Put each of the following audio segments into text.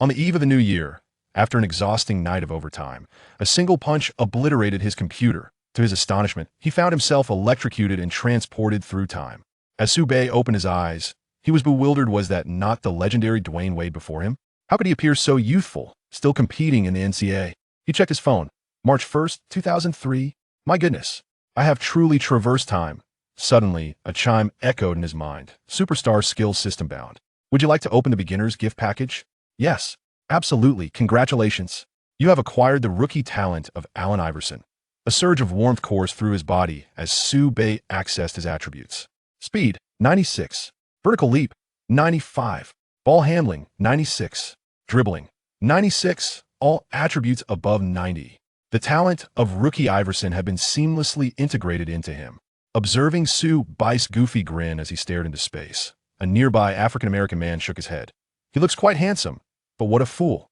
On the eve of the new year, after an exhausting night of overtime, a single punch obliterated his computer. To his astonishment, he found himself electrocuted and transported through time. As Sue opened his eyes, he was bewildered. Was that not the legendary Dwyane Wade before him? How could he appear so youthful, still competing in the NCAA? He checked his phone. March 1st, 2003. My goodness, I have truly traversed time. Suddenly, a chime echoed in his mind. Superstar Skills System bound. Would you like to open the beginner's gift package? Yes, absolutely. Congratulations. You have acquired the rookie talent of Allen Iverson. A surge of warmth coursed through his body as Sue accessed his attributes. Speed, 96. Vertical leap, 95. Ball handling, 96. Dribbling, 96. All attributes above 90. The talent of rookie Iverson had been seamlessly integrated into him. Observing Sue's goofy grin as he stared into space, a nearby African-American man shook his head. He looks quite handsome, but what a fool.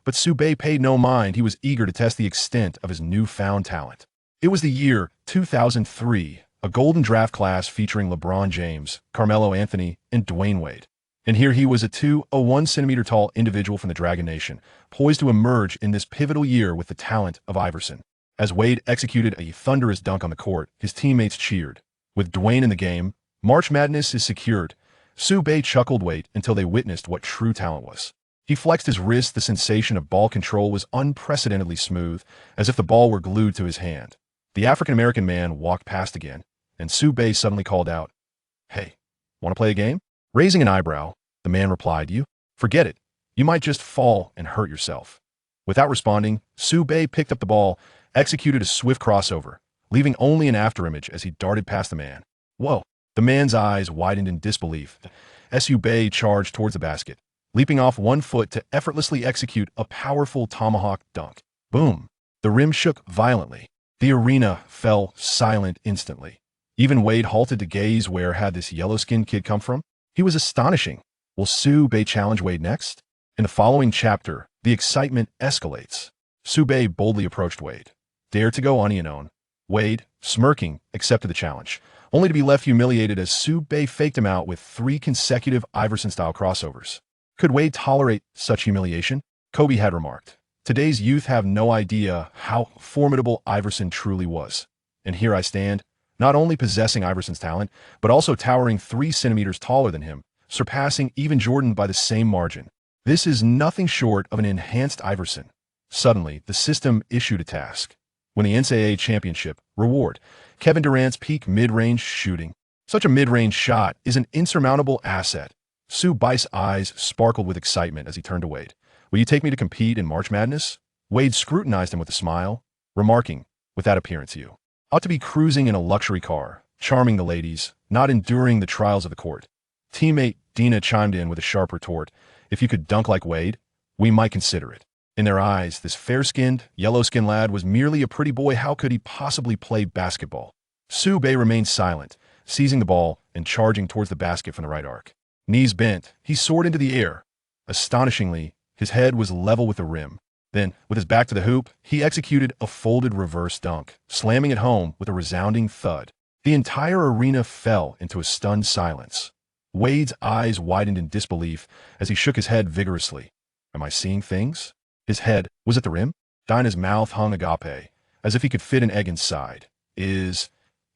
But Sue paid no mind. He was eager to test the extent of his newfound talent. It was the year 2003, a golden draft class featuring LeBron James, Carmelo Anthony, and Dwyane Wade. And here he was, a 201 centimeter tall individual from the Dragon Nation, poised to emerge in this pivotal year with the talent of Iverson. As Wade executed a thunderous dunk on the court, his teammates cheered. With Dwyane in the game, March Madness is secured. Sue chuckled Wade until they witnessed what true talent was. He flexed his wrist. The sensation of ball control was unprecedentedly smooth, as if the ball were glued to his hand. The African-American man walked past again, and Sue suddenly called out, "Hey, want to play a game?" Raising an eyebrow, the man replied, "You? Forget it. You might just fall and hurt yourself." Without responding, Sue picked up the ball, executed a swift crossover, leaving only an afterimage as he darted past the man. Whoa! The man's eyes widened in disbelief. Sue charged towards the basket, leaping off one foot to effortlessly execute a powerful tomahawk dunk. Boom! The rim shook violently. The arena fell silent instantly. Even Wade halted to gaze. Where had this yellow-skinned kid come from? He was astonishing. Will Sue challenge Wade next? In the following chapter, the excitement escalates. Sue boldly approached Wade. Dare to go unknown. Wade, smirking, accepted the challenge, only to be left humiliated as Sue faked him out with 3 consecutive Iverson-style crossovers. Could Wade tolerate such humiliation? Kobe had remarked, "Today's youth have no idea how formidable Iverson truly was. And here I stand, not only possessing Iverson's talent, but also towering 3 centimeters taller than him, surpassing even Jordan by the same margin. This is nothing short of an enhanced Iverson." Suddenly, the system issued a task. Win the NCAA championship. Reward: Kevin Durant's peak mid-range shooting. Such a mid-range shot is an insurmountable asset. Sue's eyes sparkled with excitement as he turned to Wade. "Will you take me to compete in March Madness?" Wade scrutinized him with a smile, remarking, "With that appearance, you ought to be cruising in a luxury car, charming the ladies, not enduring the trials of the court." Teammate Dina chimed in with a sharp retort. "If you could dunk like Wade, we might consider it." In their eyes, this fair-skinned, yellow-skinned lad was merely a pretty boy. How could he possibly play basketball? Sue remained silent, seizing the ball and charging towards the basket from the right arc. Knees bent, he soared into the air. Astonishingly, his head was level with the rim. Then, with his back to the hoop, he executed a folded reverse dunk, slamming it home with a resounding thud. The entire arena fell into a stunned silence. Wade's eyes widened in disbelief as he shook his head vigorously. Am I seeing things? His head was at the rim. Dinah's mouth hung agape, as if he could fit an egg inside. Is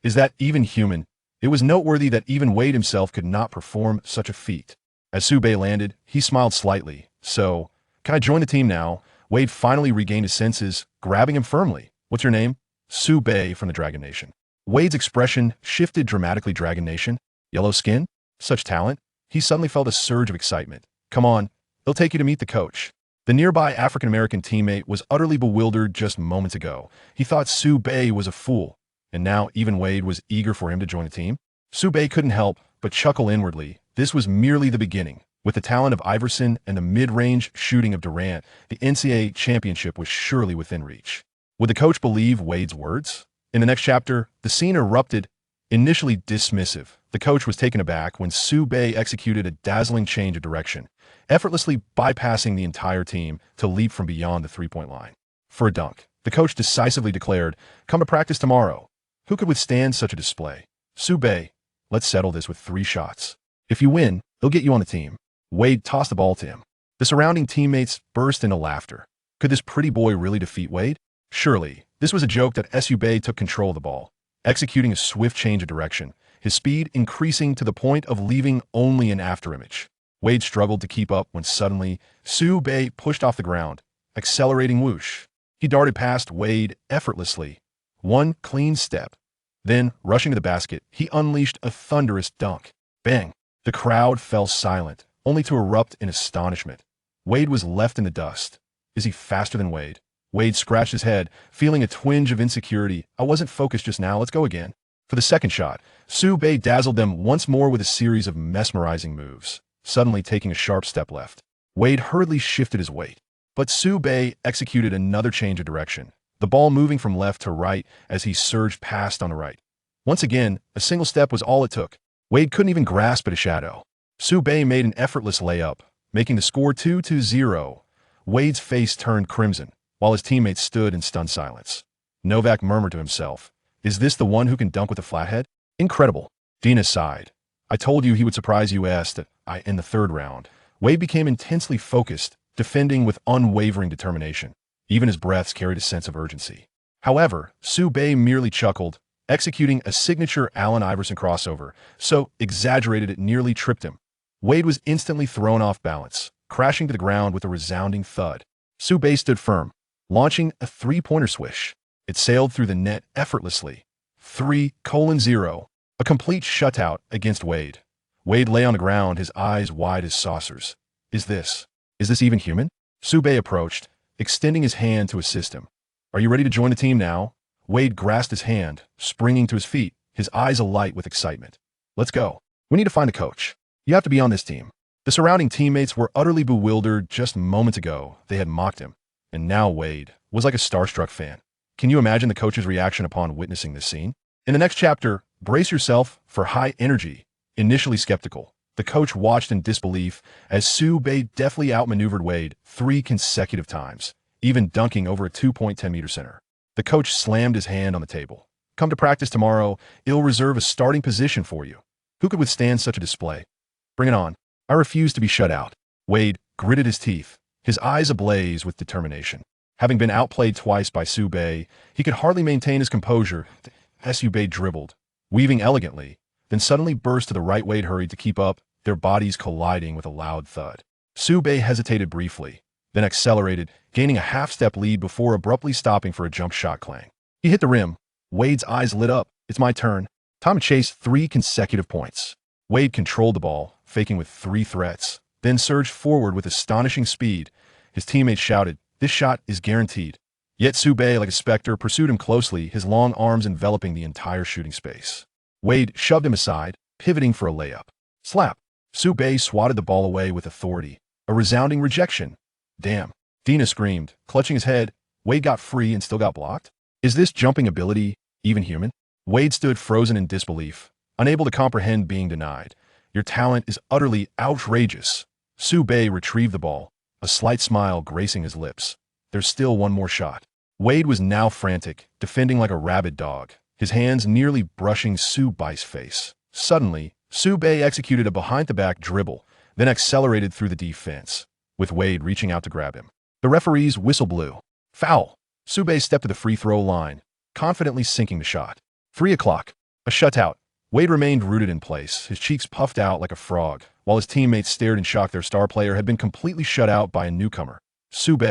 that even human? It was noteworthy that even Wade himself could not perform such a feat. As Sue landed, he smiled slightly. "So, can I join the team now?" Wade finally regained his senses, grabbing him firmly. "What's your name?" "Sue from the Dragon Nation." Wade's expression shifted dramatically. Dragon Nation? Yellow skin? Such talent? He suddenly felt a surge of excitement. "Come on, they'll take you to meet the coach." The nearby African-American teammate was utterly bewildered just moments ago. He thought Sue was a fool, and now even Wade was eager for him to join the team. Sue couldn't help but chuckle inwardly. This was merely the beginning. With the talent of Iverson and the mid-range shooting of Durant, the NCAA championship was surely within reach. Would the coach believe Wade's words? In the next chapter, the scene erupted. Initially dismissive, the coach was taken aback when Sue executed a dazzling change of direction, effortlessly bypassing the entire team to leap from beyond the three-point line. For a dunk, the coach decisively declared, "Come to practice tomorrow." Who could withstand such a display? "Sue, let's settle this with 3 shots. If you win, they'll get you on the team." Wade tossed the ball to him. The surrounding teammates burst into laughter. Could this pretty boy really defeat Wade? Surely, this was a joke that Sub took control of the ball, executing a swift change of direction, his speed increasing to the point of leaving only an afterimage. Wade struggled to keep up when suddenly, Sub pushed off the ground, accelerating whoosh. He darted past Wade effortlessly. One clean step. Then, rushing to the basket, he unleashed a thunderous dunk. Bang! The crowd fell silent, only to erupt in astonishment. Wade was left in the dust. Is he faster than Wade? Wade scratched his head, feeling a twinge of insecurity. I wasn't focused just now, let's go again. For the second shot, Sub dazzled them once more with a series of mesmerizing moves, suddenly taking a sharp step left. Wade hurriedly shifted his weight, but Sub executed another change of direction, the ball moving from left to right as he surged past on the right. Once again, a single step was all it took. Wade couldn't even grasp at a shadow. Sub made an effortless layup, making the score 2-0. Wade's face turned crimson, while his teammates stood in stunned silence. Novak murmured to himself, "Is this the one who can dunk with a flathead? Incredible." Dina sighed. "I told you he would surprise US in the third round." Wade became intensely focused, defending with unwavering determination. Even his breaths carried a sense of urgency. However, Sub merely chuckled, executing a signature Allen Iverson crossover, so exaggerated it nearly tripped him. Wade was instantly thrown off balance, crashing to the ground with a resounding thud. Sub stood firm, launching a three-pointer swish. It sailed through the net effortlessly. 3-0. A complete shutout against Wade. Wade lay on the ground, his eyes wide as saucers. Is this even human? Sub approached, extending his hand to assist him. "Are you ready to join the team now?" Wade grasped his hand, springing to his feet, his eyes alight with excitement. "Let's go. We need to find a coach. You have to be on this team." The surrounding teammates were utterly bewildered. Just moments ago, they had mocked him, and now Wade was like a starstruck fan. Can you imagine the coach's reaction upon witnessing this scene? In the next chapter, brace yourself for high energy. Initially skeptical, the coach watched in disbelief as Sub deftly outmaneuvered Wade 3 consecutive times, even dunking over a 2.10-meter center. The coach slammed his hand on the table. "Come to practice tomorrow. I'll reserve a starting position for you." Who could withstand such a display? "Bring it on. I refuse to be shut out." Wade gritted his teeth, his eyes ablaze with determination. Having been outplayed twice by Sub, he could hardly maintain his composure. Sub dribbled, weaving elegantly, then suddenly burst to the right. Wade hurried to keep up, their bodies colliding with a loud thud. Sub hesitated briefly, then accelerated, gaining a half-step lead before abruptly stopping for a jump shot clang. He hit the rim. Wade's eyes lit up. "It's my turn. Time to chase 3 consecutive points." Wade controlled the ball, faking with 3 threats, then surged forward with astonishing speed. His teammates shouted, "This shot is guaranteed." Yet Sub, like a specter, pursued him closely, his long arms enveloping the entire shooting space. Wade shoved him aside, pivoting for a layup. Slap! Sub swatted the ball away with authority. A resounding rejection. "Damn!" Dina screamed, clutching his head. Wade got free and still got blocked? Is this jumping ability even human? Wade stood frozen in disbelief, unable to comprehend being denied. "Your talent is utterly outrageous." Sub retrieved the ball, a slight smile gracing his lips. "There's still one more shot." Wade was now frantic, defending like a rabid dog, his hands nearly brushing Sub's face. Suddenly, Sub executed a behind-the-back dribble, then accelerated through the defense, with Wade reaching out to grab him. The referee's whistle blew. Foul! Sub stepped to the free throw line, confidently sinking the shot. 3 o'clock. A shutout. Wade remained rooted in place, his cheeks puffed out like a frog, while his teammates stared in shock. Their star player had been completely shut out by a newcomer. Sub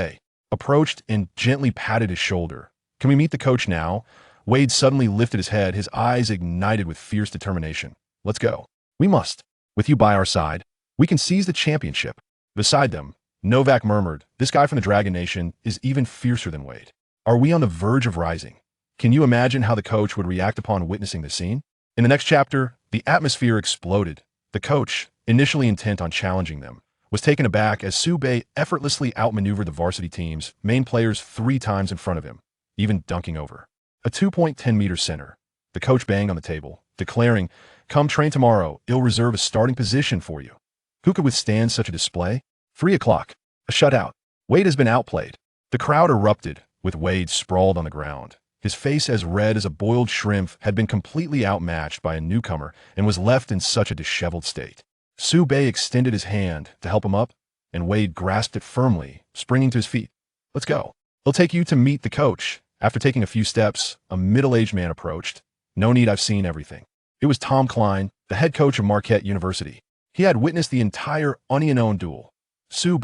approached and gently patted his shoulder. "Can we meet the coach now?" Wade suddenly lifted his head, his eyes ignited with fierce determination. "Let's go. We must. With you by our side, we can seize the championship." Beside them, Novak murmured, "This guy from the Dragon Nation is even fiercer than Wade. Are we on the verge of rising?" Can you imagine how the coach would react upon witnessing this scene? In the next chapter, the atmosphere exploded. The coach, initially intent on challenging them, was taken aback as Sub effortlessly outmaneuvered the varsity team's main players 3 times in front of him, even dunking over a 2.10-meter center. The coach banged on the table, declaring, "Come train tomorrow. I'll reserve a starting position for you." Who could withstand such a display? 3 o'clock. A shutout. Wade has been outplayed. The crowd erupted, with Wade sprawled on the ground. His face as red as a boiled shrimp had been completely outmatched by a newcomer and was left in such a disheveled state. Sub extended his hand to help him up, and Wade grasped it firmly, springing to his feet. "Let's go. He'll take you to meet the coach." After taking a few steps, a middle-aged man approached. "No need, I've seen everything." It was Tom Klein, the head coach of Marquette University. He had witnessed the entire unknown duel. "Sue,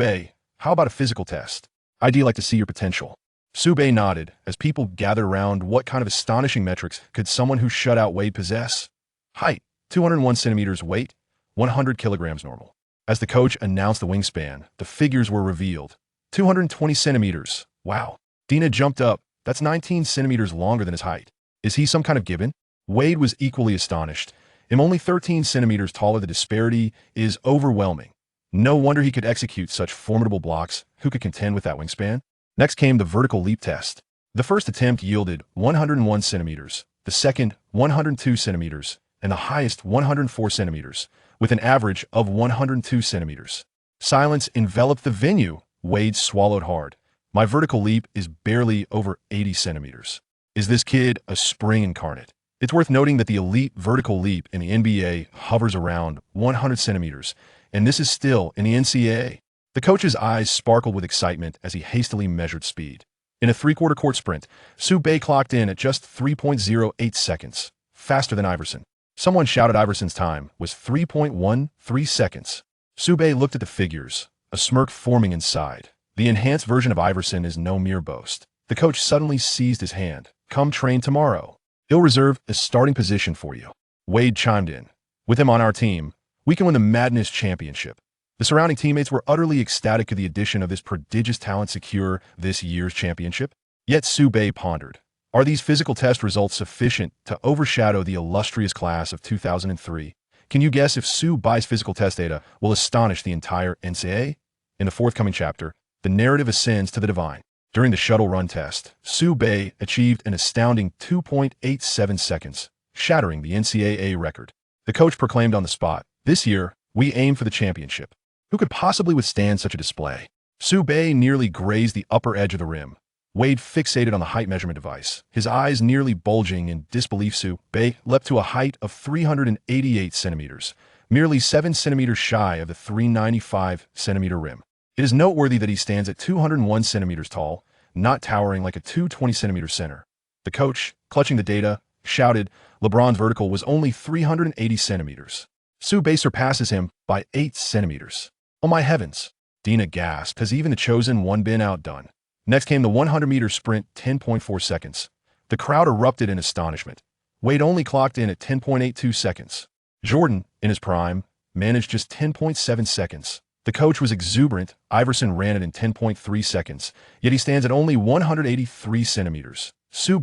how about a physical test? I'd like to see your potential." Sue nodded as people gathered around. What kind of astonishing metrics could someone who shut out Wade possess? Height, 201 centimeters. Weight, 100 kilograms normal. As the coach announced the wingspan, the figures were revealed. 220 centimeters. Wow. Dina jumped up. That's 19 centimeters longer than his height. Is he some kind of gibbon? Wade was equally astonished. I'm only 13 centimeters taller. The disparity is overwhelming. No wonder he could execute such formidable blocks. Who could contend with that wingspan? Next came the vertical leap test. The first attempt yielded 101 centimeters, the second 102 centimeters, and the highest 104 centimeters, with an average of 102 centimeters. Silence enveloped the venue. Wade swallowed hard. My vertical leap is barely over 80 centimeters. Is this kid a spring incarnate? It's worth noting that the elite vertical leap in the NBA hovers around 100 centimeters, and this is still in the NCAA. The coach's eyes sparkled with excitement as he hastily measured speed. In a three-quarter court sprint, Sue clocked in at just 3.08 seconds, faster than Iverson. Someone shouted Iverson's time was 3.13 seconds. Sue looked at the figures, a smirk forming inside. The enhanced version of Iverson is no mere boast. The coach suddenly seized his hand. "Come train tomorrow. He'll reserve a starting position for you." Wade chimed in. "With him on our team, we can win the Madness Championship." The surrounding teammates were utterly ecstatic at the addition of this prodigious talent secure this year's championship. Yet Sue pondered. Are these physical test results sufficient to overshadow the illustrious class of 2003? Can you guess if Sue's physical test data will astonish the entire NCAA? In the forthcoming chapter, the narrative ascends to the divine. During the shuttle run test, Sue achieved an astounding 2.87 seconds, shattering the NCAA record. The coach proclaimed on the spot, "This year, we aim for the championship." Who could possibly withstand such a display? Sue nearly grazed the upper edge of the rim. Wade fixated on the height measurement device, his eyes nearly bulging in disbelief. Sue leapt to a height of 388 centimeters, merely 7 centimeters shy of the 395-centimeter rim. It is noteworthy that he stands at 201 centimeters tall, not towering like a 220-centimeter center. The coach, clutching the data, shouted, "LeBron's vertical was only 380 centimeters. Sue surpasses him by 8 centimeters. Oh my heavens!" Dina gasped. Has even the chosen one been outdone? Next came the 100-meter sprint, 10.4 seconds. The crowd erupted in astonishment. Wade only clocked in at 10.82 seconds. Jordan, in his prime, managed just 10.7 seconds. The coach was exuberant. Iverson ran it in 10.3 seconds, yet he stands at only 183 centimeters. Sue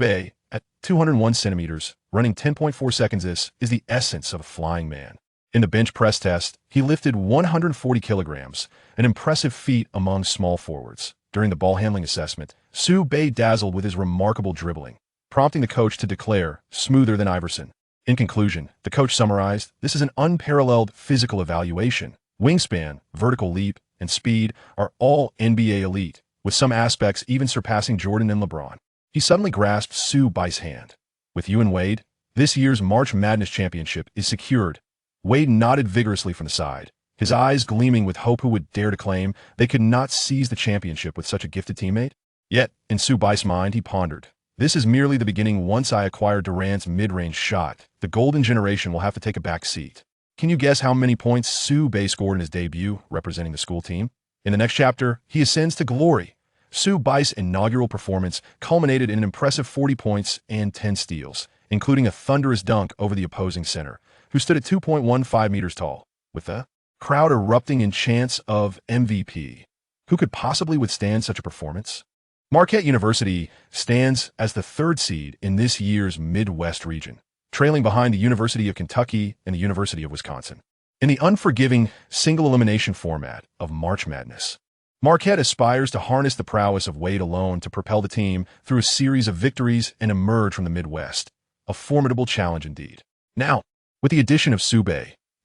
at 201 centimeters, running 10.4 seconds. This is the essence of a flying man. In the bench press test, he lifted 140 kilograms, an impressive feat among small forwards. During the ball handling assessment, Sue dazzled with his remarkable dribbling, prompting the coach to declare, "Smoother than Iverson." In conclusion, the coach summarized, "This is an unparalleled physical evaluation. Wingspan, vertical leap, and speed are all NBA elite, with some aspects even surpassing Jordan and LeBron." He suddenly grasped Sue's hand. "With you and Wade, this year's March Madness Championship is secured." Wade nodded vigorously from the side, his eyes gleaming with hope. Who would dare to claim they could not seize the championship with such a gifted teammate? Yet, in Sue's mind, he pondered, "This is merely the beginning. Once I acquire Durant's mid-range shot, the golden generation will have to take a back seat." Can you guess how many points Sue scored in his debut representing the school team? In the next chapter, he ascends to glory. Sue's inaugural performance culminated in an impressive 40 points and 10 steals, including a thunderous dunk over the opposing center, who stood at 2.15 meters tall, with the crowd erupting in chants of MVP. Who could possibly withstand such a performance? Marquette University stands as the third seed in this year's Midwest region, trailing behind the University of Kentucky and the University of Wisconsin. In the unforgiving single-elimination format of March Madness, Marquette aspires to harness the prowess of Wade alone to propel the team through a series of victories and emerge from the Midwest. A formidable challenge indeed. Now, with the addition of Sue,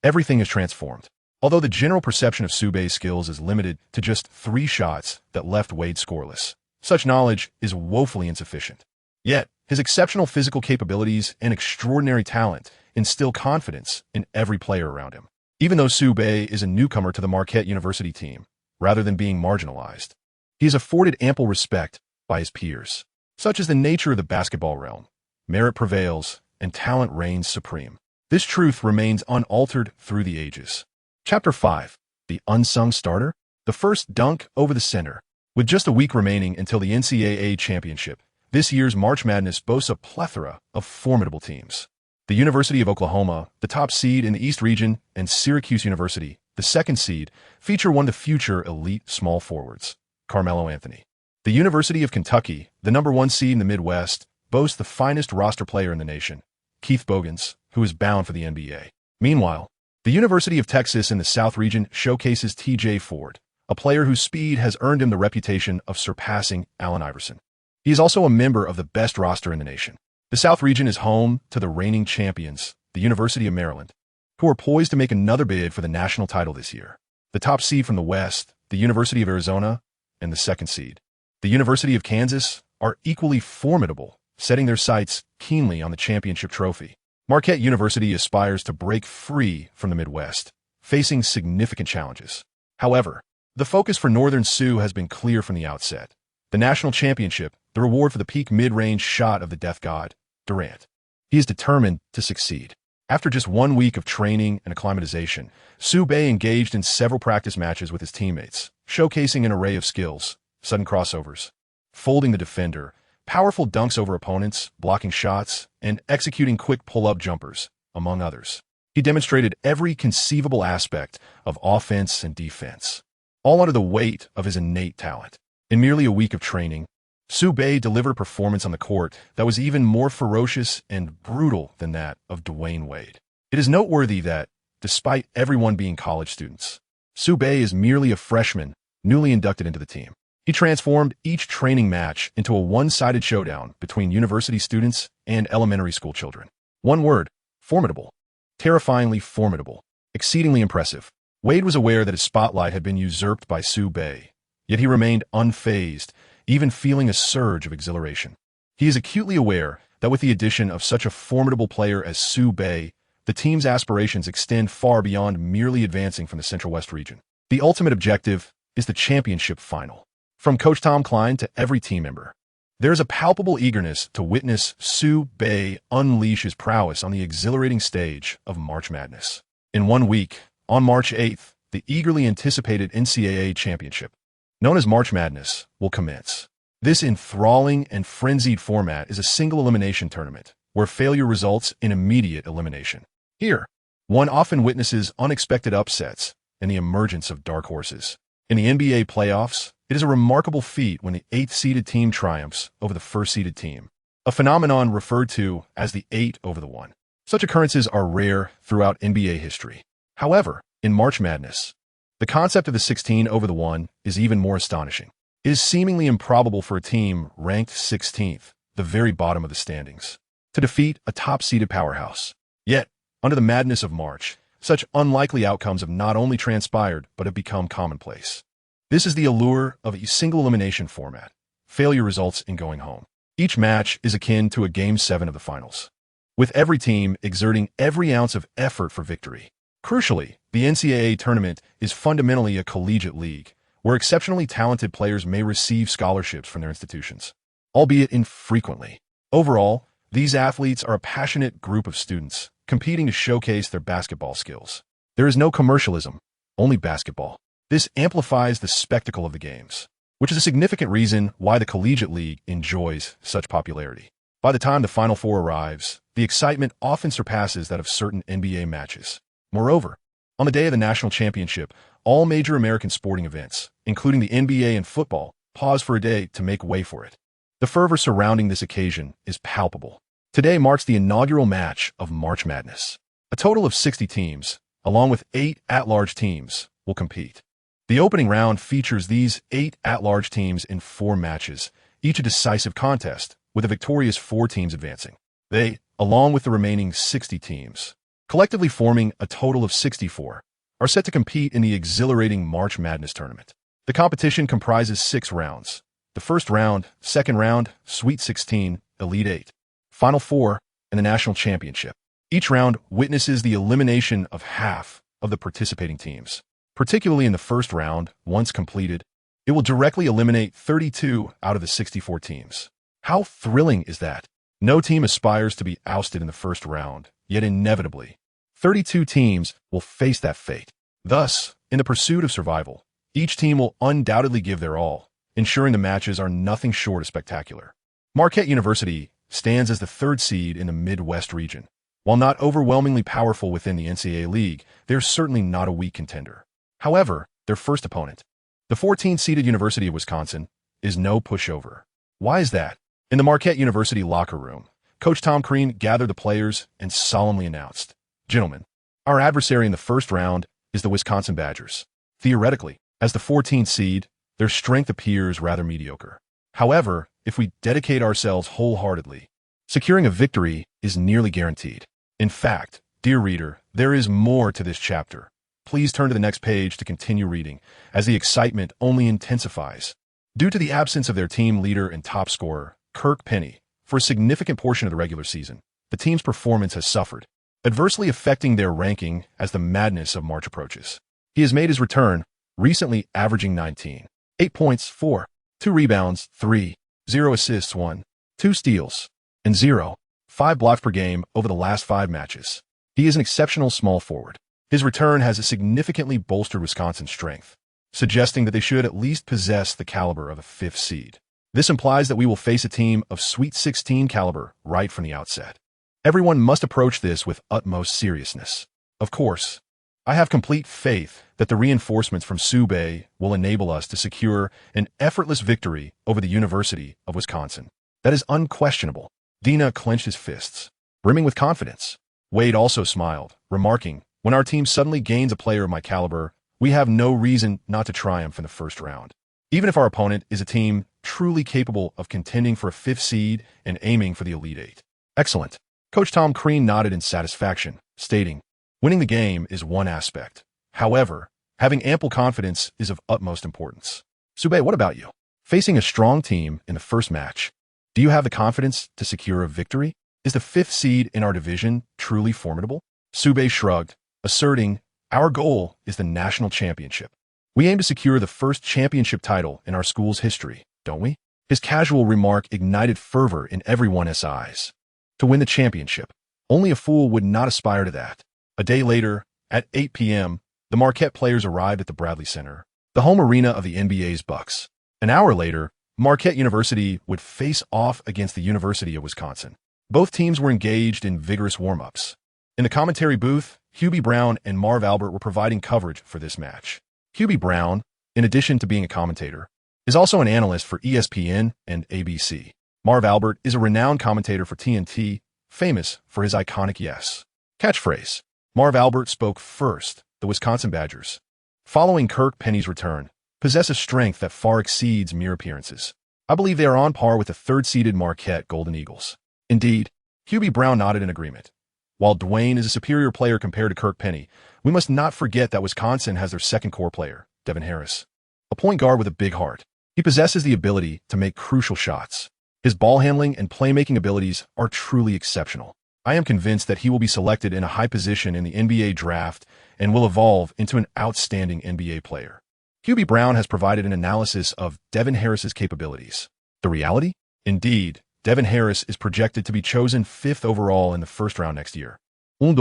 everything is transformed. Although the general perception of Sue's skills is limited to just 3 shots that left Wade scoreless, such knowledge is woefully insufficient. Yet, his exceptional physical capabilities and extraordinary talent instill confidence in every player around him. Even though Sue is a newcomer to the Marquette University team, rather than being marginalized. He is afforded ample respect by his peers. Such is the nature of the basketball realm. Merit prevails, and talent reigns supreme. This truth remains unaltered through the ages. Chapter 5. The Unsung Starter? The first dunk over the center. With just a week remaining until the NCAA championship, this year's March Madness boasts a plethora of formidable teams. The University of Oklahoma, the top seed in the East region, and Syracuse University, the second seed, feature one of the future elite small forwards, Carmelo Anthony. The University of Kentucky, the number 1 seed in the Midwest, boasts the finest roster player in the nation, Keith Bogans, who is bound for the NBA. Meanwhile, the University of Texas in the South region showcases T.J. Ford, a player whose speed has earned him the reputation of surpassing Allen Iverson. He is also a member of the best roster in the nation. The South region is home to the reigning champions, the University of Maryland, who are poised to make another bid for the national title this year. The top seed from the West, the University of Arizona, and the second seed, the University of Kansas, are equally formidable, setting their sights keenly on the championship trophy. Marquette University aspires to break free from the Midwest, facing significant challenges. However, the focus for Northern Sioux has been clear from the outset. The national championship, the reward for the peak mid-range shot of the death god, Durant. He is determined to succeed. After just 1 week of training and acclimatization, Sue Bay engaged in several practice matches with his teammates, showcasing an array of skills, sudden crossovers, folding the defender, powerful dunks over opponents, blocking shots, and executing quick pull-up jumpers, among others. He demonstrated every conceivable aspect of offense and defense, all under the weight of his innate talent. In merely a week of training, Sue Bay delivered a performance on the court that was even more ferocious and brutal than that of Dwyane Wade. It is noteworthy that, despite everyone being college students, Sue Bay is merely a freshman, newly inducted into the team. He transformed each training match into a one-sided showdown between university students and elementary school children. One word: formidable. Terrifyingly formidable. Exceedingly impressive. Wade was aware that his spotlight had been usurped by Sue Bay, yet he remained unfazed, even feeling a surge of exhilaration. He is acutely aware that with the addition of such a formidable player as Sue Bay, the team's aspirations extend far beyond merely advancing from the Central West region. The ultimate objective is the championship final. From Coach Tom Klein to every team member, there is a palpable eagerness to witness Sue Bay unleash his prowess on the exhilarating stage of March Madness. In 1 week, on March 8th, the eagerly anticipated NCAA championship, known as March Madness, will commence. This enthralling and frenzied format is a single elimination tournament, where failure results in immediate elimination. Here, one often witnesses unexpected upsets and the emergence of dark horses. In the NBA playoffs, it is a remarkable feat when the 8th-seeded team triumphs over the 1st-seeded team, a phenomenon referred to as the 8 over the 1. Such occurrences are rare throughout NBA history. However, in March Madness, the concept of the 16 over the 1 is even more astonishing. It is seemingly improbable for a team ranked 16th, the very bottom of the standings, to defeat a top-seeded powerhouse. Yet, under the madness of March, such unlikely outcomes have not only transpired, but have become commonplace. This is the allure of a single elimination format. Failure results in going home. Each match is akin to a Game 7 of the finals, with every team exerting every ounce of effort for victory. Crucially, the NCAA tournament is fundamentally a collegiate league, where exceptionally talented players may receive scholarships from their institutions, albeit infrequently. Overall, these athletes are a passionate group of students competing to showcase their basketball skills. There is no commercialism, only basketball. This amplifies the spectacle of the games, which is a significant reason why the collegiate league enjoys such popularity. By the time the Final Four arrives, the excitement often surpasses that of certain NBA matches. Moreover, on the day of the national championship, all major American sporting events, including the NBA and football, pause for a day to make way for it. The fervor surrounding this occasion is palpable. Today marks the inaugural match of March Madness. A total of 60 teams, along with 8 at-large teams, will compete. The opening round features these 8 at-large teams in 4 matches, each a decisive contest, with the victorious 4 teams advancing. They, along with the remaining 60 teams, collectively forming a total of 64, are set to compete in the exhilarating March Madness tournament. The competition comprises 6 rounds: the first round, second round, Sweet 16, Elite 8, Final Four, and the National Championship. Each round witnesses the elimination of half of the participating teams. particularly in the first round. Once completed, it will directly eliminate 32 out of the 64 teams. How thrilling is that? No team aspires to be ousted in the first round, yet inevitably, 32 teams will face that fate. Thus, in the pursuit of survival, each team will undoubtedly give their all, ensuring the matches are nothing short of spectacular. Marquette University stands as the third seed in the Midwest region. While not overwhelmingly powerful within the NCAA league, they're certainly not a weak contender. However, their first opponent, the 14th-seeded University of Wisconsin, is no pushover. Why is that? In the Marquette University locker room, Coach Tom Crean gathered the players and solemnly announced, "Gentlemen, our adversary in the first round is the Wisconsin Badgers. Theoretically, as the 14th seed, their strength appears rather mediocre. However, if we dedicate ourselves wholeheartedly, securing a victory is nearly guaranteed. In fact, dear reader, there is more to this chapter. Please turn to the next page to continue reading, as the excitement only intensifies." Due to the absence of their team leader and top scorer, Kirk Penny, for a significant portion of the regular season, the team's performance has suffered, adversely affecting their ranking as the madness of March approaches. He has made his return, recently averaging 19, 8 points, 4, 2 rebounds, 3, 0 assists, 1, 2 steals, and 0, 5 blocks per game over the last 5 matches. He is an exceptional small forward. His return has significantly bolstered Wisconsin's strength, suggesting that they should at least possess the caliber of a 5th seed. This implies that we will face a team of Sweet 16 caliber right from the outset. Everyone must approach this with utmost seriousness. Of course, I have complete faith that the reinforcements from Subay will enable us to secure an effortless victory over the University of Wisconsin. That is unquestionable. Dina clenched his fists, brimming with confidence. Wade also smiled, remarking, "When our team suddenly gains a player of my caliber, we have no reason not to triumph in the first round. Even if our opponent is a team truly capable of contending for a 5th seed and aiming for the Elite 8. Excellent." Coach Tom Crean nodded in satisfaction, stating, "Winning the game is one aspect. However, having ample confidence is of utmost importance. Subay, what about you? Facing a strong team in the first match, do you have the confidence to secure a victory? Is the 5th seed in our division truly formidable?" Subay shrugged, asserting, "Our goal is the national championship. We aim to secure the first championship title in our school's history, don't we?" His casual remark ignited fervor in everyone's eyes. To win the championship, only a fool would not aspire to that. A day later, at 8 p.m., the Marquette players arrived at the Bradley Center, the home arena of the NBA.His Bucks. An hour later, Marquette University would face off against the University of Wisconsin. Both teams were engaged in vigorous warm-ups. In the commentary booth, Hubie Brown and Marv Albert were providing coverage for this match. Hubie Brown, in addition to being a commentator, is also an analyst for ESPN and ABC. Marv Albert is a renowned commentator for TNT, famous for his iconic "yes" catchphrase. Marv Albert spoke first. The Wisconsin Badgers, following Kirk Penny's return, possess a strength that far exceeds mere appearances. I believe they are on par with the 3rd-seeded Marquette Golden Eagles. Indeed, Hubie Brown nodded in agreement. While Dwyane is a superior player compared to Kirk Penny, we must not forget that Wisconsin has their second core player, Devin Harris, a point guard with a big heart. He possesses the ability to make crucial shots. His ball handling and playmaking abilities are truly exceptional. I am convinced that he will be selected in a high position in the NBA draft and will evolve into an outstanding NBA player. Hubie Brown has provided an analysis of Devin Harris's capabilities. The reality? Indeed, Devin Harris is projected to be chosen 5th overall in the first round next year. In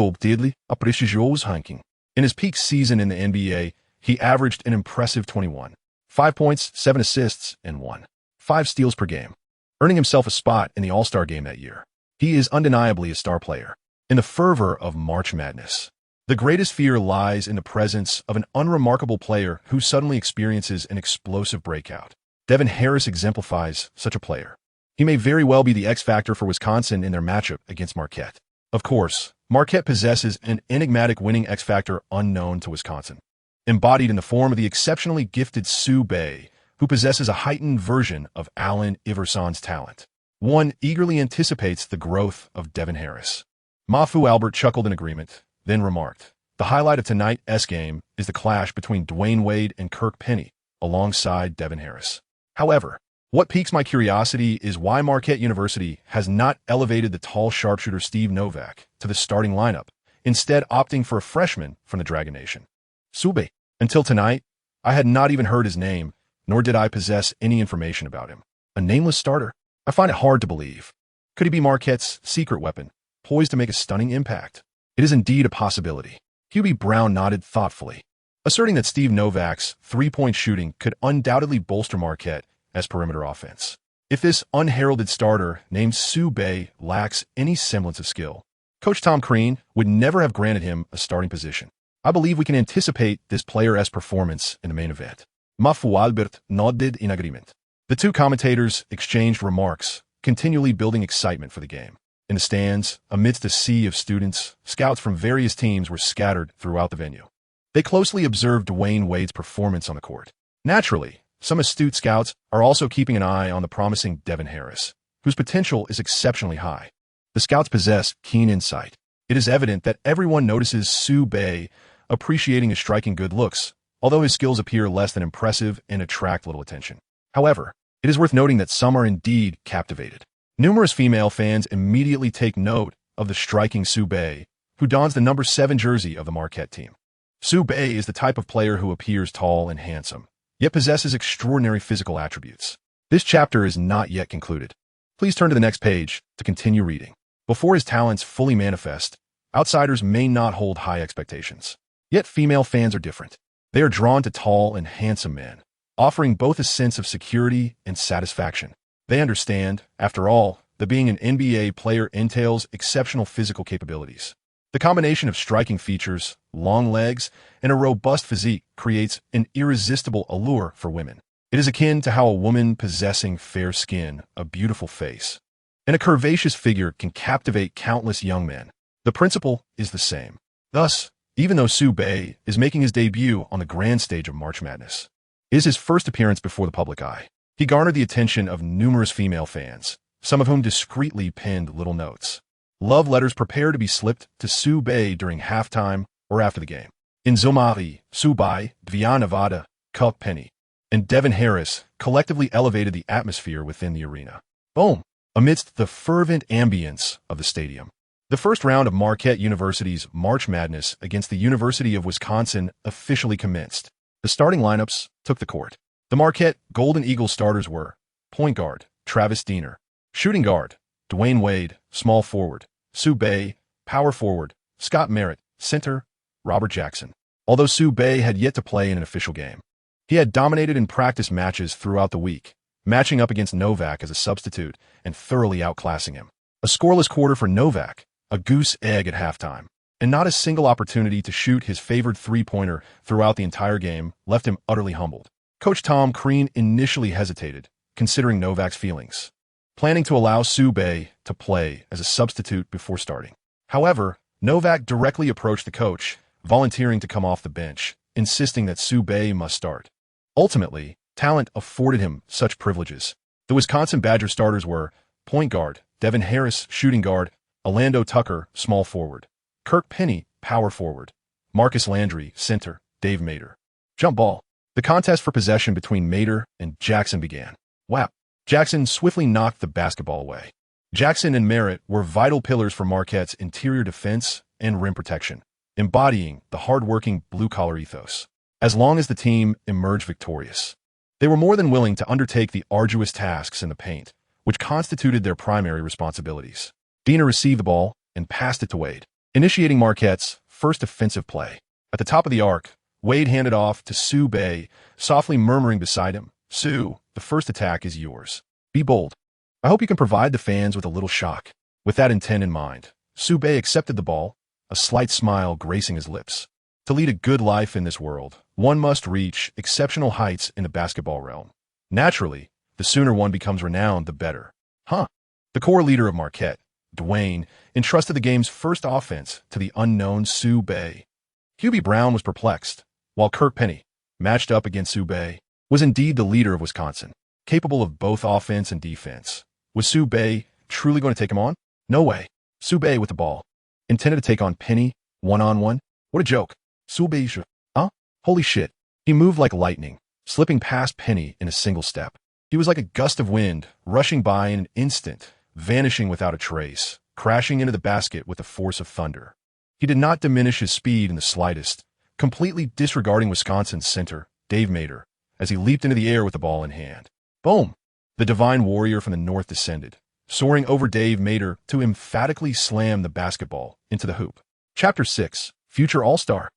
his peak season in the NBA, he averaged an impressive 21, 5 points, 7 assists, and 1.5 steals per game, earning himself a spot in the All-Star game that year. He is undeniably a star player. In the fervor of March Madness, the greatest fear lies in the presence of an unremarkable player who suddenly experiences an explosive breakout. Devin Harris exemplifies such a player. He may very well be the X factor for Wisconsin in their matchup against Marquette. Of course, Marquette possesses an enigmatic winning X factor unknown to Wisconsin, embodied in the form of the exceptionally gifted Subay, who possesses a heightened version of Allen Iverson's talent. One eagerly anticipates the growth of Devin Harris. Mafu Albert chuckled in agreement, then remarked, "The highlight of tonight's game is the clash between Dwyane Wade and Kirk Penny, alongside Devin Harris. However, what piques my curiosity is why Marquette University has not elevated the tall sharpshooter Steve Novak to the starting lineup, instead opting for a freshman from the Dragon Nation." Subay, Until tonight, I had not even heard his name, nor did I possess any information about him. A nameless starter? I find it hard to believe. Could he be Marquette's secret weapon, poised to make a stunning impact? It is indeed a possibility. Hubie Brown nodded thoughtfully, asserting that Steve Novak's three-point shooting could undoubtedly bolster Marquette as perimeter offense. If this unheralded starter named Sue Bay lacks any semblance of skill, Coach Tom Crean would never have granted him a starting position. I believe we can anticipate this player's performance in the main event. Ma foi, Albert nodded in agreement. The two commentators exchanged remarks, continually building excitement for the game. In the stands, amidst a sea of students, scouts from various teams were scattered throughout the venue. They closely observed Dwyane Wade's performance on the court. Naturally, some astute scouts are also keeping an eye on the promising Devin Harris, whose potential is exceptionally high. The scouts possess keen insight. It is evident that everyone notices Sue Bay appreciating his striking good looks, although his skills appear less than impressive and attract little attention. However, it is worth noting that some are indeed captivated. Numerous female fans immediately take note of the striking Sue Bay, who dons the number 7 jersey of the Marquette team. Sue Bay is the type of player who appears tall and handsome, yet possesses extraordinary physical attributes. This chapter is not yet concluded. Please turn to the next page to continue reading. Before his talents fully manifest, outsiders may not hold high expectations. Yet female fans are different. They are drawn to tall and handsome men, offering both a sense of security and satisfaction. They understand, after all, that being an NBA player entails exceptional physical capabilities. The combination of striking features, long legs, and a robust physique creates an irresistible allure for women. It is akin to how a woman possessing fair skin, a beautiful face, and a curvaceous figure can captivate countless young men. The principle is the same. Thus, even though Sue Bay is making his debut on the grand stage of March Madness, it is his first appearance before the public eye. He garnered the attention of numerous female fans, some of whom discreetly penned little notes. Love letters prepare to be slipped to Sue Bay during halftime or after the game. In Zomari, Sue Bay, Dwyane Wade, Kirk Penny, and Devin Harris collectively elevated the atmosphere within the arena. Boom! Amidst the fervent ambience of the stadium. The first round of Marquette University's March Madness against the University of Wisconsin officially commenced. The starting lineups took the court. The Marquette Golden Eagles starters were point guard, Travis Diener, shooting guard, Dwyane Wade, small forward, Sue Bay, power forward, Scott Merritt, center, Robert Jackson. Although Sue Bay had yet to play in an official game, he had dominated in practice matches throughout the week, matching up against Novak as a substitute and thoroughly outclassing him. A scoreless quarter for Novak, a goose egg at halftime, and not a single opportunity to shoot his favored three-pointer throughout the entire game left him utterly humbled. Coach Tom Crean initially hesitated, considering Novak's feelings, planning to allow Sue Bay to play as a substitute before starting. However, Novak directly approached the coach, volunteering to come off the bench, insisting that Sue Bay must start. Ultimately, talent afforded him such privileges. The Wisconsin Badger starters were point guard, Devin Harris, shooting guard, Orlando Tucker, small forward, Kirk Penny, power forward, Marcus Landry, center, Dave Mater. Jump ball. The contest for possession between Mater and Jackson began. Wow. Jackson swiftly knocked the basketball away. Jackson and Merritt were vital pillars for Marquette's interior defense and rim protection, embodying the hard-working blue-collar ethos. As long as the team emerged victorious, they were more than willing to undertake the arduous tasks in the paint, which constituted their primary responsibilities. Diener received the ball and passed it to Wade, initiating Marquette's first offensive play. At the top of the arc, Wade handed off to Sue Bay, softly murmuring beside him, "Sue, the first attack is yours. Be bold. I hope you can provide the fans with a little shock." With that intent in mind, Sue Bay accepted the ball, a slight smile gracing his lips. To lead a good life in this world, one must reach exceptional heights in the basketball realm. Naturally, the sooner one becomes renowned, the better. The core leader of Marquette, Dwyane, entrusted the game's first offense to the unknown Sue Bay. Hubie Brown was perplexed, while Kirk Penny, matched up against Sue Bay, was indeed the leader of Wisconsin, capable of both offense and defense. Was Sue Bay truly going to take him on? No way. Sue Bay with the ball, intended to take on Penny, one-on-one. What a joke. Sue Bay, holy shit. He moved like lightning, slipping past Penny in a single step. He was like a gust of wind, rushing by in an instant, vanishing without a trace, crashing into the basket with the force of thunder. He did not diminish his speed in the slightest, completely disregarding Wisconsin's center, Dave Mater, as he leaped into the air with the ball in hand. Boom! The divine warrior from the north descended, soaring over Dave Mater to emphatically slam the basketball into the hoop. Chapter 6, Future All-Star.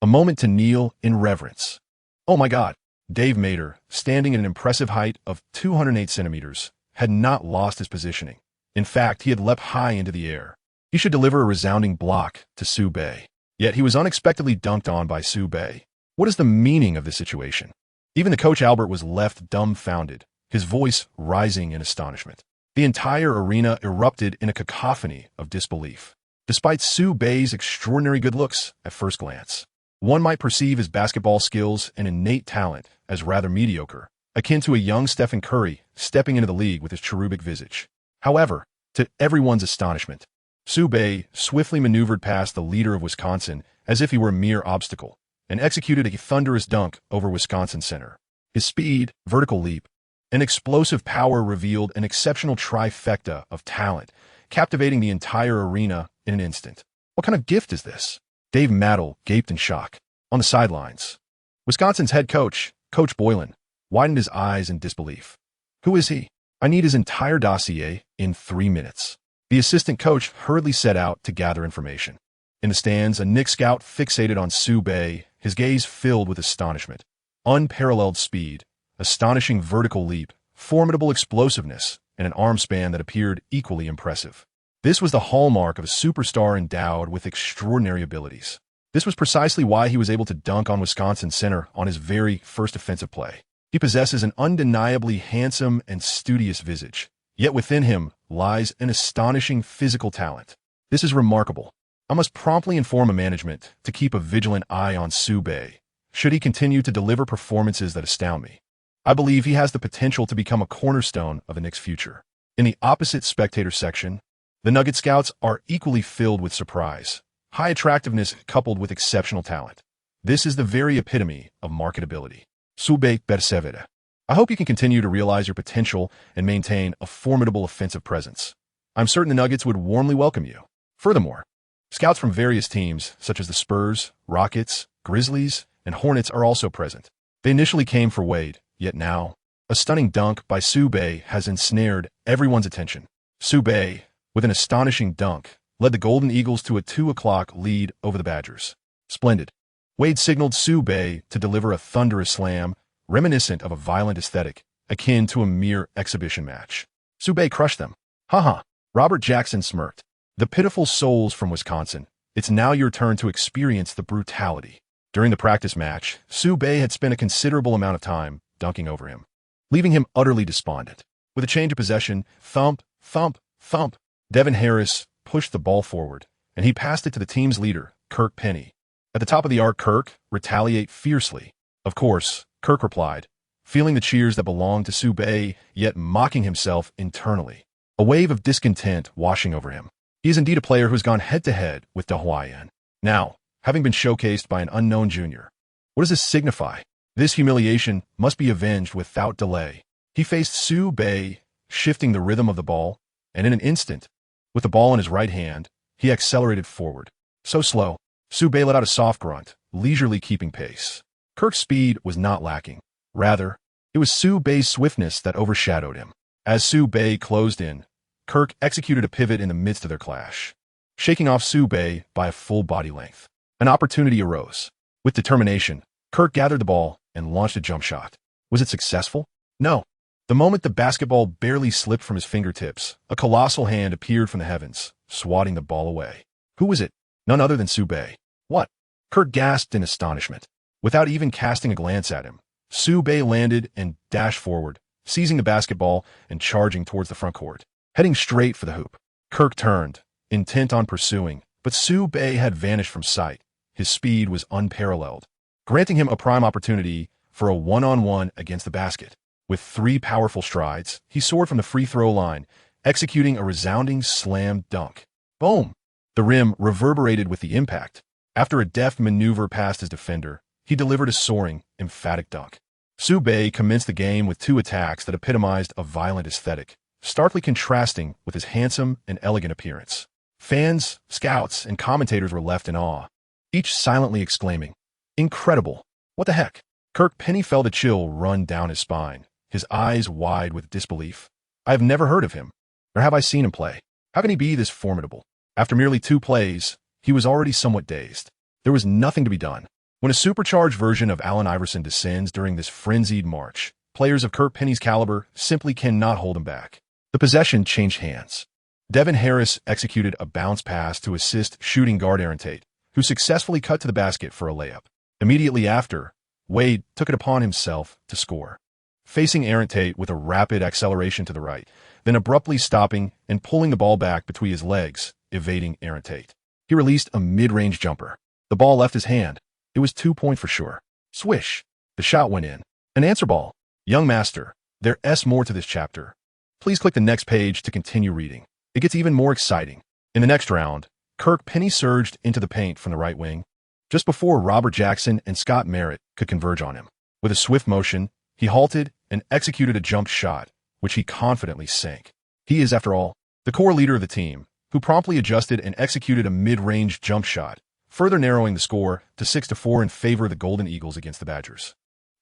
A moment to kneel in reverence. Oh my God! Dave Mater, standing at an impressive height of 208 centimeters, had not lost his positioning. In fact, he had leapt high into the air. He should deliver a resounding block to Su Bei. Yet he was unexpectedly dunked on by Su Bei. What is the meaning of this situation? Even the coach Albert was left dumbfounded, his voice rising in astonishment. The entire arena erupted in a cacophony of disbelief. Despite Su Bei's extraordinary good looks at first glance, one might perceive his basketball skills and innate talent as rather mediocre, akin to a young Stephen Curry stepping into the league with his cherubic visage. However, to everyone's astonishment, Su Bei swiftly maneuvered past the leader of Wisconsin as if he were a mere obstacle, and executed a thunderous dunk over Wisconsin center. His speed, vertical leap, and explosive power revealed an exceptional trifecta of talent, captivating the entire arena in an instant. What kind of gift is this? Dave Matter gaped in shock. On the sidelines, Wisconsin's head coach, Coach Boylan, widened his eyes in disbelief. Who is he? I need his entire dossier in 3 minutes. The assistant coach hurriedly set out to gather information. In the stands, a Knicks scout fixated on Su Bei, his gaze filled with astonishment. Unparalleled speed, astonishing vertical leap, formidable explosiveness, and an arm span that appeared equally impressive. This was the hallmark of a superstar endowed with extraordinary abilities. This was precisely why he was able to dunk on Wisconsin center on his very first offensive play. He possesses an undeniably handsome and studious visage, yet within him lies an astonishing physical talent. This is remarkable. I must promptly inform a management to keep a vigilant eye on Su Bei, should he continue to deliver performances that astound me. I believe he has the potential to become a cornerstone of the Knicks' future. In the opposite spectator section, the Nugget Scouts are equally filled with surprise, high attractiveness coupled with exceptional talent. This is the very epitome of marketability. Su Bei persevera. I hope you can continue to realize your potential and maintain a formidable offensive presence. I'm certain the Nuggets would warmly welcome you. Furthermore, scouts from various teams, such as the Spurs, Rockets, Grizzlies, and Hornets are also present. They initially came for Wade, yet now, a stunning dunk by Su Bei has ensnared everyone's attention. Su Bei, with an astonishing dunk, led the Golden Eagles to a 2 o'clock lead over the Badgers. Splendid. Wade signaled Su Bei to deliver a thunderous slam, reminiscent of a violent aesthetic, akin to a mere exhibition match. Su Bei crushed them. Haha. Robert Jackson smirked. The pitiful souls from Wisconsin, it's now your turn to experience the brutality. During the practice match, Su Bei had spent a considerable amount of time dunking over him, leaving him utterly despondent. With a change of possession, thump, thump, thump, Devin Harris pushed the ball forward, and he passed it to the team's leader, Kirk Penny. At the top of the arc, Kirk retaliate fiercely. Of course, Kirk replied, feeling the cheers that belonged to Su Bei, yet mocking himself internally. A wave of discontent washing over him. He is indeed a player who has gone head-to-head with Dwyane. Now, having been showcased by an unknown junior, what does this signify? This humiliation must be avenged without delay. He faced Su Bei, shifting the rhythm of the ball, and in an instant, with the ball in his right hand, he accelerated forward. So slow, Su Bei let out a soft grunt, leisurely keeping pace. Kirk's speed was not lacking. Rather, it was Su Bei's swiftness that overshadowed him. As Su Bei closed in, Kirk executed a pivot in the midst of their clash, shaking off Su Bei by a full body length. An opportunity arose. With determination, Kirk gathered the ball and launched a jump shot. Was it successful? No. The moment the basketball barely slipped from his fingertips, a colossal hand appeared from the heavens, swatting the ball away. Who was it? None other than Su Bei. What? Kirk gasped in astonishment. Without even casting a glance at him, Su Bei landed and dashed forward, seizing the basketball and charging towards the front court, heading straight for the hoop. Kirk turned, intent on pursuing, but Su Bei had vanished from sight. His speed was unparalleled, granting him a prime opportunity for a one-on-one against the basket. With 3 powerful strides, he soared from the free throw line, executing a resounding slam dunk. Boom! The rim reverberated with the impact. After a deft maneuver past his defender, he delivered a soaring, emphatic dunk. Su Bei commenced the game with 2 attacks that epitomized a violent aesthetic, starkly contrasting with his handsome and elegant appearance. Fans, scouts, and commentators were left in awe, each silently exclaiming, Incredible. What the heck? Kirk Penny felt a chill run down his spine, his eyes wide with disbelief. I have never heard of him, nor have I seen him play. How can he be this formidable? After merely 2 plays, he was already somewhat dazed. There was nothing to be done. When a supercharged version of Allen Iverson descends during this frenzied march, players of Kirk Penny's caliber simply cannot hold him back. The possession changed hands. Devin Harris executed a bounce pass to assist shooting guard Aaron Tate, who successfully cut to the basket for a layup. Immediately after, Wade took it upon himself to score, facing Aaron Tate with a rapid acceleration to the right, then abruptly stopping and pulling the ball back between his legs, evading Aaron Tate. He released a mid-range jumper. The ball left his hand. It was 2-point for sure. Swish. The shot went in. An answer ball. Young master, there's more to this chapter. Please click the next page to continue reading. It gets even more exciting. In the next round, Kirk Penny surged into the paint from the right wing, just before Robert Jackson and Scott Merritt could converge on him. With a swift motion, he halted and executed a jump shot, which he confidently sank. He is, after all, the core leader of the team, who promptly adjusted and executed a mid-range jump shot, further narrowing the score to 6-4 in favor of the Golden Eagles against the Badgers.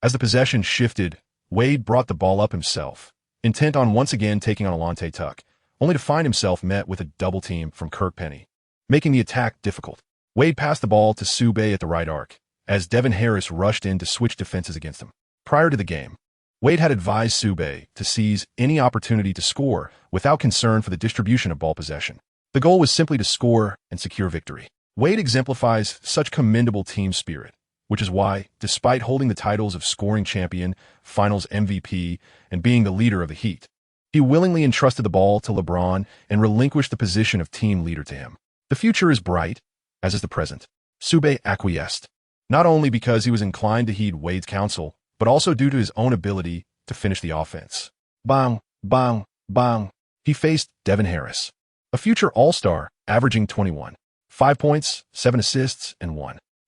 As the possession shifted, Wade brought the ball up himself, intent on once again taking on Alante Tuck, only to find himself met with a double team from Kirk Penny, making the attack difficult. Wade passed the ball to Sube at the right arc, as Devin Harris rushed in to switch defenses against him. Prior to the game, Wade had advised Sube to seize any opportunity to score without concern for the distribution of ball possession. The goal was simply to score and secure victory. Wade exemplifies such commendable team spirit, which is why, despite holding the titles of scoring champion, finals MVP, and being the leader of the Heat, he willingly entrusted the ball to LeBron and relinquished the position of team leader to him. The future is bright, as is the present. Sube acquiesced, not only because he was inclined to heed Wade's counsel, but also due to his own ability to finish the offense. Bang, bang, bang. He faced Devin Harris, a future all-star, averaging 21. 5 points, 7 assists, and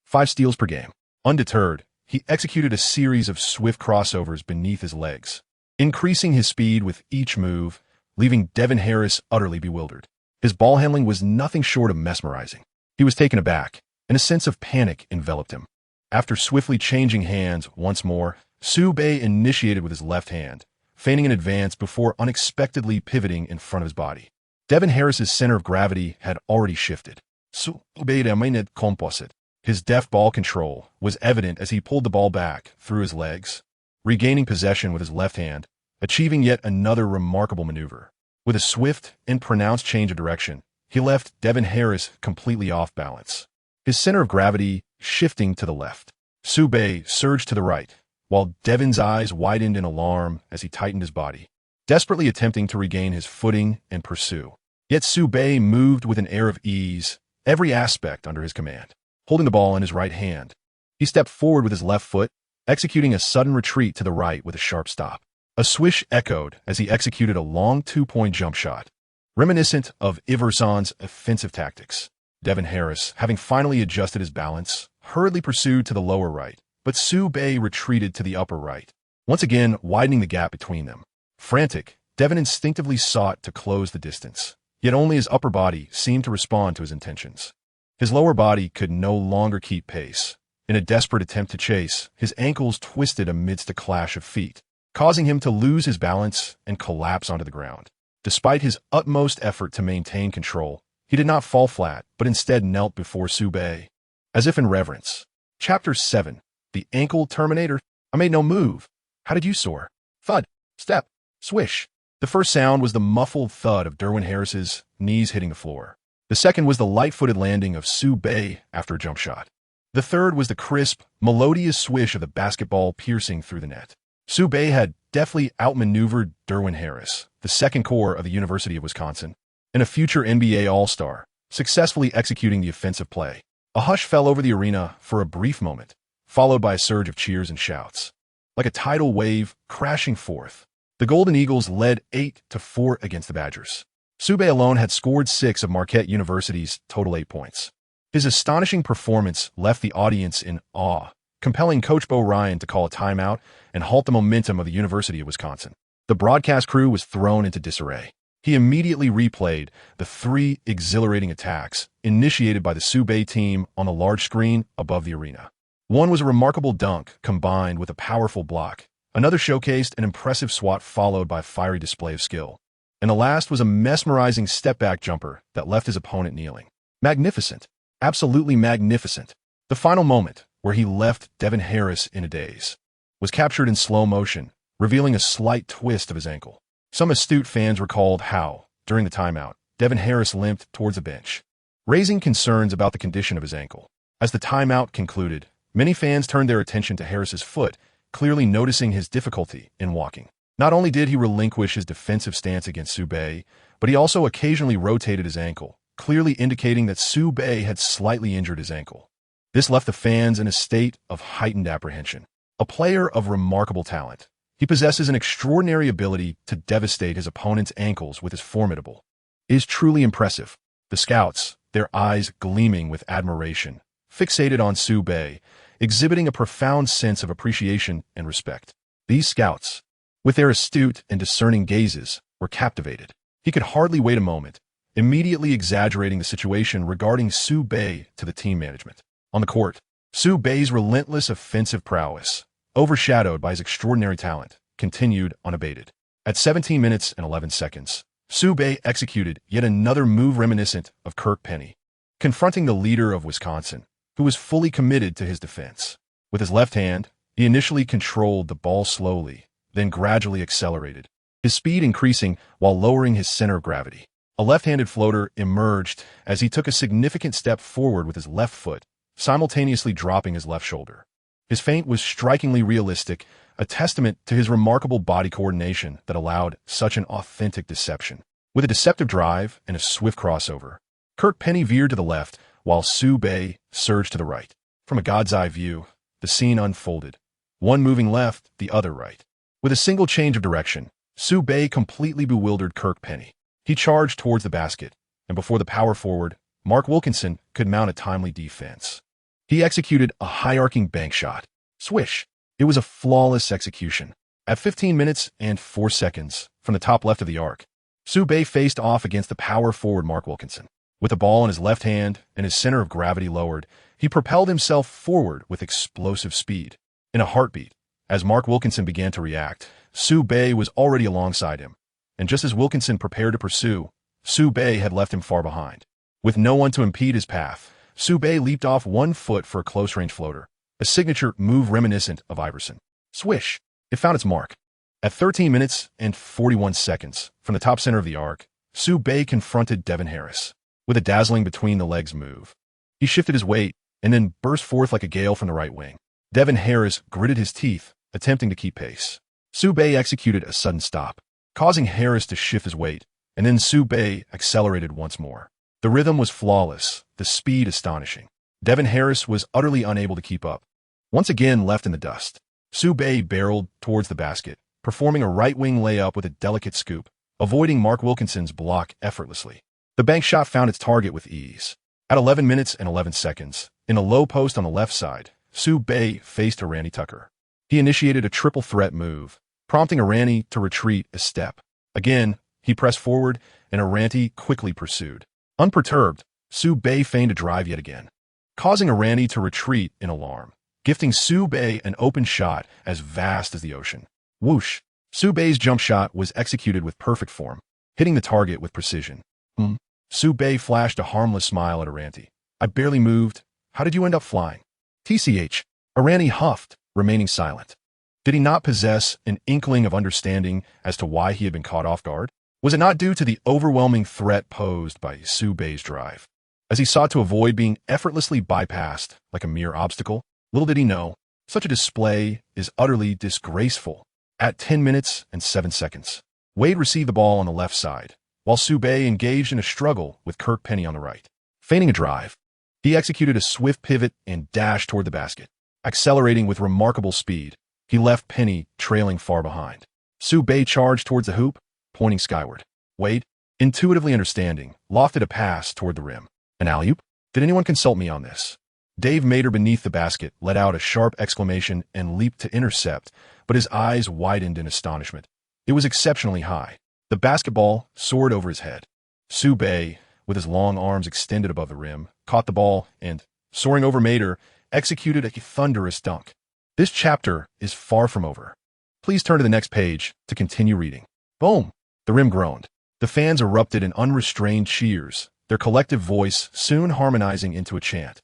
5 steals per game. Undeterred, he executed a series of swift crossovers beneath his legs, increasing his speed with each move, leaving Devin Harris utterly bewildered. His ball handling was nothing short of mesmerizing. He was taken aback, and a sense of panic enveloped him. After swiftly changing hands once more, Sube initiated with his left hand, feigning an advance before unexpectedly pivoting in front of his body. Devin Harris's center of gravity had already shifted. Sube remained composite. His deft ball control was evident as he pulled the ball back through his legs, regaining possession with his left hand, achieving yet another remarkable maneuver. With a swift and pronounced change of direction, he left Devin Harris completely off balance, his center of gravity shifting to the left. Sube surged to the right, while Devin's eyes widened in alarm as he tightened his body, desperately attempting to regain his footing and pursue. Yet Sube moved with an air of ease, every aspect under his command. Holding the ball in his right hand, he stepped forward with his left foot, executing a sudden retreat to the right with a sharp stop. A swish echoed as he executed a long 2-point jump shot, reminiscent of Iverson's offensive tactics. Devin Harris, having finally adjusted his balance, hurriedly pursued to the lower right, but Sube retreated to the upper right, once again widening the gap between them. Frantic, Devin instinctively sought to close the distance, yet only his upper body seemed to respond to his intentions. His lower body could no longer keep pace. In a desperate attempt to chase, his ankles twisted amidst a clash of feet, causing him to lose his balance and collapse onto the ground. Despite his utmost effort to maintain control, he did not fall flat, but instead knelt before Sube, as if in reverence. Chapter 7. The Ankle Terminator. I made no move. How did you soar? Thud. Step. Swish. The first sound was the muffled thud of Dwyane Harris's knees hitting the floor. The second was the light-footed landing of Sube after a jump shot. The third was the crisp, melodious swish of the basketball piercing through the net. Sube had deftly outmaneuvered Dwyane Harris, the second core of the University of Wisconsin, and a future NBA All-Star, successfully executing the offensive play. A hush fell over the arena for a brief moment, followed by a surge of cheers and shouts. Like a tidal wave crashing forth, the Golden Eagles led 8-4 against the Badgers. Sube alone had scored 6 of Marquette University's total 8 points. His astonishing performance left the audience in awe, compelling Coach Bo Ryan to call a timeout and halt the momentum of the University of Wisconsin. The broadcast crew was thrown into disarray. He immediately replayed the 3 exhilarating attacks initiated by the Sube team on the large screen above the arena. One was a remarkable dunk combined with a powerful block. Another showcased an impressive swat followed by a fiery display of skill. And the last was a mesmerizing step-back jumper that left his opponent kneeling. Magnificent. Absolutely magnificent. The final moment, where he left Devin Harris in a daze, was captured in slow motion, revealing a slight twist of his ankle. Some astute fans recalled how, during the timeout, Devin Harris limped towards the bench, raising concerns about the condition of his ankle. As the timeout concluded, many fans turned their attention to Harris's foot, clearly noticing his difficulty in walking. Not only did he relinquish his defensive stance against Subay, but he also occasionally rotated his ankle, clearly indicating that Subay had slightly injured his ankle. This left the fans in a state of heightened apprehension. A player of remarkable talent, he possesses an extraordinary ability to devastate his opponent's ankles with his formidable. It is truly impressive. The scouts, their eyes gleaming with admiration, fixated on Subay, exhibiting a profound sense of appreciation and respect. These scouts, with their astute and discerning gazes, were captivated. He could hardly wait a moment, immediately exaggerating the situation regarding Subay to the team management. On the court, Subay's relentless offensive prowess, overshadowed by his extraordinary talent, continued unabated. At 17 minutes and 11 seconds, Subay executed yet another move reminiscent of Kirk Penny, confronting the leader of Wisconsin, who was fully committed to his defense. With his left hand, he initially controlled the ball slowly, then gradually accelerated, his speed increasing while lowering his center of gravity. A left-handed floater emerged as he took a significant step forward with his left foot, simultaneously dropping his left shoulder. His feint was strikingly realistic, a testament to his remarkable body coordination that allowed such an authentic deception. With a deceptive drive and a swift crossover, Kirk Penny veered to the left while Subay surged to the right. From a god's eye view, the scene unfolded, one moving left, the other right. With a single change of direction, Subay completely bewildered Kirk Penny. He charged towards the basket, and before the power forward, Mark Wilkinson, could mount a timely defense. He executed a high-arcing bank shot. Swish! It was a flawless execution. At 15 minutes and 4 seconds from the top left of the arc, Subay faced off against the power forward Mark Wilkinson. With the ball in his left hand and his center of gravity lowered, he propelled himself forward with explosive speed. In a heartbeat, as Mark Wilkinson began to react, Subay was already alongside him. And just as Wilkinson prepared to pursue, Subay had left him far behind. With no one to impede his path, Subay leaped off 1 foot for a close-range floater, a signature move reminiscent of Iverson. Swish! It found its mark. At 13 minutes and 41 seconds from the top center of the arc, Subay confronted Devin Harris with a dazzling between-the-legs move. He shifted his weight and then burst forth like a gale from the right wing. Devin Harris gritted his teeth, attempting to keep pace. Subay executed a sudden stop, causing Harris to shift his weight, and then Subay accelerated once more. The rhythm was flawless, the speed astonishing. Devin Harris was utterly unable to keep up. Once again left in the dust, Subay barreled towards the basket, performing a right-wing layup with a delicate scoop, avoiding Mark Wilkinson's block effortlessly. The bank shot found its target with ease. At 11 minutes and 11 seconds, in a low post on the left side, Subay faced Randy Tucker. He initiated a triple threat move, prompting Randy to retreat a step. Again, he pressed forward, and Randy quickly pursued. Unperturbed, Subay feigned a drive yet again, causing Randy to retreat in alarm, gifting Subay an open shot as vast as the ocean. Whoosh! Subay's jump shot was executed with perfect form, hitting the target with precision. Subay flashed a harmless smile at Randy. I barely moved. How did you end up flying? TCH. Randy huffed, remaining silent. Did he not possess an inkling of understanding as to why he had been caught off guard? Was it not due to the overwhelming threat posed by Subay's drive? As he sought to avoid being effortlessly bypassed like a mere obstacle, little did he know, such a display is utterly disgraceful. At 10 minutes and 7 seconds, Wade received the ball on the left side, while Subay engaged in a struggle with Kirk Penny on the right. Feigning a drive, he executed a swift pivot and dashed toward the basket. Accelerating with remarkable speed, he left Penny trailing far behind. Subay charged towards the hoop, pointing skyward. Wade, intuitively understanding, lofted a pass toward the rim. An alley-oop? Did anyone consult me on this? Dave Mater beneath the basket let out a sharp exclamation and leaped to intercept, but his eyes widened in astonishment. It was exceptionally high. The basketball soared over his head. Subay, with his long arms extended above the rim, caught the ball and, soaring over Mater, executed a thunderous dunk. This chapter is far from over. Please turn to the next page to continue reading. Boom! The rim groaned. The fans erupted in unrestrained cheers, their collective voice soon harmonizing into a chant.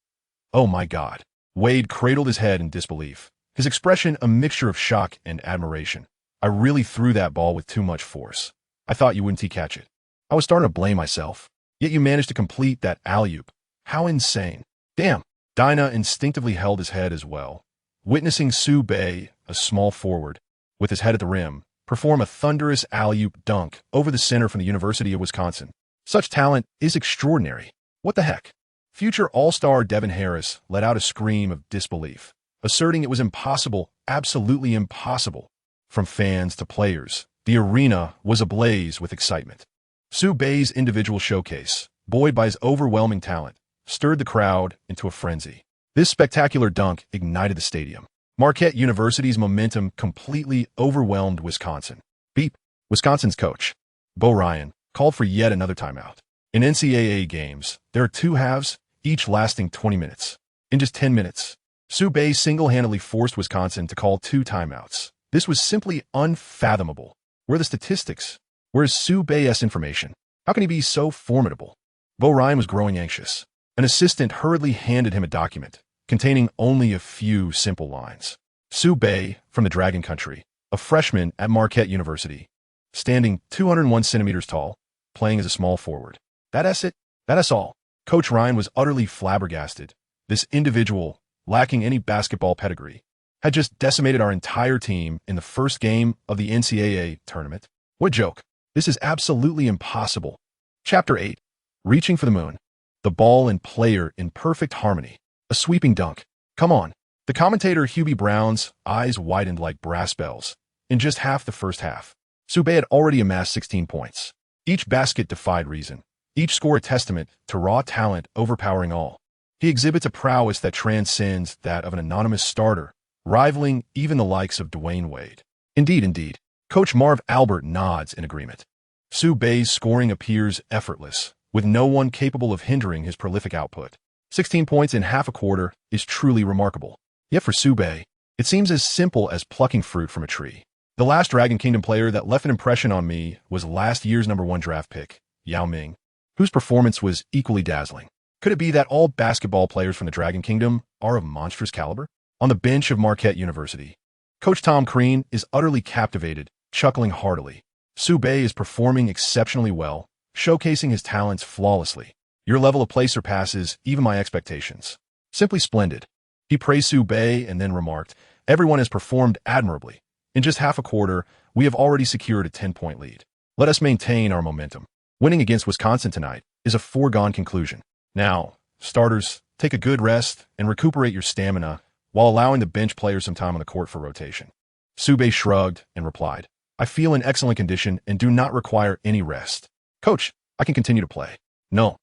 Oh my God. Wade cradled his head in disbelief, his expression a mixture of shock and admiration. I really threw that ball with too much force. I thought you wouldn't catch it. I was starting to blame myself. Yet you managed to complete that alley-oop. How insane. Damn. Dinah instinctively held his head as well, witnessing Sue Bay, a small forward, with his head at the rim, perform a thunderous alley-oop dunk over the center from the University of Wisconsin. Such talent is extraordinary. What the heck? Future All-Star Devin Harris let out a scream of disbelief, asserting it was impossible, absolutely impossible. From fans to players, the arena was ablaze with excitement. Sue Bay's individual showcase, buoyed by his overwhelming talent, stirred the crowd into a frenzy. This spectacular dunk ignited the stadium. Marquette University's momentum completely overwhelmed Wisconsin. Beep. Wisconsin's coach, Bo Ryan, called for yet another timeout. In NCAA games, there are two halves, each lasting 20 minutes. In just 10 minutes, Sue Bay single-handedly forced Wisconsin to call 2 timeouts. This was simply unfathomable. Where are the statistics? Where is Sue Bay's information? How can he be so formidable? Bo Ryan was growing anxious. An assistant hurriedly handed him a document containing only a few simple lines. Sue Bay, from the Dragon Country, a freshman at Marquette University, standing 201 centimeters tall, playing as a small forward. That's it. That's all. Coach Ryan was utterly flabbergasted. This individual, lacking any basketball pedigree, had just decimated our entire team in the first game of the NCAA tournament. What joke. This is absolutely impossible. Chapter 8. Reaching for the moon. The ball and player in perfect harmony. A sweeping dunk. Come on. The commentator Hubie Brown's eyes widened like brass bells. In just half the first half, Sue Bay had already amassed 16 points. Each basket defied reason. Each score a testament to raw talent overpowering all. He exhibits a prowess that transcends that of an anonymous starter, rivaling even the likes of Dwyane Wade. Indeed. Coach Marv Albert nods in agreement. Sue Bay's scoring appears effortless, with no one capable of hindering his prolific output. 16 points in half a quarter is truly remarkable. Yet for Sue Bay, it seems as simple as plucking fruit from a tree. The last Dragon Kingdom player that left an impression on me was last year's #1 draft pick, Yao Ming, whose performance was equally dazzling. Could it be that all basketball players from the Dragon Kingdom are of monstrous caliber? On the bench of Marquette University, Coach Tom Crean is utterly captivated, chuckling heartily. Sue Bay is performing exceptionally well, showcasing his talents flawlessly. Your level of play surpasses even my expectations. Simply splendid. He praised Sue Bay and then remarked, everyone has performed admirably. In just half a quarter, we have already secured a 10-point lead. Let us maintain our momentum. Winning against Wisconsin tonight is a foregone conclusion. Now, starters, take a good rest and recuperate your stamina while allowing the bench players some time on the court for rotation. Sue Bay shrugged and replied, I feel in excellent condition and do not require any rest. Coach, I can continue to play. No.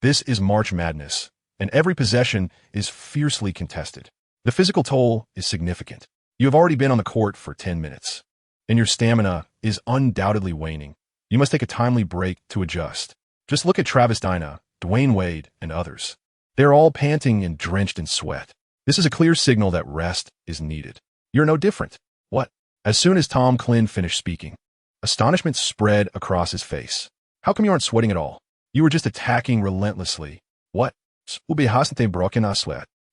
This is March Madness, and every possession is fiercely contested. The physical toll is significant. You have already been on the court for 10 minutes, and your stamina is undoubtedly waning. You must take a timely break to adjust. Just look at Travis Dinah, Dwyane Wade, and others. They're all panting and drenched in sweat. This is a clear signal that rest is needed. You're no different. What? As soon as Tom Klin finished speaking, astonishment spread across his face. How come you aren't sweating at all? You were just attacking relentlessly. What?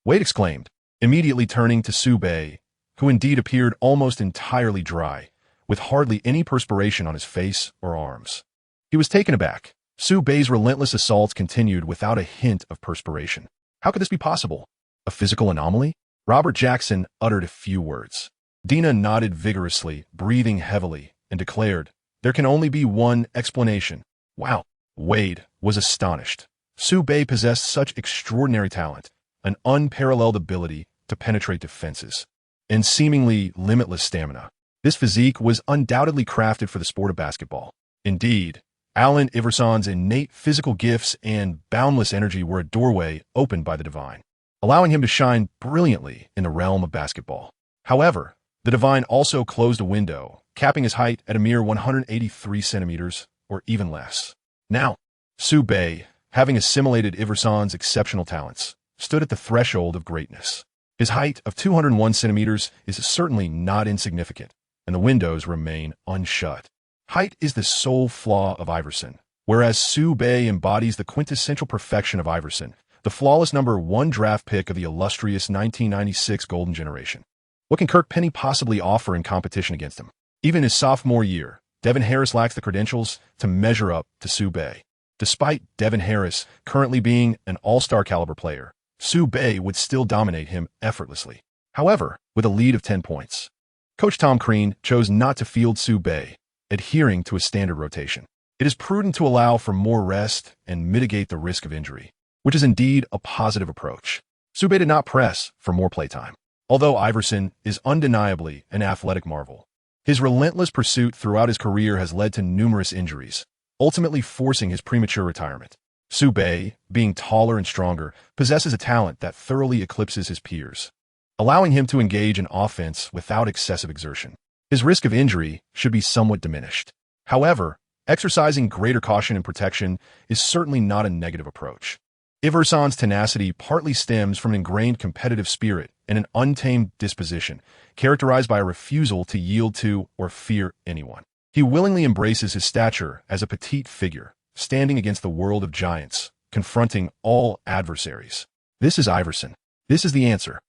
Wade exclaimed, immediately turning to Sue Bay, who indeed appeared almost entirely dry, with hardly any perspiration on his face or arms. He was taken aback. Sue Bay's relentless assaults continued without a hint of perspiration. How could this be possible? A physical anomaly? Robert Jackson uttered a few words. Dina nodded vigorously, breathing heavily, and declared, there can only be one explanation. Wow. Wade was astonished. Sue Bay possessed such extraordinary talent, an unparalleled ability to penetrate defenses, and seemingly limitless stamina. This physique was undoubtedly crafted for the sport of basketball. Indeed, Allen Iverson's innate physical gifts and boundless energy were a doorway opened by the divine, allowing him to shine brilliantly in the realm of basketball. However, the divine also closed a window, capping his height at a mere 183 centimeters, or even less. Now, Sue Bay, having assimilated Iverson's exceptional talents, stood at the threshold of greatness. His height of 201 centimeters is certainly not insignificant, and the windows remain unshut. Height is the sole flaw of Iverson, whereas Sue Bay embodies the quintessential perfection of Iverson, the flawless number 1 draft pick of the illustrious 1996 Golden Generation. What can Kirk Penny possibly offer in competition against him? Even his sophomore year, Devin Harris lacks the credentials to measure up to Sue Bay. Despite Devin Harris currently being an all-star caliber player, Sue Bay would still dominate him effortlessly. However, with a lead of 10 points. Coach Tom Crean chose not to field Sue Bay, adhering to a standard rotation. It is prudent to allow for more rest and mitigate the risk of injury, which is indeed a positive approach. Sue Bay did not press for more playtime. Although Iverson is undeniably an athletic marvel, his relentless pursuit throughout his career has led to numerous injuries, ultimately forcing his premature retirement. Sue Bay, being taller and stronger, possesses a talent that thoroughly eclipses his peers, allowing him to engage in offense without excessive exertion. His risk of injury should be somewhat diminished. However, exercising greater caution and protection is certainly not a negative approach. Iverson's tenacity partly stems from an ingrained competitive spirit and an untamed disposition, characterized by a refusal to yield to or fear anyone. He willingly embraces his stature as a petite figure, standing against the world of giants, confronting all adversaries. This is Iverson. This is the answer.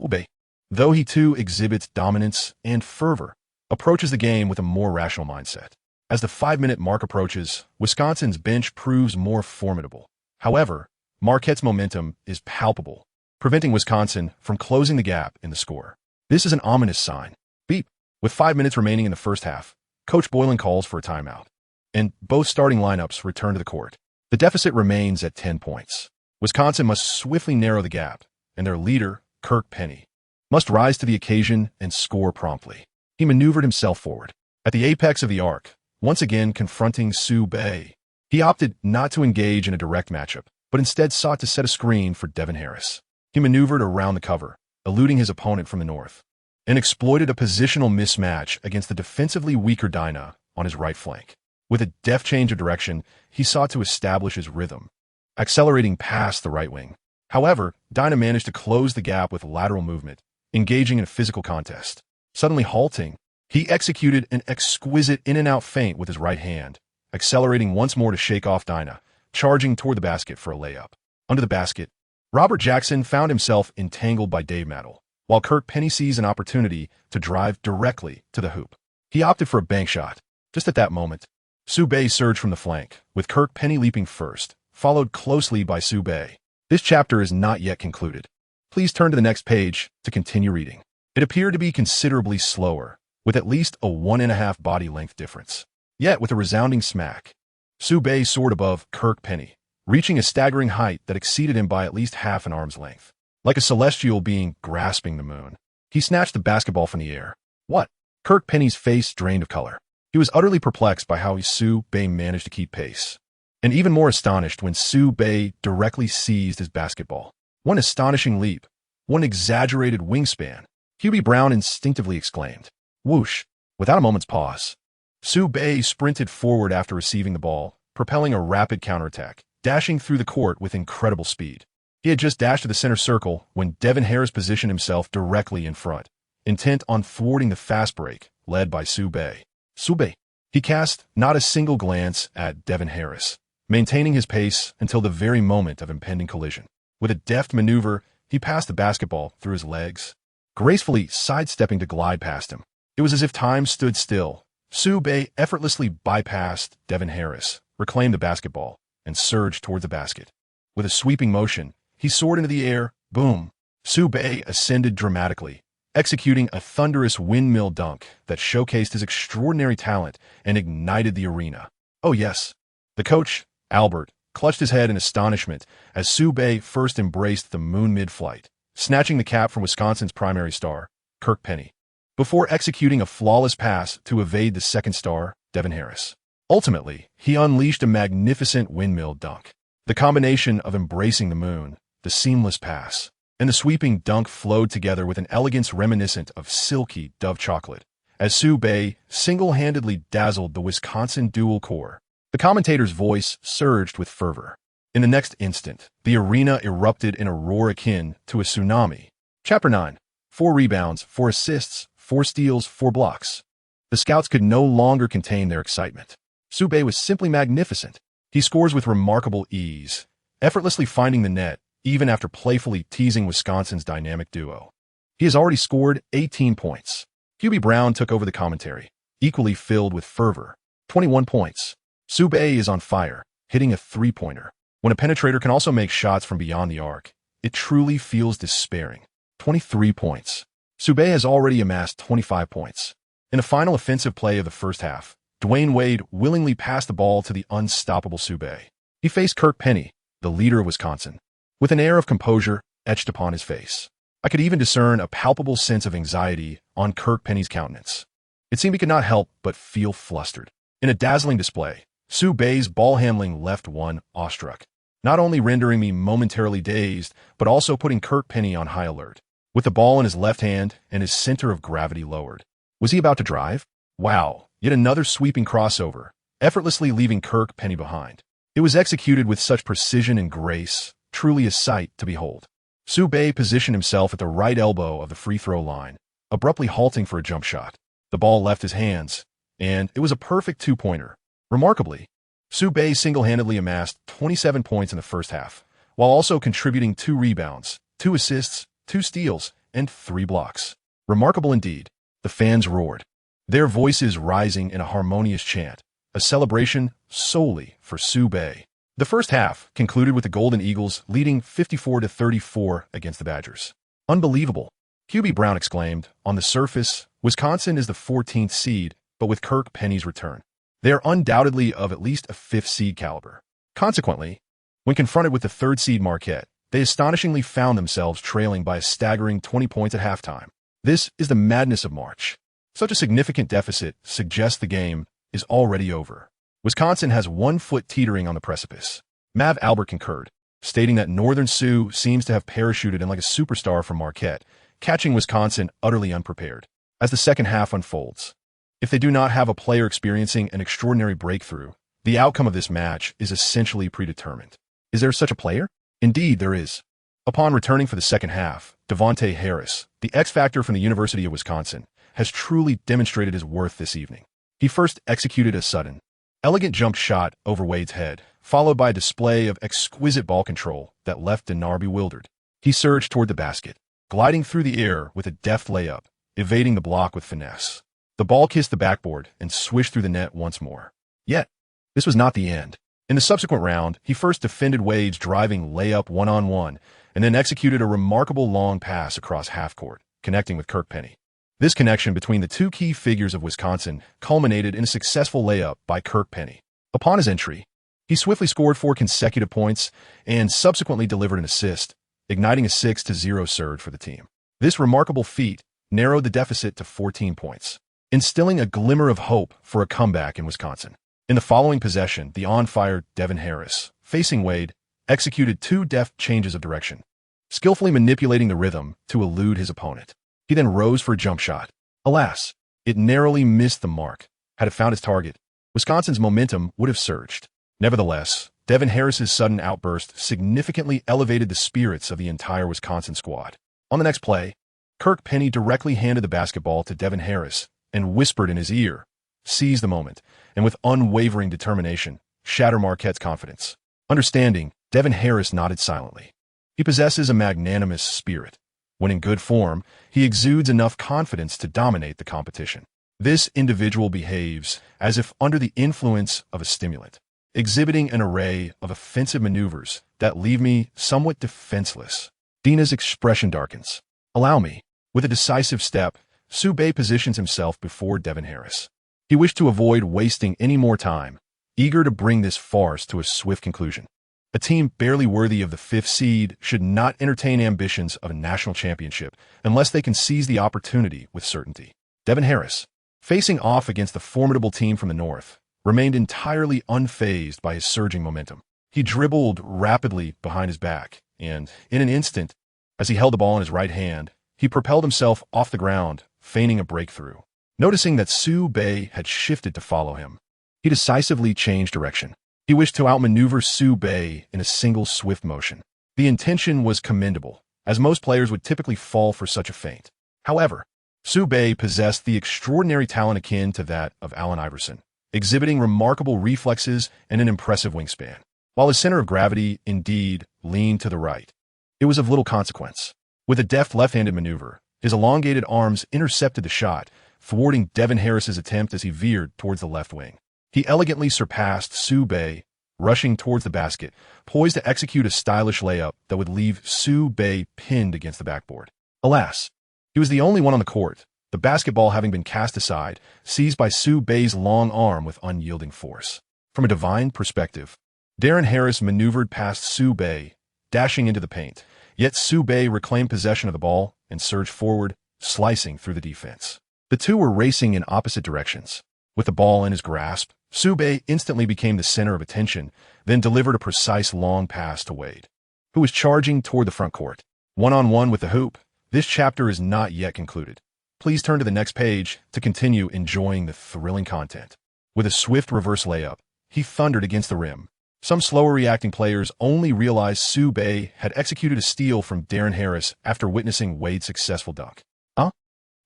Obey. Though he too exhibits dominance and fervor, approaches the game with a more rational mindset. As the 5-minute mark approaches, Wisconsin's bench proves more formidable. However, Marquette's momentum is palpable, preventing Wisconsin from closing the gap in the score. This is an ominous sign. Beep. With 5 minutes remaining in the first half, Coach Boylan calls for a timeout, and both starting lineups return to the court. The deficit remains at 10 points. Wisconsin must swiftly narrow the gap, and their leader, Kirk Penny, must rise to the occasion and score promptly. He maneuvered himself forward, at the apex of the arc, once again confronting Sue Bay. He opted not to engage in a direct matchup, but instead sought to set a screen for Devin Harris. He maneuvered around the cover, eluding his opponent from the north, and exploited a positional mismatch against the defensively weaker Dyna on his right flank. With a deft change of direction, he sought to establish his rhythm, accelerating past the right wing. However, Dyna managed to close the gap with lateral movement, engaging in a physical contest. Suddenly halting, he executed an exquisite in-and-out feint with his right hand, accelerating once more to shake off Dyna, charging toward the basket for a layup. Under the basket, Robert Jackson found himself entangled by Dave Mattel, while Kirk Penny sees an opportunity to drive directly to the hoop. He opted for a bank shot. Just at that moment, Sue Bay surged from the flank, with Kirk Penny leaping first, followed closely by Sue Bay. This chapter is not yet concluded. Please turn to the next page to continue reading. It appeared to be considerably slower, with at least a 1.5 body length difference. Yet, with a resounding smack, Sue Bay soared above Kirk Penny, reaching a staggering height that exceeded him by at least half an arm's length. Like a celestial being grasping the moon, he snatched the basketball from the air. What? Kirk Penny's face drained of color. He was utterly perplexed by how Sue Bay managed to keep pace, and even more astonished when Sue Bay directly seized his basketball. One astonishing leap, one exaggerated wingspan, Hubie Brown instinctively exclaimed. Whoosh! Without a moment's pause, Sue Bay sprinted forward after receiving the ball, propelling a rapid counterattack, dashing through the court with incredible speed. He had just dashed to the center circle when Devin Harris positioned himself directly in front, intent on thwarting the fast break led by Sue Bay. Sue Bay. He cast not a single glance at Devin Harris, maintaining his pace until the very moment of impending collision. With a deft maneuver, he passed the basketball through his legs, gracefully sidestepping to glide past him. It was as if time stood still. Sue Bay effortlessly bypassed Devin Harris, reclaimed the basketball, and surged towards the basket. With a sweeping motion, he soared into the air. Boom! Sue Bay ascended dramatically, executing a thunderous windmill dunk that showcased his extraordinary talent and ignited the arena. Oh yes. The coach, Albert, clutched his head in astonishment as Sue Bay first embraced the moon mid-flight, snatching the cap from Wisconsin's primary star, Kirk Penny, before executing a flawless pass to evade the second star, Devin Harris. Ultimately, he unleashed a magnificent windmill dunk. The combination of embracing the moon, the seamless pass, and the sweeping dunk flowed together with an elegance reminiscent of silky Dove chocolate, as Sue Bay single-handedly dazzled the Wisconsin dual core. The commentator's voice surged with fervor. In the next instant, the arena erupted in a roar akin to a tsunami. Chapter 9. 4 rebounds, 4 assists, 4 steals, 4 blocks. The scouts could no longer contain their excitement. Sube was simply magnificent. He scores with remarkable ease, effortlessly finding the net, even after playfully teasing Wisconsin's dynamic duo. He has already scored 18 points. Hubie Brown took over the commentary, equally filled with fervor. 21 points. Sube is on fire, hitting a three-pointer. When a penetrator can also make shots from beyond the arc, it truly feels despairing. 23 points. Sube has already amassed 25 points. In the final offensive play of the first half, Dwyane Wade willingly passed the ball to the unstoppable Sube. He faced Kirk Penny, the leader of Wisconsin, with an air of composure etched upon his face. I could even discern a palpable sense of anxiety on Kirk Penny's countenance. It seemed he could not help but feel flustered. In a dazzling display, Sube's ball handling left one awestruck, not only rendering me momentarily dazed, but also putting Kirk Penny on high alert. With the ball in his left hand and his center of gravity lowered, was he about to drive? Wow, yet another sweeping crossover, effortlessly leaving Kirk Penny behind. It was executed with such precision and grace, truly a sight to behold. Sube positioned himself at the right elbow of the free throw line, abruptly halting for a jump shot. The ball left his hands, and it was a perfect two-pointer. Remarkably, Sube single-handedly amassed 27 points in the first half, while also contributing 2 rebounds, 2 assists, 2 steals, and 3 blocks. Remarkable indeed. The fans roared, their voices rising in a harmonious chant, a celebration solely for Sube. The first half concluded with the Golden Eagles leading 54-34 against the Badgers. Unbelievable, Hubie Brown exclaimed. On the surface, Wisconsin is the 14th seed, but with Kirk Penny's return, they are undoubtedly of at least a 5th seed caliber. Consequently, when confronted with the 3rd seed Marquette, they astonishingly found themselves trailing by a staggering 20 points at halftime. This is the madness of March. Such a significant deficit suggests the game is already over. Wisconsin has 1 foot teetering on the precipice. Mav Albert concurred, stating that Northern Sioux seems to have parachuted in like a superstar from Marquette, catching Wisconsin utterly unprepared. As the second half unfolds, if they do not have a player experiencing an extraordinary breakthrough, the outcome of this match is essentially predetermined. Is there such a player? Indeed, there is. Upon returning for the second half, Devonte Harris, the X-Factor from the University of Wisconsin, has truly demonstrated his worth this evening. He first executed a sudden, elegant jump shot over Wade's head, followed by a display of exquisite ball control that left Denard bewildered. He surged toward the basket, gliding through the air with a deft layup, evading the block with finesse. The ball kissed the backboard and swished through the net once more. Yet, this was not the end. In the subsequent round, he first defended Wade's driving layup one-on-one, and then executed a remarkable long pass across half-court, connecting with Kirk Penny. This connection between the 2 key figures of Wisconsin culminated in a successful layup by Kirk Penny. Upon his entry, he swiftly scored 4 consecutive points and subsequently delivered an assist, igniting a 6-0 surge for the team. This remarkable feat narrowed the deficit to 14 points, instilling a glimmer of hope for a comeback in Wisconsin. In the following possession, the on-fire Devin Harris, facing Wade, executed 2 deft changes of direction, skillfully manipulating the rhythm to elude his opponent. He then rose for a jump shot. Alas, it narrowly missed the mark. Had it found its target, Wisconsin's momentum would have surged. Nevertheless, Devin Harris's sudden outburst significantly elevated the spirits of the entire Wisconsin squad. On the next play, Kirk Penny directly handed the basketball to Devin Harris and whispered in his ear, "Seize the moment, and with unwavering determination, shatter Marquette's confidence." Understanding, Devin Harris nodded silently. He possesses a magnanimous spirit. When in good form, he exudes enough confidence to dominate the competition. This individual behaves as if under the influence of a stimulant, exhibiting an array of offensive maneuvers that leave me somewhat defenseless. Dina's expression darkens. "Allow me." With a decisive step, Sube positions himself before Devin Harris. He wished to avoid wasting any more time, eager to bring this farce to a swift conclusion. A team barely worthy of the 5th seed should not entertain ambitions of a national championship unless they can seize the opportunity with certainty. Devin Harris, facing off against the formidable team from the north, remained entirely unfazed by his surging momentum. He dribbled rapidly behind his back, and, in an instant, as he held the ball in his right hand, he propelled himself off the ground, feigning a breakthrough. Noticing that Sube had shifted to follow him, he decisively changed direction. He wished to outmaneuver Su-Bei in a single swift motion. The intention was commendable, as most players would typically fall for such a feint. However, Su-Bei possessed the extraordinary talent akin to that of Allen Iverson, exhibiting remarkable reflexes and an impressive wingspan. While his center of gravity, indeed, leaned to the right, it was of little consequence. With a deft left-handed maneuver, his elongated arms intercepted the shot, thwarting Devin Harris's attempt as he veered towards the left wing. He elegantly surpassed Su-Bei, rushing towards the basket, poised to execute a stylish layup that would leave Su-Bei pinned against the backboard. Alas, he was the only one on the court, the basketball having been cast aside, seized by Su-Bei's long arm with unyielding force. From a divine perspective, Darren Harris maneuvered past Su-Bei, dashing into the paint, yet Su-Bei reclaimed possession of the ball and surged forward, slicing through the defense. The two were racing in opposite directions. With the ball in his grasp, Su-Bei instantly became the center of attention, then delivered a precise long pass to Wade, who was charging toward the front court. One-on-one with the hoop, this chapter is not yet concluded. Please turn to the next page to continue enjoying the thrilling content. With a swift reverse layup, he thundered against the rim. Some slower reacting players only realized Su-Bei had executed a steal from Darren Harris after witnessing Wade's successful dunk.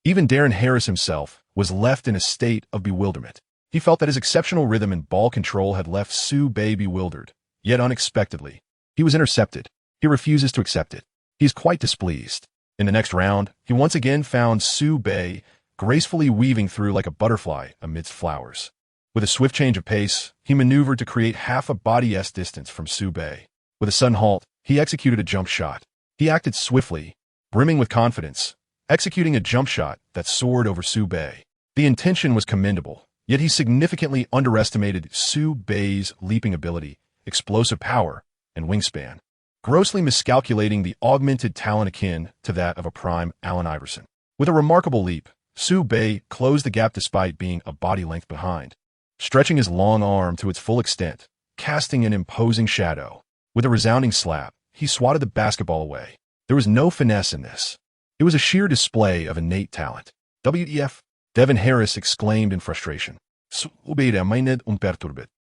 Even Darren Harris himself was left in a state of bewilderment. He felt that his exceptional rhythm and ball control had left Su-Bei bewildered, yet unexpectedly. He was intercepted. He refuses to accept it. He is quite displeased. In the next round, he once again found Su-Bei gracefully weaving through like a butterfly amidst flowers. With a swift change of pace, he maneuvered to create half a body-s distance from Su-Bei. With a sudden halt, he executed a jump shot. He acted swiftly, brimming with confidence, executing a jump shot that soared over Su-Bei. The intention was commendable, yet he significantly underestimated Su-Bei's leaping ability, explosive power, and wingspan, grossly miscalculating the augmented talent akin to that of a prime Allen Iverson. With a remarkable leap, Su-Bei closed the gap despite being a body length behind, stretching his long arm to its full extent, casting an imposing shadow. With a resounding slap, he swatted the basketball away. There was no finesse in this. It was a sheer display of innate talent. WTF? Devin Harris exclaimed in frustration.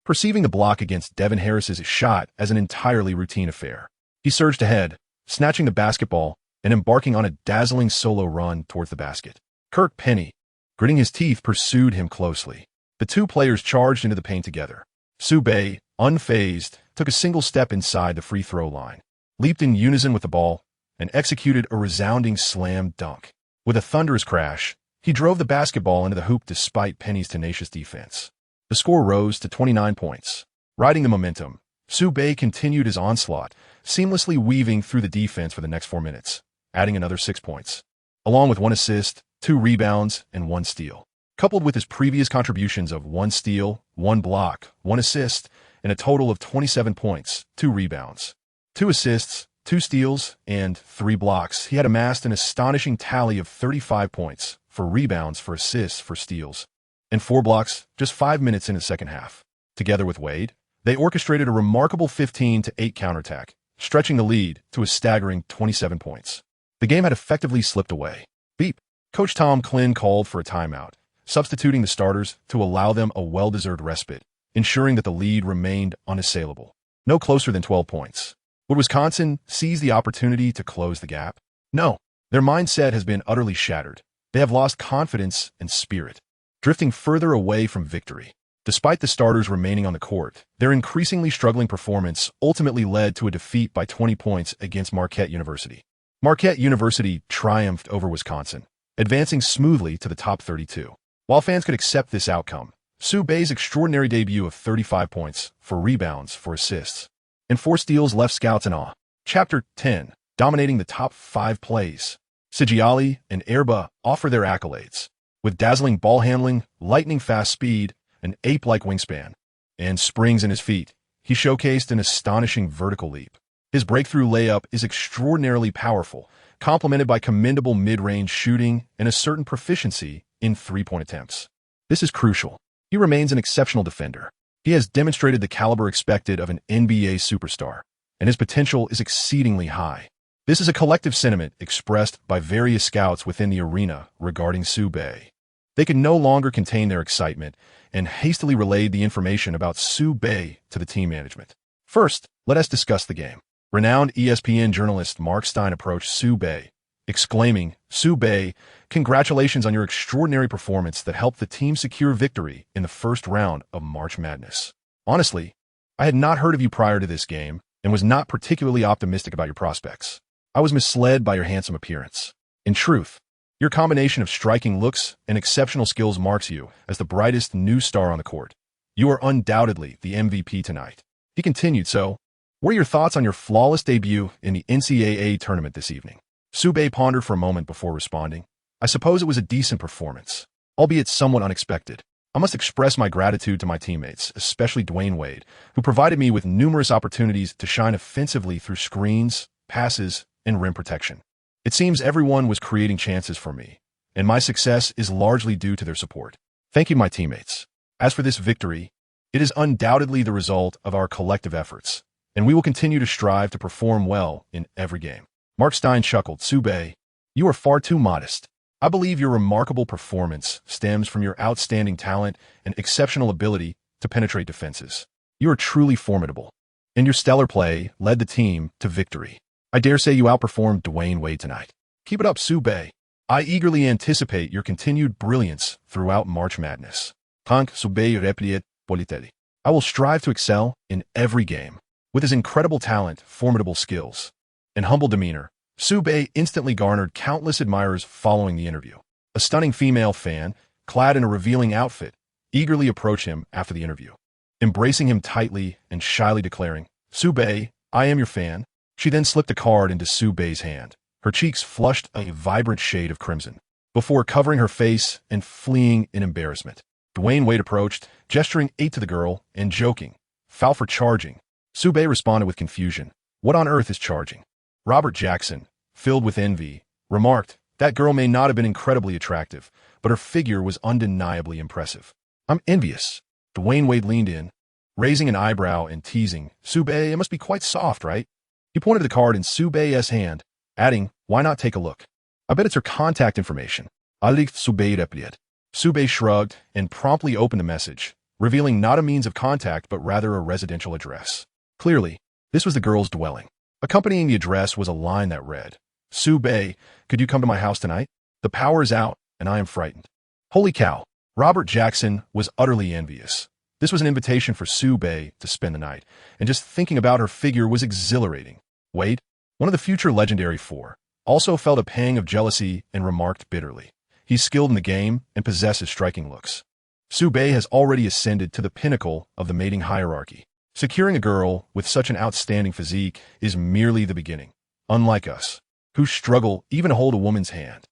Perceiving the block against Devin Harris's shot as an entirely routine affair, he surged ahead, snatching the basketball and embarking on a dazzling solo run towards the basket. Kirk Penny, gritting his teeth, pursued him closely. The two players charged into the paint together. Su-Bei, unfazed, took a single step inside the free throw line, leaped in unison with the ball, and executed a resounding slam dunk. With a thunderous crash, he drove the basketball into the hoop despite Penny's tenacious defense. The score rose to 29 points. Riding the momentum, Su-Bei continued his onslaught, seamlessly weaving through the defense for the next 4 minutes, adding another 6 points, along with 1 assist, 2 rebounds, and 1 steal. Coupled with his previous contributions of 1 steal, 1 block, 1 assist, and a total of 27 points, 2 rebounds, 2 assists, 2 steals, and 3 blocks, he had amassed an astonishing tally of 35 points, for rebounds, for assists, for steals, and 4 blocks just 5 minutes in the second half. Together with Wade, they orchestrated a remarkable 15-8 counterattack, stretching the lead to a staggering 27 points. The game had effectively slipped away. Beep. Coach Tom Klin called for a timeout, substituting the starters to allow them a well-deserved respite, ensuring that the lead remained unassailable, no closer than 12 points. Would Wisconsin seize the opportunity to close the gap? No. Their mindset has been utterly shattered. They have lost confidence and spirit, drifting further away from victory. Despite the starters remaining on the court, their increasingly struggling performance ultimately led to a defeat by 20 points against Marquette University. Marquette University triumphed over Wisconsin, advancing smoothly to the top 32. While fans could accept this outcome, Su-Bei's extraordinary debut of 35 points, 4 rebounds, 4 assists, and 4 steals left scouts in awe. Chapter 10, dominating the top 5 plays. Sigiali and Erba offer their accolades. With dazzling ball handling, lightning-fast speed, an ape-like wingspan, and springs in his feet, he showcased an astonishing vertical leap. His breakthrough layup is extraordinarily powerful, complemented by commendable mid-range shooting and a certain proficiency in three-point attempts. This is crucial. He remains an exceptional defender. He has demonstrated the caliber expected of an NBA superstar, and his potential is exceedingly high. This is a collective sentiment expressed by various scouts within the arena regarding Su-Bei. They could no longer contain their excitement and hastily relayed the information about Su Bei to the team management. First, let us discuss the game. Renowned ESPN journalist Mark Stein approached Su Bei, exclaiming, "Su Bei, congratulations on your extraordinary performance that helped the team secure victory in the first round of March Madness. Honestly, I had not heard of you prior to this game and was not particularly optimistic about your prospects. I was misled by your handsome appearance. In truth, your combination of striking looks and exceptional skills marks you as the brightest new star on the court. You are undoubtedly the MVP tonight." He continued, "So, what are your thoughts on your flawless debut in the NCAA tournament this evening?" Su Bei pondered for a moment before responding, "I suppose it was a decent performance, albeit somewhat unexpected. I must express my gratitude to my teammates, especially Dwyane Wade, who provided me with numerous opportunities to shine offensively through screens, passes, and rim protection. It seems everyone was creating chances for me, and my success is largely due to their support. Thank you, my teammates. As for this victory, it is undoubtedly the result of our collective efforts, and we will continue to strive to perform well in every game." Mark Stein chuckled, "Su Bei, you are far too modest. I believe your remarkable performance stems from your outstanding talent and exceptional ability to penetrate defenses. You are truly formidable, and your stellar play led the team to victory. I dare say you outperformed Dwyane Wade tonight. Keep it up, Su Bei. I eagerly anticipate your continued brilliance throughout March Madness. Tank Su Bei replied politely. I will strive to excel in every game." With his incredible talent, formidable skills, and humble demeanor, Su Bei instantly garnered countless admirers following the interview. A stunning female fan, clad in a revealing outfit, eagerly approached him after the interview, embracing him tightly and shyly declaring, "Su Bei, I am your fan." She then slipped a card into Su Bei's hand, her cheeks flushed a vibrant shade of crimson, before covering her face and fleeing in embarrassment. Dwyane Wade approached, gesturing aid to the girl and joking, "Foul for charging." Su Bei responded with confusion, "What on earth is charging?" Robert Jackson, filled with envy, remarked, "That girl may not have been incredibly attractive, but her figure was undeniably impressive." "I'm envious." Dwyane Wade leaned in, raising an eyebrow and teasing, "Su Bei, it must be quite soft, right?" He pointed to the card in Su Bei's hand, adding, "Why not take a look? I bet it's her contact information." Alicht Su Bei replied. Su Bei shrugged and promptly opened the message, revealing not a means of contact but rather a residential address. Clearly, this was the girl's dwelling. Accompanying the address was a line that read, "Su Bei, could you come to my house tonight? The power is out, and I am frightened." Holy cow! Robert Jackson was utterly envious. This was an invitation for Su Bei to spend the night, and just thinking about her figure was exhilarating. Wade, one of the future legendary four, also felt a pang of jealousy and remarked bitterly, "He's skilled in the game and possesses striking looks. Su Bei has already ascended to the pinnacle of the mating hierarchy. Securing a girl with such an outstanding physique is merely the beginning. Unlike us, who struggle even to hold a woman's hand."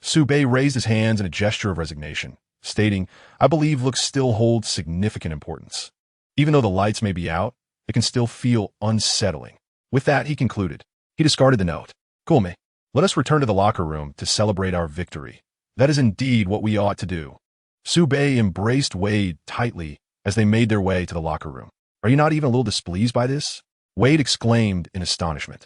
Su Bei raised his hands in a gesture of resignation, stating, "I believe looks still hold significant importance. Even though the lights may be out, it can still feel unsettling." With that, he concluded. He discarded the note. "Cool, me. Let us return to the locker room to celebrate our victory. That is indeed what we ought to do." Su Bei embraced Wade tightly as they made their way to the locker room. "Are you not even a little displeased by this?" Wade exclaimed in astonishment.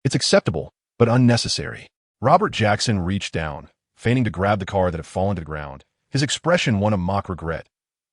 "It's acceptable, but unnecessary." Robert Jackson reached down, feigning to grab the card that had fallen to the ground. His expression one of mock regret.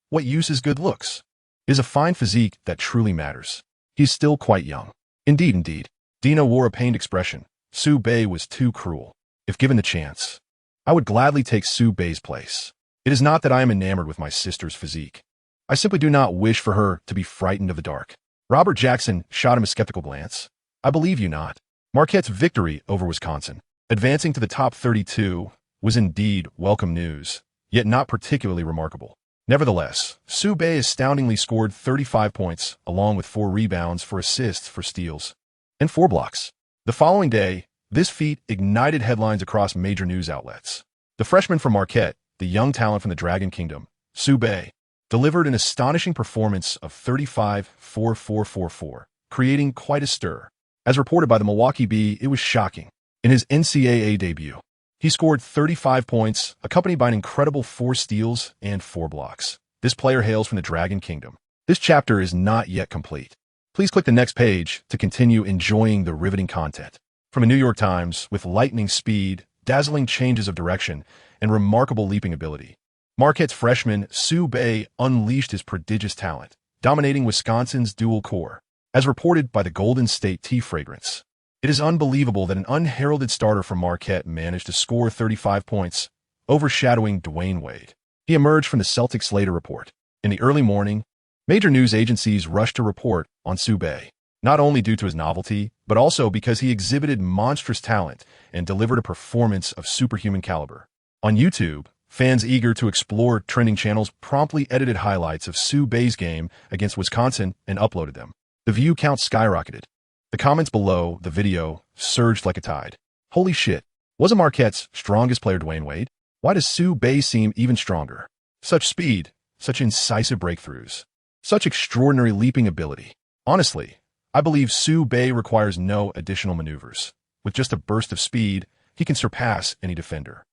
"What use is good looks? It is a fine physique that truly matters. He's still quite young." Indeed, indeed. Dina wore a pained expression. Su Bei was too cruel. If given the chance, I would gladly take Su Bei's place. It is not that I am enamored with my sister's physique. I simply do not wish for her to be frightened of the dark. Robert Jackson shot him a skeptical glance. "I believe you not." Marquette's victory over Wisconsin, advancing to the top 32, was indeed welcome news, yet not particularly remarkable. Nevertheless, Su Bei astoundingly scored 35 points, along with 4 rebounds for assists for steals, and 4 blocks. The following day, this feat ignited headlines across major news outlets. The freshman from Marquette, the young talent from the Dragon Kingdom, Su Bei, delivered an astonishing performance of 35-4-4-4-4, creating quite a stir. As reported by the Milwaukee Bee, it was shocking. In his NCAA debut, he scored 35 points, accompanied by an incredible 4 steals and 4 blocks. This player hails from the Dragon Kingdom. This chapter is not yet complete. Please click the next page to continue enjoying the riveting content. From the New York Times, with lightning speed, dazzling changes of direction, and remarkable leaping ability. Marquette's freshman, Su Bei, unleashed his prodigious talent, dominating Wisconsin's dual core, as reported by the Golden State Tea Fragrance. It is unbelievable that an unheralded starter from Marquette managed to score 35 points, overshadowing Dwyane Wade. He emerged from the Celtics Slater report. In the early morning, major news agencies rushed to report on Su Bei, not only due to his novelty, but also because he exhibited monstrous talent and delivered a performance of superhuman caliber. On YouTube, fans eager to explore trending channels promptly edited highlights of Su Bei's game against Wisconsin and uploaded them. The view count skyrocketed. The comments below the video surged like a tide. Holy shit, wasn't Marquette's strongest player Dwyane Wade? Why does Su Bei seem even stronger? Such speed, such incisive breakthroughs, such extraordinary leaping ability. Honestly, I believe Su Bei requires no additional maneuvers. With just a burst of speed, he can surpass any defender.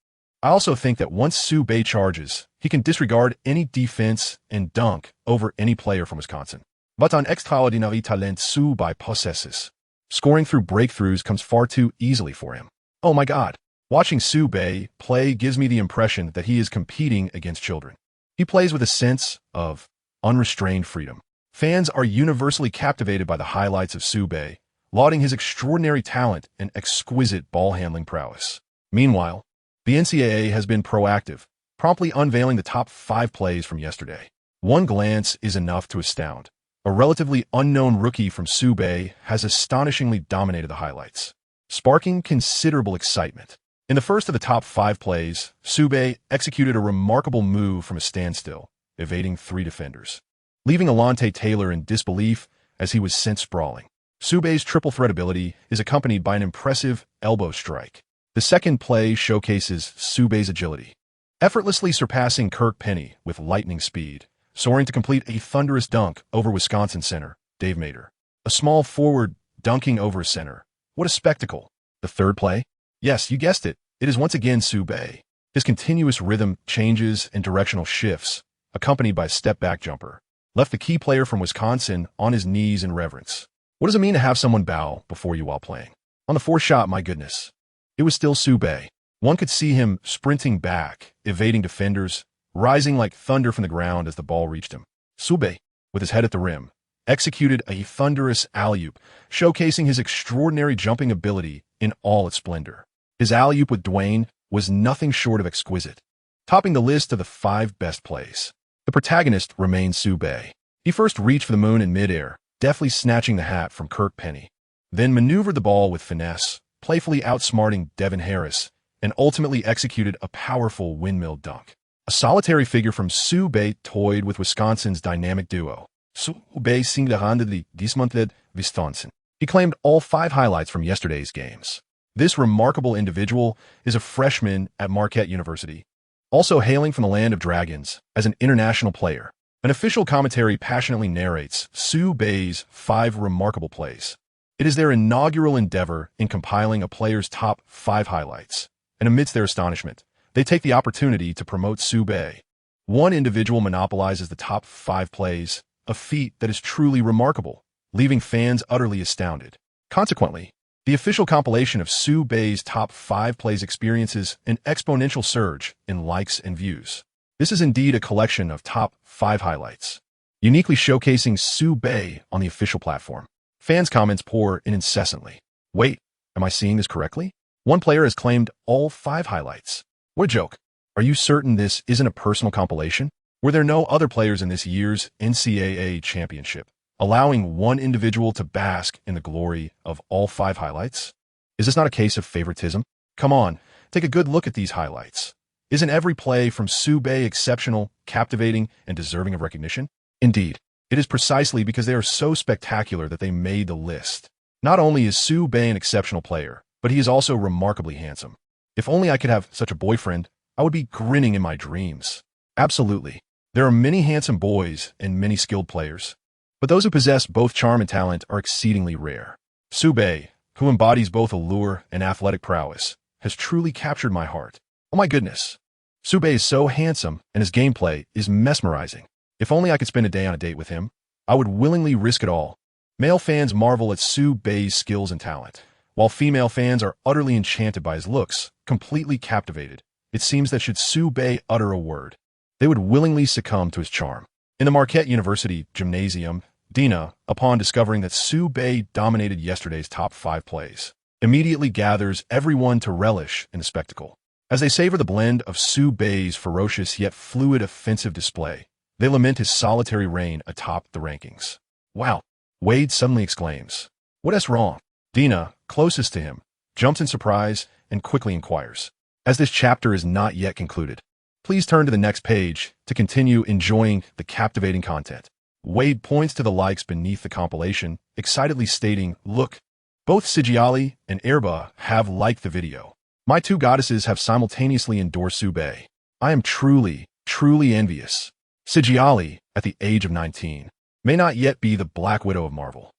I also think that once Su Bei charges, he can disregard any defense and dunk over any player from Wisconsin. But un extraordinary talent Su Bei possesses. Scoring through breakthroughs comes far too easily for him. Oh my god. Watching Su Bei play gives me the impression that he is competing against children. He plays with a sense of unrestrained freedom. Fans are universally captivated by the highlights of Su Bei, lauding his extraordinary talent and exquisite ball-handling prowess. Meanwhile, the NCAA has been proactive, promptly unveiling the top 5 plays from yesterday. One glance is enough to astound. A relatively unknown rookie from Su Bei has astonishingly dominated the highlights, sparking considerable excitement. In the first of the top 5 plays, Su Bei executed a remarkable move from a standstill, evading 3 defenders, leaving Alante Taylor in disbelief as he was sent sprawling. Su Bei's triple threat ability is accompanied by an impressive elbow strike. The second play showcases Su Bei's agility, effortlessly surpassing Kirk Penny with lightning speed, soaring to complete a thunderous dunk over Wisconsin center, Dave Mader. A small forward dunking over a center. What a spectacle. The third play? Yes, you guessed it. It is once again Su Bei. His continuous rhythm changes and directional shifts, accompanied by a step-back jumper, left the key player from Wisconsin on his knees in reverence. What does it mean to have someone bow before you while playing? On the fourth shot, my goodness. It was still Su Bei. One could see him sprinting back, evading defenders, rising like thunder from the ground as the ball reached him. Su Bei, with his head at the rim, executed a thunderous alley-oop, showcasing his extraordinary jumping ability in all its splendor. His alley-oop with Dwyane was nothing short of exquisite, topping the list of the 5 best plays. The protagonist remains Su Bei. He first reached for the moon in midair, deftly snatching the hat from Kirk Penny, then maneuvered the ball with finesse, playfully outsmarting Devin Harris, and ultimately executed a powerful windmill dunk. A solitary figure from Su Bei toyed with Wisconsin's dynamic duo. Su Bei single-handedly dismantled Wisconsin. He claimed all 5 highlights from yesterday's games. This remarkable individual is a freshman at Marquette University, also hailing from the land of dragons as an international player. An official commentary passionately narrates Su Bei's 5 remarkable plays. It is their inaugural endeavor in compiling a player's top 5 highlights, and amidst their astonishment, they take the opportunity to promote Su Bei. One individual monopolizes the top 5 plays, a feat that is truly remarkable, leaving fans utterly astounded. Consequently, the official compilation of Su Bei's top 5 plays experiences an exponential surge in likes and views. This is indeed a collection of top 5 highlights, uniquely showcasing Su Bei on the official platform. Fans' comments pour in incessantly. Wait, am I seeing this correctly? One player has claimed all 5 highlights. What a joke. Are you certain this isn't a personal compilation? Were there no other players in this year's NCAA championship, allowing one individual to bask in the glory of all 5 highlights? Is this not a case of favoritism? Come on, take a good look at these highlights. Isn't every play from Su Bei exceptional, captivating, and deserving of recognition? Indeed, it is precisely because they are so spectacular that they made the list. Not only is Su Bei an exceptional player, but he is also remarkably handsome. If only I could have such a boyfriend, I would be grinning in my dreams. Absolutely. There are many handsome boys and many skilled players, but those who possess both charm and talent are exceedingly rare. Su Bei, who embodies both allure and athletic prowess, has truly captured my heart. Oh my goodness. Su Bei is so handsome and his gameplay is mesmerizing. If only I could spend a day on a date with him, I would willingly risk it all. Male fans marvel at Su Bei's skills and talent, while female fans are utterly enchanted by his looks, completely captivated, It seems that should Su Bei utter a word, they would willingly succumb to his charm. In the Marquette University gymnasium, Dina, upon discovering that Su Bei dominated yesterday's top 5 plays, immediately gathers everyone to relish in the spectacle. As they savor the blend of Su Bei's ferocious yet fluid offensive display, they lament his solitary reign atop the rankings. Wow, Wade suddenly exclaims. What's wrong? Dina, closest to him, jumps in surprise and quickly inquires. As this chapter is not yet concluded, please turn to the next page to continue enjoying the captivating content. Wade points to the likes beneath the compilation, excitedly stating, look, both Sijiali and Erba have liked the video. My 2 goddesses have simultaneously endorsed Su Bei. I am truly, truly envious. Sijiali, at the age of 19, may not yet be the Black Widow of Marvel.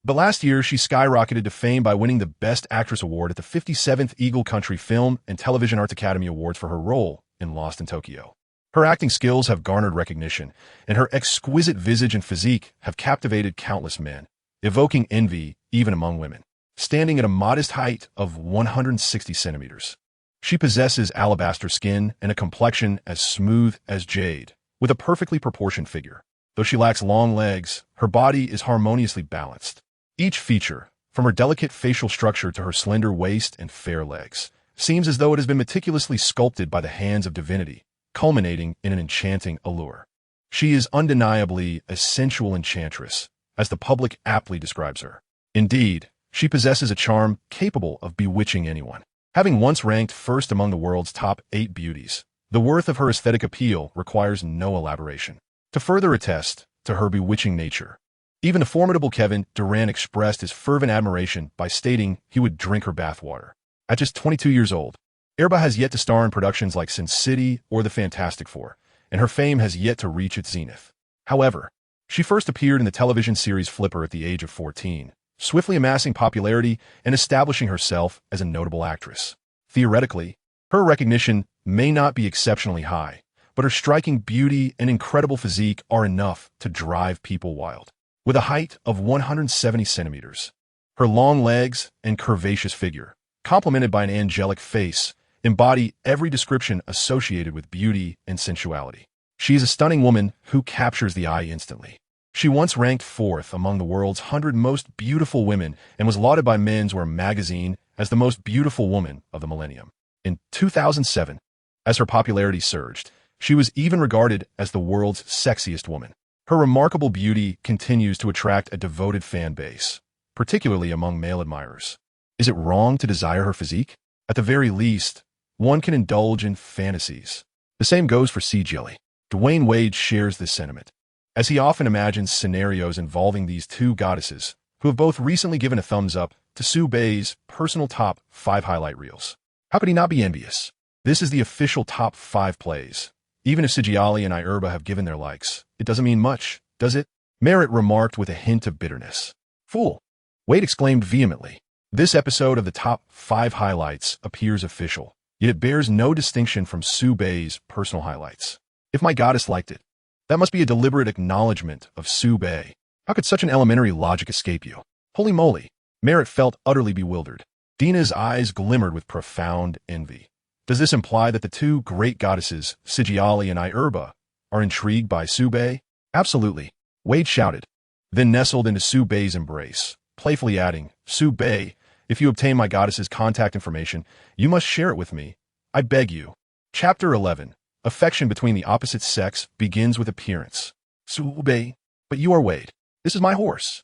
But last year, she skyrocketed to fame by winning the Best Actress Award at the 57th Eagle Country Film and Television Arts Academy Awards for her role in Lost in Tokyo. Her acting skills have garnered recognition, and her exquisite visage and physique have captivated countless men, evoking envy even among women. Standing at a modest height of 160 centimeters, she possesses alabaster skin and a complexion as smooth as jade, with a perfectly proportioned figure. Though she lacks long legs, her body is harmoniously balanced. Each feature, from her delicate facial structure to her slender waist and fair legs, seems as though it has been meticulously sculpted by the hands of divinity, culminating in an enchanting allure. She is undeniably a sensual enchantress, as the public aptly describes her. Indeed, she possesses a charm capable of bewitching anyone. Having once ranked first among the world's top 8 beauties, the worth of her aesthetic appeal requires no elaboration. To further attest to her bewitching nature, even the formidable Kevin Durant expressed his fervent admiration by stating he would drink her bathwater. At just 22 years old, Erba has yet to star in productions like Sin City or The Fantastic Four, and her fame has yet to reach its zenith. However, she first appeared in the television series Flipper at the age of 14, swiftly amassing popularity and establishing herself as a notable actress. Theoretically, her recognition may not be exceptionally high, but her striking beauty and incredible physique are enough to drive people wild. With a height of 170 centimeters, her long legs and curvaceous figure, complemented by an angelic face, embody every description associated with beauty and sensuality. She is a stunning woman who captures the eye instantly. She once ranked 4th among the world's 100 most beautiful women and was lauded by Men's Wear magazine as the most beautiful woman of the millennium. In 2007, as her popularity surged, she was even regarded as the world's sexiest woman. Her remarkable beauty continues to attract a devoted fan base, particularly among male admirers. Is it wrong to desire her physique? At the very least, one can indulge in fantasies. The same goes for Sijiali. Dwyane Wade shares this sentiment, as he often imagines scenarios involving these 2 goddesses, who have both recently given a thumbs up to Su Bei's personal top 5 highlight reels. How could he not be envious? This is the official top 5 plays. Even if Sijiali and Erba have given their likes, it doesn't mean much, does it? Merritt remarked with a hint of bitterness. Fool! Wade exclaimed vehemently. This episode of the top 5 highlights appears official, yet it bears no distinction from Su Bei's personal highlights. If my goddess liked it, that must be a deliberate acknowledgement of Su Bei. How could such an elementary logic escape you? Holy moly! Merritt felt utterly bewildered. Dina's eyes glimmered with profound envy. Does this imply that the 2 great goddesses, Sijiali and Erba, are intrigued by Su Bei? Absolutely, Wade shouted, then nestled into Su Bei's embrace, playfully adding, Su Bei, if you obtain my goddess's contact information, you must share it with me. I beg you. Chapter 11. Affection between the opposite sex begins with appearance. Su Bei, but you are Wade. This is my horse.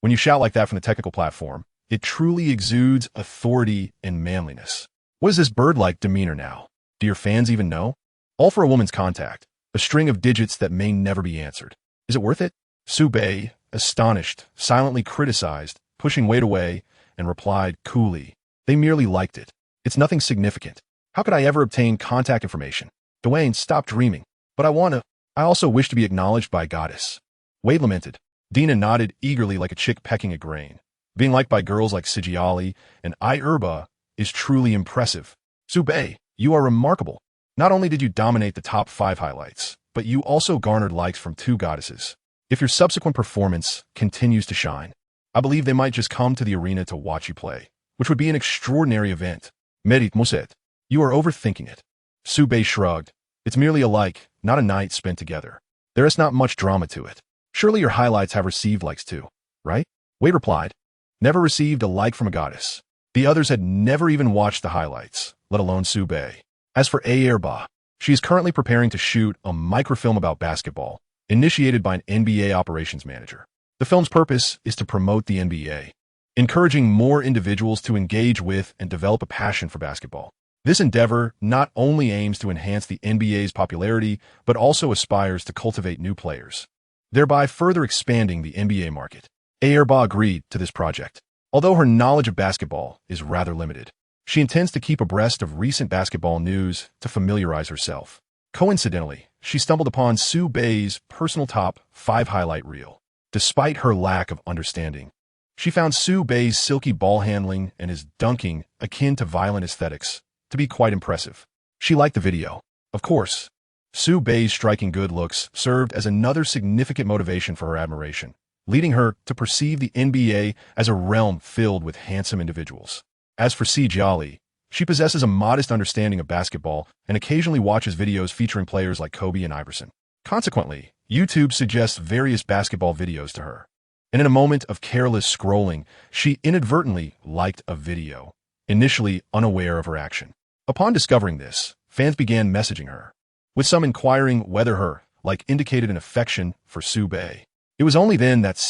When you shout like that from the technical platform, it truly exudes authority and manliness. What is this bird-like demeanor now? Do your fans even know? All for a woman's contact, a string of digits that may never be answered. Is it worth it? Su Bei, astonished, silently criticized, pushing Wade away, and replied coolly, they merely liked it. It's nothing significant. How could I ever obtain contact information? Dwyane, stop dreaming. But I also wish to be acknowledged by a goddess. Wade lamented. Dina nodded eagerly like a chick pecking a grain. Being liked by girls like Sijiali and Erba is truly impressive. Su Bei, you are remarkable. Not only did you dominate the top 5 highlights, but you also garnered likes from 2 goddesses. If your subsequent performance continues to shine, I believe they might just come to the arena to watch you play, which would be an extraordinary event. Merit Moset, you are overthinking it. Sube shrugged. It's merely a like, not a night spent together. There is not much drama to it. Surely your highlights have received likes too, right? Wade replied. Never received a like from a goddess. The others had never even watched the highlights, let alone Sube. As for Ayerba, she is currently preparing to shoot a microfilm about basketball, initiated by an NBA operations manager. The film's purpose is to promote the NBA, encouraging more individuals to engage with and develop a passion for basketball. This endeavor not only aims to enhance the NBA's popularity, but also aspires to cultivate new players, thereby further expanding the NBA market. Ayerba agreed to this project. Although her knowledge of basketball is rather limited, she intends to keep abreast of recent basketball news to familiarize herself. Coincidentally, she stumbled upon Sube's personal top 5 highlight reel. Despite her lack of understanding, she found Sube's silky ball handling and his dunking akin to violent aesthetics to be quite impressive. She liked the video. Of course, Sube's striking good looks served as another significant motivation for her admiration, leading her to perceive the NBA as a realm filled with handsome individuals. As for Jolly, she possesses a modest understanding of basketball and occasionally watches videos featuring players like Kobe and Iverson. Consequently, YouTube suggests various basketball videos to her. And in a moment of careless scrolling, she inadvertently liked a video, initially unaware of her action. Upon discovering this, fans began messaging her, with some inquiring whether her like indicated an affection for Sube. It was only then that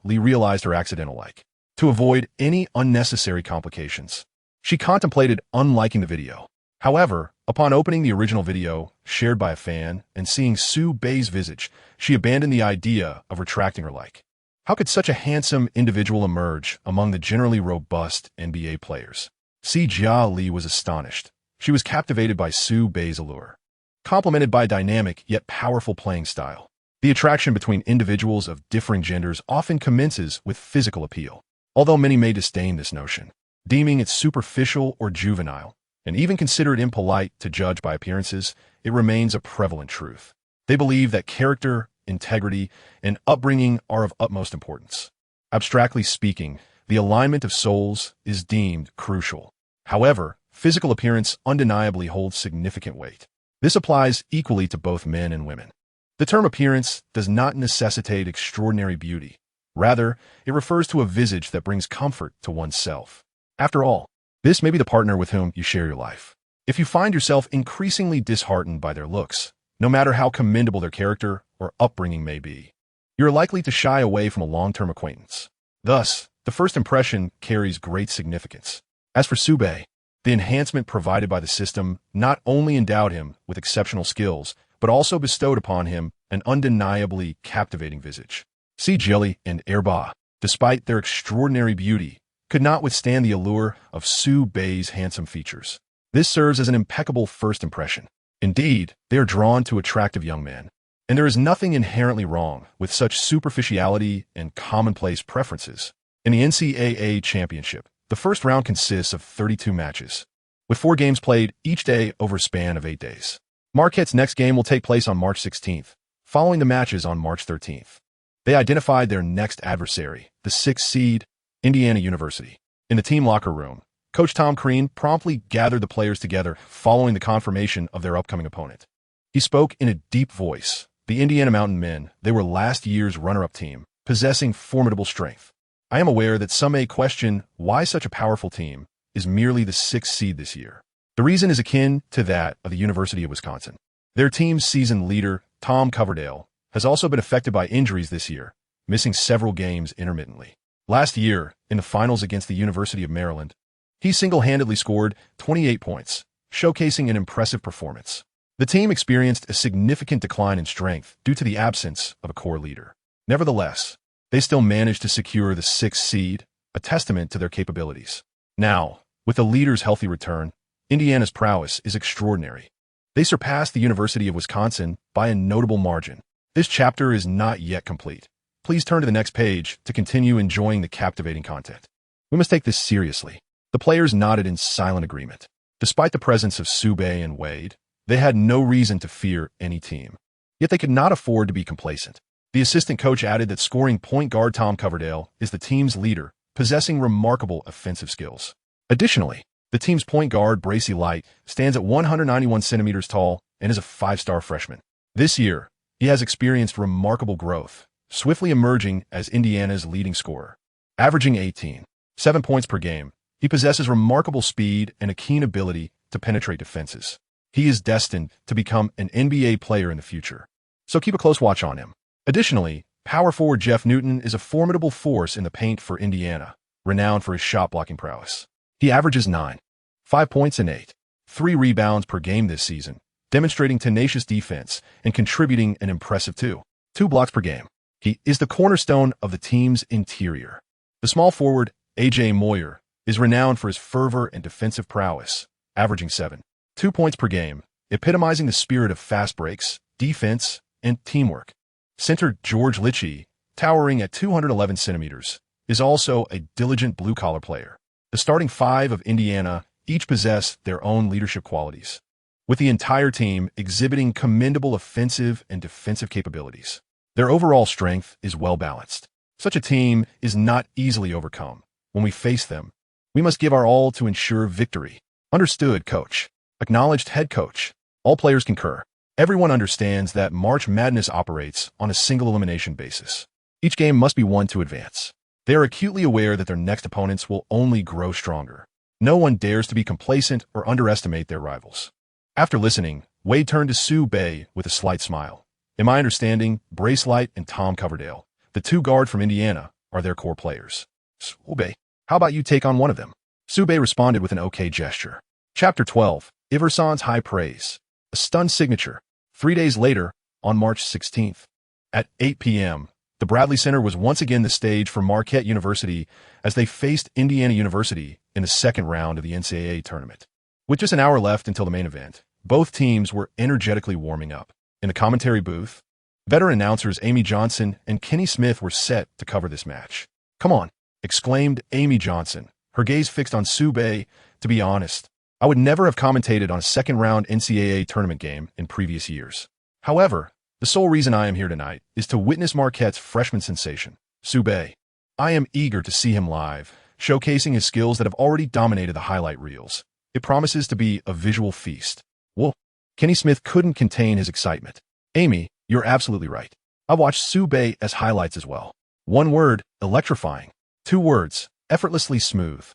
Lee realized her accidental like. To avoid any unnecessary complications, she contemplated unliking the video. However, upon opening the original video shared by a fan and seeing Sube's visage, she abandoned the idea of retracting her like. How could such a handsome individual emerge among the generally robust NBA players? Lee was astonished. She was captivated by Sube's allure, complemented by a dynamic yet powerful playing style. The attraction between individuals of differing genders often commences with physical appeal, although many may disdain this notion, deeming it superficial or juvenile, and even consider it impolite to judge by appearances. It remains a prevalent truth. They believe that character, integrity, and upbringing are of utmost importance. Abstractly speaking, the alignment of souls is deemed crucial. However, physical appearance undeniably holds significant weight. This applies equally to both men and women. The term appearance does not necessitate extraordinary beauty. Rather, it refers to a visage that brings comfort to oneself. After all, this may be the partner with whom you share your life. If you find yourself increasingly disheartened by their looks, no matter how commendable their character or upbringing may be, you're likely to shy away from a long-term acquaintance. Thus, the first impression carries great significance. As for Sube, the enhancement provided by the system not only endowed him with exceptional skills, but also bestowed upon him an undeniably captivating visage. Jelly and Ayerba, despite their extraordinary beauty, could not withstand the allure of Sube's handsome features. This serves as an impeccable first impression. Indeed, they are drawn to attractive young men, and there is nothing inherently wrong with such superficiality and commonplace preferences. In the NCAA championship, the first round consists of 32 matches, with 4 games played each day over a span of 8 days. Marquette's next game will take place on March 16th, following the matches on March 13th. They identified their next adversary, the 6th seed, Indiana University. In the team locker room, Coach Tom Crean promptly gathered the players together following the confirmation of their upcoming opponent. He spoke in a deep voice. The Indiana Mountain Men, they were last year's runner-up team, possessing formidable strength. I am aware that some may question why such a powerful team is merely the 6th seed this year. The reason is akin to that of the University of Wisconsin. Their team's seasoned leader, Tom Coverdale, has also been affected by injuries this year, missing several games intermittently. Last year, in the finals against the University of Maryland, he single-handedly scored 28 points, showcasing an impressive performance. The team experienced a significant decline in strength due to the absence of a core leader. Nevertheless, they still managed to secure the 6th seed, a testament to their capabilities. Now, with the leader's healthy return, Indiana's prowess is extraordinary. They surpassed the University of Wisconsin by a notable margin. This chapter is not yet complete. Please turn to the next page to continue enjoying the captivating content. We must take this seriously. The players nodded in silent agreement. Despite the presence of Sube and Wade, they had no reason to fear any team. Yet they could not afford to be complacent. The assistant coach added that scoring point guard Tom Coverdale is the team's leader, possessing remarkable offensive skills. Additionally, The team's point guard, Bracey Light, stands at 191 centimeters tall and is a five-star freshman. This year, he has experienced remarkable growth, swiftly emerging as Indiana's leading scorer. Averaging 18.7 points per game, he possesses remarkable speed and a keen ability to penetrate defenses. He is destined to become an NBA player in the future, so keep a close watch on him. Additionally, power forward Jeff Newton is a formidable force in the paint for Indiana, renowned for his shot-blocking prowess. He averages 9.5 points and 8.3 rebounds per game this season, demonstrating tenacious defense and contributing an impressive 2 blocks per game. He is the cornerstone of the team's interior. The small forward, A.J. Moyer, is renowned for his fervor and defensive prowess, averaging 7.2 points per game, epitomizing the spirit of fast breaks, defense, and teamwork. Center George Litchie, towering at 211 centimeters, is also a diligent blue-collar player. The starting five of Indiana each possess their own leadership qualities, with the entire team exhibiting commendable offensive and defensive capabilities. Their overall strength is well-balanced. Such a team is not easily overcome. When we face them, we must give our all to ensure victory. Understood, coach. Acknowledged, head coach. All players concur. Everyone understands that March Madness operates on a single elimination basis. Each game must be won to advance. They are acutely aware that their next opponents will only grow stronger. No one dares to be complacent or underestimate their rivals. After listening, Wade turned to Sue Bay with a slight smile. In my understanding, Brace Light and Tom Coverdale, the two guards from Indiana, are their core players. Sue Bay, how about you take on one of them? Sue Bay responded with an okay gesture. Chapter 12, Iverson's High Praise. A stunned signature. 3 days later, on March 16th, at 8 p.m., the Bradley Center was once again the stage for Marquette University as they faced Indiana University in the second round of the NCAA tournament. With just an hour left until the main event, both teams were energetically warming up. In the commentary booth, veteran announcers Amy Johnson and Kenny Smith were set to cover this match. "Come on," exclaimed Amy Johnson, her gaze fixed on Sue Bay. "To be honest, I would never have commentated on a second-round NCAA tournament game in previous years. However, the sole reason I am here tonight is to witness Marquette's freshman sensation, Sue Bay. I am eager to see him live, showcasing his skills that have already dominated the highlight reels. It promises to be a visual feast." Whoa. Kenny Smith couldn't contain his excitement. "Amy, you're absolutely right. I watched Sue Bay as highlights as well. 1 word, electrifying. 2 words, effortlessly smooth.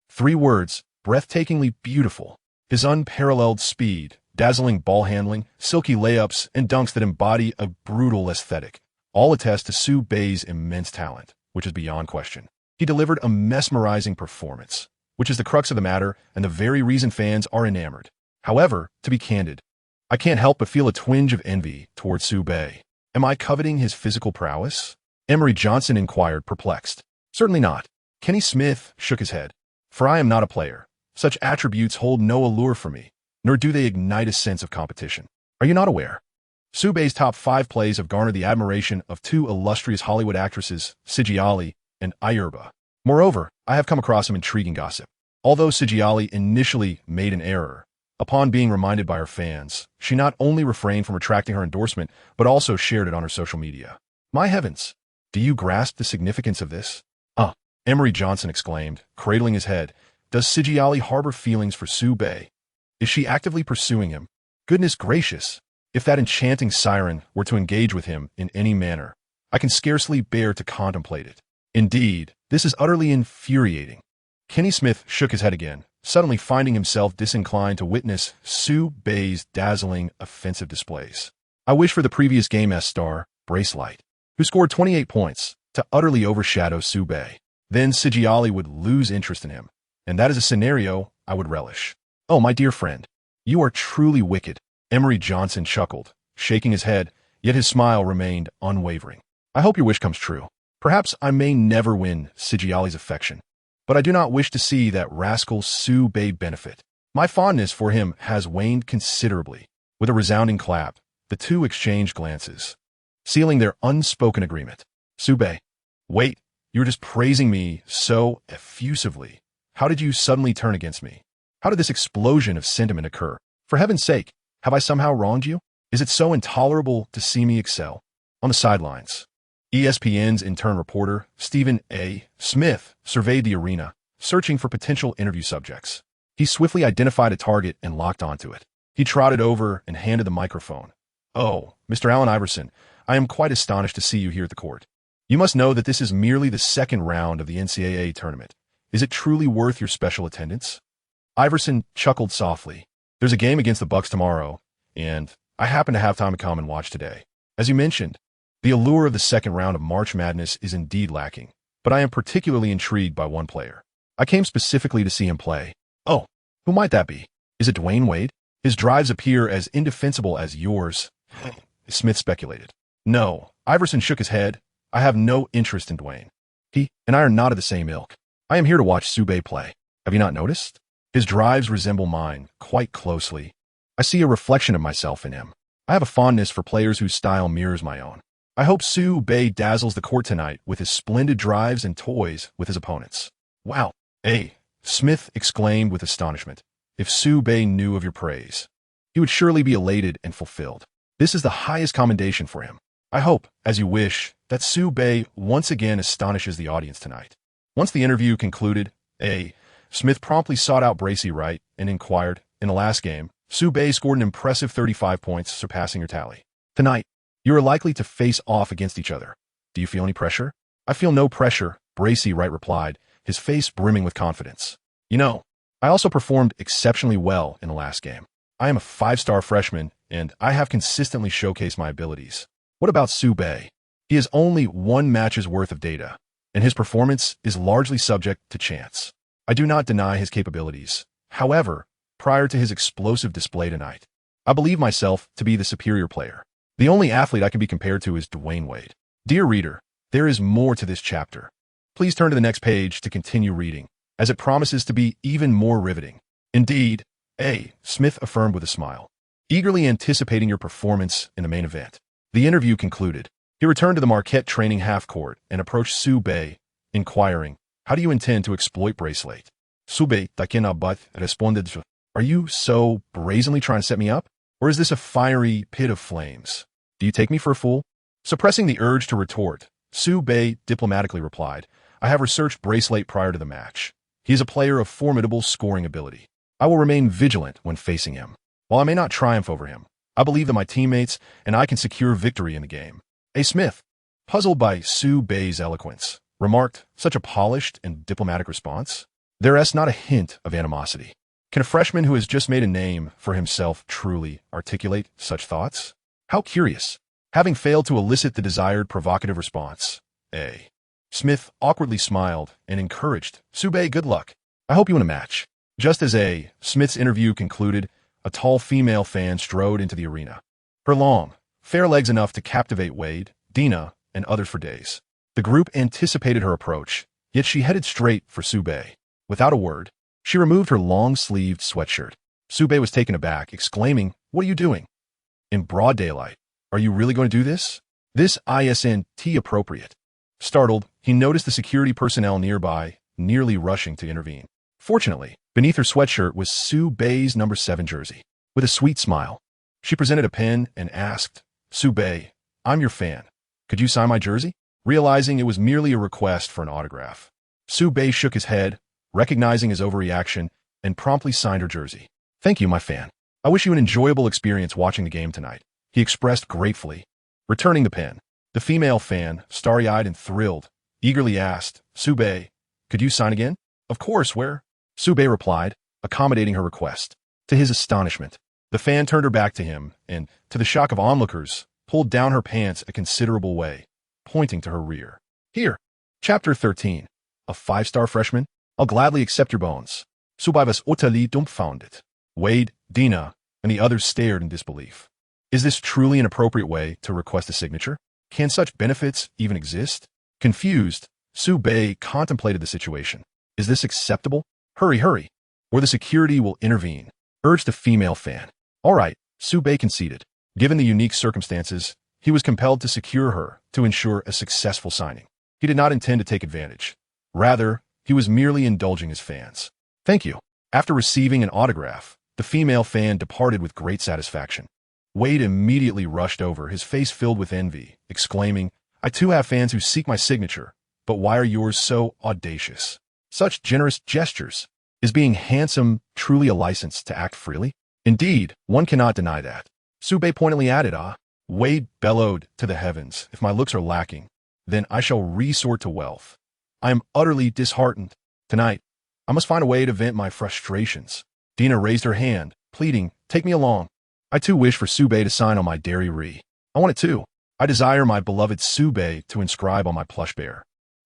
3 words, breathtakingly beautiful. His unparalleled speed, dazzling ball handling, silky layups, and dunks that embody a brutal aesthetic all attest to Sue Bay's immense talent, which is beyond question. He delivered a mesmerizing performance, which is the crux of the matter and the very reason fans are enamored. However, to be candid, I can't help but feel a twinge of envy towards Sue Bay. Am I coveting his physical prowess?" Emory Johnson inquired, perplexed. "Certainly not." Kenny Smith shook his head. "For I am not a player. Such attributes hold no allure for me, nor do they ignite a sense of competition. Are you not aware? Sue Bay's top 5 plays have garnered the admiration of 2 illustrious Hollywood actresses, Sigiali and Ayurba. Moreover, I have come across some intriguing gossip. Although Sigiali initially made an error, upon being reminded by her fans, she not only refrained from retracting her endorsement, but also shared it on her social media. My heavens! Do you grasp the significance of this?" Emory Johnson exclaimed, cradling his head. "Does Sigiali harbor feelings for Sue Bay? Is she actively pursuing him? Goodness gracious! If that enchanting siren were to engage with him in any manner, I can scarcely bear to contemplate it. Indeed, this is utterly infuriating." Kenny Smith shook his head again, suddenly finding himself disinclined to witness Sue Bay's dazzling offensive displays. "I wish for the previous game star, Brace Light, who scored 28 points, to utterly overshadow Sue Bay. Then Sigiali would lose interest in him, and that is a scenario I would relish." "Oh, my dear friend, you are truly wicked," Emory Johnson chuckled, shaking his head, yet his smile remained unwavering. "I hope your wish comes true. Perhaps I may never win Sigiali's affection, but I do not wish to see that rascal Sue Bay benefit. My fondness for him has waned considerably." With a resounding clap, the two exchanged glances, sealing their unspoken agreement. "Sue Bay, wait, you were just praising me so effusively. How did you suddenly turn against me? How did this explosion of sentiment occur? For heaven's sake, have I somehow wronged you? Is it so intolerable to see me excel?" On the sidelines, ESPN's intern reporter, Stephen A. Smith, surveyed the arena, searching for potential interview subjects. He swiftly identified a target and locked onto it. He trotted over and handed the microphone. "Oh, Mr. Allen Iverson, I am quite astonished to see you here at the court. You must know that this is merely the second round of the NCAA tournament. Is it truly worth your special attendance?" Iverson chuckled softly. "There's a game against the Bucks tomorrow, and I happen to have time to come and watch today. As you mentioned, the allure of the second round of March Madness is indeed lacking, but I am particularly intrigued by one player. I came specifically to see him play." "Oh, who might that be? Is it Dwyane Wade? His drives appear as indefensible as yours," Smith speculated. "No," Iverson shook his head. "I have no interest in Dwyane. He and I are not of the same ilk. I am here to watch Sube play. Have you not noticed? His drives resemble mine quite closely. I see a reflection of myself in him. I have a fondness for players whose style mirrors my own. I hope Sube dazzles the court tonight with his splendid drives and toys with his opponents." "Wow, hey," Smith exclaimed with astonishment. "If Sube knew of your praise, he would surely be elated and fulfilled. This is the highest commendation for him. I hope, as you wish, that Sube once again astonishes the audience tonight." Once the interview concluded, Smith promptly sought out Bracy Wright and inquired, "In the last game, Sube scored an impressive 35 points, surpassing your tally. Tonight, you are likely to face off against each other. Do you feel any pressure?" "I feel no pressure," Bracy Wright replied, his face brimming with confidence. "You know, I also performed exceptionally well in the last game. I am a 5-star freshman, and I have consistently showcased my abilities. What about Sube? He has only 1 match's worth of data, and his performance is largely subject to chance. I do not deny his capabilities. However, prior to his explosive display tonight, I believe myself to be the superior player. The only athlete I can be compared to is Dwyane Wade." Dear reader, there is more to this chapter. Please turn to the next page to continue reading, as it promises to be even more riveting. "Indeed," Smith affirmed with a smile, eagerly anticipating your performance in the main event. The interview concluded. He returned to the Marquette training half-court and approached Sube, inquiring, "How do you intend to exploit Bracelet?" Sube Takinabat responded, "Are you so brazenly trying to set me up? Or is this a fiery pit of flames? Do you take me for a fool?" Suppressing the urge to retort, Sube diplomatically replied, "I have researched Bracelet prior to the match. He is a player of formidable scoring ability. I will remain vigilant when facing him. While I may not triumph over him, I believe that my teammates and I can secure victory in the game." A. Smith, puzzled by Sube's eloquence, remarked, "Such a polished and diplomatic response? There is not a hint of animosity. Can a freshman who has just made a name for himself truly articulate such thoughts? How curious." Having failed to elicit the desired provocative response, A. Smith awkwardly smiled and encouraged, "Sube, good luck. I hope you win a match." Just as A. Smith's interview concluded, a tall female fan strode into the arena. Her long, fair legs enough to captivate Wade, Dina, and others for days. The group anticipated her approach, yet she headed straight for Sube. Without a word, she removed her long-sleeved sweatshirt. Sube was taken aback, exclaiming, "What are you doing? In broad daylight. Are you really going to do this? This isn't appropriate." Startled, he noticed the security personnel nearby, nearly rushing to intervene. Fortunately, beneath her sweatshirt was Sube's number 7 jersey. With a sweet smile, she presented a pen and asked, "Sube, I'm your fan. Could you sign my jersey?" Realizing it was merely a request for an autograph, Sube shook his head, recognizing his overreaction, and promptly signed her jersey. "Thank you, my fan. I wish you an enjoyable experience watching the game tonight," he expressed gratefully. Returning the pen, the female fan, starry-eyed and thrilled, eagerly asked, "Sube, could you sign again?" "Of course, where?" Sube replied, accommodating her request. To his astonishment, the fan turned her back to him and, to the shock of onlookers, pulled down her pants a considerable way, pointing to her rear. "Here, Chapter 13. A 5-star freshman? I'll gladly accept your bones." Sube was utterly dumbfounded. Wade, Dina, and the others stared in disbelief. Is this truly an appropriate way to request a signature? Can such benefits even exist? Confused, Sube contemplated the situation. Is this acceptable? Hurry, or the security will intervene, urged the female fan. All right, Sube conceded. Given the unique circumstances, he was compelled to secure her to ensure a successful signing. He did not intend to take advantage. Rather, he was merely indulging his fans. "Thank you." After receiving an autograph, the female fan departed with great satisfaction. Wade immediately rushed over, his face filled with envy, exclaiming, "I too have fans who seek my signature, but why are yours so audacious? Such generous gestures." Is being handsome truly a license to act freely? Indeed, one cannot deny that. Sube pointedly added, Wade bellowed to the heavens, if my looks are lacking, then I shall resort to wealth. I am utterly disheartened. Tonight, I must find a way to vent my frustrations. Dina raised her hand, pleading, take me along. I too wish for Sube to sign on my dairy re. I want it too. I desire my beloved Sube to inscribe on my plush bear.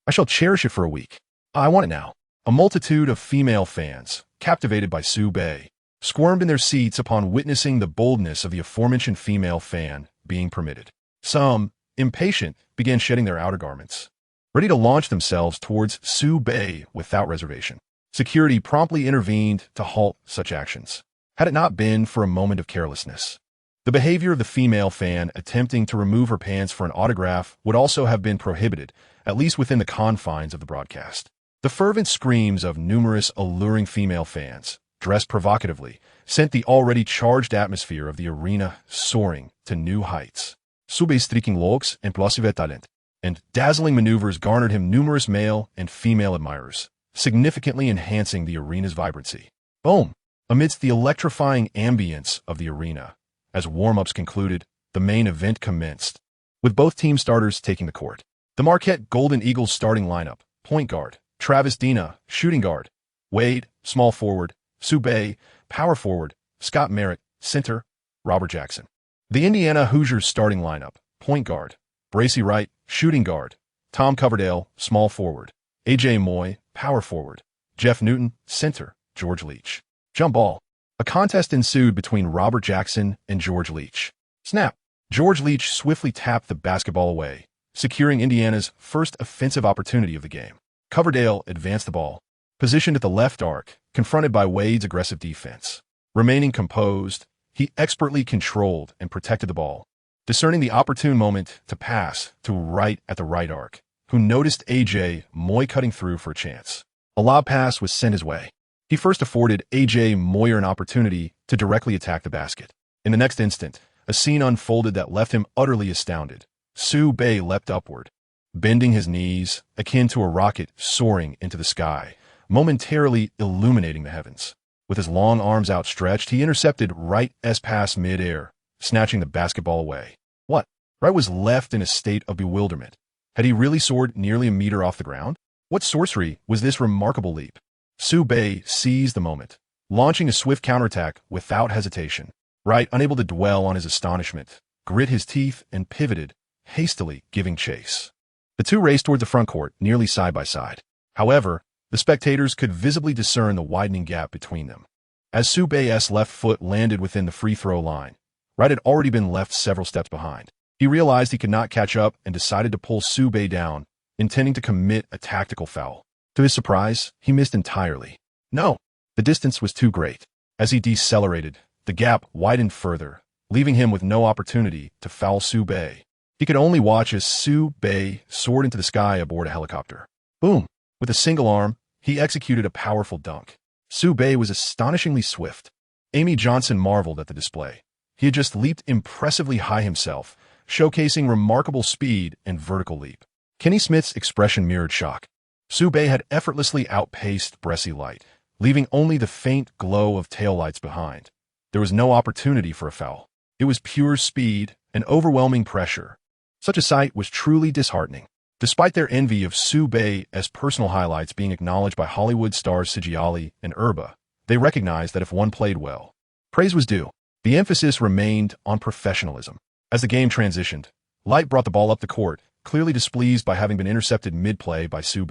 I shall cherish it for a week. I want it now. A multitude of female fans, captivated by Sube, squirmed in their seats upon witnessing the boldness of the aforementioned female fan being permitted. Some, impatient, began shedding their outer garments, ready to launch themselves towards Sube without reservation. Security promptly intervened to halt such actions, had it not been for a moment of carelessness. The behavior of the female fan attempting to remove her pants for an autograph would also have been prohibited, at least within the confines of the broadcast. The fervent screams of numerous alluring female fans, dressed provocatively, sent the already charged atmosphere of the arena soaring to new heights. Sube's striking looks and plosive talent and dazzling maneuvers garnered him numerous male and female admirers, significantly enhancing the arena's vibrancy. Boom! Amidst the electrifying ambience of the arena, as warm-ups concluded, the main event commenced, with both team starters taking the court. The Marquette Golden Eagles starting lineup: point guard, Travis Dina, shooting guard, Wade, small forward, Sube, power forward, Scott Merritt, center, Robert Jackson. The Indiana Hoosiers starting lineup: point guard, Bracy Wright, shooting guard, Tom Coverdale, small forward, A.J. Moy, power forward, Jeff Newton, center, George Leach. Jump ball. A contest ensued between Robert Jackson and George Leach. Snap. George Leach swiftly tapped the basketball away, securing Indiana's first offensive opportunity of the game. Coverdale advanced the ball, positioned at the left arc, confronted by Wade's aggressive defense. Remaining composed, he expertly controlled and protected the ball, discerning the opportune moment to pass to Wright at the right arc, who noticed A.J. Moy cutting through for a chance. A lob pass was sent his way. He first afforded A.J. Moyer an opportunity to directly attack the basket. In the next instant, a scene unfolded that left him utterly astounded. Sube leapt upward, bending his knees, akin to a rocket soaring into the sky, momentarily illuminating the heavens. With his long arms outstretched, he intercepted Wright's pass mid-air, snatching the basketball away. What? Wright was left in a state of bewilderment. Had he really soared nearly a meter off the ground? What sorcery was this remarkable leap? Sube seized the moment, launching a swift counterattack without hesitation. Wright, unable to dwell on his astonishment, grit his teeth and pivoted, hastily giving chase. The two raced toward the front court, nearly side by side. However, the spectators could visibly discern the widening gap between them. As Sube's left foot landed within the free throw line, Wright had already been left several steps behind. He realized he could not catch up and decided to pull Sube down, intending to commit a tactical foul. To his surprise, he missed entirely. No, the distance was too great. As he decelerated, the gap widened further, leaving him with no opportunity to foul Sube. He could only watch as Sube soared into the sky aboard a helicopter. Boom! With a single arm, he executed a powerful dunk. Sube was astonishingly swift. Amy Johnson marveled at the display. He had just leaped impressively high himself, showcasing remarkable speed and vertical leap. Kenny Smith's expression mirrored shock. Sube had effortlessly outpaced Bracy Light, leaving only the faint glow of taillights behind. There was no opportunity for a foul. It was pure speed and overwhelming pressure. Such a sight was truly disheartening. Despite their envy of Sube's personal highlights being acknowledged by Hollywood stars Sigiali and Urba, they recognized that if one played well, praise was due. The emphasis remained on professionalism. As the game transitioned, Light brought the ball up the court, clearly displeased by having been intercepted mid-play by Sube.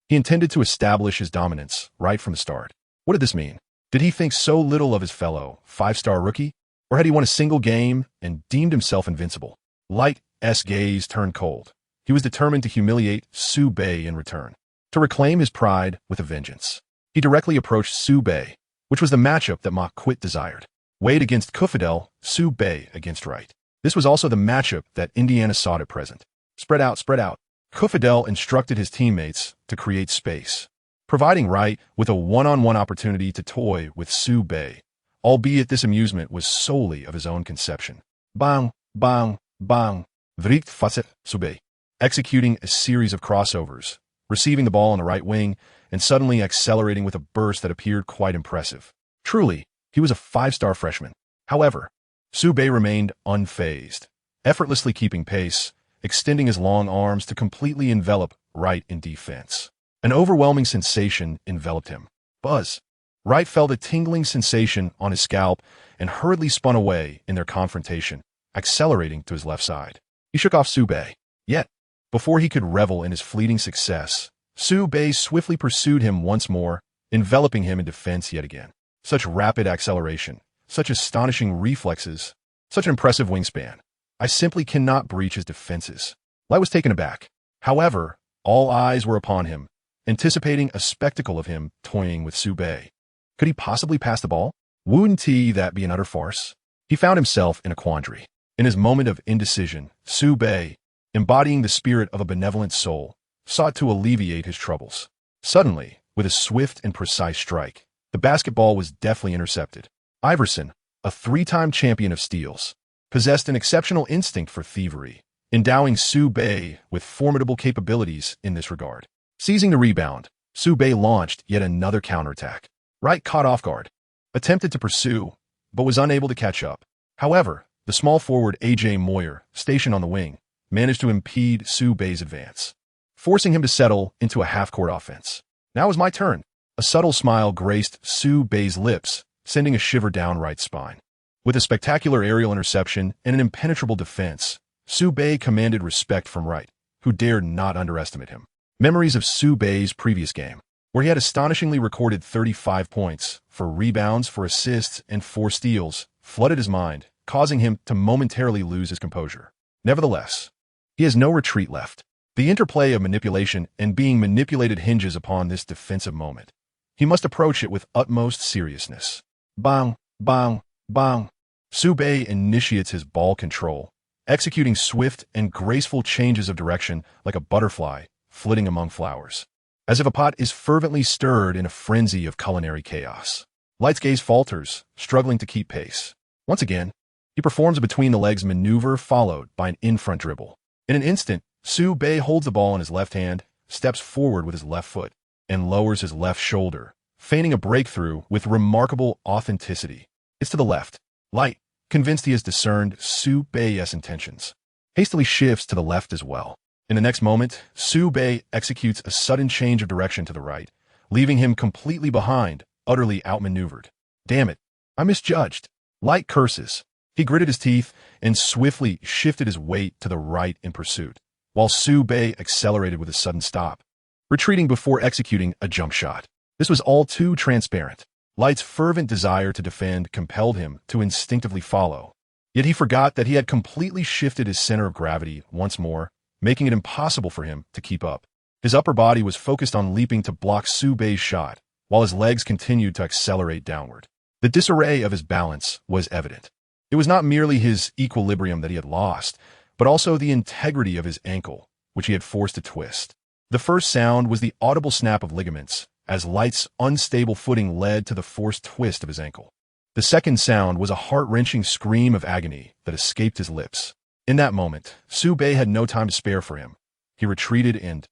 He intended to establish his dominance right from the start. What did this mean? Did he think so little of his fellow five-star rookie? Or had he won a single game and deemed himself invincible? Light's gaze turned cold. He was determined to humiliate Sube in return, to reclaim his pride with a vengeance. He directly approached Sube, which was the matchup that Marquette desired. Wade against Coverdale, Sube against Wright. This was also the matchup that Indiana sought at present. Spread out, spread out. Coverdale instructed his teammates to create space, providing Wright with a one-on-one opportunity to toy with Sube, albeit this amusement was solely of his own conception. Bang, bang, bang. Vricht facet Sube. Executing a series of crossovers, receiving the ball on the right wing and suddenly accelerating with a burst that appeared quite impressive. Truly, he was a five-star freshman. However, Sube remained unfazed, effortlessly keeping pace, extending his long arms to completely envelop Wright in defense. An overwhelming sensation enveloped him. Buzz. Wright felt a tingling sensation on his scalp and hurriedly spun away in their confrontation, accelerating to his left side. He shook off Sube. Yet, before he could revel in his fleeting success, Sube swiftly pursued him once more, enveloping him in defense yet again. Such rapid acceleration, such astonishing reflexes, such an impressive wingspan. I simply cannot breach his defenses. Light was taken aback. However, all eyes were upon him, anticipating a spectacle of him toying with Sube. Could he possibly pass the ball? Wouldn't that be an utter farce? He found himself in a quandary. In his moment of indecision, Sube, embodying the spirit of a benevolent soul, sought to alleviate his troubles. Suddenly, with a swift and precise strike, the basketball was deftly intercepted. Iverson, a three-time champion of steals, possessed an exceptional instinct for thievery, endowing Sube with formidable capabilities in this regard. Seizing the rebound, Sube launched yet another counterattack. Wright caught off guard, attempted to pursue, but was unable to catch up. However, the small forward A.J. Moyer, stationed on the wing, managed to impede Sube's advance, forcing him to settle into a half-court offense. Now it was my turn. A subtle smile graced Sube's lips, sending a shiver down Wright's spine. With a spectacular aerial interception and an impenetrable defense, Sube commanded respect from Wright, who dared not underestimate him. Memories of Sube's previous game, where he had astonishingly recorded 35 points, 4 rebounds, 4 assists, and 4 steals, flooded his mind, causing him to momentarily lose his composure. Nevertheless, he has no retreat left. The interplay of manipulation and being manipulated hinges upon this defensive moment. He must approach it with utmost seriousness. Bang, bang, bang. Sube initiates his ball control, executing swift and graceful changes of direction like a butterfly flitting among flowers, as if a pot is fervently stirred in a frenzy of culinary chaos. Light's gaze falters, struggling to keep pace. Once again, he performs a between-the-legs maneuver followed by an in-front dribble. In an instant, Sube holds the ball in his left hand, steps forward with his left foot, and lowers his left shoulder, feigning a breakthrough with remarkable authenticity. It's to the left. Light, convinced he has discerned Sube's intentions, hastily shifts to the left as well. In the next moment, Sube executes a sudden change of direction to the right, leaving him completely behind, utterly outmaneuvered. Damn it, I misjudged. Light curses. He gritted his teeth and swiftly shifted his weight to the right in pursuit, while Sube accelerated with a sudden stop, retreating before executing a jump shot. This was all too transparent. Light's fervent desire to defend compelled him to instinctively follow. Yet he forgot that he had completely shifted his center of gravity once more, making it impossible for him to keep up. His upper body was focused on leaping to block Sube's shot, while his legs continued to accelerate downward. The disarray of his balance was evident. It was not merely his equilibrium that he had lost, but also the integrity of his ankle, which he had forced to twist. The first sound was the audible snap of ligaments, as Light's unstable footing led to the forced twist of his ankle. The second sound was a heart-wrenching scream of agony that escaped his lips. In that moment, Sube had no time to spare for him. He retreated and,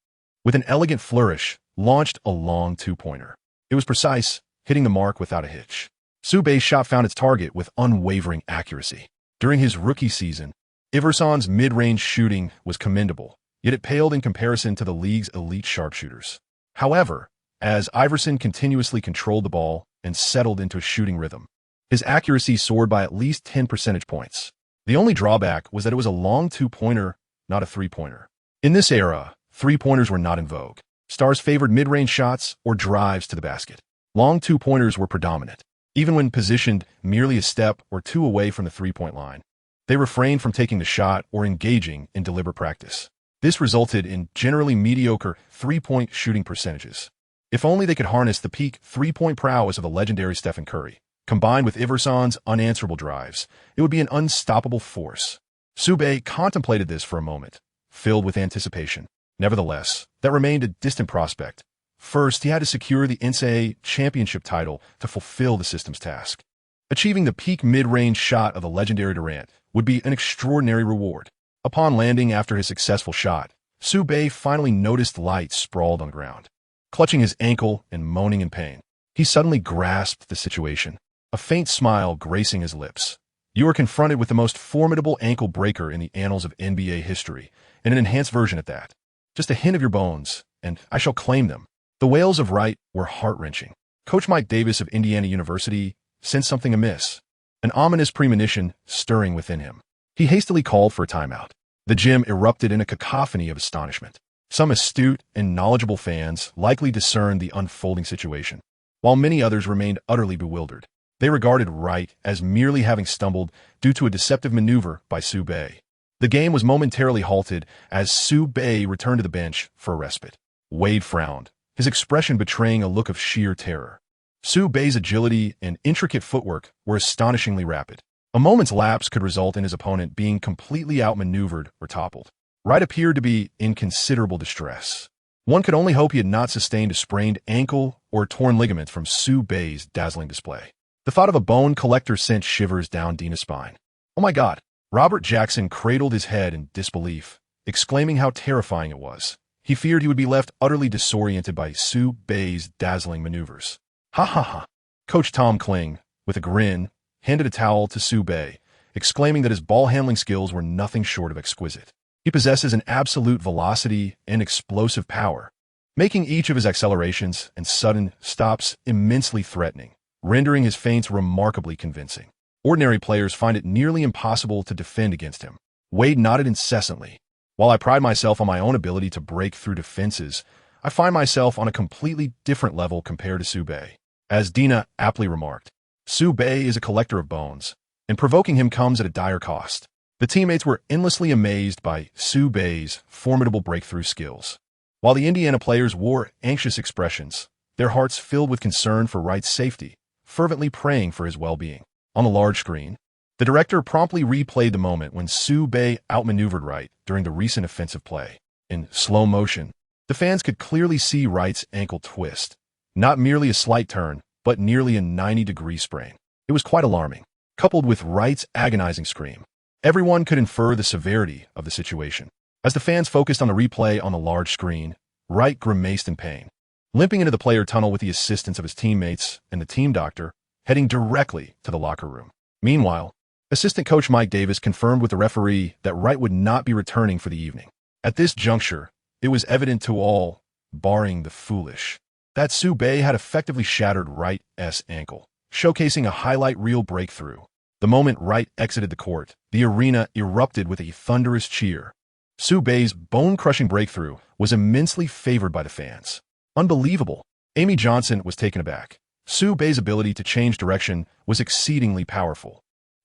with an elegant flourish, launched a long two-pointer. It was precise, hitting the mark without a hitch. Sube's shot found its target with unwavering accuracy. During his rookie season, Iverson's mid-range shooting was commendable, yet it paled in comparison to the league's elite sharpshooters. However, as Iverson continuously controlled the ball and settled into a shooting rhythm, his accuracy soared by at least 10 percentage points. The only drawback was that it was a long two-pointer, not a three-pointer. In this era, three-pointers were not in vogue. Stars favored mid-range shots or drives to the basket. Long two-pointers were predominant, even when positioned merely a step or two away from the three-point line. They refrained from taking the shot or engaging in deliberate practice. This resulted in generally mediocre three-point shooting percentages. If only they could harness the peak three-point prowess of the legendary Stephen Curry, combined with Iverson's unanswerable drives, it would be an unstoppable force. Sube contemplated this for a moment, filled with anticipation. Nevertheless, that remained a distant prospect. First, he had to secure the NCAA championship title to fulfill the system's task. Achieving the peak mid-range shot of the legendary Durant would be an extraordinary reward. Upon landing after his successful shot, Sue finally noticed Light sprawled on the ground, clutching his ankle and moaning in pain. He suddenly grasped the situation, a faint smile gracing his lips. You are confronted with the most formidable ankle breaker in the annals of NBA history, and an enhanced version at that. Just a hint of your bones, and I shall claim them. The wails of Wright were heart-wrenching. Coach Mike Davis of Indiana University sensed something amiss, an ominous premonition stirring within him. He hastily called for a timeout. The gym erupted in a cacophony of astonishment. Some astute and knowledgeable fans likely discerned the unfolding situation, while many others remained utterly bewildered. They regarded Wright as merely having stumbled due to a deceptive maneuver by Sue. The game was momentarily halted as Sue returned to the bench for a respite. Wade frowned, his expression betraying a look of sheer terror. Sue's agility and intricate footwork were astonishingly rapid. A moment's lapse could result in his opponent being completely outmaneuvered or toppled. Wright appeared to be in considerable distress. One could only hope he had not sustained a sprained ankle or a torn ligament from Sue's dazzling display. The thought of a bone collector sent shivers down Dina's spine. Oh my God! Robert Jackson cradled his head in disbelief, exclaiming how terrifying it was. He feared he would be left utterly disoriented by Sue's dazzling maneuvers. Ha ha ha! Coach Tom Kling, with a grin, handed a towel to Sue, exclaiming that his ball-handling skills were nothing short of exquisite. He possesses an absolute velocity and explosive power, making each of his accelerations and sudden stops immensely threatening, rendering his feints remarkably convincing. Ordinary players find it nearly impossible to defend against him. Wade nodded incessantly. While I pride myself on my own ability to break through defenses, I find myself on a completely different level compared to Sue. As Dina aptly remarked, Sue is a collector of bones, and provoking him comes at a dire cost. The teammates were endlessly amazed by Sue's formidable breakthrough skills. While the Indiana players wore anxious expressions, their hearts filled with concern for Wright's safety, fervently praying for his well-being. On the large screen, the director promptly replayed the moment when Sue outmaneuvered Wright during the recent offensive play. In slow motion, the fans could clearly see Wright's ankle twist. Not merely a slight turn, but nearly a 90-degree sprain. It was quite alarming. Coupled with Wright's agonizing scream, everyone could infer the severity of the situation. As the fans focused on the replay on the large screen, Wright grimaced in pain, limping into the player tunnel with the assistance of his teammates and the team doctor, heading directly to the locker room. Meanwhile, assistant coach Mike Davis confirmed with the referee that Wright would not be returning for the evening. At this juncture, it was evident to all, barring the foolish, that Sue had effectively shattered Wright's ankle, showcasing a highlight reel breakthrough. The moment Wright exited the court, the arena erupted with a thunderous cheer. Sue's bone-crushing breakthrough was immensely favored by the fans. Unbelievable! Amy Johnson was taken aback. Sue's ability to change direction was exceedingly powerful,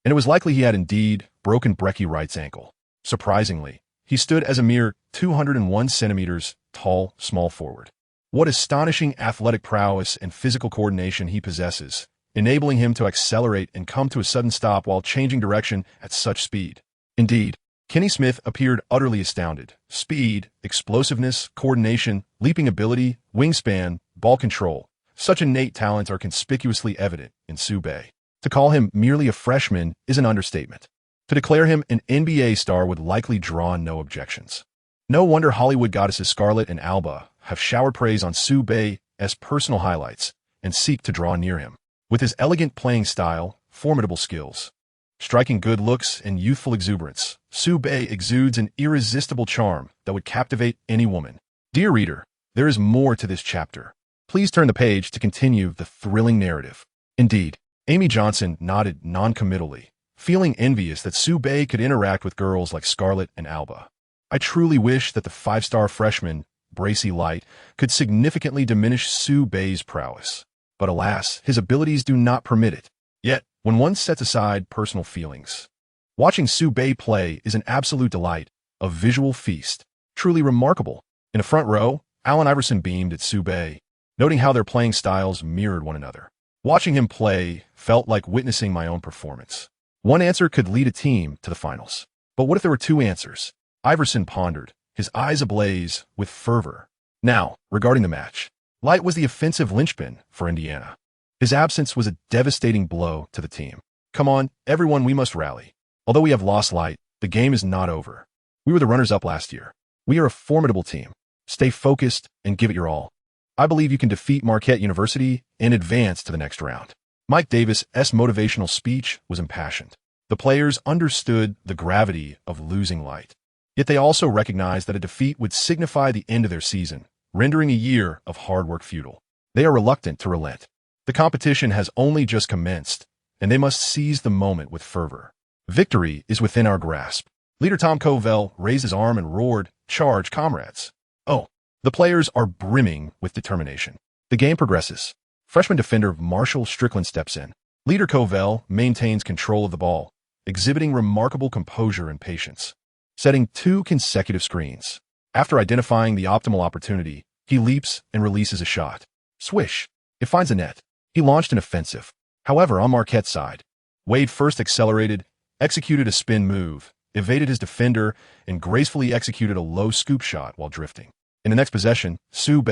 and it was likely he had indeed broken Brecky Wright's ankle. Surprisingly, he stood as a mere 201 centimeters tall small forward. What astonishing athletic prowess and physical coordination he possesses, enabling him to accelerate and come to a sudden stop while changing direction at such speed. Indeed, Kenny Smith appeared utterly astounded. Speed, explosiveness, coordination, leaping ability, wingspan, ball control. Such innate talents are conspicuously evident in Sue. To call him merely a freshman is an understatement. To declare him an NBA star would likely draw no objections. No wonder Hollywood goddesses Scarlett and Alba have showered praise on Sue as personal highlights and seek to draw near him. With his elegant playing style, formidable skills, striking good looks, and youthful exuberance, Sue exudes an irresistible charm that would captivate any woman. Dear reader, there is more to this chapter. Please turn the page to continue the thrilling narrative. Indeed, Amy Johnson nodded non-committally, feeling envious that Sue could interact with girls like Scarlett and Alba. I truly wish that the five-star freshman, Bracy Light, could significantly diminish Sue's prowess. But alas, his abilities do not permit it. Yet, when one sets aside personal feelings, watching Sue play is an absolute delight, a visual feast, truly remarkable. In the front row, Allen Iverson beamed at Sue, noting how their playing styles mirrored one another. Watching him play felt like witnessing my own performance. One answer could lead a team to the finals. But what if there were two answers? Iverson pondered, his eyes ablaze with fervor. Now, regarding the match, Light was the offensive linchpin for Indiana. His absence was a devastating blow to the team. Come on, everyone, we must rally. Although we have lost Light, the game is not over. We were the runners-up last year. We are a formidable team. Stay focused and give it your all. I believe you can defeat Marquette University and advance to the next round. Mike Davis' motivational speech was impassioned. The players understood the gravity of losing light. Yet they also recognized that a defeat would signify the end of their season, rendering a year of hard work futile. They are reluctant to relent. The competition has only just commenced, and they must seize the moment with fervor. Victory is within our grasp. Leader Tom Covell raised his arm and roared, "Charge, comrades!" Oh, the players are brimming with determination. The game progresses. Freshman defender Marshall Strickland steps in. Leader Covell maintains control of the ball, exhibiting remarkable composure and patience, setting 2 consecutive screens. After identifying the optimal opportunity, he leaps and releases a shot. Swish! It finds the net. He launched an offensive. However, on Marquette's side, Wade first accelerated, executed a spin move, evaded his defender, and gracefully executed a low scoop shot while drifting. In the next possession, Sue,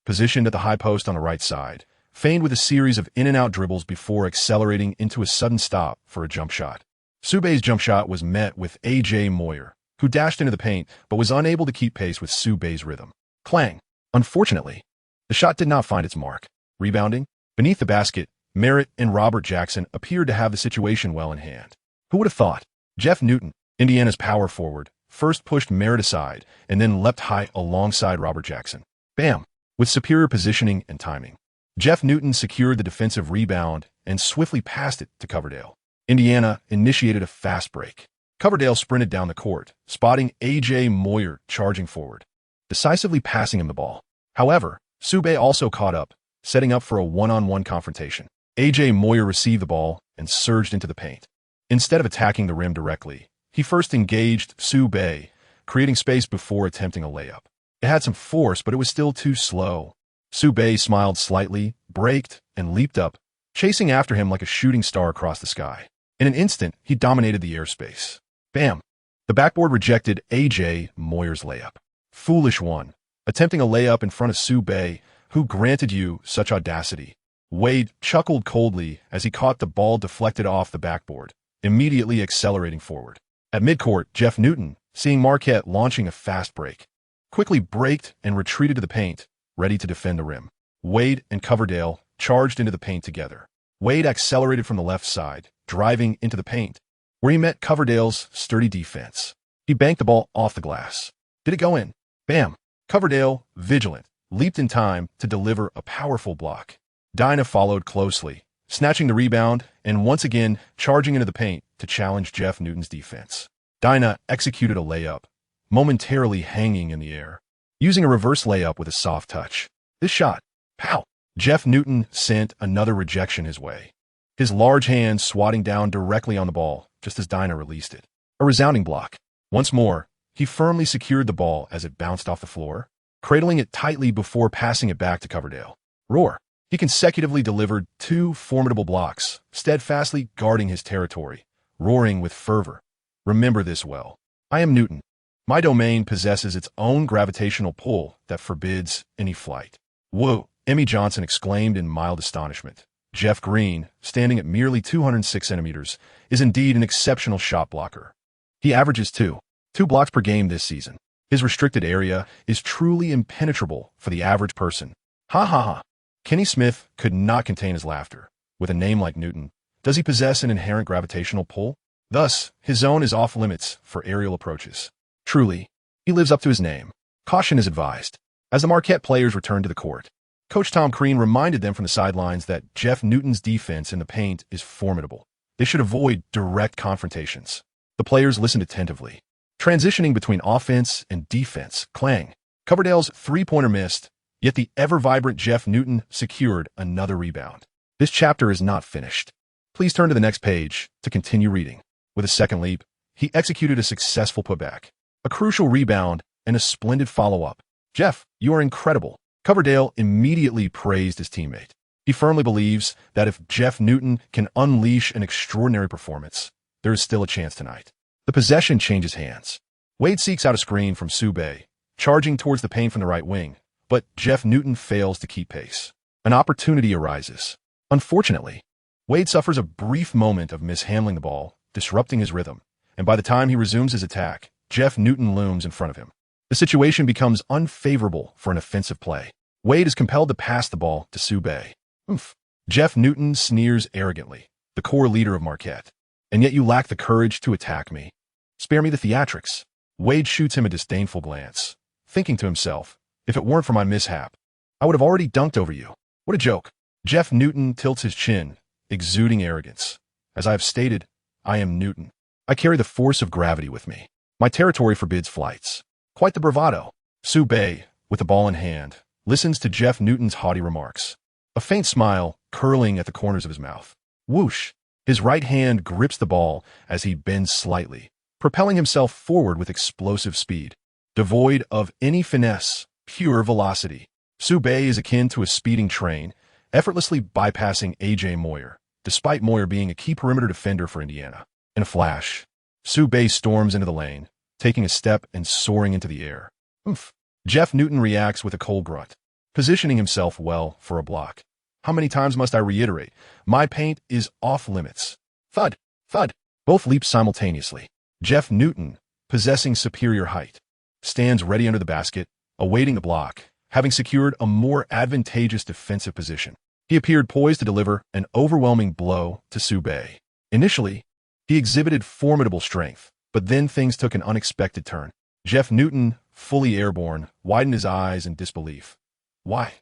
positioned at the high post on the right side, feigned with a series of in-and-out dribbles before accelerating into a sudden stop for a jump shot. Sube's jump shot was met with A.J. Moyer, who dashed into the paint but was unable to keep pace with Sube's rhythm. Clang! Unfortunately, the shot did not find its mark. Rebounding, beneath the basket, Merritt and Robert Jackson appeared to have the situation well in hand. Who would have thought? Jeff Newton, Indiana's power forward, first pushed Merritt aside and then leapt high alongside Robert Jackson. Bam! With superior positioning and timing, Jeff Newton secured the defensive rebound and swiftly passed it to Coverdale. Indiana initiated a fast break. Coverdale sprinted down the court, spotting A.J. Moyer charging forward, decisively passing him the ball. However, Sube also caught up, setting up for a one-on-one confrontation. A.J. Moyer received the ball and surged into the paint. Instead of attacking the rim directly, he first engaged Sube, creating space before attempting a layup. It had some force, but it was still too slow. Sube smiled slightly, braked, and leaped up, chasing after him like a shooting star across the sky. In an instant, he dominated the airspace. Bam! The backboard rejected A.J. Moyer's layup. Foolish one, attempting a layup in front of Sube, who granted you such audacity. Wade chuckled coldly as he caught the ball deflected off the backboard, immediately accelerating forward. At midcourt, Jeff Newton, seeing Marquette launching a fast break, quickly braked and retreated to the paint, ready to defend the rim. Wade and Coverdale charged into the paint together. Wade accelerated from the left side, driving into the paint, where he met Coverdale's sturdy defense. He banked the ball off the glass. Did it go in? Bam! Coverdale, vigilant, leaped in time to deliver a powerful block. Dinah followed closely, snatching the rebound and once again charging into the paint to challenge Jeff Newton's defense. Dinah executed a layup, momentarily hanging in the air, using a reverse layup with a soft touch. This shot, pow! Jeff Newton sent another rejection his way, his large hand swatting down directly on the ball just as Dinah released it. A resounding block. Once more, he firmly secured the ball as it bounced off the floor, cradling it tightly before passing it back to Coverdale. Roar! He consecutively delivered 2 formidable blocks, steadfastly guarding his territory, roaring with fervor. Remember this well. I am Newton. My domain possesses its own gravitational pull that forbids any flight. Whoa! Emmy Johnson exclaimed in mild astonishment. Jeff Green, standing at merely 206 centimeters, is indeed an exceptional shot blocker. He averages 2 blocks per game this season. His restricted area is truly impenetrable for the average person. Ha ha ha. Kenny Smith could not contain his laughter. With a name like Newton, does he possess an inherent gravitational pull? Thus, his zone is off limits for aerial approaches. Truly, he lives up to his name. Caution is advised. As the Marquette players returned to the court, Coach Tom Crean reminded them from the sidelines that Jeff Newton's defense in the paint is formidable. They should avoid direct confrontations. The players listened attentively. Transitioning between offense and defense, clang. Coverdale's three-pointer missed, yet the ever-vibrant Jeff Newton secured another rebound. This chapter is not finished. Please turn to the next page to continue reading. With a second leap, he executed a successful putback, a crucial rebound, and a splendid follow-up. Jeff, you are incredible. Coverdale immediately praised his teammate. He firmly believes that if Jeff Newton can unleash an extraordinary performance, there is still a chance tonight. The possession changes hands. Wade seeks out a screen from Sube, charging towards the paint from the right wing, but Jeff Newton fails to keep pace. An opportunity arises. Unfortunately, Wade suffers a brief moment of mishandling the ball, disrupting his rhythm, and by the time he resumes his attack, Jeff Newton looms in front of him. The situation becomes unfavorable for an offensive play. Wade is compelled to pass the ball to Soubey. Oof. Jeff Newton sneers arrogantly, the core leader of Marquette. And yet you lack the courage to attack me. Spare me the theatrics. Wade shoots him a disdainful glance, thinking to himself, if it weren't for my mishap, I would have already dunked over you. What a joke. Jeff Newton tilts his chin, exuding arrogance. As I have stated, I am Newton. I carry the force of gravity with me. My territory forbids flights. Quite the bravado. Soubey, with the ball in hand, listens to Jeff Newton's haughty remarks, a faint smile curling at the corners of his mouth. Whoosh! His right hand grips the ball as he bends slightly, propelling himself forward with explosive speed. Devoid of any finesse, pure velocity. Soubey is akin to a speeding train, effortlessly bypassing A.J. Moyer, despite Moyer being a key perimeter defender for Indiana. In a flash, Soubey storms into the lane, taking a step and soaring into the air. Oof. Jeff Newton reacts with a cold grunt, positioning himself well for a block. How many times must I reiterate? My paint is off limits. Thud, thud. Both leap simultaneously. Jeff Newton, possessing superior height, stands ready under the basket, awaiting the block, having secured a more advantageous defensive position. He appeared poised to deliver an overwhelming blow to Soubey. Initially, he exhibited formidable strength, but then things took an unexpected turn. Jeff Newton, fully airborne, widened his eyes in disbelief. Why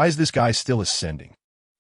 is this guy still ascending?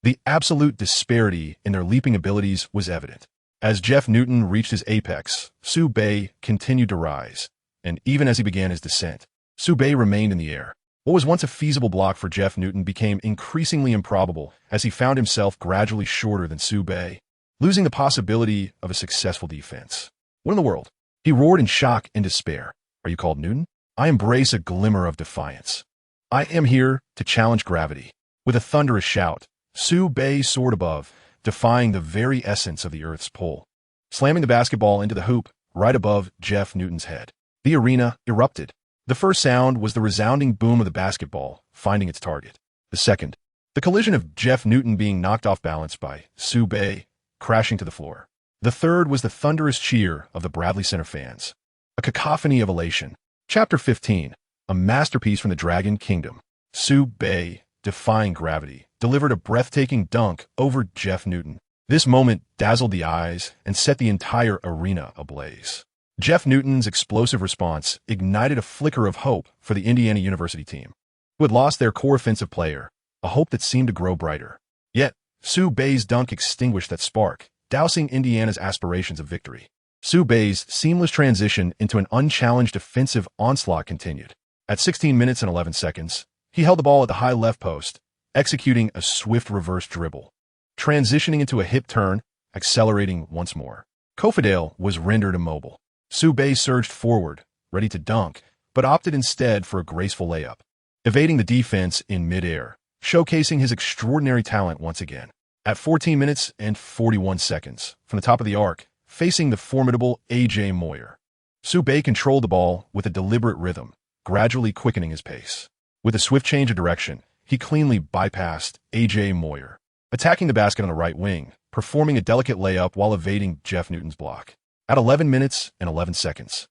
The absolute disparity in their leaping abilities was evident. As Jeff Newton reached his apex, Soubey continued to rise, and even as he began his descent, Soubey remained in the air. What was once a feasible block for Jeff Newton became increasingly improbable as he found himself gradually shorter than Soubey, losing the possibility of a successful defense. What in the world? He roared in shock and despair. Are you called Newton? I embrace a glimmer of defiance. I am here to challenge gravity. With a thunderous shout, Soubey soared above, defying the very essence of the Earth's pull, slamming the basketball into the hoop right above Jeff Newton's head. The arena erupted. The first sound was the resounding boom of the basketball finding its target. The second, the collision of Jeff Newton being knocked off balance by Soubey, crashing to the floor. The third was the thunderous cheer of the Bradley Center fans. A cacophony of elation. Chapter 15, a masterpiece from the Dragon Kingdom. Soubey, defying gravity, delivered a breathtaking dunk over Jeff Newton. This moment dazzled the eyes and set the entire arena ablaze. Jeff Newton's explosive response ignited a flicker of hope for the Indiana University team, who had lost their core offensive player, a hope that seemed to grow brighter. Yet, Soubey's dunk extinguished that spark, dousing Indiana's aspirations of victory. Soubey's seamless transition into an unchallenged offensive onslaught continued. At 16 minutes and 11 seconds, he held the ball at the high left post, executing a swift reverse dribble, transitioning into a hip turn, accelerating once more. Kofadale was rendered immobile. Soubey surged forward, ready to dunk, but opted instead for a graceful layup, evading the defense in midair, showcasing his extraordinary talent once again. At 14 minutes and 41 seconds, from the top of the arc, facing the formidable A.J. Moyer, Soubey controlled the ball with a deliberate rhythm, gradually quickening his pace. With a swift change of direction, he cleanly bypassed A.J. Moyer, attacking the basket on the right wing, performing a delicate layup while evading Jeff Newton's block. At 11 minutes and 11 seconds,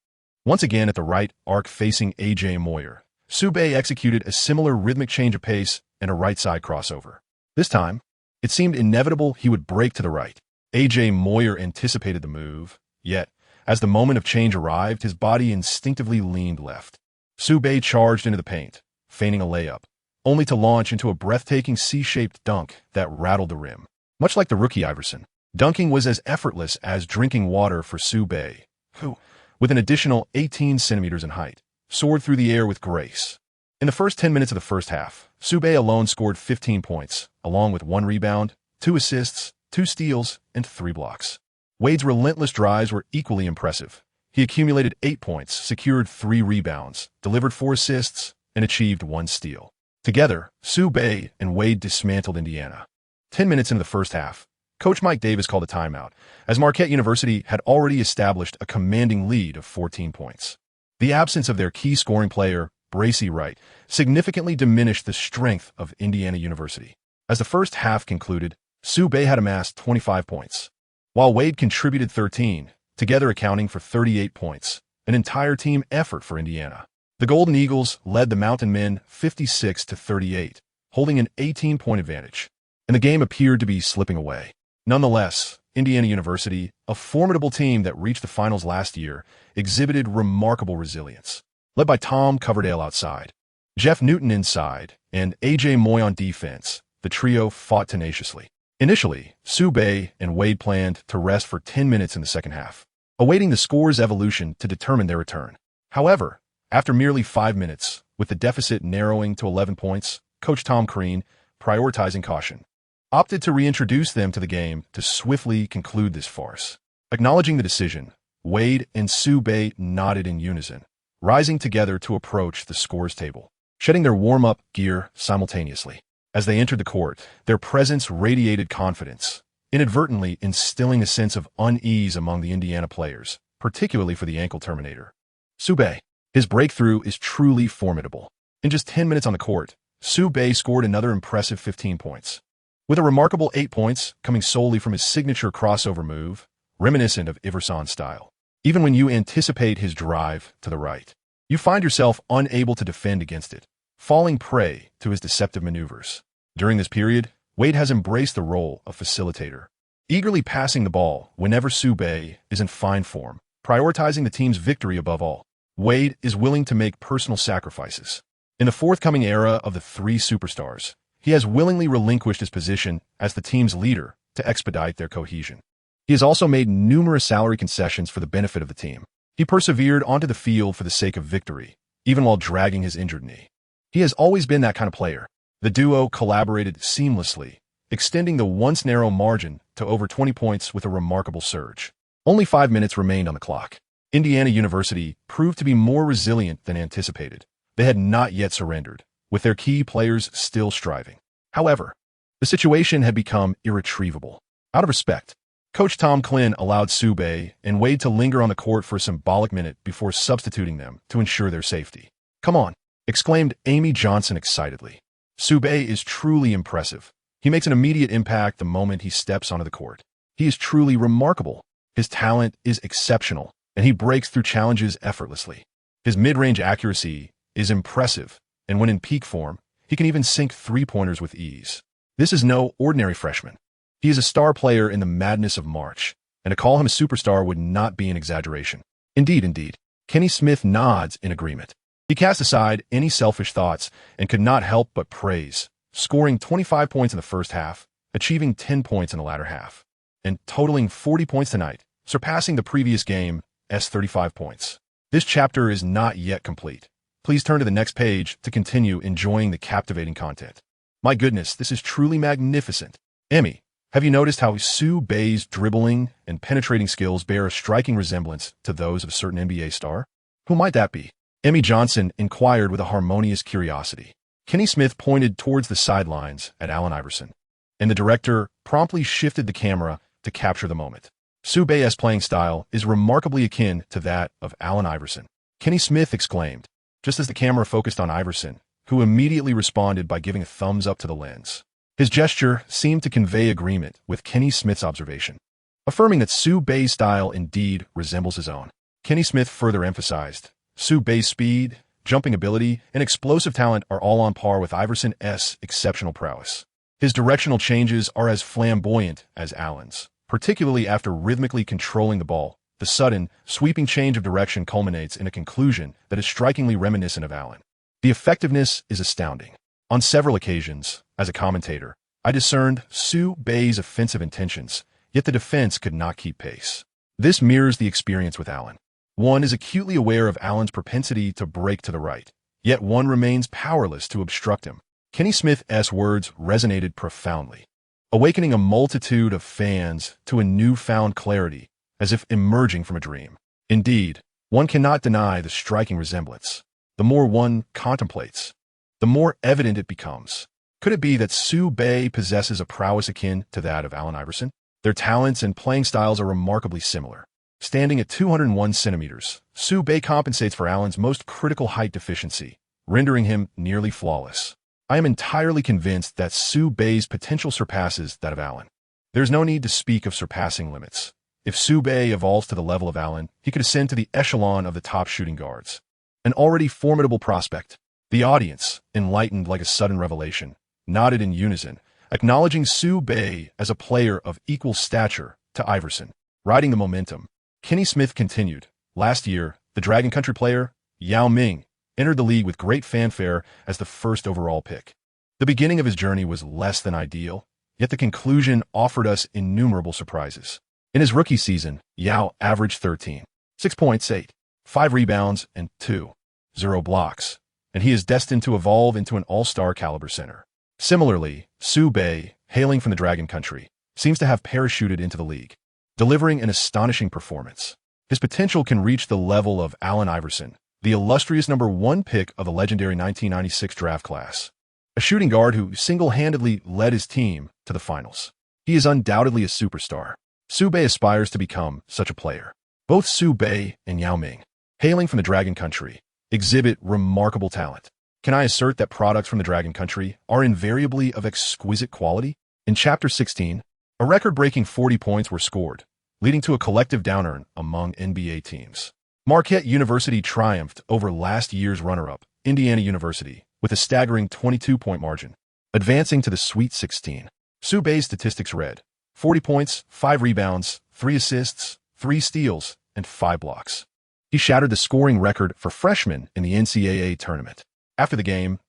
once again at the right arc facing A.J. Moyer, Soubey executed a similar rhythmic change of pace and a right-side crossover. This time, it seemed inevitable he would break to the right. A.J. Moyer anticipated the move, yet, as the moment of change arrived, his body instinctively leaned left. Soubey charged into the paint, feigning a layup, only to launch into a breathtaking C-shaped dunk that rattled the rim. Much like the rookie Iverson, dunking was as effortless as drinking water for Soubey, who, with an additional 18 centimeters in height, soared through the air with grace. In the first 10 minutes of the first half, Soubey alone scored 15 points, along with 1 rebound, 2 assists, 2 steals, and 3 blocks. Wade's relentless drives were equally impressive. He accumulated 8 points, secured 3 rebounds, delivered 4 assists, and achieved 1 steal. Together, Soubey and Wade dismantled Indiana. 10 minutes into the first half, Coach Mike Davis called a timeout, as Marquette University had already established a commanding lead of 14 points. The absence of their key scoring player, Bracy Wright, significantly diminished the strength of Indiana University. As the first half concluded, Soubey had amassed 25 points, while Wade contributed 13, together accounting for 38 points, an entire team effort for Indiana. The Golden Eagles led the Mountain Men 56-38, holding an 18-point advantage, and the game appeared to be slipping away. Nonetheless, Indiana University, a formidable team that reached the finals last year, exhibited remarkable resilience. Led by Tom Coverdale outside, Jeff Newton inside, and A.J. Moy on defense, the trio fought tenaciously. Initially, Sube and Wade planned to rest for 10 minutes in the second half, awaiting the score's evolution to determine their return. However, after merely 5 minutes, with the deficit narrowing to 11 points, Coach Tom Crean, prioritizing caution, opted to reintroduce them to the game to swiftly conclude this farce. Acknowledging the decision, Wade and Sube nodded in unison, rising together to approach the scores table, shedding their warm-up gear simultaneously. As they entered the court, their presence radiated confidence, inadvertently instilling a sense of unease among the Indiana players, particularly for the ankle terminator. Sube. His breakthrough is truly formidable. In just 10 minutes on the court, Sube scored another impressive 15 points, with a remarkable 8 points coming solely from his signature crossover move, reminiscent of Iverson's style. Even when you anticipate his drive to the right, you find yourself unable to defend against it, falling prey to his deceptive maneuvers. During this period, Wade has embraced the role of facilitator, eagerly passing the ball whenever Sube is in fine form, prioritizing the team's victory above all. Wade is willing to make personal sacrifices. In the forthcoming era of the three superstars, he has willingly relinquished his position as the team's leader to expedite their cohesion. He has also made numerous salary concessions for the benefit of the team. He persevered onto the field for the sake of victory, even while dragging his injured knee. He has always been that kind of player. The duo collaborated seamlessly, extending the once narrow margin to over 20 points with a remarkable surge. Only 5 minutes remained on the clock. Indiana University proved to be more resilient than anticipated. They had not yet surrendered, with their key players still striving. However, the situation had become irretrievable. Out of respect, Coach Tom Crean allowed Sube and Wade to linger on the court for a symbolic minute before substituting them to ensure their safety. "Come on," exclaimed Amy Johnson excitedly. Sube is truly impressive. He makes an immediate impact the moment he steps onto the court. He is truly remarkable. His talent is exceptional, and he breaks through challenges effortlessly. His mid-range accuracy is impressive, and when in peak form, he can even sink three-pointers with ease. This is no ordinary freshman. He is a star player in the madness of March, and to call him a superstar would not be an exaggeration. Indeed. Kenny Smith nods in agreement. He cast aside any selfish thoughts and could not help but praise, scoring 25 points in the first half, achieving 10 points in the latter half, and totaling 40 points tonight, surpassing the previous game's 35 points. This chapter is not yet complete. Please turn to the next page to continue enjoying the captivating content. My goodness, this is truly magnificent. Emmy, have you noticed how Sube's dribbling and penetrating skills bear a striking resemblance to those of a certain NBA star? Who might that be? Emmy Johnson inquired with a harmonious curiosity. Kenny Smith pointed towards the sidelines at Allen Iverson, and the director promptly shifted the camera to capture the moment. Sube's playing style is remarkably akin to that of Allen Iverson, Kenny Smith exclaimed, just as the camera focused on Iverson, who immediately responded by giving a thumbs up to the lens. His gesture seemed to convey agreement with Kenny Smith's observation, affirming that Sube's style indeed resembles his own. Kenny Smith further emphasized, Sube's speed, jumping ability, and explosive talent are all on par with Iverson's exceptional prowess. His directional changes are as flamboyant as Allen's, particularly after rhythmically controlling the ball. The sudden, sweeping change of direction culminates in a conclusion that is strikingly reminiscent of Allen. The effectiveness is astounding. On several occasions, as a commentator, I discerned Sube's offensive intentions, yet the defense could not keep pace. This mirrors the experience with Allen. One is acutely aware of Allen's propensity to break to the right, yet one remains powerless to obstruct him. Kenny Smith's words resonated profoundly, awakening a multitude of fans to a newfound clarity, as if emerging from a dream. Indeed, one cannot deny the striking resemblance. The more one contemplates, the more evident it becomes. Could it be that Sube possesses a prowess akin to that of Allen Iverson? Their talents and playing styles are remarkably similar. Standing at 201 centimeters, Sube compensates for Allen's most critical height deficiency, rendering him nearly flawless. I am entirely convinced that Sube's potential surpasses that of Allen. There's no need to speak of surpassing limits. If Sube evolves to the level of Allen, he could ascend to the echelon of the top shooting guards. an already formidable prospect. The audience, enlightened like a sudden revelation, nodded in unison, acknowledging Su Bei as a player of equal stature to Iverson. Riding the momentum, Kenny Smith continued. Last year, the Dragon Country player, Yao Ming, entered the league with great fanfare as the first overall pick. The beginning of his journey was less than ideal, yet the conclusion offered us innumerable surprises. In his rookie season, Yao averaged 13, 6 points, 8, 5 rebounds, and 2.0 blocks, and he is destined to evolve into an all-star caliber center. Similarly, Su Bei, hailing from the Dragon Country, seems to have parachuted into the league, delivering an astonishing performance. His potential can reach the level of Allen Iverson, the illustrious #1 pick of the legendary 1996 draft class, a shooting guard who single-handedly led his team to the finals. He is undoubtedly a superstar. Su Bei aspires to become such a player. Both Su Bei and Yao Ming, hailing from the Dragon Country, exhibit remarkable talent. Can I assert that products from the Dragon Country are invariably of exquisite quality? In Chapter 16, a record-breaking 40 points were scored, leading to a collective down-earn among NBA teams. Marquette University triumphed over last year's runner-up, Indiana University, with a staggering 22-point margin, advancing to the Sweet 16. Su Bei's statistics read: 40 points, 5 rebounds, 3 assists, 3 steals, and 5 blocks. He shattered the scoring record for freshmen in the NCAA tournament. After the game,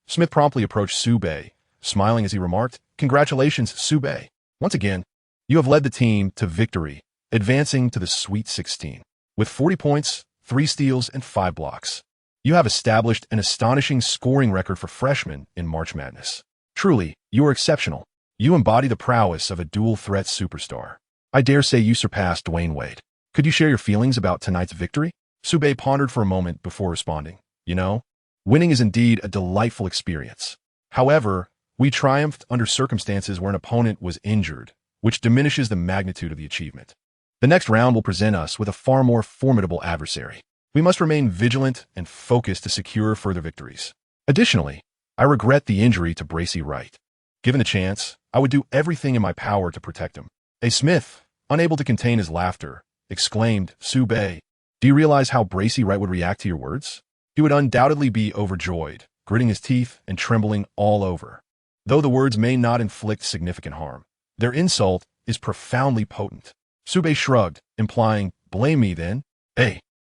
Smith promptly approached Su Bei, smiling as he remarked, "Congratulations, Su Bei. Once again, you have led the team to victory, advancing to the Sweet 16. With 40 points, 3 steals, and 5 blocks. You have established an astonishing scoring record for freshmen in March Madness. Truly, you are exceptional. You embody the prowess of a dual-threat superstar. I dare say you surpassed Dwyane Wade. Could you share your feelings about tonight's victory?" Su Bei pondered for a moment before responding. "You know, winning is indeed a delightful experience. However, we triumphed under circumstances where an opponent was injured, which diminishes the magnitude of the achievement. The next round will present us with a far more formidable adversary. We must remain vigilant and focused to secure further victories. Additionally, I regret the injury to Bracy Wright. Given the chance, I would do everything in my power to protect him." Smith, unable to contain his laughter, exclaimed, "Su Bei, do you realize how Bracy Wright would react to your words? He would undoubtedly be overjoyed, gritting his teeth and trembling all over. Though the words may not inflict significant harm, their insult is profoundly potent." Su Bei shrugged, implying, "Blame me then."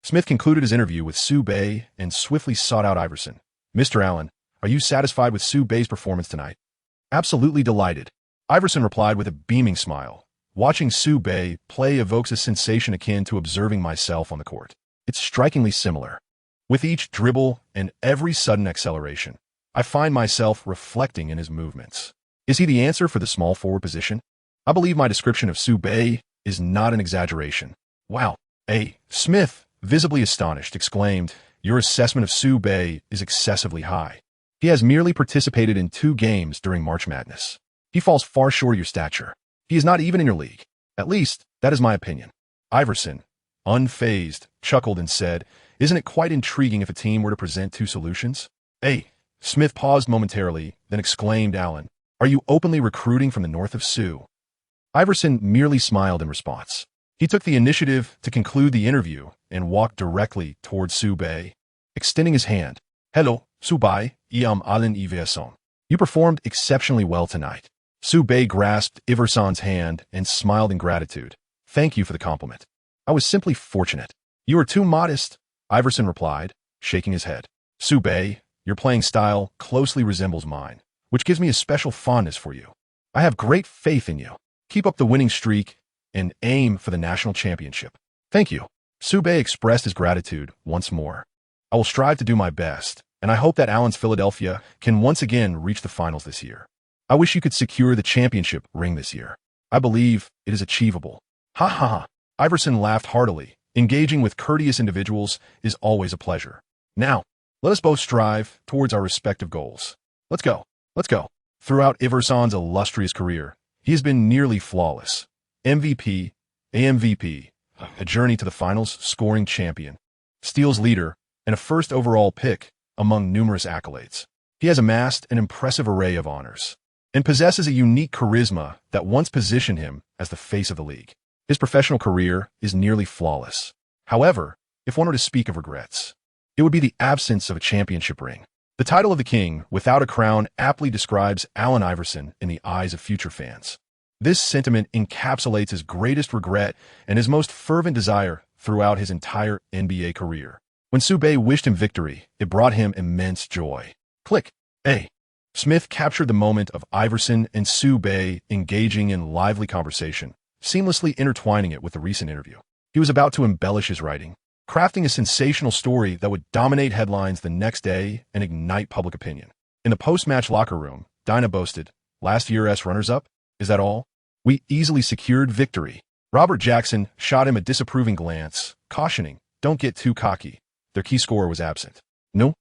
Smith concluded his interview with Su Bei and swiftly sought out Iverson. "Mr. Allen, are you satisfied with Su Bei's performance tonight?" "Absolutely delighted," Iverson replied with a beaming smile. "Watching Su Bei play evokes a sensation akin to observing myself on the court. It's strikingly similar. With each dribble and every sudden acceleration, I find myself reflecting in his movements. Is he the answer for the small forward position? I believe my description of Su Bei is not an exaggeration." "Wow." Smith, visibly astonished, exclaimed, "Your assessment of Su Bei is excessively high. He has merely participated in 2 games during March Madness. He falls far short of your stature. He is not even in your league. At least, that is my opinion." Iverson, unfazed, chuckled and said, "Isn't it quite intriguing if a team were to present 2 solutions?" Smith paused momentarily, then exclaimed, "Allen, are you openly recruiting from the north of Su?" Iverson merely smiled in response. He took the initiative to conclude the interview and walked directly towards Su Bei, extending his hand. "Hello, Su Bei, I am Allen Iverson. You performed exceptionally well tonight." Su Bei grasped Iverson's hand and smiled in gratitude. "Thank you for the compliment. I was simply fortunate." "You are too modest," Iverson replied, shaking his head. "Su Bei, your playing style closely resembles mine, which gives me a special fondness for you. I have great faith in you. Keep up the winning streak and aim for the national championship." "Thank you." Su Bei expressed his gratitude once more. "I will strive to do my best, and I hope that Allen's Philadelphia can once again reach the finals this year. I wish you could secure the championship ring this year. I believe it is achievable." "Ha ha ha." Iverson laughed heartily. Engaging with courteous individuals is always a pleasure. "Now, let us both strive towards our respective goals. Let's go. Let's go." Throughout Iverson's illustrious career, he has been nearly flawless. MVP, AMVP, a journey to the finals, scoring champion, steals leader, and a first overall pick, among numerous accolades. He has amassed an impressive array of honors and possesses a unique charisma that once positioned him as the face of the league. His professional career is nearly flawless. However, if one were to speak of regrets, It would be the absence of a championship ring. The title of the king, without a crown, aptly describes Allen Iverson in the eyes of future fans. This sentiment encapsulates his greatest regret and his most fervent desire throughout his entire NBA career. When Sube wished him victory, it brought him immense joy. Click. A. Smith captured the moment of Iverson and Sube engaging in lively conversation, seamlessly intertwining it with the recent interview. He was about to embellish his writing, crafting a sensational story that would dominate headlines the next day and ignite public opinion. In the post-match locker room, Dinah boasted, "Last year's runners-up? Is that all? We easily secured victory." Robert Jackson shot him a disapproving glance, cautioning, "Don't get too cocky." Their key scorer was absent. No.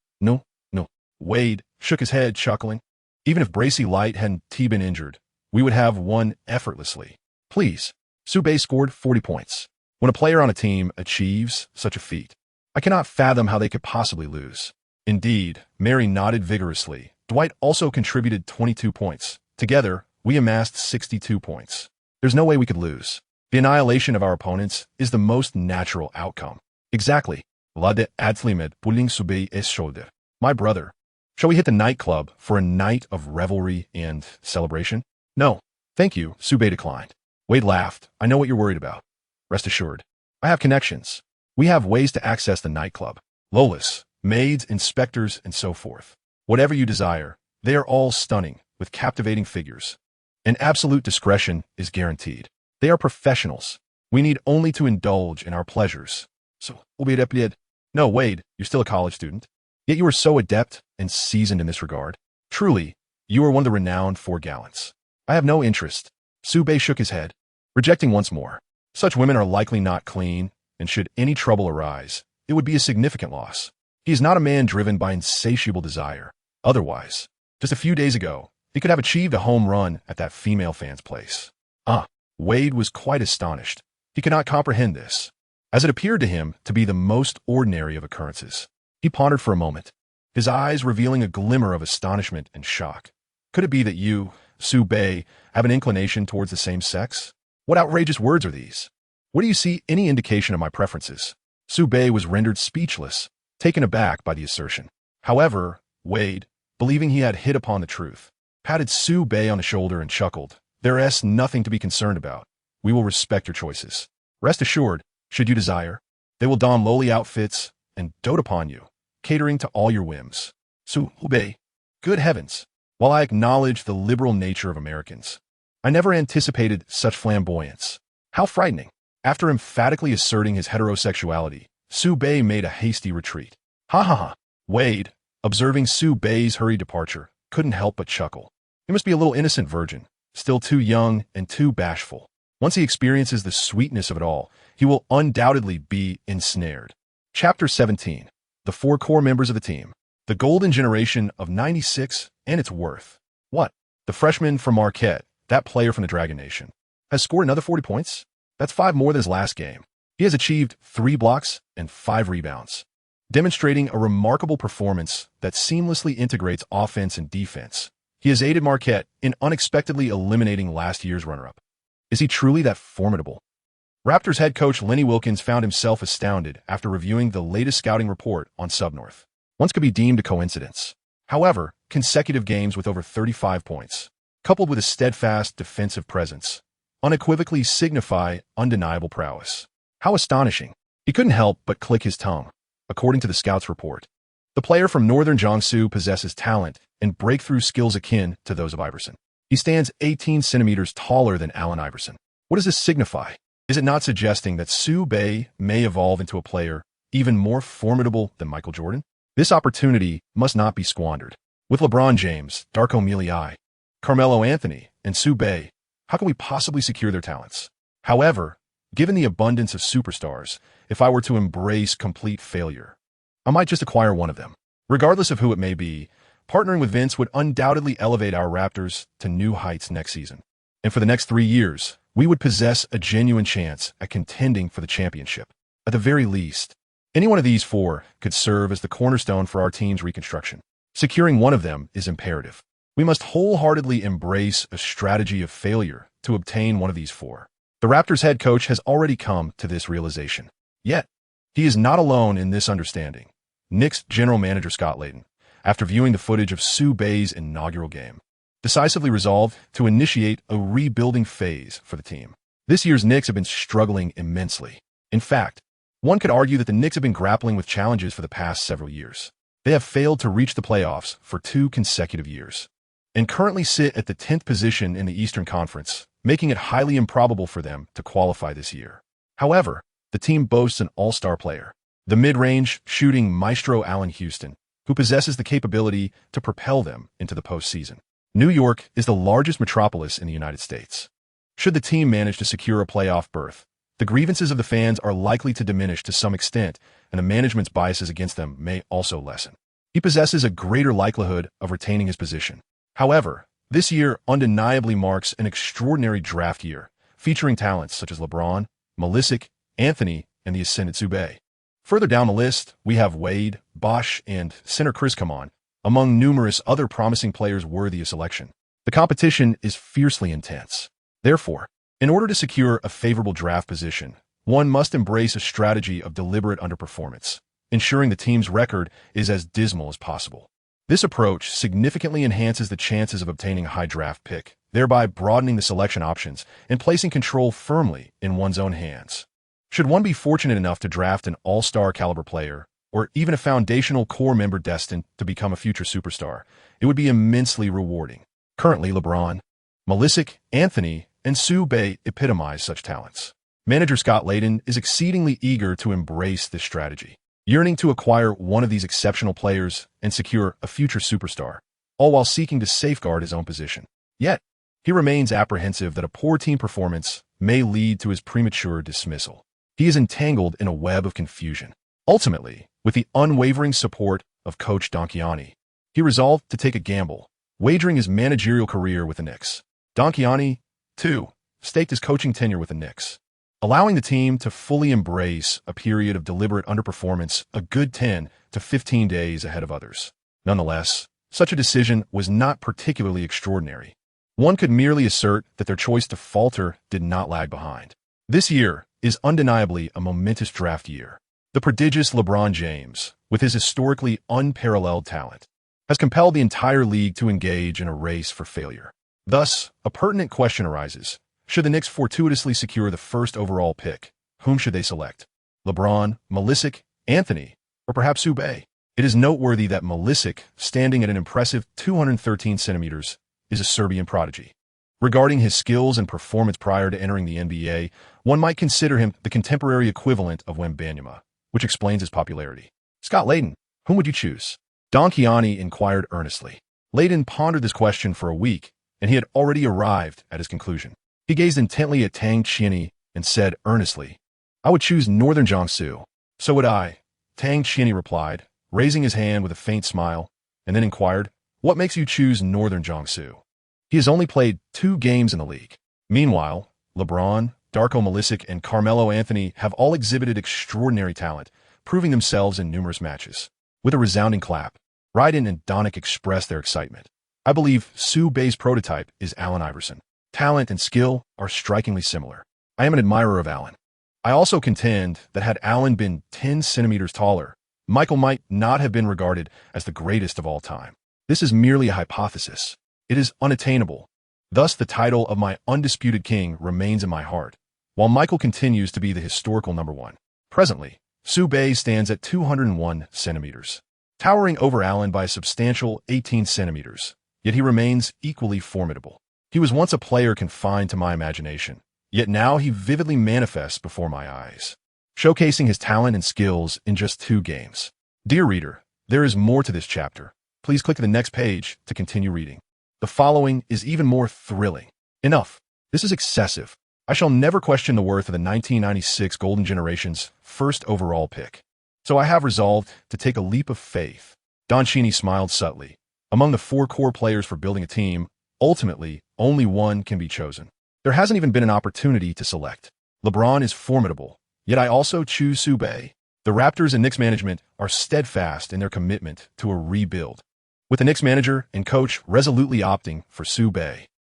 Wade shook his head, chuckling. "Even if Bracy Light hadn't been injured, we would have won effortlessly." Please. Sube scored 40 points. When a player on a team achieves such a feat, I cannot fathom how they could possibly lose. Indeed, Mary nodded vigorously. Dwight also contributed 22 points. Together, we amassed 62 points. There's no way we could lose. The annihilation of our opponents is the most natural outcome. Exactly. Lade Adslimed pulling Sube's shoulder. My brother. Shall we hit the nightclub for a night of revelry and celebration? No. Thank you, Sube declined. Wade laughed. I know what you're worried about. Rest assured. I have connections. We have ways to access the nightclub. Lolas, maids, inspectors, and so forth. Whatever you desire, they are all stunning, with captivating figures. And absolute discretion is guaranteed. They are professionals. We need only to indulge in our pleasures. So, no, Wade, you're still a college student. Yet you are so adept and seasoned in this regard. Truly, you are one of the renowned four gallants. I have no interest. Sube shook his head, rejecting once more. Such women are likely not clean, and should any trouble arise, it would be a significant loss. He is not a man driven by insatiable desire. Otherwise, just a few days ago, he could have achieved a home run at that female fan's place. Wade was quite astonished. He could not comprehend this, as it appeared to him to be the most ordinary of occurrences. He pondered for a moment, his eyes revealing a glimmer of astonishment and shock. Could it be that you, Sube, have an inclination towards the same sex? What outrageous words are these? Where do you see any indication of my preferences? Sube was rendered speechless, taken aback by the assertion. However, Wade, believing he had hit upon the truth, patted Sube on the shoulder and chuckled. There's nothing to be concerned about. We will respect your choices. Rest assured, should you desire, they will don lowly outfits and dote upon you, catering to all your whims. Sube, good heavens! While I acknowledge the liberal nature of Americans, I never anticipated such flamboyance. How frightening! After emphatically asserting his heterosexuality, Sube made a hasty retreat. Ha! Wade, observing Sube's hurried departure, couldn't help but chuckle. He must be a little innocent virgin, still too young and too bashful. Once he experiences the sweetness of it all, he will undoubtedly be ensnared. Chapter 17. The four core members of the team. The golden generation of '96 and its worth. What? The freshman from Marquette, that player from the Dragon Nation, has scored another 40 points? That's 5 more than his last game. He has achieved 3 blocks and 5 rebounds, demonstrating a remarkable performance that seamlessly integrates offense and defense. He has aided Marquette in unexpectedly eliminating last year's runner-up. Is he truly that formidable? Raptors head coach Lenny Wilkins found himself astounded after reviewing the latest scouting report on Subnorth. Once could be deemed a coincidence. However, consecutive games with over 35 points, coupled with a steadfast defensive presence, unequivocally signify undeniable prowess. How astonishing! He couldn't help but click his tongue. According to the scouts' report, the player from northern Jiangsu possesses talent and breakthrough skills akin to those of Iverson. He stands 18 centimeters taller than Allen Iverson. What does this signify? Is it not suggesting that Sube may evolve into a player even more formidable than Michael Jordan? This opportunity must not be squandered. With LeBron James, Darko Milicic, Carmelo Anthony, and Sube, how can we possibly secure their talents? However, given the abundance of superstars, if I were to embrace complete failure, I might just acquire one of them. Regardless of who it may be, partnering with Vince would undoubtedly elevate our Raptors to new heights next season. And for the next 3 years, we would possess a genuine chance at contending for the championship. At the very least, any one of these 4 could serve as the cornerstone for our team's reconstruction. Securing one of them is imperative. We must wholeheartedly embrace a strategy of failure to obtain one of these 4. The Raptors head coach has already come to this realization. Yet, he is not alone in this understanding. Knicks general manager Scott Layden, after viewing the footage of Sue Bay's inaugural game, decisively resolved to initiate a rebuilding phase for the team. This year's Knicks have been struggling immensely. In fact, one could argue that the Knicks have been grappling with challenges for the past several years. They have failed to reach the playoffs for 2 consecutive years, and currently sit at the 10th position in the Eastern Conference, making it highly improbable for them to qualify this year. However, the team boasts an all-star player, the mid-range shooting maestro Allen Iverson, who possesses the capability to propel them into the postseason. New York is the largest metropolis in the United States. Should the team manage to secure a playoff berth, the grievances of the fans are likely to diminish to some extent, and the management's biases against them may also lessen. He possesses a greater likelihood of retaining his position. However, this year undeniably marks an extraordinary draft year, featuring talents such as LeBron, Malisic, Anthony, and the ascendant Sue. Further down the list, we have Wade, Bosh, and center Chris Kaman, among numerous other promising players worthy of selection. The competition is fiercely intense. Therefore, in order to secure a favorable draft position, one must embrace a strategy of deliberate underperformance, ensuring the team's record is as dismal as possible. This approach significantly enhances the chances of obtaining a high draft pick, thereby broadening the selection options and placing control firmly in one's own hands. Should one be fortunate enough to draft an all-star caliber player, or even a foundational core member destined to become a future superstar, it would be immensely rewarding. Currently, LeBron, Malisic, Anthony, and Sue epitomize such talents. Manager Scott Layden is exceedingly eager to embrace this strategy, yearning to acquire one of these exceptional players and secure a future superstar, all while seeking to safeguard his own position. Yet, he remains apprehensive that a poor team performance may lead to his premature dismissal. He is entangled in a web of confusion. Ultimately, with the unwavering support of Coach Dwyane, he resolved to take a gamble, wagering his managerial career with the Knicks. Dwyane, too, staked his coaching tenure with the Knicks, allowing the team to fully embrace a period of deliberate underperformance a good 10 to 15 days ahead of others. Nonetheless, such a decision was not particularly extraordinary. One could merely assert that their choice to falter did not lag behind. This year is undeniably a momentous draft year. The prodigious LeBron James, with his historically unparalleled talent, has compelled the entire league to engage in a race for failure. Thus, a pertinent question arises. Should the Knicks fortuitously secure the first overall pick, whom should they select? LeBron, Malisic, Anthony, or perhaps Sue? It is noteworthy that Malisic, standing at an impressive 213 centimeters, is a Serbian prodigy. Regarding his skills and performance prior to entering the NBA, one might consider him the contemporary equivalent of Wembanyama, which explains his popularity. Scott Layden, whom would you choose? Dwyane inquired earnestly. Layden pondered this question for a week, and he had already arrived at his conclusion. He gazed intently at Tang Chieni and said earnestly, "I would choose Northern Jiangsu." "So would I," Tang Chieni replied, raising his hand with a faint smile, and then inquired, "What makes you choose Northern Jiangsu?" He has only played 2 games in the league. Meanwhile, LeBron, Darko Milicic, and Carmelo Anthony have all exhibited extraordinary talent, proving themselves in numerous matches. With a resounding clap, Ryden and Donik expressed their excitement. "I believe Sue Bay's prototype is Allen Iverson. Talent and skill are strikingly similar. I am an admirer of Allen. I also contend that had Allen been 10 centimeters taller, Michael might not have been regarded as the greatest of all time. This is merely a hypothesis. It is unattainable. Thus, the title of my undisputed king remains in my heart, while Michael continues to be the historical number 1. Presently, Sue Bay stands at 201 centimeters, towering over Allen by a substantial 18 centimeters, yet he remains equally formidable. He was once a player confined to my imagination, yet now he vividly manifests before my eyes, showcasing his talent and skills in just 2 games. Dear reader, there is more to this chapter. Please click the next page to continue reading. The following is even more thrilling. Enough. This is excessive. I shall never question the worth of the 1996 Golden Generation's first overall pick. So I have resolved to take a leap of faith. Dwyane smiled subtly. Among the 4 core players for building a team, ultimately, only one can be chosen. There hasn't even been an opportunity to select. LeBron is formidable, yet I also choose Sue. The Raptors and Knicks management are steadfast in their commitment to a rebuild, with the Knicks manager and coach resolutely opting for Sue.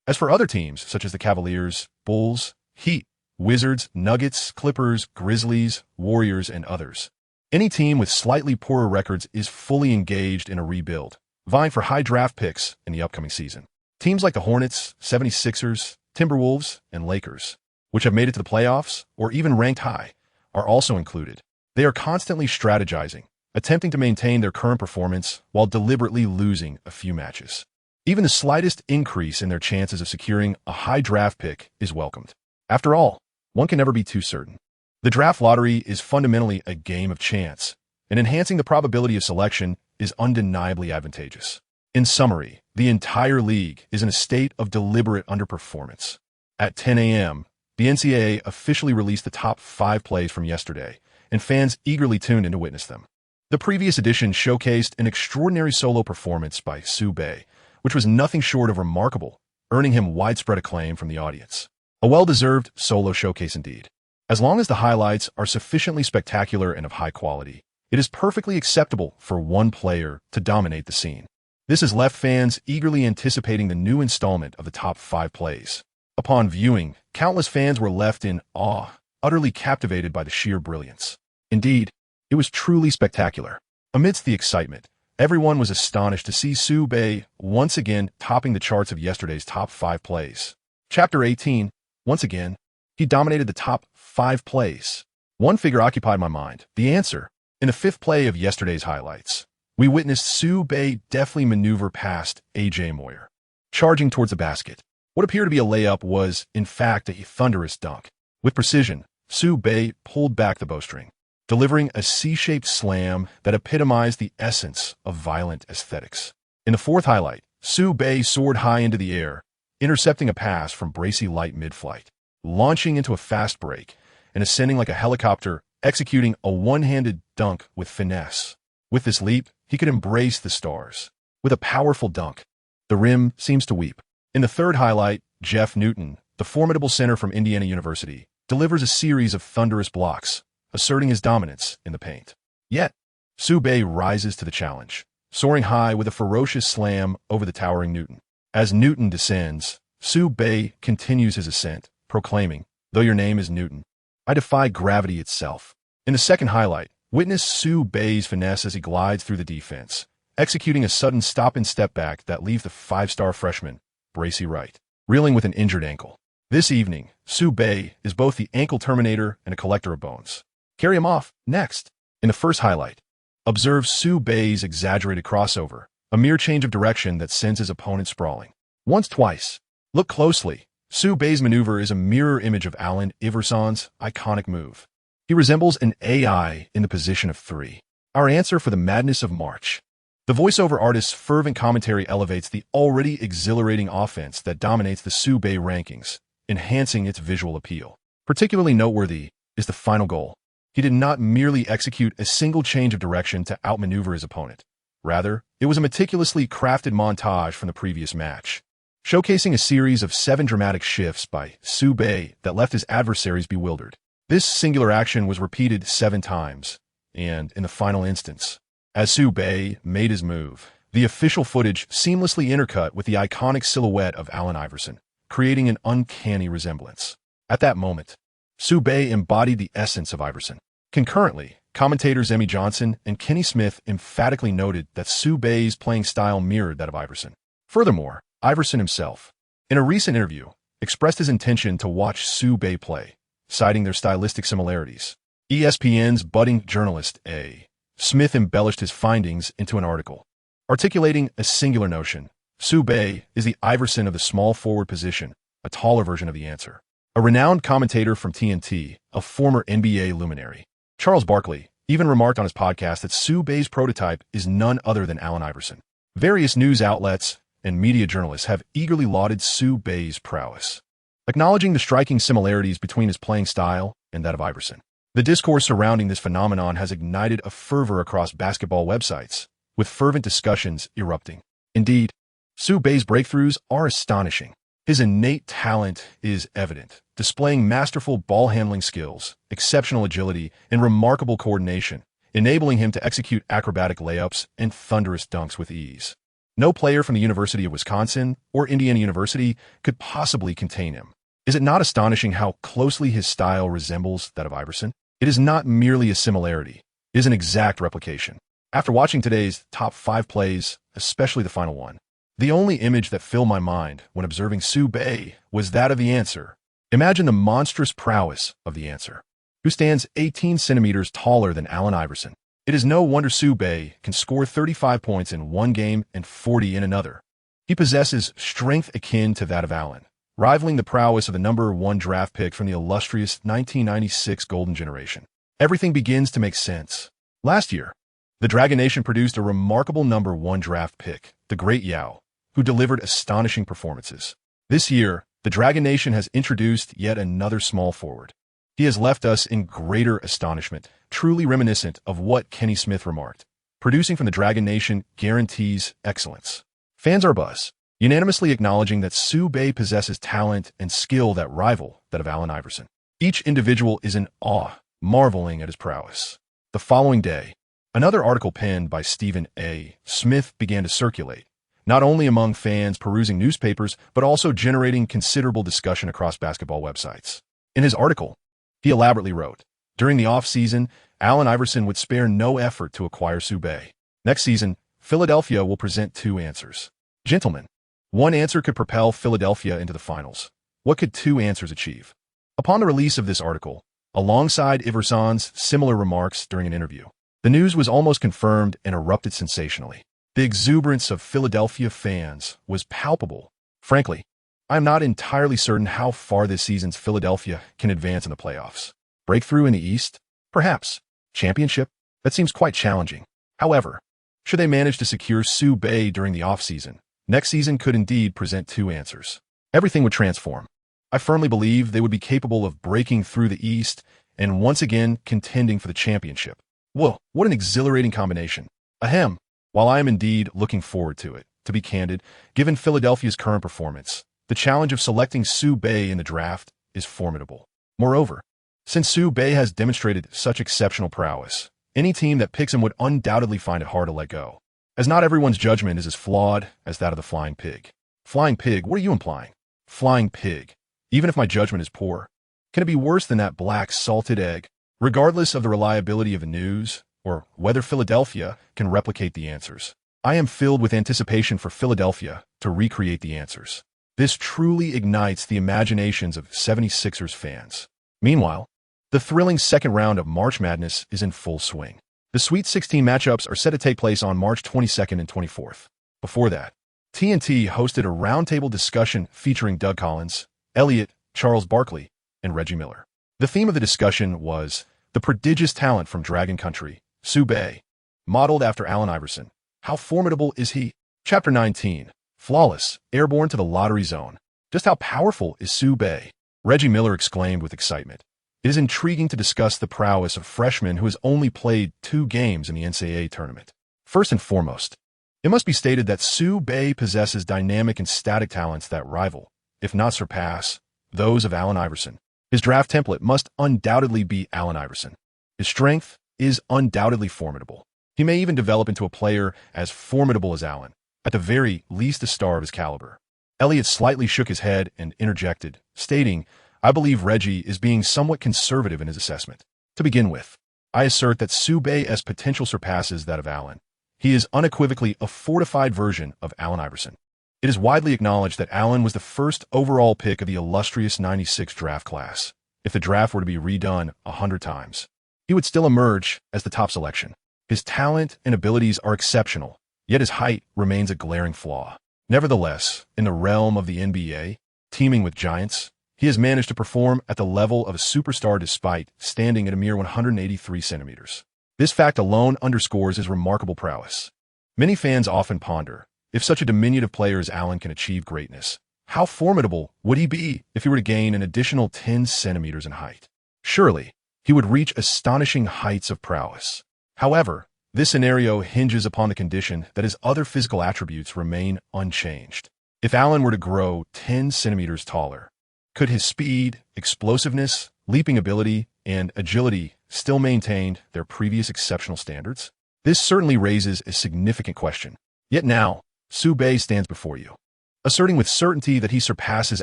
As for other teams, such as the Cavaliers, Bulls, Heat, Wizards, Nuggets, Clippers, Grizzlies, Warriors, and others, Any team with slightly poorer records is fully engaged in a rebuild, vying for high draft picks in the upcoming season. Teams like the Hornets, 76ers, Timberwolves, and Lakers, which have made it to the playoffs or even ranked high, are also included. They are constantly strategizing, attempting to maintain their current performance while deliberately losing a few matches. Even the slightest increase in their chances of securing a high draft pick is welcomed. After all, one can never be too certain. The draft lottery is fundamentally a game of chance, and enhancing the probability of selection is undeniably advantageous. In summary, the entire league is in a state of deliberate underperformance. At 10 a.m., the NCAA officially released the top 5 plays from yesterday, and fans eagerly tuned in to witness them. The previous edition showcased an extraordinary solo performance by Sue Bay, which was nothing short of remarkable, earning him widespread acclaim from the audience. A well-deserved solo showcase indeed. As long as the highlights are sufficiently spectacular and of high quality, it is perfectly acceptable for one player to dominate the scene. This has left fans eagerly anticipating the new installment of the top 5 plays. Upon viewing, countless fans were left in awe, utterly captivated by the sheer brilliance. Indeed, it was truly spectacular. Amidst the excitement, everyone was astonished to see Sue Bay once again topping the charts of yesterday's top 5 plays. Chapter 18, once again, he dominated the top 5 plays. One figure occupied my mind, the answer. In the 5th play of yesterday's highlights, we witnessed Sue Bay deftly maneuver past A.J. Moyer, charging towards the basket. What appeared to be a layup was, in fact, a thunderous dunk. With precision, Sue Bay pulled back the bowstring, delivering a C-shaped slam that epitomized the essence of violent aesthetics. In the 4th highlight, Sue Bay soared high into the air, intercepting a pass from Bracy Light mid-flight, launching into a fast break, and ascending like a helicopter, executing a one-handed dunk with finesse. With this leap, he could embrace the stars. With a powerful dunk, the rim seems to weep. In the 3rd highlight, Jeff Newton, the formidable center from Indiana University, delivers a series of thunderous blocks, asserting his dominance in the paint. Yet, Sue Bay rises to the challenge, soaring high with a ferocious slam over the towering Newton. As Newton descends, Sue Bay continues his ascent, proclaiming, "Though your name is Newton, I defy gravity itself." In the 2nd highlight, witness Sue Bay's finesse as he glides through the defense, executing a sudden stop and step back that leaves the 5-star freshman, Bracy Wright, reeling with an injured ankle. This evening, Sue Bay is both the ankle terminator and a collector of bones. Carry him off, next. In the 1st highlight, observe Sue Bay's exaggerated crossover, a mere change of direction that sends his opponent sprawling. Once, twice. Look closely. Sue Bay's maneuver is a mirror image of Allen Iverson's iconic move. He resembles an AI in the position of 3. Our answer for the madness of March. The voiceover artist's fervent commentary elevates the already exhilarating offense that dominates the Sue Bay rankings, enhancing its visual appeal. Particularly noteworthy is the final goal. He did not merely execute a single change of direction to outmaneuver his opponent. Rather, it was a meticulously crafted montage from the previous match, showcasing a series of 7 dramatic shifts by Sue Bay that left his adversaries bewildered. This singular action was repeated 7 times, and in the final instance, as Sue Bay made his move, the official footage seamlessly intercut with the iconic silhouette of Allen Iverson, creating an uncanny resemblance. At that moment, Sue Bay embodied the essence of Iverson. Concurrently, commentators Emmy Johnson and Kenny Smith emphatically noted that Sue Bay's playing style mirrored that of Iverson. Furthermore, Iverson himself, in a recent interview, expressed his intention to watch Sue Bay play, citing their stylistic similarities. ESPN's budding journalist A. Smith embellished his findings into an article, articulating a singular notion. Sue Bay is the Iverson of the small forward position, a taller version of the answer. A renowned commentator from TNT, a former NBA luminary, Charles Barkley, even remarked on his podcast that Sue Bay's prototype is none other than Allen Iverson. Various news outlets and media journalists have eagerly lauded Sue Bay's prowess, acknowledging the striking similarities between his playing style and that of Iverson. The discourse surrounding this phenomenon has ignited a fervor across basketball websites, with fervent discussions erupting. Indeed, Sue Bay's breakthroughs are astonishing. His innate talent is evident, displaying masterful ball-handling skills, exceptional agility, and remarkable coordination, enabling him to execute acrobatic layups and thunderous dunks with ease. No player from the University of Wisconsin or Indiana University could possibly contain him. Is it not astonishing how closely his style resembles that of Iverson? It is not merely a similarity. is an exact replication. After watching today's top 5 plays, especially the final one, the only image that filled my mind when observing Su Bei was that of the answer. Imagine the monstrous prowess of the answer, who stands 18 centimeters taller than Allen Iverson. It is no wonder Su Bei can score 35 points in one game and 40 in another. He possesses strength akin to that of Allen, rivaling the prowess of the number 1 draft pick from the illustrious 1996 Golden Generation. Everything begins to make sense. Last year, the Dragon Nation produced a remarkable number 1 draft pick, the Great Yao, who delivered astonishing performances. This year, the Dragon Nation has introduced yet another small forward. He has left us in greater astonishment, truly reminiscent of what Kenny Smith remarked. Producing from the Dragon Nation guarantees excellence. Fans are buzz, unanimously acknowledging that Su Bei possesses talent and skill that rival that of Allen Iverson. Each individual is in awe, marveling at his prowess. The following day, another article penned by Stephen A. Smith began to circulate, not only among fans perusing newspapers, but also generating considerable discussion across basketball websites. In his article, he elaborately wrote, "During the off-season, Allen Iverson would spare no effort to acquire Su Bei. Next season, Philadelphia will present 2 answers. Gentlemen, 1 answer could propel Philadelphia into the finals. What could 2 answers achieve?" Upon the release of this article, alongside Iverson's similar remarks during an interview, the news was almost confirmed and erupted sensationally. The exuberance of Philadelphia fans was palpable. Frankly, I am not entirely certain how far this season's Philadelphia can advance in the playoffs. Breakthrough in the East? Perhaps. Championship? That seems quite challenging. However, should they manage to secure Su Bei during the offseason, next season could indeed present 2 answers. Everything would transform. I firmly believe they would be capable of breaking through the East and once again contending for the championship. Whoa, what an exhilarating combination. Ahem. While I am indeed looking forward to it, to be candid, given Philadelphia's current performance, the challenge of selecting Su Bei in the draft is formidable. Moreover, since Su Bei has demonstrated such exceptional prowess, any team that picks him would undoubtedly find it hard to let go, as not everyone's judgment is as flawed as that of the Flying Pig. Flying Pig, what are you implying? Flying Pig. Even if my judgment is poor, can it be worse than that black salted egg? Regardless of the reliability of the news, or whether Philadelphia can replicate the answers, I am filled with anticipation for Philadelphia to recreate the answers. This truly ignites the imaginations of 76ers fans. Meanwhile, the thrilling second round of March Madness is in full swing. The Sweet 16 matchups are set to take place on March 22nd and 24th. Before that, TNT hosted a roundtable discussion featuring Doug Collins, Elliott, Charles Barkley, and Reggie Miller. The theme of the discussion was the prodigious talent from Dragon Country, Su Bei, modeled after Allen Iverson. How formidable is he? Chapter 19, Flawless, Airborne to the Lottery Zone. Just how powerful is Su Bei? Reggie Miller exclaimed with excitement. It is intriguing to discuss the prowess of a freshman who has only played 2 games in the NCAA tournament. First and foremost, it must be stated that Su Bei possesses dynamic and static talents that rival, if not surpass, those of Allen Iverson. His draft template must undoubtedly be Allen Iverson. His strength is undoubtedly formidable. He may even develop into a player as formidable as Allen, at the very least a star of his caliber. Elliott slightly shook his head and interjected, stating, "I believe Reggie is being somewhat conservative in his assessment. To begin with, I assert that Su Bei's potential surpasses that of Allen. He is unequivocally a fortified version of Allen Iverson. It is widely acknowledged that Allen was the first overall pick of the illustrious 96 draft class. If the draft were to be redone 100 times, he would still emerge as the top selection. His talent and abilities are exceptional, yet his height remains a glaring flaw. Nevertheless, in the realm of the NBA, teeming with giants, he has managed to perform at the level of a superstar despite standing at a mere 183 centimeters. This fact alone underscores his remarkable prowess. Many fans often ponder, if such a diminutive player as Allen can achieve greatness, how formidable would he be if he were to gain an additional 10 centimeters in height? Surely, he would reach astonishing heights of prowess. However, this scenario hinges upon the condition that his other physical attributes remain unchanged. If Allen were to grow 10 centimeters taller, could his speed, explosiveness, leaping ability, and agility still maintain their previous exceptional standards? This certainly raises a significant question. Yet now, Su Bei stands before you, asserting with certainty that he surpasses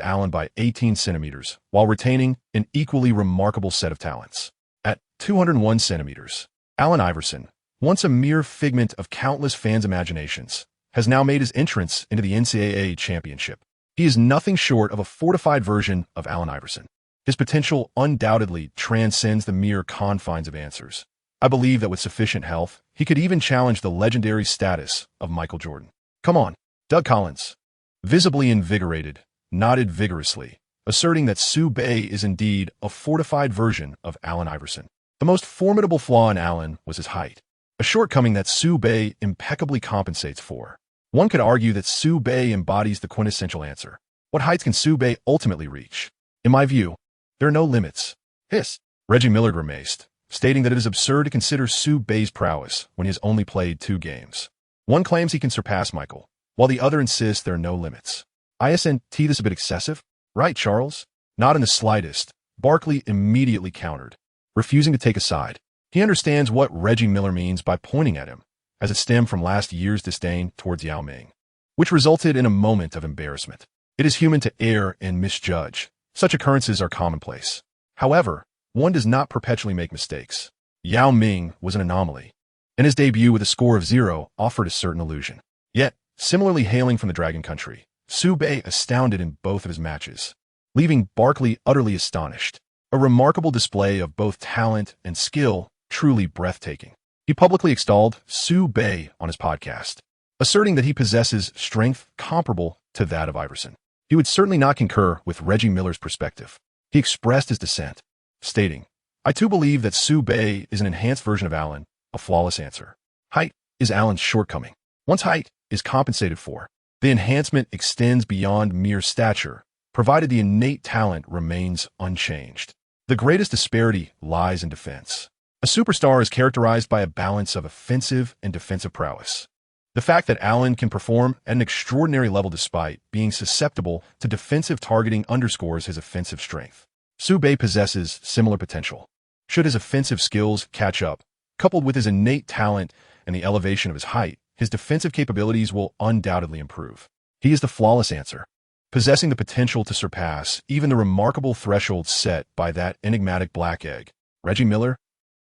Allen by 18 centimeters while retaining an equally remarkable set of talents. At 201 centimeters, Allen Iverson, once a mere figment of countless fans' imaginations, has now made his entrance into the NCAA championship. He is nothing short of a fortified version of Allen Iverson. His potential undoubtedly transcends the mere confines of answers. I believe that with sufficient health, he could even challenge the legendary status of Michael Jordan. Come on, Doug Collins, visibly invigorated, nodded vigorously, asserting that Sue Bay is indeed a fortified version of Allen Iverson. The most formidable flaw in Allen was his height, a shortcoming that Sue Bay impeccably compensates for. One could argue that Sue Bay embodies the quintessential answer. What heights can Sue Bay ultimately reach? In my view, there are no limits. Hiss. Reggie Miller grimaced, stating that it is absurd to consider Sue Bay's prowess when he has only played 2 games. One claims he can surpass Michael, while the other insists there are no limits. Isn't this a bit excessive? Right, Charles? Not in the slightest. Barkley immediately countered, refusing to take a side. He understands what Reggie Miller means by pointing at him, as it stemmed from last year's disdain towards Yao Ming, which resulted in a moment of embarrassment. It is human to err and misjudge. Such occurrences are commonplace. However, one does not perpetually make mistakes. Yao Ming was an anomaly, and his debut with a score of 0 offered a certain illusion. Yet, similarly hailing from the Dragon Country, Sue Bay astounded in both of his matches, leaving Barkley utterly astonished. A remarkable display of both talent and skill, truly breathtaking. He publicly extolled Sue Bay on his podcast, asserting that he possesses strength comparable to that of Iverson. He would certainly not concur with Reggie Miller's perspective. He expressed his dissent, stating, "I too believe that Sue Bay is an enhanced version of Allen, a flawless answer. Height is Allen's shortcoming. Once height is compensated for, the enhancement extends beyond mere stature, provided the innate talent remains unchanged. The greatest disparity lies in defense. A superstar is characterized by a balance of offensive and defensive prowess. The fact that Allen can perform at an extraordinary level despite being susceptible to defensive targeting underscores his offensive strength. Sue Bay possesses similar potential. Should his offensive skills catch up, coupled with his innate talent and the elevation of his height, his defensive capabilities will undoubtedly improve. He is the flawless answer, possessing the potential to surpass even the remarkable threshold set by that enigmatic black egg, Reggie Miller,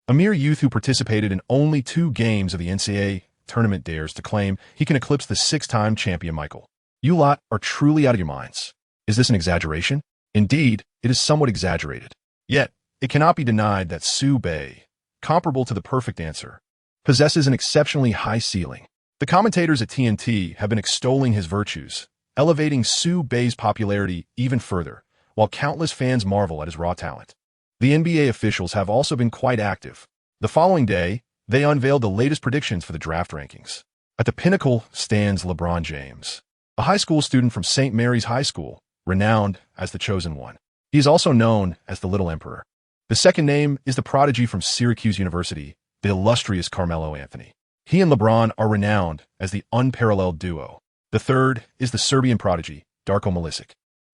a mere youth who participated in only 2 games of the NCAA tournament, dares to claim he can eclipse the 6-time champion Michael. You lot are truly out of your minds. Is this an exaggeration? Indeed, it is somewhat exaggerated. Yet, it cannot be denied that Sue Bay, comparable to the perfect answer, possesses an exceptionally high ceiling. The commentators at TNT have been extolling his virtues, elevating Sue Bay's popularity even further, while countless fans marvel at his raw talent. The NBA officials have also been quite active. The following day, they unveiled the latest predictions for the draft rankings. At the pinnacle stands LeBron James, a high school student from St. Mary's High School, renowned as the Chosen One. He is also known as the Little Emperor. The second name is the prodigy from Syracuse University, the illustrious Carmelo Anthony. He and LeBron are renowned as the unparalleled duo. The third is the Serbian prodigy, Darko Milicic.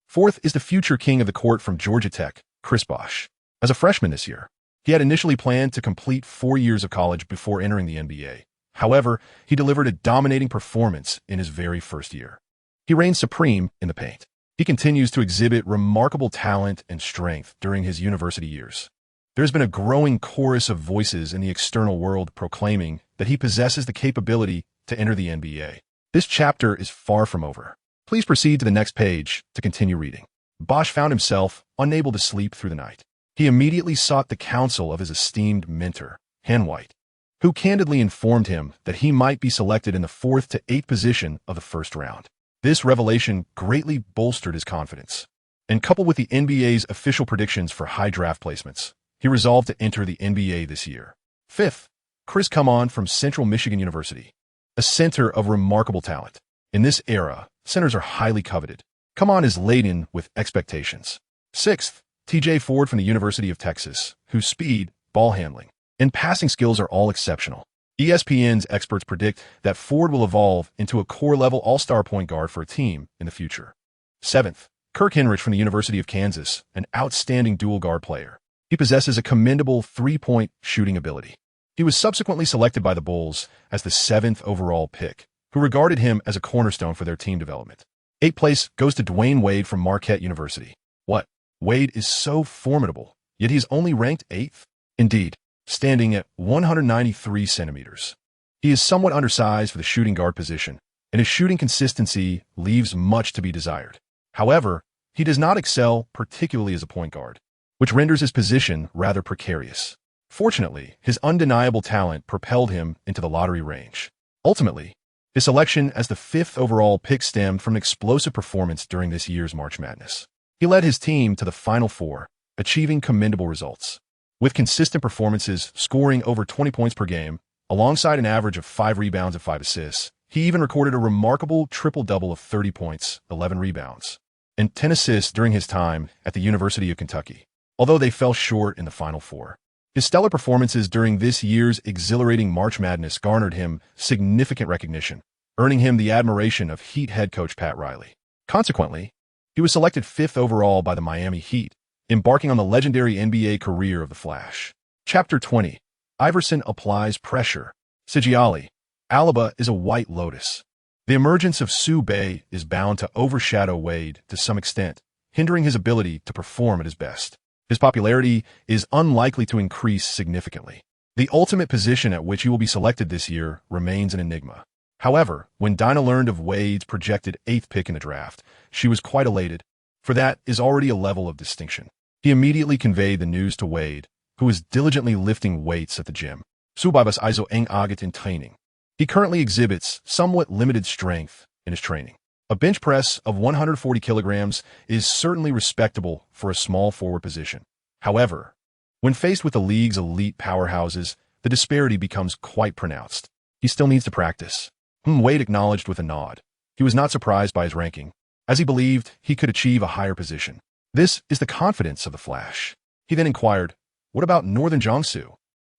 Fourth is the future king of the court from Georgia Tech, Chris Bosh. As a freshman this year, he had initially planned to complete 4 years of college before entering the NBA. However, he delivered a dominating performance in his very first year. He reigned supreme in the paint. He continues to exhibit remarkable talent and strength during his university years. There's been a growing chorus of voices in the external world proclaiming that he possesses the capability to enter the NBA. This chapter is far from over. Please proceed to the next page to continue reading. Bosh found himself unable to sleep through the night. He immediately sought the counsel of his esteemed mentor, Han White, who candidly informed him that he might be selected in the 4th to 8th position of the first round. This revelation greatly bolstered his confidence, and coupled with the NBA's official predictions for high draft placements, he resolved to enter the NBA this year. 5th, Chris Come On from Central Michigan University, a center of remarkable talent. In this era, centers are highly coveted. Come On is laden with expectations. 6th, TJ Ford from the University of Texas, whose speed, ball handling, and passing skills are all exceptional. ESPN's experts predict that Ford will evolve into a core-level all-star point guard for a team in the future. 7th, Kirk Hinrich from the University of Kansas, an outstanding dual guard player. He possesses a commendable 3-point shooting ability. He was subsequently selected by the Bulls as the 7th overall pick, who regarded him as a cornerstone for their team development. 8th place goes to Dwyane Wade from Marquette University. What? Wade is so formidable, yet he's only ranked 8th? Indeed, standing at 193 centimeters. He is somewhat undersized for the shooting guard position, and his shooting consistency leaves much to be desired. However, he does not excel particularly as a point guard, which renders his position rather precarious. Fortunately, his undeniable talent propelled him into the lottery range. Ultimately, his selection as the 5th overall pick stemmed from an explosive performance during this year's March Madness. He led his team to the Final Four, achieving commendable results. With consistent performances scoring over 20 points per game, alongside an average of 5 rebounds and 5 assists, he even recorded a remarkable triple-double of 30 points, 11 rebounds, and 10 assists during his time at the University of Kentucky, although they fell short in the Final Four. His stellar performances during this year's exhilarating March Madness garnered him significant recognition, earning him the admiration of Heat head coach Pat Riley. Consequently, he was selected 5th overall by the Miami Heat, embarking on the legendary NBA career of the Flash. Chapter 20. Iverson applies pressure. Sigiali, Alaba is a white lotus. The emergence of Sue is bound to overshadow Wade to some extent, hindering his ability to perform at his best. His popularity is unlikely to increase significantly. The ultimate position at which he will be selected this year remains an enigma. However, when Dinah learned of Wade's projected 8th pick in the draft, she was quite elated, for that is already a level of distinction. He immediately conveyed the news to Wade, who was diligently lifting weights at the gym. Subibas iso eng agit in training. He currently exhibits somewhat limited strength in his training. A bench press of 140 kilograms is certainly respectable for a small forward position. However, when faced with the league's elite powerhouses, the disparity becomes quite pronounced. He still needs to practice. Wade acknowledged with a nod. He was not surprised by his ranking, as he believed he could achieve a higher position. This is the confidence of the Flash. He then inquired, "What about Northern Jiangsu?"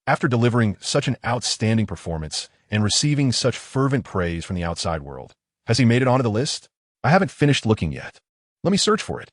After delivering such an outstanding performance and receiving such fervent praise from the outside world, has he made it onto the list? I haven't finished looking yet. Let me search for it.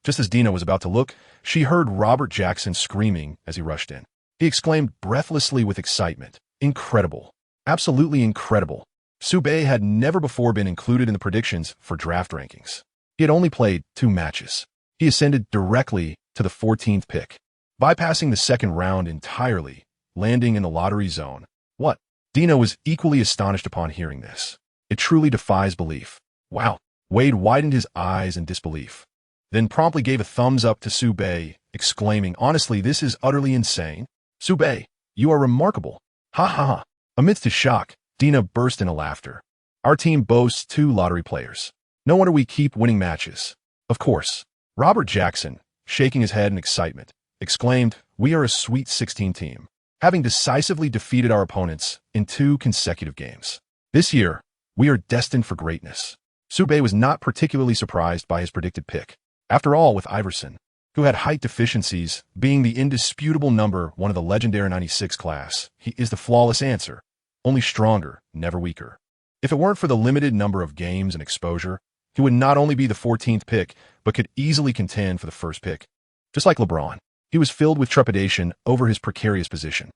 Just as Dina was about to look, she heard Robert Jackson screaming as he rushed in. He exclaimed breathlessly with excitement, "Incredible. Absolutely incredible." Sube had never before been included in the predictions for draft rankings. He had only played 2 matches. He ascended directly to the 14th pick, bypassing the second round entirely, landing in the lottery zone. What? Dina was equally astonished upon hearing this. It truly defies belief. Wow. Wade widened his eyes in disbelief, then promptly gave a thumbs up to Sube, exclaiming, "Honestly, this is utterly insane. Sube, you are remarkable." Ha ha ha. Amidst his shock, Dina burst into laughter. "Our team boasts 2 lottery players. No wonder we keep winning matches." Of course. Robert Jackson, shaking his head in excitement, exclaimed, "We are a Sweet 16 team, having decisively defeated our opponents in 2 consecutive games. This year, we are destined for greatness." Sube was not particularly surprised by his predicted pick. After all, with Iverson, who had height deficiencies, being the indisputable number 1 of the legendary 96 class, he is the flawless answer, only stronger, never weaker. If it weren't for the limited number of games and exposure, he would not only be the 14th pick, but could easily contend for the 1st pick. Just like LeBron, he was filled with trepidation over his precarious position.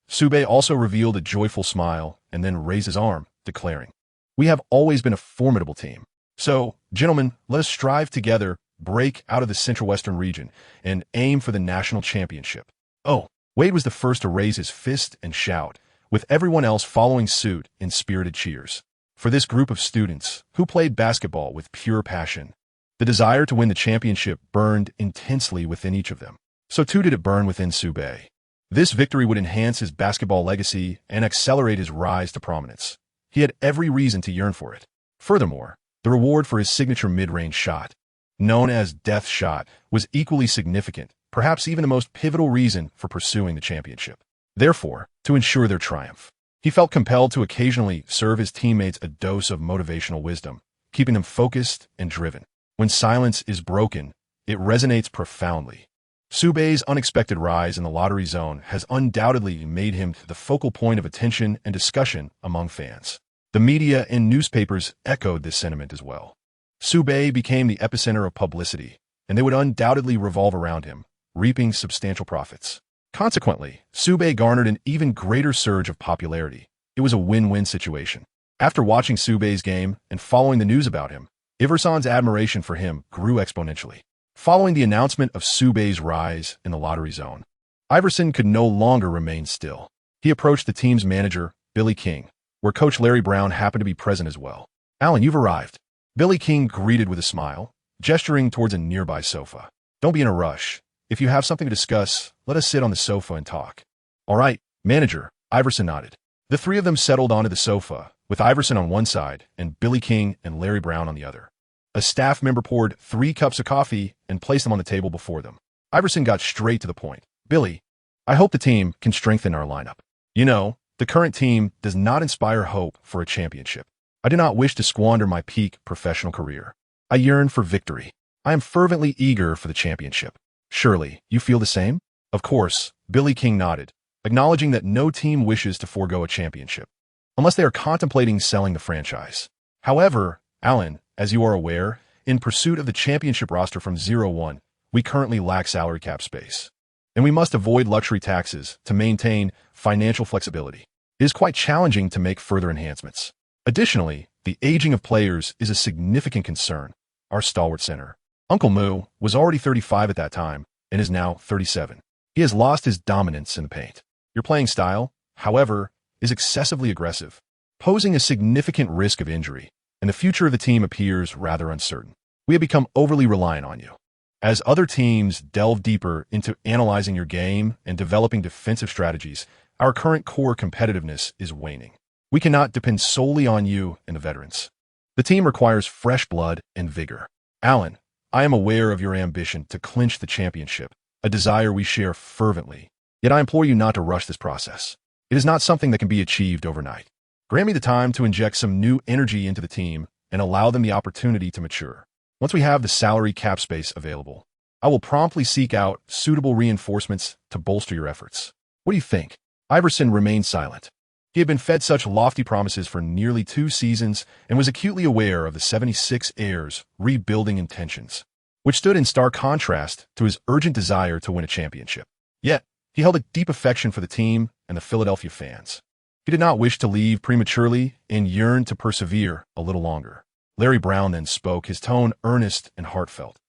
Sube also revealed a joyful smile and then raised his arm, declaring, "We have always been a formidable team. So, gentlemen, let us strive together, break out of the Central Western region, and aim for the national championship." Oh, Wade was the first to raise his fist and shout, with everyone else following suit in spirited cheers. For this group of students, who played basketball with pure passion, the desire to win the championship burned intensely within each of them. So too did it burn within Sube. This victory would enhance his basketball legacy and accelerate his rise to prominence. He had every reason to yearn for it. Furthermore, the reward for his signature mid-range shot, known as Death Shot, was equally significant, perhaps even the most pivotal reason for pursuing the championship. Therefore, to ensure their triumph, he felt compelled to occasionally serve his teammates a dose of motivational wisdom, keeping them focused and driven. When silence is broken, it resonates profoundly. Sube's unexpected rise in the lottery zone has undoubtedly made him the focal point of attention and discussion among fans. The media and newspapers echoed this sentiment as well. Sube became the epicenter of publicity, and they would undoubtedly revolve around him, reaping substantial profits. Consequently, Sube garnered an even greater surge of popularity. It was a win-win situation. After watching Sube's game and following the news about him, Iverson's admiration for him grew exponentially. Following the announcement of Sube's rise in the lottery zone, Iverson could no longer remain still. He approached the team's manager, Billy King, where Coach Larry Brown happened to be present as well. "Allen, you've arrived." Billy King greeted with a smile, gesturing towards a nearby sofa. "Don't be in a rush. If you have something to discuss, let us sit on the sofa and talk." "All right, manager," Iverson nodded. The three of them settled onto the sofa, with Iverson on one side and Billy King and Larry Brown on the other. A staff member poured 3 cups of coffee and placed them on the table before them. Iverson got straight to the point. "Billy, I hope the team can strengthen our lineup. You know, the current team does not inspire hope for a championship. I do not wish to squander my peak professional career. I yearn for victory. I am fervently eager for the championship. Surely, you feel the same?" "Of course," Billy King nodded, acknowledging that no team wishes to forego a championship, unless they are contemplating selling the franchise. However, Allen, as you are aware, in pursuit of the championship roster from 0-1, we currently lack salary cap space, and we must avoid luxury taxes to maintain financial flexibility. It is quite challenging to make further enhancements. Additionally, the aging of players is a significant concern. Our stalwart center, Uncle Moo, was already 35 at that time and is now 37. He has lost his dominance in the paint. Your playing style, however, is excessively aggressive, posing a significant risk of injury, and the future of the team appears rather uncertain. We have become overly reliant on you. As other teams delve deeper into analyzing your game and developing defensive strategies, our current core competitiveness is waning. We cannot depend solely on you and the veterans. The team requires fresh blood and vigor. Allen, I am aware of your ambition to clinch the championship, a desire we share fervently. Yet I implore you not to rush this process. It is not something that can be achieved overnight. Grant me the time to inject some new energy into the team and allow them the opportunity to mature. Once we have the salary cap space available, I will promptly seek out suitable reinforcements to bolster your efforts. What do you think?" Iverson remained silent. He had been fed such lofty promises for nearly 2 seasons and was acutely aware of the 76ers' rebuilding intentions, which stood in stark contrast to his urgent desire to win a championship. Yet, he held a deep affection for the team and the Philadelphia fans. He did not wish to leave prematurely and yearned to persevere a little longer. Larry Brown then spoke, his tone earnest and heartfelt.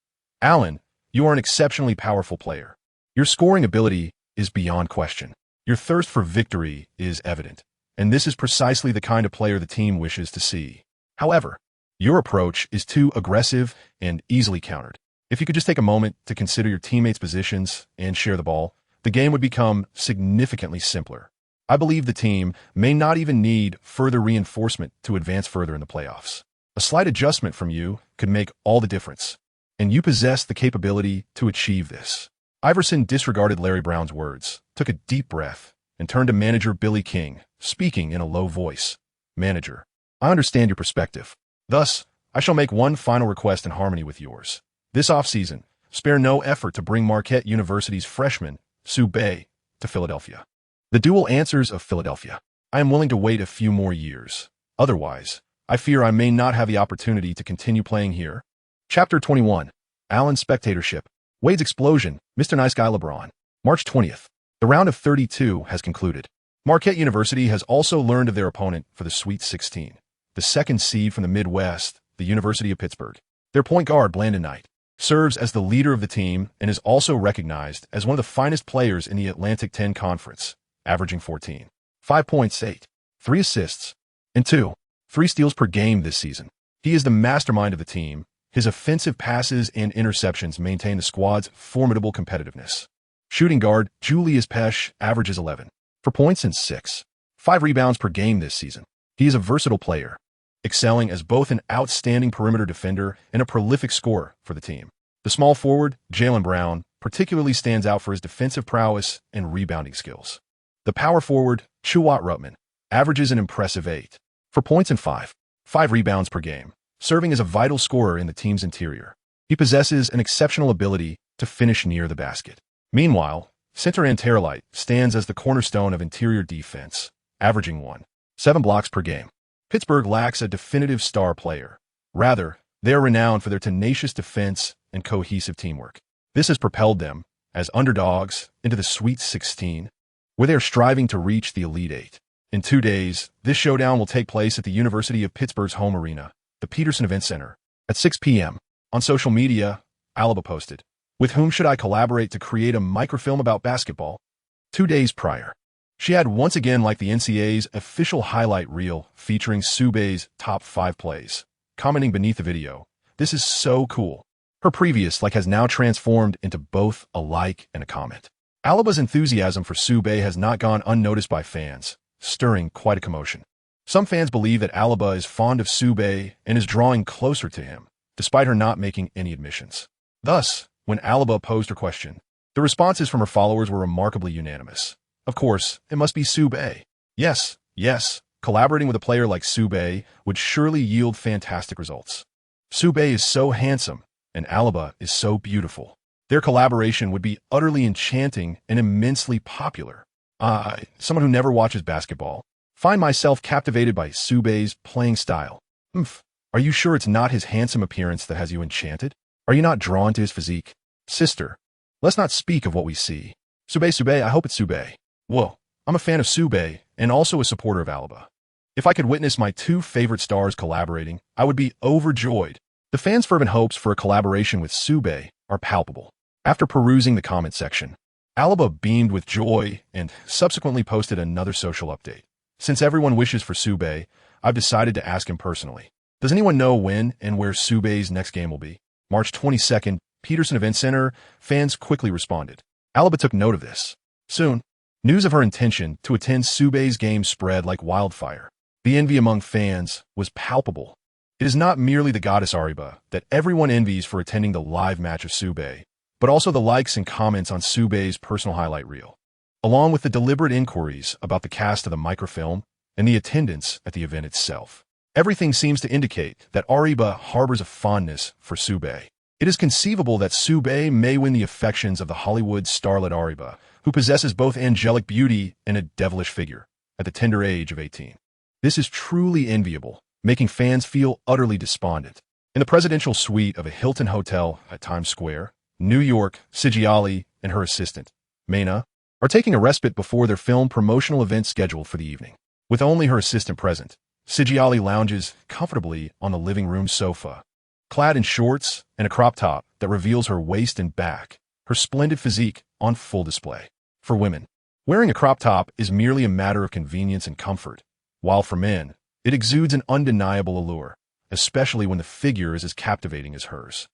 "Allen, you are an exceptionally powerful player. Your scoring ability is beyond question. Your thirst for victory is evident, and this is precisely the kind of player the team wishes to see. However, your approach is too aggressive and easily countered. If you could just take a moment to consider your teammates' positions and share the ball, the game would become significantly simpler. I believe the team may not even need further reinforcement to advance further in the playoffs. A slight adjustment from you could make all the difference, and you possess the capability to achieve this." Iverson disregarded Larry Brown's words, took a deep breath, and turned to manager Billy King, speaking in a low voice. "Manager, I understand your perspective. Thus, I shall make one final request in harmony with yours. This offseason, spare no effort to bring Marquette University's freshman, Sue to Philadelphia. The dual answers of Philadelphia. I am willing to wait a few more years. Otherwise, I fear I may not have the opportunity to continue playing here." Chapter 21. Allen's Spectatorship. Wade's Explosion, Mr. Nice Guy LeBron. March 20th. The round of 32 has concluded. Marquette University has also learned of their opponent for the Sweet 16, the second seed from the Midwest, the University of Pittsburgh. Their point guard, Blandon Knight, serves as the leader of the team and is also recognized as one of the finest players in the Atlantic 10 Conference, averaging 14, 5 points, 8, 3 assists, and 2, 3 steals per game this season. He is the mastermind of the team. His offensive passes and interceptions maintain the squad's formidable competitiveness. Shooting guard Julius Pesh averages 11, 4 points and 6, 5 rebounds per game this season. He is a versatile player, excelling as both an outstanding perimeter defender and a prolific scorer for the team. The small forward, Jaylen Brown, particularly stands out for his defensive prowess and rebounding skills. The power forward, Chuat Rutman, averages an impressive 8, 4 points and 5 rebounds per game, serving as a vital scorer in the team's interior. He possesses an exceptional ability to finish near the basket. Meanwhile, center Anterolite stands as the cornerstone of interior defense, averaging 1.7 blocks per game. Pittsburgh lacks a definitive star player. Rather, they are renowned for their tenacious defense and cohesive teamwork. This has propelled them, as underdogs, into the Sweet 16, where they are striving to reach the Elite 8. In 2 days, this showdown will take place at the University of Pittsburgh's home arena, the Peterson Event Center, at 6 p.m. On social media, Alaba posted, "With whom should I collaborate to create a microfilm about basketball? 2 days prior, she had once again liked the NCAA's official highlight reel featuring Subei's top 5 plays, commenting beneath the video, "This is so cool." Her previous like has now transformed into both a like and a comment. Alaba's enthusiasm for Subei has not gone unnoticed by fans, stirring quite a commotion. Some fans believe that Alaba is fond of Subei and is drawing closer to him, despite her not making any admissions. Thus, when Alaba posed her question, the responses from her followers were remarkably unanimous. Of course, it must be Subei. Yes, collaborating with a player like Subei would surely yield fantastic results. Subei is so handsome, and Alaba is so beautiful. Their collaboration would be utterly enchanting and immensely popular. I, someone who never watches basketball, find myself captivated by Subei's playing style. Are you sure it's not his handsome appearance that has you enchanted? Are you not drawn to his physique? Sister, let's not speak of what we see. Subei, I hope it's Subei. Whoa, I'm a fan of Subei and also a supporter of Alaba. If I could witness my 2 favorite stars collaborating, I would be overjoyed. The fans' fervent hopes for a collaboration with Subei are palpable. After perusing the comment section, Alaba beamed with joy and subsequently posted another social update. Since everyone wishes for Subei, I've decided to ask him personally. Does anyone know when and where Subei's next game will be? March 22nd, Peterson Event Center. Fans quickly responded. Alaba took note of this. Soon, news of her intention to attend Subei's game spread like wildfire. The envy among fans was palpable. It is not merely the goddess Ariba that everyone envies for attending the live match of Subei, but also the likes and comments on Subei's personal highlight reel, along with the deliberate inquiries about the cast of the microfilm and the attendance at the event itself. Everything seems to indicate that Ariba harbors a fondness for Subei. It is conceivable that Subei may win the affections of the Hollywood starlet Ariba, who possesses both angelic beauty and a devilish figure, at the tender age of 18. This is truly enviable, making fans feel utterly despondent. In the presidential suite of a Hilton hotel at Times Square, New York, Sigiali and her assistant, Mena, are taking a respite before their film promotional event scheduled for the evening. With only her assistant present, Sigiali lounges comfortably on the living room sofa, clad in shorts and a crop top that reveals her waist and back, her splendid physique on full display. For women, wearing a crop top is merely a matter of convenience and comfort, while for men, it exudes an undeniable allure, especially when the figure is as captivating as hers.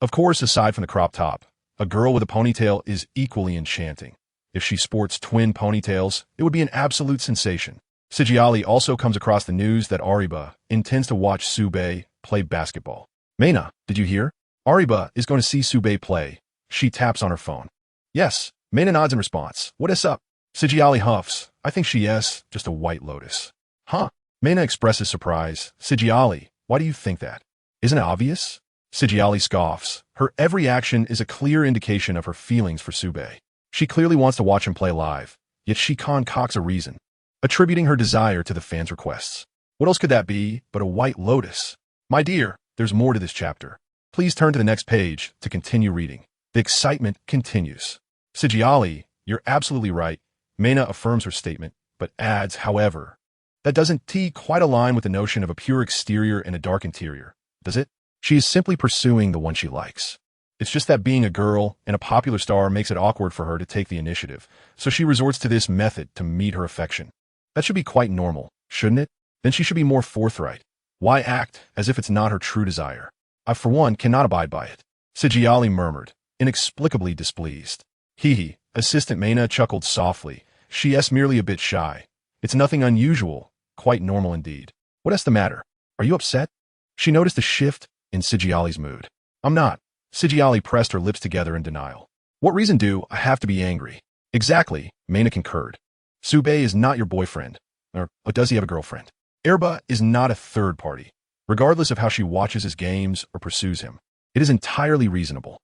Of course, aside from the crop top, a girl with a ponytail is equally enchanting. If she sports twin ponytails, it would be an absolute sensation. Sigiali also comes across the news that Ariba intends to watch Subei play basketball. Mena, did you hear? Ariba is going to see Subei play. She taps on her phone. Yes, Mena nods in response. What is up? Sigiali huffs. I think she yes, just a white lotus. Huh? Mena expresses surprise. Sigiali, why do you think that? Isn't it obvious? Sigiali scoffs. Her every action is a clear indication of her feelings for Subei. She clearly wants to watch him play live, yet she concocts a reason, attributing her desire to the fans' requests. What else could that be but a white lotus? My dear, there's more to this chapter. Please turn to the next page to continue reading. The excitement continues. Sigiali, you're absolutely right. Mena affirms her statement, but adds, however, that doesn't quite align with the notion of a pure exterior and a dark interior, does it? She is simply pursuing the one she likes. It's just that being a girl and a popular star makes it awkward for her to take the initiative, so she resorts to this method to meet her affection. That should be quite normal, shouldn't it? Then she should be more forthright. Why act as if it's not her true desire? I, for one, cannot abide by it. Sigiali murmured, inexplicably displeased. Hee. Assistant Mena chuckled softly. She's merely a bit shy. It's nothing unusual, quite normal indeed. What's the matter? Are you upset? She noticed a shift in Sigiali's mood. I'm not. Sigiali pressed her lips together in denial. What reason do I have to be angry? Exactly, Mena concurred. Subei is not your boyfriend. Or does he have a girlfriend? Ariba is not a third party, regardless of how she watches his games or pursues him. It is entirely reasonable.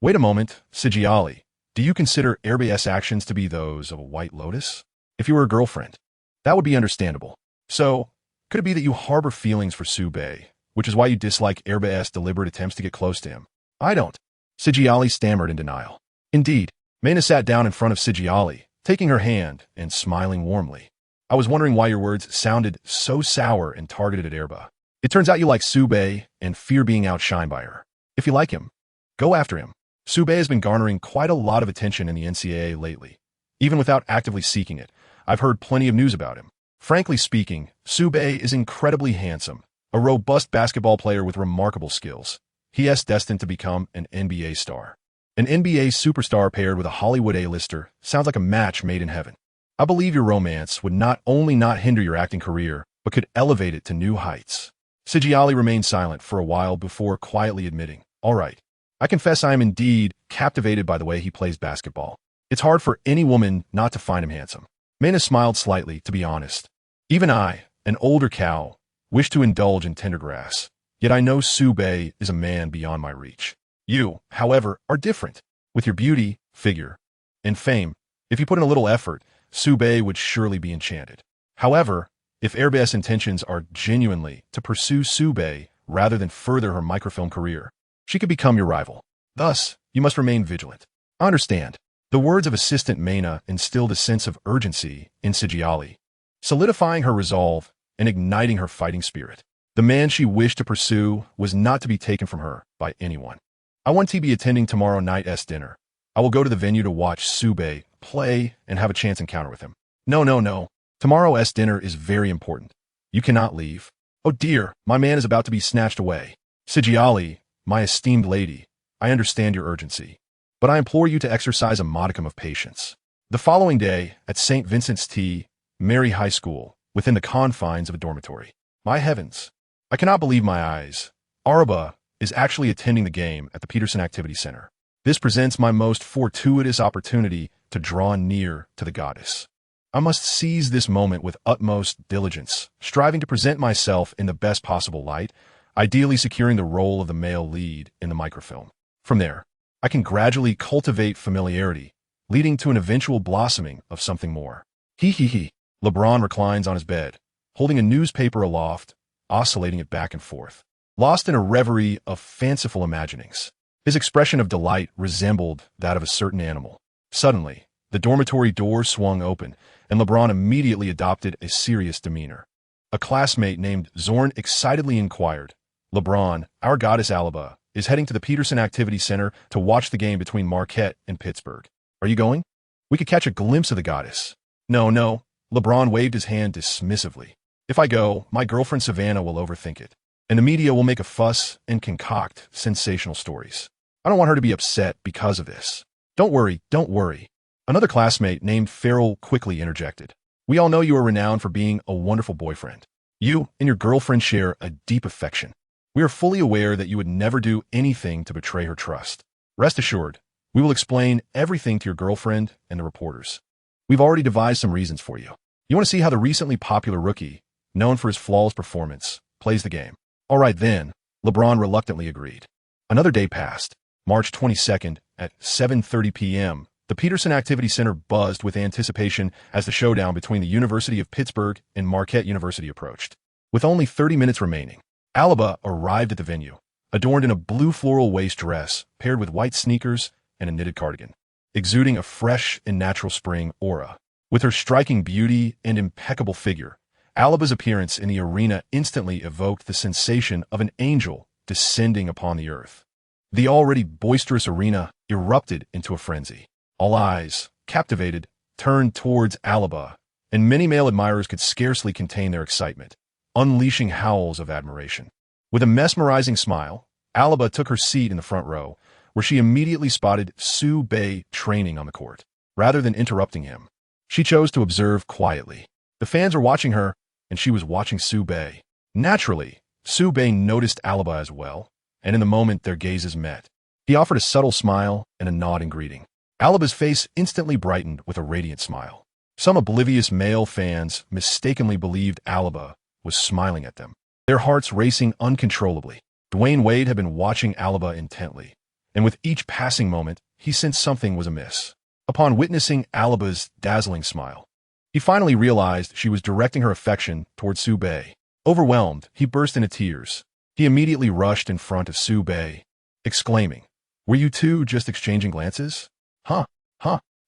Wait a moment, Sigiali. Do you consider Ariba's actions to be those of a white lotus? If you were a girlfriend, that would be understandable. So, could it be that you harbor feelings for Subei, which is why you dislike Ariba's deliberate attempts to get close to him? I don't. Sigiali stammered in denial. Indeed, Mena sat down in front of Sigiali, taking her hand and smiling warmly. I was wondering why your words sounded so sour and targeted at Ariba. It turns out you like Subei and fear being outshined by her. If you like him, go after him. Subei has been garnering quite a lot of attention in the NCAA lately. Even without actively seeking it, I've heard plenty of news about him. Frankly speaking, Sube is incredibly handsome, a robust basketball player with remarkable skills. He is destined to become an NBA star. An NBA superstar paired with a Hollywood A-lister sounds like a match made in heaven. I believe your romance would not only not hinder your acting career, but could elevate it to new heights. Sigiali remained silent for a while before quietly admitting, "All right. I confess I am indeed captivated by the way he plays basketball. It's hard for any woman not to find him handsome." Mena smiled slightly, to be honest. Even I, an older cow, wish to indulge in tender grass. Yet I know Sube is a man beyond my reach. You, however, are different. With your beauty, figure, and fame, if you put in a little effort, Sube would surely be enchanted. However, if Airbus intentions are genuinely to pursue Sube rather than further her microfilm career, she could become your rival. Thus, you must remain vigilant. I understand. The words of Assistant Mena instilled a sense of urgency in Sigiali, solidifying her resolve and igniting her fighting spirit. The man she wished to pursue was not to be taken from her by anyone. I want to be attending tomorrow night's dinner. I will go to the venue to watch Sube play and have a chance encounter with him. No. Tomorrow's dinner is very important. You cannot leave. Oh dear, my man is about to be snatched away. Sigiali, my esteemed lady, I understand your urgency, but I implore you to exercise a modicum of patience. The following day, at St. Vincent's T. Mary High School, within the confines of a dormitory. My heavens, I cannot believe my eyes. Araba is actually attending the game at the Peterson Activity Center. This presents my most fortuitous opportunity to draw near to the goddess. I must seize this moment with utmost diligence, striving to present myself in the best possible light, ideally securing the role of the male lead in the microfilm. From there, I can gradually cultivate familiarity, leading to an eventual blossoming of something more. He. LeBron reclines on his bed, holding a newspaper aloft, oscillating it back and forth, lost in a reverie of fanciful imaginings. His expression of delight resembled that of a certain animal. Suddenly, the dormitory door swung open, and LeBron immediately adopted a serious demeanor. A classmate named Zorn excitedly inquired, "LeBron, our goddess Alaba, is heading to the Peterson Activity Center to watch the game between Marquette and Pittsburgh. Are you going? We could catch a glimpse of the goddess." No. LeBron waved his hand dismissively. "If I go, my girlfriend Savannah will overthink it, and the media will make a fuss and concoct sensational stories. I don't want her to be upset because of this." Don't worry. Another classmate named Farrell quickly interjected. "We all know you are renowned for being a wonderful boyfriend. You and your girlfriend share a deep affection. We are fully aware that you would never do anything to betray her trust. Rest assured, we will explain everything to your girlfriend and the reporters. We've already devised some reasons for you. You want to see how the recently popular rookie, known for his flawless performance, plays the game." "All right then," LeBron reluctantly agreed. Another day passed. March 22nd at 7:30 p.m., the Peterson Activity Center buzzed with anticipation as the showdown between the University of Pittsburgh and Marquette University approached. With only 30 minutes remaining, Alaba arrived at the venue, adorned in a blue floral waist dress paired with white sneakers and a knitted cardigan, exuding a fresh and natural spring aura. With her striking beauty and impeccable figure, Alaba's appearance in the arena instantly evoked the sensation of an angel descending upon the earth. The already boisterous arena erupted into a frenzy. All eyes, captivated, turned towards Alaba, and many male admirers could scarcely contain their excitement, unleashing howls of admiration. With a mesmerizing smile, Alaba took her seat in the front row, where she immediately spotted Sube training on the court. Rather than interrupting him, she chose to observe quietly. The fans were watching her, and she was watching Sube. Naturally, Sube noticed Alaba as well, and in the moment their gazes met, he offered a subtle smile and a nod in greeting. Alaba's face instantly brightened with a radiant smile. Some oblivious male fans mistakenly believed Alaba was smiling at them, their hearts racing uncontrollably. Dwyane Wade had been watching Alaba intently, and with each passing moment, he sensed something was amiss. Upon witnessing Alaba's dazzling smile, he finally realized she was directing her affection toward Sube. Overwhelmed, he burst into tears. He immediately rushed in front of Sube, exclaiming, "Were you two just exchanging glances?" Huh,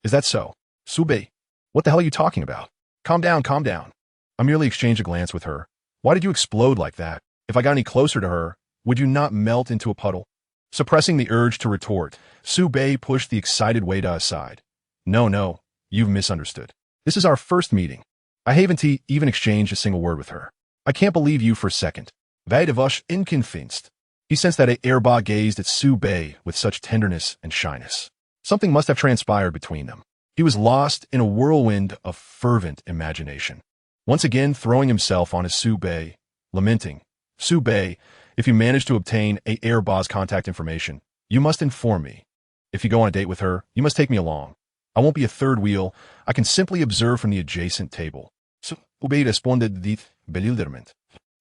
is that so? Sube, what the hell are you talking about? Calm down. I merely exchanged a glance with her. Why did you explode like that? If I got any closer to her, would you not melt into a puddle?" Suppressing the urge to retort, Sube pushed the excited Wada aside. No, You've misunderstood. This is our first meeting. I haven't even exchanged a single word with her. I can't believe you for a second. Wij was inconvinced. He sensed that Erba gazed at Su Bei with such tenderness and shyness. Something must have transpired between them. He was lost in a whirlwind of fervent imagination. Once again throwing himself on his Su Bei, lamenting, Su Bei, if you manage to obtain Erba's contact information, you must inform me. If you go on a date with her, you must take me along. I won't be a third wheel. I can simply observe from the adjacent table. Su Bei responded with bewilderment.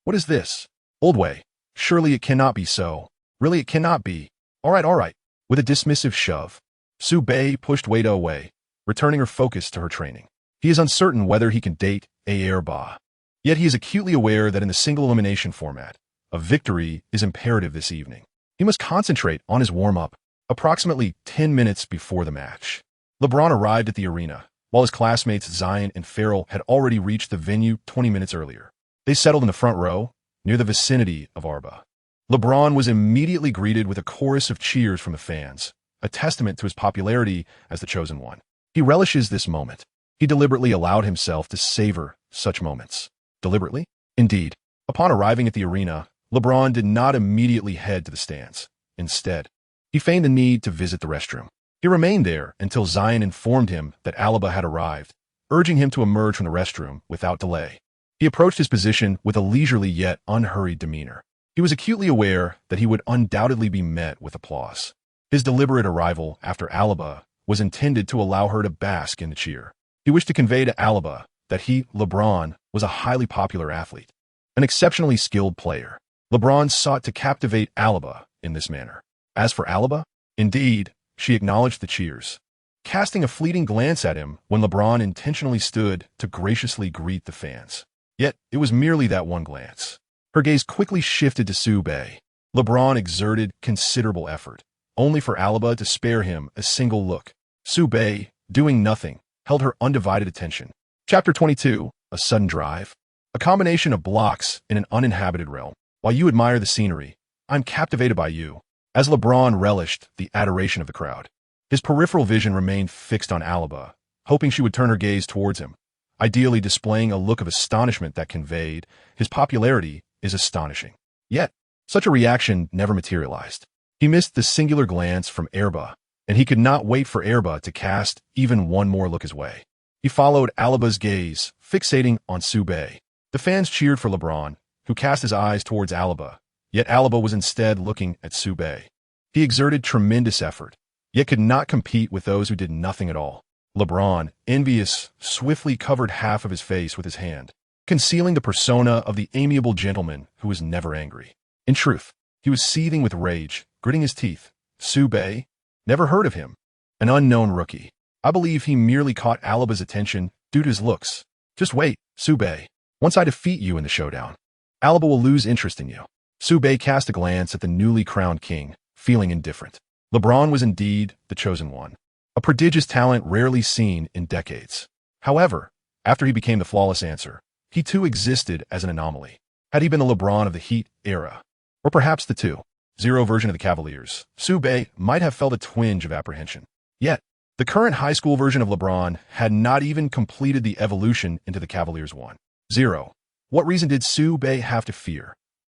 What is this? Old way. Surely it cannot be so. Really, it cannot be. All right. With a dismissive shove, Su Bei pushed Wade away, returning her focus to her training. He is uncertain whether he can date Erba. Yet he is acutely aware that in the single elimination format, a victory is imperative this evening. He must concentrate on his warm-up, approximately 10 minutes before the match. LeBron arrived at the arena, while his classmates Zion and Farrell had already reached the venue 20 minutes earlier. They settled in the front row, near the vicinity of Arba. LeBron was immediately greeted with a chorus of cheers from the fans, a testament to his popularity as the chosen one. He relishes this moment. He deliberately allowed himself to savor such moments. Deliberately? Indeed. Upon arriving at the arena, LeBron did not immediately head to the stands. Instead, he feigned the need to visit the restroom. He remained there until Zion informed him that Alaba had arrived, urging him to emerge from the restroom without delay. He approached his position with a leisurely yet unhurried demeanor. He was acutely aware that he would undoubtedly be met with applause. His deliberate arrival after Alaba was intended to allow her to bask in the cheer. He wished to convey to Alaba that he, LeBron, was a highly popular athlete, an exceptionally skilled player. LeBron sought to captivate Alaba in this manner. As for Alaba, indeed, she acknowledged the cheers, casting a fleeting glance at him when LeBron intentionally stood to graciously greet the fans. Yet, it was merely that one glance. Her gaze quickly shifted to Su Bei. LeBron exerted considerable effort, only for Alaba to spare him a single look. Su Bei, doing nothing, held her undivided attention. Chapter 22, A Sudden Drive. A combination of blocks in an uninhabited realm. While you admire the scenery, I'm captivated by you. As LeBron relished the adoration of the crowd, his peripheral vision remained fixed on Alaba, hoping she would turn her gaze towards him, ideally displaying a look of astonishment that conveyed his popularity is astonishing. Yet, such a reaction never materialized. He missed the singular glance from Erba, and he could not wait for Erba to cast even one more look his way. He followed Alaba's gaze, fixating on Su Bei. The fans cheered for LeBron, who cast his eyes towards Alaba, yet Alaba was instead looking at Su Bei. He exerted tremendous effort, yet could not compete with those who did nothing at all. LeBron, envious, swiftly covered half of his face with his hand, concealing the persona of the amiable gentleman who was never angry. In truth, he was seething with rage, gritting his teeth. Su Bei? Never heard of him. An unknown rookie. I believe he merely caught Alaba's attention due to his looks. Just wait, Su Bei. Once I defeat you in the showdown, Alaba will lose interest in you. Su Bei cast a glance at the newly crowned king, feeling indifferent. LeBron was indeed the chosen one, a prodigious talent rarely seen in decades. However, after he became the flawless answer, he too existed as an anomaly. Had he been the LeBron of the Heat era, or perhaps the 2.0 version of the Cavaliers, Su Bei might have felt a twinge of apprehension. Yet, the current high school version of LeBron had not even completed the evolution into the Cavaliers 1.0. What reason did Su Bei have to fear?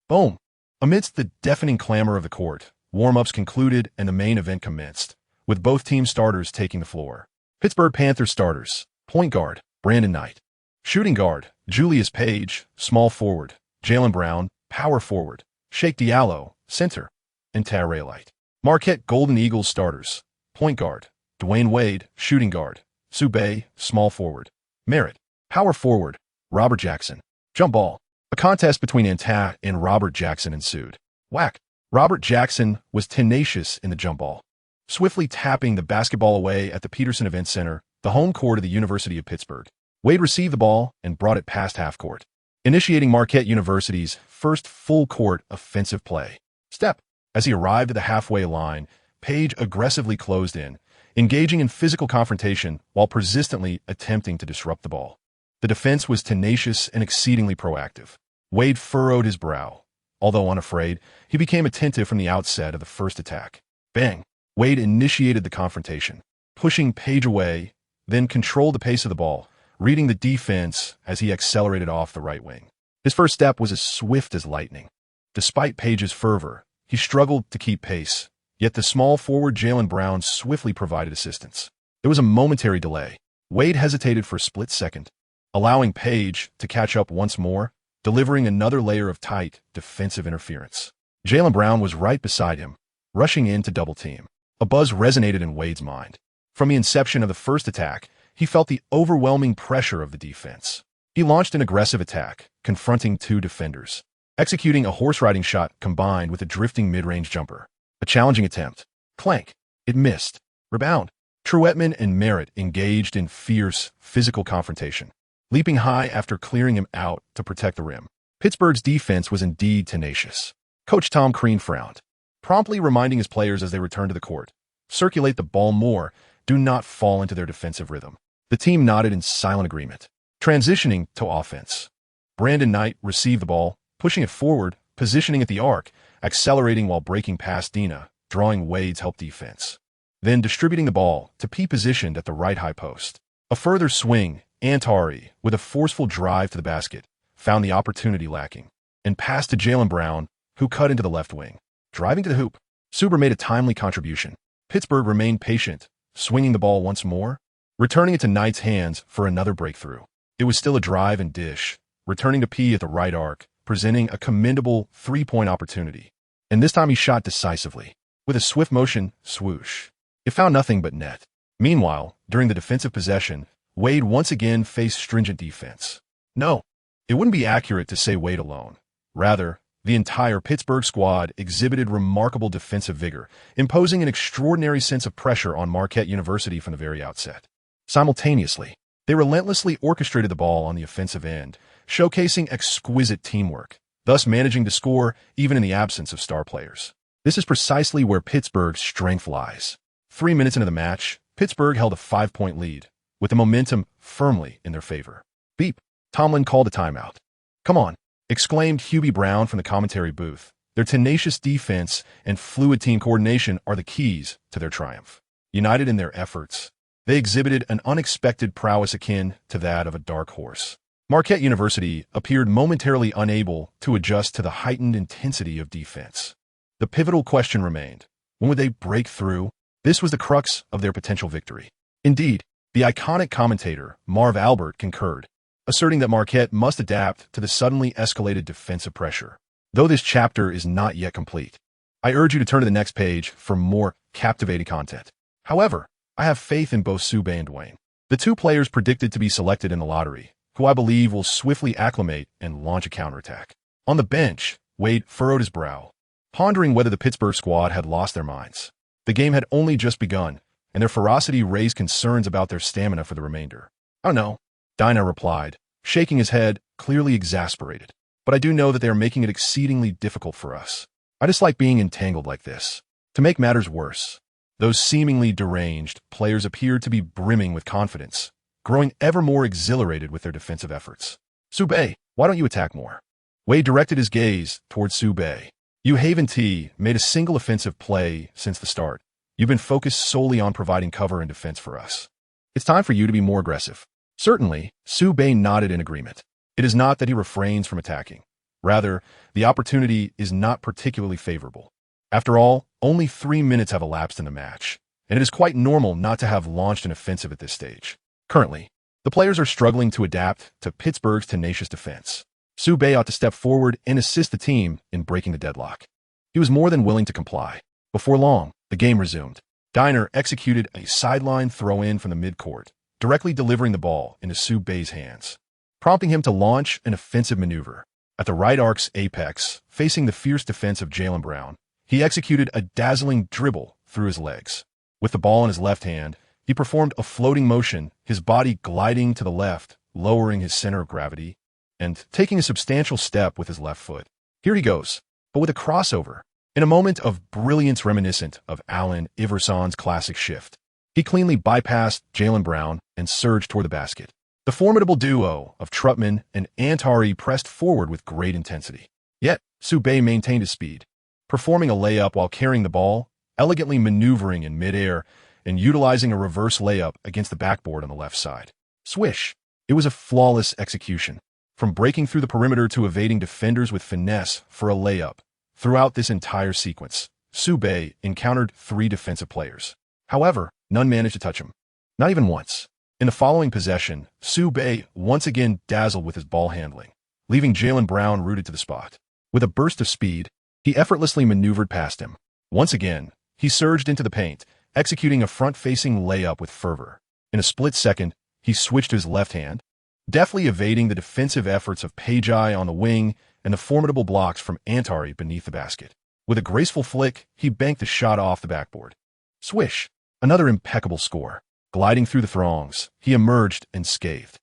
Boom! Amidst the deafening clamor of the court, warm-ups concluded and the main event commenced, with both team starters taking the floor. Pittsburgh Panthers starters: point guard, Brandon Knight; shooting guard, Julius Page; small forward, Jaylen Brown; power forward, Sheikh Diallo; center, and Tyree Light. Marquette Golden Eagles starters: point guard, Dwyane Wade; shooting guard, Su Bei; small forward, Merritt; power forward, Robert Jackson. Jump ball. A contest between Anta and Robert Jackson ensued. Whack! Robert Jackson was tenacious in the jump ball, swiftly tapping the basketball away at the Peterson Event Center, the home court of the University of Pittsburgh. Wade received the ball and brought it past half court, initiating Marquette University's first full-court offensive play. Step. As he arrived at the halfway line, Page aggressively closed in, engaging in physical confrontation while persistently attempting to disrupt the ball. The defense was tenacious and exceedingly proactive. Wade furrowed his brow. Although unafraid, he became attentive from the outset of the first attack. Bang! Wade initiated the confrontation, pushing Page away then controlled the pace of the ball, reading the defense as he accelerated off the right wing. His first step was as swift as lightning. Despite Page's fervor, he struggled to keep pace, yet the small forward Jaylen Brown swiftly provided assistance. There was a momentary delay. Wade hesitated for a split second, allowing Page to catch up once more, delivering another layer of tight, defensive interference. Jaylen Brown was right beside him, rushing in to double-team. A buzz resonated in Wade's mind. From the inception of the first attack, he felt the overwhelming pressure of the defense. He launched an aggressive attack, confronting two defenders, executing a horse-riding shot combined with a drifting mid-range jumper. A challenging attempt. Clank. It missed. Rebound. Truettman and Merritt engaged in fierce, physical confrontation, leaping high after clearing him out to protect the rim. Pittsburgh's defense was indeed tenacious. Coach Tom Crean frowned, promptly reminding his players as they returned to the court, circulate the ball more, do not fall into their defensive rhythm. The team nodded in silent agreement. Transitioning to offense. Brandon Knight received the ball, pushing it forward, positioning at the arc, accelerating while breaking past Dina, drawing Wade's help defense. Then distributing the ball to P positioned at the right high post. A further swing, Antari, with a forceful drive to the basket, found the opportunity lacking, and passed to Jaylen Brown, who cut into the left wing. Driving to the hoop, Suber made a timely contribution. Pittsburgh remained patient, swinging the ball once more, returning it to Knight's hands for another breakthrough. It was still a drive and dish, returning to P at the right arc, presenting a commendable three-point opportunity. And this time he shot decisively. With a swift motion, swoosh. It found nothing but net. Meanwhile, during the defensive possession, Wade once again faced stringent defense. No, it wouldn't be accurate to say Wade alone. Rather, the entire Pittsburgh squad exhibited remarkable defensive vigor, imposing an extraordinary sense of pressure on Marquette University from the very outset. Simultaneously, they relentlessly orchestrated the ball on the offensive end, showcasing exquisite teamwork, thus managing to score even in the absence of star players. This is precisely where Pittsburgh's strength lies. 3 minutes into the match, Pittsburgh held a 5-point lead, with the momentum firmly in their favor. Beep. Tomlin called a timeout. "Come on," exclaimed Hubie Brown from the commentary booth. Their tenacious defense and fluid team coordination are the keys to their triumph. United in their efforts, they exhibited an unexpected prowess akin to that of a dark horse. Marquette University appeared momentarily unable to adjust to the heightened intensity of defense. The pivotal question remained, when would they break through? This was the crux of their potential victory. Indeed, the iconic commentator, Marv Albert, concurred, asserting that Marquette must adapt to the suddenly escalated defensive pressure. Though this chapter is not yet complete, I urge you to turn to the next page for more captivating content. However, I have faith in both Subay and Dwyane, the two players predicted to be selected in the lottery, who I believe will swiftly acclimate and launch a counterattack. On the bench, Wade furrowed his brow, pondering whether the Pittsburgh squad had lost their minds. The game had only just begun, and their ferocity raised concerns about their stamina for the remainder. "I don't know," Dina replied, shaking his head, clearly exasperated. "But I do know that they are making it exceedingly difficult for us. I dislike being entangled like this." To make matters worse, those seemingly deranged players appeared to be brimming with confidence, growing ever more exhilarated with their defensive efforts. "Subay, why don't you attack more?" Wade directed his gaze towards Subay. "You Haven T made a single offensive play since the start. You've been focused solely on providing cover and defense for us. It's time for you to be more aggressive." Certainly, Subay nodded in agreement. It is not that he refrains from attacking. Rather, the opportunity is not particularly favorable. After all, only 3 minutes have elapsed in the match, and it is quite normal not to have launched an offensive at this stage. Currently, the players are struggling to adapt to Pittsburgh's tenacious defense. Subay ought to step forward and assist the team in breaking the deadlock. He was more than willing to comply. Before long, the game resumed. Diner executed a sideline throw-in from the midcourt, directly delivering the ball into Subay's hands, prompting him to launch an offensive maneuver. At the right arc's apex, facing the fierce defense of Jaylen Brown, he executed a dazzling dribble through his legs. With the ball in his left hand, he performed a floating motion, his body gliding to the left, lowering his center of gravity, and taking a substantial step with his left foot. Here he goes, but with a crossover. In a moment of brilliance reminiscent of Allen Iverson's classic shift, he cleanly bypassed Jaylen Brown and surged toward the basket. The formidable duo of Truettman and Antari pressed forward with great intensity. Yet, Subay maintained his speed, performing a layup while carrying the ball, elegantly maneuvering in midair, and utilizing a reverse layup against the backboard on the left side. Swish! It was a flawless execution. From breaking through the perimeter to evading defenders with finesse for a layup. Throughout this entire sequence, Sube encountered 3 defensive players. However, none managed to touch him. Not even once. In the following possession, Sube once again dazzled with his ball handling, leaving Jaylen Brown rooted to the spot. With a burst of speed, he effortlessly maneuvered past him. Once again, he surged into the paint, executing a front-facing layup with fervor. In a split second, he switched to his left hand, deftly evading the defensive efforts of Pagi on the wing and the formidable blocks from Antari beneath the basket. With a graceful flick, he banked the shot off the backboard. Swish! Another impeccable score. Gliding through the throngs, he emerged unscathed.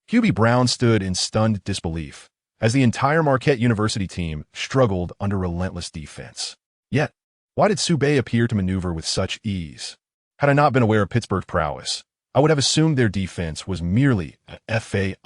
Hubie Brown stood in stunned disbelief as the entire Marquette University team struggled under relentless defense. Yet, why did Sube appear to maneuver with such ease? Had I not been aware of Pittsburgh's prowess, I would have assumed their defense was merely a fade.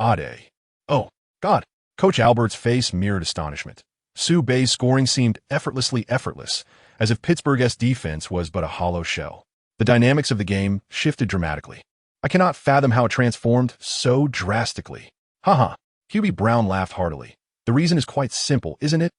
Oh, God! Coach Albert's face mirrored astonishment. Sube's scoring seemed effortlessly effortless, as if Pittsburgh's defense was but a hollow shell. The dynamics of the game shifted dramatically. I cannot fathom how it transformed so drastically. Haha. Hubie Brown laughed heartily. The reason is quite simple, isn't it?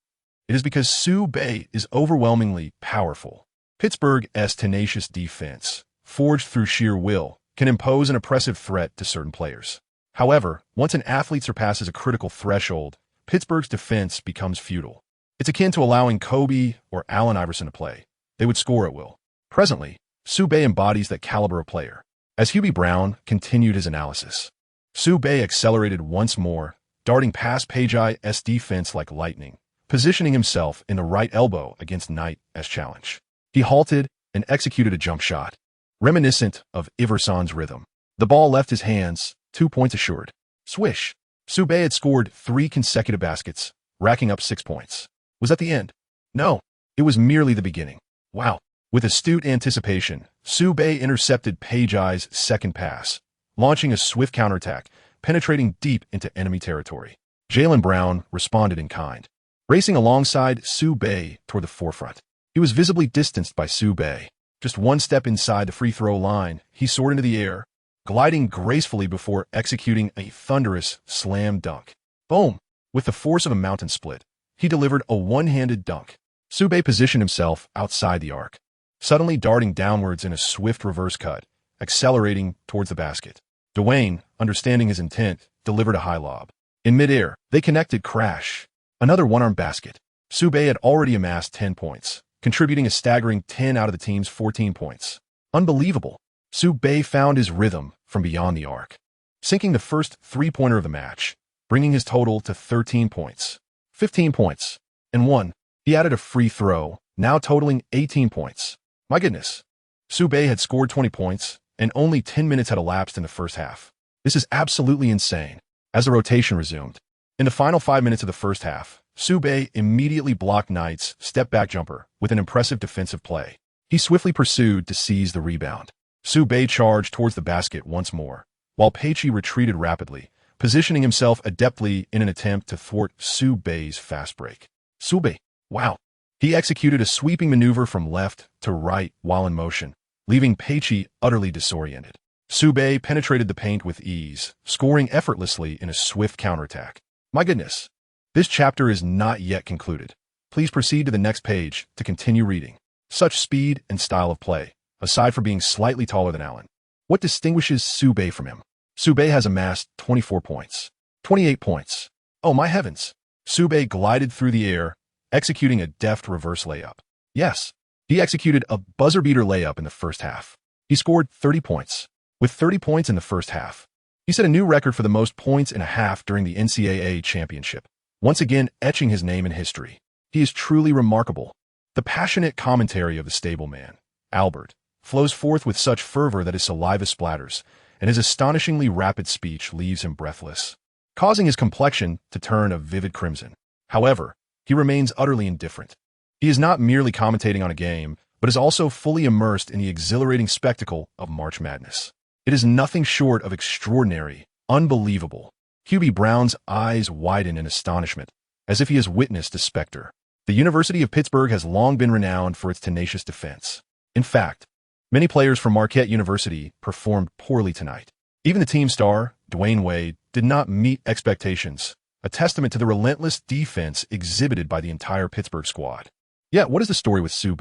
It is because Sube is overwhelmingly powerful. Pittsburgh's tenacious defense, forged through sheer will, can impose an oppressive threat to certain players. However, once an athlete surpasses a critical threshold, Pittsburgh's defense becomes futile. It's akin to allowing Kobe or Allen Iverson to play. They would score at will. Presently, Sube embodies that caliber of player. As Hubie Brown continued his analysis, Sube accelerated once more, darting past Pagi's defense like lightning, positioning himself in the right elbow against Knight's challenge. He halted and executed a jump shot, reminiscent of Iverson's rhythm. The ball left his hands, 2 points assured. Swish! Sube had scored 3 consecutive baskets, racking up 6 points. Was that the end? No, it was merely the beginning. Wow! With astute anticipation, Sube intercepted Pagi's second pass, launching a swift counterattack, penetrating deep into enemy territory. Jaylen Brown responded in kind, racing alongside Sube toward the forefront. He was visibly distanced by Sube. Just one step inside the free throw line, he soared into the air, gliding gracefully before executing a thunderous slam dunk. Boom! With the force of a mountain split, he delivered a one-handed dunk. Sube positioned himself outside the arc, suddenly darting downwards in a swift reverse cut, accelerating towards the basket. Dwyane, understanding his intent, delivered a high lob. In midair, they connected crash. Another one-arm basket. Sube had already amassed 10 points, contributing a staggering 10 out of the team's 14 points. Unbelievable. Sube found his rhythm from beyond the arc, sinking the first three-pointer of the match, bringing his total to 13 points. 15 points. And 1. He added a free throw, now totaling 18 points. My goodness. Sube had scored 20 points, and only 10 minutes had elapsed in the first half. This is absolutely insane. As the rotation resumed, in the final 5 minutes of the first half, Sube immediately blocked Knight's step-back jumper with an impressive defensive play. He swiftly pursued to seize the rebound. Sube charged towards the basket once more, while Pagi retreated rapidly, positioning himself adeptly in an attempt to thwart Sube's fast break. Sube, wow. He executed a sweeping maneuver from left to right while in motion, leaving Pagi utterly disoriented. Sube penetrated the paint with ease, scoring effortlessly in a swift counterattack. My goodness. This chapter is not yet concluded. Please proceed to the next page to continue reading. Such speed and style of play, aside from being slightly taller than Allen. What distinguishes Sube from him? Sube has amassed 24 points. 28 points. Oh my heavens. Sube glided through the air, executing a deft reverse layup. Yes, he executed a buzzer-beater layup in the first half. He scored 30 points. With 30 points in the first half, he set a new record for the most points in a half during the NCAA championship, once again etching his name in history. He is truly remarkable. The passionate commentary of the stableman, Albert, flows forth with such fervor that his saliva splatters, and his astonishingly rapid speech leaves him breathless, causing his complexion to turn a vivid crimson. However, he remains utterly indifferent. He is not merely commentating on a game, but is also fully immersed in the exhilarating spectacle of March Madness. It is nothing short of extraordinary, unbelievable. Hubie Brown's eyes widen in astonishment, as if he has witnessed a specter. The University of Pittsburgh has long been renowned for its tenacious defense. In fact, Many players from Marquette University performed poorly tonight. Even the team star, Dwyane Wade, did not meet expectations, a testament to the relentless defense exhibited by the entire Pittsburgh squad. Yet, what is the story with Sube?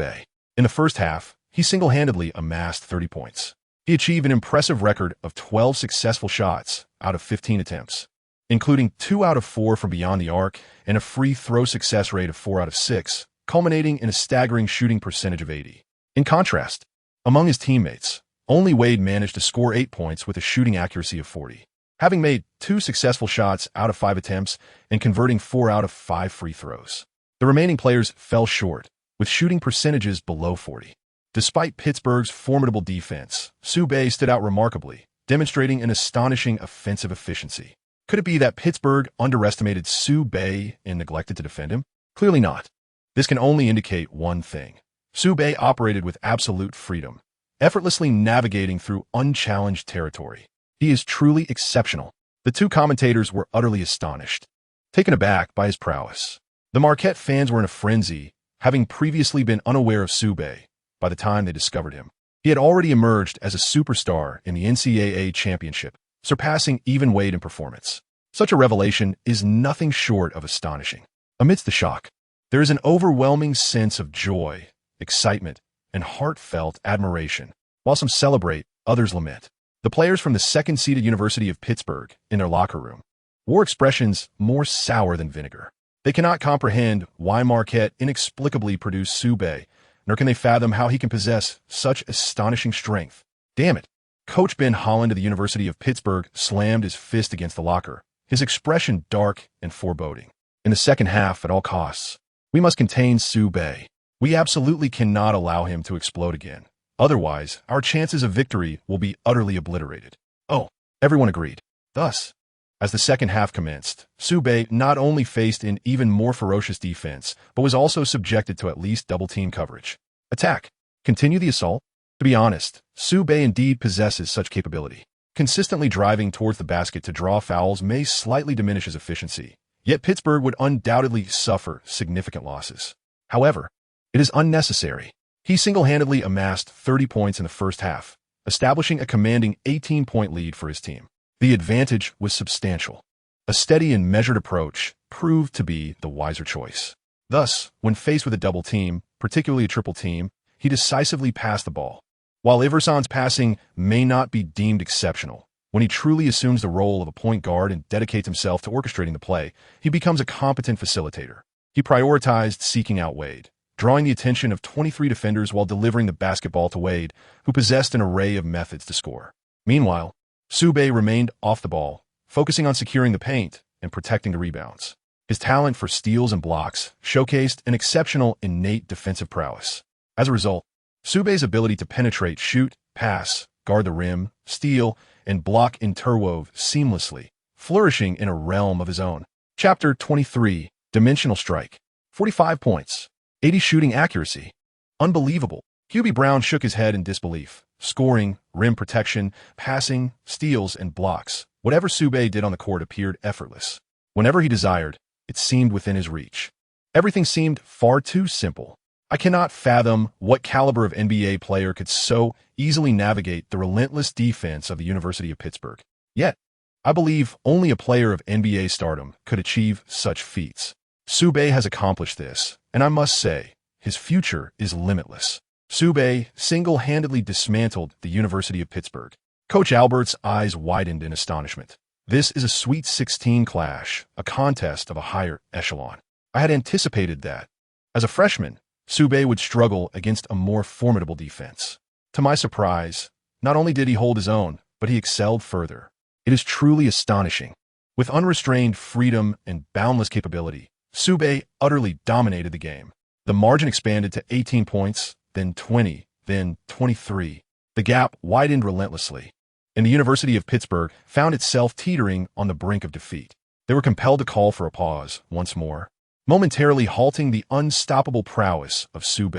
In the first half, he single-handedly amassed 30 points. He achieved an impressive record of 12 successful shots out of 15 attempts, including 2 out of 4 from beyond the arc and a free throw success rate of 4 out of 6, culminating in a staggering shooting percentage of 80. In contrast, among his teammates, only Wade managed to score 8 points with a shooting accuracy of 40, having made 2 successful shots out of 5 attempts and converting 4 out of 5 free throws. The remaining players fell short, with shooting percentages below 40. Despite Pittsburgh's formidable defense, Sube stood out remarkably, demonstrating an astonishing offensive efficiency. Could it be that Pittsburgh underestimated Sube and neglected to defend him? Clearly not. This can only indicate one thing. Sube operated with absolute freedom, effortlessly navigating through unchallenged territory. He is truly exceptional. The two commentators were utterly astonished, taken aback by his prowess. The Marquette fans were in a frenzy, having previously been unaware of Sube by the time they discovered him. He had already emerged as a superstar in the NCAA championship, surpassing even Wade in performance. Such a revelation is nothing short of astonishing. Amidst the shock, there is an overwhelming sense of joy, excitement, and heartfelt admiration. While some celebrate, others lament. The players from the second-seeded University of Pittsburgh, in their locker room, wore expressions more sour than vinegar. They cannot comprehend why Marquette inexplicably produced Sube, nor can they fathom how he can possess such astonishing strength. Damn it. Coach Ben Holland of the University of Pittsburgh slammed his fist against the locker, his expression dark and foreboding. In the second half, at all costs, we must contain Sube. We absolutely cannot allow him to explode again. Otherwise, our chances of victory will be utterly obliterated. Oh, everyone agreed. Thus, as the second half commenced, Sube not only faced an even more ferocious defense, but was also subjected to at least double-team coverage. Attack. Continue the assault? To be honest, Sube indeed possesses such capability. Consistently driving towards the basket to draw fouls may slightly diminish his efficiency, yet Pittsburgh would undoubtedly suffer significant losses. However, it is unnecessary. He single-handedly amassed 30 points in the first half, establishing a commanding 18-point lead for his team. The advantage was substantial. A steady and measured approach proved to be the wiser choice. Thus, when faced with a double team, particularly a triple team, he decisively passed the ball. While Iverson's passing may not be deemed exceptional, when he truly assumes the role of a point guard and dedicates himself to orchestrating the play, he becomes a competent facilitator. He prioritized seeking out Wade, drawing the attention of 23 defenders while delivering the basketball to Wade, who possessed an array of methods to score. Meanwhile, Sube remained off the ball, focusing on securing the paint and protecting the rebounds. His talent for steals and blocks showcased an exceptional innate defensive prowess. As a result, Sube's ability to penetrate, shoot, pass, guard the rim, steal, and block interwove seamlessly, flourishing in a realm of his own. Chapter 23, Dimensional Strike. 45 points. 80 shooting accuracy. Unbelievable. Hubie Brown shook his head in disbelief. Scoring, rim protection, passing, steals, and blocks. Whatever Sube did on the court appeared effortless. Whenever he desired, it seemed within his reach. Everything seemed far too simple. I cannot fathom what caliber of NBA player could so easily navigate the relentless defense of the University of Pittsburgh. Yet, I believe only a player of NBA stardom could achieve such feats. Sube has accomplished this, and I must say, his future is limitless. Sube single-handedly dismantled the University of Pittsburgh. Coach Albert's eyes widened in astonishment. This is a Sweet 16 clash, a contest of a higher echelon. I had anticipated that. As a freshman, Sube would struggle against a more formidable defense. To my surprise, not only did he hold his own, but he excelled further. It is truly astonishing. With unrestrained freedom and boundless capability, Sube utterly dominated the game. The margin expanded to 18 points, then 20, then 23. The gap widened relentlessly, and the University of Pittsburgh found itself teetering on the brink of defeat. They were compelled to call for a pause once more, momentarily halting the unstoppable prowess of Sube.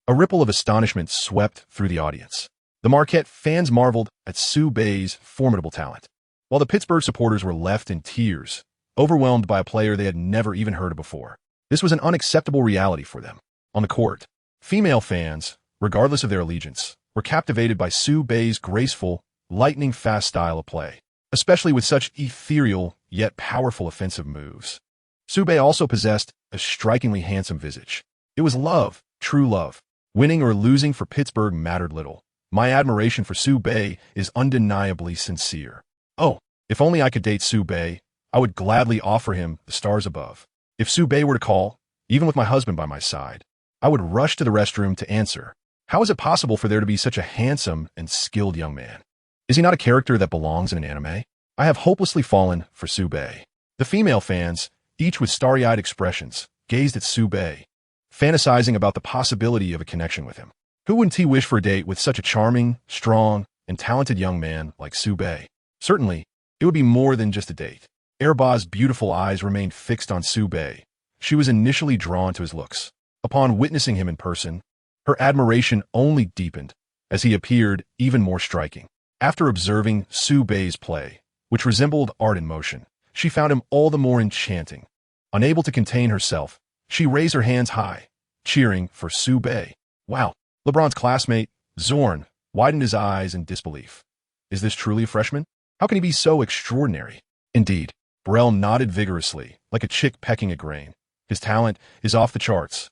A ripple of astonishment swept through the audience. The Marquette fans marveled at Sube's formidable talent, while the Pittsburgh supporters were left in tears, overwhelmed by a player they had never even heard of before. This was an unacceptable reality for them. On the court, female fans, regardless of their allegiance, were captivated by Su-Bei's graceful, lightning-fast style of play, especially with such ethereal yet powerful offensive moves. Su-Bei also possessed a strikingly handsome visage. It was love, true love. Winning or losing for Pittsburgh mattered little. My admiration for Su-Bei is undeniably sincere. Oh, if only I could date Su-Bei, I would gladly offer him the stars above. If Su-Bei were to call, even with my husband by my side, I would rush to the restroom to answer. How is it possible for there to be such a handsome and skilled young man? Is he not a character that belongs in an anime? I have hopelessly fallen for Su-Bei. The female fans, each with starry-eyed expressions, gazed at Su-Bei, fantasizing about the possibility of a connection with him. Who wouldn't he wish for a date with such a charming, strong, and talented young man like Su-Bei? Certainly, it would be more than just a date. Airba's beautiful eyes remained fixed on Su-Bei. She was initially drawn to his looks. Upon witnessing him in person, her admiration only deepened as he appeared even more striking. After observing Su-Bei's play, which resembled art in motion, she found him all the more enchanting. Unable to contain herself, she raised her hands high, cheering for Su-Bei. Wow! LeBron's classmate, Zorn, widened his eyes in disbelief. Is this truly a freshman? How can he be so extraordinary? Indeed, Burrell nodded vigorously, like a chick pecking a grain. His talent is off the charts,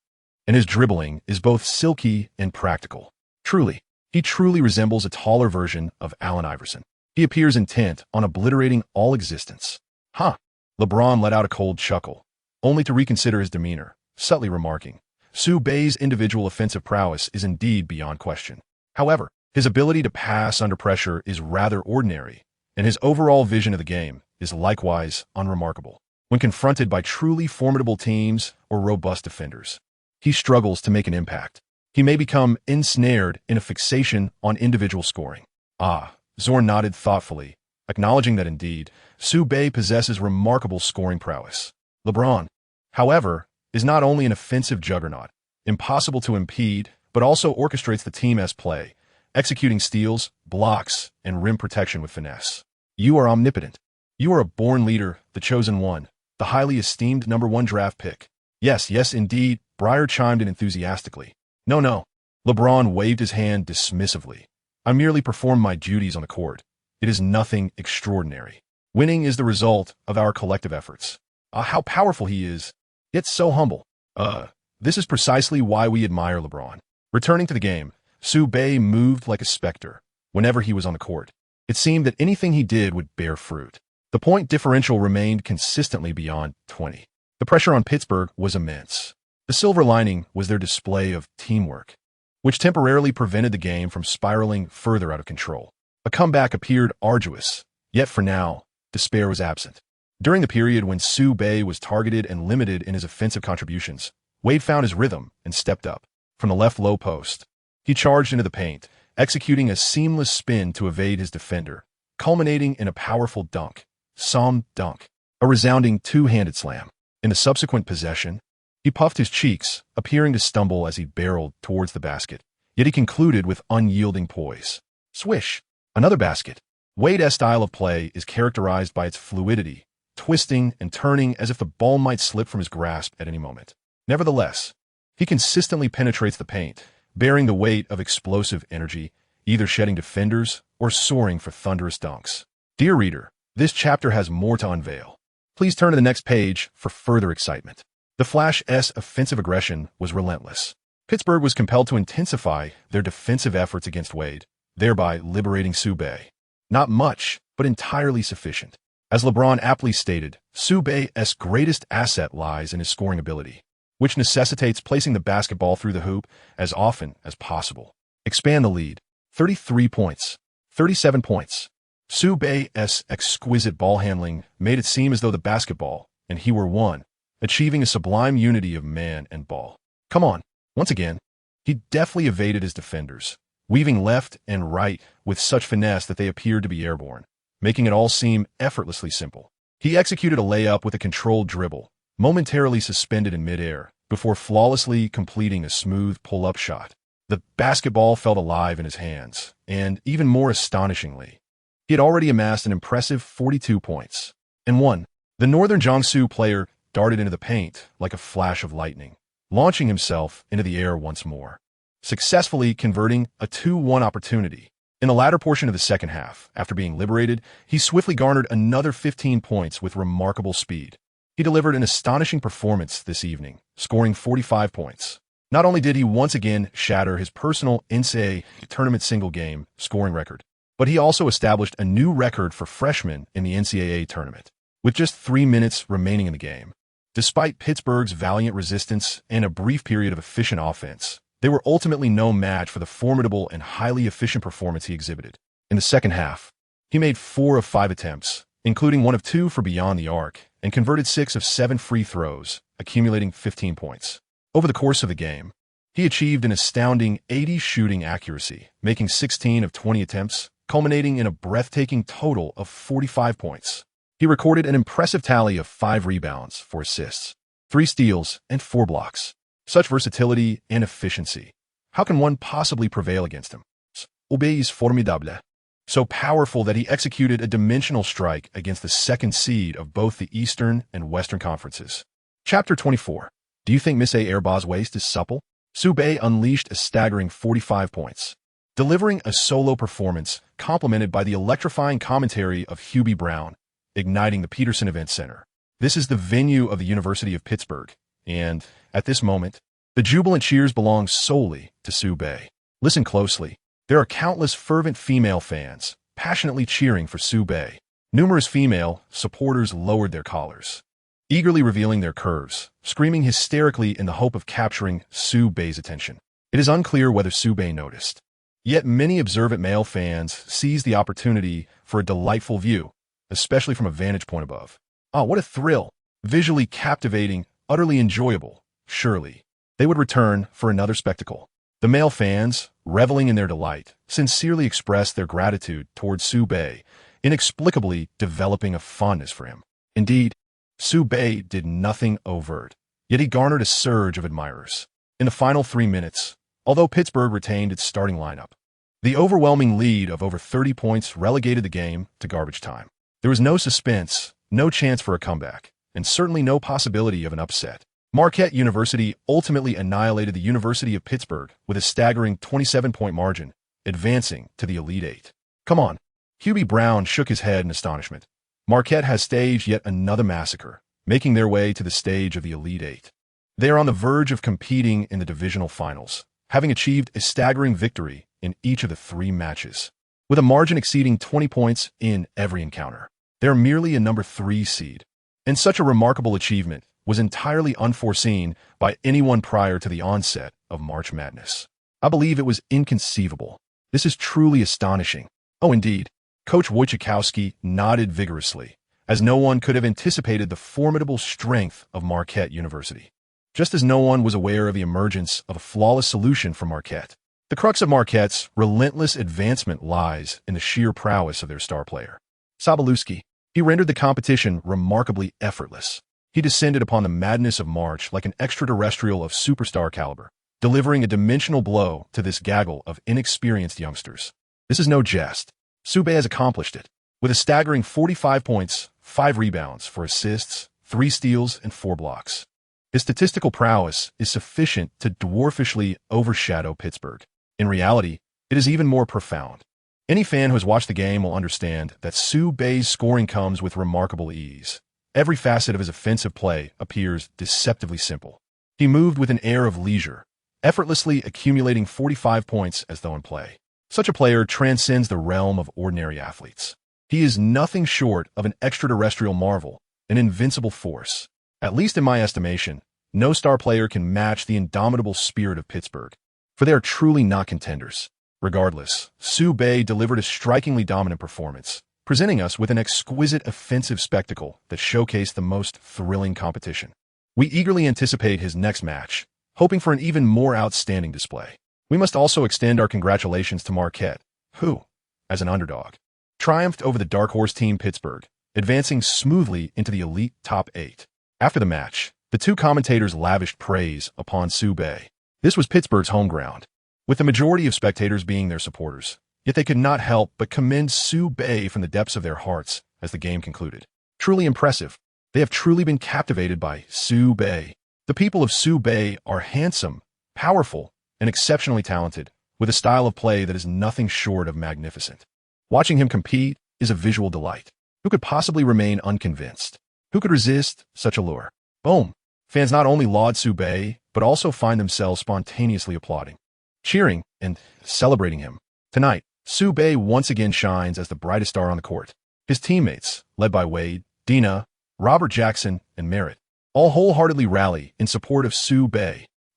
and his dribbling is both silky and practical. Truly, he truly resembles a taller version of Allen Iverson. He appears intent on obliterating all existence. Huh! LeBron let out a cold chuckle, only to reconsider his demeanor, subtly remarking, Su-Bei's individual offensive prowess is indeed beyond question. However, his ability to pass under pressure is rather ordinary, and his overall vision of the game is likewise unremarkable. When confronted by truly formidable teams or robust defenders, he struggles to make an impact. He may become ensnared in a fixation on individual scoring. Zorn nodded thoughtfully, acknowledging that indeed, Su-Bei possesses remarkable scoring prowess. LeBron, however, is not only an offensive juggernaut, impossible to impede, but also orchestrates the team's play, executing steals, blocks, and rim protection with finesse. You are omnipotent. You are a born leader, the chosen one, the highly esteemed #1 draft pick. Yes, indeed, Breyer chimed in enthusiastically. No. LeBron waved his hand dismissively. I merely perform my duties on the court. It is nothing extraordinary. Winning is the result of our collective efforts. How powerful he is, yet so humble. This is precisely why we admire LeBron. Returning to the game, Su-Bei moved like a specter whenever he was on the court. It seemed that anything he did would bear fruit. The point differential remained consistently beyond 20. The pressure on Pittsburgh was immense. The silver lining was their display of teamwork, which temporarily prevented the game from spiraling further out of control. A comeback appeared arduous, yet for now, despair was absent. During the period when Su-Bei was targeted and limited in his offensive contributions, Wade found his rhythm and stepped up. From the left low post, he charged into the paint, executing a seamless spin to evade his defender, culminating in a powerful dunk. A resounding two-handed slam. In the subsequent possession, he puffed his cheeks, appearing to stumble as he barreled towards the basket, yet he concluded with unyielding poise. Swish! Another basket. Wade's style of play is characterized by its fluidity, twisting and turning as if the ball might slip from his grasp at any moment. Nevertheless, he consistently penetrates the paint, bearing the weight of explosive energy, either shedding defenders or soaring for thunderous dunks. Dear reader, this chapter has more to unveil. Please turn to the next page for further excitement. The Flash's offensive aggression was relentless. Pittsburgh was compelled to intensify their defensive efforts against Wade, thereby liberating Su-Bei. Not much, but entirely sufficient. As LeBron aptly stated, Su-Bei's greatest asset lies in his scoring ability, which necessitates placing the basketball through the hoop as often as possible. Expand the lead. 33 points. 37 points. Su-Bei's exquisite ball handling made it seem as though the basketball and he were one, achieving a sublime unity of man and ball. Come on. Once again, he deftly evaded his defenders, weaving left and right with such finesse that they appeared to be airborne, making it all seem effortlessly simple. He executed a layup with a controlled dribble, momentarily suspended in midair, before flawlessly completing a smooth pull-up shot. The basketball felt alive in his hands, and even more astonishingly, he had already amassed an impressive 42 points. And one, the Northern Jiangsu player darted into the paint like a flash of lightning, launching himself into the air once more. successfully converting a 2-1 opportunity. In the latter portion of the second half, after being liberated, he swiftly garnered another 15 points with remarkable speed. He delivered an astonishing performance this evening, scoring 45 points. Not only did he once again shatter his personal NCAA tournament single-game scoring record, but he also established a new record for freshmen in the NCAA tournament, with just 3 minutes remaining in the game. Despite Pittsburgh's valiant resistance and a brief period of efficient offense, they were ultimately no match for the formidable and highly efficient performance he exhibited. In the second half, he made 4 of 5 attempts, including 1 of 2 for beyond the arc, and converted 6 of 7 free throws, accumulating 15 points. Over the course of the game, he achieved an astounding 80 shooting accuracy, making 16 of 20 attempts, culminating in a breathtaking total of 45 points. He recorded an impressive tally of 5 rebounds, 4 assists, 3 steals, and 4 blocks. Such versatility and efficiency. How can one possibly prevail against him? Is formidable. So powerful that he executed a dimensional strike against the second seed of both the Eastern and Western conferences. Chapter 24. Do you think Miss.Air's waist is supple? Sube unleashed a staggering 45 points, delivering a solo performance complemented by the electrifying commentary of Hubie Brown, igniting the Peterson Event Center. This is the venue of the University of Pittsburgh, and, at this moment, the jubilant cheers belong solely to Sube. Listen closely. There are countless fervent female fans, passionately cheering for Sube. Numerous female supporters lowered their collars, eagerly revealing their curves, screaming hysterically in the hope of capturing Sube's attention. It is unclear whether Sube noticed. Yet many observant male fans seized the opportunity for a delightful view, especially from a vantage point above. Ah, what a thrill! Visually captivating, utterly enjoyable. Surely, they would return for another spectacle. The male fans, reveling in their delight, sincerely expressed their gratitude towards Sube, inexplicably developing a fondness for him. Indeed, Sube did nothing overt, yet he garnered a surge of admirers. In the final 3 minutes, although Pittsburgh retained its starting lineup, the overwhelming lead of over 30 points relegated the game to garbage time. There was no suspense, no chance for a comeback, and certainly no possibility of an upset. Marquette University ultimately annihilated the University of Pittsburgh with a staggering 27-point margin, advancing to the Elite Eight. Come on. Hubie Brown shook his head in astonishment. Marquette has staged yet another massacre, making their way to the stage of the Elite Eight. They are on the verge of competing in the divisional finals, having achieved a staggering victory in each of the 3 matches, with a margin exceeding 20 points in every encounter. They are merely a number 3 seed, and such a remarkable achievement was entirely unforeseen by anyone prior to the onset of March Madness. I believe it was inconceivable. This is truly astonishing. Oh, indeed. Coach Wojciechowski nodded vigorously, as no one could have anticipated the formidable strength of Marquette University. Just as no one was aware of the emergence of a flawless solution for Marquette. The crux of Marquette's relentless advancement lies in the sheer prowess of their star player, Sabaluski. He rendered the competition remarkably effortless. He descended upon the madness of March like an extraterrestrial of superstar caliber, delivering a dimensional blow to this gaggle of inexperienced youngsters. This is no jest. Sube has accomplished it, with a staggering 45 points, 5 rebounds, 4 assists, 3 steals, and 4 blocks. His statistical prowess is sufficient to dwarfishly overshadow Pittsburgh. In reality, it is even more profound. Any fan who has watched the game will understand that Sube's scoring comes with remarkable ease. Every facet of his offensive play appears deceptively simple. He moved with an air of leisure, effortlessly accumulating 45 points as though in play. Such a player transcends the realm of ordinary athletes. He is nothing short of an extraterrestrial marvel, an invincible force. At least in my estimation, no star player can match the indomitable spirit of Pittsburgh, for they are truly not contenders. Regardless, Sube delivered a strikingly dominant performance, presenting us with an exquisite offensive spectacle that showcased the most thrilling competition. We eagerly anticipate his next match, hoping for an even more outstanding display. We must also extend our congratulations to Marquette, who, as an underdog, triumphed over the dark horse team Pittsburgh, advancing smoothly into the elite top 8. After the match, the 2 commentators lavished praise upon Sube. This was Pittsburgh's home ground, with the majority of spectators being their supporters. Yet they could not help but commend Sube from the depths of their hearts as the game concluded. Truly impressive. They have truly been captivated by Sube. The people of Sube are handsome, powerful, and exceptionally talented, with a style of play that is nothing short of magnificent. Watching him compete is a visual delight. Who could possibly remain unconvinced? Who could resist such allure? Boom! Fans not only laud Sue, but also find themselves spontaneously applauding, cheering, and celebrating him. Tonight, Sue once again shines as the brightest star on the court. His teammates, led by Wade, Dina, Robert Jackson, and Merritt, all wholeheartedly rally in support of Sue.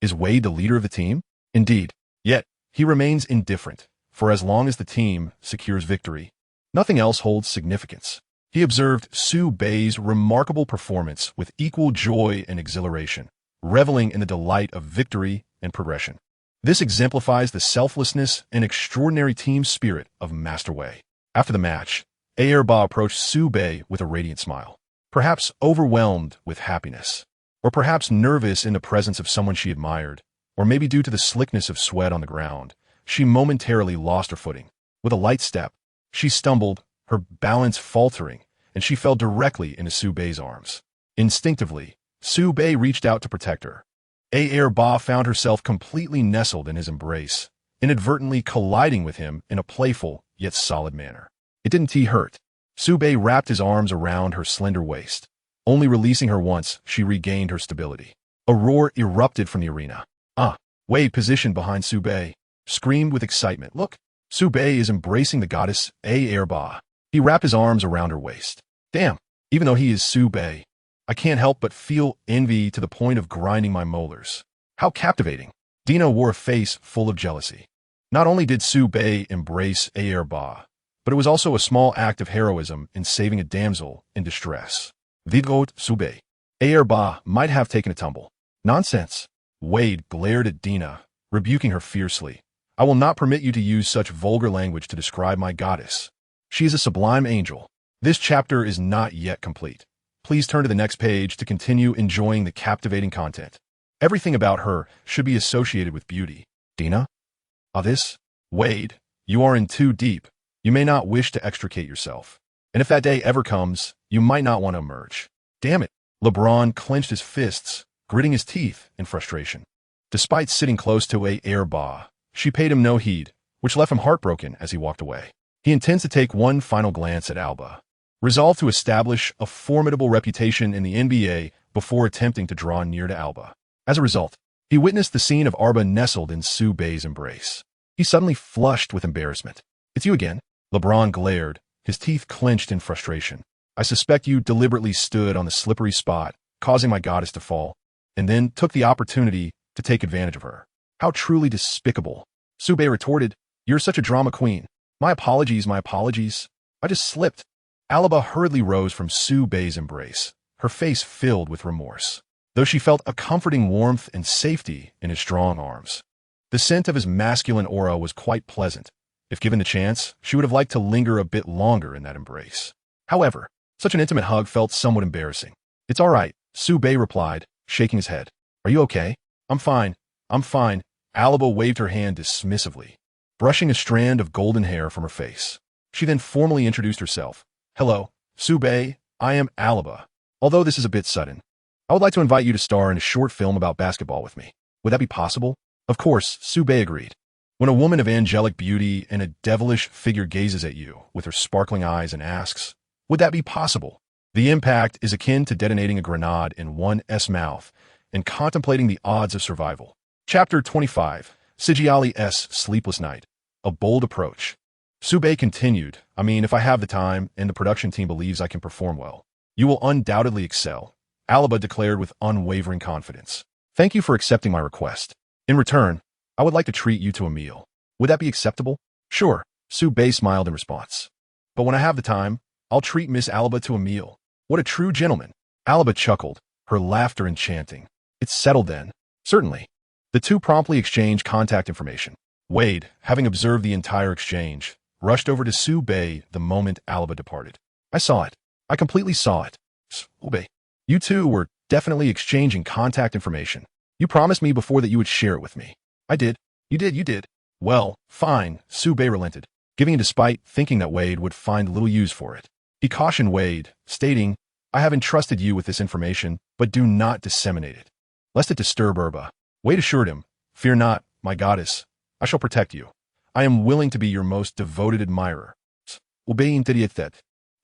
Is Wade the leader of the team? Indeed. Yet, he remains indifferent, for as long as the team secures victory, nothing else holds significance. He observed Sue's remarkable performance with equal joy and exhilaration, reveling in the delight of victory and progression. This exemplifies the selflessness and extraordinary team spirit of Master Wei. After the match, Ayerba approached Sue with a radiant smile, perhaps overwhelmed with happiness, or perhaps nervous in the presence of someone she admired, or maybe due to the slickness of sweat on the ground. She momentarily lost her footing. With a light step, she stumbled, her balance faltering, and she fell directly into Sue's arms. Instinctively, Sue reached out to protect her. Ayerba found herself completely nestled in his embrace, inadvertently colliding with him in a playful yet solid manner. It didn't hurt. Sue wrapped his arms around her slender waist. Only releasing her once, she regained her stability. A roar erupted from the arena. Wade, positioned behind Sue, screamed with excitement. Look, Sue is embracing the goddess Ayerba. He wrapped his arms around her waist. Damn, even though he is Sue, I can't help but feel envy to the point of grinding my molars. How captivating. Dina wore a face full of jealousy. Not only did Sue embrace Ayerba, but it was also a small act of heroism in saving a damsel in distress. Vidgot Sue. Ayerba might have taken a tumble. Nonsense. Wade glared at Dina, rebuking her fiercely. I will not permit you to use such vulgar language to describe my goddess. She is a sublime angel. This chapter is not yet complete. Please turn to the next page to continue enjoying the captivating content. Everything about her should be associated with beauty. Dina? This? Wade, you are in too deep. You may not wish to extricate yourself. And if that day ever comes, you might not want to emerge. Damn it. LeBron clenched his fists, gritting his teeth in frustration. Despite sitting close to Ayerba, she paid him no heed, which left him heartbroken as he walked away. He intends to take one final glance at Alba, resolved to establish a formidable reputation in the NBA before attempting to draw near to Alba. As a result, he witnessed the scene of Alba nestled in Sue's embrace. He suddenly flushed with embarrassment. It's you again? LeBron glared, his teeth clenched in frustration. I suspect you deliberately stood on the slippery spot, causing my goddess to fall, and then took the opportunity to take advantage of her. How truly despicable. Sue retorted, You're such a drama queen. My apologies. I just slipped. Alba hurriedly rose from Sue's embrace, her face filled with remorse, though she felt a comforting warmth and safety in his strong arms. The scent of his masculine aura was quite pleasant. If given the chance, she would have liked to linger a bit longer in that embrace. However, such an intimate hug felt somewhat embarrassing. It's all right, Sue replied, shaking his head. Are you okay? I'm fine. Alba waved her hand dismissively, brushing a strand of golden hair from her face. She then formally introduced herself. Hello, Sue, I am Alba. Although this is a bit sudden, I would like to invite you to star in a short film about basketball with me. Would that be possible? Of course, Sue agreed. When a woman of angelic beauty and a devilish figure gazes at you with her sparkling eyes and asks, would that be possible? The impact is akin to detonating a grenade in one's mouth and contemplating the odds of survival. Chapter 25, Sigiali's Sleepless Night, A Bold Approach. Sue continued, if I have the time and the production team believes I can perform well, you will undoubtedly excel, Alba declared with unwavering confidence. Thank you for accepting my request. In return, I would like to treat you to a meal. Would that be acceptable? Sure, Sue smiled in response. But when I have the time, I'll treat Miss Alba to a meal. What a true gentleman. Alba chuckled, her laughter enchanting. It's settled then. Certainly. The two promptly exchanged contact information. Wade, having observed the entire exchange, rushed over to Sue the moment Alba departed. I saw it. I completely saw it. Sue, you two were definitely exchanging contact information. You promised me before that you would share it with me. I did. You did. Well, fine, Sue relented, giving in despite thinking that Wade would find little use for it. He cautioned Wade, stating, I have entrusted you with this information, but do not disseminate it, lest it disturb Erba. Wade assured him, Fear not, my goddess, I shall protect you. I am willing to be your most devoted admirer. Obeying that.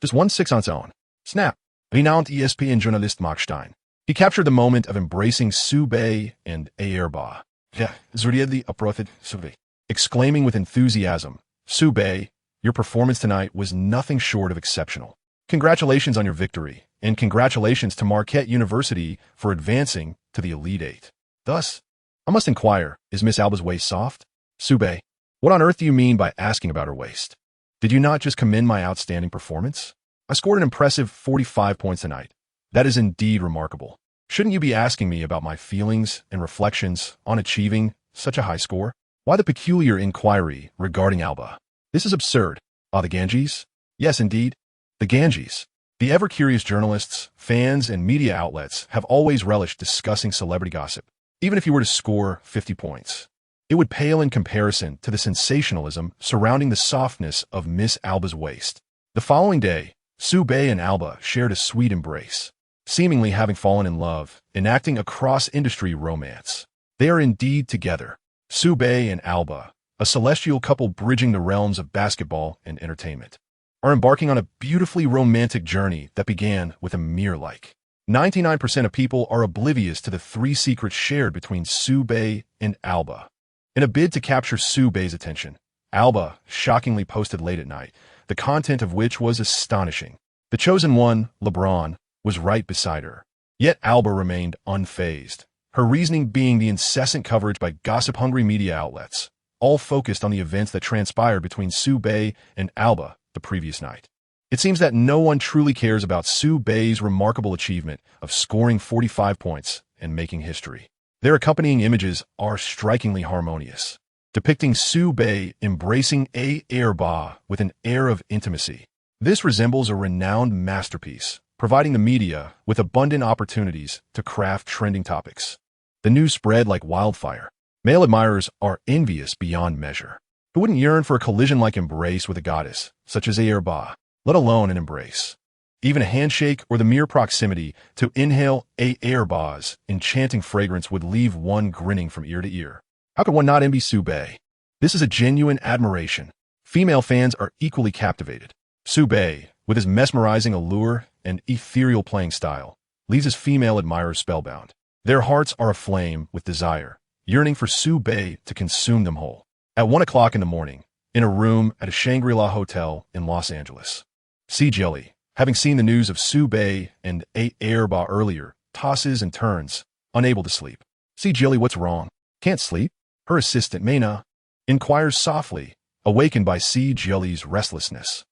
Just 1-6 on its own. Snap. Renowned ESPN journalist Mark Stein. He captured the moment of embracing Sue Bay and Ayerba. Yeah, Zuriedli aprothed Sue. Exclaiming with enthusiasm, Sue Bay, your performance tonight was nothing short of exceptional. Congratulations on your victory, and congratulations to Marquette University for advancing to the Elite Eight. Thus, I must inquire, is Miss Alba's waist soft? Sue Bay, what on earth do you mean by asking about her waist? Did you not just commend my outstanding performance? I scored an impressive 45 points tonight. That is indeed remarkable. Shouldn't you be asking me about my feelings and reflections on achieving such a high score? Why the peculiar inquiry regarding Alba? This is absurd. Ah, the Ganges? Yes, indeed. The Ganges. The ever-curious journalists, fans, and media outlets have always relished discussing celebrity gossip. Even if you were to score 50 points, it would pale in comparison to the sensationalism surrounding the softness of Miss Alba's waist. The following day, Sue Bay and Alba shared a sweet embrace, seemingly having fallen in love, enacting a cross-industry romance. They are indeed together. Sue Bay and Alba, a celestial couple bridging the realms of basketball and entertainment, are embarking on a beautifully romantic journey that began with a mere like. 99% of people are oblivious to the 3 secrets shared between Sue Bay and Alba. In a bid to capture Sue Bay's attention, Alba shockingly posted late at night, the content of which was astonishing. The chosen one, LeBron, was right beside her. Yet Alba remained unfazed, her reasoning being the incessant coverage by gossip-hungry media outlets, all focused on the events that transpired between Sue Bay and Alba the previous night. It seems that no one truly cares about Sue Bay's remarkable achievement of scoring 45 points and making history. Their accompanying images are strikingly harmonious, depicting Sue Bay embracing Ayerba with an air of intimacy. This resembles a renowned masterpiece, providing the media with abundant opportunities to craft trending topics. The news spread like wildfire. Male admirers are envious beyond measure. Who wouldn't yearn for a collision-like embrace with a goddess, such as Ayerba, let alone an embrace? Even a handshake or the mere proximity to inhale Ayerba's enchanting fragrance would leave one grinning from ear to ear. How could one not envy Sue Bay? This is a genuine admiration. Female fans are equally captivated. Sue Bay, with his mesmerizing allure and ethereal playing style, leaves his female admirers spellbound. Their hearts are aflame with desire, yearning for Sue Bay to consume them whole. At 1 o'clock in the morning, in a room at a Shangri-La hotel in Los Angeles, C. Jelly, having seen the news of Sue Bay and Ayerba earlier, tosses and turns, unable to sleep. C. Jelly, what's wrong? Can't sleep? Her assistant, Maina, inquires softly, awakened by C. Jelly's restlessness.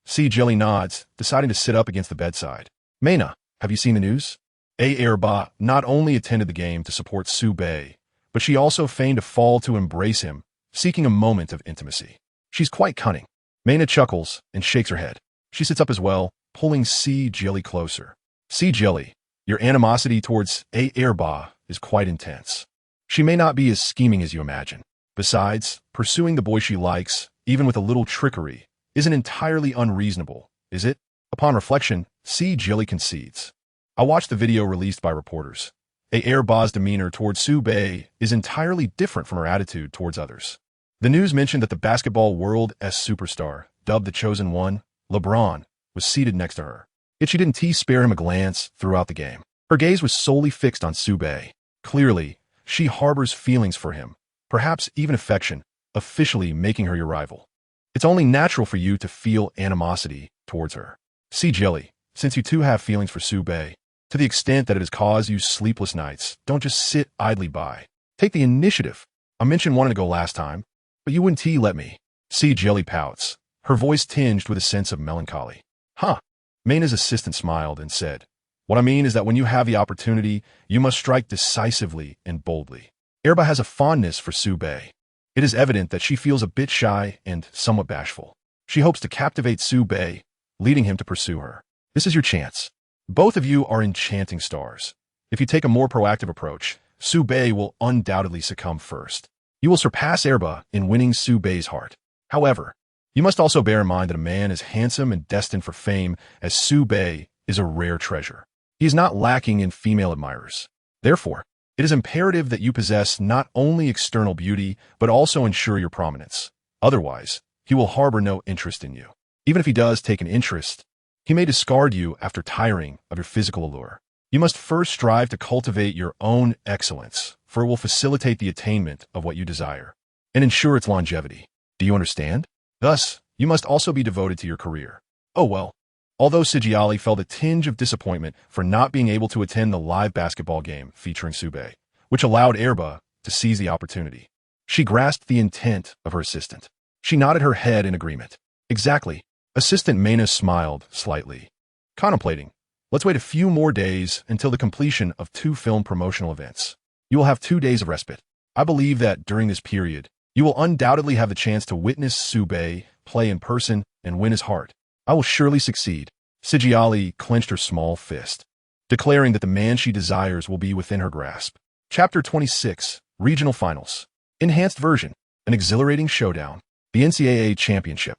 C. Jelly nods, deciding to sit up against the bedside. Maina, have you seen the news? Ayerba not only attended the game to support Sue Bay, but she also feigned a fall to embrace him, seeking a moment of intimacy. She's quite cunning. Maina chuckles and shakes her head. She sits up as well, pulling C. Jelly closer. C. Jelly, your animosity towards Ayerba is quite intense. She may not be as scheming as you imagine. Besides, pursuing the boy she likes, even with a little trickery, isn't entirely unreasonable, is it? Upon reflection, C. Jelly concedes. I watched the video released by reporters. Ayerba's demeanor towards Sue Bay is entirely different from her attitude towards others. The news mentioned that the basketball world's superstar, dubbed the Chosen One, LeBron, was seated next to her. Yet she didn't spare him a glance throughout the game. Her gaze was solely fixed on Sue Bay. Clearly, she harbors feelings for him, perhaps even affection, officially making her your rival. It's only natural for you to feel animosity towards her. C. Jelly, since you too have feelings for Sue Bay, to the extent that it has caused you sleepless nights, don't just sit idly by. Take the initiative. I mentioned wanting to go last time, but you wouldn't let me. C. Jelly pouts, her voice tinged with a sense of melancholy. Huh. Maina's assistant smiled and said, what I mean is that when you have the opportunity, you must strike decisively and boldly. Ayerba has a fondness for Sue Bay. It is evident that she feels a bit shy and somewhat bashful. She hopes to captivate Sue Bay, leading him to pursue her. This is your chance. Both of you are enchanting stars. If you take a more proactive approach, Sue Bay will undoubtedly succumb first. You will surpass Ayerba in winning Sue Bay's heart. However, you must also bear in mind that a man as handsome and destined for fame as Sue Bay is a rare treasure. He is not lacking in female admirers. Therefore, It is imperative that you possess not only external beauty, but also ensure your prominence. Otherwise, he will harbor no interest in you. Even if he does take an interest, he may discard you after tiring of your physical allure. You must first strive to cultivate your own excellence, for it will facilitate the attainment of what you desire and ensure its longevity. Do you understand? Thus, you must also be devoted to your career. Oh well. Although Sigiali felt a tinge of disappointment for not being able to attend the live basketball game featuring Sube, which allowed Erba to seize the opportunity, she grasped the intent of her assistant. She nodded her head in agreement. Exactly. Assistant Mena smiled slightly, contemplating. Let's wait a few more days until the completion of 2 film promotional events. You will have 2 days of respite. I believe that during this period, you will undoubtedly have the chance to witness Sube play in person and win his heart. I will surely succeed. Sigiali clenched her small fist, declaring that the man she desires will be within her grasp. Chapter 26, Regional Finals. Enhanced version. An exhilarating showdown. The NCAA Championship,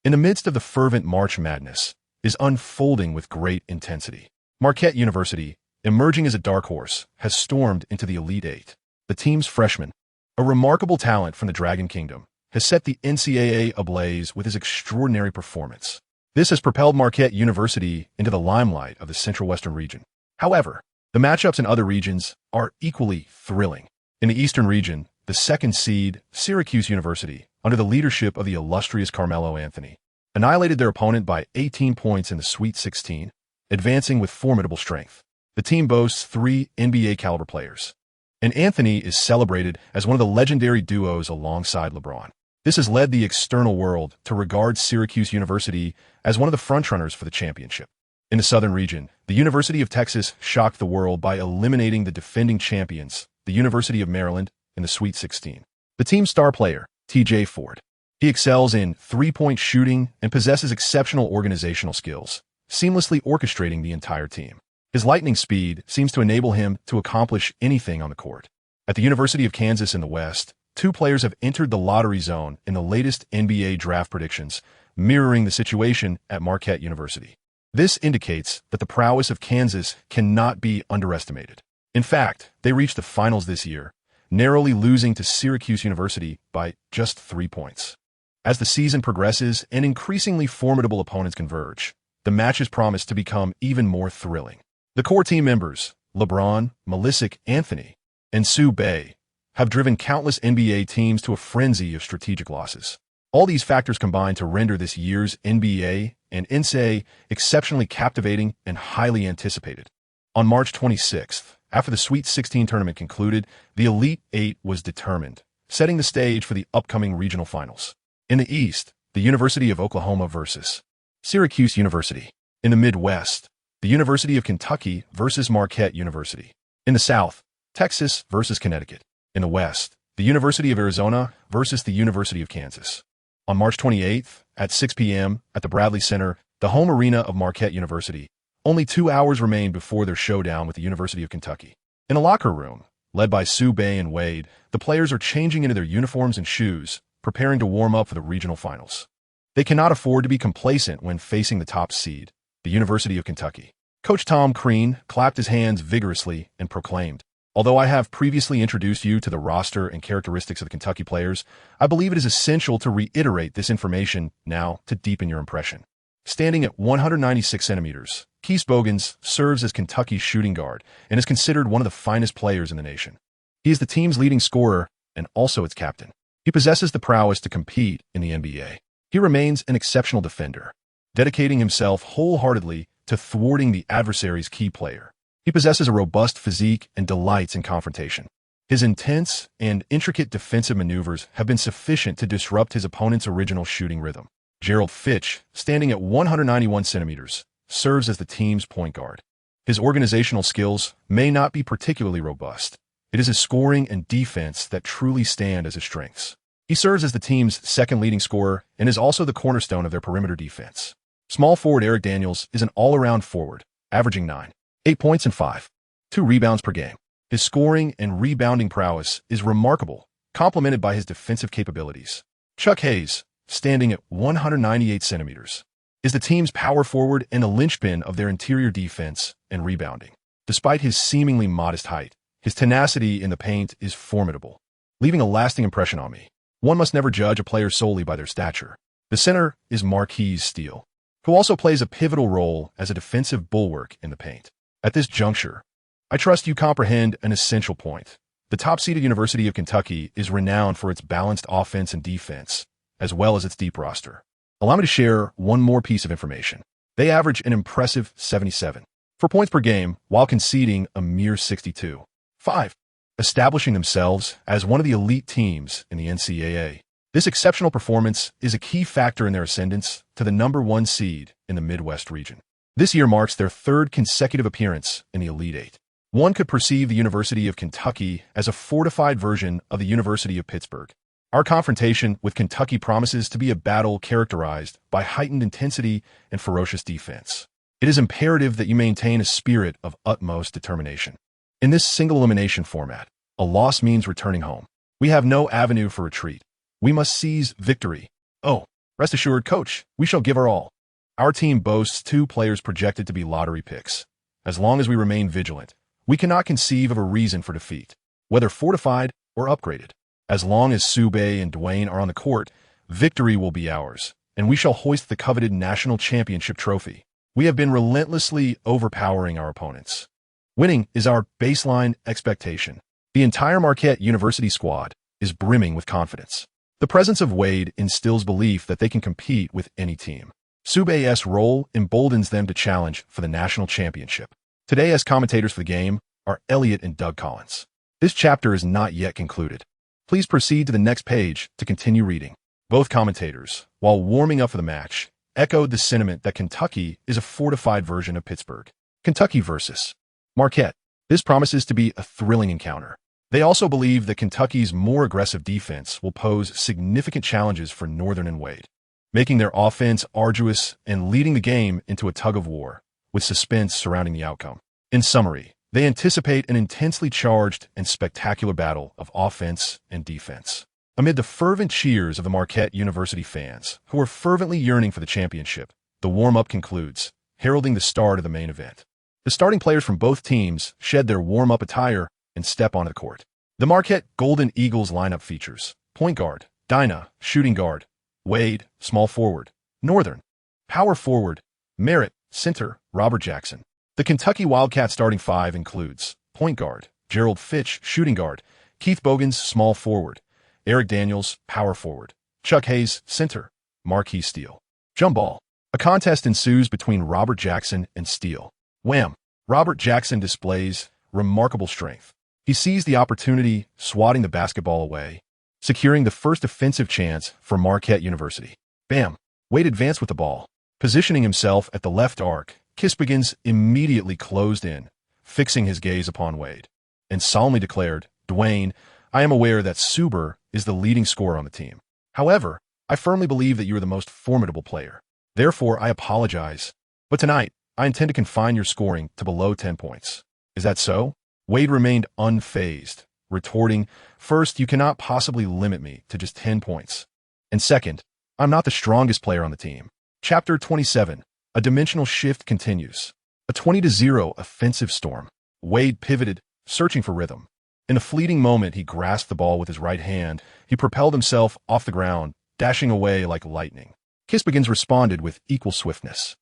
in the midst of the fervent March Madness, is unfolding with great intensity. Marquette University, emerging as a dark horse, has stormed into the Elite Eight. The team's freshman, a remarkable talent from the Dragon Kingdom, has set the NCAA ablaze with his extraordinary performance. This has propelled Marquette University into the limelight of the Central Western region. However, the matchups in other regions are equally thrilling. In the Eastern region, the second seed, Syracuse University, under the leadership of the illustrious Carmelo Anthony, annihilated their opponent by 18 points in the Sweet 16, advancing with formidable strength. The team boasts 3 NBA-caliber players, and Anthony is celebrated as one of the legendary duos alongside LeBron. This has led the external world to regard Syracuse University as one of the frontrunners for the championship. In the Southern region, the University of Texas shocked the world by eliminating the defending champions, the University of Maryland, in the Sweet 16. The team's star player, TJ Ford. He excels in three-point shooting and possesses exceptional organizational skills, seamlessly orchestrating the entire team. His lightning speed seems to enable him to accomplish anything on the court. At the University of Kansas in the West, 2 players have entered the lottery zone in the latest NBA draft predictions, mirroring the situation at Marquette University. This indicates that the prowess of Kansas cannot be underestimated. In fact, they reached the finals this year, narrowly losing to Syracuse University by just 3 points. As the season progresses and increasingly formidable opponents converge, the matches promise to become even more thrilling. The core team members, LeBron, Malisic, Anthony, and Sube, have driven countless NBA teams to a frenzy of strategic losses. All these factors combine to render this year's NBA and NCAA exceptionally captivating and highly anticipated. On March 26th, after the Sweet 16 tournament concluded, the Elite Eight was determined, setting the stage for the upcoming regional finals. In the East, the University of Oklahoma versus Syracuse University. In the Midwest, the University of Kentucky versus Marquette University. In the South, Texas versus Connecticut. In the West, the University of Arizona versus the University of Kansas. On March 28th, at 6 p.m., at the Bradley Center, the home arena of Marquette University, only 2 hours remained before their showdown with the University of Kentucky. In a locker room, led by Sube and Wade, the players are changing into their uniforms and shoes, preparing to warm up for the regional finals. They cannot afford to be complacent when facing the top seed, the University of Kentucky. Coach Tom Crean clapped his hands vigorously and proclaimed, "Although I have previously introduced you to the roster and characteristics of the Kentucky players, I believe it is essential to reiterate this information now to deepen your impression." Standing at 196 centimeters, Keith Bogans serves as Kentucky's shooting guard and is considered one of the finest players in the nation. He is the team's leading scorer and also its captain. He possesses the prowess to compete in the NBA. He remains an exceptional defender, dedicating himself wholeheartedly to thwarting the adversary's key player. He possesses a robust physique and delights in confrontation. His intense and intricate defensive maneuvers have been sufficient to disrupt his opponent's original shooting rhythm. Gerald Fitch, standing at 191 centimeters, serves as the team's point guard. His organizational skills may not be particularly robust. It is his scoring and defense that truly stand as his strengths. He serves as the team's second leading scorer and is also the cornerstone of their perimeter defense. Small forward Eric Daniels is an all-around forward, averaging 8 points and 2 rebounds per game. His scoring and rebounding prowess is remarkable, complemented by his defensive capabilities. Chuck Hayes, standing at 198 centimeters, is the team's power forward and a linchpin of their interior defense and rebounding. Despite his seemingly modest height, His tenacity in the paint is formidable, leaving a lasting impression on me. One must never judge a player solely by their stature. The center is Marquette's Steele, who also plays a pivotal role as a defensive bulwark in the paint. At this juncture, I trust you comprehend an essential point. The top-seeded University of Kentucky is renowned for its balanced offense and defense, as well as its deep roster. Allow me to share one more piece of information. They average an impressive 77 for points per game while conceding a mere 62. 5. Establishing themselves as one of the elite teams in the NCAA. This exceptional performance is a key factor in their ascendance to the #1 seed in the Midwest region. This year marks their third consecutive appearance in the Elite Eight. One could perceive the University of Kentucky as a fortified version of the University of Pittsburgh. Our confrontation with Kentucky promises to be a battle characterized by heightened intensity and ferocious defense. It is imperative that you maintain a spirit of utmost determination. In this single elimination format, a loss means returning home. We have no avenue for retreat. We must seize victory. Oh, rest assured, coach, we shall give our all. Our team boasts 2 players projected to be lottery picks. As long as we remain vigilant, we cannot conceive of a reason for defeat, whether fortified or upgraded. As long as Sube and Dwyane are on the court, victory will be ours, and we shall hoist the coveted national championship trophy. We have been relentlessly overpowering our opponents. Winning is our baseline expectation. The entire Marquette University squad is brimming with confidence. The presence of Wade instills belief that they can compete with any team. Sube's role emboldens them to challenge for the national championship. Today, as commentators for the game, are Elliot and Doug Collins. This chapter is not yet concluded. Please proceed to the next page to continue reading. Both commentators, while warming up for the match, echoed the sentiment that Kentucky is a fortified version of Pittsburgh. Kentucky versus Marquette. This promises to be a thrilling encounter. They also believe that Kentucky's more aggressive defense will pose significant challenges for Northern and Wade, making their offense arduous and leading the game into a tug-of-war, with suspense surrounding the outcome. In summary, they anticipate an intensely charged and spectacular battle of offense and defense. Amid the fervent cheers of the Marquette University fans, who are fervently yearning for the championship, the warm-up concludes, heralding the start of the main event. The starting players from both teams shed their warm-up attire and step onto the court. The Marquette Golden Eagles lineup features point guard, Dinah, shooting guard, Wade, small forward, Northern, power forward, Merritt, center, Robert Jackson. The Kentucky Wildcat starting 5 includes point guard, Gerald Fitch, shooting guard, Keith Bogans, small forward, Eric Daniels, power forward, Chuck Hayes, center, Marquette Steele. Jump ball. A contest ensues between Robert Jackson and Steele. Wham! Robert Jackson displays remarkable strength. He sees the opportunity, swatting the basketball away, securing the first offensive chance for Marquette University. Bam! Wade advanced with the ball. Positioning himself at the left arc, Kispigans immediately closed in, fixing his gaze upon Wade, and solemnly declared, Dwyane, I am aware that Suber is the leading scorer on the team. However, I firmly believe that you are the most formidable player. Therefore, I apologize. But tonight, I intend to confine your scoring to below 10 points. Is that so? Wade remained unfazed, retorting, First, you cannot possibly limit me to just 10 points. And second, I'm not the strongest player on the team. Chapter 27. A dimensional shift continues. A 20-0 offensive storm. Wade pivoted, searching for rhythm. In a fleeting moment, he grasped the ball with his right hand. He propelled himself off the ground, dashing away like lightning. Kispigans responded with equal swiftness.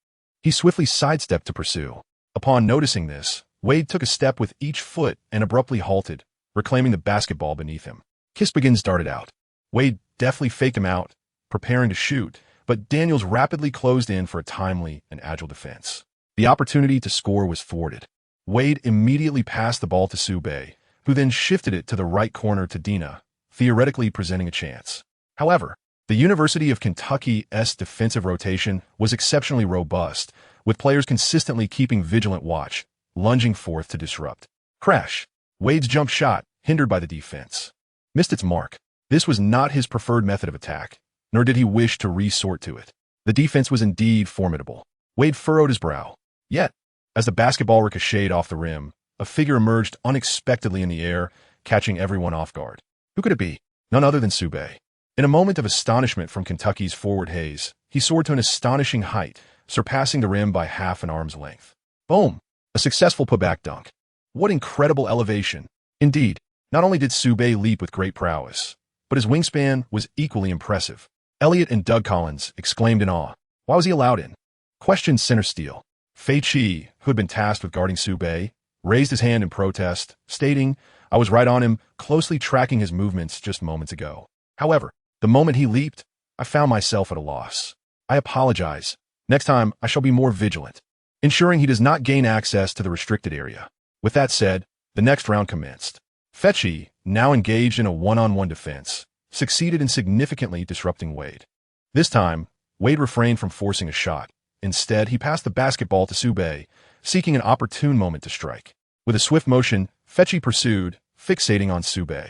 He swiftly sidestepped to pursue. Upon noticing this, Wade took a step with each foot and abruptly halted, reclaiming the basketball beneath him. Kispigans darted out. Wade deftly faked him out, preparing to shoot, but Daniels rapidly closed in for a timely and agile defense. The opportunity to score was thwarted. Wade immediately passed the ball to Sube, who then shifted it to the right corner to Dina, theoretically presenting a chance. However, the University of Kentucky's defensive rotation was exceptionally robust, with players consistently keeping vigilant watch, lunging forth to disrupt. Crash! Wade's jump shot, hindered by the defense, missed its mark. This was not his preferred method of attack, nor did he wish to resort to it. The defense was indeed formidable. Wade furrowed his brow. Yet, as the basketball ricocheted off the rim, a figure emerged unexpectedly in the air, catching everyone off guard. Who could it be? None other than Sube. In a moment of astonishment from Kentucky's forward Hayes, he soared to an astonishing height, surpassing the rim by half an arm's length. Boom! A successful putback dunk. What incredible elevation! Indeed, not only did Sube leap with great prowess, but his wingspan was equally impressive. Elliot and Doug Collins exclaimed in awe. Why was he allowed in? Questioned center steel. Fei Chi, who had been tasked with guarding Sube, raised his hand in protest, stating, I was right on him, closely tracking his movements just moments ago. However, the moment he leaped, I found myself at a loss. I apologize. Next time, I shall be more vigilant, ensuring he does not gain access to the restricted area. With that said, the next round commenced. Fetchy, now engaged in a one-on-one defense, succeeded in significantly disrupting Wade. This time, Wade refrained from forcing a shot. Instead, he passed the basketball to Sube, seeking an opportune moment to strike. With a swift motion, Fetchy pursued, fixating on Sube.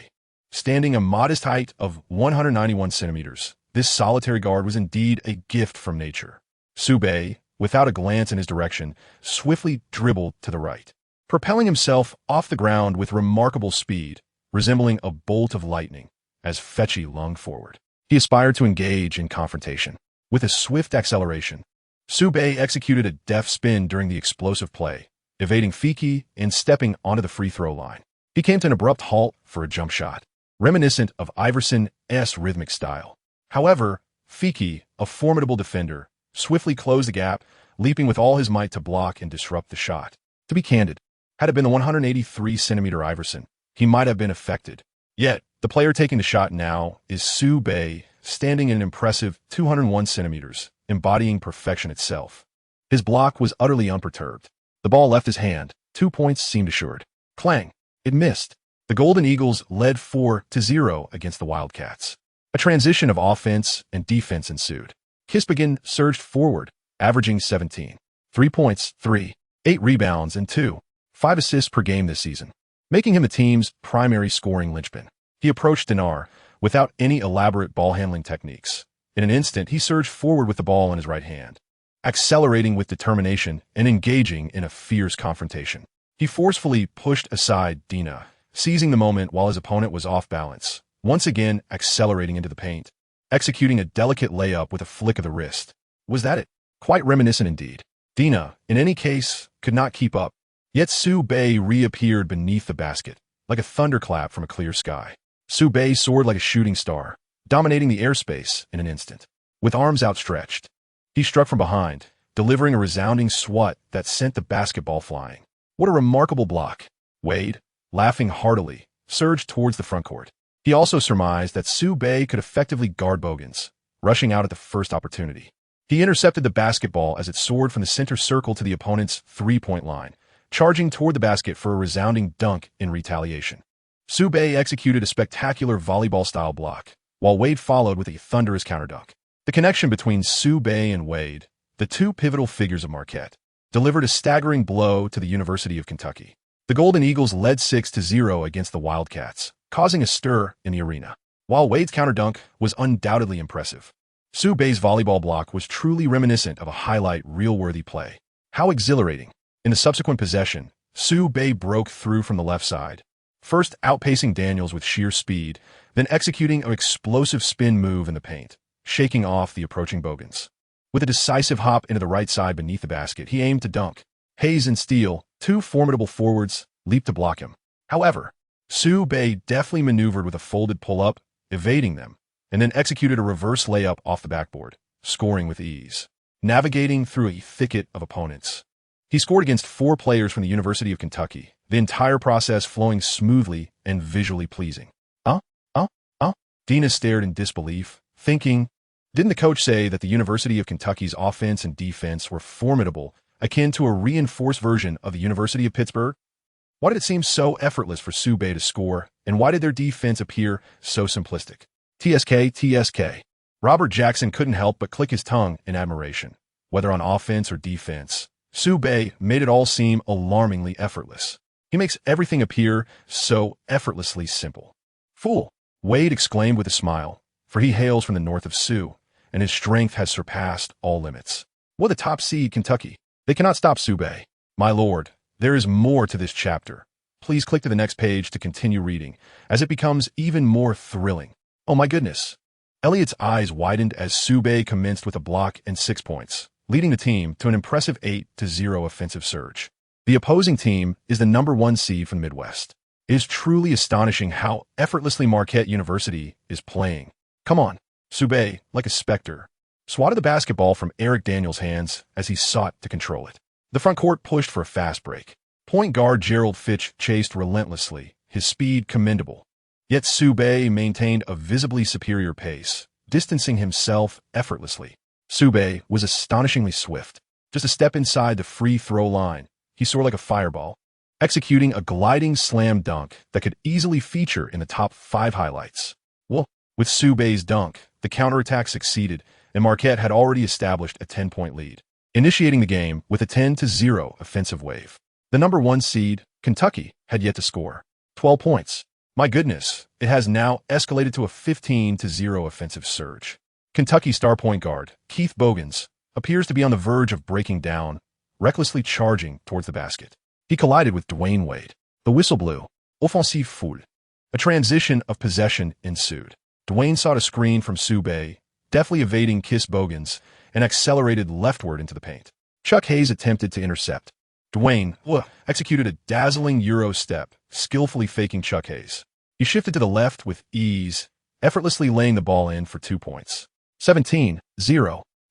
Standing a modest height of 191 centimeters, this solitary guard was indeed a gift from nature. Sube, without a glance in his direction, swiftly dribbled to the right, propelling himself off the ground with remarkable speed, resembling a bolt of lightning, as Fetchy lunged forward. He aspired to engage in confrontation. With a swift acceleration, Sube executed a deft spin during the explosive play, evading Fiki and stepping onto the free throw line. He came to an abrupt halt for a jump shot, reminiscent of Iverson's rhythmic style. However, Fiki, a formidable defender, swiftly closed the gap, leaping with all his might to block and disrupt the shot. To be candid, had it been the 183-centimeter Iverson, he might have been affected. Yet, the player taking the shot now is Sube, standing in an impressive 201 centimeters, embodying perfection itself. His block was utterly unperturbed. The ball left his hand. 2 points seemed assured. Clang! It missed. The Golden Eagles led 4-0 against the Wildcats. A transition of offense and defense ensued. Kispagin surged forward, averaging 17. 3 points, 8 rebounds, and 5 assists per game this season, making him the team's primary scoring linchpin. He approached Dinar without any elaborate ball-handling techniques. In an instant, he surged forward with the ball in his right hand, accelerating with determination and engaging in a fierce confrontation. He forcefully pushed aside Dina, seizing the moment while his opponent was off balance, once again accelerating into the paint, executing a delicate layup with a flick of the wrist. Was that it? Quite reminiscent indeed. Dina, in any case, could not keep up. Yet Sube reappeared beneath the basket, like a thunderclap from a clear sky. Sube soared like a shooting star, dominating the airspace in an instant. With arms outstretched, he struck from behind, delivering a resounding swat that sent the basketball flying. What a remarkable block. Wade, laughing heartily, surged towards the front court. He also surmised that Sube could effectively guard Bogans, rushing out at the first opportunity. He intercepted the basketball as it soared from the center circle to the opponent's three-point line, charging toward the basket for a resounding dunk in retaliation. Sube executed a spectacular volleyball-style block, while Wade followed with a thunderous counterdunk. The connection between Sube and Wade, the two pivotal figures of Marquette, delivered a staggering blow to the University of Kentucky. The Golden Eagles led 6-0 against the Wildcats, causing a stir in the arena. While Wade's counterdunk was undoubtedly impressive, Sube's volleyball block was truly reminiscent of a highlight reel-worthy play. How exhilarating! In the subsequent possession, Sube broke through from the left side, first outpacing Daniels with sheer speed, then executing an explosive spin move in the paint, shaking off the approaching Bogans. With a decisive hop into the right side beneath the basket, he aimed to dunk. Hayes and Steele, two formidable forwards, leaped to block him. However, Sube deftly maneuvered with a folded pull-up, evading them, and then executed a reverse layup off the backboard, scoring with ease. Navigating through a thicket of opponents, he scored against 4 players from the University of Kentucky, the entire process flowing smoothly and visually pleasing. Dina stared in disbelief, thinking, didn't the coach say that the University of Kentucky's offense and defense were formidable, akin to a reinforced version of the University of Pittsburgh? Why did it seem so effortless for Sube to score, and why did their defense appear so simplistic? TSK. Robert Jackson couldn't help but click his tongue in admiration. Whether on offense or defense, Sube made it all seem alarmingly effortless. He makes everything appear so effortlessly simple. Fool! Wade exclaimed with a smile, for he hails from the north of Sioux, and his strength has surpassed all limits. What the top seed Kentucky? They cannot stop Sube. My lord, there is more to this chapter. Please click to the next page to continue reading, as it becomes even more thrilling. Oh my goodness. Elliot's eyes widened as Sube commenced with a block and 6 points, leading the team to an impressive 8-0 offensive surge. The opposing team is the #1 seed from the Midwest. It is truly astonishing how effortlessly Marquette University is playing. Come on, Sube, like a specter, swatted the basketball from Eric Daniels' hands as he sought to control it. The front court pushed for a fast break. Point guard Gerald Fitch chased relentlessly, his speed commendable. Yet Sube maintained a visibly superior pace, distancing himself effortlessly. Sube was astonishingly swift. Just a step inside the free throw line, he soared like a fireball, executing a gliding slam dunk that could easily feature in the top 5 highlights. Well, with Sube's dunk, the counterattack succeeded, and Marquette had already established a 10-point lead, initiating the game with a 10-0 offensive wave. The number 1 seed, Kentucky, had yet to score 12 points. My goodness, it has now escalated to a 15-0 offensive surge. Kentucky star point guard, Keith Bogans, appears to be on the verge of breaking down, recklessly charging towards the basket. He collided with Dwyane Wade. The whistle blew. Offensive foul. A transition of possession ensued. Dwyane sought a screen from Sube, deftly evading Kiss Bogans, and accelerated leftward into the paint. Chuck Hayes attempted to intercept. Dwyane executed a dazzling Euro step, skillfully faking Chuck Hayes. He shifted to the left with ease, effortlessly laying the ball in for 2 points. 17-0.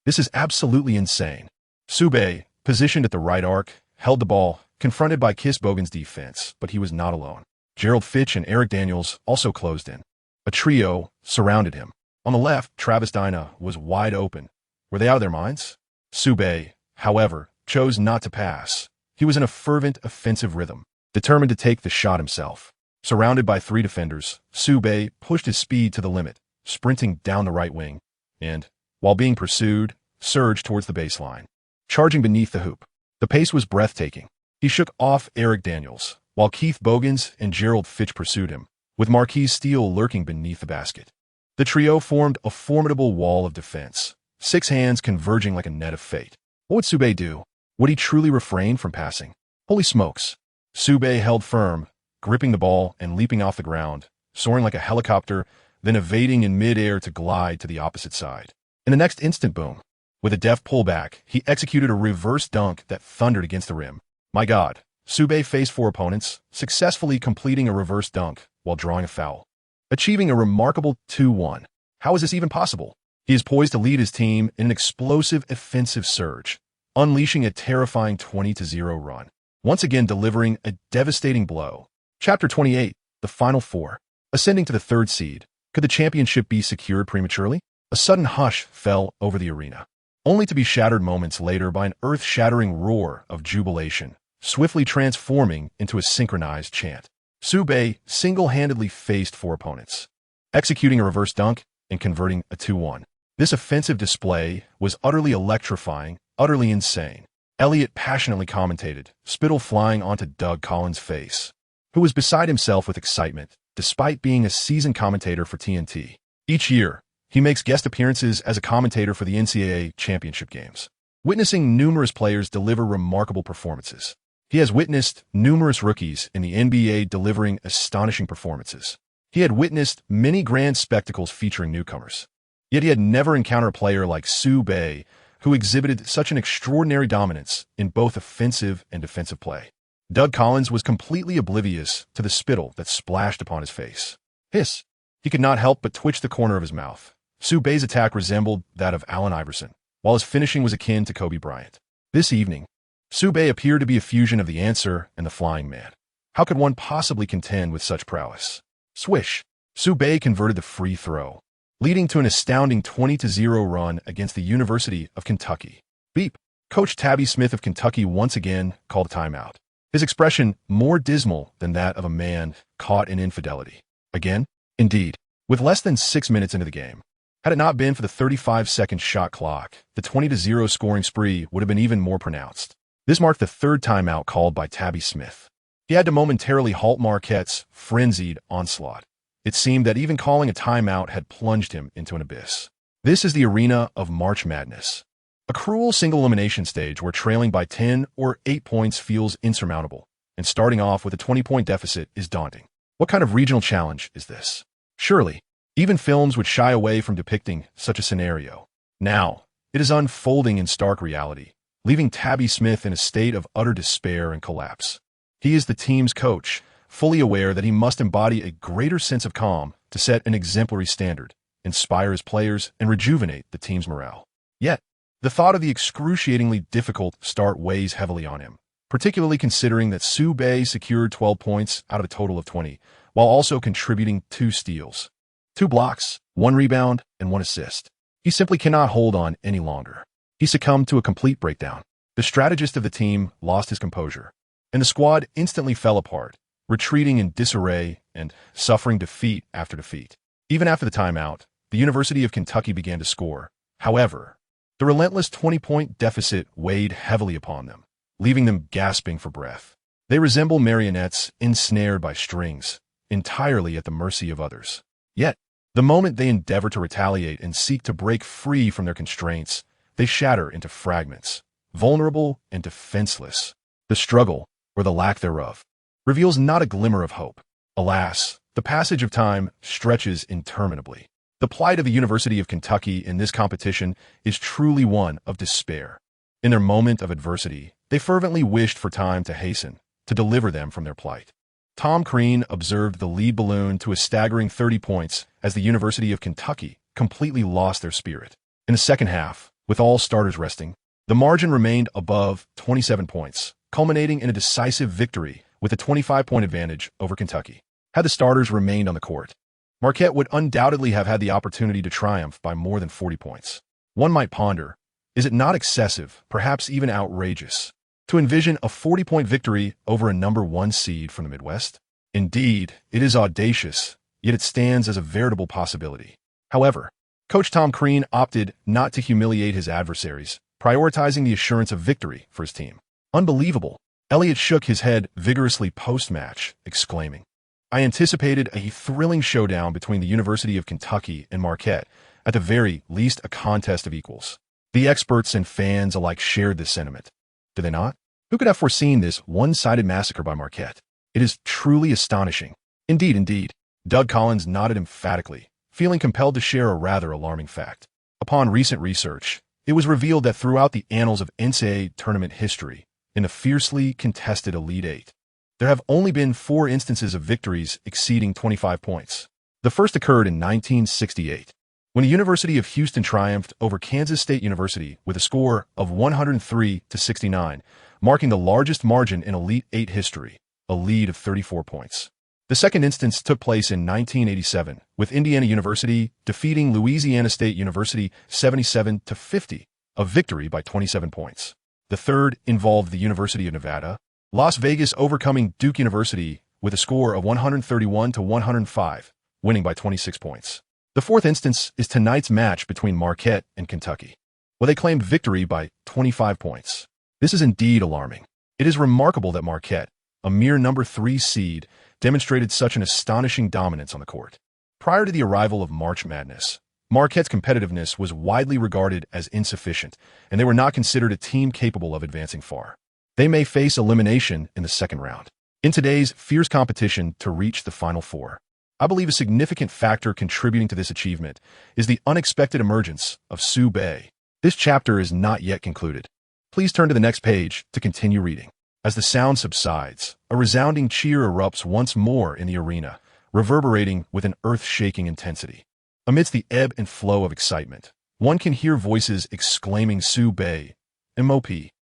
This is absolutely insane. Sube, positioned at the right arc, held the ball, confronted by Kiss Bogan's defense, but he was not alone. Gerald Fitch and Eric Daniels also closed in. A trio surrounded him. On the left, Travis Dyna was wide open. Were they out of their minds? Sube, however, chose not to pass. He was in a fervent offensive rhythm, determined to take the shot himself. Surrounded by 3 defenders, Sube pushed his speed to the limit, sprinting down the right wing, and, while being pursued, surged towards the baseline, charging beneath the hoop. The pace was breathtaking. He shook off Eric Daniels, while Keith Bogans and Gerald Fitch pursued him, with Marquise Steele lurking beneath the basket. The trio formed a formidable wall of defense, 6 hands converging like a net of fate. What would Sube do? Would he truly refrain from passing? Holy smokes! Sube held firm, gripping the ball and leaping off the ground, soaring like a helicopter, then evading in midair to glide to the opposite side. In the next instant, boom. With a deft pullback, he executed a reverse dunk that thundered against the rim. My God, Sube faced 4 opponents, successfully completing a reverse dunk while drawing a foul, achieving a remarkable 2-1. How is this even possible? He is poised to lead his team in an explosive offensive surge, unleashing a terrifying 20-0 run, once again delivering a devastating blow. Chapter 28, the Final 4. Ascending to the 3rd seed, could the championship be secured prematurely? A sudden hush fell over the arena, only to be shattered moments later by an earth-shattering roar of jubilation, swiftly transforming into a synchronized chant. Sube single-handedly faced 4 opponents, executing a reverse dunk and converting a 2-1. This offensive display was utterly electrifying, utterly insane. Elliott passionately commentated, spittle flying onto Doug Collins' face, who was beside himself with excitement, despite being a seasoned commentator for TNT. Each year, he makes guest appearances as a commentator for the NCAA championship games, witnessing numerous players deliver remarkable performances. He has witnessed numerous rookies in the NBA delivering astonishing performances. He had witnessed many grand spectacles featuring newcomers. Yet he had never encountered a player like Sube, who exhibited such an extraordinary dominance in both offensive and defensive play. Doug Collins was completely oblivious to the spittle that splashed upon his face. Hiss! He could not help but twitch the corner of his mouth. Sube's attack resembled that of Allen Iverson, while his finishing was akin to Kobe Bryant. This evening, Sube appeared to be a fusion of the answer and the flying man. How could one possibly contend with such prowess? Swish! Sube converted the free throw, leading to an astounding 20-0 run against the University of Kentucky. Beep! Coach Tabby Smith of Kentucky once again called a timeout, his expression more dismal than that of a man caught in infidelity. Again? Indeed. With less than 6 minutes into the game, had it not been for the 35-second shot clock, the 20-0 scoring spree would have been even more pronounced. This marked the 3rd timeout called by Tabby Smith. He had to momentarily halt Marquette's frenzied onslaught. It seemed that even calling a timeout had plunged him into an abyss. This is the arena of March Madness, a cruel single-elimination stage where trailing by 10 or 8 points feels insurmountable, and starting off with a 20-point deficit is daunting. What kind of regional challenge is this? Surely, even films would shy away from depicting such a scenario. Now, it is unfolding in stark reality, leaving Tabby Smith in a state of utter despair and collapse. He is the team's coach, fully aware that he must embody a greater sense of calm to set an exemplary standard, inspire his players, and rejuvenate the team's morale. Yet, the thought of the excruciatingly difficult start weighs heavily on him, particularly considering that Sue secured 12 points out of a total of 20, while also contributing 2 steals, 2 blocks, 1 rebound, and 1 assist. He simply cannot hold on any longer. He succumbed to a complete breakdown. The strategist of the team lost his composure, and the squad instantly fell apart, retreating in disarray and suffering defeat after defeat. Even after the timeout, the University of Kentucky began to score. However, the relentless 20-point deficit weighed heavily upon them, leaving them gasping for breath. They resemble marionettes ensnared by strings, entirely at the mercy of others. Yet, the moment they endeavor to retaliate and seek to break free from their constraints, they shatter into fragments, vulnerable and defenseless. The struggle, or the lack thereof, reveals not a glimmer of hope. Alas, the passage of time stretches interminably. The plight of the University of Kentucky in this competition is truly one of despair. In their moment of adversity, they fervently wished for time to hasten, to deliver them from their plight. Tom Crean observed the lead balloon to a staggering 30 points as the University of Kentucky completely lost their spirit. In the second half, with all starters resting, the margin remained above 27 points, culminating in a decisive victory with a 25-point advantage over Kentucky. Had the starters remained on the court, Marquette would undoubtedly have had the opportunity to triumph by more than 40 points. One might ponder, is it not excessive, perhaps even outrageous, to envision a 40-point victory over a number 1 seed from the Midwest? Indeed, it is audacious, yet it stands as a veritable possibility. However, Coach Tom Crean opted not to humiliate his adversaries, prioritizing the assurance of victory for his team. Unbelievable. Elliott shook his head vigorously post-match, exclaiming, I anticipated a thrilling showdown between the University of Kentucky and Marquette, at the very least a contest of equals. The experts and fans alike shared this sentiment. Did they not? Who could have foreseen this one-sided massacre by Marquette? It is truly astonishing. Indeed. Doug Collins nodded emphatically, feeling compelled to share a rather alarming fact. Upon recent research, it was revealed that throughout the annals of NCAA tournament history, in the fiercely contested Elite Eight, there have only been 4 instances of victories exceeding 25 points. The first occurred in 1968, when the University of Houston triumphed over Kansas State University with a score of 103-69, marking the largest margin in Elite Eight history, a lead of 34 points. The second instance took place in 1987, with Indiana University defeating Louisiana State University 77-50, a victory by 27 points. The third involved the University of Nevada, Las Vegas overcoming Duke University with a score of 131-105, winning by 26 points. The fourth instance is tonight's match between Marquette and Kentucky, where they claimed victory by 25 points. This is indeed alarming. It is remarkable that Marquette, a mere number 3 seed, demonstrated such an astonishing dominance on the court. Prior to the arrival of March Madness, Marquette's competitiveness was widely regarded as insufficient, and they were not considered a team capable of advancing far. They may face elimination in the second round. In today's fierce competition to reach the Final Four, I believe a significant factor contributing to this achievement is the unexpected emergence of Sue Bay. This chapter is not yet concluded. Please turn to the next page to continue reading. As the sound subsides, a resounding cheer erupts once more in the arena, reverberating with an earth-shaking intensity. Amidst the ebb and flow of excitement, one can hear voices exclaiming Sue Bay, MOP.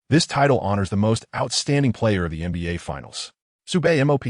This title honors the most outstanding player of the NBA Finals. Sue Bay, MOP.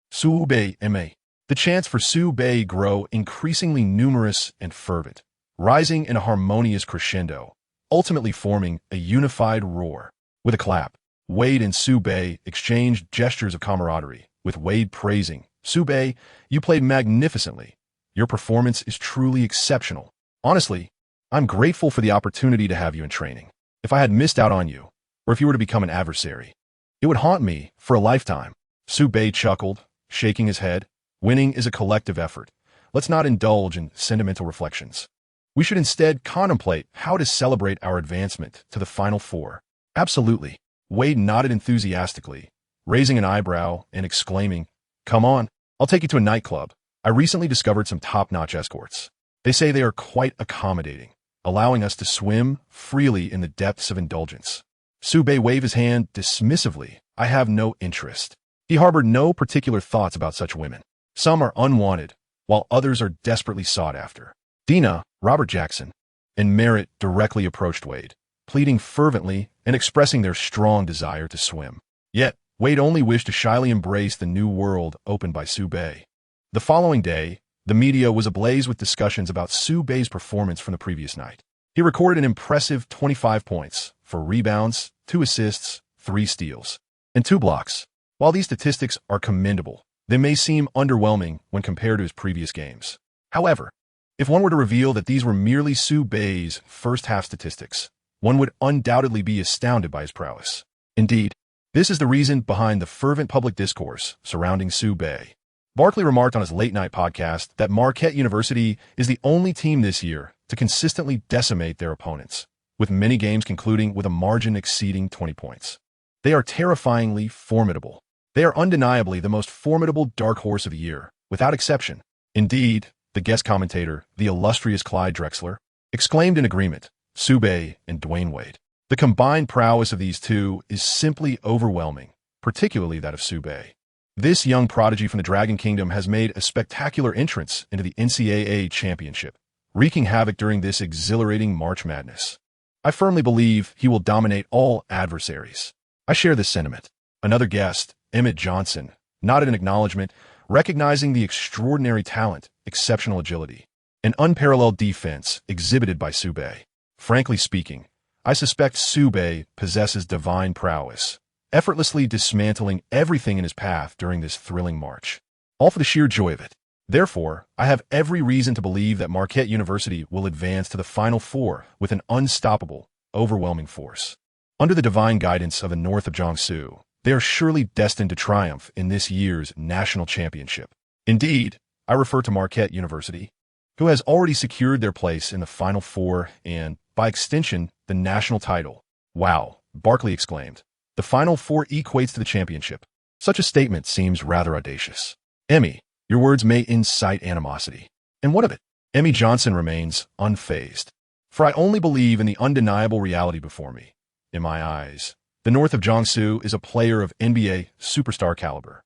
Sue Bay, MA. The chants for Sue Bay grow increasingly numerous and fervent, rising in a harmonious crescendo, ultimately forming a unified roar. With a clap, Wade and Sue Bay exchanged gestures of camaraderie, with Wade praising, Sue Bay, you played magnificently. Your performance is truly exceptional. Honestly, I'm grateful for the opportunity to have you in training. If I had missed out on you, or if you were to become an adversary, it would haunt me for a lifetime. Sue Bay chuckled, shaking his head. Winning is a collective effort. Let's not indulge in sentimental reflections. We should instead contemplate how to celebrate our advancement to the Final Four. Absolutely. Wade nodded enthusiastically, raising an eyebrow and exclaiming, Come on, I'll take you to a nightclub. I recently discovered some top-notch escorts. They say they are quite accommodating, allowing us to swim freely in the depths of indulgence. Sue Bay waved his hand dismissively. I have no interest. He harbored no particular thoughts about such women. Some are unwanted, while others are desperately sought after. Dina, Robert Jackson, and Merritt directly approached Wade, pleading fervently and expressing their strong desire to swim. Yet, Wade only wished to shyly embrace the new world opened by Sue Bay. The following day, the media was ablaze with discussions about Sue Bay's performance from the previous night. He recorded an impressive 25 points, 4 rebounds, 2 assists, 3 steals, and 2 blocks. While these statistics are commendable, they may seem underwhelming when compared to his previous games. However, if one were to reveal that these were merely Sue Bay's first-half statistics, one would undoubtedly be astounded by his prowess. Indeed, this is the reason behind the fervent public discourse surrounding Sue Bay. Barkley remarked on his late-night podcast that Marquette University is the only team this year to consistently decimate their opponents, with many games concluding with a margin exceeding 20 points. They are terrifyingly formidable. They are undeniably the most formidable dark horse of the year, without exception. Indeed, the guest commentator, the illustrious Clyde Drexler, exclaimed in agreement, Sue Bay and Dwyane Wade. The combined prowess of these two is simply overwhelming, particularly that of Sue Bay. This young prodigy from the Dragon Kingdom has made a spectacular entrance into the NCAA championship, wreaking havoc during this exhilarating March Madness. I firmly believe he will dominate all adversaries. I share this sentiment. Another guest, Emmett Johnson, nodded in acknowledgement, recognizing the extraordinary talent, exceptional agility, and unparalleled defense exhibited by Sue Bay. Frankly speaking, I suspect Sue Bay possesses divine prowess, effortlessly dismantling everything in his path during this thrilling march, all for the sheer joy of it. Therefore, I have every reason to believe that Marquette University will advance to the Final Four with an unstoppable, overwhelming force. Under the divine guidance of the North of Jiangsu, they are surely destined to triumph in this year's national championship. Indeed, I refer to Marquette University, who has already secured their place in the Final Four and, by extension, the national title. Wow, Barkley exclaimed. The Final Four equates to the championship. Such a statement seems rather audacious. Emmy, your words may incite animosity. And what of it? Emmy Johnson remains unfazed. For I only believe in the undeniable reality before me. In my eyes, the North of Jiangsu is a player of NBA superstar caliber.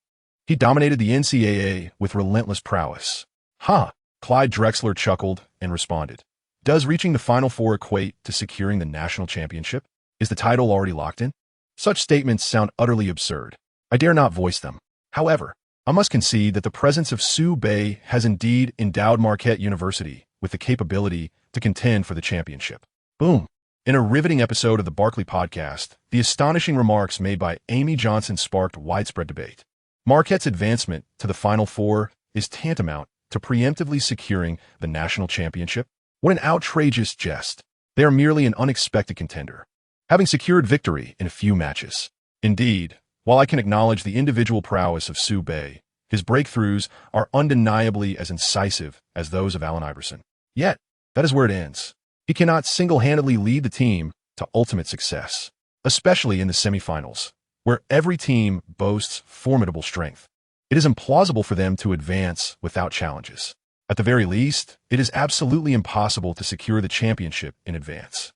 He dominated the NCAA with relentless prowess. Ha! Clyde Drexler chuckled and responded. Does reaching the Final Four equate to securing the national championship? Is the title already locked in? Such statements sound utterly absurd. I dare not voice them. However, I must concede that the presence of Sue Bay has indeed endowed Marquette University with the capability to contend for the championship. Boom! In a riveting episode of the Barkley podcast, the astonishing remarks made by Amy Johnson sparked widespread debate. Marquette's advancement to the Final Four is tantamount to preemptively securing the national championship. What an outrageous jest. They are merely an unexpected contender, having secured victory in a few matches. Indeed, while I can acknowledge the individual prowess of Sue Bay, his breakthroughs are undeniably as incisive as those of Allen Iverson. Yet, that is where it ends. He cannot single-handedly lead the team to ultimate success, especially in the semifinals, where every team boasts formidable strength. It is implausible for them to advance without challenges. At the very least, it is absolutely impossible to secure the championship in advance.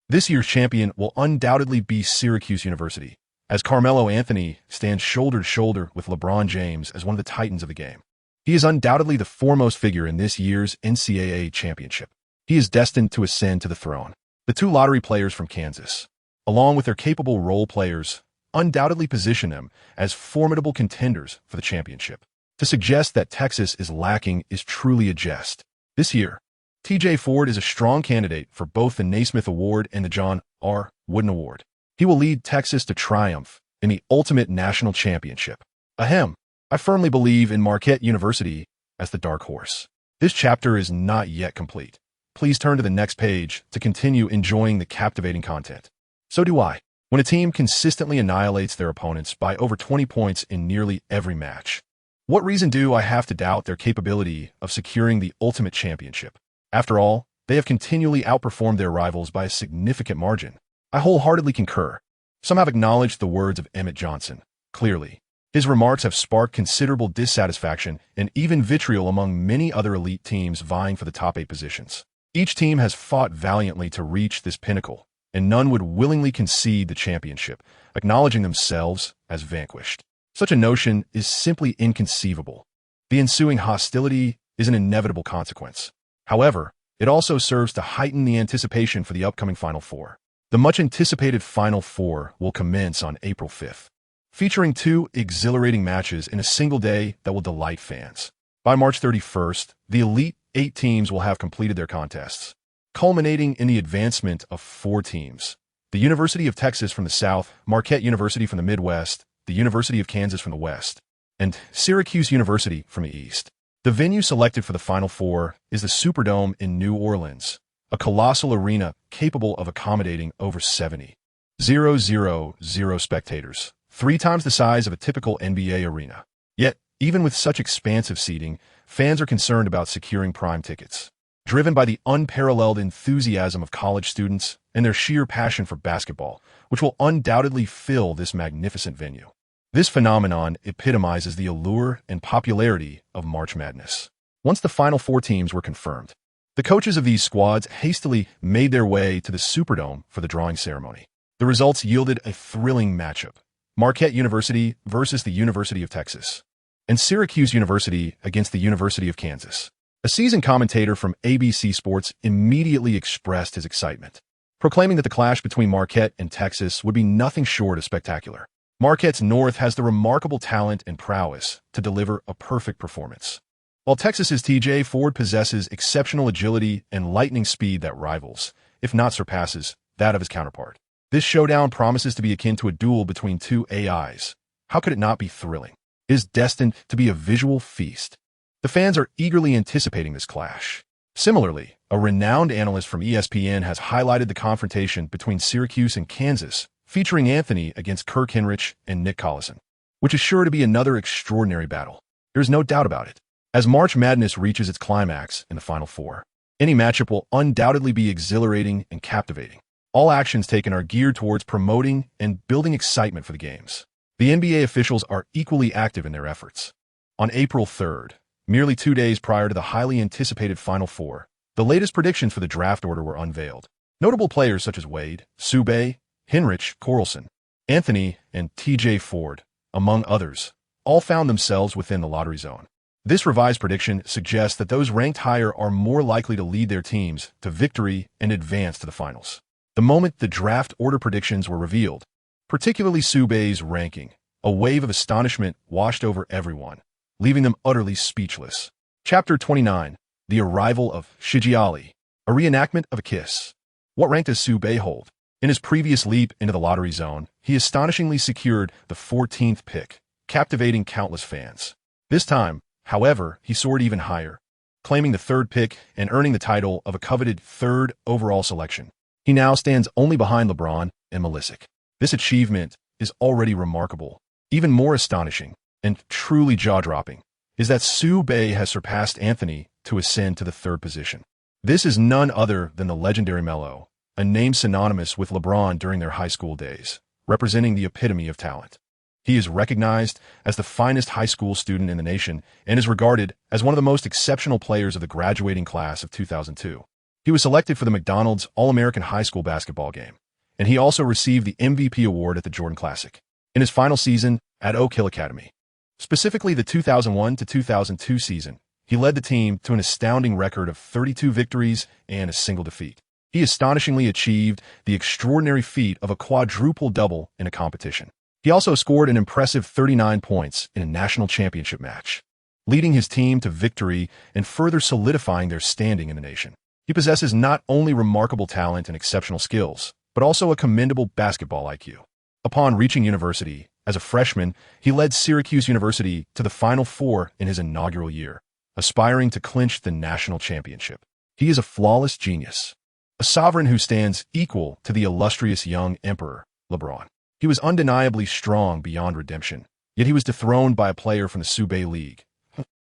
This year's champion will undoubtedly be Syracuse University, as Carmelo Anthony stands shoulder to shoulder with LeBron James as one of the titans of the game. He is undoubtedly the foremost figure in this year's NCAA championship. He is destined to ascend to the throne. The two lottery players from Kansas, along with their capable role players, undoubtedly position them as formidable contenders for the championship. To suggest that Texas is lacking is truly a jest. This year, TJ Ford is a strong candidate for both the Naismith Award and the John R. Wooden Award. He will lead Texas to triumph in the ultimate national championship. Ahem. I firmly believe in Marquette University as the dark horse. This chapter is not yet complete. Please turn to the next page to continue enjoying the captivating content. So do I. When a team consistently annihilates their opponents by over 20 points in nearly every match, what reason do I have to doubt their capability of securing the ultimate championship? After all, they have continually outperformed their rivals by a significant margin. I wholeheartedly concur. Some have acknowledged the words of Emmett Johnson. Clearly, his remarks have sparked considerable dissatisfaction and even vitriol among many other elite teams vying for the top 8 positions. Each team has fought valiantly to reach this pinnacle, and none would willingly concede the championship, acknowledging themselves as vanquished. Such a notion is simply inconceivable. The ensuing hostility is an inevitable consequence. However, it also serves to heighten the anticipation for the upcoming Final Four. The much-anticipated Final Four will commence on April 5th, featuring 2 exhilarating matches in a single day that will delight fans. By March 31st, the Elite 8 teams will have completed their contests, culminating in the advancement of 4 teams. The University of Texas from the South, Marquette University from the Midwest, the University of Kansas from the West, and Syracuse University from the East. The venue selected for the Final Four is the Superdome in New Orleans, a colossal arena capable of accommodating over 70,000 spectators, 3 times the size of a typical NBA arena. Yet, even with such expansive seating, fans are concerned about securing prime tickets. Driven by the unparalleled enthusiasm of college students and their sheer passion for basketball, which will undoubtedly fill this magnificent venue. This phenomenon epitomizes the allure and popularity of March Madness. Once the Final Four teams were confirmed, the coaches of these squads hastily made their way to the Superdome for the drawing ceremony. The results yielded a thrilling matchup: Marquette University versus the University of Texas, and Syracuse University against the University of Kansas. A seasoned commentator from ABC Sports immediately expressed his excitement, proclaiming that the clash between Marquette and Texas would be nothing short of spectacular. Marquette's North has the remarkable talent and prowess to deliver a perfect performance, while Texas's TJ Ford possesses exceptional agility and lightning speed that rivals, if not surpasses, that of his counterpart. This showdown promises to be akin to a duel between 2 AIs. How could it not be thrilling? It is destined to be a visual feast. The fans are eagerly anticipating this clash. Similarly, a renowned analyst from ESPN has highlighted the confrontation between Syracuse and Kansas, featuring Anthony against Kirk Hinrich and Nick Collison, which is sure to be another extraordinary battle. There's no doubt about it. As March Madness reaches its climax in the Final Four, any matchup will undoubtedly be exhilarating and captivating. All actions taken are geared towards promoting and building excitement for the games. The NBA officials are equally active in their efforts. On April 3rd, merely 2 days prior to the highly anticipated Final Four, the latest predictions for the draft order were unveiled. Notable players such as Wade, Subay, Hinrich, Corlson, Anthony, and TJ Ford, among others, all found themselves within the lottery zone. This revised prediction suggests that those ranked higher are more likely to lead their teams to victory and advance to the finals. The moment the draft order predictions were revealed, particularly Subay's ranking, a wave of astonishment washed over everyone, leaving them utterly speechless. Chapter 29, The Arrival of Shijiali, a reenactment of a kiss. What rank does Subay hold? In his previous leap into the lottery zone, he astonishingly secured the 14th pick, captivating countless fans. This time, however, he soared even higher, claiming the 3rd pick and earning the title of a coveted 3rd overall selection. He now stands only behind LeBron and Milicic. This achievement is already remarkable. Even more astonishing, and truly jaw-dropping, is that Subay has surpassed Anthony to ascend to the 3rd position. This is none other than the legendary Melo, a name synonymous with LeBron during their high school days, representing the epitome of talent. He is recognized as the finest high school student in the nation and is regarded as one of the most exceptional players of the graduating class of 2002. He was selected for the McDonald's All-American High School basketball game, and he also received the MVP award at the Jordan Classic in his final season at Oak Hill Academy. Specifically the 2001 to 2002 season, he led the team to an astounding record of 32 victories and a single defeat. He astonishingly achieved the extraordinary feat of a quadruple-double in a competition. He also scored an impressive 39 points in a national championship match, leading his team to victory and further solidifying their standing in the nation. He possesses not only remarkable talent and exceptional skills, but also a commendable basketball IQ. Upon reaching university, as a freshman, he led Syracuse University to the Final Four in his inaugural year, aspiring to clinch the national championship. He is a flawless genius, a sovereign who stands equal to the illustrious young emperor, LeBron. He was undeniably strong beyond redemption, yet he was dethroned by a player from the Subay League.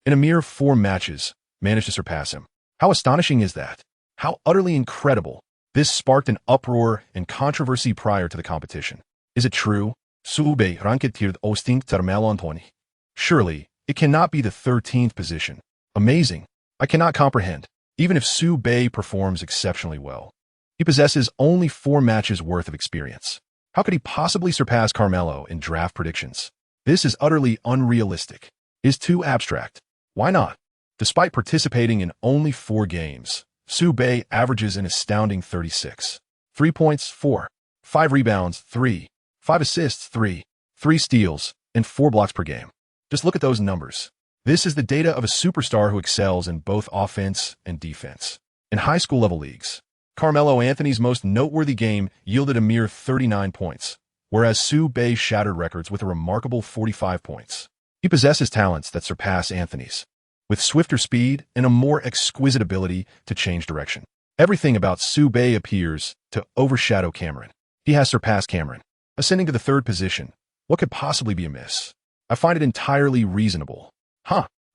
In a mere 4 matches, managed to surpass him. How astonishing is that? How utterly incredible. This sparked an uproar and controversy prior to the competition. Is it true? Subay ranketed Osting Carmelo Anthony. Surely, it cannot be the 13th position. Amazing. I cannot comprehend. Even if Subay performs exceptionally well, he possesses only 4 matches worth of experience. How could he possibly surpass Carmelo in draft predictions? This is utterly unrealistic. Is too abstract. Why not? Despite participating in only 4 games, Su Bei averages an astounding 36. 3 points, 4. 5 rebounds, 3. 5 assists, 3. 3 steals, and 4 blocks per game. Just look at those numbers. This is the data of a superstar who excels in both offense and defense. In high school level leagues, Carmelo Anthony's most noteworthy game yielded a mere 39 points, whereas Su Bei shattered records with a remarkable 45 points. He possesses talents that surpass Anthony's, with swifter speed and a more exquisite ability to change direction. Everything about Su Bei appears to overshadow Cameron. He has surpassed Cameron, ascending to the 3rd position. What could possibly be amiss? I find it entirely reasonable.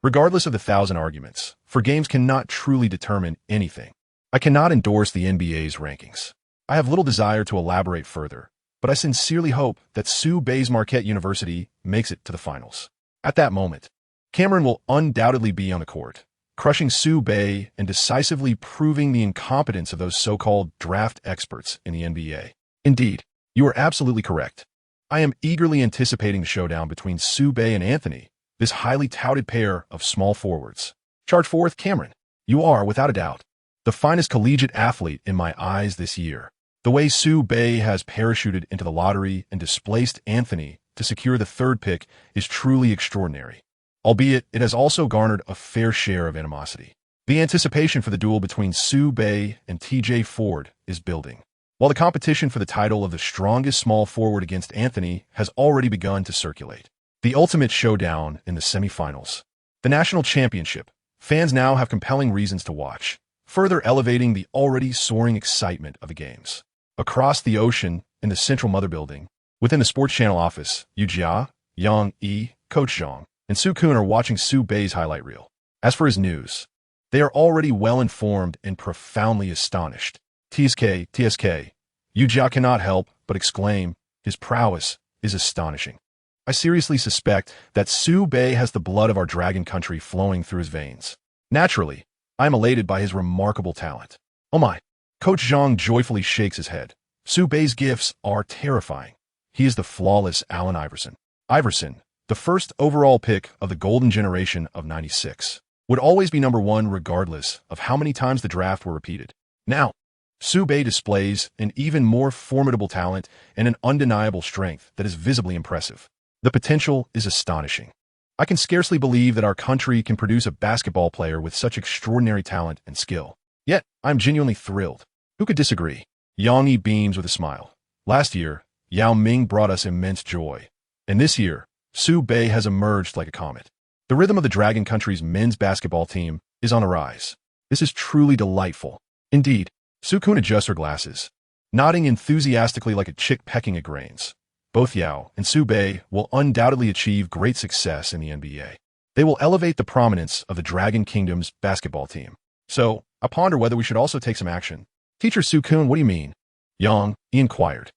Regardless of the 1,000 arguments, for games cannot truly determine anything. I cannot endorse the NBA's rankings. I have little desire to elaborate further, but I sincerely hope that Su Bei's Marquette University makes it to the finals. At that moment, Cameron will undoubtedly be on the court, crushing Su Bei and decisively proving the incompetence of those so-called draft experts in the NBA. Indeed, you are absolutely correct. I am eagerly anticipating the showdown between Su Bei and Anthony, this highly touted pair of small forwards. Charge forth, Cameron. You are, without a doubt, the finest collegiate athlete in my eyes this year. The way Su Bei has parachuted into the lottery and displaced Anthony to secure the 3rd pick is truly extraordinary, albeit it has also garnered a fair share of animosity. The anticipation for the duel between Su Bei and TJ Ford is building, while the competition for the title of the strongest small forward against Anthony has already begun to circulate. The ultimate showdown in the semifinals. The national championship. Fans now have compelling reasons to watch, further elevating the already soaring excitement of the games. Across the ocean, in the Central Mother Building, within the Sports Channel office, Yu Jia, Yang Yi, Coach Zhang, and Su Kun are watching Su Bei's highlight reel. As for his news, they are already well-informed and profoundly astonished. TSK, Yu Jia cannot help but exclaim, his prowess is astonishing. I seriously suspect that Su Bei has the blood of our dragon country flowing through his veins. Naturally, I am elated by his remarkable talent. Oh my! Coach Zhang joyfully shakes his head. Su Bei's gifts are terrifying. He is the flawless Allen Iverson. Iverson, the first overall pick of the golden generation of '96, would always be number 1 regardless of how many times the draft were repeated. Now, Su Bei displays an even more formidable talent and an undeniable strength that is visibly impressive. The potential is astonishing. I can scarcely believe that our country can produce a basketball player with such extraordinary talent and skill. Yet, I'm genuinely thrilled. Who could disagree? Yang Yi beams with a smile. Last year, Yao Ming brought us immense joy. And this year, Su Bei has emerged like a comet. The rhythm of the Dragon Country's men's basketball team is on the rise. This is truly delightful. Indeed, Su Kun adjusts her glasses, nodding enthusiastically like a chick pecking at grains. Both Yao and Su Bei will undoubtedly achieve great success in the NBA. They will elevate the prominence of the Dragon Kingdom's basketball team. So, I ponder whether we should also take some action. Teacher Su Kun, what do you mean? Yang, he inquired.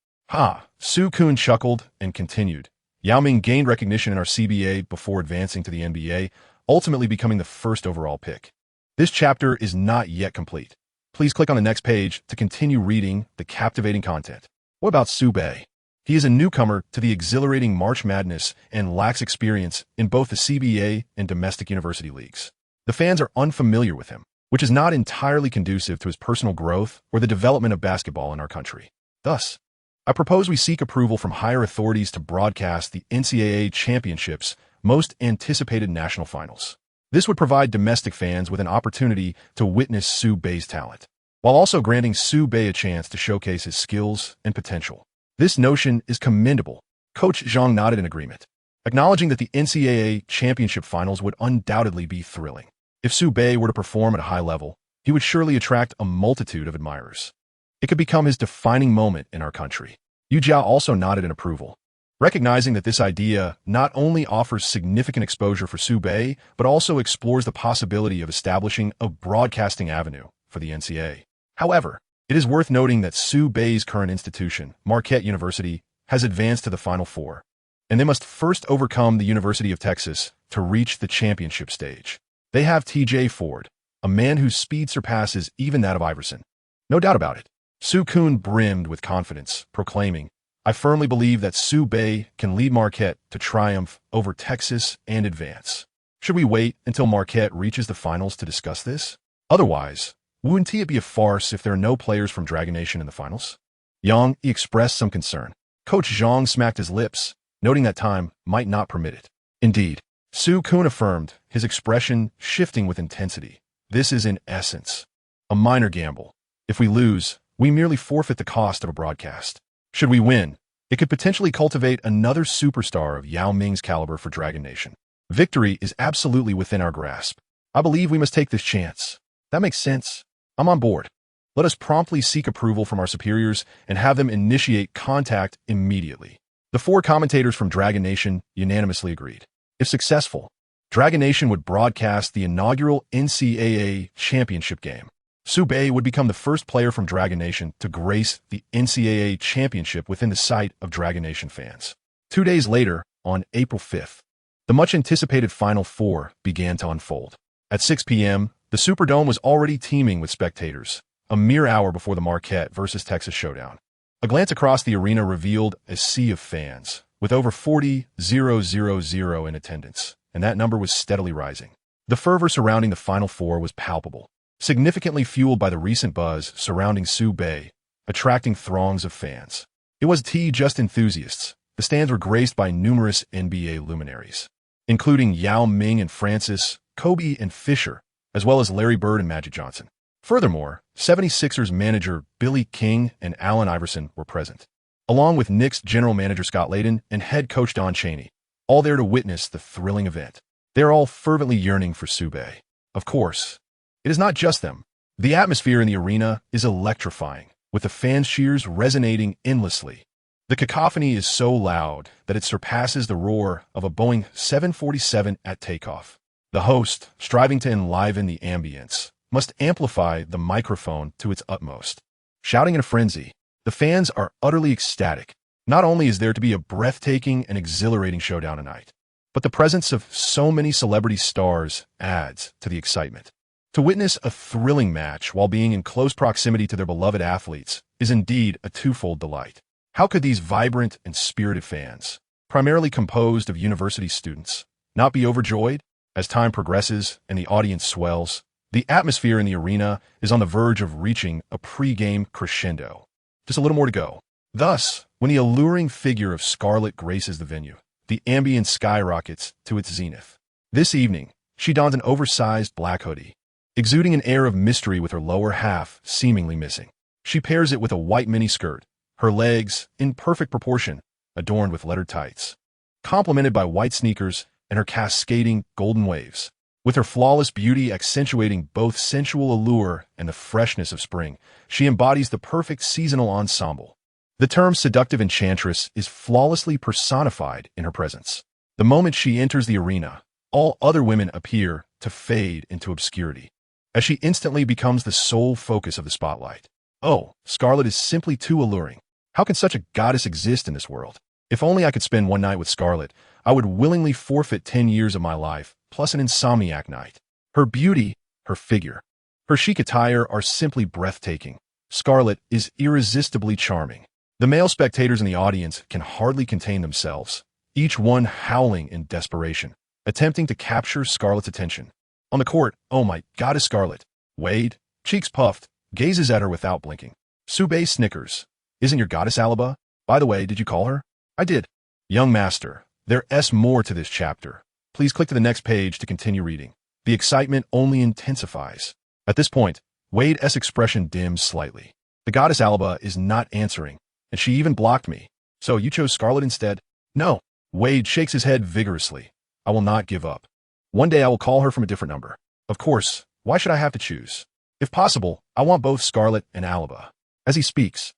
Su Kun chuckled and continued. Yao Ming gained recognition in our CBA before advancing to the NBA, ultimately becoming the first overall pick. This chapter is not yet complete. Please click on the next page to continue reading the captivating content. What about Su Bei? He is a newcomer to the exhilarating March Madness and lacks experience in both the CBA and domestic university leagues. The fans are unfamiliar with him, which is not entirely conducive to his personal growth or the development of basketball in our country. Thus, I propose we seek approval from higher authorities to broadcast the NCAA Championship's most anticipated national finals. This would provide domestic fans with an opportunity to witness Su Bei's talent, while also granting Su Bei a chance to showcase his skills and potential. This notion is commendable. Coach Zhang nodded in agreement, acknowledging that the NCAA Championship Finals would undoubtedly be thrilling. If Su Bei were to perform at a high level, he would surely attract a multitude of admirers. It could become his defining moment in our country. Yu Jia also nodded in approval, recognizing that this idea not only offers significant exposure for Su Bei, but also explores the possibility of establishing a broadcasting avenue for the NCAA. However, it is worth noting that Su Bei's current institution, Marquette University, has advanced to the Final Four, and they must first overcome the University of Texas to reach the championship stage. They have TJ Ford, a man whose speed surpasses even that of Iverson. No doubt about it. Su Kun brimmed with confidence, proclaiming, I firmly believe that Su Bei can lead Marquette to triumph over Texas and advance. Should we wait until Marquette reaches the finals to discuss this? Otherwise, wouldn't it be a farce if there are no players from Dragon Nation in the finals? Yang expressed some concern. Coach Zhang smacked his lips, noting that time might not permit it. Indeed, Su Kun affirmed, his expression shifting with intensity. This is in essence a minor gamble. If we lose, we merely forfeit the cost of a broadcast. Should we win, it could potentially cultivate another superstar of Yao Ming's caliber for Dragon Nation. Victory is absolutely within our grasp. I believe we must take this chance. That makes sense. I'm on board. Let us promptly seek approval from our superiors and have them initiate contact immediately. The 4 commentators from Dragon Nation unanimously agreed. If successful, Dragon Nation would broadcast the inaugural NCAA championship game. Su Bei would become the first player from Dragon Nation to grace the NCAA championship within the sight of Dragon Nation fans. 2 days later, on April 5th, the much-anticipated Final Four began to unfold. At 6 p.m., the Superdome was already teeming with spectators, a mere hour before the Marquette versus Texas showdown. A glance across the arena revealed a sea of fans, with over 40,000 in attendance, and that number was steadily rising. The fervor surrounding the Final Four was palpable, significantly fueled by the recent buzz surrounding Su Bei, attracting throngs of fans. It was just enthusiasts. The stands were graced by numerous NBA luminaries, including Yao Ming and Francis, Kobe and Fisher, as well as Larry Bird and Magic Johnson. Furthermore, 76ers manager Billy King and Allen Iverson were present, along with Knicks general manager Scott Layden and head coach Don Chaney, all there to witness the thrilling event. They are all fervently yearning for Su Bei. Of course, it is not just them. The atmosphere in the arena is electrifying, with the fans' cheers resonating endlessly. The cacophony is so loud that it surpasses the roar of a Boeing 747 at takeoff. The host, striving to enliven the ambience, must amplify the microphone to its utmost. Shouting in a frenzy, the fans are utterly ecstatic. Not only is there to be a breathtaking and exhilarating showdown tonight, but the presence of so many celebrity stars adds to the excitement. To witness a thrilling match while being in close proximity to their beloved athletes is indeed a twofold delight. How could these vibrant and spirited fans, primarily composed of university students, not be overjoyed? As time progresses and the audience swells, the atmosphere in the arena is on the verge of reaching a pre-game crescendo. Just a little more to go. Thus, when the alluring figure of Scarlett graces the venue, the ambience skyrockets to its zenith. This evening, she dons an oversized black hoodie, exuding an air of mystery with her lower half seemingly missing. She pairs it with a white miniskirt, her legs, in perfect proportion, adorned with lettered tights, complemented by white sneakers and her cascading golden waves. With her flawless beauty accentuating both sensual allure and the freshness of spring, she embodies the perfect seasonal ensemble. The term seductive enchantress is flawlessly personified in her presence. The moment she enters the arena, all other women appear to fade into obscurity, as she instantly becomes the sole focus of the spotlight. Oh, Scarlett is simply too alluring. How can such a goddess exist in this world? If only I could spend one night with Scarlett, I would willingly forfeit 10 years of my life, plus an insomniac night. Her beauty, her figure, her chic attire are simply breathtaking. Scarlett is irresistibly charming. The male spectators in the audience can hardly contain themselves, each one howling in desperation, attempting to capture Scarlett's attention. On the court, oh my goddess Scarlett. Wade, cheeks puffed, gazes at her without blinking. Su Bei snickers. Isn't your goddess Alaba? By the way, did you call her? I did. Young master, there's more to this chapter. Please click to the next page to continue reading. The excitement only intensifies. At this point, Wade's expression dims slightly. The goddess Alaba is not answering, and she even blocked me. So you chose Scarlett instead? No. Wade shakes his head vigorously. I will not give up. One day I will call her from a different number. Of course, why should I have to choose? If possible, I want both Scarlett and Alaba. As he speaks,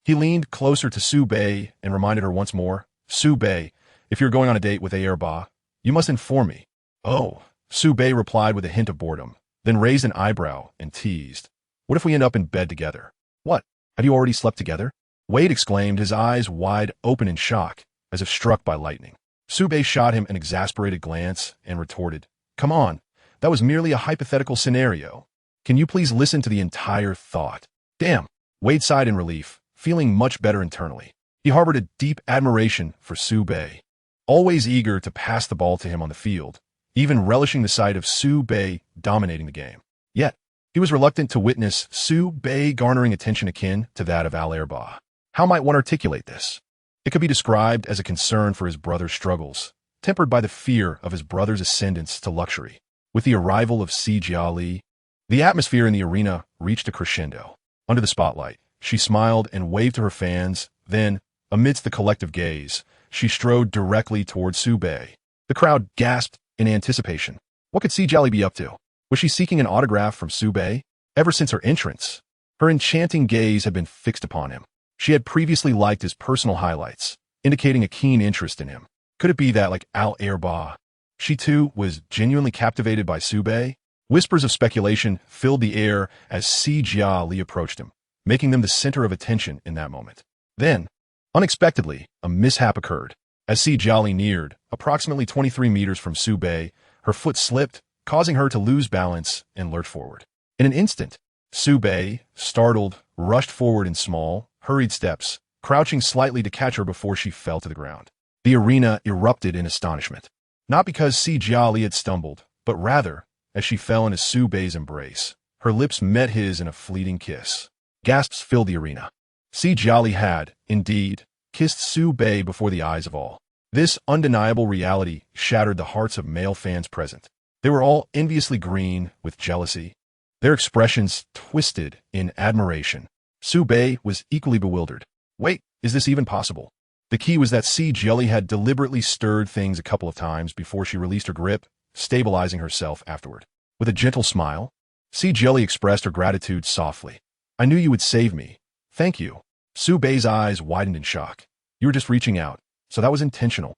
he leaned closer to Su Bei and reminded her once more, Su Bei, if you're going on a date with Ba, you must inform me. Oh, Su Bei replied with a hint of boredom, then raised an eyebrow and teased. What if we end up in bed together? What? Have you already slept together? Wade exclaimed, his eyes wide open in shock, as if struck by lightning. Su Bei shot him an exasperated glance and retorted, Come on, that was merely a hypothetical scenario. Can you please listen to the entire thought? Damn. Wade sighed in relief, feeling much better internally. He harbored a deep admiration for Su-Bei, always eager to pass the ball to him on the field, even relishing the sight of Su-Bei dominating the game. Yet, he was reluctant to witness Su-Bei garnering attention akin to that of Allen Iverson. How might one articulate this? It could be described as a concern for his brother's struggles, tempered by the fear of his brother's ascendance to luxury. With the arrival of Si, the atmosphere in the arena reached a crescendo. Under the spotlight, she smiled and waved to her fans. Then, amidst the collective gaze, she strode directly towards Su-Bei. The crowd gasped in anticipation. What could Si be up to? Was she seeking an autograph from Su-Bei? Ever since her entrance, her enchanting gaze had been fixed upon him. She had previously liked his personal highlights, indicating a keen interest in him. Could it be that, like Allen Iverson, she too was genuinely captivated by Su-Bei? Whispers of speculation filled the air as Si approached him, making them the center of attention in that moment. Then, unexpectedly, a mishap occurred. As Si neared, approximately 23 meters from Su-Bei, her foot slipped, causing her to lose balance and lurch forward. In an instant, Su-Bei, startled, rushed forward in small, hurried steps, crouching slightly to catch her before she fell to the ground. The arena erupted in astonishment, not because Si had stumbled, but rather as she fell into Su-Bei's embrace. Her lips met his in a fleeting kiss. Gasps filled the arena. Si had, indeed, kissed Su-Bei before the eyes of all. This undeniable reality shattered the hearts of male fans present. They were all enviously green with jealousy, their expressions twisted in admiration. Su-Bei was equally bewildered. Wait, is this even possible? The key was that Si had deliberately stirred things a couple of times before she released her grip, stabilizing herself afterward. With a gentle smile, Si expressed her gratitude softly. I knew you would save me. Thank you. Su-Bei's eyes widened in shock. You were just reaching out, so that was intentional.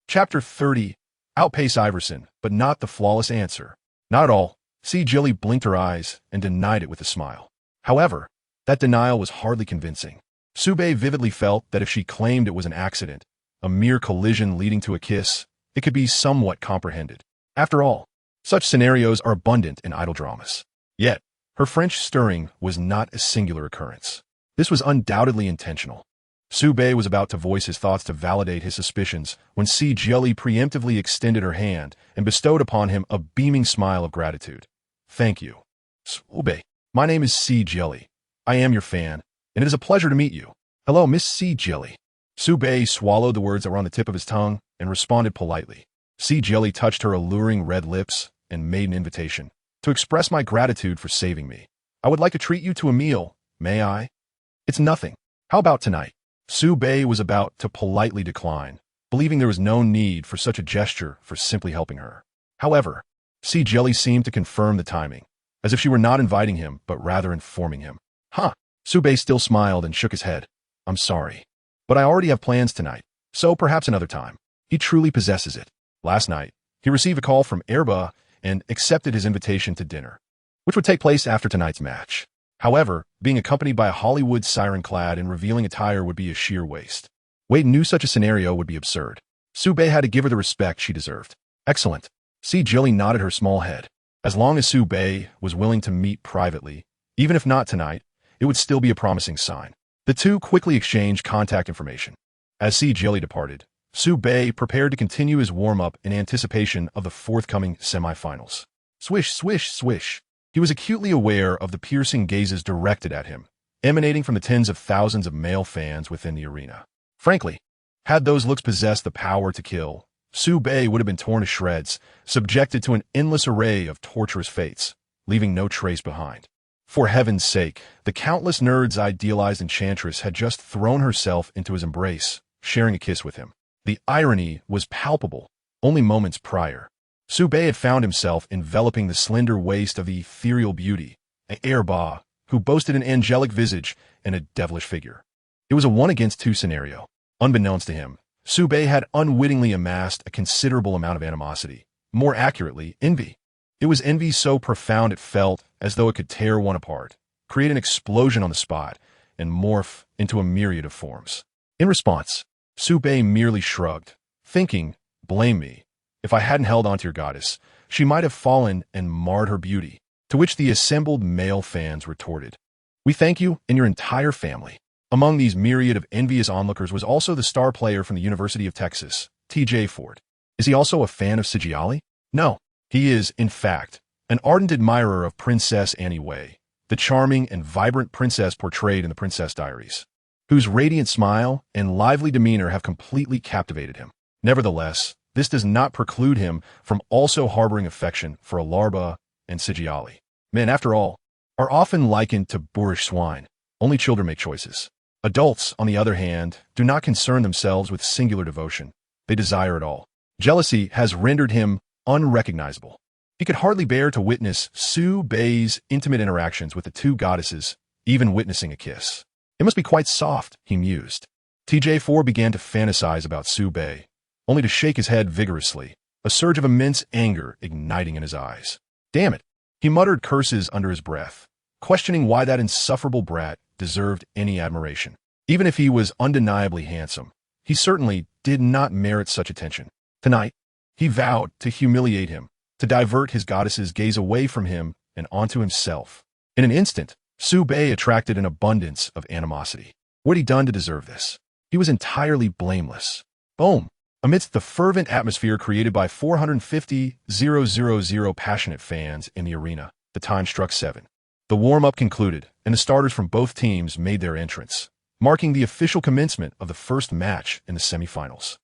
Chapter 30. Outpace Iverson, but not the flawless answer. Not at all. Si blinked her eyes and denied it with a smile. However, that denial was hardly convincing. Su-Bei vividly felt that if she claimed it was an accident, a mere collision leading to a kiss, it could be somewhat comprehended. After all, such scenarios are abundant in idol dramas. Yet, her French stirring was not a singular occurrence. This was undoubtedly intentional. Su-Bei was about to voice his thoughts to validate his suspicions when Si preemptively extended her hand and bestowed upon him a beaming smile of gratitude. Thank you. Su-Bei, my name is Si. I am your fan, and it is a pleasure to meet you. Hello, Miss Si. Su-Bei swallowed the words that were on the tip of his tongue and responded politely. Si touched her alluring red lips and made an invitation. To express my gratitude for saving me, I would like to treat you to a meal. May I? It's nothing. How about tonight? Su-Bei was about to politely decline, believing there was no need for such a gesture for simply helping her. However, Si seemed to confirm the timing, as if she were not inviting him, but rather informing him. Huh. Su-Bei still smiled and shook his head. I'm sorry, but I already have plans tonight, so perhaps another time. He truly possesses it. Last night, he received a call from Iverson and accepted his invitation to dinner, which would take place after tonight's match. However, being accompanied by a Hollywood siren clad in revealing attire would be a sheer waste. Wade knew such a scenario would be absurd. Su-Bei had to give her the respect she deserved. Excellent. Si nodded her small head. As long as Su-Bei was willing to meet privately, even if not tonight, it would still be a promising sign. The two quickly exchanged contact information. As Si departed, Su-Bei prepared to continue his warm-up in anticipation of the forthcoming semifinals. Swish, swish, swish. He was acutely aware of the piercing gazes directed at him, emanating from the tens of thousands of male fans within the arena. Frankly, had those looks possessed the power to kill, Su-Bei would have been torn to shreds, subjected to an endless array of torturous fates, leaving no trace behind. For heaven's sake, the countless nerds' idealized enchantress had just thrown herself into his embrace, sharing a kiss with him. The irony was palpable. Only moments prior, Su-Bei had found himself enveloping the slender waist of the ethereal beauty, Iverson, who boasted an angelic visage and a devilish figure. It was a 1-against-2 scenario. Unbeknownst to him, Su-Bei had unwittingly amassed a considerable amount of animosity, more accurately, envy. It was envy so profound it felt as though it could tear one apart, create an explosion on the spot, and morph into a myriad of forms. In response, Su-Bei merely shrugged, thinking, blame me. If I hadn't held onto your goddess, she might have fallen and marred her beauty, to which the assembled male fans retorted. We thank you and your entire family. Among these myriad of envious onlookers was also the star player from the University of Texas, T.J. Ford. Is he also a fan of Sigiali? No. He is, in fact, an ardent admirer of Princess Annie Way, the charming and vibrant princess portrayed in the Princess Diaries, whose radiant smile and lively demeanor have completely captivated him. Nevertheless, this does not preclude him from also harboring affection for Alarba and Sigiali. Men, after all, are often likened to boorish swine. Only children make choices. Adults, on the other hand, do not concern themselves with singular devotion. They desire it all. Jealousy has rendered him unrecognizable. He could hardly bear to witness Su Bei's intimate interactions with the two goddesses, even witnessing a kiss. It must be quite soft, he mused. T.J. Ford began to fantasize about Su Bei, only to shake his head vigorously, a surge of immense anger igniting in his eyes. Damn it! He muttered curses under his breath, questioning why that insufferable brat deserved any admiration. Even if he was undeniably handsome, he certainly did not merit such attention. Tonight, he vowed to humiliate him, to divert his goddess's gaze away from him and onto himself. In an instant, Su Bei attracted an abundance of animosity. What had he done to deserve this? He was entirely blameless. Boom! Amidst the fervent atmosphere created by 450,000 passionate fans in the arena, the time struck 7. The warm-up concluded, and the starters from both teams made their entrance, marking the official commencement of the first match in the semifinals.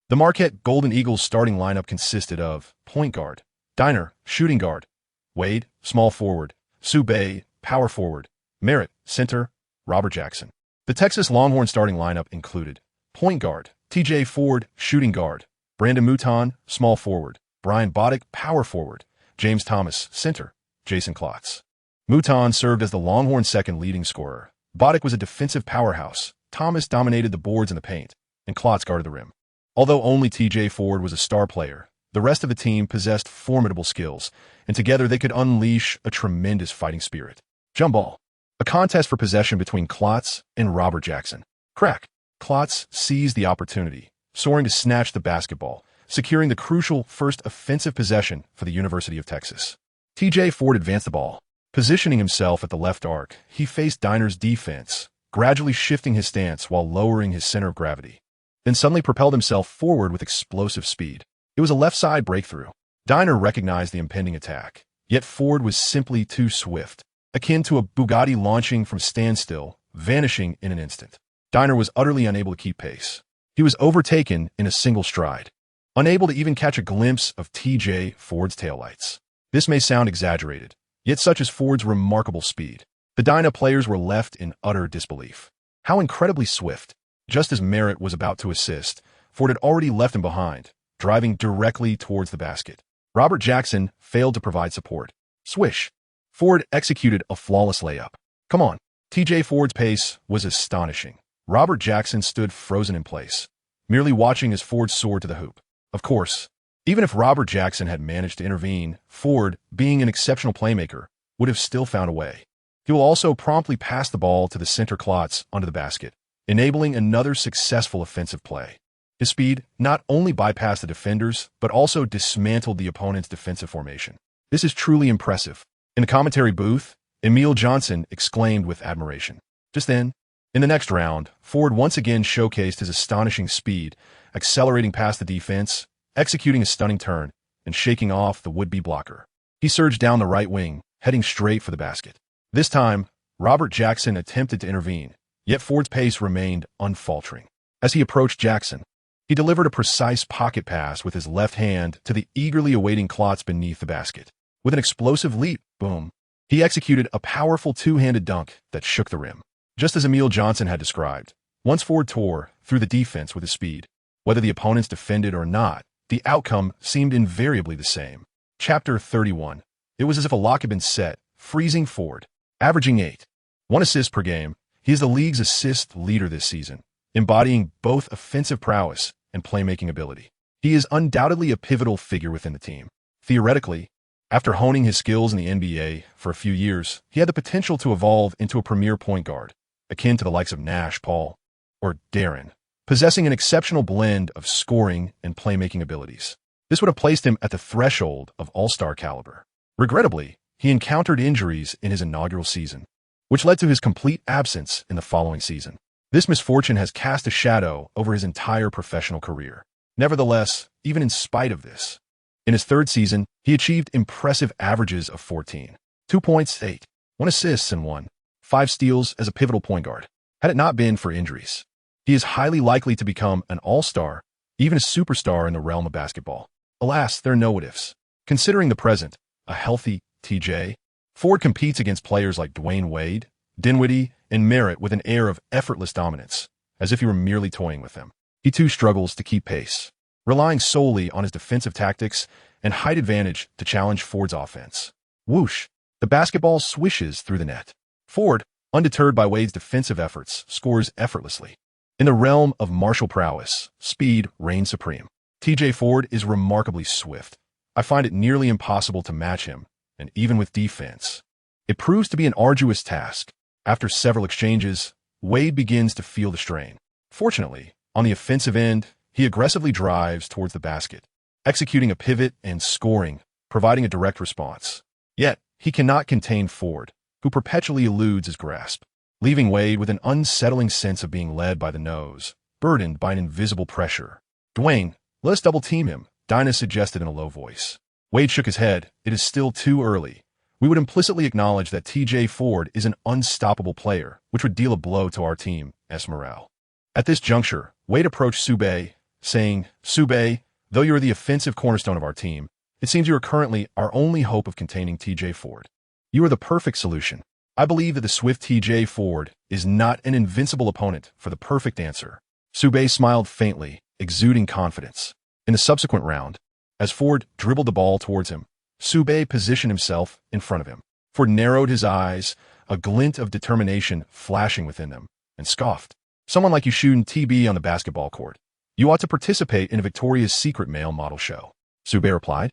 The Marquette Golden Eagles starting lineup consisted of point guard, Dwyane, shooting guard, Wade, small forward, Su Bei, power forward, Merritt, center, Robert Jackson. The Texas Longhorn starting lineup included point guard, T.J. Ford, shooting guard, Brandon Mouton, small forward, Brian Boddick, power forward, James Thomas, center, Jason Klotz. Mouton served as the Longhorn second leading scorer. Boddick was a defensive powerhouse. Thomas dominated the boards and the paint, and Klotz guarded the rim. Although only T.J. Ford was a star player, the rest of the team possessed formidable skills, and together they could unleash a tremendous fighting spirit. Jump ball. A contest for possession between Klotz and Robert Jackson. Crack. Klotz seized the opportunity, soaring to snatch the basketball, securing the crucial first offensive possession for the University of Texas. T.J. Ford advanced the ball. Positioning himself at the left arc, he faced Dyner's defense, gradually shifting his stance while lowering his center of gravity, then suddenly propelled himself forward with explosive speed. It was a left-side breakthrough. Dwyane recognized the impending attack, yet Ford was simply too swift, akin to a Bugatti launching from standstill, vanishing in an instant. Dwyane was utterly unable to keep pace. He was overtaken in a single stride, unable to even catch a glimpse of T.J. Ford's taillights. This may sound exaggerated, yet such is Ford's remarkable speed. The Dwyane players were left in utter disbelief. How incredibly swift! Just as Merritt was about to assist, Ford had already left him behind, driving directly towards the basket. Robert Jackson failed to provide support. Swish! Ford executed a flawless layup. Come on! T.J. Ford's pace was astonishing. Robert Jackson stood frozen in place, merely watching as Ford soared to the hoop. Of course, even if Robert Jackson had managed to intervene, Ford, being an exceptional playmaker, would have still found a way. He will also promptly pass the ball to the center Klotz onto the basket, enabling another successful offensive play. His speed not only bypassed the defenders, but also dismantled the opponent's defensive formation. This is truly impressive. In the commentary booth, Emil Johnson exclaimed with admiration. Just then, in the next round, Ford once again showcased his astonishing speed, accelerating past the defense, executing a stunning turn, and shaking off the would-be blocker. He surged down the right wing, heading straight for the basket. This time, Robert Jackson attempted to intervene, yet Ford's pace remained unfaltering. As he approached Jackson, he delivered a precise pocket pass with his left hand to the eagerly awaiting Klotz beneath the basket. With an explosive leap, boom, he executed a powerful two-handed dunk that shook the rim. Just as Emil Johnson had described, once Ford tore through the defense with his speed, whether the opponents defended or not, the outcome seemed invariably the same. Chapter 31. It was as if a lock had been set, freezing Ford. Averaging 8.1 assists per game, he is the league's assist leader this season, embodying both offensive prowess and playmaking ability. He is undoubtedly a pivotal figure within the team. Theoretically, after honing his skills in the NBA for a few years, he had the potential to evolve into a premier point guard, akin to the likes of Nash, Paul, or Darren, possessing an exceptional blend of scoring and playmaking abilities. This would have placed him at the threshold of all-star caliber. Regrettably, he encountered injuries in his inaugural season, which led to his complete absence in the following season. This misfortune has cast a shadow over his entire professional career. Nevertheless, even in spite of this, in his third season, he achieved impressive averages of 14, 2 points, 8, 1 assists, and 5 steals as a pivotal point guard. Had it not been for injuries, he is highly likely to become an all-star, even a superstar in the realm of basketball. Alas, there are no what-ifs. Considering the present, a healthy TJ Ford competes against players like Dwyane Wade, Dinwiddie, and Merritt with an air of effortless dominance, as if he were merely toying with them. He too struggles to keep pace, relying solely on his defensive tactics and height advantage to challenge Ford's offense. Whoosh! The basketball swishes through the net. Ford, undeterred by Wade's defensive efforts, scores effortlessly. In the realm of martial prowess, speed reigns supreme. TJ Ford is remarkably swift. I find it nearly impossible to match him, and even with defense, it proves to be an arduous task. After several exchanges, Wade begins to feel the strain. Fortunately, on the offensive end, he aggressively drives towards the basket, executing a pivot and scoring, providing a direct response. Yet, he cannot contain Ford, who perpetually eludes his grasp, leaving Wade with an unsettling sense of being led by the nose, burdened by an invisible pressure. "Dwyane, let us double-team him," Dinah suggested in a low voice. Wade shook his head. "It is still too early. We would implicitly acknowledge that TJ Ford is an unstoppable player, which would deal a blow to our team's morale." At this juncture, Wade approached Sube, saying, "Sube, though you are the offensive cornerstone of our team, it seems you are currently our only hope of containing TJ Ford. You are the perfect solution. I believe that the swift TJ Ford is not an invincible opponent for the perfect answer." Sube smiled faintly, exuding confidence. In the subsequent round, as Ford dribbled the ball towards him, Sube positioned himself in front of him. Ford narrowed his eyes, a glint of determination flashing within them, and scoffed. "Someone like you shooting TB on the basketball court. You ought to participate in a Victoria's Secret male model show." Sube replied,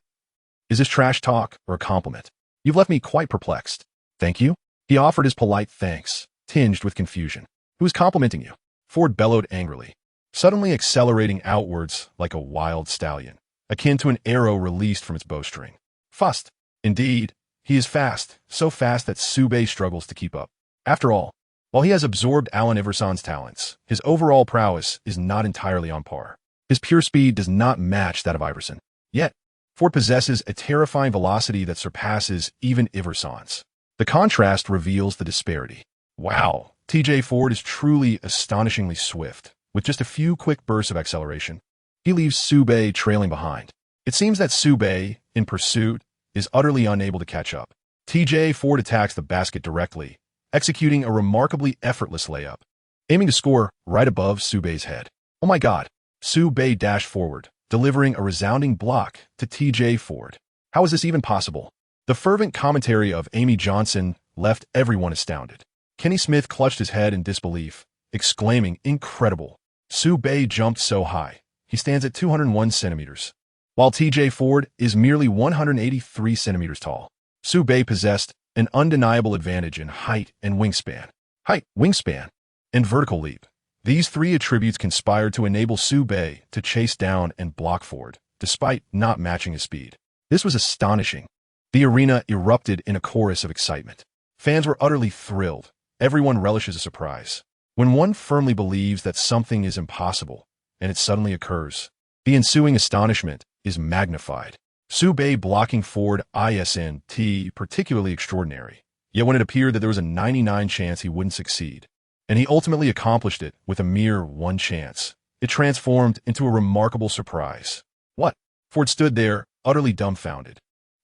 "Is this trash talk or a compliment? You've left me quite perplexed." "Thank you." He offered his polite thanks, tinged with confusion. "Who is complimenting you?" Ford bellowed angrily, suddenly accelerating outwards like a wild stallion, akin to an arrow released from its bowstring. Fast. Indeed, he is fast, so fast that Sube struggles to keep up. After all, while he has absorbed Allen Iverson's talents, his overall prowess is not entirely on par. His pure speed does not match that of Iverson. Yet, Ford possesses a terrifying velocity that surpasses even Iverson's. The contrast reveals the disparity. Wow, TJ Ford is truly astonishingly swift. With just a few quick bursts of acceleration, he leaves Sube trailing behind. It seems that Sube, in pursuit, is utterly unable to catch up. TJ Ford attacks the basket directly, executing a remarkably effortless layup, aiming to score right above Sube's head. "Oh my God!" Sube dashed forward, delivering a resounding block to TJ Ford. How is this even possible? The fervent commentary of Amy Johnson left everyone astounded. Kenny Smith clutched his head in disbelief, exclaiming, "Incredible! Sube jumped so high. He stands at 201 centimeters, while TJ Ford is merely 183 centimeters tall." Sube possessed an undeniable advantage in height and wingspan. Height, wingspan, and vertical leap. These three attributes conspired to enable Sube to chase down and block Ford, despite not matching his speed. This was astonishing. The arena erupted in a chorus of excitement. Fans were utterly thrilled. Everyone relishes a surprise. When one firmly believes that something is impossible, and it suddenly occurs, the ensuing astonishment is magnified. Sube blocking Ford isn't particularly extraordinary, yet when it appeared that there was a 99 chance he wouldn't succeed, and he ultimately accomplished it with a mere 1 chance, it transformed into a remarkable surprise. "What?" Ford stood there, utterly dumbfounded.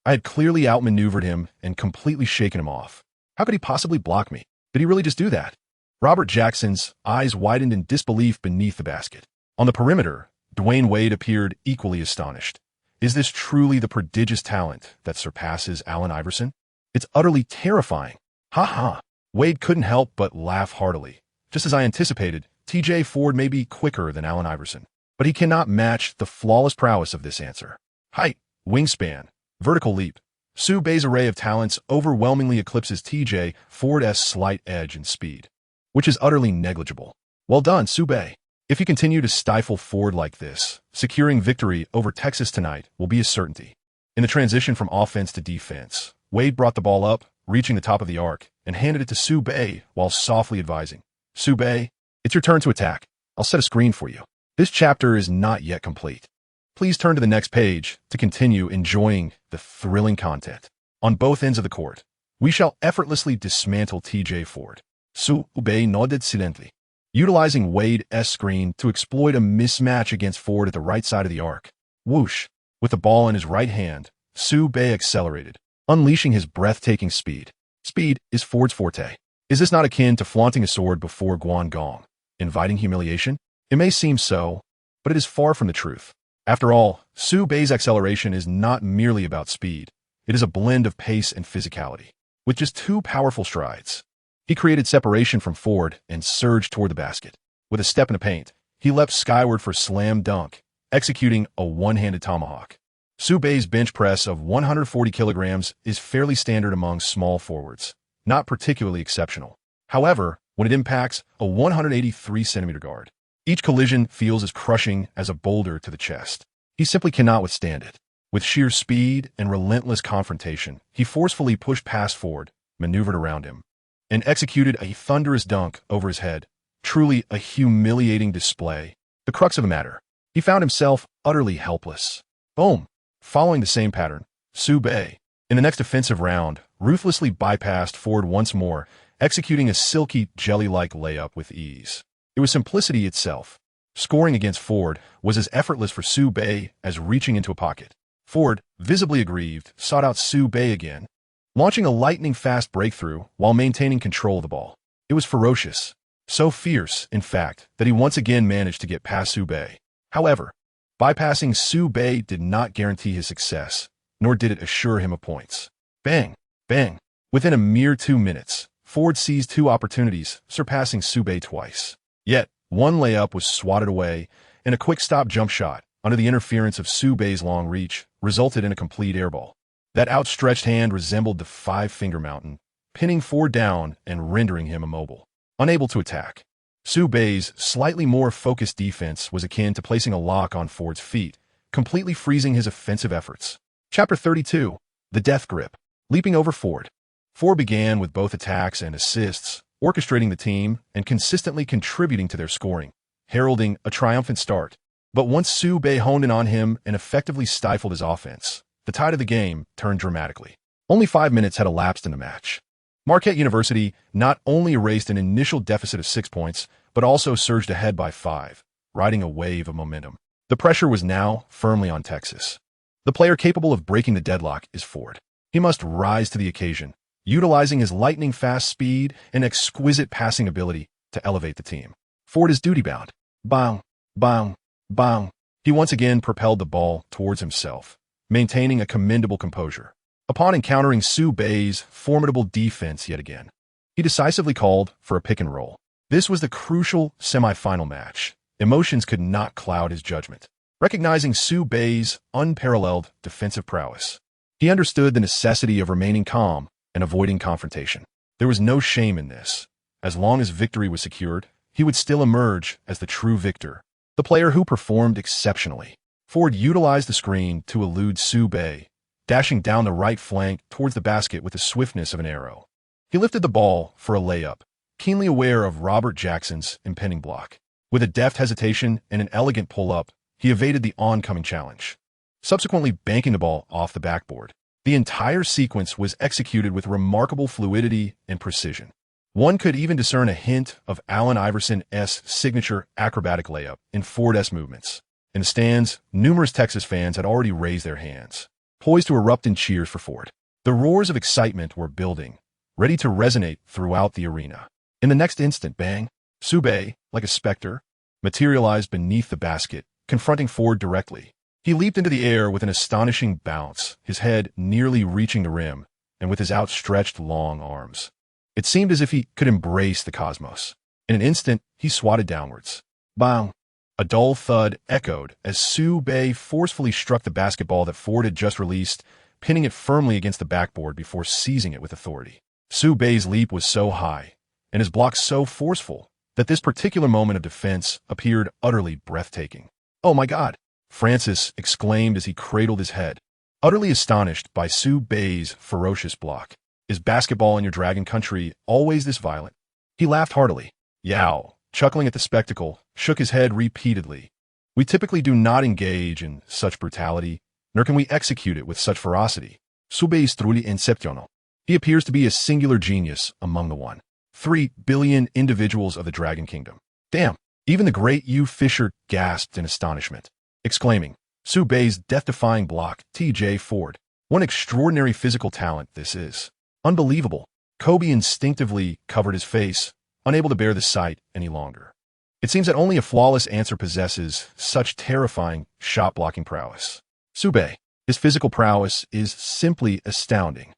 I had clearly outmaneuvered him and completely shaken him off. How could he possibly block me? Did he really just do that? Robert Jackson's eyes widened in disbelief beneath the basket. On the perimeter, Dwyane Wade appeared equally astonished. Is this truly the prodigious talent that surpasses Allen Iverson? It's utterly terrifying. Ha ha. Wade couldn't help but laugh heartily. Just as I anticipated, TJ Ford may be quicker than Allen Iverson, but he cannot match the flawless prowess of this answer. Height, wingspan, vertical leap. Sube's array of talents overwhelmingly eclipses TJ Ford's slight edge and speed, which is utterly negligible. Well done, Sube. If you continue to stifle Ford like this, securing victory over Texas tonight will be a certainty. In the transition from offense to defense, Wade brought the ball up, reaching the top of the arc, and handed it to Sube while softly advising, "Sube, It's your turn to attack. I'll set a screen for you. This chapter is not yet complete. Please turn to the next page to continue enjoying the thrilling content. On both ends of the court, we shall effortlessly dismantle TJ Ford. Sube nodded silently, utilizing Wade's screen to exploit a mismatch against Ford at the right side of the arc. Whoosh! With the ball in his right hand, Sube accelerated, unleashing his breathtaking speed. Speed is Ford's forte. Is this not akin to flaunting a sword before Guangdong, inviting humiliation? It may seem so, but it is far from the truth. After all, Sube's acceleration is not merely about speed. It is a blend of pace and physicality. With just 2 powerful strides, he created separation from Ford and surged toward the basket. With a step in the paint, he leapt skyward for a slam dunk, executing a one-handed tomahawk. Sube's bench press of 140 kilograms is fairly standard among small forwards, not particularly exceptional. However, when it impacts a 183-centimeter guard, each collision feels as crushing as a boulder to the chest. He simply cannot withstand it. With sheer speed and relentless confrontation, he forcefully pushed past Ford, maneuvered around him, and executed a thunderous dunk over his head. Truly a humiliating display. The crux of the matter, he found himself utterly helpless. Boom! Following the same pattern, Sube, in the next offensive round, ruthlessly bypassed Ford once more, executing a silky, jelly-like layup with ease. It was simplicity itself. Scoring against Ford was as effortless for Sube as reaching into a pocket. Ford, visibly aggrieved, sought out Sube again, launching a lightning-fast breakthrough while maintaining control of the ball. It was ferocious. So fierce, in fact, that he once again managed to get past Sube. However, bypassing Sube did not guarantee his success, nor did it assure him of points. Bang! Bang! Within a mere 2 minutes, Ford seized 2 opportunities, surpassing Sube twice. Yet, one layup was swatted away, and a quick-stop jump shot, under the interference of Sube's long reach, resulted in a complete airball. That outstretched hand resembled the 5-finger mountain, pinning Ford down and rendering him immobile. Unable to attack, Sube's slightly more focused defense was akin to placing a lock on Ford's feet, completely freezing his offensive efforts. Chapter 32, The Death Grip. Leaping over Ford. Ford began with both attacks and assists, orchestrating the team and consistently contributing to their scoring, heralding a triumphant start. But once Sube honed in on him and effectively stifled his offense, the tide of the game turned dramatically. Only 5 minutes had elapsed in the match. Marquette University not only erased an initial deficit of 6 points, but also surged ahead by 5, riding a wave of momentum. The pressure was now firmly on Texas. The player capable of breaking the deadlock is Ford. He must rise to the occasion, utilizing his lightning-fast speed and exquisite passing ability to elevate the team. Ford is duty-bound. Bang, bang, bang. He once again propelled the ball towards himself, maintaining a commendable composure. Upon encountering Sube's formidable defense yet again, he decisively called for a pick and roll. This was the crucial semifinal match. Emotions could not cloud his judgment. Recognizing Sube's unparalleled defensive prowess, he understood the necessity of remaining calm and avoiding confrontation. There was no shame in this. As long as victory was secured, he would still emerge as the true victor, the player who performed exceptionally. Ford utilized the screen to elude Sube, dashing down the right flank towards the basket with the swiftness of an arrow. He lifted the ball for a layup, keenly aware of Robert Jackson's impending block. With a deft hesitation and an elegant pull-up, he evaded the oncoming challenge, subsequently banking the ball off the backboard. The entire sequence was executed with remarkable fluidity and precision. One could even discern a hint of Allen Iverson's signature acrobatic layup in Ford's movements. In the stands, numerous Texas fans had already raised their hands, poised to erupt in cheers for Ford. The roars of excitement were building, ready to resonate throughout the arena. In the next instant, bang, Sube, like a specter, materialized beneath the basket, confronting Ford directly. He leaped into the air with an astonishing bounce, his head nearly reaching the rim, and with his outstretched long arms. It seemed as if he could embrace the cosmos. In an instant, he swatted downwards. Bang! A dull thud echoed as Sube forcefully struck the basketball that Ford had just released, pinning it firmly against the backboard before seizing it with authority. Sube's leap was so high, and his block so forceful, that this particular moment of defense appeared utterly breathtaking. "Oh my God!" Francis exclaimed as he cradled his head, utterly astonished by Sube's ferocious block. "Is basketball in your dragon country always this violent?" He laughed heartily. "Yow, chuckling at the spectacle, shook his head repeatedly. We typically do not engage in such brutality, nor can we execute it with such ferocity. Sube is truly exceptional. He appears to be a singular genius among the 1.3 billion individuals of the Dragon Kingdom. Damn! Even the great Yu Fisher gasped in astonishment, exclaiming, Sube's death-defying block, T.J. Ford. What extraordinary physical talent this is. Unbelievable. Kobe instinctively covered his face, unable to bear the sight any longer. It seems that only a flawless answer possesses such terrifying shot-blocking prowess. Sube, his physical prowess is simply astounding.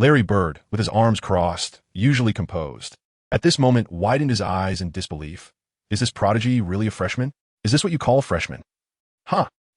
Larry Bird, with his arms crossed, usually composed, at this moment widened his eyes in disbelief. Is this prodigy really a freshman? Is this what you call a freshman?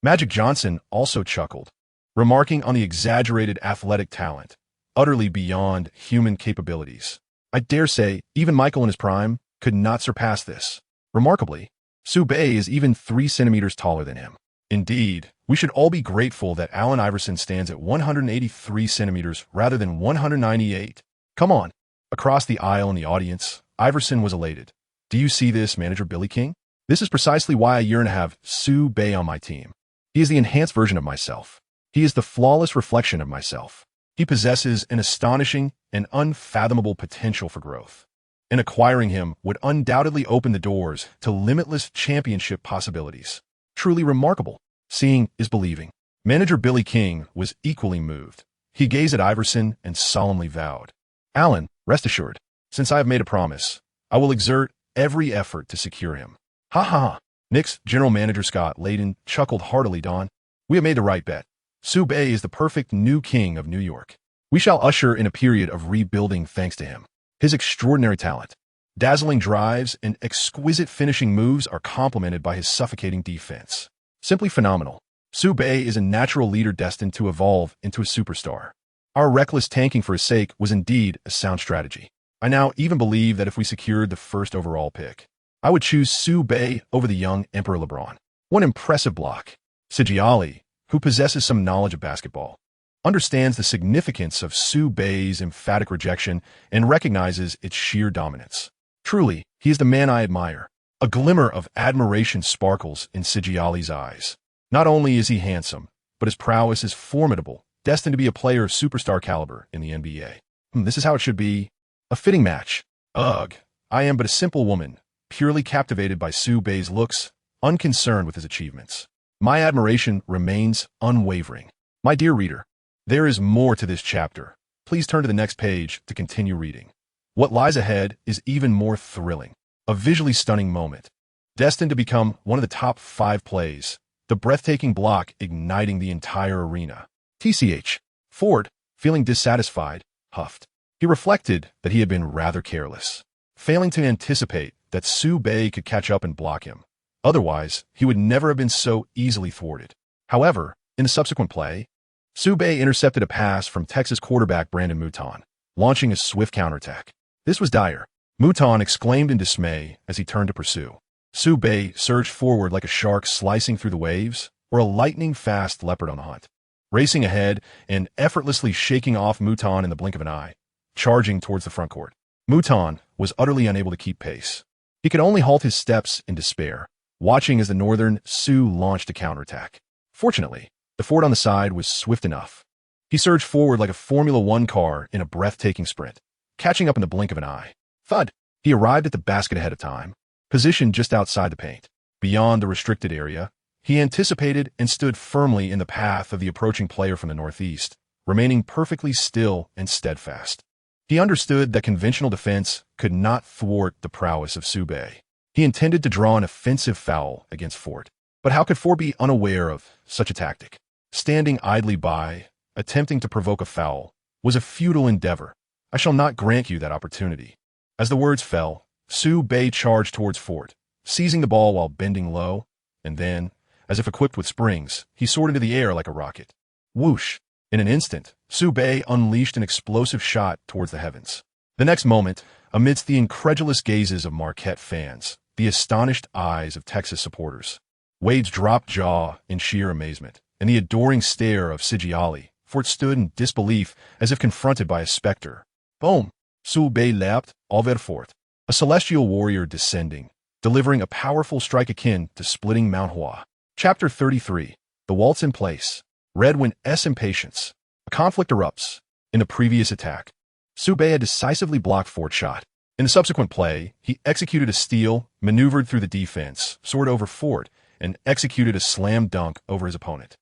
Magic Johnson also chuckled, remarking on the exaggerated athletic talent, utterly beyond human capabilities. I dare say, even Michael in his prime could not surpass this. Remarkably, Sube is even 3 centimeters taller than him. Indeed, we should all be grateful that Allen Iverson stands at 183 centimeters rather than 198. Come on. Across the aisle in the audience, Iverson was elated. Do you see this, Manager Billy King? This is precisely why I yearn to have Sube on my team. He is the enhanced version of myself. He is the flawless reflection of myself. He possesses an astonishing and unfathomable potential for growth. And acquiring him would undoubtedly open the doors to limitless championship possibilities. Truly remarkable. Seeing is believing. Manager Billy King was equally moved. He gazed at Iverson and solemnly vowed, Allen, rest assured, since I have made a promise, I will exert every effort to secure him. Ha ha ha. Knicks General Manager Scott Layden chuckled heartily. Don, we have made the right bet. Sube is the perfect new king of New York. We shall usher in a period of rebuilding thanks to him. His extraordinary talent, dazzling drives, and exquisite finishing moves are complemented by his suffocating defense. Simply phenomenal. Sube is a natural leader destined to evolve into a superstar. Our reckless tanking for his sake was indeed a sound strategy. I now even believe that if we secured the first overall pick, I would choose Sube over the young Emperor LeBron. One impressive block. Sigiali, who possesses some knowledge of basketball, understands the significance of Sube's emphatic rejection and recognizes its sheer dominance. Truly, he is the man I admire. A glimmer of admiration sparkles in Sigiali's eyes. Not only is he handsome, but his prowess is formidable, destined to be a player of superstar caliber in the NBA. This is how it should be. A fitting match. Ugh, I am but a simple woman, purely captivated by Sube's looks, unconcerned with his achievements. My admiration remains unwavering. My dear reader, there is more to this chapter. Please turn to the next page to continue reading. What lies ahead is even more thrilling. A visually stunning moment, destined to become one of the top 5 plays, the breathtaking block igniting the entire arena. TCH. Ford, feeling dissatisfied, huffed. He reflected that he had been rather careless, failing to anticipate that Sube could catch up and block him. Otherwise, he would never have been so easily thwarted. However, in the subsequent play, Sube intercepted a pass from Texas quarterback Brandon Mouton, launching a swift counterattack. This was dire. Mouton exclaimed in dismay as he turned to pursue. Sube surged forward like a shark slicing through the waves, or a lightning-fast leopard on the hunt, racing ahead and effortlessly shaking off Mouton in the blink of an eye, charging towards the front court. Mouton was utterly unable to keep pace. He could only halt his steps in despair, watching as the Northern Sioux launched a counterattack. Fortunately, the Ford on the side was swift enough. He surged forward like a Formula One car in a breathtaking sprint, catching up in the blink of an eye. Thud! He arrived at the basket ahead of time, positioned just outside the paint. Beyond the restricted area, he anticipated and stood firmly in the path of the approaching player from the northeast, remaining perfectly still and steadfast. He understood that conventional defense could not thwart the prowess of Sube. He intended to draw an offensive foul against Ford. But how could Ford be unaware of such a tactic? Standing idly by, attempting to provoke a foul, was a futile endeavor. I shall not grant you that opportunity. As the words fell, Sube charged towards Ford, seizing the ball while bending low, and then, as if equipped with springs, he soared into the air like a rocket. Whoosh! In an instant, Sube unleashed an explosive shot towards the heavens. The next moment, amidst the incredulous gazes of Marquette fans, the astonished eyes of Texas supporters, Wade's dropped jaw in sheer amazement, and the adoring stare of Sigiali, Ford stood in disbelief as if confronted by a specter. Boom! Sube leapt over Ford. a celestial warrior descending, delivering a powerful strike akin to splitting Mount Hua. Chapter 33. The waltz in place. Red when impatience. A conflict erupts. In the previous attack, Sube had decisively blocked Ford's shot. In the subsequent play, he executed a steal, maneuvered through the defense, soared over Ford, and executed a slam dunk over his opponent.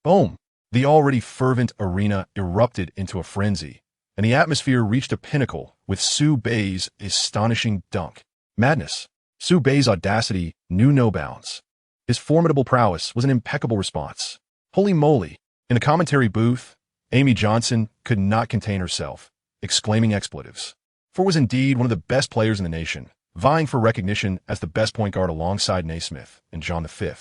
Boom! The already fervent arena erupted into a frenzy, and the atmosphere reached a pinnacle with Sube's astonishing dunk. Madness. Sube's audacity knew no bounds. His formidable prowess was an impeccable response. Holy moly! In the commentary booth, Amy Johnson could not contain herself, exclaiming expletives. Ford was indeed one of the best players in the nation, vying for recognition as the best point guard alongside Naismith and John V.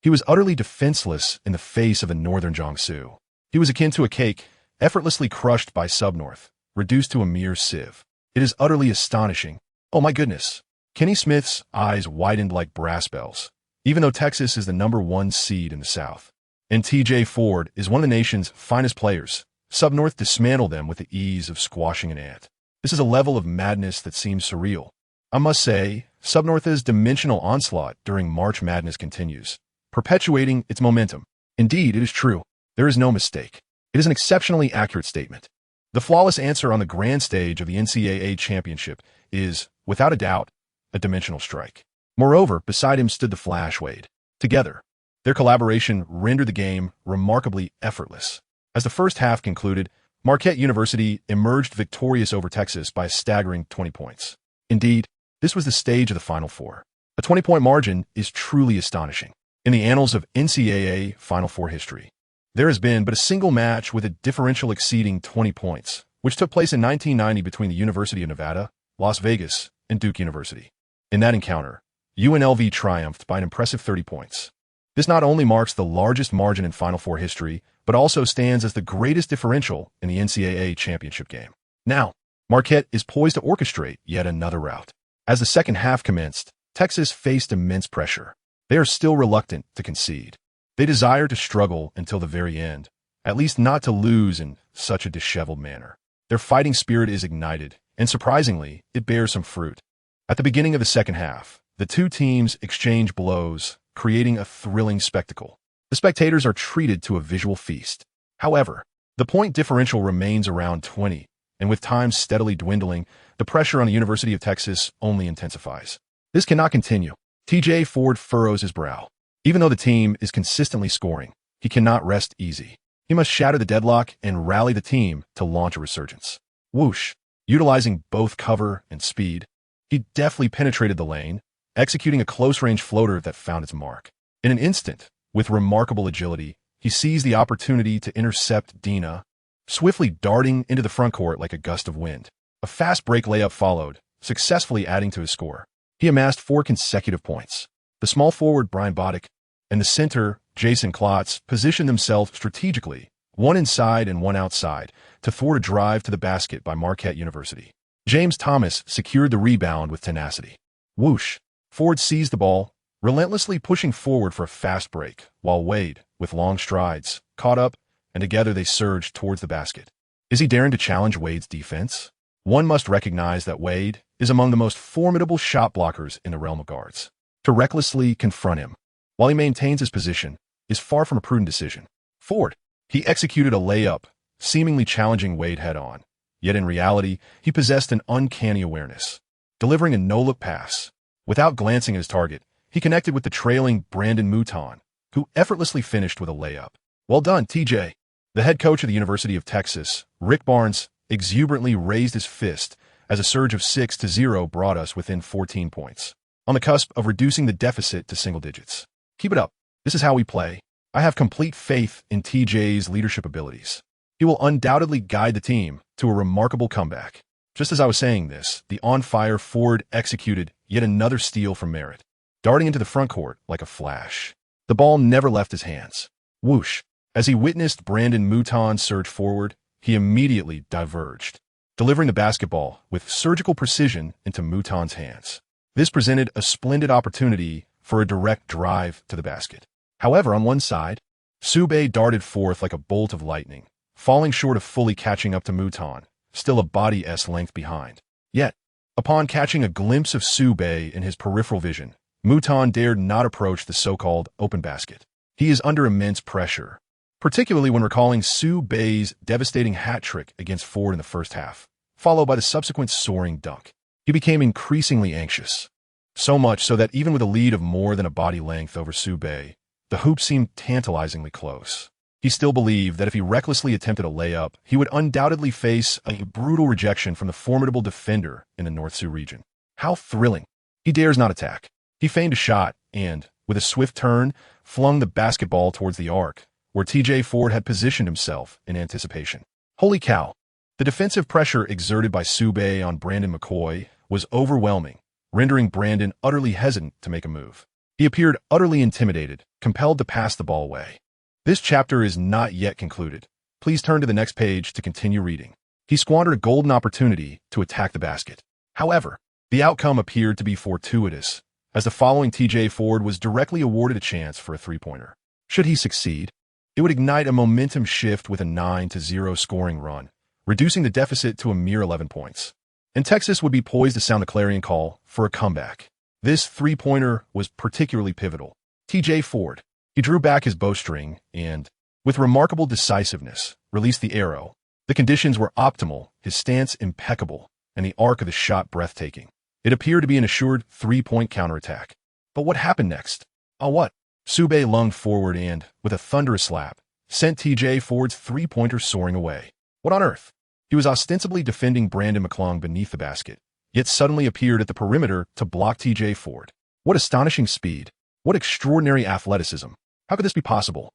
He was utterly defenseless in the face of a northern Jiangsu. He was akin to a cake, effortlessly crushed by Subnorth, reduced to a mere sieve. It is utterly astonishing. Oh my goodness. Kenny Smith's eyes widened like brass bells, even though Texas is the #1 seed in the South. And TJ Ford is one of the nation's finest players. Subnorth dismantled them with the ease of squashing an ant. This is a level of madness that seems surreal. I must say, Subnorth's dimensional onslaught during March Madness continues, perpetuating its momentum. Indeed, it is true. There is no mistake. It is an exceptionally accurate statement. The flawless answer on the grand stage of the NCAA championship is, without a doubt, a dimensional strike. Moreover, beside him stood the Flash Wade. Together, their collaboration rendered the game remarkably effortless. As the first half concluded, Marquette University emerged victorious over Texas by a staggering 20 points. Indeed, this was the stage of the Final Four. A 20-point margin is truly astonishing. In the annals of NCAA Final Four history, there has been but a single match with a differential exceeding 20 points, which took place in 1990 between the University of Nevada, Las Vegas, and Duke University. In that encounter, UNLV triumphed by an impressive 30 points. This not only marks the largest margin in Final Four history, but also stands as the greatest differential in the NCAA championship game. Now, Marquette is poised to orchestrate yet another rout. As the second half commenced, Texas faced immense pressure. They are still reluctant to concede. They desire to struggle until the very end, at least not to lose in such a disheveled manner. Their fighting spirit is ignited, and surprisingly, it bears some fruit. At the beginning of the second half, the two teams exchange blows, creating a thrilling spectacle. The spectators are treated to a visual feast. However, the point differential remains around 20, and with time steadily dwindling, the pressure on the University of Texas only intensifies. This cannot continue. TJ Ford furrows his brow. Even though the team is consistently scoring, he cannot rest easy. He must shatter the deadlock and rally the team to launch a resurgence. Whoosh! Utilizing both cover and speed, he deftly penetrated the lane, executing a close-range floater that found its mark. In an instant, with remarkable agility, he seized the opportunity to intercept Dina, swiftly darting into the front court like a gust of wind. A fast break layup followed, successfully adding to his score. He amassed 4 consecutive points. The small forward Brian Boddick and the center Jason Klotz positioned themselves strategically, one inside and one outside, to thwart a drive to the basket by Marquette University. James Thomas secured the rebound with tenacity. Whoosh! Ford seized the ball, relentlessly pushing forward for a fast break, while Wade, with long strides, caught up, and together they surged towards the basket. Is he daring to challenge Wade's defense? One must recognize that Wade is among the most formidable shot blockers in the realm of guards. To recklessly confront him, while he maintains his position, is far from a prudent decision. Ford, he executed a layup, seemingly challenging Wade head-on. Yet in reality, he possessed an uncanny awareness. Delivering a no-look pass, without glancing at his target, he connected with the trailing Brandon Mouton, who effortlessly finished with a layup. Well done, TJ. The head coach of the University of Texas, Rick Barnes, exuberantly raised his fist as a surge of 6-0 brought us within 14 points. On the cusp of reducing the deficit to single digits. Keep it up. This is how we play. I have complete faith in TJ's leadership abilities. He will undoubtedly guide the team to a remarkable comeback. Just as I was saying this, the on-fire Ford executed yet another steal from Merritt, darting into the front court like a flash. The ball never left his hands. Whoosh! As he witnessed Brandon Mouton surge forward, he immediately diverged, delivering the basketball with surgical precision into Mouton's hands. This presented a splendid opportunity for a direct drive to the basket. However, on one side, Sube darted forth like a bolt of lightning, falling short of fully catching up to Mouton, still a body's length behind. Yet, Upon catching a glimpse of Sue in his peripheral vision, Mouton dared not approach the so-called open basket. He is under immense pressure, particularly when recalling Sue's devastating hat trick against Ford in the first half, followed by the subsequent soaring dunk. He became increasingly anxious. So much so that even with a lead of more than a body length over Sue, the hoop seemed tantalizingly close. He still believed that if he recklessly attempted a layup, he would undoubtedly face a brutal rejection from the formidable defender in the North Sioux region. How thrilling! He dares not attack. He feigned a shot and, with a swift turn, flung the basketball towards the arc, where T.J. Ford had positioned himself in anticipation. Holy cow! The defensive pressure exerted by Sue on Brandon McCoy was overwhelming, rendering Brandon utterly hesitant to make a move. He appeared utterly intimidated, compelled to pass the ball away. This chapter is not yet concluded. Please turn to the next page to continue reading. He squandered a golden opportunity to attack the basket. However, the outcome appeared to be fortuitous, as the following T.J. Ford was directly awarded a chance for a three-pointer. Should he succeed, it would ignite a momentum shift with a 9-0 scoring run, reducing the deficit to a mere 11 points. And Texas would be poised to sound the clarion call for a comeback. This three-pointer was particularly pivotal. T.J. Ford, he drew back his bowstring and, with remarkable decisiveness, released the arrow. The conditions were optimal, his stance impeccable, and the arc of the shot breathtaking. It appeared to be an assured three-point counterattack. But what happened next? What? Sue lunged forward and, with a thunderous slap, sent T.J. Ford's three-pointer soaring away. What on earth? He was ostensibly defending Brandon McClung beneath the basket, yet suddenly appeared at the perimeter to block T.J. Ford. What astonishing speed! What extraordinary athleticism! How could this be possible?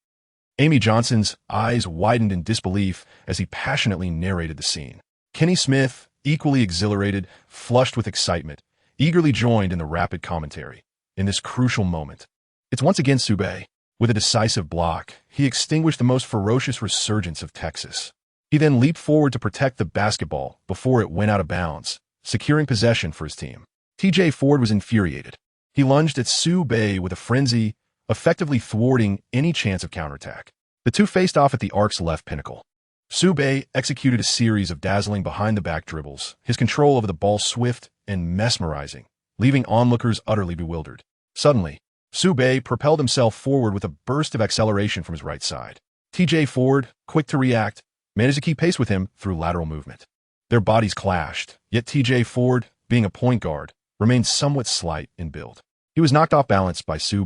Amy Johnson's eyes widened in disbelief as he passionately narrated the scene. Kenny Smith, equally exhilarated, flushed with excitement, eagerly joined in the rapid commentary. In this crucial moment, it's once again Sue. With a decisive block, he extinguished the most ferocious resurgence of Texas. He then leaped forward to protect the basketball before it went out of bounds, securing possession for his team. T.J. Ford was infuriated. He lunged at Sue with a frenzy, effectively thwarting any chance of counterattack. The two faced off at the arc's left pinnacle. Sue executed a series of dazzling behind-the-back dribbles, his control over the ball swift and mesmerizing, leaving onlookers utterly bewildered. Suddenly, Sue propelled himself forward with a burst of acceleration from his right side. T.J. Ford, quick to react, managed to keep pace with him through lateral movement. Their bodies clashed, yet T.J. Ford, being a point guard, remained somewhat slight in build. He was knocked off balance by Sue,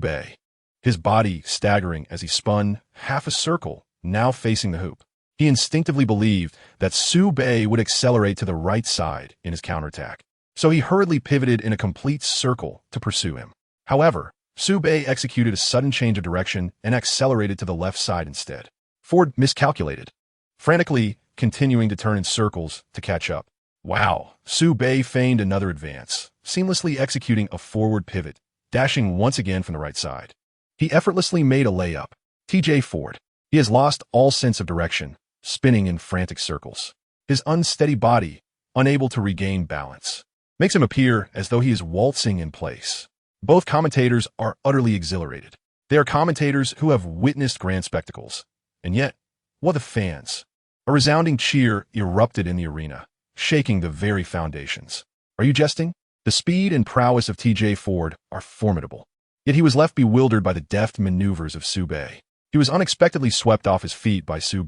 his body staggering as he spun half a circle, now facing the hoop. He instinctively believed that Sue would accelerate to the right side in his counterattack, so he hurriedly pivoted in a complete circle to pursue him. However, Sue executed a sudden change of direction and accelerated to the left side instead. Ford miscalculated, frantically continuing to turn in circles to catch up. Wow! Sue feigned another advance, seamlessly executing a forward pivot, dashing once again from the right side. He effortlessly made a layup. T.J. Ford, he has lost all sense of direction, spinning in frantic circles. His unsteady body, unable to regain balance, makes him appear as though he is waltzing in place. Both commentators are utterly exhilarated. They are commentators who have witnessed grand spectacles. And yet, what the fans? A resounding cheer erupted in the arena, shaking the very foundations. Are you jesting? The speed and prowess of T.J. Ford are formidable. Yet he was left bewildered by the deft maneuvers of Sue. He was unexpectedly swept off his feet by Sue,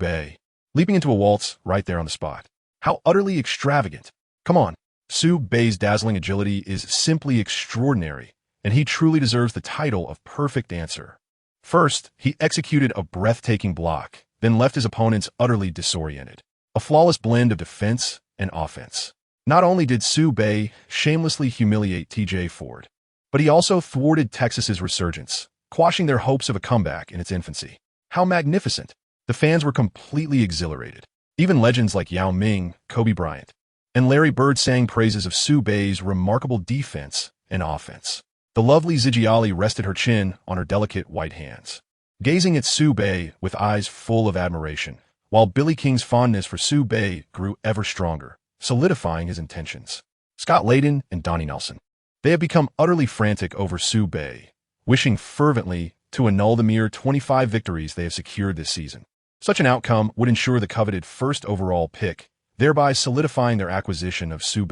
leaping into a waltz right there on the spot. How utterly extravagant. Come on. Sue's dazzling agility is simply extraordinary, and he truly deserves the title of perfect dancer. First, he executed a breathtaking block, then left his opponents utterly disoriented. A flawless blend of defense and offense. Not only did Sue shamelessly humiliate T.J. Ford, but he also thwarted Texas's resurgence, quashing their hopes of a comeback in its infancy. How magnificent! The fans were completely exhilarated. Even legends like Yao Ming, Kobe Bryant, and Larry Bird sang praises of Sue's remarkable defense and offense. The lovely Zigiali rested her chin on her delicate white hands, gazing at Sue with eyes full of admiration, while Billy King's fondness for Sue grew ever stronger, solidifying his intentions. Scott Layden and Donnie Nelson. They have become utterly frantic over Sue, wishing fervently to annul the mere 25 victories they have secured this season. Such an outcome would ensure the coveted first overall pick, thereby solidifying their acquisition of Sue.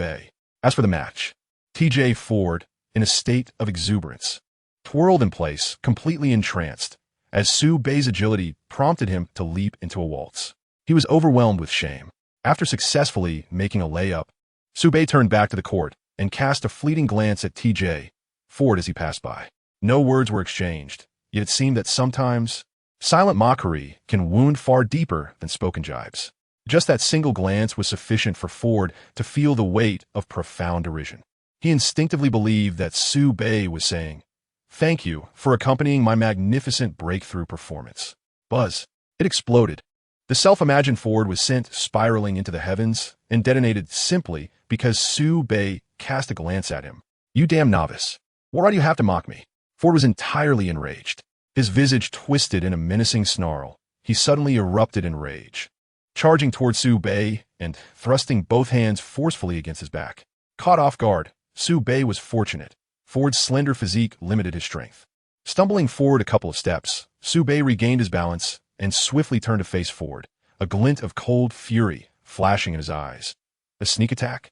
As for the match, TJ Ford, in a state of exuberance, twirled in place, completely entranced, as Su Bei's agility prompted him to leap into a waltz. He was overwhelmed with shame. After successfully making a layup, Su Bei turned back to the court and cast a fleeting glance at TJ Ford as he passed by. No words were exchanged, yet it seemed that sometimes silent mockery can wound far deeper than spoken jibes. Just that single glance was sufficient for Ford to feel the weight of profound derision. He instinctively believed that Su Bei was saying, "Thank you for accompanying my magnificent breakthrough performance." Buzz. It exploded. The self-imagined Ford was sent spiraling into the heavens and detonated simply because Su Bei cast a glance at him. "You damn novice. Why do you have to mock me?" Ford was entirely enraged. His visage twisted in a menacing snarl. He suddenly erupted in rage, charging toward Su Bei and thrusting both hands forcefully against his back. Caught off guard, Su Bei was fortunate. Ford's slender physique limited his strength. Stumbling forward a couple of steps, Su Bei regained his balance and swiftly turned to face Ford, a glint of cold fury flashing in his eyes. A sneak attack?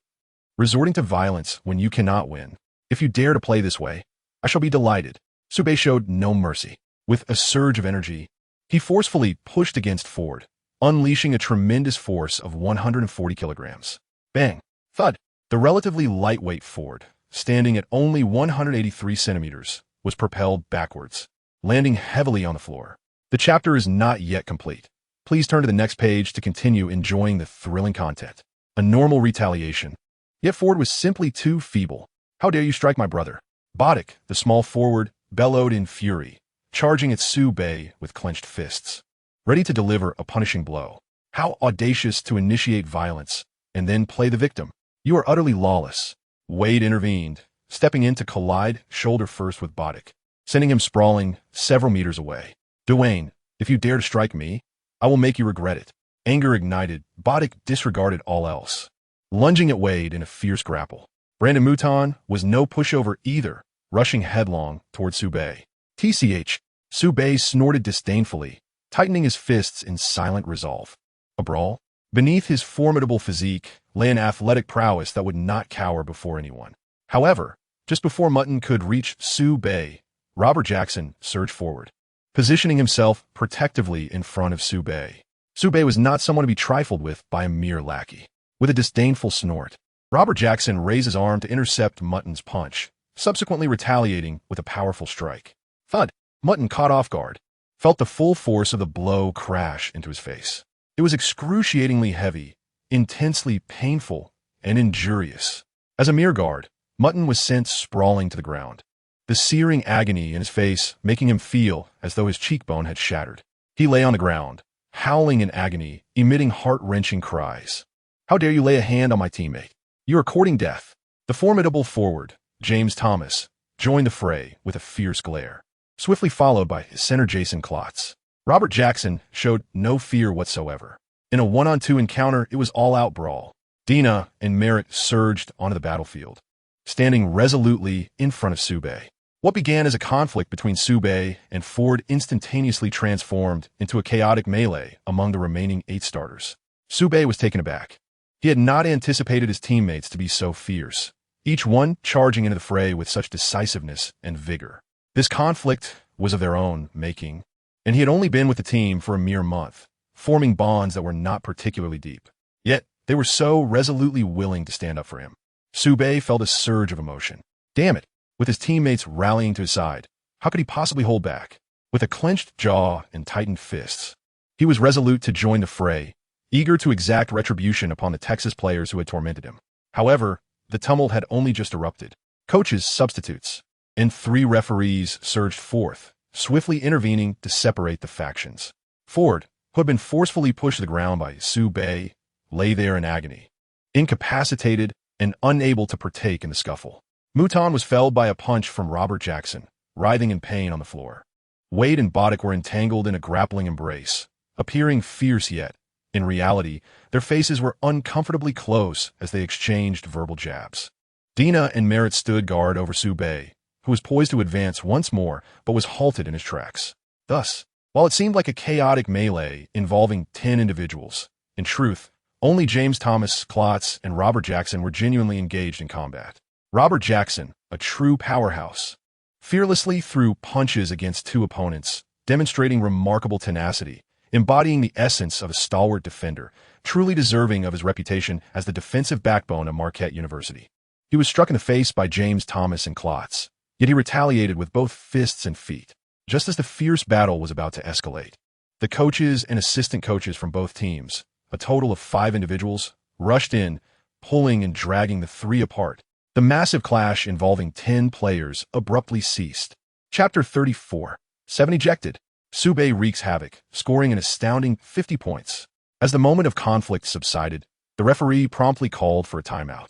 Resorting to violence when you cannot win. If you dare to play this way, I shall be delighted. Su Bei showed no mercy. With a surge of energy, he forcefully pushed against Ford, unleashing a tremendous force of 140 kilograms. Bang! Thud! The relatively lightweight Ford, standing at only 183 centimeters, was propelled backwards, landing heavily on the floor. The chapter is not yet complete. Please turn to the next page to continue enjoying the thrilling content. A normal retaliation. Yet Ford was simply too feeble. "How dare you strike my brother?" Boddick, the small forward, bellowed in fury, charging at Su Bei with clenched fists, ready to deliver a punishing blow. "How audacious to initiate violence and then play the victim. You are utterly lawless." Wade intervened, stepping in to collide shoulder first with Boddick, sending him sprawling several meters away. "Dwyane, if you dare to strike me, I will make you regret it." Anger ignited, Boddick disregarded all else, lunging at Wade in a fierce grapple. Brandon Mouton was no pushover either, rushing headlong toward Su Bei. "TCH, Su Bei snorted disdainfully, tightening his fists in silent resolve. A brawl? Beneath his formidable physique lay an athletic prowess that would not cower before anyone. However, just before Mutton could reach Su Bei, Robert Jackson surged forward, positioning himself protectively in front of Su Bei. Su Bei was not someone to be trifled with by a mere lackey. With a disdainful snort, Robert Jackson raised his arm to intercept Mutton's punch, subsequently retaliating with a powerful strike. Thud! Mutton, caught off guard, felt the full force of the blow crash into his face. It was excruciatingly heavy, intensely painful, and injurious. As a mere guard, Mutton was sent sprawling to the ground, the searing agony in his face making him feel as though his cheekbone had shattered. He lay on the ground, howling in agony, emitting heart-wrenching cries. "How dare you lay a hand on my teammate? You are courting death." The formidable forward, James Thomas, joined the fray with a fierce glare, swiftly followed by his center Jason Klotz. Robert Jackson showed no fear whatsoever. In a one-on-two encounter, it was all-out brawl. Dina and Merritt surged onto the battlefield, standing resolutely in front of Su Bei. What began as a conflict between Su Bei and Ford instantaneously transformed into a chaotic melee among the remaining 8 starters. Su Bei was taken aback. He had not anticipated his teammates to be so fierce, each one charging into the fray with such decisiveness and vigor. This conflict was of their own making, and he had only been with the team for a mere month, forming bonds that were not particularly deep. Yet, they were so resolutely willing to stand up for him. Su Bei felt a surge of emotion. Damn it! With his teammates rallying to his side, how could he possibly hold back? With a clenched jaw and tightened fists, he was resolute to join the fray, eager to exact retribution upon the Texas players who had tormented him. However, the tumult had only just erupted. Coaches, substitutes, and 3 referees surged forth, swiftly intervening to separate the factions. Ford, who had been forcefully pushed to the ground by Su Bei, lay there in agony, incapacitated and unable to partake in the scuffle. Mouton was felled by a punch from Robert Jackson, writhing in pain on the floor. Wade and Boddick were entangled in a grappling embrace, appearing fierce yet, in reality, their faces were uncomfortably close as they exchanged verbal jabs. Dina and Merritt stood guard over Su Bei, who was poised to advance once more but was halted in his tracks. Thus, while it seemed like a chaotic melee involving 10 individuals, in truth, Only James Thomas, Klotz, and Robert Jackson were genuinely engaged in combat. Robert Jackson, a true powerhouse, fearlessly threw punches against two opponents, demonstrating remarkable tenacity, embodying the essence of a stalwart defender, truly deserving of his reputation as the defensive backbone of Marquette University. He was struck in the face by James Thomas and Klotz, yet he retaliated with both fists and feet. Just as the fierce battle was about to escalate, the coaches and assistant coaches from both teams, a total of 5 individuals, rushed in, pulling and dragging the three apart. The massive clash involving 10 players abruptly ceased. Chapter 34. 7 ejected. Sube wreaks havoc, scoring an astounding 50 points. As the moment of conflict subsided, the referee promptly called for a timeout.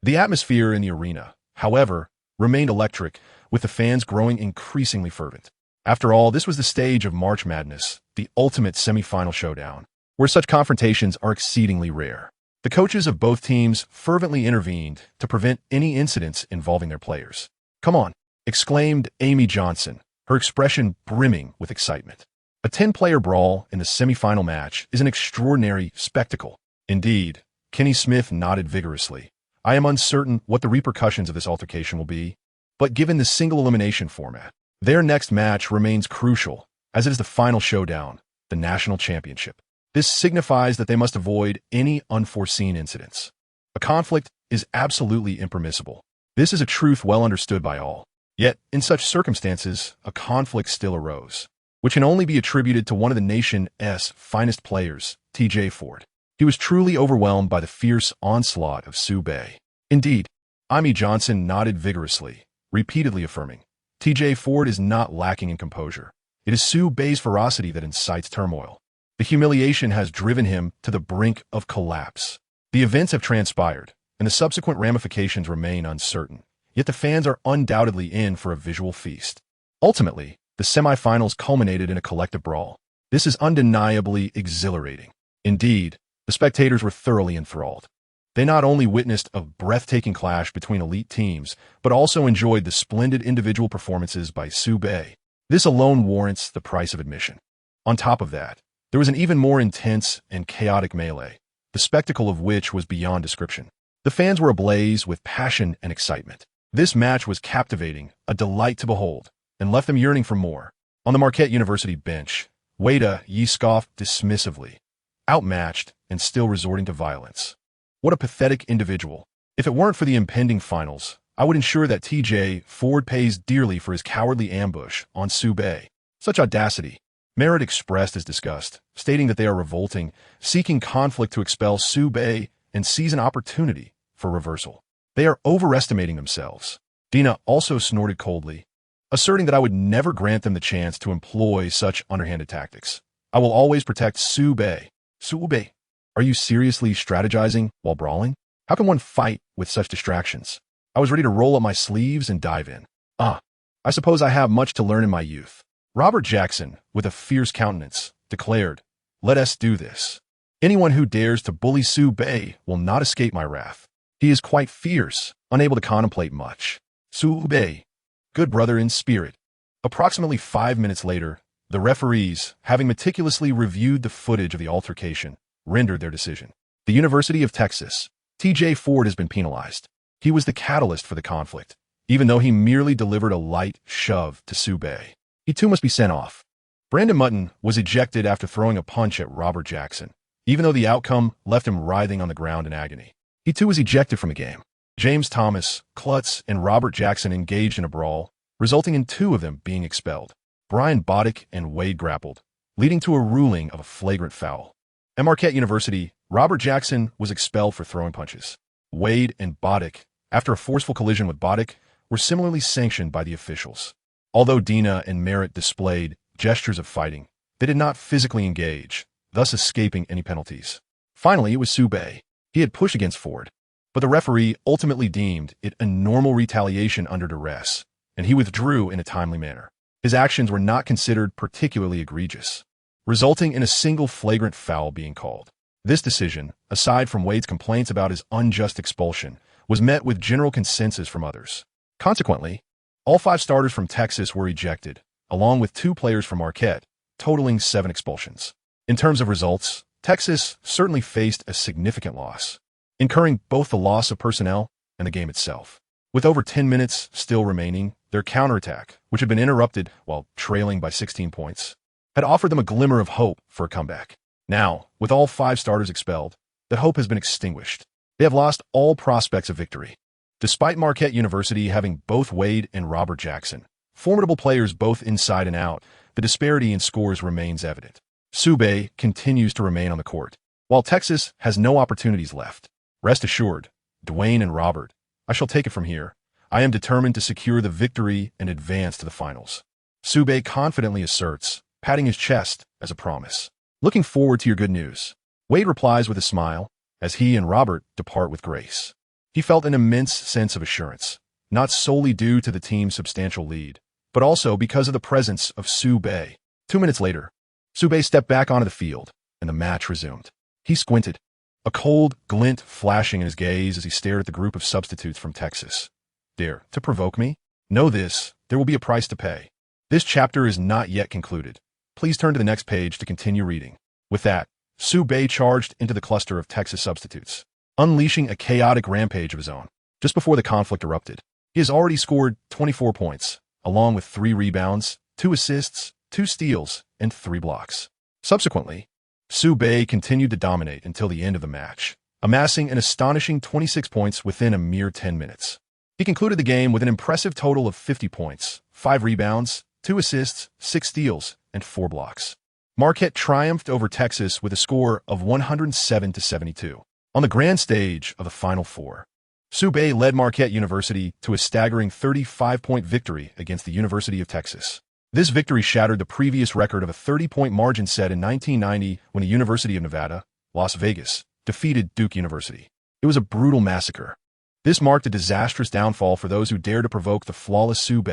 The atmosphere in the arena, however, remained electric, with the fans growing increasingly fervent. After all, this was the stage of March Madness, the ultimate semifinal showdown, where such confrontations are exceedingly rare. The coaches of both teams fervently intervened to prevent any incidents involving their players. "Come on," exclaimed Amy Johnson, her expression brimming with excitement. A 10-player brawl in the semifinal match is an extraordinary spectacle. Indeed, Kenny Smith nodded vigorously. "I am uncertain what the repercussions of this altercation will be, but given the single elimination format, their next match remains crucial, as it is the final showdown, the national championship. This signifies that they must avoid any unforeseen incidents. A conflict is absolutely impermissible. This is a truth well understood by all. Yet, in such circumstances, a conflict still arose, which can only be attributed to one of the nation's finest players, T.J. Ford. He was truly overwhelmed by the fierce onslaught of Sube. Indeed, Amy Johnson nodded vigorously, repeatedly affirming, T.J. Ford is not lacking in composure. It is Sube's ferocity that incites turmoil. The humiliation has driven him to the brink of collapse. The events have transpired, and the subsequent ramifications remain uncertain, yet the fans are undoubtedly in for a visual feast. Ultimately, the semifinals culminated in a collective brawl. This is undeniably exhilarating. Indeed, the spectators were thoroughly enthralled. They not only witnessed a breathtaking clash between elite teams, but also enjoyed the splendid individual performances by Sube. This alone warrants the price of admission. On top of that, there was an even more intense and chaotic melee, the spectacle of which was beyond description. The fans were ablaze with passion and excitement. This match was captivating, a delight to behold, and left them yearning for more. On the Marquette University bench, Wade scoffed dismissively, outmatched and still resorting to violence. What a pathetic individual. If it weren't for the impending finals, I would ensure that T.J. Ford pays dearly for his cowardly ambush on Sube. Such audacity. Merritt expressed his disgust, stating that they are revolting, seeking conflict to expel Sube and seize an opportunity for reversal. They are overestimating themselves. Dina also snorted coldly, asserting that I would never grant them the chance to employ such underhanded tactics. I will always protect Sube. Sube, are you seriously strategizing while brawling? How can one fight with such distractions? I was ready to roll up my sleeves and dive in. I suppose I have much to learn in my youth. Robert Jackson, with a fierce countenance, declared, "Let us do this. Anyone who dares to bully Sube will not escape my wrath. He is quite fierce, unable to contemplate much. Sube, good brother in spirit." Approximately 5 minutes later, the referees, having meticulously reviewed the footage of the altercation, rendered their decision. The University of Texas. T.J. Ford has been penalized. He was the catalyst for the conflict, even though he merely delivered a light shove to Sube. He too must be sent off. Brandon Mutton was ejected after throwing a punch at Robert Jackson, even though the outcome left him writhing on the ground in agony. He too was ejected from the game. James Thomas, Klutz, and Robert Jackson engaged in a brawl, resulting in 2 of them being expelled. Brian Boddick and Wade grappled, leading to a ruling of a flagrant foul. At Marquette University, Robert Jackson was expelled for throwing punches. Wade and Boddick, after a forceful collision with Boddick, were similarly sanctioned by the officials. Although Dina and Merritt displayed gestures of fighting, they did not physically engage, thus escaping any penalties. Finally, it was Sube. He had pushed against Ford, but the referee ultimately deemed it a normal retaliation under duress, and he withdrew in a timely manner. His actions were not considered particularly egregious, resulting in a single flagrant foul being called. This decision, aside from Wade's complaints about his unjust expulsion, was met with general consensus from others. Consequently, all 5 starters from Texas were ejected, along with 2 players from Marquette, totaling 7 expulsions. In terms of results, Texas certainly faced a significant loss, incurring both the loss of personnel and the game itself. With over 10 minutes still remaining, their counterattack, which had been interrupted while trailing by 16 points, had offered them a glimmer of hope for a comeback. Now, with all 5 starters expelled, that hope has been extinguished. They have lost all prospects of victory. Despite Marquette University having both Wade and Robert Jackson, formidable players both inside and out, the disparity in scores remains evident. Sube continues to remain on the court, while Texas has no opportunities left. Rest assured, Dwyane and Robert, I shall take it from here. I am determined to secure the victory and advance to the finals. Sube confidently asserts, patting his chest as a promise. Looking forward to your good news. Wade replies with a smile, as he and Robert depart with grace. He felt an immense sense of assurance, not solely due to the team's substantial lead, but also because of the presence of Sube. 2 minutes later, Sube stepped back onto the field, and the match resumed. He squinted, a cold glint flashing in his gaze as he stared at the group of substitutes from Texas. Dare to provoke me? Know this, there will be a price to pay. This chapter is not yet concluded. Please turn to the next page to continue reading. With that, Sube charged into the cluster of Texas substitutes, unleashing a chaotic rampage of his own. Just before the conflict erupted, he has already scored 24 points, along with 3 rebounds, 2 assists, 2 steals, and 3 blocks. Subsequently, Sube continued to dominate until the end of the match, amassing an astonishing 26 points within a mere 10 minutes. He concluded the game with an impressive total of 50 points, 5 rebounds, 2 assists, 6 steals, and 4 blocks. Marquette triumphed over Texas with a score of 107-72. On the grand stage of the Final Four, Sube led Marquette University to a staggering 35-point victory against the University of Texas. This victory shattered the previous record of a 30-point margin set in 1990 when the University of Nevada, Las Vegas, defeated Duke University. It was a brutal massacre. This marked a disastrous downfall for those who dared to provoke the flawless Sube.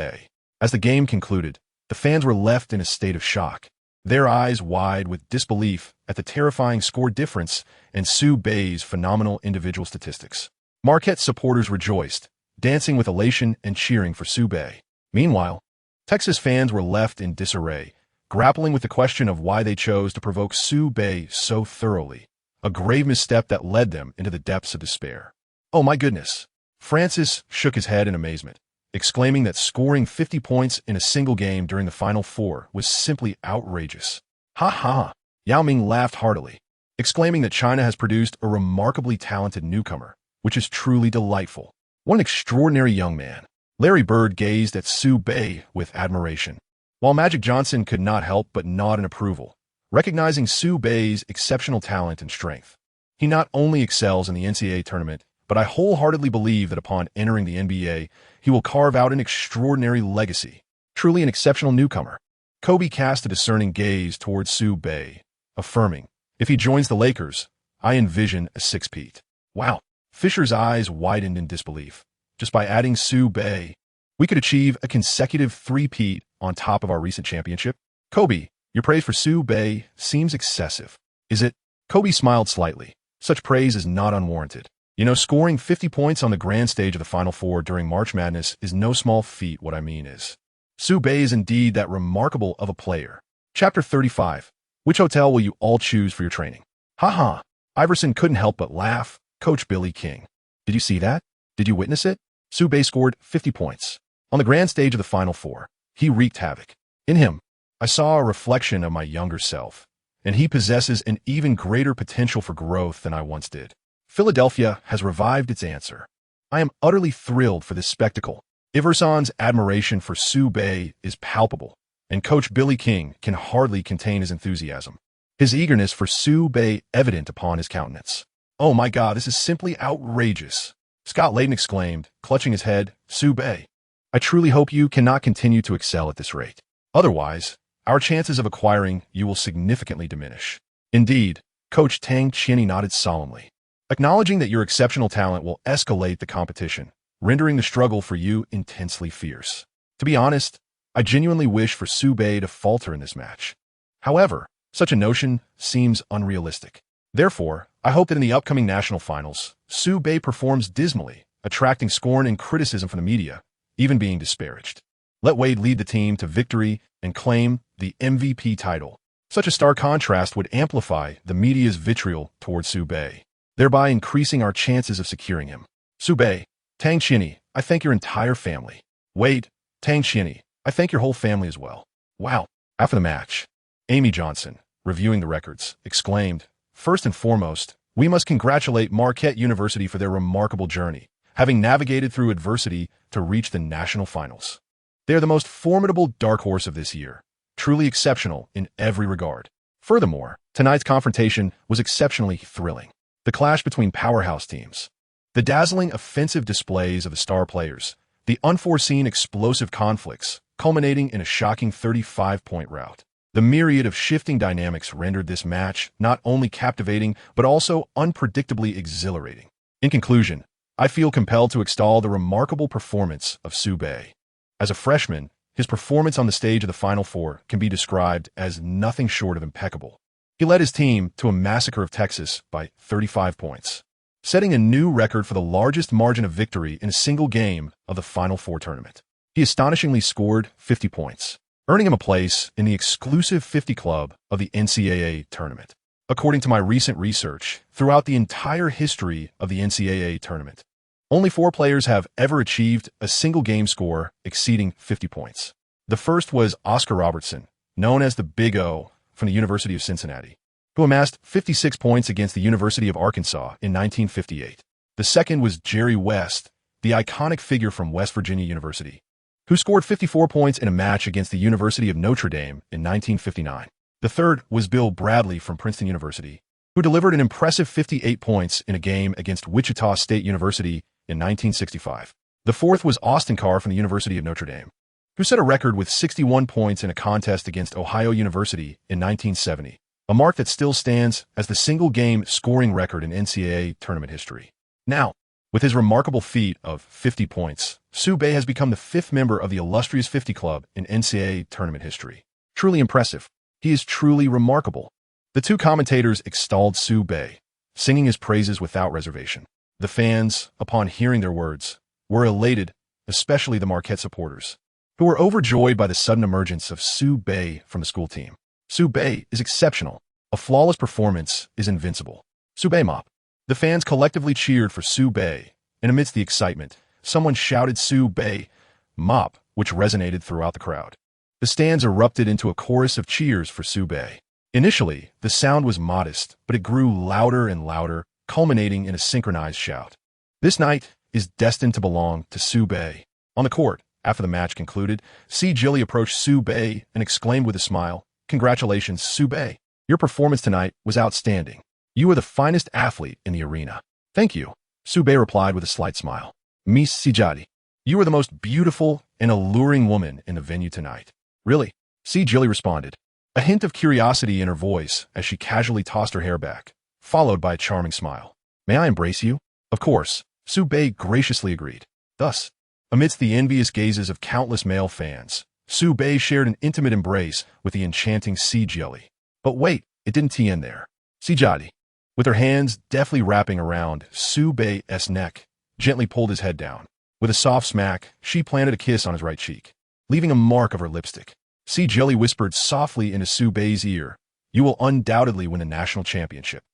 As the game concluded, the fans were left in a state of shock, their eyes wide with disbelief at the terrifying score difference and Sube's phenomenal individual statistics. Marquette supporters rejoiced, dancing with elation and cheering for Sube. Meanwhile, Texas fans were left in disarray, grappling with the question of why they chose to provoke Sube so thoroughly, a grave misstep that led them into the depths of despair. Oh my goodness! Francis shook his head in amazement, exclaiming that scoring 50 points in a single game during the Final Four was simply outrageous. Ha ha! Yao Ming laughed heartily, exclaiming that China has produced a remarkably talented newcomer, which is truly delightful. What an extraordinary young man. Larry Bird gazed at Sube with admiration, while Magic Johnson could not help but nod in approval, recognizing Sube's exceptional talent and strength. He not only excels in the NCAA tournament, but I wholeheartedly believe that upon entering the NBA, he will carve out an extraordinary legacy. Truly an exceptional newcomer. Kobe cast a discerning gaze towards Sube, affirming, if he joins the Lakers, I envision a six-peat. Wow. Fisher's eyes widened in disbelief. Just by adding Sube, we could achieve a consecutive three-peat on top of our recent championship. Kobe, your praise for Sube seems excessive. Is it? Kobe smiled slightly. Such praise is not unwarranted. You know, scoring 50 points on the grand stage of the Final Four during March Madness is no small feat. What I mean is, Sube is indeed that remarkable of a player. Chapter 35. Which hotel will you all choose for your training? Haha. Iverson couldn't help but laugh. Coach Billy King. Did you see that? Did you witness it? Sube scored 50 points. On the grand stage of the Final Four, he wreaked havoc. In him, I saw a reflection of my younger self, and he possesses an even greater potential for growth than I once did. Philadelphia has revived its answer. I am utterly thrilled for this spectacle. Iverson's admiration for Sube is palpable, and Coach Billy King can hardly contain his enthusiasm. His eagerness for Sube evident upon his countenance. Oh my God, this is simply outrageous. Scott Layden exclaimed, clutching his head, Sube, I truly hope you cannot continue to excel at this rate. Otherwise, our chances of acquiring you will significantly diminish. Indeed, Coach Tang Chinny nodded solemnly, acknowledging that your exceptional talent will escalate the competition, rendering the struggle for you intensely fierce. To be honest, I genuinely wish for Sube to falter in this match. However, such a notion seems unrealistic. Therefore, I hope that in the upcoming national finals, Sube performs dismally, attracting scorn and criticism from the media, even being disparaged. Let Wade lead the team to victory and claim the MVP title. Such a stark contrast would amplify the media's vitriol towards Sube, thereby increasing our chances of securing him. Sube, Tang Chini, I thank your entire family. Wade, Tang Chini, I thank your whole family as well. Wow. After the match, Amy Johnson, reviewing the records, exclaimed, "First and foremost, we must congratulate Marquette University for their remarkable journey, having navigated through adversity to reach the national finals. They are the most formidable dark horse of this year, truly exceptional in every regard." Furthermore, tonight's confrontation was exceptionally thrilling. The clash between powerhouse teams, the dazzling offensive displays of the star players, the unforeseen explosive conflicts, culminating in a shocking 35-point rout. The myriad of shifting dynamics rendered this match not only captivating, but also unpredictably exhilarating. In conclusion, I feel compelled to extol the remarkable performance of Sube. As a freshman, his performance on the stage of the Final Four can be described as nothing short of impeccable. He led his team to a massacre of Texas by 35 points, setting a new record for the largest margin of victory in a single game of the Final Four tournament. He astonishingly scored 50 points, earning him a place in the exclusive 50 club of the NCAA tournament. According to my recent research, throughout the entire history of the NCAA tournament, only 4 players have ever achieved a single game score exceeding 50 points. The first was Oscar Robertson, known as the Big O, from the University of Cincinnati, who amassed 56 points against the University of Arkansas in 1958. The second was Jerry West, the iconic figure from West Virginia University, who scored 54 points in a match against the University of Notre Dame in 1959. The third was Bill Bradley from Princeton University, who delivered an impressive 58 points in a game against Wichita State University in 1965. The fourth was Austin Carr from the University of Notre Dame, who set a record with 61 points in a contest against Ohio University in 1970, a mark that still stands as the single-game scoring record in NCAA tournament history. Now, with his remarkable feat of 50 points, Sube has become the 5th member of the illustrious 50 Club in NCAA tournament history. Truly impressive. He is truly remarkable. The two commentators extolled Sube, singing his praises without reservation. The fans, upon hearing their words, were elated, especially the Marquette supporters, who were overjoyed by the sudden emergence of Sube from the school team. Sube is exceptional. A flawless performance is invincible. Sube mop. The fans collectively cheered for Sube, and amidst the excitement, someone shouted Sube mop, which resonated throughout the crowd. The stands erupted into a chorus of cheers for Sube. Initially, the sound was modest, but it grew louder and louder, culminating in a synchronized shout. This night is destined to belong to Sube. On the court, after the match concluded, C. Gilly approached Sube and exclaimed with a smile, "Congratulations, Sube. Your performance tonight was outstanding. You were the finest athlete in the arena." "Thank you," Sube replied with a slight smile. "Miss Sijadi, you were the most beautiful and alluring woman in the venue tonight." "Really?" C. Gilly responded, a hint of curiosity in her voice as she casually tossed her hair back, followed by a charming smile. "May I embrace you?" "Of course," Sube graciously agreed. Thus, amidst the envious gazes of countless male fans, Sube shared an intimate embrace with the enchanting C. Gilly. But wait, it didn't end there. Sijadi, with her hands deftly wrapping around Sube's neck, gently pulled his head down. With a soft smack, she planted a kiss on his right cheek, leaving a mark of her lipstick. C. Gilly whispered softly into Sube's ear, "You will undoubtedly win a national championship.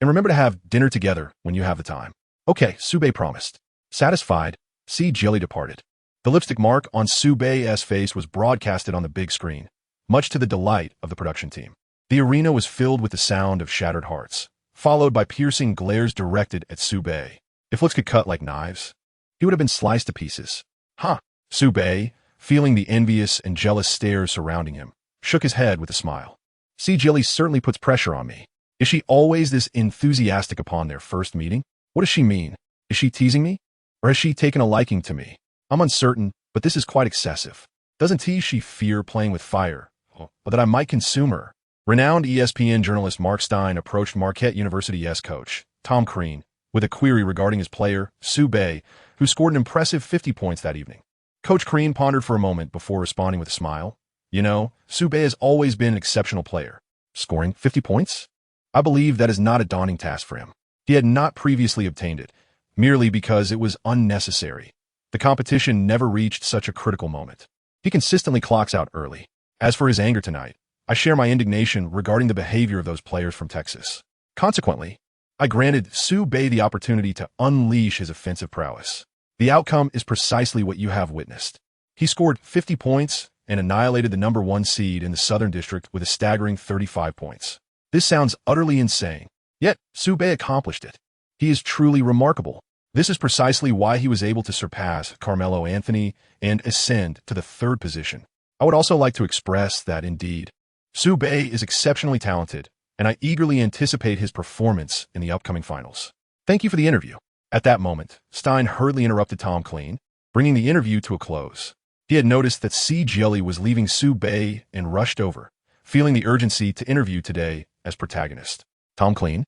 And remember to have dinner together when you have the time." "Okay," Sube promised. Satisfied, C. Gilly departed. The lipstick mark on Sube's face was broadcasted on the big screen, much to the delight of the production team. The arena was filled with the sound of shattered hearts, followed by piercing glares directed at Sube. If looks could cut like knives, he would have been sliced to pieces. "Huh." Sube, feeling the envious and jealous stares surrounding him, shook his head with a smile. "C. Gilly certainly puts pressure on me. Is she always this enthusiastic upon their first meeting? What does she mean? Is she teasing me? Or has she taken a liking to me? I'm uncertain, but this is quite excessive. Doesn't she fear playing with fire, or that I might consume her?" Renowned ESPN journalist Mark Stein approached Marquette University's coach, Tom Crean, with a query regarding his player, Sube, who scored an impressive 50 points that evening. Coach Crean pondered for a moment before responding with a smile. "You know, Sube has always been an exceptional player. Scoring 50 points? I believe that is not a daunting task for him. He had not previously obtained it, merely because it was unnecessary. The competition never reached such a critical moment. He consistently clocks out early. As for his anger tonight, I share my indignation regarding the behavior of those players from Texas. Consequently, I granted Su Bei the opportunity to unleash his offensive prowess. The outcome is precisely what you have witnessed. He scored 50 points and annihilated the number 1 seed in the Southern District with a staggering 35 points. This sounds utterly insane, yet Su Bei accomplished it. He is truly remarkable. This is precisely why he was able to surpass Carmelo Anthony and ascend to the 3rd position. I would also like to express that, indeed, Su Bei is exceptionally talented, and I eagerly anticipate his performance in the upcoming finals. Thank you for the interview. At that moment, Stein hurriedly interrupted Tom Clean, bringing the interview to a close. He had noticed that C. Jelly was leaving Su Bei and rushed over, feeling the urgency to interview today as protagonist. Tom Clean?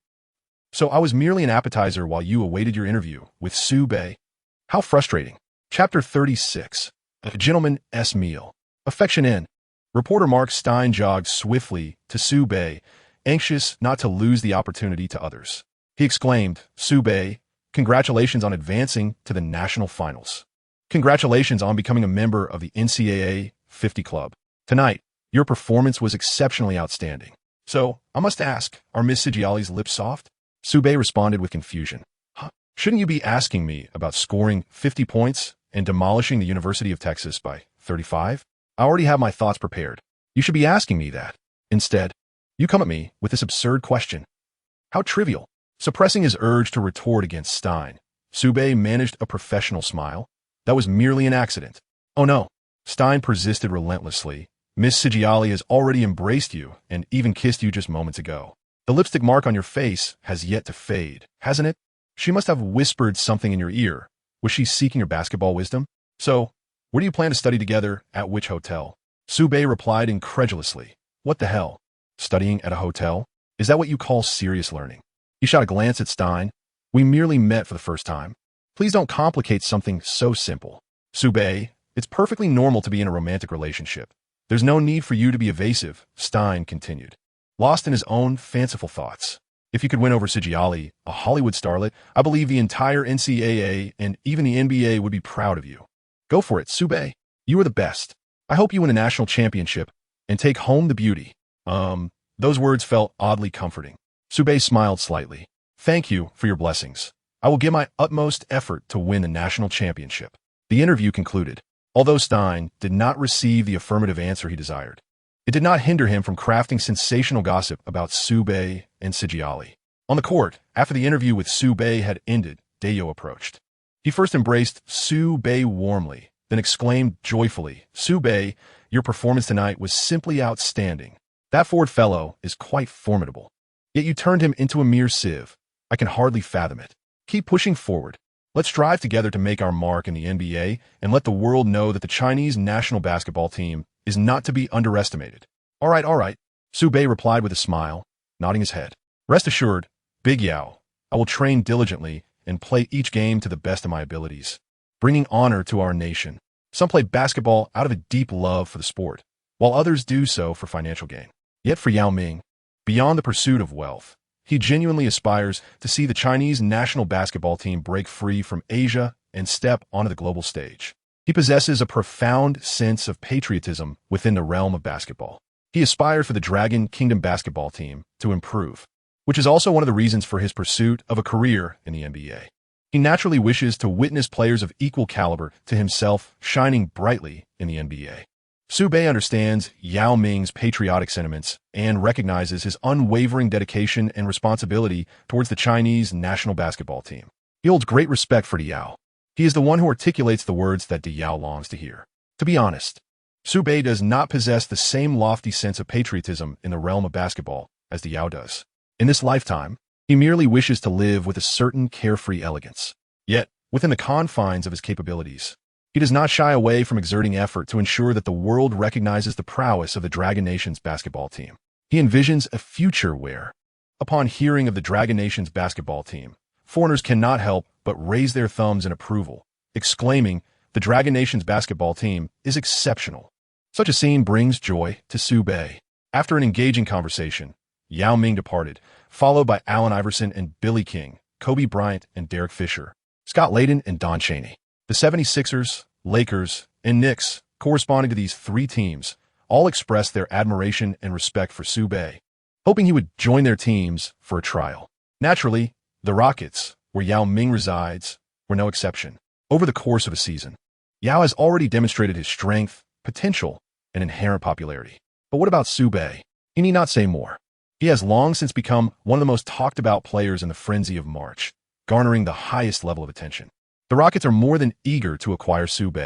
So I was merely an appetizer while you awaited your interview with Su Bei. How frustrating. Chapter 36. A Gentleman's Meal. Affection in. Reporter Mark Stein jogged swiftly to Su Bei, anxious not to lose the opportunity to others. He exclaimed, Su Bei, congratulations on advancing to the national finals. Congratulations on becoming a member of the NCAA 50 Club. Tonight, your performance was exceptionally outstanding. So, I must ask, are Miss Sigiali's lips soft? Su Bei responded with confusion. Huh? Shouldn't you be asking me about scoring 50 points and demolishing the University of Texas by 35? I already have my thoughts prepared. You should be asking me that. Instead, you come at me with this absurd question. How trivial. Suppressing his urge to retort against Stein, Su Bei managed a professional smile. That was merely an accident. Oh no. Stein persisted relentlessly. Miss Sigiali has already embraced you and even kissed you just moments ago. The lipstick mark on your face has yet to fade, hasn't it? She must have whispered something in your ear. Was she seeking your basketball wisdom? So, where do you plan to study together, at which hotel? Su Bei replied incredulously. What the hell? Studying at a hotel? Is that what you call serious learning? He shot a glance at Stein. We merely met for the first time. Please don't complicate something so simple. Su Bei, it's perfectly normal to be in a romantic relationship. There's no need for you to be evasive, Stein continued, lost in his own fanciful thoughts. If you could win over Sigiali, a Hollywood starlet, I believe the entire NCAA and even the NBA would be proud of you. Go for it, Su Bei. You are the best. I hope you win a national championship and take home the beauty. Those words felt oddly comforting. Su Bei smiled slightly. Thank you for your blessings. I will give my utmost effort to win the national championship. The interview concluded. Although Stein did not receive the affirmative answer he desired, it did not hinder him from crafting sensational gossip about Su Bei and Sigiali. On the court, after the interview with Su Bei had ended, Dayo approached. He first embraced Su Bei warmly, then exclaimed joyfully, Su Bei, your performance tonight was simply outstanding. That Ford fellow is quite formidable. Yet you turned him into a mere sieve. I can hardly fathom it. Keep pushing forward. Let's strive together to make our mark in the NBA and let the world know that the Chinese national basketball team is not to be underestimated. All right, Su Bei replied with a smile, nodding his head. Rest assured, Big Yao, I will train diligently and play each game to the best of my abilities, bringing honor to our nation. Some play basketball out of a deep love for the sport, while others do so for financial gain. Yet for Yao Ming, beyond the pursuit of wealth, he genuinely aspires to see the Chinese national basketball team break free from Asia and step onto the global stage. He possesses a profound sense of patriotism within the realm of basketball. He aspires for the Dragon Kingdom basketball team to improve, which is also one of the reasons for his pursuit of a career in the NBA. He naturally wishes to witness players of equal caliber to himself shining brightly in the NBA. Su Bei understands Yao Ming's patriotic sentiments and recognizes his unwavering dedication and responsibility towards the Chinese national basketball team. He holds great respect for Yao. He is the one who articulates the words that Yao longs to hear. To be honest, Su Bei does not possess the same lofty sense of patriotism in the realm of basketball as Yao does. In this lifetime, he merely wishes to live with a certain carefree elegance. Yet, within the confines of his capabilities, he does not shy away from exerting effort to ensure that the world recognizes the prowess of the Dragon Nation's basketball team. He envisions a future where, upon hearing of the Dragon Nation's basketball team, foreigners cannot help but raise their thumbs in approval, exclaiming, "The Dragon Nation's basketball team is exceptional." Such a scene brings joy to Su Bei. After an engaging conversation, Yao Ming departed, followed by Allen Iverson and Billy King, Kobe Bryant and Derek Fisher, Scott Layden and Don Chaney. The 76ers, Lakers, and Knicks, corresponding to these three teams, all expressed their admiration and respect for Sube, hoping he would join their teams for a trial. Naturally, the Rockets, where Yao Ming resides, were no exception. Over the course of a season, Yao has already demonstrated his strength, potential, and inherent popularity. But what about Sube? He need not say more. He has long since become one of the most talked-about players in the frenzy of March, garnering the highest level of attention. The Rockets are more than eager to acquire Sube.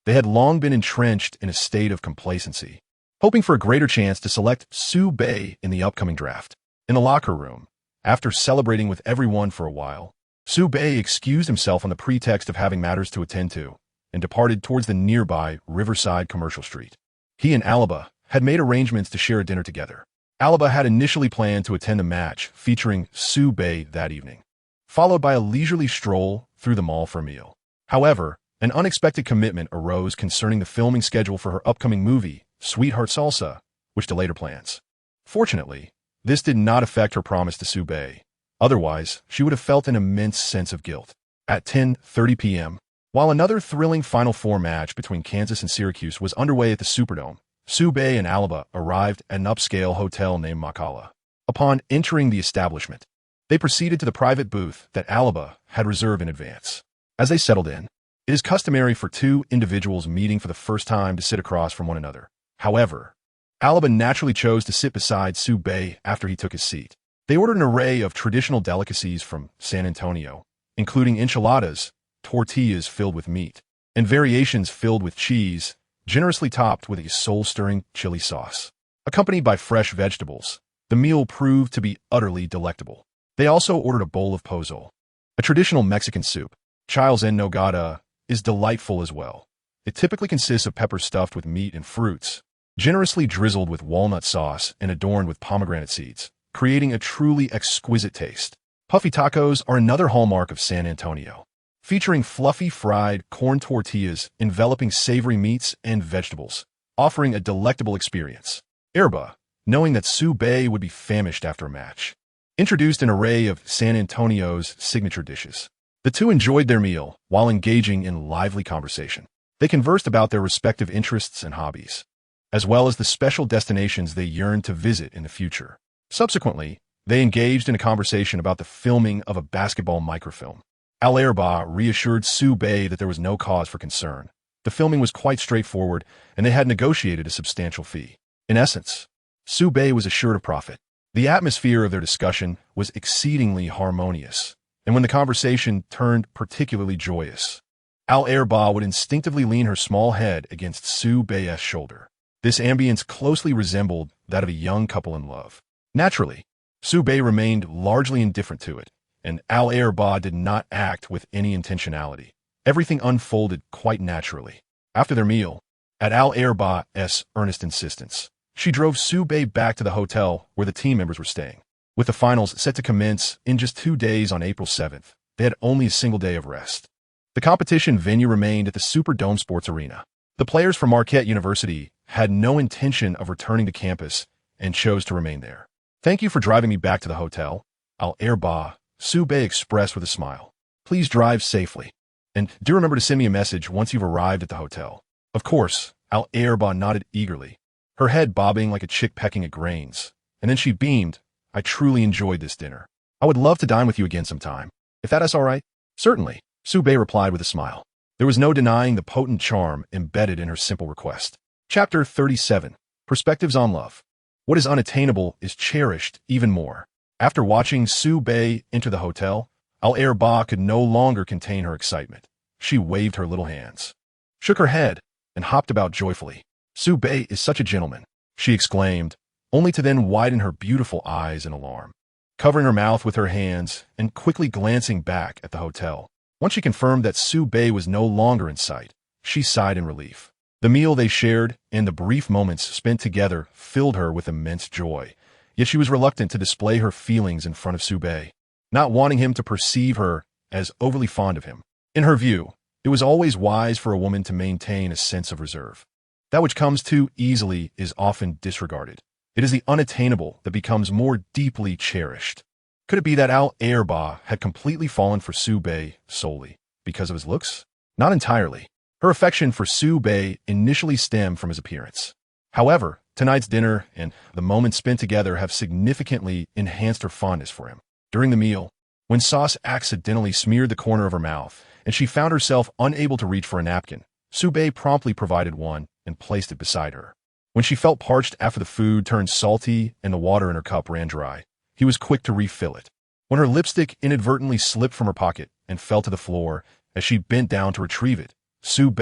They had long been entrenched in a state of complacency, hoping for a greater chance to select Sube in the upcoming draft. In the locker room, after celebrating with everyone for a while, Sube excused himself on the pretext of having matters to attend to and departed towards the nearby Riverside Commercial Street. He and Alaba had made arrangements to share a dinner together. Alaba had initially planned to attend a match featuring Sube that evening, followed by a leisurely stroll through the mall for a meal. However, an unexpected commitment arose concerning the filming schedule for her upcoming movie, Sweetheart Salsa, which delayed her plans. Fortunately, this did not affect her promise to Sube. Otherwise, she would have felt an immense sense of guilt. At 10:30 p.m., while another thrilling Final Four match between Kansas and Syracuse was underway at the Superdome, Sube and Alaba arrived at an upscale hotel named Makala. Upon entering the establishment, they proceeded to the private booth that Alaba had reserved in advance. As they settled in, it is customary for two individuals meeting for the first time to sit across from one another. However, Alaba naturally chose to sit beside Sube after he took his seat. They ordered an array of traditional delicacies from San Antonio, including enchiladas, tortillas filled with meat, and variations filled with cheese, generously topped with a soul-stirring chili sauce. Accompanied by fresh vegetables, the meal proved to be utterly delectable. They also ordered a bowl of pozole, a traditional Mexican soup. Chiles en nogada is delightful as well. It typically consists of peppers stuffed with meat and fruits, generously drizzled with walnut sauce and adorned with pomegranate seeds, creating a truly exquisite taste. Puffy tacos are another hallmark of San Antonio, featuring fluffy fried corn tortillas enveloping savory meats and vegetables, offering a delectable experience. Erba, knowing that Sube would be famished after a match, introduced an array of San Antonio's signature dishes. The two enjoyed their meal while engaging in lively conversation. They conversed about their respective interests and hobbies, as well as the special destinations they yearned to visit in the future. Subsequently, they engaged in a conversation about the filming of a basketball microfilm. Al-Erba reassured Sube that there was no cause for concern. The filming was quite straightforward, and they had negotiated a substantial fee. In essence, Sube was assured of profit. The atmosphere of their discussion was exceedingly harmonious, and when the conversation turned particularly joyous, Al-Erba would instinctively lean her small head against Sube's shoulder. This ambience closely resembled that of a young couple in love. Naturally, Sube remained largely indifferent to it, and Al-Erba did not act with any intentionality. Everything unfolded quite naturally. After their meal, at Al-Erba's earnest insistence, she drove Sube back to the hotel where the team members were staying. With the finals set to commence in just 2 days on April 7th, they had only a single day of rest. The competition venue remained at the Superdome Sports Arena. The players from Marquette University had no intention of returning to campus and chose to remain there. "Thank you for driving me back to the hotel," Al-Erba, Sube expressed with a smile. "Please drive safely. And do remember to send me a message once you've arrived at the hotel." Of course, Al-Erba nodded eagerly, her head bobbing like a chick pecking at grains. And then she beamed. "I truly enjoyed this dinner. I would love to dine with you again sometime, if that is all right." "Certainly," Sube replied with a smile. There was no denying the potent charm embedded in her simple request. Chapter 37. Perspectives on Love. What is unattainable is cherished even more. After watching Sube enter the hotel, Al-Erba could no longer contain her excitement. She waved her little hands, shook her head, and hopped about joyfully. "Sube is such a gentleman," she exclaimed, only to then widen her beautiful eyes in alarm, covering her mouth with her hands and quickly glancing back at the hotel. Once she confirmed that Sube was no longer in sight, she sighed in relief. The meal they shared and the brief moments spent together filled her with immense joy, yet she was reluctant to display her feelings in front of Sube, not wanting him to perceive her as overly fond of him. In her view, it was always wise for a woman to maintain a sense of reserve. That which comes too easily is often disregarded. It is the unattainable that becomes more deeply cherished. Could it be that Al-Erba had completely fallen for Sube solely because of his looks? Not entirely. Her affection for Sube initially stemmed from his appearance. However, tonight's dinner and the moments spent together have significantly enhanced her fondness for him. During the meal, when sauce accidentally smeared the corner of her mouth and she found herself unable to reach for a napkin, Sube promptly provided one and placed it beside her. When she felt parched after the food turned salty and the water in her cup ran dry, he was quick to refill it. When her lipstick inadvertently slipped from her pocket and fell to the floor as she bent down to retrieve it, Sube,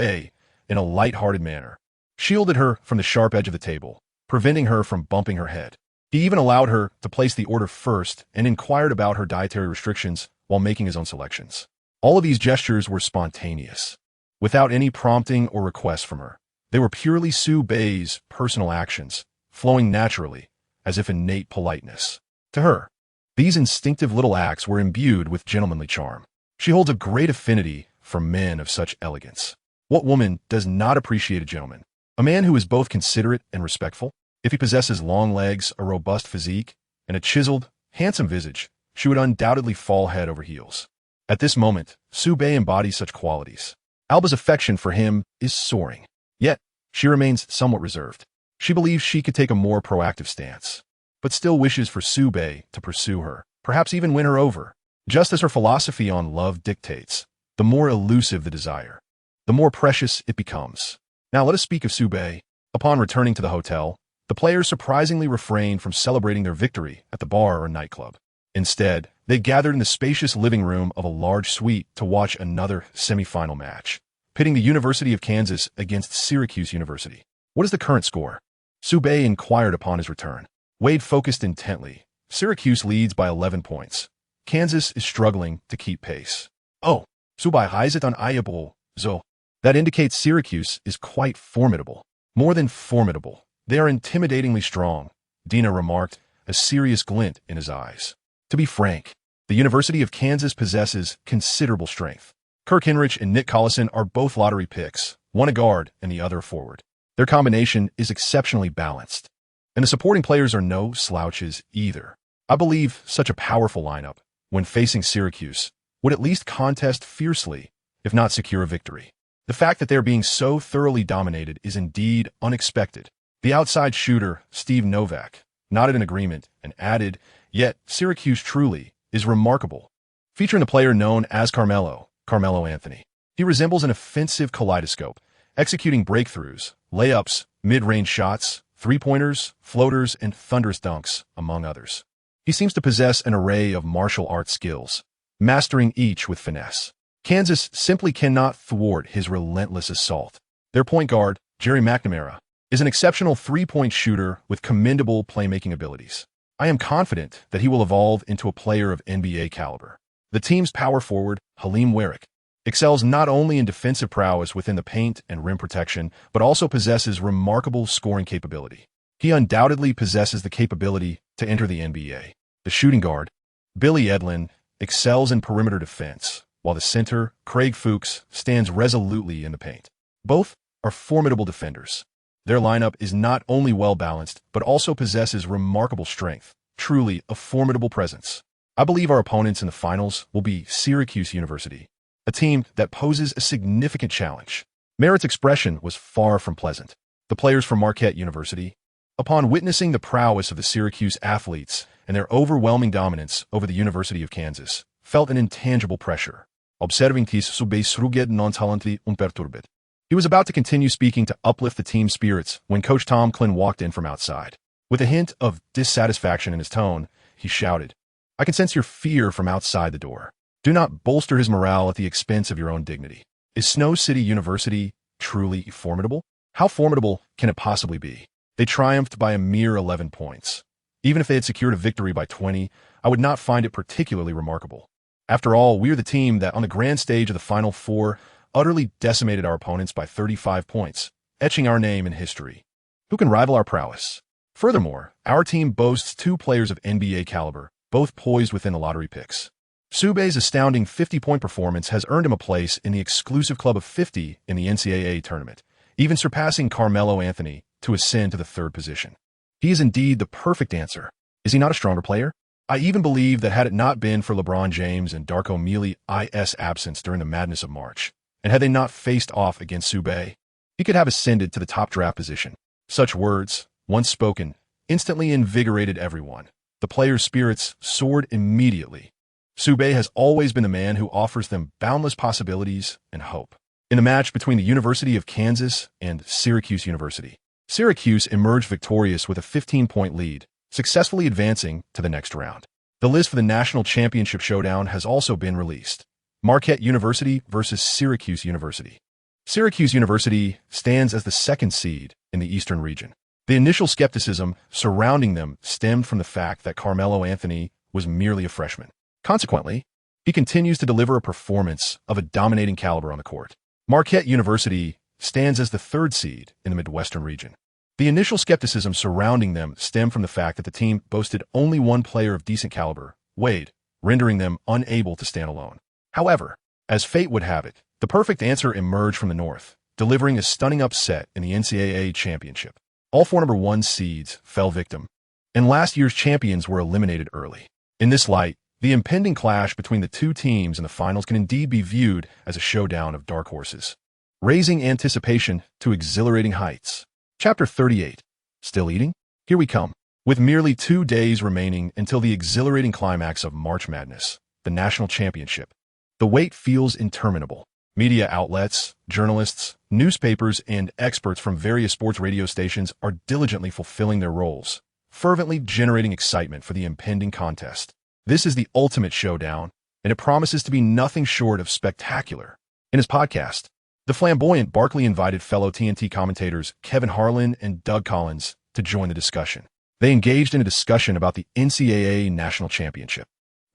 in a light-hearted manner, shielded her from the sharp edge of the table, preventing her from bumping her head. He even allowed her to place the order first and inquired about her dietary restrictions while making his own selections. All of these gestures were spontaneous, without any prompting or request from her. They were purely Sube's personal actions, flowing naturally, as if innate politeness. To her, these instinctive little acts were imbued with gentlemanly charm. She holds a great affinity for men of such elegance. What woman does not appreciate a gentleman? A man who is both considerate and respectful? If he possesses long legs, a robust physique, and a chiseled, handsome visage, she would undoubtedly fall head over heels. At this moment, Sube embodies such qualities. Alba's affection for him is soaring. Yet, she remains somewhat reserved. She believes she could take a more proactive stance, but still wishes for Sube to pursue her, perhaps even win her over. Just as her philosophy on love dictates, the more elusive the desire, the more precious it becomes. Now let us speak of Sube. Upon returning to the hotel, the players surprisingly refrained from celebrating their victory at the bar or nightclub. Instead, they gathered in the spacious living room of a large suite to watch another semifinal match, pitting the University of Kansas against Syracuse University. What is the current score? Sube inquired upon his return. Wade focused intently. Syracuse leads by 11 points. Kansas is struggling to keep pace. Oh, Sube heiset an ayable, so. That indicates Syracuse is quite formidable. More than formidable. They are intimidatingly strong, Dina remarked, a serious glint in his eyes. To be frank, the University of Kansas possesses considerable strength. Kirk Hinrich and Nick Collison are both lottery picks, one a guard and the other a forward. Their combination is exceptionally balanced, and the supporting players are no slouches either. I believe such a powerful lineup, when facing Syracuse, would at least contest fiercely, if not secure a victory. The fact that they're being so thoroughly dominated is indeed unexpected. The outside shooter, Steve Novak, nodded in agreement and added, yet Syracuse truly is remarkable. Featuring a player known as Carmelo Anthony. He resembles an offensive kaleidoscope, executing breakthroughs, layups, mid-range shots, three-pointers, floaters, and thunderous dunks, among others. He seems to possess an array of martial arts skills, mastering each with finesse. Kansas simply cannot thwart his relentless assault. Their point guard, Jerry McNamara, is an exceptional three-point shooter with commendable playmaking abilities. I am confident that he will evolve into a player of NBA caliber. The team's power forward, Halim Warrick, excels not only in defensive prowess within the paint and rim protection, but also possesses remarkable scoring capability. He undoubtedly possesses the capability to enter the NBA. The shooting guard, Billy Edlin, excels in perimeter defense, while the center, Craig Fuchs, stands resolutely in the paint. Both are formidable defenders. Their lineup is not only well-balanced, but also possesses remarkable strength, truly a formidable presence. I believe our opponents in the finals will be Syracuse University, a team that poses a significant challenge. Merritt's expression was far from pleasant. The players from Marquette University, upon witnessing the prowess of the Syracuse athletes and their overwhelming dominance over the University of Kansas, felt an intangible pressure. Observing tis sube sruget non talenti unperturbed. He was about to continue speaking to uplift the team's spirits when Coach Tom Klin walked in from outside. With a hint of dissatisfaction in his tone, he shouted, "I can sense your fear from outside the door. Do not bolster his morale at the expense of your own dignity. Is Snow City University truly formidable? How formidable can it possibly be? They triumphed by a mere 11 points. Even if they had secured a victory by 20, I would not find it particularly remarkable. After all, we are the team that on the grand stage of the Final Four utterly decimated our opponents by 35 points, etching our name in history. Who can rival our prowess? Furthermore, our team boasts two players of NBA caliber, both poised within the lottery picks. Sube's astounding 50-point performance has earned him a place in the exclusive club of 50 in the NCAA tournament, even surpassing Carmelo Anthony to ascend to the third position. He is indeed the perfect answer. Is he not a stronger player? I even believe that had it not been for LeBron James and Darko Milici's absence during the madness of March, and had they not faced off against Sube, he could have ascended to the top draft position. Such words, once spoken, instantly invigorated everyone. The players' spirits soared immediately. Sube has always been the man who offers them boundless possibilities and hope. In the match between the University of Kansas and Syracuse University, Syracuse emerged victorious with a 15-point lead, successfully advancing to the next round. The list for the national championship showdown has also been released. Marquette University versus Syracuse University. Syracuse University stands as the second seed in the Eastern region. The initial skepticism surrounding them stemmed from the fact that Carmelo Anthony was merely a freshman. Consequently, he continues to deliver a performance of a dominating caliber on the court. Marquette University stands as the third seed in the Midwestern region. The initial skepticism surrounding them stemmed from the fact that the team boasted only one player of decent caliber, Wade, rendering them unable to stand alone. However, as fate would have it, the perfect answer emerged from the North, delivering a stunning upset in the NCAA championship. All four number 1 seeds fell victim, and last year's champions were eliminated early. In this light, the impending clash between the two teams in the finals can indeed be viewed as a showdown of dark horses, raising anticipation to exhilarating heights. Chapter 38. Still eating? Here we come. With merely 2 days remaining until the exhilarating climax of March Madness, the national championship, the wait feels interminable. Media outlets, journalists, newspapers, and experts from various sports radio stations are diligently fulfilling their roles, fervently generating excitement for the impending contest. This is the ultimate showdown, and it promises to be nothing short of spectacular. In his podcast, the flamboyant Barkley invited fellow TNT commentators Kevin Harlan and Doug Collins to join the discussion. They engaged in a discussion about the NCAA National Championship.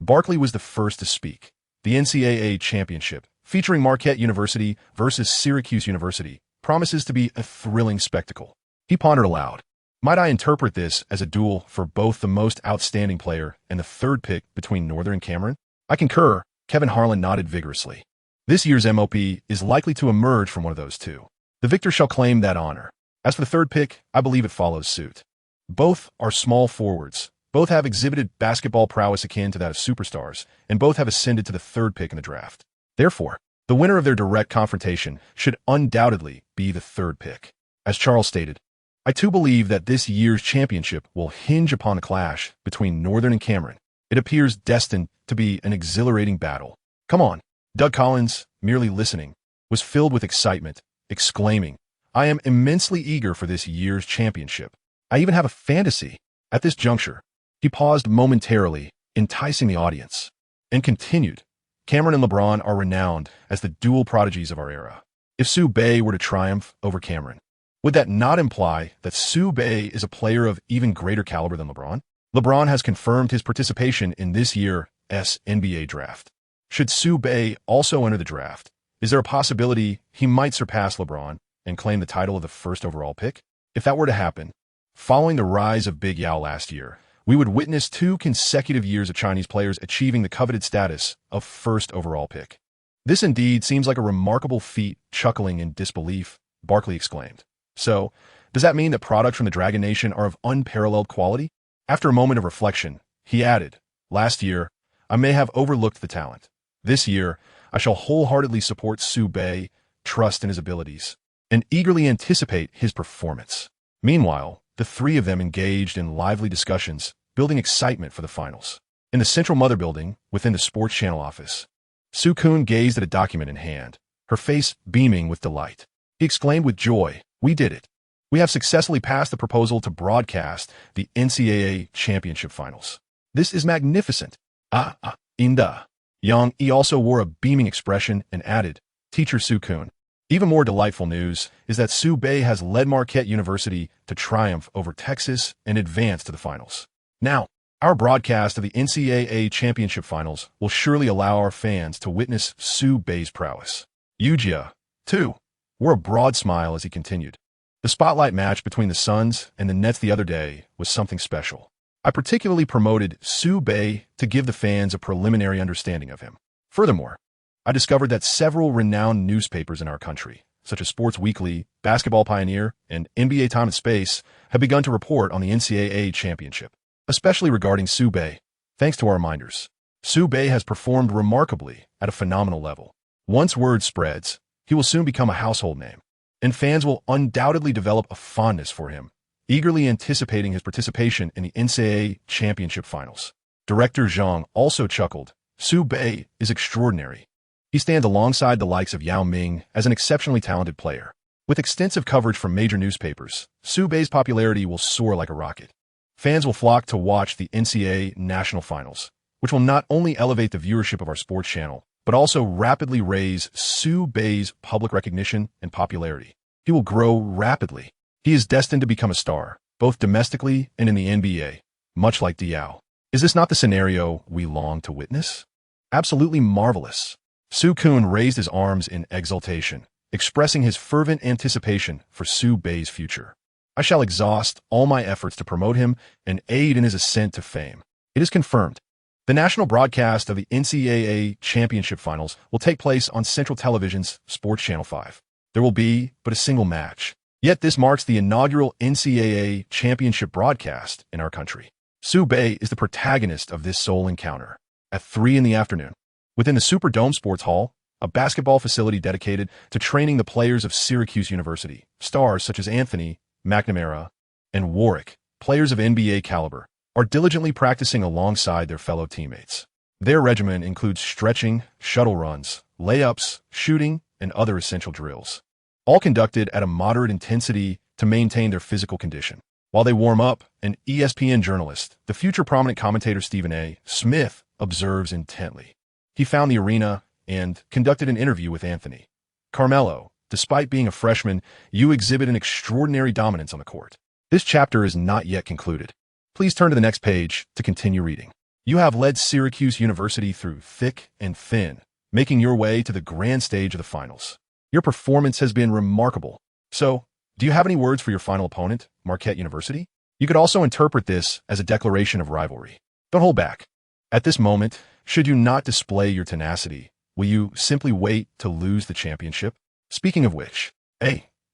Barkley was the first to speak. The NCAA Championship, featuring Marquette University versus Syracuse University, promises to be a thrilling spectacle. He pondered aloud. Might I interpret this as a duel for both the most outstanding player and the third pick between Northern and Cameron? I concur, Kevin Harlan nodded vigorously. This year's MOP is likely to emerge from one of those two. The victor shall claim that honor. As for the third pick, I believe it follows suit. Both are small forwards. Both have exhibited basketball prowess akin to that of superstars, and both have ascended to the third pick in the draft. Therefore, the winner of their direct confrontation should undoubtedly be the third pick. As Charles stated, I too believe that this year's championship will hinge upon a clash between Northern and Cameron. It appears destined to be an exhilarating battle. Come on. Doug Collins, merely listening, was filled with excitement, exclaiming, I am immensely eager for this year's championship. I even have a fantasy. At this juncture, he paused momentarily, enticing the audience, and continued, Cameron and LeBron are renowned as the dual prodigies of our era. If Sube were to triumph over Cameron, would that not imply that Sube is a player of even greater caliber than LeBron? LeBron has confirmed his participation in this year's NBA draft. Should Sube also enter the draft, is there a possibility he might surpass LeBron and claim the title of the first overall pick? If that were to happen, following the rise of Big Yao last year, we would witness 2 consecutive years of Chinese players achieving the coveted status of first overall pick. This indeed seems like a remarkable feat. Chuckling in disbelief, Barkley exclaimed. So, does that mean that products from the Dragon Nation are of unparalleled quality? After a moment of reflection, he added, last year, I may have overlooked the talent. This year, I shall wholeheartedly support Sube, trust in his abilities, and eagerly anticipate his performance. Meanwhile, the three of them engaged in lively discussions, building excitement for the finals. In the Central Mother Building, within the Sports Channel office, Sue Kuhn gazed at a document in hand, her face beaming with delight. He exclaimed with joy, we did it. We have successfully passed the proposal to broadcast the NCAA Championship Finals. This is magnificent. Inda. Yang Yi also wore a beaming expression and added, Teacher Sue Kuhn. Even more delightful news is that Sube has led Marquette University to triumph over Texas and advance to the finals. Now, our broadcast of the NCAA Championship Finals will surely allow our fans to witness Sube's prowess. Yujia, too, wore a broad smile as he continued. The spotlight match between the Suns and the Nets the other day was something special. I particularly promoted Sube to give the fans a preliminary understanding of him. Furthermore, I discovered that several renowned newspapers in our country, such as Sports Weekly, Basketball Pioneer, and NBA Time and Space, have begun to report on the NCAA Championship, especially regarding Sube. Thanks to our reminders, Sube has performed remarkably at a phenomenal level. Once word spreads, he will soon become a household name. and fans will undoubtedly develop a fondness for him, eagerly anticipating his participation in the NCAA championship finals. Director Zhang also chuckled. Su Bei is extraordinary. He stands alongside the likes of Yao Ming as an exceptionally talented player. With extensive coverage from major newspapers, Su Bei's popularity will soar like a rocket. Fans will flock to watch the NCAA national finals, which will not only elevate the viewership of our sports channel, but also rapidly raise Su Bei's public recognition and popularity. He will grow rapidly. He is destined to become a star, both domestically and in the NBA, much like Diao. Is this not the scenario we long to witness? Absolutely marvelous. Su Kun raised his arms in exultation, expressing his fervent anticipation for Su Bei's future. I shall exhaust all my efforts to promote him and aid in his ascent to fame. It is confirmed. The national broadcast of the NCAA championship finals will take place on Central Television's Sports Channel 5. There will be but a single match. Yet this marks the inaugural NCAA championship broadcast in our country. Su Bei is the protagonist of this sole encounter. At 3 in the afternoon, within the Superdome Sports Hall, a basketball facility dedicated to training the players of Syracuse University, stars such as Anthony, McNamara, and Warwick, players of NBA caliber, are diligently practicing alongside their fellow teammates. Their regimen includes stretching, shuttle runs, layups, shooting, and other essential drills, all conducted at a moderate intensity to maintain their physical condition. While they warm up, an ESPN journalist, the future prominent commentator Stephen A. Smith, observes intently. He found the arena and conducted an interview with Anthony. Carmelo, despite being a freshman, you exhibit an extraordinary dominance on the court. This chapter is not yet concluded. Please turn to the next page to continue reading. You have led Syracuse University through thick and thin, making your way to the grand stage of the finals. Your performance has been remarkable. So, do you have any words for your final opponent, Marquette University? You could also interpret this as a declaration of rivalry. Don't hold back. At this moment, should you not display your tenacity, will you simply wait to lose the championship? Speaking of which,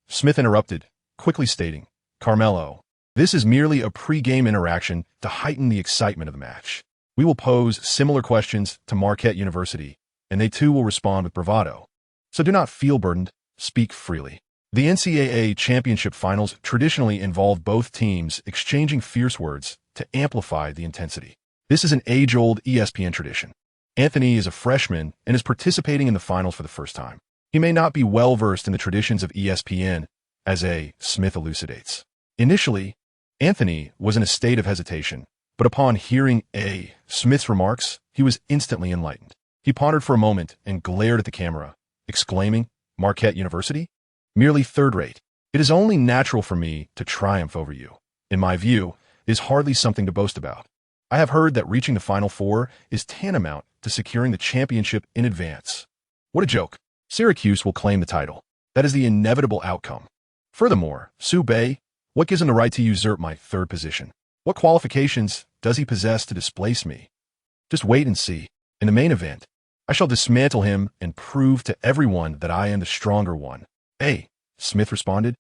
Smith interrupted, quickly stating, Carmelo, this is merely a pre-game interaction to heighten the excitement of the match. We will pose similar questions to Marquette University, and they too will respond with bravado. So do not feel burdened, speak freely. The NCAA championship finals traditionally involve both teams exchanging fierce words to amplify the intensity. This is an age-old ESPN tradition. Anthony is a freshman and is participating in the finals for the first time. He may not be well-versed in the traditions of ESPN, as Smith elucidates. Initially, Anthony was in a state of hesitation, but upon hearing Smith's remarks, he was instantly enlightened. He pondered for a moment and glared at the camera, exclaiming, Marquette University? Merely third-rate. It is only natural for me to triumph over you. In my view, it is hardly something to boast about. I have heard that reaching the Final Four is tantamount to securing the championship in advance. What a joke. Syracuse will claim the title. That is the inevitable outcome. Furthermore, Su Bei, what gives him the right to usurp my third position? What qualifications does he possess to displace me? Just wait and see. In the main event, I shall dismantle him and prove to everyone that I am the stronger one. Smith responded.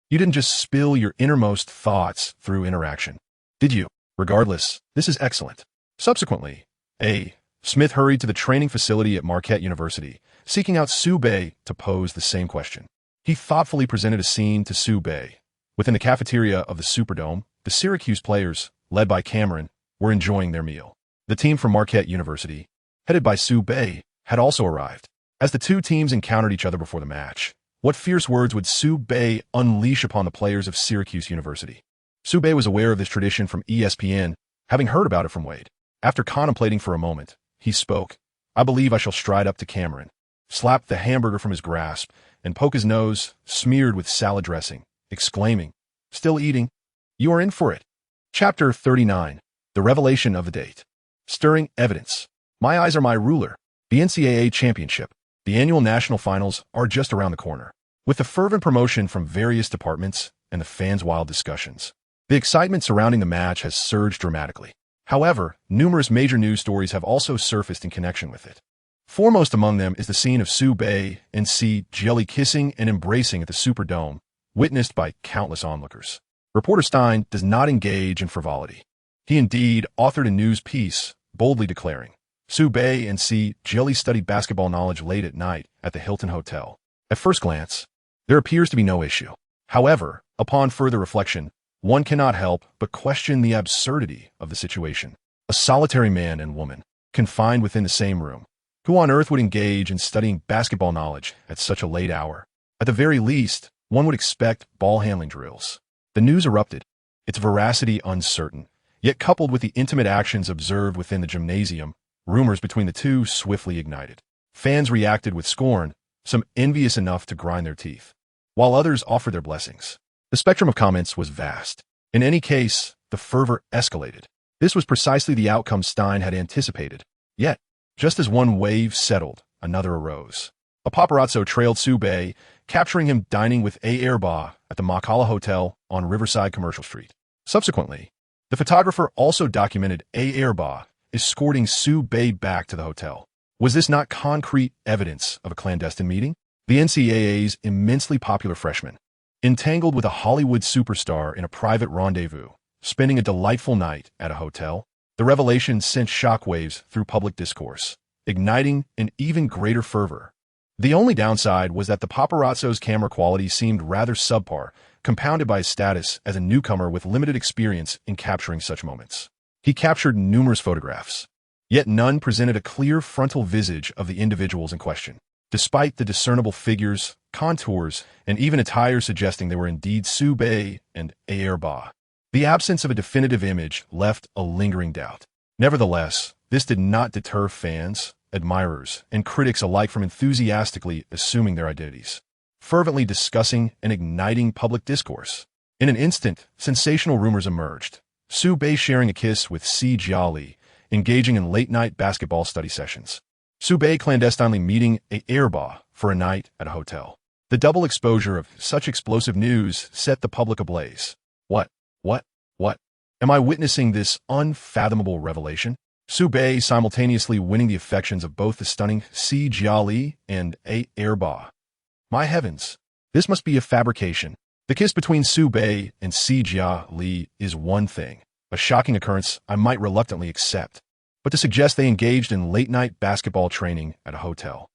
You didn't just spill your innermost thoughts through interaction, did you? Regardless, this is excellent. Subsequently, Smith hurried to the training facility at Marquette University, seeking out Su Bei to pose the same question. He thoughtfully presented a scene to Su Bei. Within the cafeteria of the Superdome, the Syracuse players, led by Cameron, were enjoying their meal. The team from Marquette University, headed by Su Bei, had also arrived. As the two teams encountered each other before the match, what fierce words would Su Bei unleash upon the players of Syracuse University? Su Bei was aware of this tradition from ESPN, having heard about it from Wade. After contemplating for a moment, he spoke. I believe I shall stride up to Cameron, slap the hamburger from his grasp, and poke his nose, smeared with salad dressing, exclaiming, Still eating? You are in for it. Chapter 39. The Revelation of the Date. Stirring Evidence. My eyes are my ruler. The NCAA Championship, the annual national finals, are just around the corner. With the fervent promotion from various departments and the fans' wild discussions, the excitement surrounding the match has surged dramatically. However, numerous major news stories have also surfaced in connection with it. Foremost among them is the scene of Su Bei and C. Jelly kissing and embracing at the Superdome, witnessed by countless onlookers. Reporter Stein does not engage in frivolity. He indeed authored a news piece, boldly declaring, Su Bei and C. Jelly studied basketball knowledge late at night at the Hilton Hotel. At first glance, there appears to be no issue. However, upon further reflection, one cannot help but question the absurdity of the situation. A solitary man and woman, confined within the same room. Who on earth would engage in studying basketball knowledge at such a late hour? At the very least, one would expect ball handling drills. The news erupted, its veracity uncertain, yet coupled with the intimate actions observed within the gymnasium, rumors between the two swiftly ignited. Fans reacted with scorn, some envious enough to grind their teeth, while others offered their blessings. The spectrum of comments was vast. In any case, the fervor escalated. This was precisely the outcome Stein had anticipated. Yet, just as one wave settled, another arose. A paparazzo trailed Sube, capturing him dining with A. Erba at the Makala Hotel on Riverside Commercial Street. Subsequently, the photographer also documented A. Erba escorting Sube back to the hotel. Was this not concrete evidence of a clandestine meeting? The NCAA's immensely popular freshman, entangled with a Hollywood superstar in a private rendezvous, spending a delightful night at a hotel. The revelation sent shockwaves through public discourse, igniting an even greater fervor. The only downside was that the paparazzo's camera quality seemed rather subpar, compounded by his status as a newcomer with limited experience in capturing such moments. He captured numerous photographs, yet none presented a clear frontal visage of the individuals in question, despite the discernible figures, contours, and even attire suggesting they were indeed Sube and Ayerba. The absence of a definitive image left a lingering doubt. Nevertheless, this did not deter fans, admirers, and critics alike from enthusiastically assuming their identities, fervently discussing and igniting public discourse. In an instant, sensational rumors emerged. Sube sharing a kiss with Si Jiali, engaging in late-night basketball study sessions. Sube clandestinely meeting Ayerba for a night at a hotel. The double exposure of such explosive news set the public ablaze. What? Am I witnessing this unfathomable revelation? Sube simultaneously winning the affections of both the stunning Si Jiali and Ayerba. My heavens, this must be a fabrication. The kiss between Sube and Si Jiali is one thing, a shocking occurrence I might reluctantly accept. But to suggest they engaged in late-night basketball training at a hotel.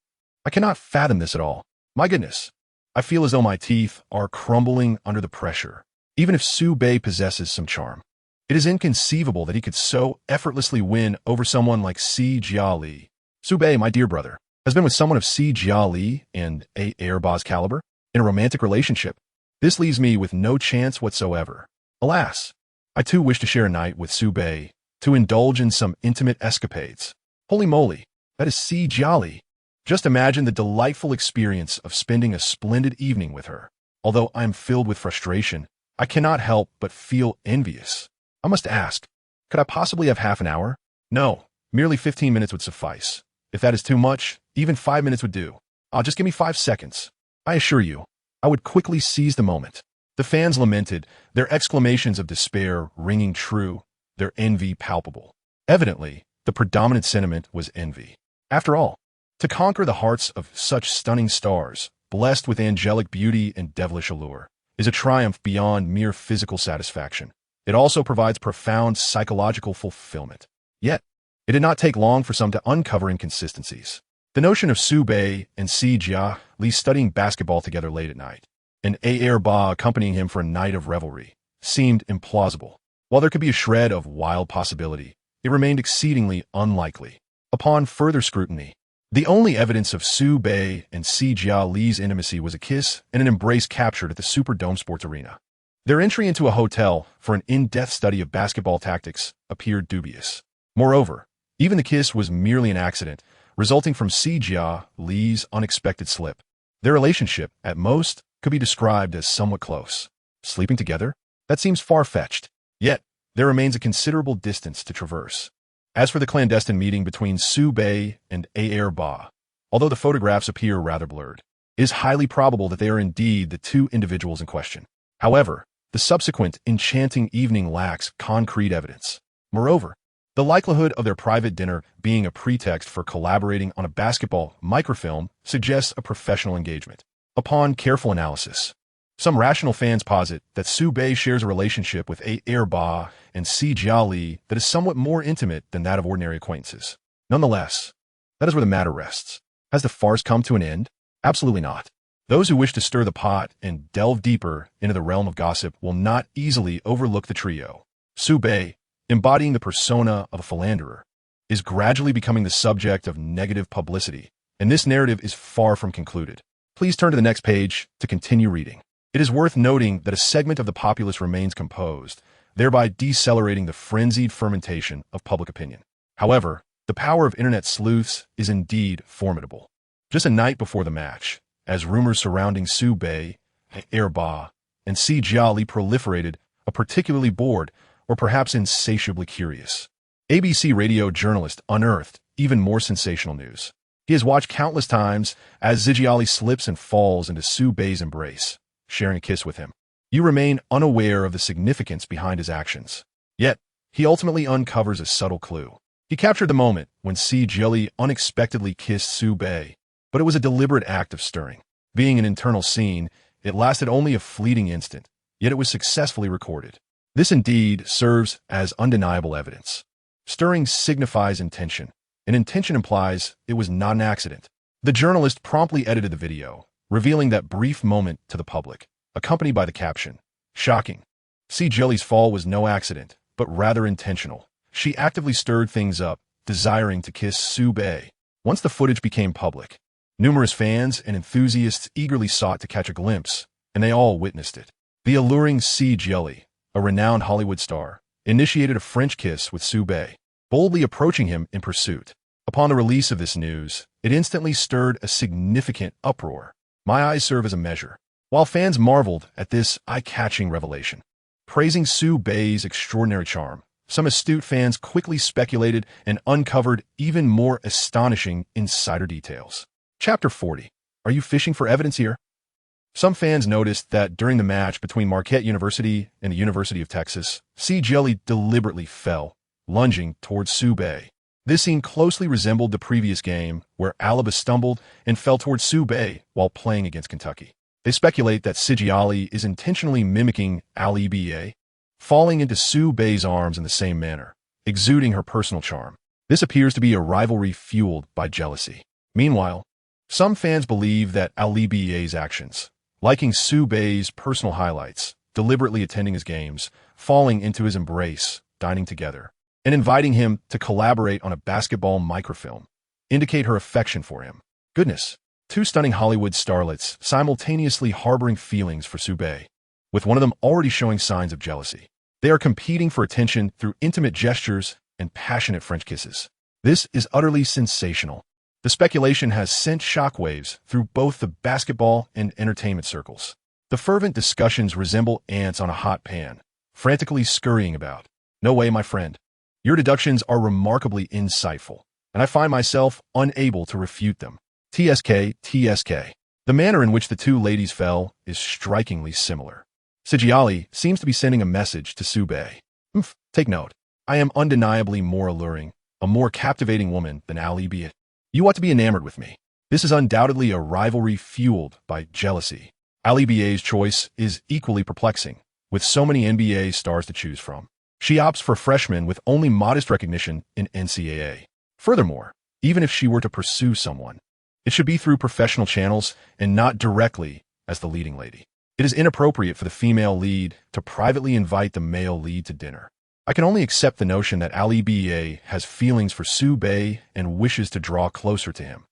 I cannot fathom this at all. My goodness, I feel as though my teeth are crumbling under the pressure. Even if Sube possesses some charm, it is inconceivable that he could so effortlessly win over someone like Si Jiali. Sube, my dear brother, has been with someone of Si Jiali and Ayerba's caliber in a romantic relationship. This leaves me with no chance whatsoever. Alas, I too wish to share a night with Sube, to indulge in some intimate escapades. Holy moly, that is Si Jiali. Just imagine the delightful experience of spending a splendid evening with her. Although I am filled with frustration, I cannot help but feel envious. I must ask, could I possibly have half an hour? No, merely 15 minutes would suffice. If that is too much, even 5 minutes would do. Just give me 5 seconds. I assure you, I would quickly seize the moment. The fans lamented, their exclamations of despair ringing true, their envy palpable. Evidently, the predominant sentiment was envy. After all, to conquer the hearts of such stunning stars, blessed with angelic beauty and devilish allure, is a triumph beyond mere physical satisfaction. It also provides profound psychological fulfillment. Yet, it did not take long for some to uncover inconsistencies. The notion of Sube and Si Jiali studying basketball together late at night, and Ayerba accompanying him for a night of revelry, seemed implausible. While there could be a shred of wild possibility, it remained exceedingly unlikely. Upon further scrutiny, the only evidence of Sube and Si Jiali's intimacy was a kiss and an embrace captured at the Superdome Sports Arena. Their entry into a hotel for an in-depth study of basketball tactics appeared dubious. Moreover, even the kiss was merely an accident, resulting from Si Jiali's unexpected slip. Their relationship, at most, could be described as somewhat close. Sleeping together? That seems far-fetched. Yet, there remains a considerable distance to traverse. As for the clandestine meeting between Sube and Ayerba, although the photographs appear rather blurred, it is highly probable that they are indeed the two individuals in question. However, the subsequent enchanting evening lacks concrete evidence. Moreover, the likelihood of their private dinner being a pretext for collaborating on a basketball microfilm suggests a professional engagement. Upon careful analysis, some rational fans posit that Sube shares a relationship with Ayerba and Si Jiali that is somewhat more intimate than that of ordinary acquaintances. Nonetheless, that is where the matter rests. Has the farce come to an end? Absolutely not. Those who wish to stir the pot and delve deeper into the realm of gossip will not easily overlook the trio. Sue Bay, embodying the persona of a philanderer, is gradually becoming the subject of negative publicity, and this narrative is far from concluded. Please turn to the next page to continue reading. It is worth noting that a segment of the populace remains composed, thereby decelerating the frenzied fermentation of public opinion. However, the power of internet sleuths is indeed formidable. Just a night before the match, as rumors surrounding Sue Bay, Erba, and Si Jiali proliferated, a particularly bored or perhaps insatiably curious ABC radio journalist unearthed even more sensational news. He has watched countless times as Zijiali slips and falls into Sue Bay's embrace, sharing a kiss with him. You remain unaware of the significance behind his actions. Yet, he ultimately uncovers a subtle clue. He captured the moment when Si Jiali unexpectedly kissed Sue Bay, but it was a deliberate act of stirring. Being an internal scene, it lasted only a fleeting instant, yet it was successfully recorded. This indeed serves as undeniable evidence. Stirring signifies intention, and intention implies it was not an accident. The journalist promptly edited the video, revealing that brief moment to the public, accompanied by the caption, "Shocking. Si Jiali's fall was no accident, but rather intentional. She actively stirred things up, desiring to kiss Sue Bay." Once the footage became public, numerous fans and enthusiasts eagerly sought to catch a glimpse, and they all witnessed it. The alluring Si Jiali, a renowned Hollywood star, initiated a French kiss with Sue Bay, boldly approaching him in pursuit. Upon the release of this news, it instantly stirred a significant uproar. My eyes serve as a measure. While fans marveled at this eye-catching revelation, praising Sue Bay's extraordinary charm, some astute fans quickly speculated and uncovered even more astonishing insider details. Chapter 40. Are you fishing for evidence here? Some fans noticed that during the match between Marquette University and the University of Texas, Si Jiali deliberately fell, lunging towards Sue Bay. This scene closely resembled the previous game where Alaba stumbled and fell towards Sue Bay while playing against Kentucky. They speculate that Si Jiali is intentionally mimicking Alaba, falling into Sue Bay's arms in the same manner, exuding her personal charm. This appears to be a rivalry fueled by jealousy. Meanwhile, some fans believe that Alaba's actions, liking Sue Bay's personal highlights, deliberately attending his games, falling into his embrace, dining together, and inviting him to collaborate on a basketball microfilm, indicate her affection for him. Goodness, two stunning Hollywood starlets simultaneously harboring feelings for Sue Bay, with one of them already showing signs of jealousy. They are competing for attention through intimate gestures and passionate French kisses. This is utterly sensational. The speculation has sent shockwaves through both the basketball and entertainment circles. The fervent discussions resemble ants on a hot pan, frantically scurrying about. No way, my friend. Your deductions are remarkably insightful, and I find myself unable to refute them. TSK. The manner in which the two ladies fell is strikingly similar. Si Jiali seems to be sending a message to Sue Bay. Take note. I am undeniably more alluring, a more captivating woman than Alaba. You ought to be enamored with me. This is undoubtedly a rivalry fueled by jealousy. Alaba's choice is equally perplexing, with so many NBA stars to choose from. She opts for freshmen with only modest recognition in NCAA. Furthermore, even if she were to pursue someone, it should be through professional channels and not directly as the leading lady. It is inappropriate for the female lead to privately invite the male lead to dinner. I can only accept the notion that Alaba has feelings for Sue Bay and wishes to draw closer to him.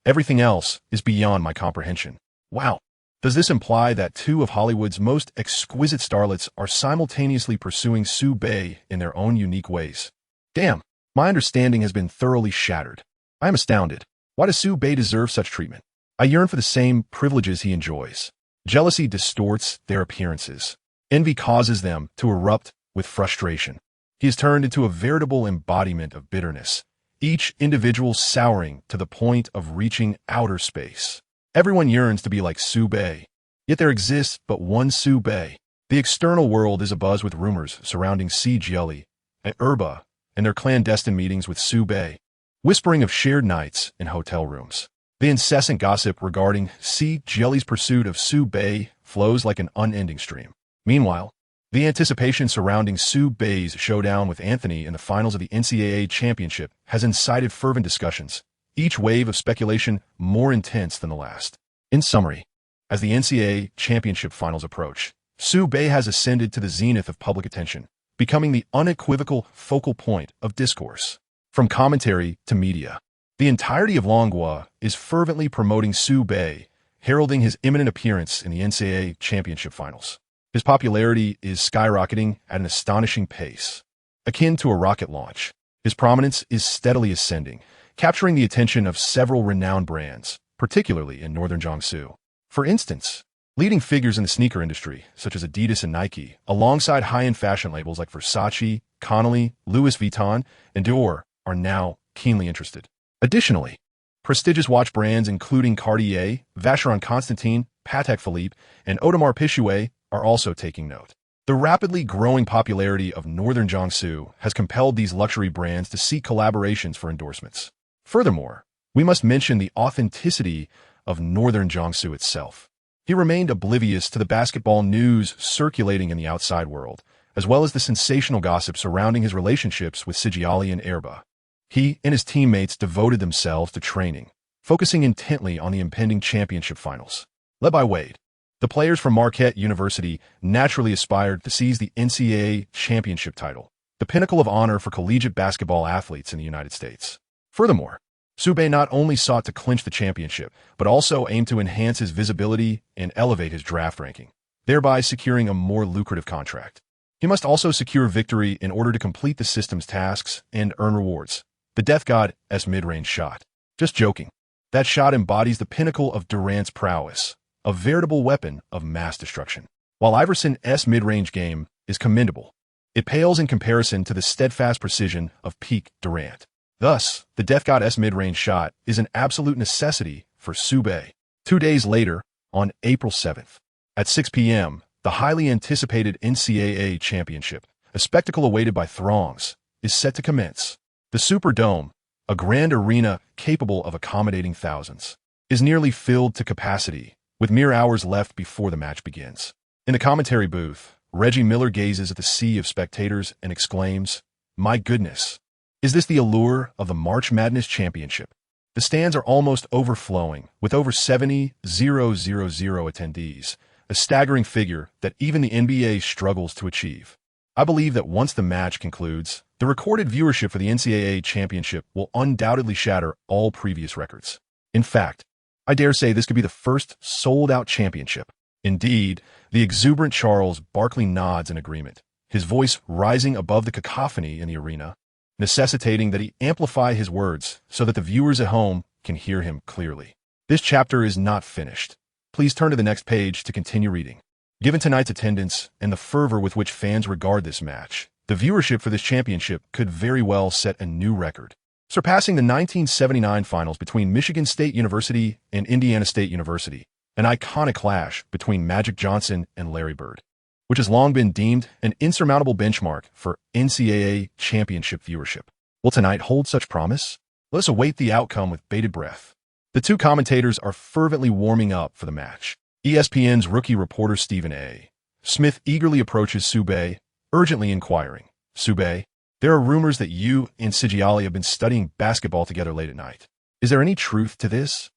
Everything else is beyond my comprehension. Wow. Does this imply that two of Hollywood's most exquisite starlets are simultaneously pursuing Sue Bay in their own unique ways? Damn, my understanding has been thoroughly shattered. I am astounded. Why does Sue Bay deserve such treatment? I yearn for the same privileges he enjoys. Jealousy distorts their appearances. Envy causes them to erupt with frustration. He is turned into a veritable embodiment of bitterness, each individual souring to the point of reaching outer space. Everyone yearns to be like Sue Bay, yet there exists but one Sue Bay. The external world is abuzz with rumors surrounding Si Jiali and Erba and their clandestine meetings with Sue Bay, whispering of shared nights in hotel rooms. The incessant gossip regarding Si Jiali's pursuit of Sue Bay flows like an unending stream. Meanwhile, the anticipation surrounding Sue Bay's showdown with Anthony in the finals of the NCAA championship has incited fervent discussions, each wave of speculation more intense than the last. In summary, As the NCAA championship finals approach, Su-Bei has ascended to the zenith of public attention, becoming the unequivocal focal point of discourse. From commentary to media, the entirety of Longhua is fervently promoting Su-Bei, heralding his imminent appearance in the NCAA championship finals. His popularity is skyrocketing at an astonishing pace. Akin to a rocket launch, his prominence is steadily ascending, capturing the attention of several renowned brands, particularly in northern Jiangsu. For instance, leading figures in the sneaker industry, such as Adidas and Nike, alongside high-end fashion labels like Versace, Connelly, Louis Vuitton, and Dior, are now keenly interested. Additionally, prestigious watch brands including Cartier, Vacheron Constantin, Patek Philippe, and Audemars Piguet are also taking note. The rapidly growing popularity of northern Jiangsu has compelled these luxury brands to seek collaborations for endorsements. Furthermore, we must mention the authenticity of northern Jiangsu itself. He remained oblivious to the basketball news circulating in the outside world, as well as the sensational gossip surrounding his relationships with Sijiali and Erba. He and his teammates devoted themselves to training, focusing intently on the impending championship finals. Led by Wade, the players from Marquette University naturally aspired to seize the NCAA championship title, the pinnacle of honor for collegiate basketball athletes in the United States. Furthermore, Su-Bei not only sought to clinch the championship, but also aimed to enhance his visibility and elevate his draft ranking, thereby securing a more lucrative contract. He must also secure victory in order to complete the system's tasks and earn rewards. The Death God's mid-range shot. Just joking. That shot embodies the pinnacle of Durant's prowess, a veritable weapon of mass destruction. While Iverson's mid-range game is commendable, it pales in comparison to the steadfast precision of peak Durant. Thus, the Death God's mid-range shot is an absolute necessity for Su-Bei. 2 days later, on April 7th, at 6 p.m., the highly anticipated NCAA championship, a spectacle awaited by throngs, is set to commence. The Superdome, a grand arena capable of accommodating thousands, is nearly filled to capacity, with mere hours left before the match begins. In the commentary booth, Reggie Miller gazes at the sea of spectators and exclaims, "My goodness, is this the allure of the March Madness Championship?" The stands are almost overflowing, with over 70,000 attendees, a staggering figure that even the NBA struggles to achieve. I believe that once the match concludes, the recorded viewership for the NCAA championship will undoubtedly shatter all previous records. In fact, I dare say this could be the first sold-out championship. Indeed, the exuberant Charles Barkley nods in agreement, his voice rising above the cacophony in the arena, necessitating that he amplify his words so that the viewers at home can hear him clearly. This chapter is not finished. Please turn to the next page to continue reading. Given tonight's attendance and the fervor with which fans regard this match, the viewership for this championship could very well set a new record, surpassing the 1979 finals between Michigan State University and Indiana State University, an iconic clash between Magic Johnson and Larry Bird, which has long been deemed an insurmountable benchmark for NCAA championship viewership. Will tonight hold such promise? Let us await the outcome with bated breath. The two commentators are fervently warming up for the match. ESPN's rookie reporter Stephen A. Smith eagerly approaches Su-Bei, urgently inquiring, "Su-Bei, there are rumors that you and Sijiali have been studying basketball together late at night. Is there any truth to this?"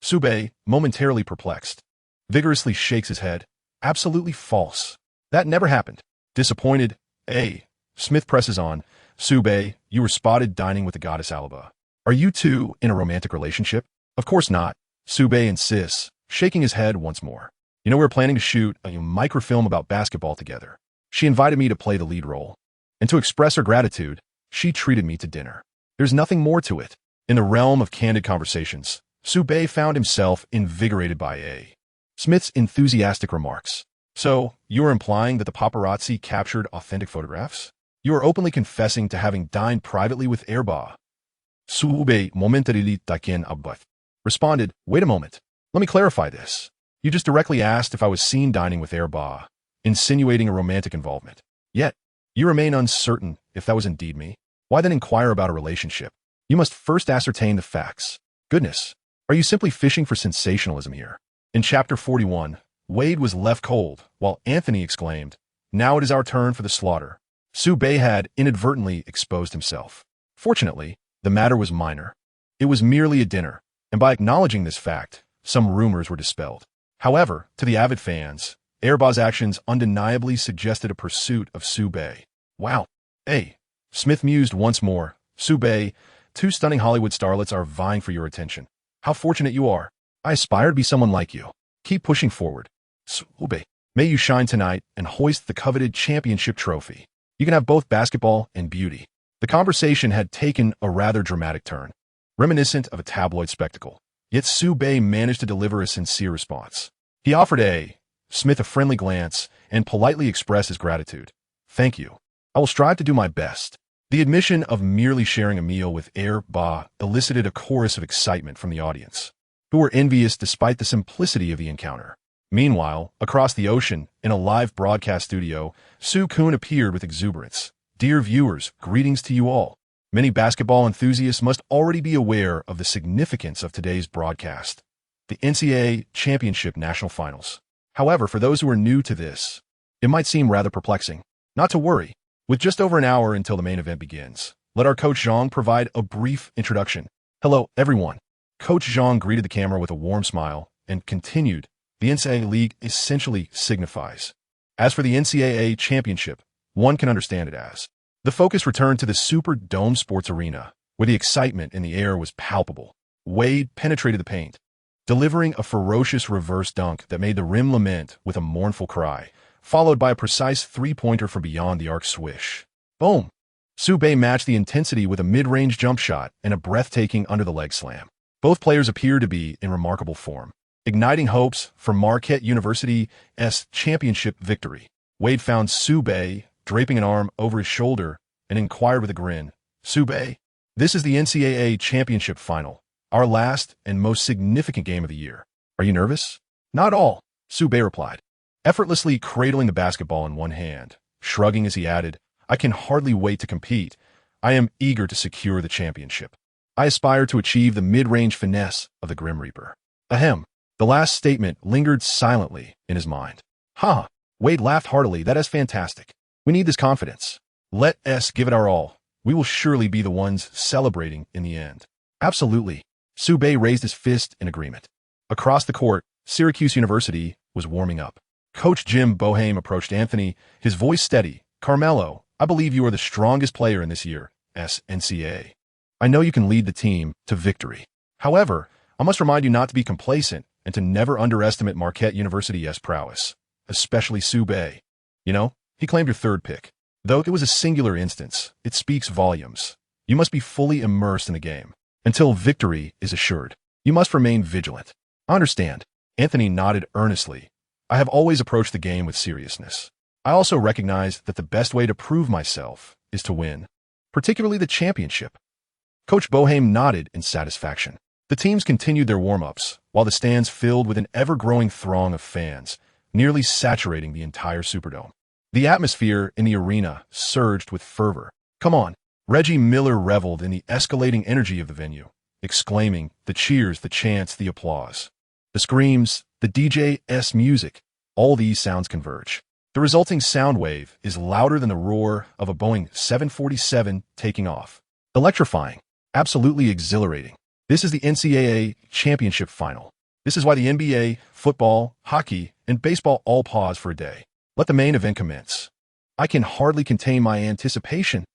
Su-Bei, momentarily perplexed, vigorously shakes his head. "Absolutely false. That never happened." Disappointed, A. Smith presses on, "Su-Bei, you were spotted dining with the goddess Alaba. Are you two in a romantic relationship?" "Of course not," Su-Bei insists, shaking his head once more. "You know, we're planning to shoot a microfilm about basketball together. She invited me to play the lead role. And to express her gratitude, she treated me to dinner. There's nothing more to it." In the realm of candid conversations, Su-Bei found himself invigorated by A. Smith's enthusiastic remarks. "So, you are implying that the paparazzi captured authentic photographs? You are openly confessing to having dined privately with Erba." Su-Bei momentarily taken aback, responded, "Wait a moment. Let me clarify this. You just directly asked if I was seen dining with Erba, insinuating a romantic involvement. Yet, you remain uncertain if that was indeed me. Why then inquire about a relationship? You must first ascertain the facts. Goodness, are you simply fishing for sensationalism here?" In Chapter 41, Wade was left cold, while Anthony exclaimed, "Now it is our turn for the slaughter." Su-Bei had inadvertently exposed himself. Fortunately, the matter was minor. It was merely a dinner, and by acknowledging this fact, some rumors were dispelled. However, to the avid fans, Airba's actions undeniably suggested a pursuit of Sube. Wow. Hey, Smith mused once more. Sube, two stunning Hollywood starlets are vying for your attention. How fortunate you are. I aspire to be someone like you. Keep pushing forward. Sube, may you shine tonight and hoist the coveted championship trophy. You can have both basketball and beauty. The conversation had taken a rather dramatic turn, reminiscent of a tabloid spectacle. Yet Sube managed to deliver a sincere response. He offered Smith a friendly glance and politely expressed his gratitude. Thank you. I will strive to do my best. The admission of merely sharing a meal with Airba elicited a chorus of excitement from the audience, who were envious despite the simplicity of the encounter. Meanwhile, across the ocean, in a live broadcast studio, Sue Kuhn appeared with exuberance. Dear viewers, greetings to you all. Many basketball enthusiasts must already be aware of the significance of today's broadcast, the NCAA Championship National Finals. However, for those who are new to this, it might seem rather perplexing. Not to worry. With just over an hour until the main event begins, let our Coach Zhang provide a brief introduction. Hello, everyone. Coach Zhang greeted the camera with a warm smile and continued, the NCAA League essentially signifies. As for the NCAA Championship, one can understand it as. The focus returned to the Super Dome Sports Arena, where the excitement in the air was palpable. Wade penetrated the paint, delivering a ferocious reverse dunk that made the rim lament with a mournful cry, followed by a precise three-pointer from beyond the arc swish. Boom! Sube matched the intensity with a mid-range jump shot and a breathtaking under-the-leg slam. Both players appear to be in remarkable form, igniting hopes for Marquette University's championship victory. Wade found Sube draping an arm over his shoulder and inquired with a grin, Sube, this is the NCAA Championship Final, our last and most significant game of the year. Are you nervous? Not at all, Sube replied, effortlessly cradling the basketball in one hand. Shrugging as he added, I can hardly wait to compete. I am eager to secure the championship. I aspire to achieve the mid-range finesse of the Grim Reaper. Ahem. The last statement lingered silently in his mind. Ha! Wade laughed heartily. That is fantastic. We need this confidence. Let us give it our all. We will surely be the ones celebrating in the end. Absolutely. Sube raised his fist in agreement. Across the court, Syracuse University was warming up. Coach Jim Boeheim approached Anthony, his voice steady. Carmelo, I believe you are the strongest player in this year's NCAA. I know you can lead the team to victory. However, I must remind you not to be complacent and to never underestimate Marquette University's prowess, especially Sube. You know, he claimed your third pick. Though it was a singular instance, it speaks volumes. You must be fully immersed in the game. Until victory is assured, you must remain vigilant. I understand. Anthony nodded earnestly. I have always approached the game with seriousness. I also recognize that the best way to prove myself is to win, particularly the championship. Coach Boeheim nodded in satisfaction. The teams continued their warm-ups, while the stands filled with an ever-growing throng of fans, nearly saturating the entire Superdome. The atmosphere in the arena surged with fervor. Come on. Reggie Miller reveled in the escalating energy of the venue, exclaiming, the cheers, the chants, the applause. The screams, the DJ's music, all these sounds converge. The resulting sound wave is louder than the roar of a Boeing 747 taking off. Electrifying, absolutely exhilarating. This is the NCAA Championship Final. This is why the NBA, football, hockey, and baseball all pause for a day. Let the main event commence. I can hardly contain my anticipation.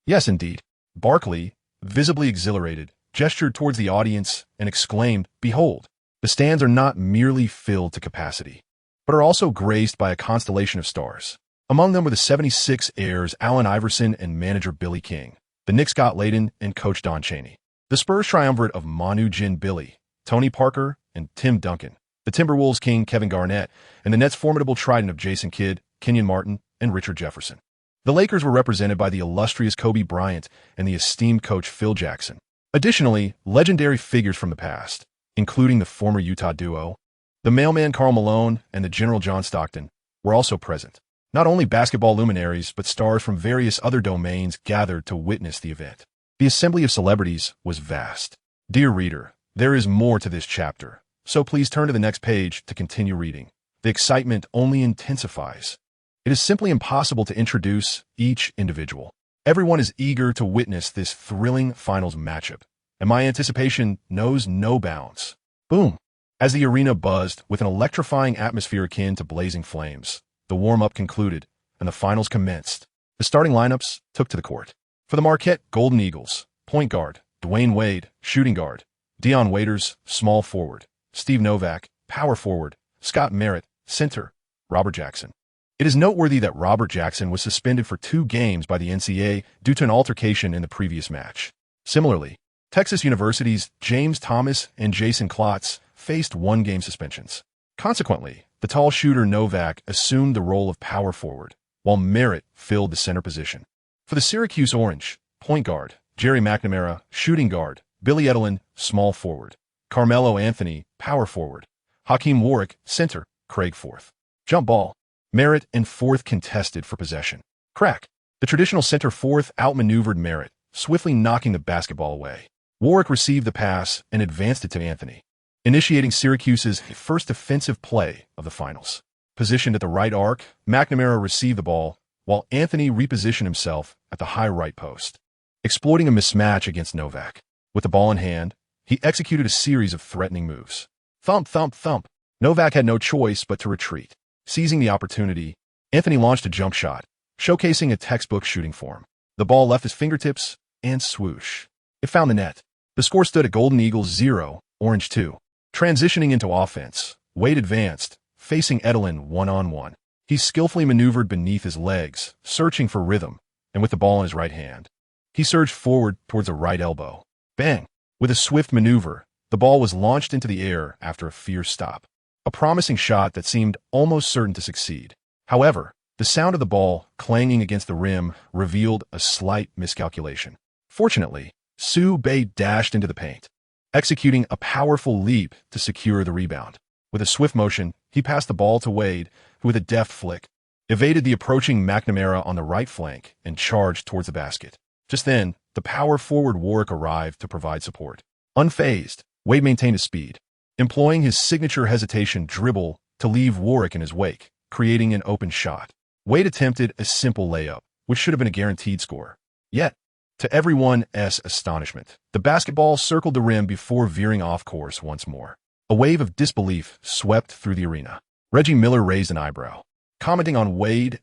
Yes, indeed. Barkley, visibly exhilarated, gestured towards the audience and exclaimed, Behold, the stands are not merely filled to capacity, but are also graced by a constellation of stars. Among them were the 76ers Allen Iverson and manager Billy King, the Knicks Scott Layden and coach Don Chaney, the Spurs triumvirate of Manu Ginobili, Tony Parker, and Tim Duncan, the Timberwolves king Kevin Garnett, and the Nets' formidable trident of Jason Kidd, Kenyon Martin, and Richard Jefferson. The Lakers were represented by the illustrious Kobe Bryant and the esteemed coach Phil Jackson. Additionally, legendary figures from the past, including the former Utah duo, the mailman Karl Malone and the General John Stockton, were also present. Not only basketball luminaries, but stars from various other domains gathered to witness the event. The assembly of celebrities was vast. Dear reader, there is more to this chapter, so please turn to the next page to continue reading. The excitement only intensifies. It is simply impossible to introduce each individual. Everyone is eager to witness this thrilling finals matchup, and my anticipation knows no bounds. Boom! As the arena buzzed with an electrifying atmosphere akin to blazing flames, the warm-up concluded, and the finals commenced. The starting lineups took to the court. For the Marquette Golden Eagles, point guard, Dwyane Wade, shooting guard, Dwyane Wade, small forward, Steve Novak, power forward, Scott Merritt, center, Robert Jackson. It is noteworthy that Robert Jackson was suspended for 2 games by the NCAA due to an altercation in the previous match. Similarly, Texas University's James Thomas and Jason Klotz faced 1-game suspensions. Consequently, the tall shooter Novak assumed the role of power forward, while Merritt filled the center position. For the Syracuse Orange, point guard, Jerry McNamara, shooting guard, Billy Edelin, small forward, Carmelo Anthony, power forward, Hakeem Warwick, center, Craig Forth. Jump ball. Merritt and Forth contested for possession. Crack. The traditional center Forth outmaneuvered Merritt, swiftly knocking the basketball away. Warwick received the pass and advanced it to Anthony, initiating Syracuse's first offensive play of the finals. Positioned at the right arc, McNamara received the ball, while Anthony repositioned himself at the high right post. Exploiting a mismatch against Novak, with the ball in hand, he executed a series of threatening moves. Thump, thump, thump. Novak had no choice but to retreat. Seizing the opportunity, Anthony launched a jump shot, showcasing a textbook shooting form. The ball left his fingertips, and swoosh. It found the net. The score stood at Golden Eagles 0, Orange 2. Transitioning into offense, Wade advanced, facing Edelin one-on-one. He skillfully maneuvered beneath his legs, searching for rhythm, and with the ball in his right hand, he surged forward towards the right elbow. Bang! With a swift maneuver, the ball was launched into the air after a fierce stop. A promising shot that seemed almost certain to succeed. However, the sound of the ball clanging against the rim revealed a slight miscalculation. Fortunately, Sue Bay dashed into the paint, executing a powerful leap to secure the rebound. With a swift motion, he passed the ball to Wade, who with a deft flick, evaded the approaching McNamara on the right flank and charged towards the basket. Just then, the power forward Warwick arrived to provide support. Unfazed, Wade maintained his speed, employing his signature hesitation dribble to leave Warwick in his wake, creating an open shot. Wade attempted a simple layup, which should have been a guaranteed score. Yet, to everyone's astonishment, the basketball circled the rim before veering off course once more. A wave of disbelief swept through the arena. Reggie Miller raised an eyebrow, commenting on Wade's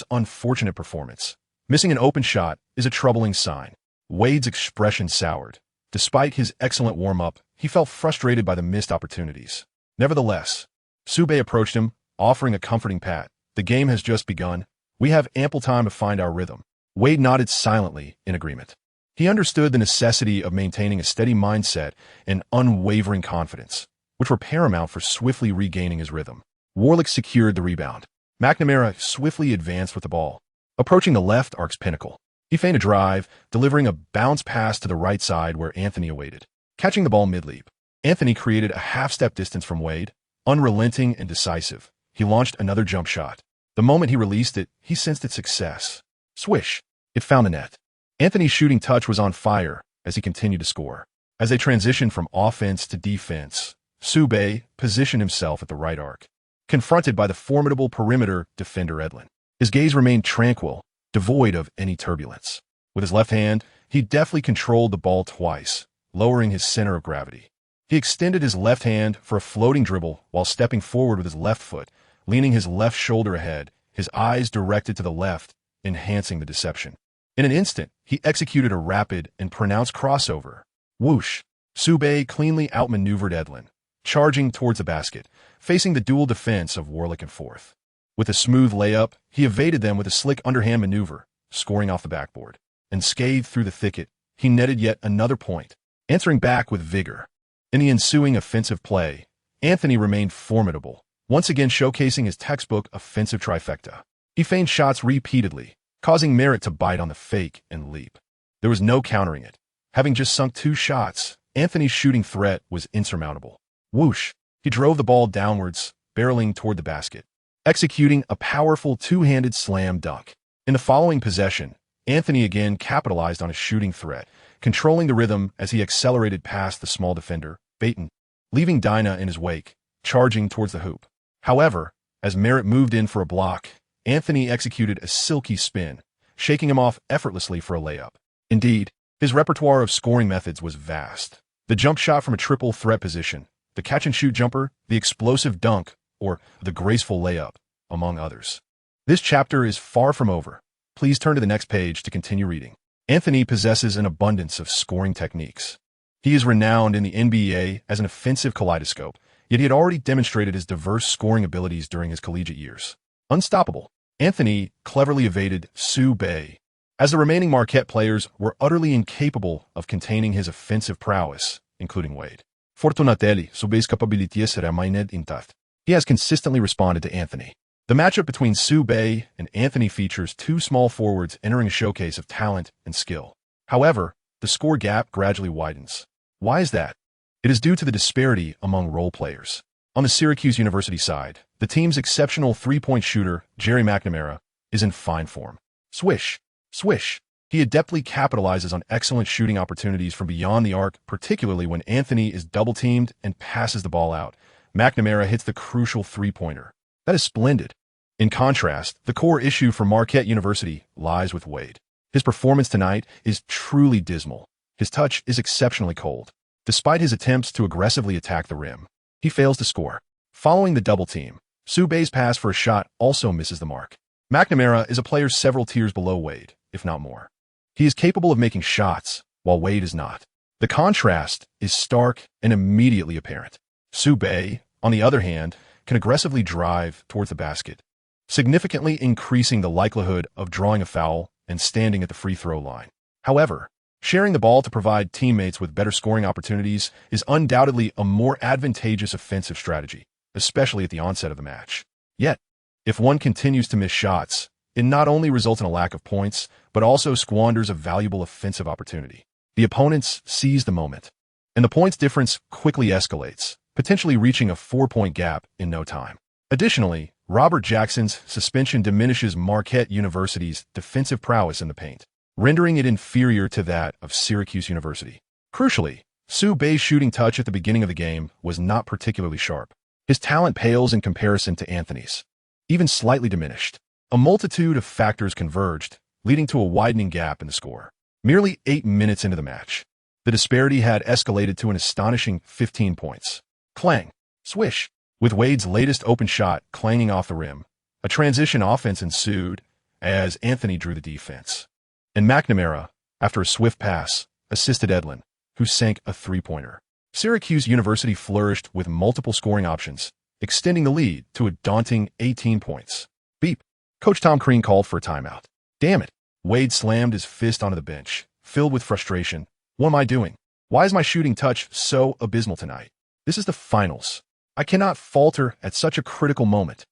unfortunate performance. Missing an open shot is a troubling sign. Wade's expression soured. Despite his excellent warm-up, he felt frustrated by the missed opportunities. Nevertheless, Sube approached him, offering a comforting pat. The game has just begun. We have ample time to find our rhythm. Wade nodded silently in agreement. He understood the necessity of maintaining a steady mindset and unwavering confidence, which were paramount for swiftly regaining his rhythm. Warwick secured the rebound. McNamara swiftly advanced with the ball, approaching the left arc's pinnacle. He feigned a drive, delivering a bounce pass to the right side where Anthony awaited. Catching the ball mid-leap, Anthony created a half-step distance from Wade. Unrelenting and decisive, he launched another jump shot. The moment he released it, he sensed its success. Swish! It found the net. Anthony's shooting touch was on fire as he continued to score. As they transitioned from offense to defense, Sube positioned himself at the right arc, confronted by the formidable perimeter defender Edelin. His gaze remained tranquil, devoid of any turbulence. With his left hand, he deftly controlled the ball twice, lowering his center of gravity. He extended his left hand for a floating dribble while stepping forward with his left foot, leaning his left shoulder ahead, his eyes directed to the left, enhancing the deception. In an instant, he executed a rapid and pronounced crossover. Whoosh! Sube cleanly outmaneuvered Edelin, charging towards the basket, facing the dual defense of Warwick and Forth. With a smooth layup, he evaded them with a slick underhand maneuver, scoring off the backboard. And scathed through the thicket, he netted yet another point, answering back with vigor. In the ensuing offensive play, Anthony remained formidable, once again showcasing his textbook offensive trifecta. He feigned shots repeatedly, causing Merritt to bite on the fake and leap. There was no countering it. Having just sunk 2 shots, Anthony's shooting threat was insurmountable. Whoosh! He drove the ball downwards, barreling toward the basket, executing a powerful 2-handed slam dunk. In the following possession, Anthony again capitalized on his shooting threat, controlling the rhythm as he accelerated past the small defender, Baton, leaving Dinah in his wake, charging towards the hoop. However, as Merritt moved in for a block, Anthony executed a silky spin, shaking him off effortlessly for a layup. Indeed, his repertoire of scoring methods was vast. The jump shot from a triple threat position, the catch-and-shoot jumper, the explosive dunk, or the graceful layup, among others. This chapter is far from over. Please turn to the next page to continue reading. Anthony possesses an abundance of scoring techniques. He is renowned in the NBA as an offensive kaleidoscope, yet he had already demonstrated his diverse scoring abilities during his collegiate years. Unstoppable, Anthony cleverly evaded Sue Bay, as the remaining Marquette players were utterly incapable of containing his offensive prowess, including Wade. Fortunately, Sube's capabilities remained intact. He has consistently responded to Anthony. The matchup between Sue Bay and Anthony features two small forwards entering a showcase of talent and skill. However, the score gap gradually widens. Why is that? It is due to the disparity among role players. On the Syracuse University side, the team's exceptional three-point shooter, Jerry McNamara, is in fine form. Swish, swish. He adeptly capitalizes on excellent shooting opportunities from beyond the arc, particularly when Anthony is double-teamed and passes the ball out. McNamara hits the crucial three-pointer. That is splendid. In contrast, the core issue for Marquette University lies with Wade. His performance tonight is truly dismal. His touch is exceptionally cold. Despite his attempts to aggressively attack the rim, he fails to score. Following the double team, Sue Bay's pass for a shot also misses the mark. McNamara is a player several tiers below Wade, if not more. He is capable of making shots, while Wade is not. The contrast is stark and immediately apparent. Sue Bay, on the other hand, can aggressively drive towards the basket, significantly increasing the likelihood of drawing a foul and standing at the free throw line. However, sharing the ball to provide teammates with better scoring opportunities is undoubtedly a more advantageous offensive strategy, especially at the onset of the match. Yet, if one continues to miss shots, it not only results in a lack of points, but also squanders a valuable offensive opportunity. The opponents seize the moment, and the points difference quickly escalates, potentially reaching a 4-point gap in no time. Additionally, Robert Jackson's suspension diminishes Marquette University's defensive prowess in the paint, rendering it inferior to that of Syracuse University. Crucially, Sue Bay's shooting touch at the beginning of the game was not particularly sharp. His talent pales in comparison to Anthony's, even slightly diminished. A multitude of factors converged, leading to a widening gap in the score. Merely 8 minutes into the match, the disparity had escalated to an astonishing 15 points. Clang, swish. With Wade's latest open shot clanging off the rim, a transition offense ensued as Anthony drew the defense. And McNamara, after a swift pass, assisted Edlin, who sank a three-pointer. Syracuse University flourished with multiple scoring options, extending the lead to a daunting 18 points. Beep. Coach Tom Crean called for a timeout. Damn it. Wade slammed his fist onto the bench, filled with frustration. What am I doing? Why is my shooting touch so abysmal tonight? This is the finals. I cannot falter at such a critical moment.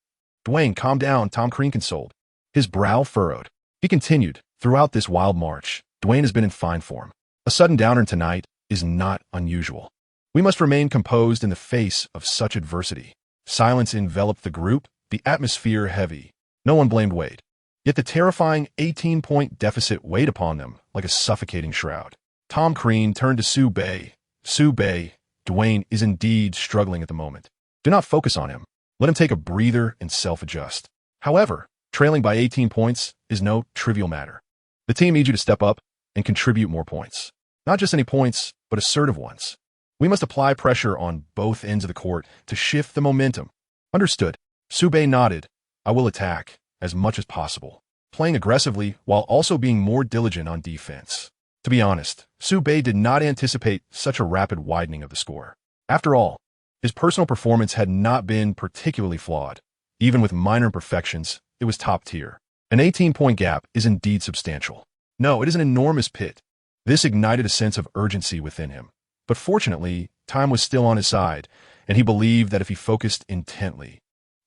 Dwyane, calm down, Tom Crean consoled. His brow furrowed. He continued, throughout this wild march, Dwyane has been in fine form. A sudden downturn tonight is not unusual. We must remain composed in the face of such adversity. Silence enveloped the group, the atmosphere heavy. No one blamed Wade. Yet the terrifying 18-point deficit weighed upon them like a suffocating shroud. Tom Crean turned to Sue Bay. Sue Bay, Dwyane is indeed struggling at the moment. Do not focus on him. Let him take a breather and self-adjust. However, trailing by 18 points is no trivial matter. The team needs you to step up and contribute more points. Not just any points, but assertive ones. We must apply pressure on both ends of the court to shift the momentum. Understood. Sue Bay nodded. I will attack as much as possible, playing aggressively while also being more diligent on defense. To be honest, Sue Bay did not anticipate such a rapid widening of the score. After all, his personal performance had not been particularly flawed. Even with minor imperfections, it was top tier. An 18-point gap is indeed substantial. No, it is an enormous pit. This ignited a sense of urgency within him. But fortunately, time was still on his side, and he believed that if he focused intently,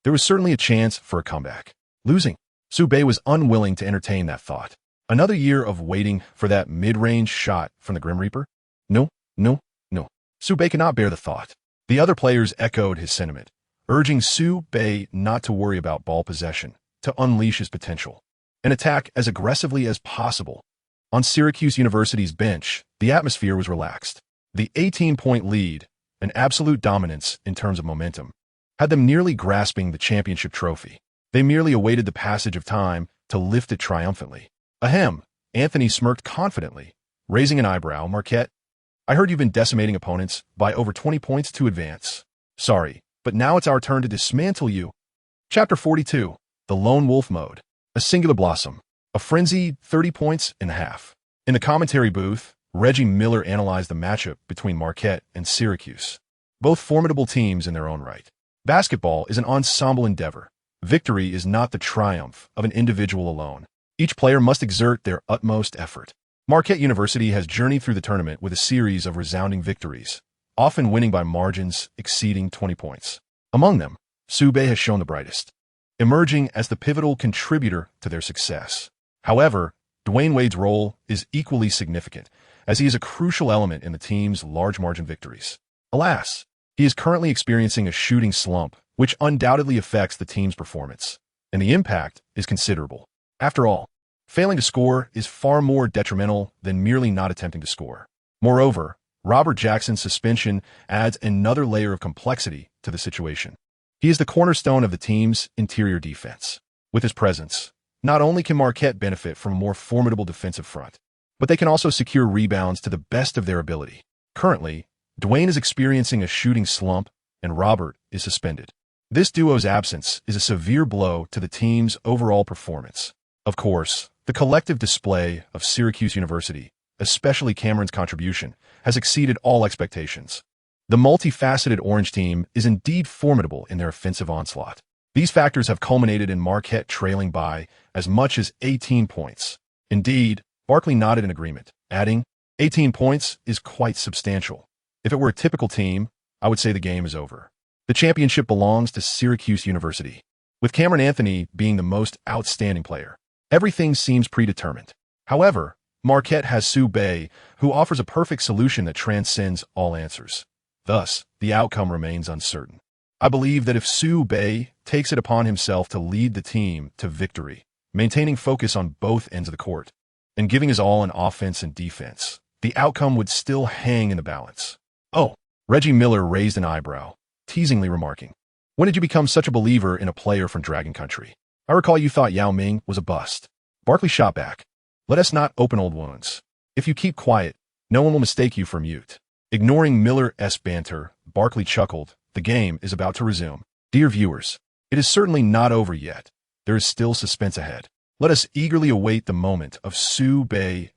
there was certainly a chance for a comeback. Losing. Sue Bay was unwilling to entertain that thought. Another year of waiting for that mid-range shot from the Grim Reaper? No, no, no. Sue Bay cannot bear the thought. The other players echoed his sentiment, urging Sue Bay not to worry about ball possession, to unleash his potential, and attack as aggressively as possible. On Syracuse University's bench, the atmosphere was relaxed. The 18-point lead, an absolute dominance in terms of momentum, had them nearly grasping the championship trophy. They merely awaited the passage of time to lift it triumphantly. Ahem, Anthony smirked confidently, raising an eyebrow. Marquette, I heard you've been decimating opponents by over 20 points to advance. Sorry, but now it's our turn to dismantle you. Chapter 42. The Lone Wolf Mode. A singular blossom. A frenzied 30 points and a half. In the commentary booth, Reggie Miller analyzed the matchup between Marquette and Syracuse. Both formidable teams in their own right. Basketball is an ensemble endeavor. Victory is not the triumph of an individual alone. Each player must exert their utmost effort. Marquette University has journeyed through the tournament with a series of resounding victories, often winning by margins exceeding 20 points. Among them, Sube has shown the brightest, emerging as the pivotal contributor to their success. However, Dwyane Wade's role is equally significant, as he is a crucial element in the team's large margin victories. Alas, he is currently experiencing a shooting slump, which undoubtedly affects the team's performance, and the impact is considerable. After all, failing to score is far more detrimental than merely not attempting to score. Moreover, Robert Jackson's suspension adds another layer of complexity to the situation. He is the cornerstone of the team's interior defense. With his presence, not only can Marquette benefit from a more formidable defensive front, but they can also secure rebounds to the best of their ability. Currently, Dwyane is experiencing a shooting slump, and Robert is suspended. This duo's absence is a severe blow to the team's overall performance. Of course, the collective display of Syracuse University, especially Cameron's contribution, has exceeded all expectations. The multifaceted Orange team is indeed formidable in their offensive onslaught. These factors have culminated in Marquette trailing by as much as 18 points. Indeed, Barkley nodded in agreement, adding, 18 points is quite substantial. If it were a typical team, I would say the game is over. The championship belongs to Syracuse University. With Cameron Anthony being the most outstanding player, everything seems predetermined. However, Marquette has Sube, who offers a perfect solution that transcends all answers. Thus, the outcome remains uncertain. I believe that if Sube takes it upon himself to lead the team to victory, maintaining focus on both ends of the court, and giving his all in offense and defense, the outcome would still hang in the balance. Oh, Reggie Miller raised an eyebrow, teasingly remarking, "When did you become such a believer in a player from Dragon Country? I recall you thought Yao Ming was a bust." Barkley shot back, "Let us not open old wounds. If you keep quiet, no one will mistake you for mute." Ignoring Miller's banter, Barkley chuckled, "The game is about to resume. Dear viewers, it is certainly not over yet. There is still suspense ahead. Let us eagerly await the moment of Sube's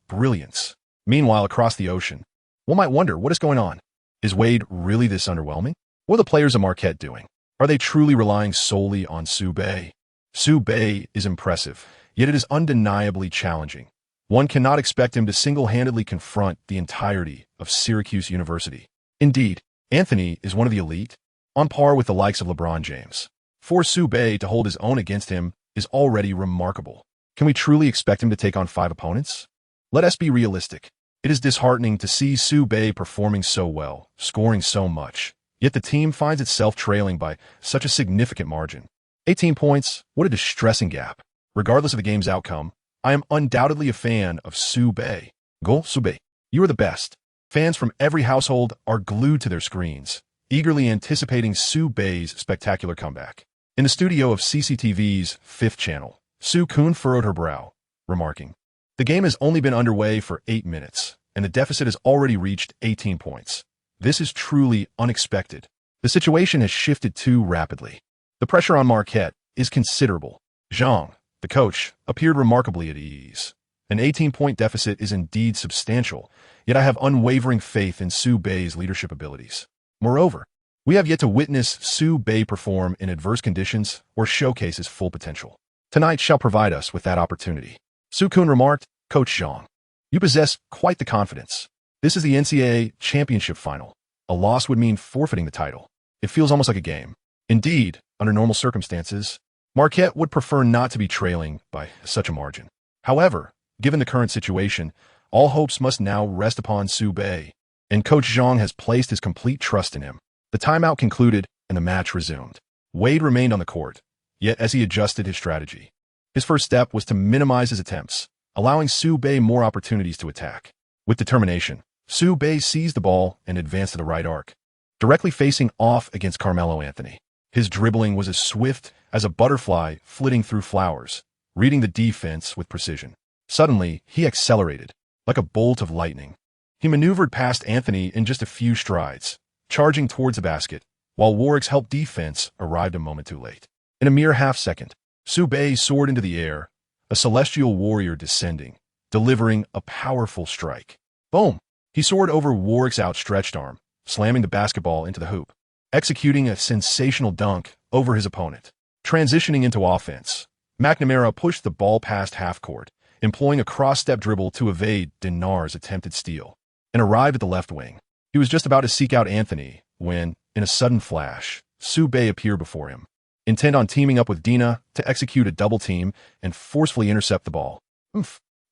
brilliance." Meanwhile, across the ocean, one might wonder what is going on. Is Wade really this underwhelming? What are the players of Marquette doing? Are they truly relying solely on Sube? Sube is impressive, yet it is undeniably challenging. One cannot expect him to single-handedly confront the entirety of Syracuse University. Indeed, Anthony is one of the elite, on par with the likes of LeBron James. For Sube to hold his own against him is already remarkable. Can we truly expect him to take on 5 opponents? Let us be realistic. It is disheartening to see Sube performing so well, scoring so much, yet the team finds itself trailing by such a significant margin. 18 points, what a distressing gap. Regardless of the game's outcome, I am undoubtedly a fan of Sube. Go, Sube. You are the best. Fans from every household are glued to their screens, eagerly anticipating Sube's spectacular comeback. In the studio of CCTV's 5th channel, Sue Kuhn furrowed her brow, remarking, "The game has only been underway for 8 minutes, and the deficit has already reached 18 points. This is truly unexpected. The situation has shifted too rapidly. The pressure on Marquette is considerable." Zhang, the coach, appeared remarkably at ease. An 18-point deficit is indeed substantial, yet I have unwavering faith in Sube's leadership abilities. Moreover, we have yet to witness Sube perform in adverse conditions or showcase his full potential. Tonight shall provide us with that opportunity. Su Kun remarked, "Coach Zhang, you possess quite the confidence. This is the NCAA championship final. A loss would mean forfeiting the title. It feels almost like a game. Indeed, under normal circumstances, Marquette would prefer not to be trailing by such a margin. However, given the current situation, all hopes must now rest upon Sube, and Coach Zhang has placed his complete trust in him." The timeout concluded and the match resumed. Wade remained on the court, yet as he adjusted his strategy, his first step was to minimize his attempts, allowing Sube more opportunities to attack. With determination, Sube seized the ball and advanced to the right arc, directly facing off against Carmelo Anthony. His dribbling was as swift as a butterfly flitting through flowers, reading the defense with precision. Suddenly, he accelerated, like a bolt of lightning. He maneuvered past Anthony in just a few strides, charging towards the basket, while Warwick's help defense arrived a moment too late. In a mere half-second, Sube soared into the air, a celestial warrior descending, delivering a powerful strike. Boom! He soared over Warwick's outstretched arm, slamming the basketball into the hoop, executing a sensational dunk over his opponent. Transitioning into offense, McNamara pushed the ball past half-court, employing a cross-step dribble to evade Dinar's attempted steal, and arrive at the left wing. He was just about to seek out Anthony when, in a sudden flash, Sube appeared before him, intent on teaming up with Dina to execute a double team and forcefully intercept the ball.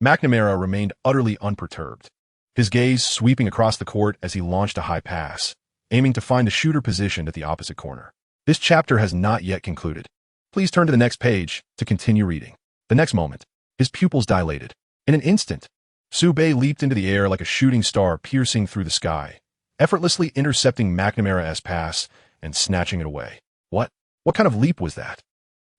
McNamara remained utterly unperturbed, his gaze sweeping across the court as he launched a high pass, aiming to find the shooter positioned at the opposite corner. This chapter has not yet concluded. Please turn to the next page to continue reading. The next moment, his pupils dilated. In an instant, Sube leaped into the air like a shooting star piercing through the sky, effortlessly intercepting McNamara's pass and snatching it away. What kind of leap was that?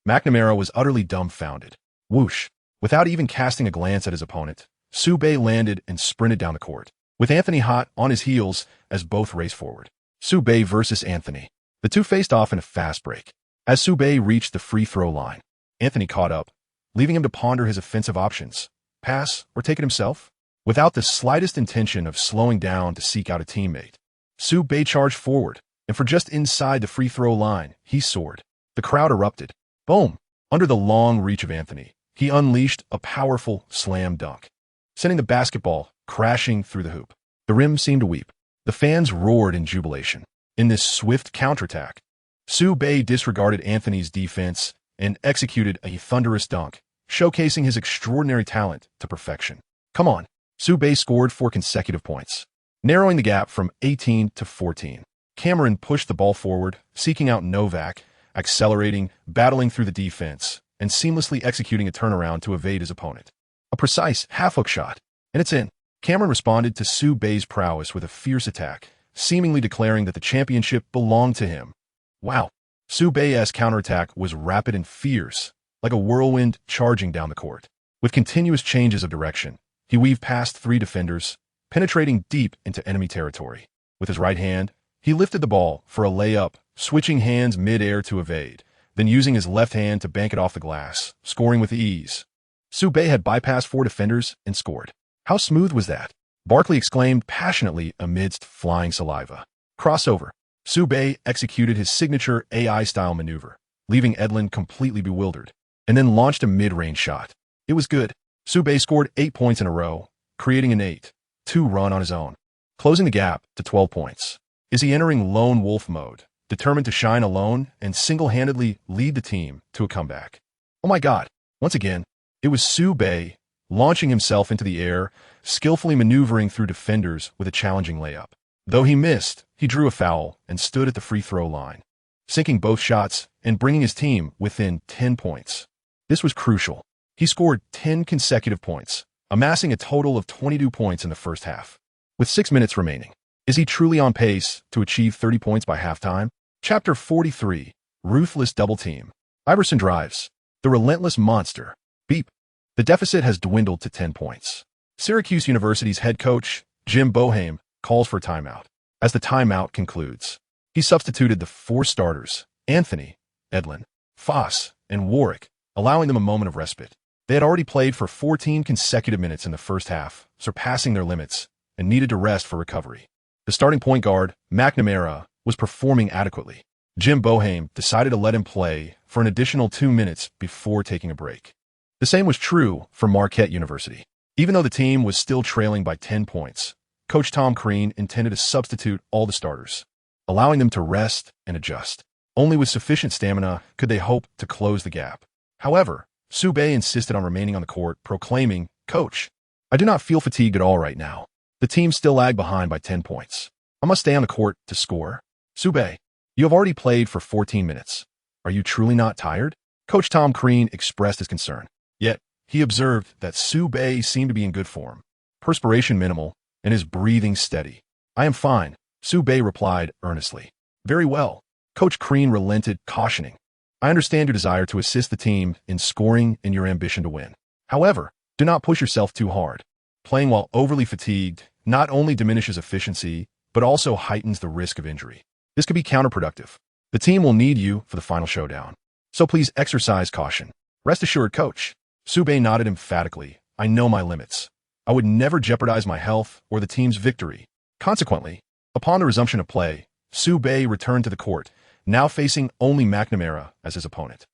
McNamara was utterly dumbfounded. Whoosh! Without even casting a glance at his opponent, Sube landed and sprinted down the court, with Anthony hot on his heels as both raced forward. Sube versus Anthony. The two faced off in a fast break. As Sube reached the free throw line, Anthony caught up, leaving him to ponder his offensive options, pass or take it himself. Without the slightest intention of slowing down to seek out a teammate, Sube charged forward, and for just inside the free throw line, he soared. The crowd erupted. Boom! Under the long reach of Anthony, he unleashed a powerful slam dunk, sending the basketball crashing through the hoop. The rim seemed to weep. The fans roared in jubilation. In this swift counterattack, Sube disregarded Anthony's defense and executed a thunderous dunk, showcasing his extraordinary talent to perfection. Come on! Sube scored 4 consecutive points, narrowing the gap from 18 to 14. Cameron pushed the ball forward, seeking out Novak, accelerating, battling through the defense, and seamlessly executing a turnaround to evade his opponent. A precise half-hook shot, and it's in. Cameron responded to Sube's prowess with a fierce attack, seemingly declaring that the championship belonged to him. Wow! Sube's counterattack was rapid and fierce, like a whirlwind charging down the court. With continuous changes of direction, he weaved past 3 defenders, penetrating deep into enemy territory. With his right hand, he lifted the ball for a layup, switching hands mid-air to evade, then using his left hand to bank it off the glass, scoring with ease. Sube had bypassed 4 defenders and scored. How smooth was that? Barkley exclaimed passionately amidst flying saliva. Crossover. Sube executed his signature AI-style maneuver, leaving Edlin completely bewildered, and then launched a mid-range shot. It was good. Sube scored 8 points in a row, creating an 8-2 run on his own, closing the gap to 12 points. Is he entering lone wolf mode, determined to shine alone and single-handedly lead the team to a comeback? Oh my God! Once again, it was Sube launching himself into the air, skillfully maneuvering through defenders with a challenging layup. Though he missed, he drew a foul and stood at the free throw line, sinking both shots and bringing his team within 10 points. This was crucial. He scored 10 consecutive points, amassing a total of 22 points in the first half. With 6 minutes remaining, is he truly on pace to achieve 30 points by halftime? Chapter 43, Ruthless Double Team. Iverson drives. The relentless monster. Beep. The deficit has dwindled to 10 points. Syracuse University's head coach, Jim Boeheim, calls for a timeout. As the timeout concludes, he substituted the 4 starters, Anthony, Edlin, Foss, and Warwick, allowing them a moment of respite. They had already played for 14 consecutive minutes in the first half, surpassing their limits, and needed to rest for recovery. The starting point guard, McNamara, was performing adequately. Jim Boeheim decided to let him play for an additional 2 minutes before taking a break. The same was true for Marquette University. Even though the team was still trailing by 10 points, Coach Tom Crean intended to substitute all the starters, allowing them to rest and adjust. Only with sufficient stamina could they hope to close the gap. However, Sube insisted on remaining on the court, proclaiming, "Coach, I do not feel fatigued at all right now. The team still lagged behind by 10 points. I must stay on the court to score." Sube, you have already played for 14 minutes. Are you truly not tired? Coach Tom Crean expressed his concern. Yet, he observed that Sube seemed to be in good form, perspiration minimal, and his breathing steady. "I am fine," Sube replied earnestly. "Very well." Coach Crean relented, cautioning, "I understand your desire to assist the team in scoring and your ambition to win. However, do not push yourself too hard. Playing while overly fatigued not only diminishes efficiency, but also heightens the risk of injury. This could be counterproductive. The team will need you for the final showdown. So please exercise caution. Rest assured, coach. Sube nodded emphatically. I know my limits. I would never jeopardize my health or the team's victory. Consequently, upon the resumption of play, Sube returned to the court, now facing only McNamara as his opponent.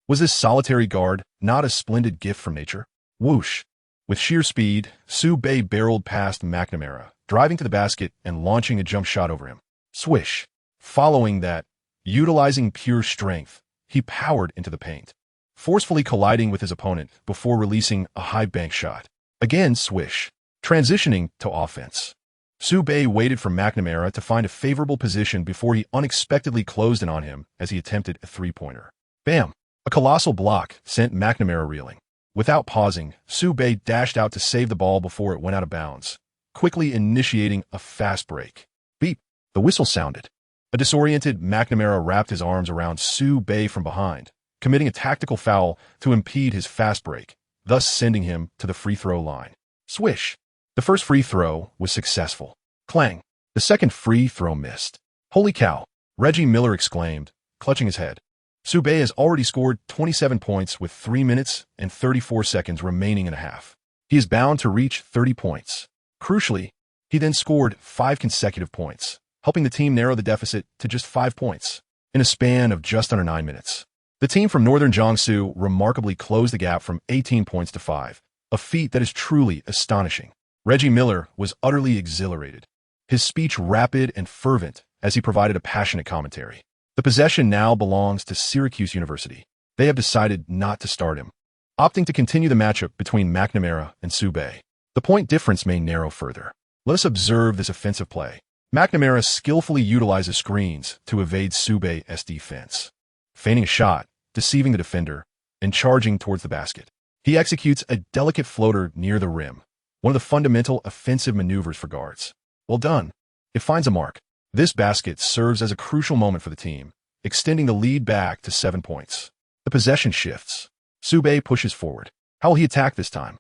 Was this solitary guard not a splendid gift from nature? Whoosh! With sheer speed, Sube barreled past McNamara, driving to the basket and launching a jump shot over him. Swish! Following that, utilizing pure strength, he powered into the paint, forcefully colliding with his opponent before releasing a high bank shot. Again, swish. Transitioning to offense. Sube waited for McNamara to find a favorable position before he unexpectedly closed in on him as he attempted a three-pointer. Bam! A colossal block sent McNamara reeling. Without pausing, Sube dashed out to save the ball before it went out of bounds, quickly initiating a fast break. Beep! The whistle sounded. A disoriented McNamara wrapped his arms around Sube from behind, committing a tactical foul to impede his fast break, thus sending him to the free throw line. Swish! The first free throw was successful. Clang! The second free throw missed. Holy cow! Reggie Miller exclaimed, clutching his head. Sube has already scored 27 points with 3 minutes and 34 seconds remaining in a half. He is bound to reach 30 points. Crucially, he then scored 5 consecutive points, helping the team narrow the deficit to just 5 points in a span of just under 9 minutes. The team from northern Jiangsu remarkably closed the gap from 18 points to 5, a feat that is truly astonishing. Reggie Miller was utterly exhilarated, his speech rapid and fervent as he provided a passionate commentary. The possession now belongs to Syracuse University. They have decided not to start him, opting to continue the matchup between McNamara and Sube. The point difference may narrow further. Let us observe this offensive play. McNamara skillfully utilizes screens to evade Sube's defense, feigning a shot, deceiving the defender, and charging towards the basket. He executes a delicate floater near the rim, one of the fundamental offensive maneuvers for guards. Well done. It finds a mark. This basket serves as a crucial moment for the team, extending the lead back to 7 points. The possession shifts. Sube pushes forward. How will he attack this time?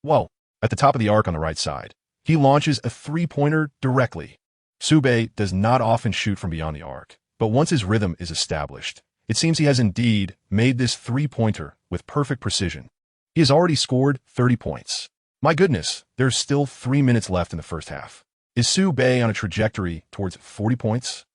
Whoa. At the top of the arc on the right side, he launches a three-pointer directly. Sube does not often shoot from beyond the arc, but once his rhythm is established, it seems he has indeed made this three-pointer with perfect precision. He has already scored 30 points. My goodness, there's still 3 minutes left in the first half. Is Sube on a trajectory towards 40 points?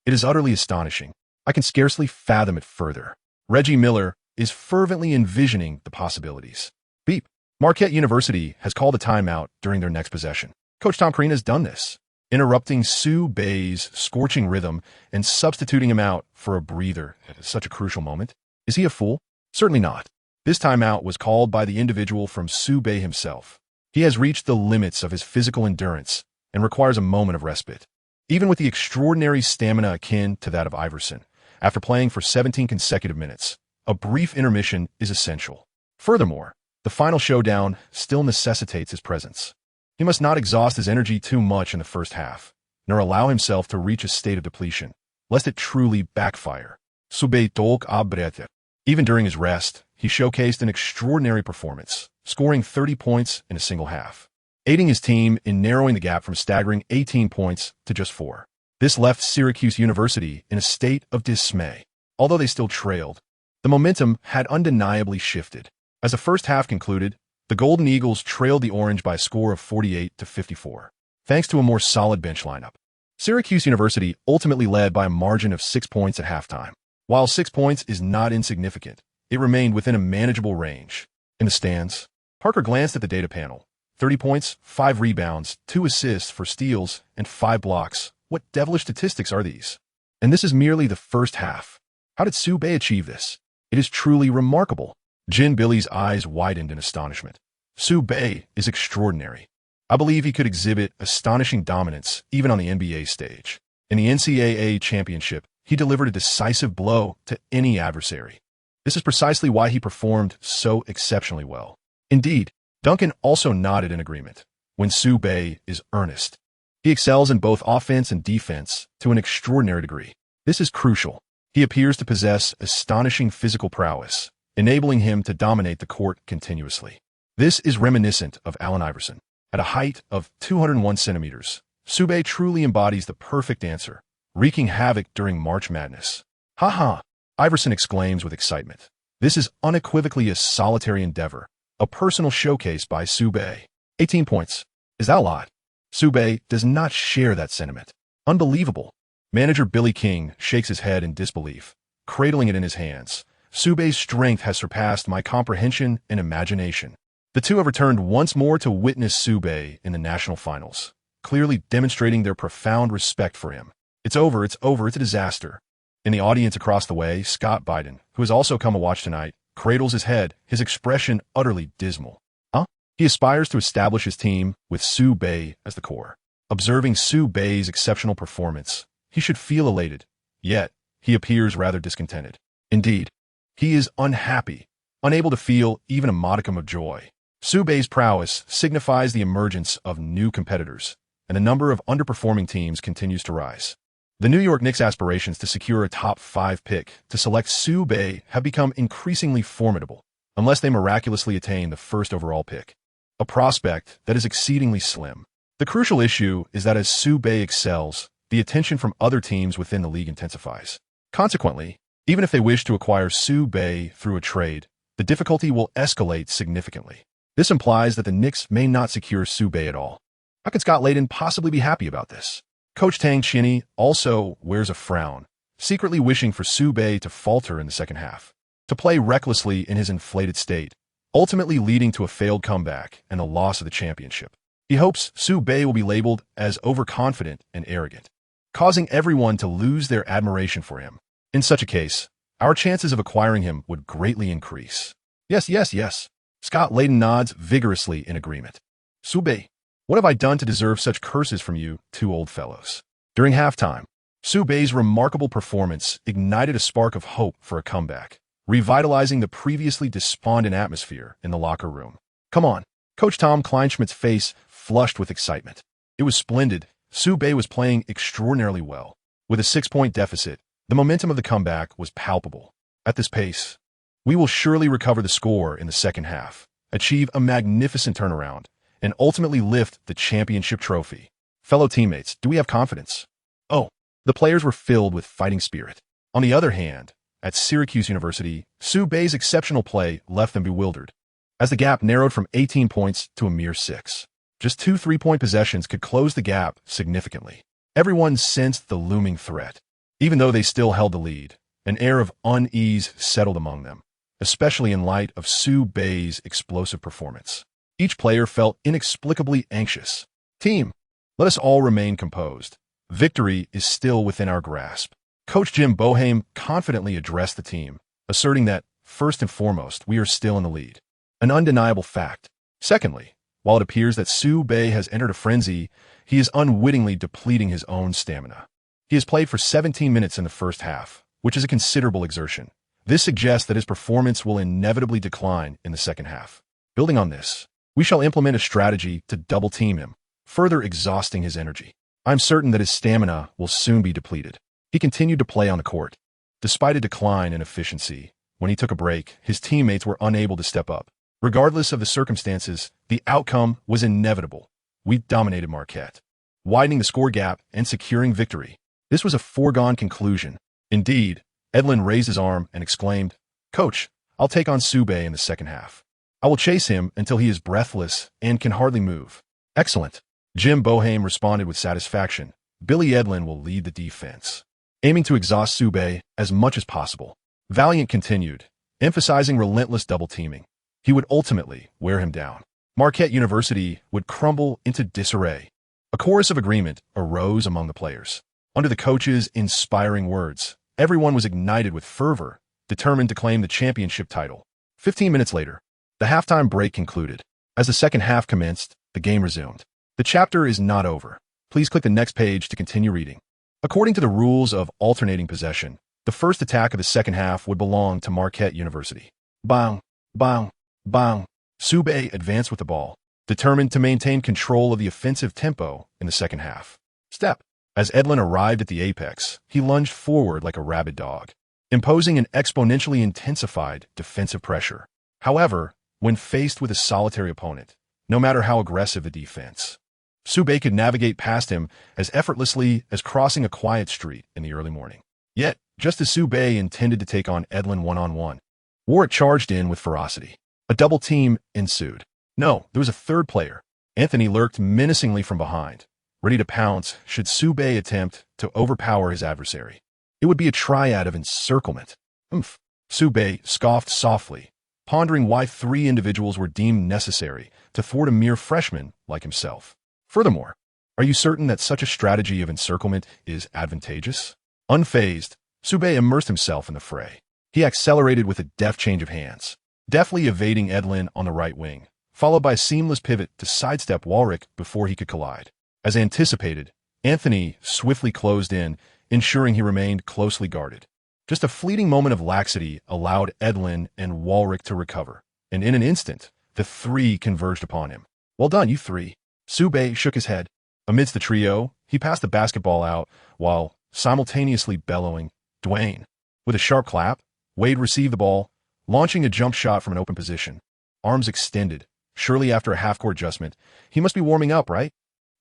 It is utterly astonishing. I can scarcely fathom it further. Reggie Miller is fervently envisioning the possibilities. Beep. Marquette University has called a timeout during their next possession. Coach Tom Crean has done this, interrupting Sube's scorching rhythm and substituting him out for a breather at such a crucial moment. Is he a fool? Certainly not. This timeout was called by the individual from Sube himself. He has reached the limits of his physical endurance and requires a moment of respite. Even with the extraordinary stamina akin to that of Iverson, after playing for 17 consecutive minutes, a brief intermission is essential. Furthermore, the final showdown still necessitates his presence. He must not exhaust his energy too much in the first half, nor allow himself to reach a state of depletion, lest it truly backfire. Sube dolk abrete. Even during his rest, he showcased an extraordinary performance, scoring 30 points in a single half, aiding his team in narrowing the gap from staggering 18 points to just 4. This left Syracuse University in a state of dismay. Although they still trailed, the momentum had undeniably shifted. As the first half concluded, the Golden Eagles trailed the Orange by a score of 48-54, thanks to a more solid bench lineup. Syracuse University ultimately led by a margin of 6 points at halftime. While 6 points is not insignificant, it remained within a manageable range. In the stands, Parker glanced at the data panel. 30 points, 5 rebounds, 2 assists for steals, and 5 blocks. What devilish statistics are these? And this is merely the first half. How did Sube achieve this? It is truly remarkable. Jin Billy's eyes widened in astonishment. Sube is extraordinary. I believe he could exhibit astonishing dominance even on the NBA stage. In the NCAA championship, he delivered a decisive blow to any adversary. This is precisely why he performed so exceptionally well. Indeed, Duncan also nodded in agreement. When Sube is earnest, he excels in both offense and defense to an extraordinary degree. This is crucial. He appears to possess astonishing physical prowess, enabling him to dominate the court continuously. This is reminiscent of Allen Iverson. At a height of 201 centimeters, Sube truly embodies the perfect dancer, wreaking havoc during March Madness. "Ha!" Iverson exclaims with excitement. This is unequivocally a solitary endeavor, a personal showcase by Sube. 18 points. Is that a lot? Sube does not share that sentiment. Unbelievable. Manager Billy King shakes his head in disbelief, cradling it in his hands. Sube's strength has surpassed my comprehension and imagination. The two have returned once more to witness Sube in the national finals, clearly demonstrating their profound respect for him. It's over, it's a disaster. In the audience across the way, Scott Biden, who has also come to watch tonight, cradles his head, his expression utterly dismal. He aspires to establish his team with Sube as the core. Observing Sube's exceptional performance, he should feel elated, yet he appears rather discontented. Indeed, he is unhappy, unable to feel even a modicum of joy. Sube's prowess signifies the emergence of new competitors, and the number of underperforming teams continues to rise. The New York Knicks' aspirations to secure a top 5 pick to select Sube have become increasingly formidable, unless they miraculously attain the first overall pick, a prospect that is exceedingly slim. The crucial issue is that as Sube excels, the attention from other teams within the league intensifies. Consequently, even if they wish to acquire Sube through a trade, the difficulty will escalate significantly. This implies that the Knicks may not secure Sube at all. How can Scott Layden possibly be happy about this? Coach Tang Chinny also wears a frown, secretly wishing for Sube to falter in the second half, to play recklessly in his inflated state, ultimately leading to a failed comeback and the loss of the championship. He hopes Sube will be labeled as overconfident and arrogant, causing everyone to lose their admiration for him. In such a case, our chances of acquiring him would greatly increase. Yes. Scott Layden nods vigorously in agreement. Sube, what have I done to deserve such curses from you two old fellows? During halftime, Sube's remarkable performance ignited a spark of hope for a comeback, revitalizing the previously despondent atmosphere in the locker room. Come on. Coach Tom Kleinschmidt's face flushed with excitement. It was splendid. Sube was playing extraordinarily well. With a 6-point deficit, the momentum of the comeback was palpable. At this pace, we will surely recover the score in the second half, achieve a magnificent turnaround, and ultimately lift the championship trophy. Fellow teammates, do we have confidence? Oh, the players were filled with fighting spirit. On the other hand, at Syracuse University, Sube's exceptional play left them bewildered, as the gap narrowed from 18 points to a mere 6. Just 2 3-point possessions could close the gap significantly. Everyone sensed the looming threat. Even though they still held the lead, an air of unease settled among them, especially in light of Sube's explosive performance. Each player felt inexplicably anxious. Team, let us all remain composed. Victory is still within our grasp. Coach Jim Boeheim confidently addressed the team, asserting that, first and foremost, we are still in the lead. An undeniable fact. Secondly, while it appears that Sube has entered a frenzy, he is unwittingly depleting his own stamina. He has played for 17 minutes in the first half, which is a considerable exertion. This suggests that his performance will inevitably decline in the second half. Building on this, we shall implement a strategy to double-team him, further exhausting his energy. I'm certain that his stamina will soon be depleted. He continued to play on the court. Despite a decline in efficiency, when he took a break, his teammates were unable to step up. Regardless of the circumstances, the outcome was inevitable. We dominated Marquette, widening the score gap and securing victory. This was a foregone conclusion. Indeed, Edlin raised his arm and exclaimed, "Coach, I'll take on Sube in the second half. I will chase him until he is breathless and can hardly move." Excellent. Jim Boeheim responded with satisfaction. Billy Edlin will lead the defense, aiming to exhaust Sube as much as possible. Valiant continued, emphasizing relentless double-teaming. He would ultimately wear him down. Marquette University would crumble into disarray. A chorus of agreement arose among the players. Under the coach's inspiring words, everyone was ignited with fervor, determined to claim the championship title. 15 minutes later, the halftime break concluded. As the second half commenced, the game resumed. The chapter is not over. Please click the next page to continue reading. According to the rules of alternating possession, the first attack of the second half would belong to Marquette University. Bang, bang, bang. Sube advanced with the ball, determined to maintain control of the offensive tempo in the second half. Step. As Edlin arrived at the apex, he lunged forward like a rabid dog, imposing an exponentially intensified defensive pressure. However, when faced with a solitary opponent, no matter how aggressive the defense, Sube could navigate past him as effortlessly as crossing a quiet street in the early morning. Yet, just as Sube intended to take on Edlin one-on-one, Warwick charged in with ferocity. A double team ensued. No, there was a third player. Anthony lurked menacingly from behind, ready to pounce should Sube attempt to overpower his adversary. It would be a triad of encirclement. Oomph. Sube scoffed softly, pondering why 3 individuals were deemed necessary to thwart a mere freshman like himself. Furthermore, are you certain that such a strategy of encirclement is advantageous? Unfazed, Sube immersed himself in the fray. He accelerated with a deft change of hands, deftly evading Edlin on the right wing, followed by a seamless pivot to sidestep Warwick before he could collide. As anticipated, Anthony swiftly closed in, ensuring he remained closely guarded. Just a fleeting moment of laxity allowed Edlin and Warwick to recover, and in an instant, the 3 converged upon him. Well done, you 3. Sube shook his head. Amidst the trio, he passed the basketball out while simultaneously bellowing, "Dwyane." With a sharp clap, Wade received the ball, launching a jump shot from an open position. Arms extended. Surely after a half-court adjustment, he must be warming up, right?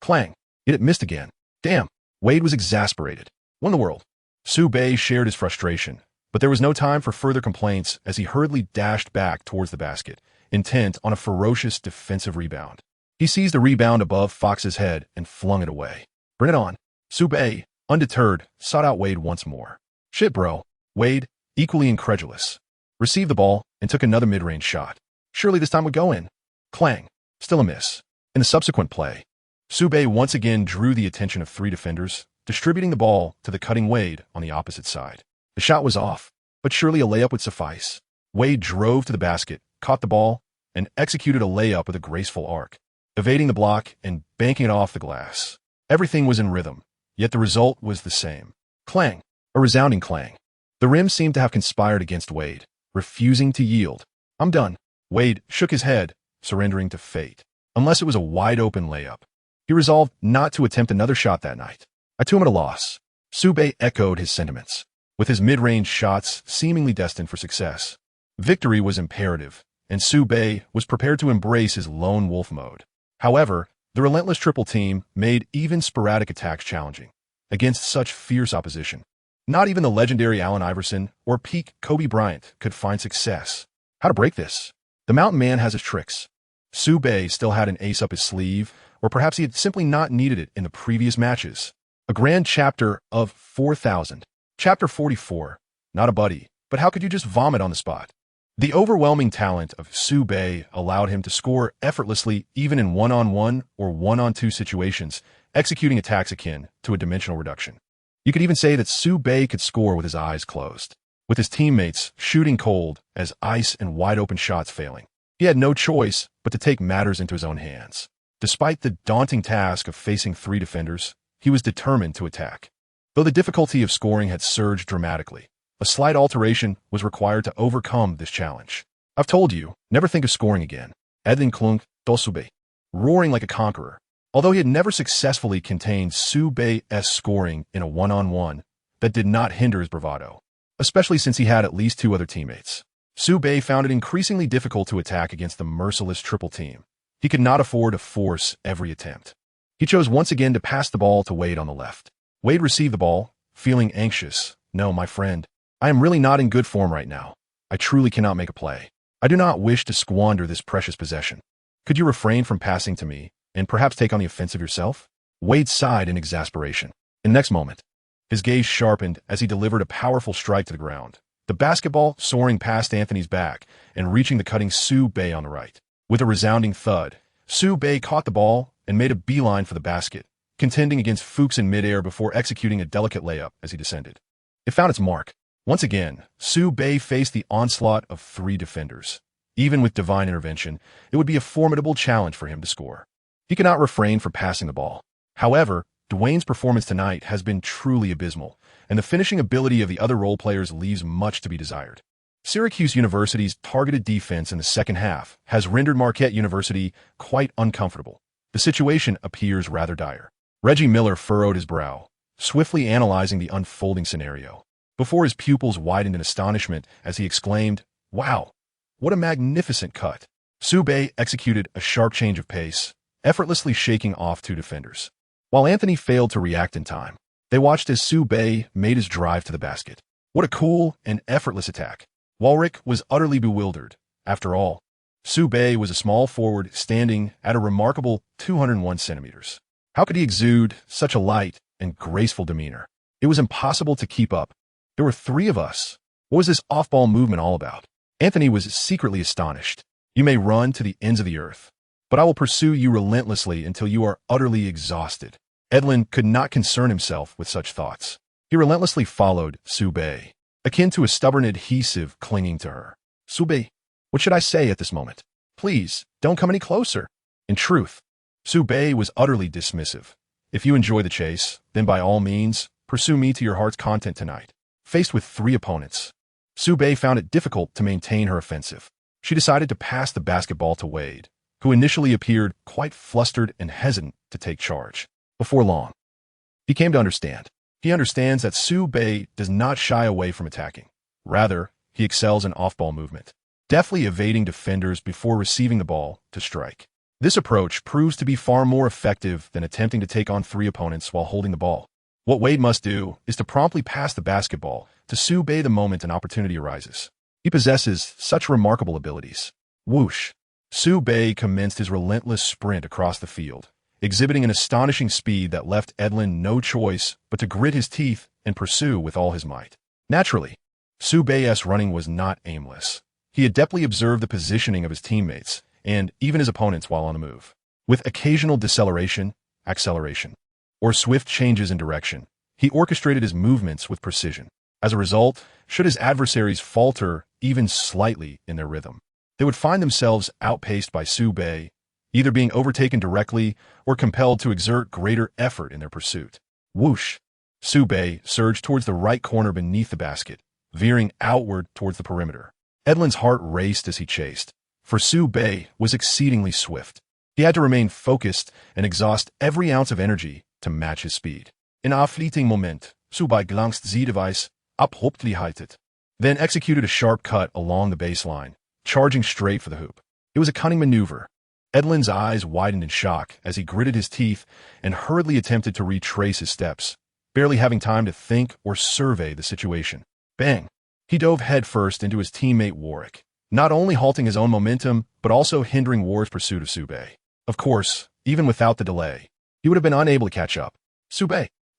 Clang. Yet it missed again. Damn. Wade was exasperated. What in the world? Sube shared his frustration, but there was no time for further complaints as he hurriedly dashed back towards the basket, intent on a ferocious defensive rebound. He seized a rebound above Fox's head and flung it away. Bring it on. Sube, undeterred, sought out Wade once more. Shit, bro. Wade, equally incredulous, received the ball and took another mid-range shot. Surely this time would go in. Clang. Still a miss. In the subsequent play, Sube once again drew the attention of 3 defenders, distributing the ball to the cutting Wade on the opposite side. The shot was off, but surely a layup would suffice. Wade drove to the basket, caught the ball, and executed a layup with a graceful arc, evading the block and banking it off the glass. Everything was in rhythm, yet the result was the same. Clang. A resounding clang. The rim seemed to have conspired against Wade, refusing to yield. I'm done. Wade shook his head, surrendering to fate. Unless it was a wide-open layup. He resolved not to attempt another shot that night. I too am at a loss. Sube echoed his sentiments, with his mid-range shots seemingly destined for success. Victory was imperative, and Sube was prepared to embrace his lone wolf mode. However, the relentless triple team made even sporadic attacks challenging. Against such fierce opposition, not even the legendary Allen Iverson or peak Kobe Bryant could find success. How to break this? The mountain man has his tricks. Sube still had an ace up his sleeve, or perhaps he had simply not needed it in the previous matches. A grand chapter of 4,000. Chapter 44. Not a buddy, but how could you just vomit on the spot? The overwhelming talent of Sube allowed him to score effortlessly even in one-on-one or one-on-two situations, executing attacks akin to a dimensional reduction. You could even say that Sube could score with his eyes closed, with his teammates shooting cold as ice and wide-open shots failing. He had no choice but to take matters into his own hands. Despite the daunting task of facing 3 defenders, he was determined to attack. Though the difficulty of scoring had surged dramatically, a slight alteration was required to overcome this challenge. I've told you, never think of scoring again. Edlin klunk do Sube, roaring like a conqueror. Although he had never successfully contained Sube's scoring in a one-on-one, that did not hinder his bravado, especially since he had at least 2 other teammates. Sube found it increasingly difficult to attack against the merciless triple team. He could not afford to force every attempt. He chose once again to pass the ball to Wade on the left. Wade received the ball, feeling anxious. No, my friend, I am really not in good form right now. I truly cannot make a play. I do not wish to squander this precious possession. Could you refrain from passing to me and perhaps take on the offensive yourself? Wade sighed in exasperation. In the next moment, his gaze sharpened as he delivered a powerful strike to the ground, the basketball soaring past Anthony's back and reaching the cutting Sube on the right. With a resounding thud, Sube caught the ball and made a beeline for the basket, contending against Fuchs in midair before executing a delicate layup as he descended. It found its mark. Once again, Sube faced the onslaught of 3 defenders. Even with divine intervention, it would be a formidable challenge for him to score. He could not refrain from passing the ball. However, Dwyane's performance tonight has been truly abysmal, and the finishing ability of the other role players leaves much to be desired. Syracuse University's targeted defense in the second half has rendered Marquette University quite uncomfortable. The situation appears rather dire. Reggie Miller furrowed his brow, swiftly analyzing the unfolding scenario, before his pupils widened in astonishment as he exclaimed, "Wow, what a magnificent cut." Sube executed a sharp change of pace, effortlessly shaking off two defenders. While Anthony failed to react in time, they watched as Sue made his drive to the basket. What a cool and effortless attack. Walrick was utterly bewildered. After all, Sue was a small forward standing at a remarkable 201 centimeters. How could he exude such a light and graceful demeanor? It was impossible to keep up. There were three of us. What was this off-ball movement all about? Anthony was secretly astonished. You may run to the ends of the earth, but I will pursue you relentlessly until you are utterly exhausted. Edlin could not concern himself with such thoughts. He relentlessly followed Sue, akin to a stubborn adhesive clinging to her. Sue, what should I say at this moment? Please, don't come any closer. In truth, Sue was utterly dismissive. If you enjoy the chase, then by all means, pursue me to your heart's content tonight. Faced with three opponents, Sue found it difficult to maintain her offensive. She decided to pass the basketball to Wade, who initially appeared quite flustered and hesitant to take charge. Before long, he came to understand. He understands that Sue does not shy away from attacking. Rather, he excels in off-ball movement, deftly evading defenders before receiving the ball to strike. This approach proves to be far more effective than attempting to take on three opponents while holding the ball. What Wade must do is to promptly pass the basketball to Sue the moment an opportunity arises. He possesses such remarkable abilities. Whoosh! Sue commenced his relentless sprint across the field, exhibiting an astonishing speed that left Edlin no choice but to grit his teeth and pursue with all his might. Naturally, Sue's running was not aimless. He adeptly observed the positioning of his teammates and even his opponents while on the move. With occasional deceleration, acceleration, or swift changes in direction, he orchestrated his movements with precision. As a result, should his adversaries falter even slightly in their rhythm, they would find themselves outpaced by Sue, either being overtaken directly or compelled to exert greater effort in their pursuit. Whoosh! Sue surged towards the right corner beneath the basket, veering outward towards the perimeter. Edlin's heart raced as he chased, for Sue was exceedingly swift. He had to remain focused and exhaust every ounce of energy to match his speed. In a fleeting moment, Sue glanced Device abruptly heightet, then executed a sharp cut along the baseline, charging straight for the hoop. It was a cunning maneuver. Edlin's eyes widened in shock as he gritted his teeth and hurriedly attempted to retrace his steps, barely having time to think or survey the situation. Bang! He dove headfirst into his teammate Warwick, not only halting his own momentum, but also hindering Ward's pursuit of Sue. Of course, even without the delay, he would have been unable to catch up. Sue!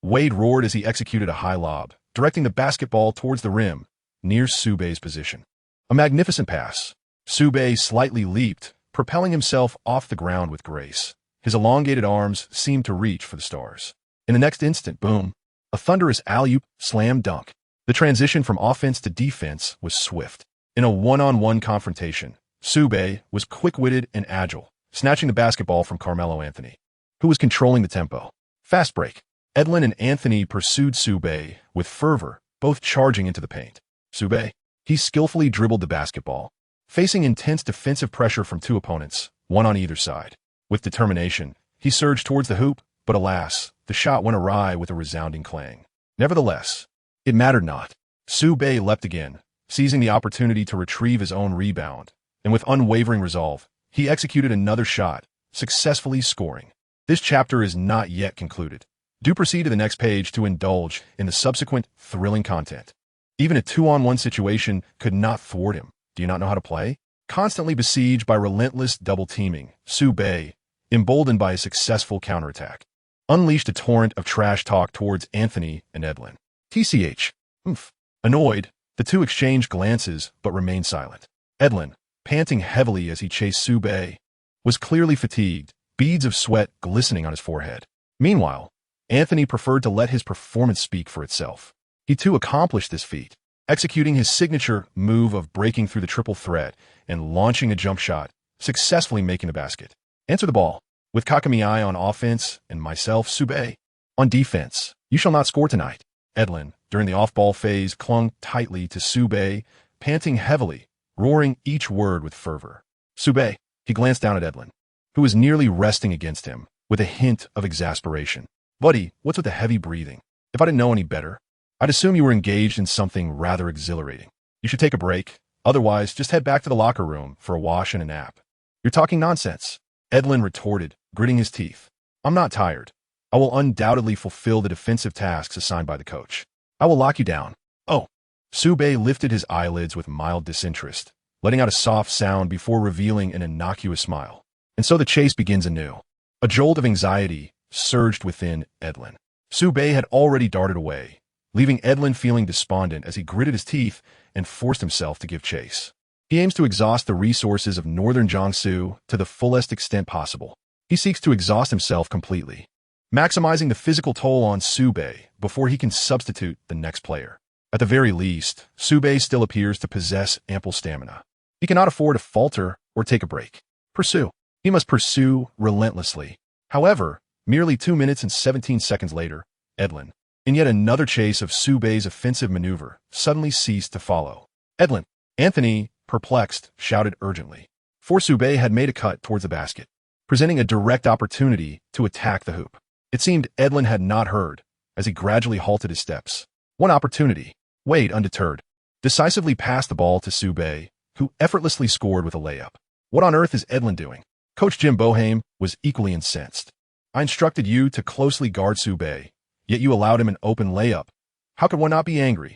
Wade roared as he executed a high lob, directing the basketball towards the rim, near Sue's position. A magnificent pass. Sue slightly leaped, propelling himself off the ground with grace. His elongated arms seemed to reach for the stars. In the next instant, boom, a thunderous alley-oop slam dunk. The transition from offense to defense was swift. In a one-on-one confrontation, Sue was quick-witted and agile, snatching the basketball from Carmelo Anthony, who was controlling the tempo. Fast break. Edlin and Anthony pursued Sue with fervor, both charging into the paint. Sue, he skillfully dribbled the basketball, facing intense defensive pressure from two opponents, one on either side. With determination, he surged towards the hoop, but alas, the shot went awry with a resounding clang. Nevertheless, it mattered not. Sue leapt again, seizing the opportunity to retrieve his own rebound, and with unwavering resolve, he executed another shot, successfully scoring. This chapter is not yet concluded. Do proceed to the next page to indulge in the subsequent thrilling content. Even a two-on-one situation could not thwart him. Do you not know how to play? Constantly besieged by relentless double-teaming, Sue, emboldened by a successful counterattack, unleashed a torrent of trash talk towards Anthony and Edlin. TCH. Annoyed, the two exchanged glances but remained silent. Edlin, panting heavily as he chased Sue, was clearly fatigued, beads of sweat glistening on his forehead. Meanwhile, Anthony preferred to let his performance speak for itself. He too accomplished this feat, executing his signature move of breaking through the triple threat and launching a jump shot, successfully making the basket. Answer the ball. With Kakamiai on offense and myself, Sue, on defense. You shall not score tonight. Edlin, during the off-ball phase, clung tightly to Sue, panting heavily, roaring each word with fervor. Sue, he glanced down at Edlin, who was nearly resting against him, with a hint of exasperation. Buddy, what's with the heavy breathing? If I didn't know any better, I'd assume you were engaged in something rather exhilarating. You should take a break. Otherwise, just head back to the locker room for a wash and a nap. You're talking nonsense. Edlin retorted, gritting his teeth. I'm not tired. I will undoubtedly fulfill the defensive tasks assigned by the coach. I will lock you down. Oh. Sube lifted his eyelids with mild disinterest, letting out a soft sound before revealing an innocuous smile. And so the chase begins anew. A jolt of anxiety surged within Edlin. Sube had already darted away, leaving Edlin feeling despondent as he gritted his teeth and forced himself to give chase. He aims to exhaust the resources of northern Jiangsu to the fullest extent possible. He seeks to exhaust himself completely, maximizing the physical toll on Sube before he can substitute the next player. At the very least, Sube still appears to possess ample stamina. He cannot afford to falter or take a break. Pursue. He must pursue relentlessly. However, merely 2 minutes and 17 seconds later, Edlin, in yet another chase of Sube's offensive maneuver, suddenly ceased to follow. Edlin, Anthony, perplexed, shouted urgently. For Sube had made a cut towards the basket, presenting a direct opportunity to attack the hoop. It seemed Edlin had not heard, as he gradually halted his steps. One opportunity. Wade, undeterred, decisively passed the ball to Sube, who effortlessly scored with a layup. What on earth is Edlin doing? Coach Jim Boeheim was equally incensed. I instructed you to closely guard Sube, yet you allowed him an open layup. How could one not be angry?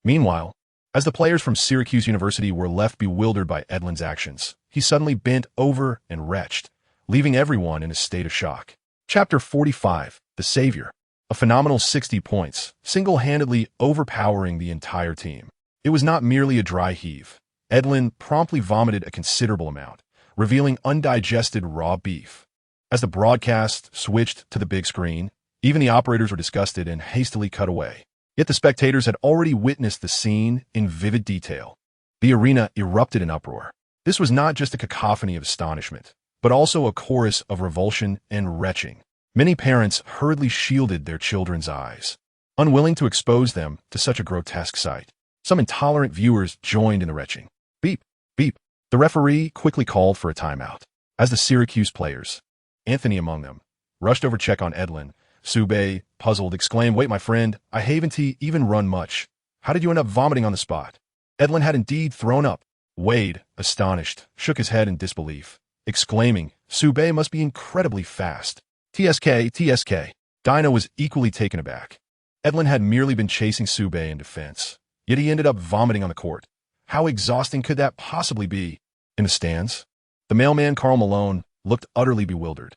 Meanwhile, as the players from Syracuse University were left bewildered by Edlin's actions, he suddenly bent over and retched, leaving everyone in a state of shock. Chapter 45, The Savior. A phenomenal 60 points, single-handedly overpowering the entire team. It was not merely a dry heave. Edlin promptly vomited a considerable amount, revealing undigested raw beef. As the broadcast switched to the big screen, even the operators were disgusted and hastily cut away. Yet the spectators had already witnessed the scene in vivid detail. The arena erupted in uproar. This was not just a cacophony of astonishment, but also a chorus of revulsion and retching. Many parents hurriedly shielded their children's eyes, unwilling to expose them to such a grotesque sight. Some intolerant viewers joined in the retching. Beep, beep. The referee quickly called for a timeout. As the Syracuse players, Anthony among them, rushed over to check on Edlin, Sube, puzzled, exclaimed, "Wait, my friend, I haven't even run much. How did you end up vomiting on the spot?" Edlin had indeed thrown up. Wade, astonished, shook his head in disbelief, exclaiming, "Sube must be incredibly fast." TSK. Dinah was equally taken aback. Edlin had merely been chasing Sube in defense, yet he ended up vomiting on the court. How exhausting could that possibly be? In the stands, the mailman Karl Malone looked utterly bewildered.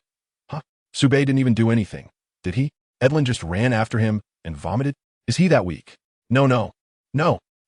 Huh? Sube didn't even do anything, did he? Edlin just ran after him and vomited? Is he that weak? No.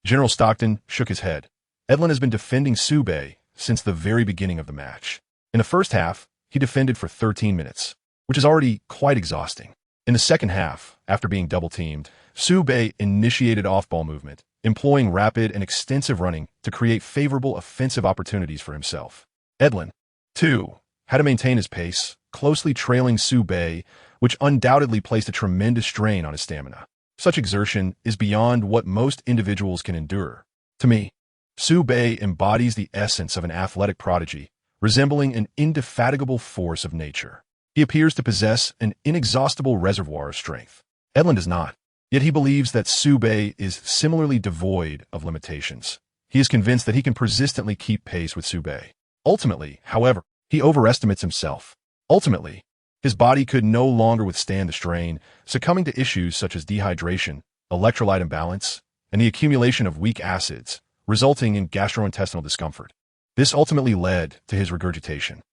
General Stockton shook his head. Edlin has been defending Sube since the very beginning of the match. In the first half, he defended for 13 minutes. Which is already quite exhausting. In the second half, after being double-teamed, Sube initiated off-ball movement, employing rapid and extensive running to create favorable offensive opportunities for himself. Edlin, too, had to maintain his pace, closely trailing Sube, which undoubtedly placed a tremendous strain on his stamina. Such exertion is beyond what most individuals can endure. To me, Sube embodies the essence of an athletic prodigy, resembling an indefatigable force of nature. He appears to possess an inexhaustible reservoir of strength. Edlin does not, yet he believes that Sube is similarly devoid of limitations. He is convinced that he can persistently keep pace with Sube. Ultimately, however, he overestimates himself. Ultimately, his body could no longer withstand the strain, succumbing to issues such as dehydration, electrolyte imbalance, and the accumulation of weak acids, resulting in gastrointestinal discomfort. This ultimately led to his regurgitation.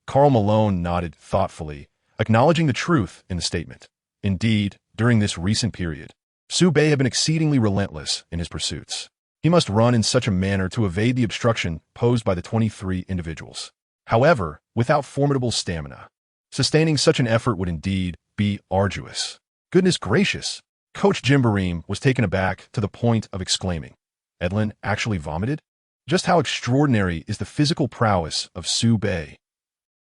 Karl Malone nodded thoughtfully, acknowledging the truth in the statement. Indeed, during this recent period, Sube had been exceedingly relentless in his pursuits. He must run in such a manner to evade the obstruction posed by the 23 individuals. However, without formidable stamina, sustaining such an effort would indeed be arduous. Goodness gracious! Coach Jim Boeheim was taken aback to the point of exclaiming, "Edlin actually vomited? Just how extraordinary is the physical prowess of Sube?"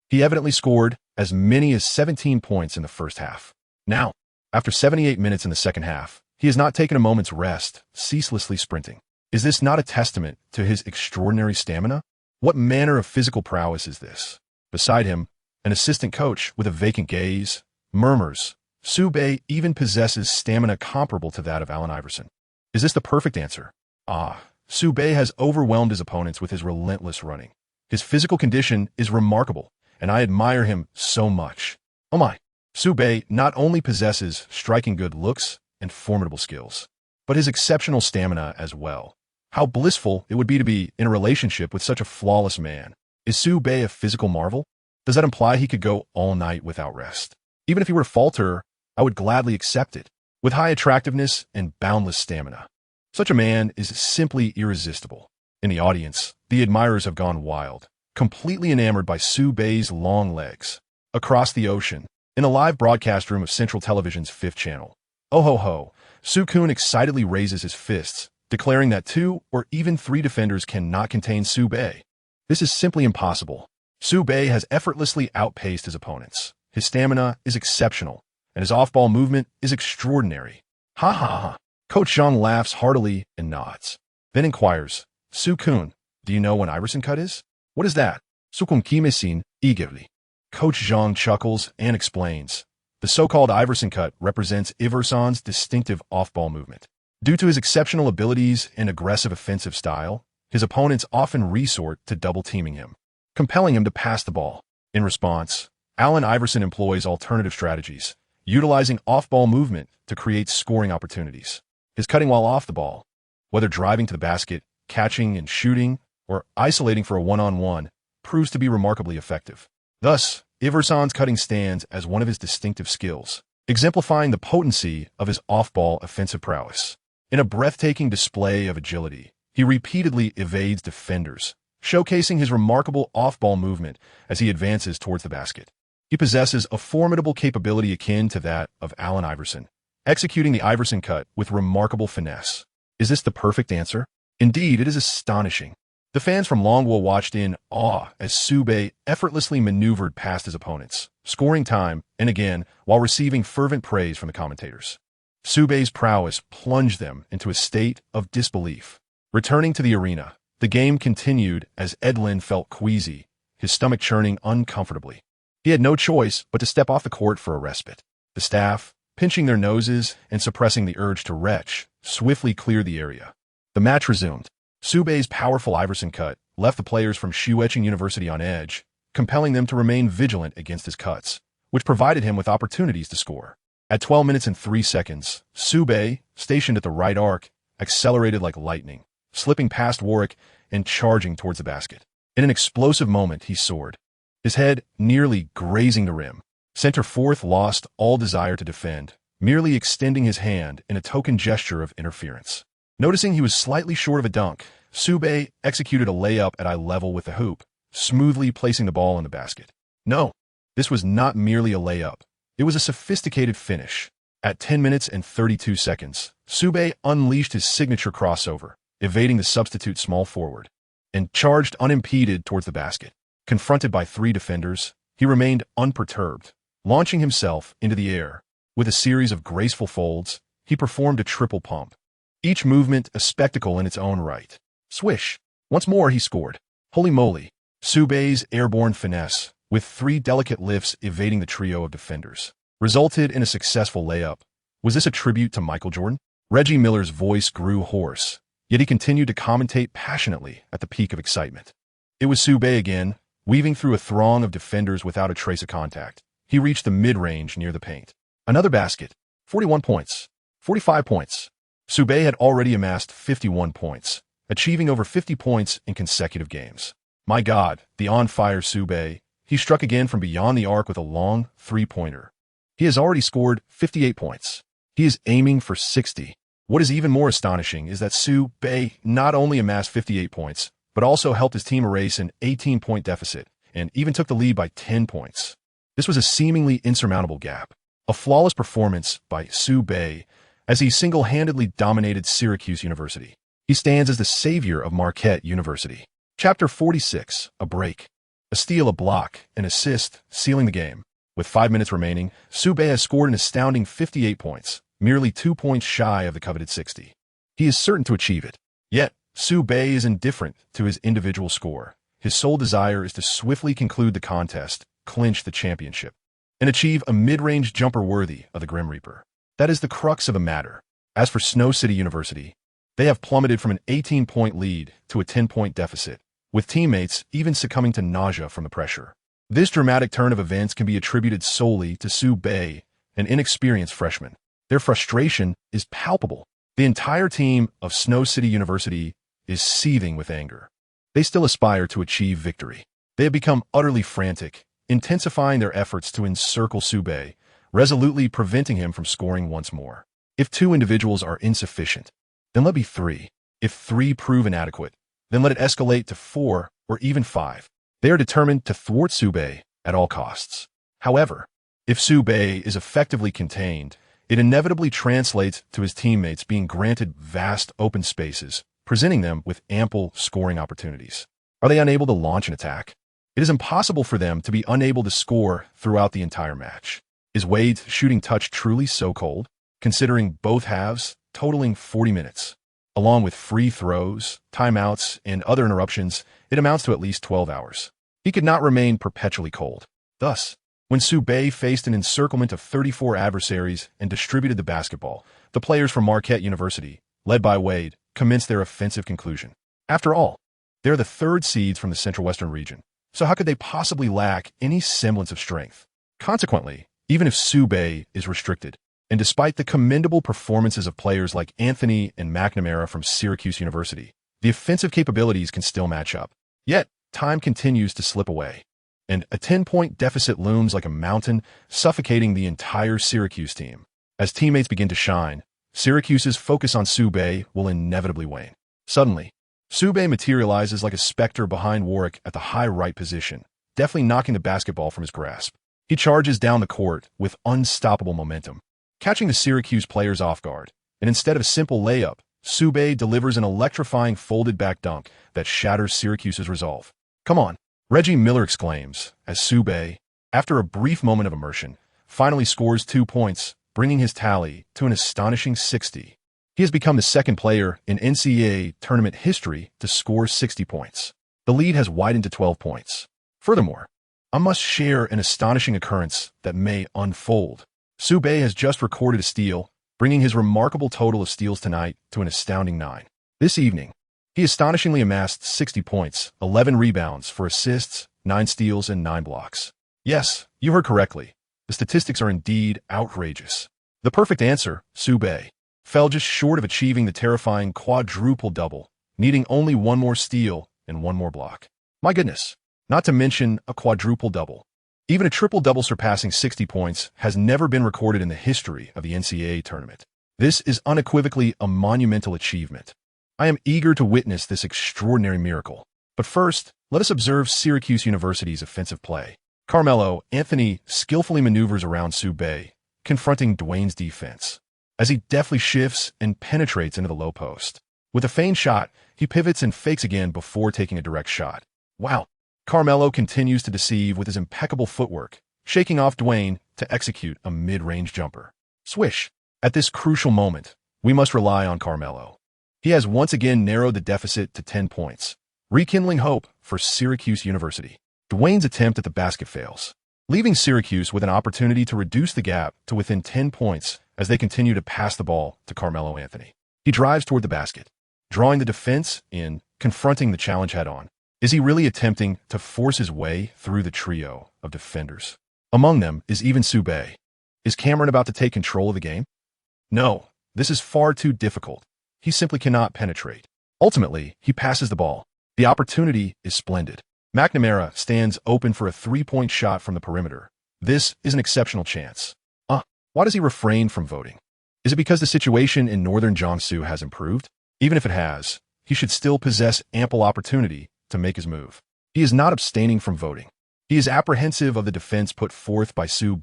He evidently scored as many as 17 points in the first half. Now, after 78 minutes in the second half, he has not taken a moment's rest, ceaselessly sprinting. Is this not a testament to his extraordinary stamina? What manner of physical prowess is this? Beside him, an assistant coach with a vacant gaze murmurs, "Sube even possesses stamina comparable to that of Allen Iverson." Is this the perfect answer? Sube has overwhelmed his opponents with his relentless running. His physical condition is remarkable, and I admire him so much. Oh my. Sube not only possesses striking good looks and formidable skills, but his exceptional stamina as well. How blissful it would be to be in a relationship with such a flawless man. Is Sube a physical marvel? Does that imply he could go all night without rest? Even if he were to falter, I would gladly accept it. With high attractiveness and boundless stamina, such a man is simply irresistible. In the audience, the admirers have gone wild, completely enamored by Sube's long legs. Across the ocean, in a live broadcast room of Central Television's 5th channel, oh ho ho, Sukun excitedly raises his fists, declaring that 2 or even 3 defenders cannot contain Sube. This is simply impossible. Sube has effortlessly outpaced his opponents. His stamina is exceptional, and his off-ball movement is extraordinary. Ha ha ha. Coach Zhang laughs heartily and nods. Then inquires, Sukun, do you know when Iverson cut is? What is that? Sukun kimesin igivli. Coach Zhang chuckles and explains. The so-called Iverson cut represents Iverson's distinctive off-ball movement. Due to his exceptional abilities and aggressive offensive style, his opponents often resort to double-teaming him, compelling him to pass the ball. In response, Allen Iverson employs alternative strategies, utilizing off-ball movement to create scoring opportunities. His cutting while off the ball, whether driving to the basket, catching and shooting, or isolating for a one-on-one, proves to be remarkably effective. Thus, Iverson's cutting stands as one of his distinctive skills, exemplifying the potency of his off-ball offensive prowess. In a breathtaking display of agility, he repeatedly evades defenders, showcasing his remarkable off-ball movement as he advances towards the basket. He possesses a formidable capability akin to that of Allen Iverson, executing the Iverson cut with remarkable finesse. Is this the perfect answer? Indeed, it is astonishing. The fans from Longwool watched in awe as Sube effortlessly maneuvered past his opponents, scoring time and again while receiving fervent praise from the commentators. Sube's prowess plunged them into a state of disbelief. Returning to the arena, the game continued as Edlin felt queasy, his stomach churning uncomfortably. He had no choice but to step off the court for a respite. The staff, pinching their noses and suppressing the urge to retch, swiftly cleared the area. The match resumed. Sube's powerful Iverson cut left the players from Shueqing University on edge, compelling them to remain vigilant against his cuts, which provided him with opportunities to score. At 12 minutes and 3 seconds, Sube, stationed at the right arc, accelerated like lightning, slipping past Warwick and charging towards the basket. In an explosive moment, he soared, his head nearly grazing the rim. Center fourth lost all desire to defend, merely extending his hand in a token gesture of interference. Noticing he was slightly short of a dunk, Sube executed a layup at eye level with the hoop, smoothly placing the ball in the basket. No, this was not merely a layup. It was a sophisticated finish. At 10 minutes and 32 seconds, Sube unleashed his signature crossover, evading the substitute small forward, and charged unimpeded towards the basket. Confronted by 3 defenders, he remained unperturbed, launching himself into the air. With a series of graceful folds, he performed a triple pump, each movement a spectacle in its own right. Swish! Once more he scored. Holy moly! Sube's airborne finesse, with 3 delicate lifts evading the trio of defenders, resulted in a successful layup. Was this a tribute to Michael Jordan? Reggie Miller's voice grew hoarse, yet he continued to commentate passionately at the peak of excitement. It was Sube again, weaving through a throng of defenders without a trace of contact. He reached the mid-range near the paint. Another basket. 41 points. 45 points. Sube had already amassed 51 points, achieving over 50 points in consecutive games. My God, the on-fire Sube. He struck again from beyond the arc with a long three-pointer. He has already scored 58 points. He is aiming for 60. What is even more astonishing is that Sube not only amassed 58 points, but also helped his team erase an 18-point deficit and even took the lead by 10 points. This was a seemingly insurmountable gap. A flawless performance by Sube as he single-handedly dominated Syracuse University. He stands as the savior of Marquette University. Chapter 46, a break. A steal, a block, an assist, sealing the game. With 5 minutes remaining, Sube has scored an astounding 58 points, merely 2 points shy of the coveted 60. He is certain to achieve it. Yet, Sube is indifferent to his individual score. His sole desire is to swiftly conclude the contest, clinch the championship, and achieve a mid-range jumper worthy of the Grim Reaper. That is the crux of the matter. As for Snow City University, they have plummeted from an 18-point lead to a 10-point deficit, with teammates even succumbing to nausea from the pressure. This dramatic turn of events can be attributed solely to Sue, an inexperienced freshman. Their frustration is palpable. The entire team of Snow City University is seething with anger. They still aspire to achieve victory. They have become utterly frantic, intensifying their efforts to encircle Sue, resolutely preventing him from scoring once more. If 2 individuals are insufficient, then let be 3. If 3 prove inadequate, then let it escalate to 4 or even 5. They are determined to thwart Sue at all costs. However, if Sue is effectively contained, it inevitably translates to his teammates being granted vast open spaces, presenting them with ample scoring opportunities. Are they unable to launch an attack? It is impossible for them to be unable to score throughout the entire match. Is Wade's shooting touch truly so cold? Considering both halves totaling 40 minutes, along with free throws, timeouts, and other interruptions, it amounts to at least 12 hours. He could not remain perpetually cold. Thus, when Sue faced an encirclement of 34 adversaries and distributed the basketball, the players from Marquette University, led by Wade, commenced their offensive conclusion. After all, they're the 3rd seeds from the Central Western region, so how could they possibly lack any semblance of strength? Consequently, even if Sue is restricted, and despite the commendable performances of players like Anthony and McNamara from Syracuse University, the offensive capabilities can still match up. Yet, time continues to slip away, and a 10-point deficit looms like a mountain, suffocating the entire Syracuse team. As teammates begin to shine, Syracuse's focus on Sue will inevitably wane. Suddenly, Sue materializes like a specter behind Warwick at the high right position, deftly knocking the basketball from his grasp. He charges down the court with unstoppable momentum, catching the Syracuse players off guard, and instead of a simple layup, Sue delivers an electrifying folded-back dunk that shatters Syracuse's resolve. "Come on," Reggie Miller exclaims, as Sue, after a brief moment of immersion, finally scores 2 points, bringing his tally to an astonishing 60. He has become the 2nd player in NCAA tournament history to score 60 points. The lead has widened to 12 points. Furthermore, I must share an astonishing occurrence that may unfold. Sue has just recorded a steal, bringing his remarkable total of steals tonight to an astounding 9. This evening, he astonishingly amassed 60 points, 11 rebounds for assists, 9 steals, and 9 blocks. Yes, you heard correctly. The statistics are indeed outrageous. The perfect answer, Sue fell just short of achieving the terrifying quadruple-double, needing only 1 more steal and 1 more block. My goodness, not to mention a quadruple-double. Even a triple-double surpassing 60 points has never been recorded in the history of the NCAA tournament. This is unequivocally a monumental achievement. I am eager to witness this extraordinary miracle. But first, let us observe Syracuse University's offensive play. Carmelo Anthony skillfully maneuvers around Sue, confronting Dwyane's defense, as he deftly shifts and penetrates into the low post. With a feigned shot, he pivots and fakes again before taking a direct shot. Wow! Carmelo continues to deceive with his impeccable footwork, shaking off Dwyane to execute a mid-range jumper. Swish! At this crucial moment, we must rely on Carmelo. He has once again narrowed the deficit to 10 points, rekindling hope for Syracuse University. Dwyane's attempt at the basket fails, leaving Syracuse with an opportunity to reduce the gap to within 10 points as they continue to pass the ball to Carmelo Anthony. He drives toward the basket, drawing the defense in, confronting the challenge head-on. Is he really attempting to force his way through the trio of defenders? Among them is even Sue. Is Cameron about to take control of the game? No, this is far too difficult. He simply cannot penetrate. Ultimately, he passes the ball. The opportunity is splendid. McNamara stands open for a 3-point shot from the perimeter. This is an exceptional chance. Why does he refrain from voting? Is it because the situation in northern Jiangsu has improved? Even if it has, he should still possess ample opportunity to make his move. He is not abstaining from voting. He is apprehensive of the defense put forth by Sue,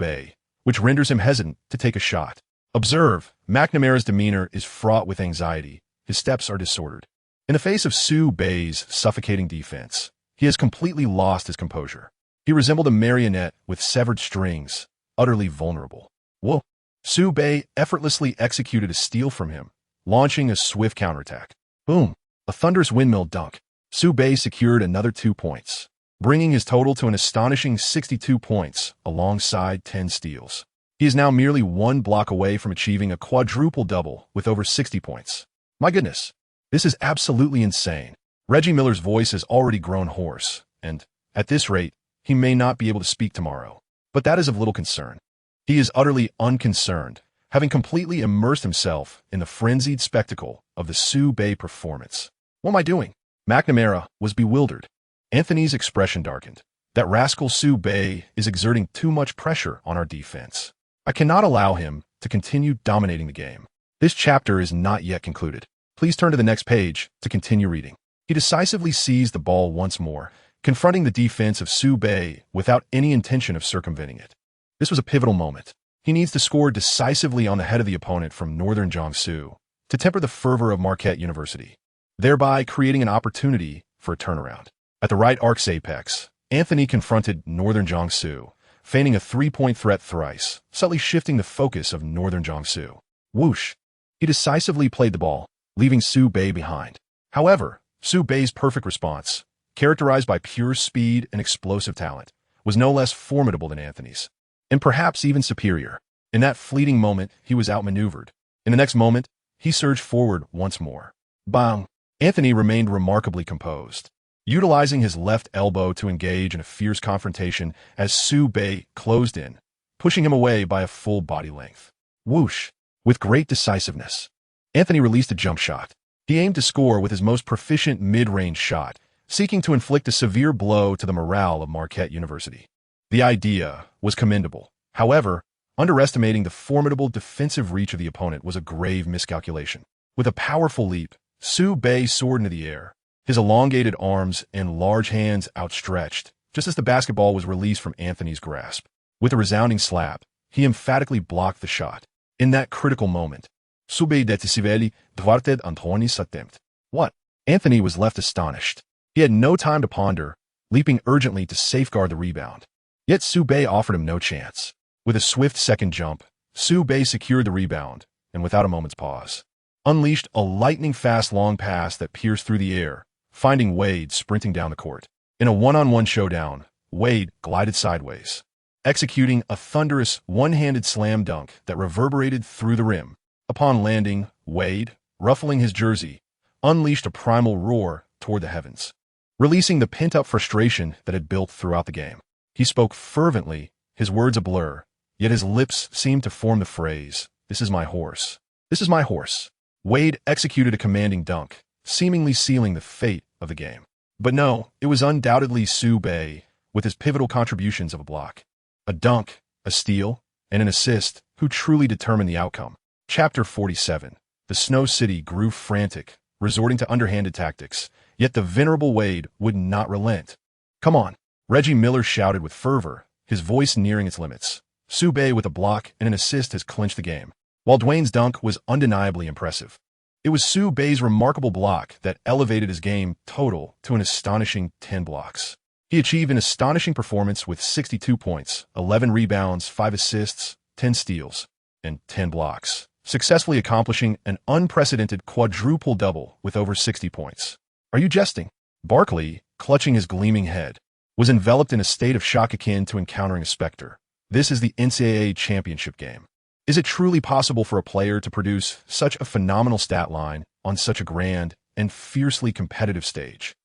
which renders him hesitant to take a shot. Observe, McNamara's demeanor is fraught with anxiety. His steps are disordered. In the face of Sue's suffocating defense, he has completely lost his composure. He resembled a marionette with severed strings, utterly vulnerable. Whoa! Sue effortlessly executed a steal from him, launching a swift counterattack. Boom! A thunderous windmill dunk. Sue secured another 2 points, bringing his total to an astonishing 62 points alongside 10 steals. He is now merely 1 block away from achieving a quadruple-double with over 60 points. My goodness, this is absolutely insane. Reggie Miller's voice has already grown hoarse, and, at this rate, he may not be able to speak tomorrow. But that is of little concern. He is utterly unconcerned, having completely immersed himself in the frenzied spectacle of the Sue Bay performance. What am I doing? McNamara was bewildered. Anthony's expression darkened. That rascal Sue Bay is exerting too much pressure on our defense. I cannot allow him to continue dominating the game. This chapter is not yet concluded. Please turn to the next page to continue reading. He decisively seized the ball once more, confronting the defense of Sue Bay without any intention of circumventing it. This was a pivotal moment. He needs to score decisively on the head of the opponent from Northern Jiangsu to temper the fervor of Marquette University, thereby creating an opportunity for a turnaround. At the right arc's apex, Anthony confronted Northern Jiangsu, feigning a three-point threat thrice, subtly shifting the focus of Northern Jiangsu. Whoosh! He decisively played the ball, leaving Sue Bay behind. However, Sue Bay's perfect response, characterized by pure speed and explosive talent, was no less formidable than Anthony's, and perhaps even superior. In that fleeting moment, he was outmaneuvered. In the next moment, he surged forward once more. Bang! Anthony remained remarkably composed, utilizing his left elbow to engage in a fierce confrontation as Sue Bay closed in, pushing him away by a full body length. Whoosh! With great decisiveness, Anthony released a jump shot. He aimed to score with his most proficient mid-range shot, seeking to inflict a severe blow to the morale of Marquette University. The idea was commendable. However, underestimating the formidable defensive reach of the opponent was a grave miscalculation. With a powerful leap, Sue Bay soared into the air, his elongated arms and large hands outstretched, just as the basketball was released from Anthony's grasp. With a resounding slap, he emphatically blocked the shot. In that critical moment, Sue Bay decisively thwarted Anthony's attempt. What? Anthony was left astonished. He had no time to ponder, leaping urgently to safeguard the rebound. Yet Sue Bay offered him no chance. With a swift second jump, Sue Bay secured the rebound, and without a moment's pause, unleashed a lightning-fast long pass that pierced through the air, finding Wade sprinting down the court. In a one-on-one showdown, Wade glided sideways, executing a thunderous one-handed slam dunk that reverberated through the rim. Upon landing, Wade, ruffling his jersey, unleashed a primal roar toward the heavens, releasing the pent-up frustration that had built throughout the game. He spoke fervently, his words a blur, yet his lips seemed to form the phrase, "This is my horse. This is my horse." Wade executed a commanding dunk, seemingly sealing the fate of the game. But no, it was undoubtedly Sue Bay, with his pivotal contributions of a block, a dunk, a steal, and an assist, who truly determined the outcome. Chapter 47. The Snow City grew frantic, resorting to underhanded tactics, yet the venerable Wade would not relent. "Come on," Reggie Miller shouted with fervor, his voice nearing its limits. Sue Bay with a block and an assist has clinched the game. While Dwyane's dunk was undeniably impressive, it was Sue Bay's remarkable block that elevated his game total to an astonishing 10 blocks. He achieved an astonishing performance with 62 points, 11 rebounds, 5 assists, 10 steals, and 10 blocks, successfully accomplishing an unprecedented quadruple-double with over 60 points. Are you jesting? Barkley, clutching his gleaming head, was enveloped in a state of shock akin to encountering a specter. This is the NCAA championship game. Is it truly possible for a player to produce such a phenomenal stat line on such a grand and fiercely competitive stage?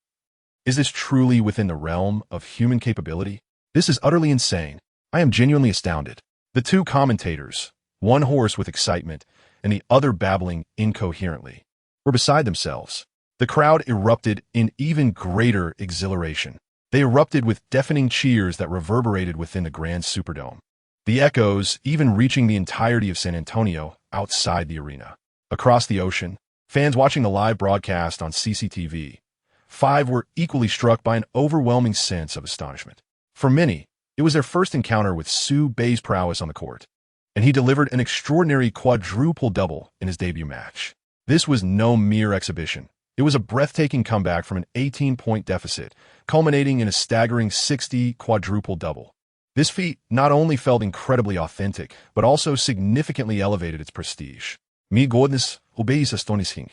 Is this truly within the realm of human capability? This is utterly insane. I am genuinely astounded. The two commentators, one hoarse with excitement and the other babbling incoherently, were beside themselves. The crowd erupted in even greater exhilaration. They erupted with deafening cheers that reverberated within the Grand Superdome, the echoes even reaching the entirety of San Antonio outside the arena. Across the ocean, fans watching the live broadcast on CCTV 5 were equally struck by an overwhelming sense of astonishment. For many, it was their first encounter with Sue Bay's prowess on the court, and he delivered an extraordinary quadruple-double in his debut match. This was no mere exhibition. It was a breathtaking comeback from an 18-point deficit, culminating in a staggering 60 quadruple-double. This feat not only felt incredibly authentic, but also significantly elevated its prestige. Mi goodness, obeis astonishing.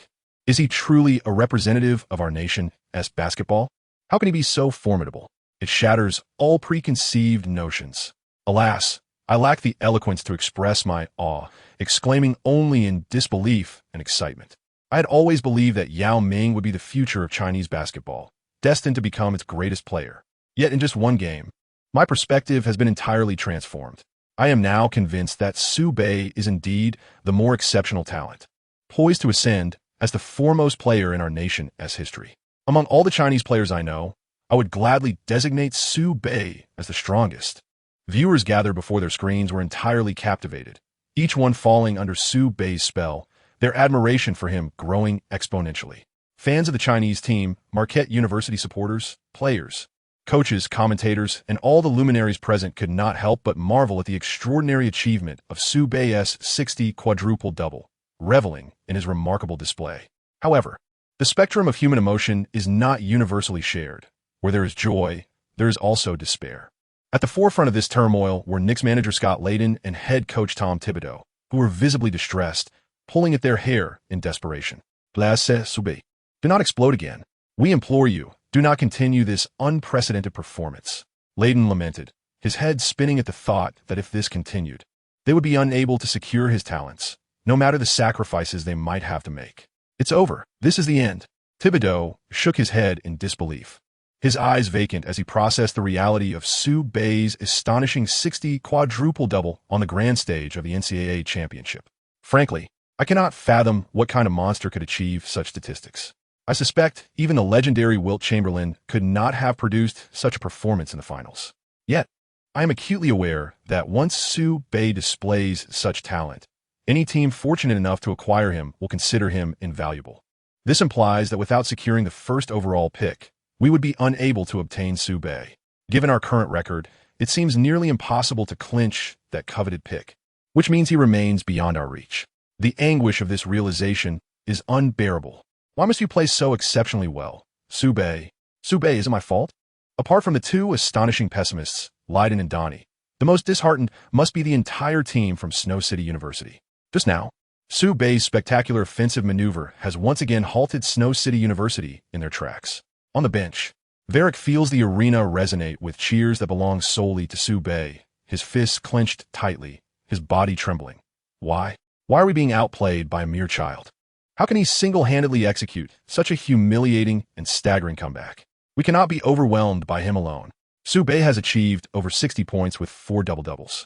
Is he truly a representative of our nation as basketball? How can he be so formidable? It shatters all preconceived notions. Alas, I lack the eloquence to express my awe, exclaiming only in disbelief and excitement. I had always believed that Yao Ming would be the future of Chinese basketball, destined to become its greatest player. Yet in just one game, My perspective has been entirely transformed. I am now convinced that Su Bei is indeed the more exceptional talent, poised to ascend as the foremost player in our nation's history. Among all the Chinese players I know, I would gladly designate Su Bei as the strongest. Viewers gathered before their screens were entirely captivated, each one falling under Su Bei's spell, their admiration for him growing exponentially. Fans of the Chinese team, Marquette University supporters, players, coaches, commentators, and all the luminaries present could not help but marvel at the extraordinary achievement of Su Bei's 60 quadruple-double, reveling in his remarkable display. However, the spectrum of human emotion is not universally shared. Where there is joy, there is also despair. At the forefront of this turmoil were Knicks manager Scott Layden and head coach Tom Thibodeau, who were visibly distressed, pulling at their hair in desperation. Blase Su Bei. Do not explode again. We implore you, do not continue this unprecedented performance. Layden lamented, his head spinning at the thought that if this continued, they would be unable to secure his talents, no matter the sacrifices they might have to make. It's over. This is the end. Thibodeau shook his head in disbelief, his eyes vacant as he processed the reality of Su Bei's astonishing 60 quadruple-double on the grand stage of the NCAA championship. Frankly, I cannot fathom what kind of monster could achieve such statistics. I suspect even the legendary Wilt Chamberlain could not have produced such a performance in the finals. Yet, I am acutely aware that once Su Bei displays such talent, any team fortunate enough to acquire him will consider him invaluable. This implies that without securing the first overall pick, we would be unable to obtain Su Bei. Given our current record, it seems nearly impossible to clinch that coveted pick, which means he remains beyond our reach. The anguish of this realization is unbearable. Why must you play so exceptionally well? Su Bei. Su Bei, is it my fault? Apart from the two astonishing pessimists, Layden and Donnie, the most disheartened must be the entire team from Snow City University. Just now, Su Bei's spectacular offensive maneuver has once again halted Snow City University in their tracks. On the bench, Varick feels the arena resonate with cheers that belong solely to Su Bei, his fists clenched tightly, his body trembling. Why? Why are we being outplayed by a mere child? How can he single-handedly execute such a humiliating and staggering comeback? We cannot be overwhelmed by him alone. Su Bei has achieved over 60 points with 4 double-doubles,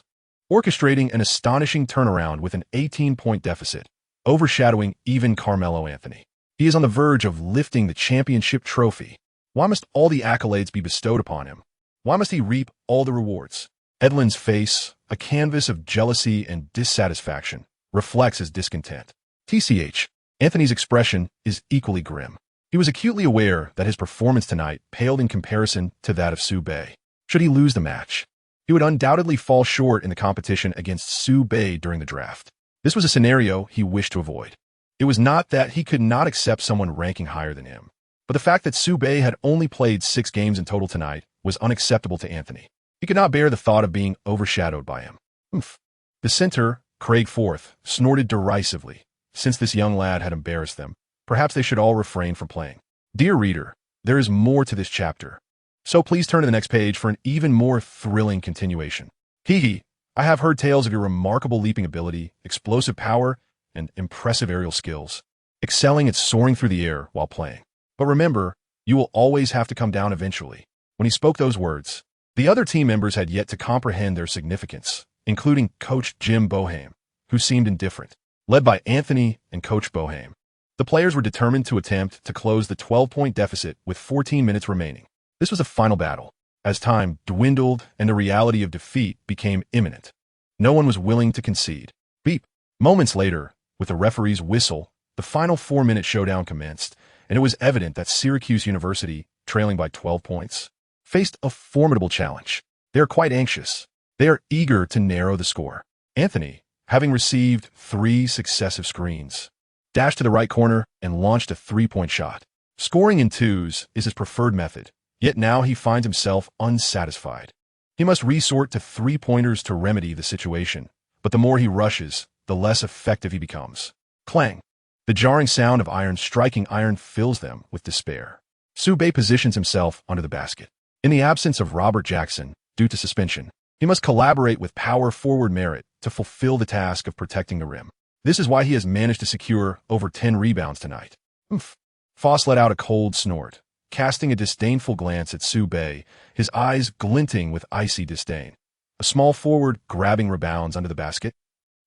orchestrating an astonishing turnaround with an 18-point deficit, overshadowing even Carmelo Anthony. He is on the verge of lifting the championship trophy. Why must all the accolades be bestowed upon him? Why must he reap all the rewards? Edlin's face, a canvas of jealousy and dissatisfaction, reflects his discontent. TCH. Anthony's expression is equally grim. He was acutely aware that his performance tonight paled in comparison to that of Su Bei. Should he lose the match, he would undoubtedly fall short in the competition against Su Bei during the draft. This was a scenario he wished to avoid. It was not that he could not accept someone ranking higher than him, but the fact that Su Bei had only played 6 games in total tonight was unacceptable to Anthony. He could not bear the thought of being overshadowed by him. Oomph. The center, Craig Forth, snorted derisively. Since this young lad had embarrassed them, perhaps they should all refrain from playing. Dear reader, there is more to this chapter, so please turn to the next page for an even more thrilling continuation. Hee, I have heard tales of your remarkable leaping ability, explosive power, and impressive aerial skills, excelling at soaring through the air while playing. But remember, you will always have to come down eventually. When he spoke those words, the other team members had yet to comprehend their significance, including Coach Jim Boeheim, who seemed indifferent. Led by Anthony and Coach Boeheim, the players were determined to attempt to close the 12-point deficit with 14 minutes remaining. This was a final battle, as time dwindled and the reality of defeat became imminent. No one was willing to concede. Beep. Moments later, with the referee's whistle, the final 4-minute showdown commenced, and it was evident that Syracuse University, trailing by 12 points, faced a formidable challenge. They are quite anxious. They are eager to narrow the score. Anthony, having received 3 successive screens, dashed to the right corner and launched a 3-point shot. Scoring in twos is his preferred method, yet now he finds himself unsatisfied. He must resort to 3-pointers to remedy the situation, but the more he rushes, the less effective he becomes. Clang! The jarring sound of iron striking iron fills them with despair. Su Bei positions himself under the basket. In the absence of Robert Jackson, due to suspension, he must collaborate with power forward Merritt to fulfill the task of protecting the rim. This is why he has managed to secure over 10 rebounds tonight. Oomph. Foss let out a cold snort, casting a disdainful glance at Sube, his eyes glinting with icy disdain. A small forward grabbing rebounds under the basket.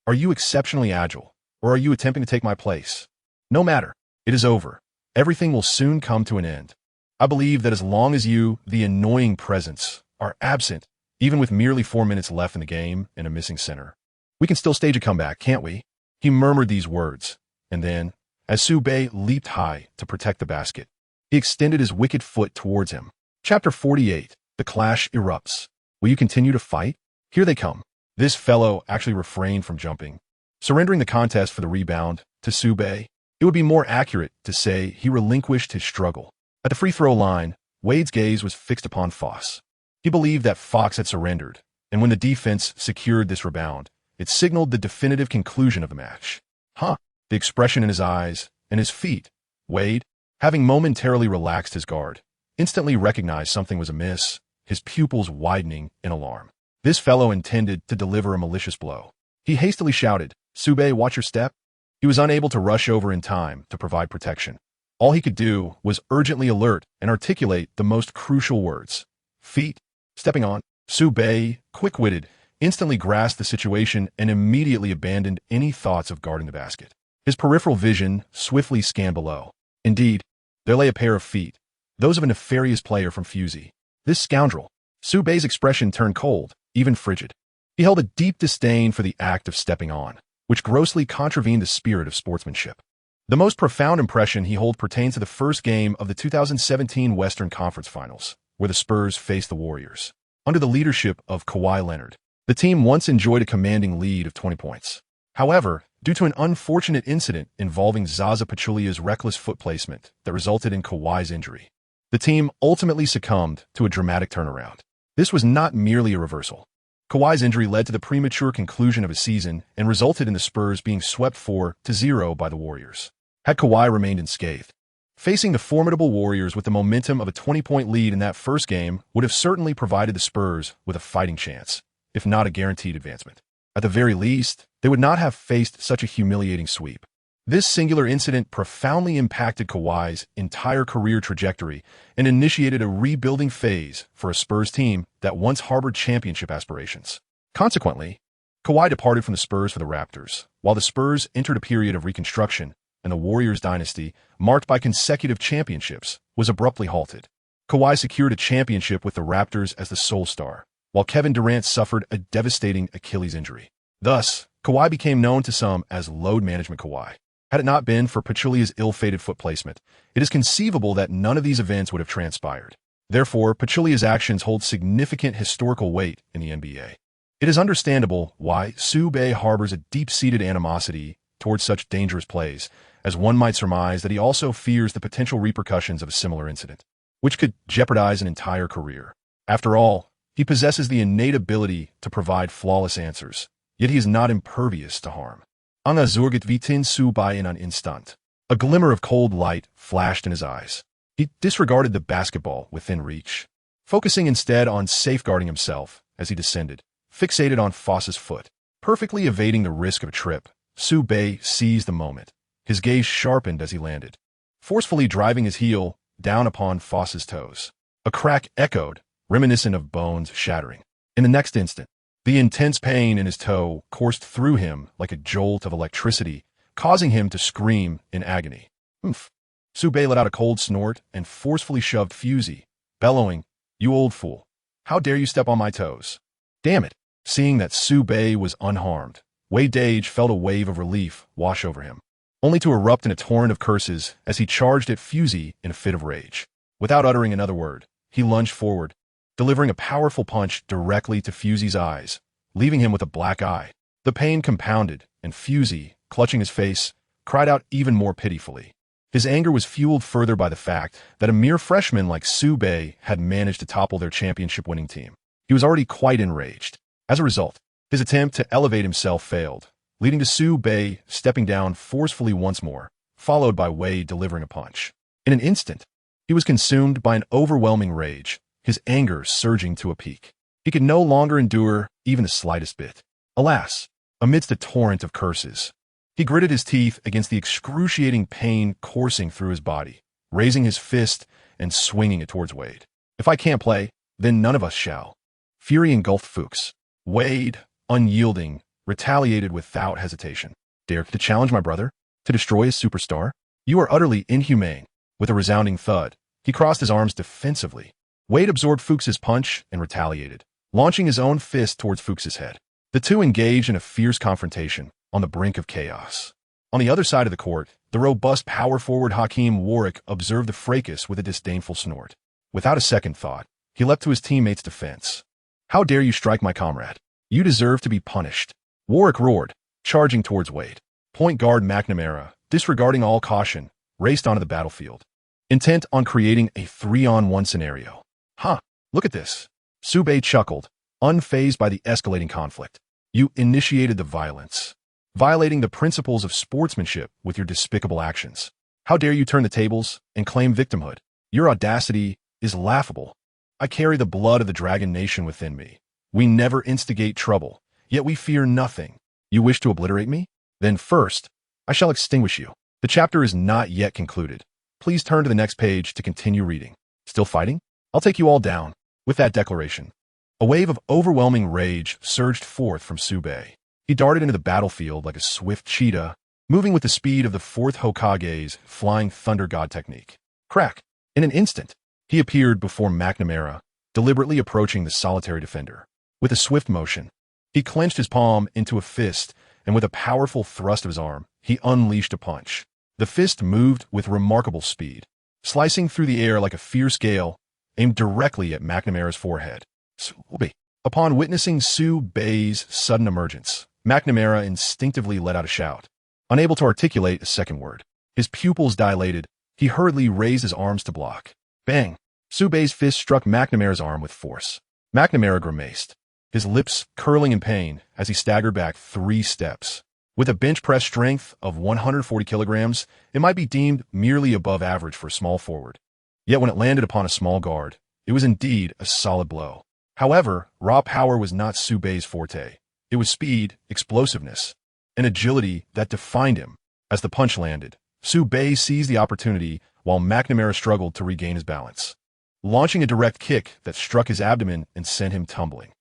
Are you exceptionally agile, or are you attempting to take my place? No matter. It is over. Everything will soon come to an end. I believe that as long as you, the annoying presence, are absent, even with merely 4 minutes left in the game and a missing center, we can still stage a comeback, can't we? He murmured these words, and then, as Sube leaped high to protect the basket, he extended his wicked foot towards him. Chapter 48. The clash erupts. Will you continue to fight? Here they come. This fellow actually refrained from jumping, surrendering the contest for the rebound to Sube. It would be more accurate to say he relinquished his struggle. At the free throw line, Wade's gaze was fixed upon Foss. He believed that Fox had surrendered, and when the defense secured this rebound, it signaled the definitive conclusion of the match. The expression in his eyes and his feet. Wade, having momentarily relaxed his guard, instantly recognized something was amiss, his pupils widening in alarm. This fellow intended to deliver a malicious blow. He hastily shouted, "Sube, watch your step." He was unable to rush over in time to provide protection. All he could do was urgently alert and articulate the most crucial words. Feet. Stepping on. Sube, quick-witted, instantly grasped the situation and immediately abandoned any thoughts of guarding the basket. His peripheral vision swiftly scanned below. Indeed, there lay a pair of feet, those of a nefarious player from Fusey. This scoundrel. Sube's expression turned cold, even frigid. He held a deep disdain for the act of stepping on, which grossly contravened the spirit of sportsmanship. The most profound impression he holds pertains to the first game of the 2017 Western Conference Finals, where the Spurs faced the Warriors. Under the leadership of Kawhi Leonard, the team once enjoyed a commanding lead of 20 points. However, due to an unfortunate incident involving Zaza Pachulia's reckless foot placement that resulted in Kawhi's injury, the team ultimately succumbed to a dramatic turnaround. This was not merely a reversal. Kawhi's injury led to the premature conclusion of his season and resulted in the Spurs being swept 4-0 by the Warriors. Had Kawhi remained unscathed, facing the formidable Warriors with the momentum of a 20-point lead in that first game would have certainly provided the Spurs with a fighting chance, if not a guaranteed advancement. At the very least, they would not have faced such a humiliating sweep. This singular incident profoundly impacted Kawhi's entire career trajectory and initiated a rebuilding phase for a Spurs team that once harbored championship aspirations. Consequently, Kawhi departed from the Spurs for the Raptors, while the Spurs entered a period of reconstruction, and the Warriors dynasty, marked by consecutive championships, was abruptly halted. Kawhi secured a championship with the Raptors as the sole star, while Kevin Durant suffered a devastating Achilles injury. Thus, Kawhi became known to some as load management Kawhi. Had it not been for Pachulia's ill-fated foot placement, it is conceivable that none of these events would have transpired. Therefore, Pachulia's actions hold significant historical weight in the NBA. It is understandable why Sube harbors a deep-seated animosity towards such dangerous plays, as one might surmise that he also fears the potential repercussions of a similar incident, which could jeopardize an entire career. After all, he possesses the innate ability to provide flawless answers, yet he is not impervious to harm. Anga zurgit vitin Sube in an instant. A glimmer of cold light flashed in his eyes. He disregarded the basketball within reach, focusing instead on safeguarding himself as he descended, fixated on Foss's foot. Perfectly evading the risk of a trip, Sube seized the moment. His gaze sharpened as he landed, forcefully driving his heel down upon Foss's toes. A crack echoed, reminiscent of bones shattering. In the next instant, the intense pain in his toe coursed through him like a jolt of electricity, causing him to scream in agony. Oomph. Sube let out a cold snort and forcefully shoved Fusey, bellowing, "You old fool. How dare you step on my toes?" Damn it. Seeing that Sube was unharmed, Wade Dage felt a wave of relief wash over him, only to erupt in a torrent of curses as he charged at Fusey in a fit of rage. Without uttering another word, he lunged forward, delivering a powerful punch directly to Fusey's eyes, leaving him with a black eye. The pain compounded, and Fusey, clutching his face, cried out even more pitifully. His anger was fueled further by the fact that a mere freshman like Sube had managed to topple their championship-winning team. He was already quite enraged. As a result, his attempt to elevate himself failed, leading to Sube stepping down forcefully once more, followed by Wade delivering a punch. In an instant, he was consumed by an overwhelming rage, his anger surging to a peak. He could no longer endure even the slightest bit. Alas, amidst a torrent of curses, he gritted his teeth against the excruciating pain coursing through his body, raising his fist and swinging it towards Wade. If I can't play, then none of us shall. Fury engulfed Fuchs. Wade, unyielding, retaliated without hesitation. Dare to challenge my brother? To destroy his superstar? You are utterly inhumane. With a resounding thud, he crossed his arms defensively. Wade absorbed Fuchs's punch and retaliated, launching his own fist towards Fuchs's head. The two engaged in a fierce confrontation on the brink of chaos. On the other side of the court, the robust power forward Hakeem Warwick observed the fracas with a disdainful snort. Without a second thought, he leapt to his teammate's defense. How dare you strike my comrade? You deserve to be punished. Warwick roared, charging towards Wade. Point guard McNamara, disregarding all caution, raced onto the battlefield, intent on creating a 3-on-1 scenario. Huh, look at this. Sube chuckled, unfazed by the escalating conflict. You initiated the violence, violating the principles of sportsmanship with your despicable actions. How dare you turn the tables and claim victimhood? Your audacity is laughable. I carry the blood of the Dragon Nation within me. We never instigate trouble, yet we fear nothing. You wish to obliterate me? Then first, I shall extinguish you. The chapter is not yet concluded. Please turn to the next page to continue reading. Still fighting? I'll take you all down. With that declaration, a wave of overwhelming rage surged forth from Sube. He darted into the battlefield like a swift cheetah, moving with the speed of the fourth Hokage's flying thunder god technique. Crack! In an instant, he appeared before McNamara, deliberately approaching the solitary defender. With a swift motion, he clenched his palm into a fist, and with a powerful thrust of his arm, he unleashed a punch. The fist moved with remarkable speed, slicing through the air like a fierce gale, aimed directly at McNamara's forehead. Sube. Upon witnessing Sube's sudden emergence, McNamara instinctively let out a shout. Unable to articulate a second word, his pupils dilated, he hurriedly raised his arms to block. Bang! Sube's fist struck McNamara's arm with force. McNamara grimaced, his lips curling in pain as he staggered back 3 steps. With a bench press strength of 140 kilograms, it might be deemed merely above average for a small forward. Yet when it landed upon a small guard, it was indeed a solid blow. However, raw power was not Sube's forte. It was speed, explosiveness, and agility that defined him. As the punch landed, Sube seized the opportunity while McNamara struggled to regain his balance, launching a direct kick that struck his abdomen and sent him tumbling.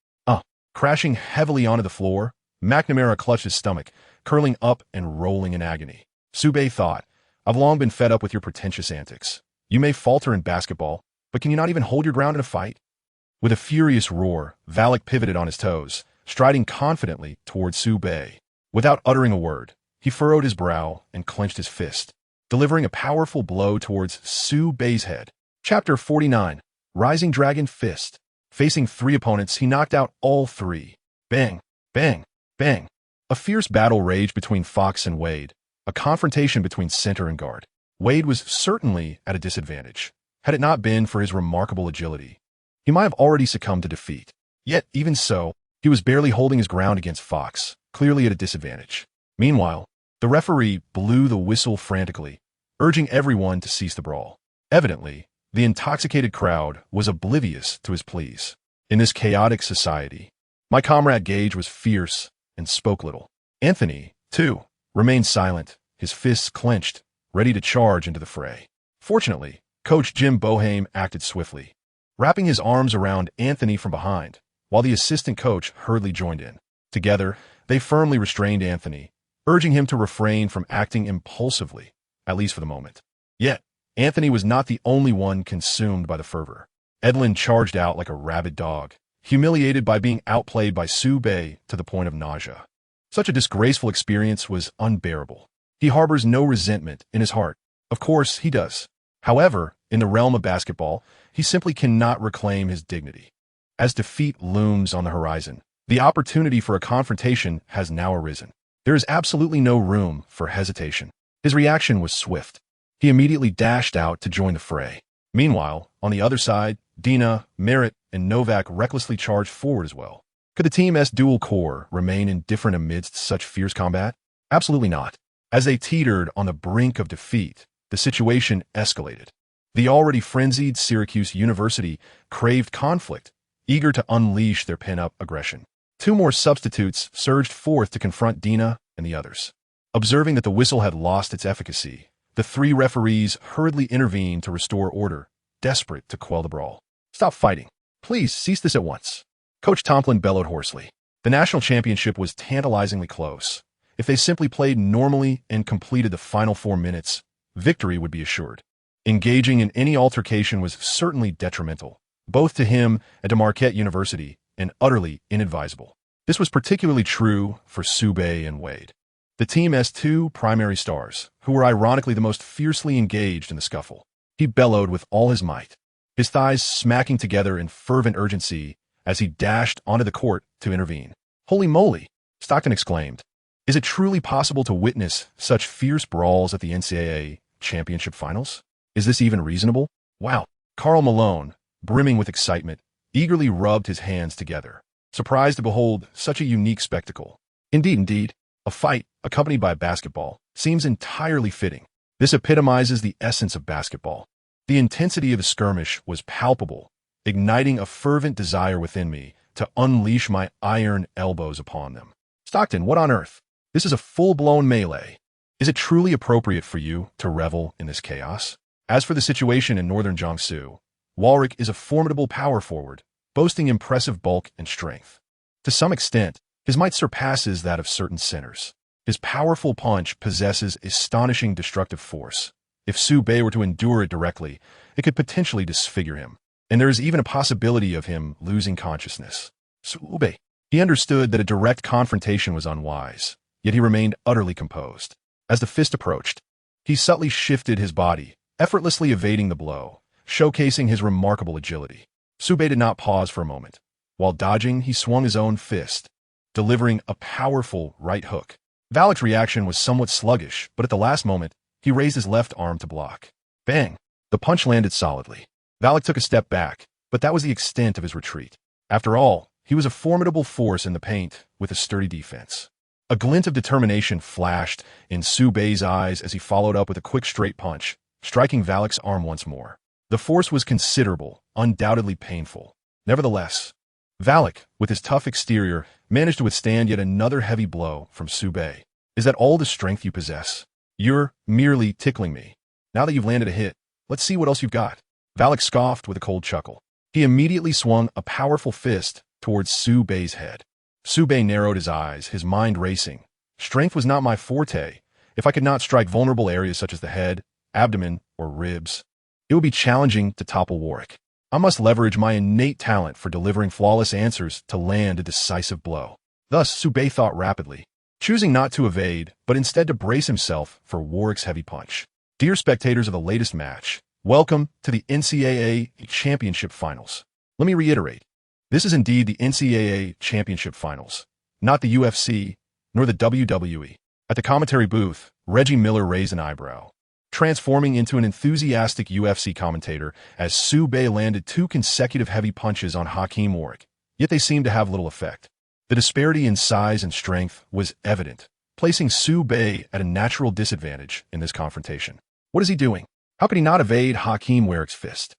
Crashing heavily onto the floor, McNamara clutched his stomach, curling up and rolling in agony. Sube thought, I've long been fed up with your pretentious antics. You may falter in basketball, but can you not even hold your ground in a fight? With a furious roar, Valak pivoted on his toes, striding confidently towards Sube. Without uttering a word, he furrowed his brow and clenched his fist, delivering a powerful blow towards Sube's head. Chapter 49, Rising Dragon Fist. Facing 3 opponents, he knocked out all 3. Bang, bang, bang. A fierce battle raged between Fox and Wade, a confrontation between center and guard. Wade was certainly at a disadvantage. Had it not been for his remarkable agility, he might have already succumbed to defeat. Yet, even so, he was barely holding his ground against Fox, clearly at a disadvantage. Meanwhile, the referee blew the whistle frantically, urging everyone to cease the brawl. Evidently, the intoxicated crowd was oblivious to his pleas. In this chaotic society, my comrade Gage was fierce and spoke little. Anthony, too, remained silent, his fists clenched, ready to charge into the fray. Fortunately, Coach Jim Boeheim acted swiftly, wrapping his arms around Anthony from behind, while the assistant coach hurriedly joined in. Together, they firmly restrained Anthony, urging him to refrain from acting impulsively, at least for the moment. Yet, Anthony was not the only one consumed by the fervor. Edlin charged out like a rabid dog, humiliated by being outplayed by Sube to the point of nausea. Such a disgraceful experience was unbearable. He harbors no resentment in his heart. Of course, he does. However, in the realm of basketball, he simply cannot reclaim his dignity. As defeat looms on the horizon, the opportunity for a confrontation has now arisen. There is absolutely no room for hesitation. His reaction was swift. He immediately dashed out to join the fray. Meanwhile, on the other side, Dina, Merritt, and Novak recklessly charged forward as well. Could the Team's dual core remain indifferent amidst such fierce combat? Absolutely not. As they teetered on the brink of defeat, the situation escalated. The already frenzied Syracuse University craved conflict, eager to unleash their pent-up aggression. 2 more substitutes surged forth to confront Dina and the others. Observing that the whistle had lost its efficacy, the 3 referees hurriedly intervened to restore order, desperate to quell the brawl. "Stop fighting. Please cease this at once," Coach Tomlin bellowed hoarsely. The national championship was tantalizingly close. If they simply played normally and completed the final 4 minutes, victory would be assured. Engaging in any altercation was certainly detrimental, both to him and to Marquette University, and utterly inadvisable. This was particularly true for Dwyane and Wade, the team's two primary stars, who were ironically the most fiercely engaged in the scuffle. He bellowed with all his might, his thighs smacking together in fervent urgency as he dashed onto the court to intervene. "Holy moly!" Stockton exclaimed. "Is it truly possible to witness such fierce brawls at the NCAA championship finals? Is this even reasonable? Wow." Karl Malone, brimming with excitement, eagerly rubbed his hands together, surprised to behold such a unique spectacle. Indeed, a fight accompanied by basketball seems entirely fitting. This epitomizes the essence of basketball. The intensity of the skirmish was palpable, igniting a fervent desire within me to unleash my iron elbows upon them. "Stockton, what on earth? This is a full-blown melee. Is it truly appropriate for you to revel in this chaos?" As for the situation in northern Jiangsu, Walrick is a formidable power forward, boasting impressive bulk and strength. To some extent, his might surpasses that of certain centers. His powerful punch possesses astonishing destructive force. If Dwyane were to endure it directly, it could potentially disfigure him, and there is even a possibility of him losing consciousness. Dwyane. He understood that a direct confrontation was unwise, yet he remained utterly composed. As the fist approached, he subtly shifted his body, effortlessly evading the blow, showcasing his remarkable agility. Dwyane did not pause for a moment. While dodging, he swung his own fist, delivering a powerful right hook. Valak's reaction was somewhat sluggish, but at the last moment, he raised his left arm to block. Bang! The punch landed solidly. Valak took a step back, but that was the extent of his retreat. After all, he was a formidable force in the paint with a sturdy defense. A glint of determination flashed in Dwyane's eyes as he followed up with a quick straight punch, striking Valak's arm once more. The force was considerable, undoubtedly painful. Nevertheless, Valak, with his tough exterior, managed to withstand yet another heavy blow from Dwyane. "Is that all the strength you possess? You're merely tickling me. Now that you've landed a hit, let's see what else you've got." Valak scoffed with a cold chuckle. He immediately swung a powerful fist towards Dwyane's head. Dwyane narrowed his eyes, his mind racing. Strength was not my forte. If I could not strike vulnerable areas such as the head, abdomen, or ribs, it would be challenging to topple Walrick. I must leverage my innate talent for delivering flawless answers to land a decisive blow. Thus, Dwyane thought rapidly, choosing not to evade, but instead to brace himself for Walrick's heavy punch. Dear spectators of the latest match, welcome to the NCAA Championship Finals. Let me reiterate, this is indeed the NCAA Championship Finals, not the UFC, nor the WWE. At the commentary booth, Reggie Miller raised an eyebrow, transforming into an enthusiastic UFC commentator as Dwyane landed 2 consecutive heavy punches on Hakeem Walrick, yet they seemed to have little effect. The disparity in size and strength was evident, placing Dwyane at a natural disadvantage in this confrontation. What is he doing? How could he not evade Hakeem Walrick's fist?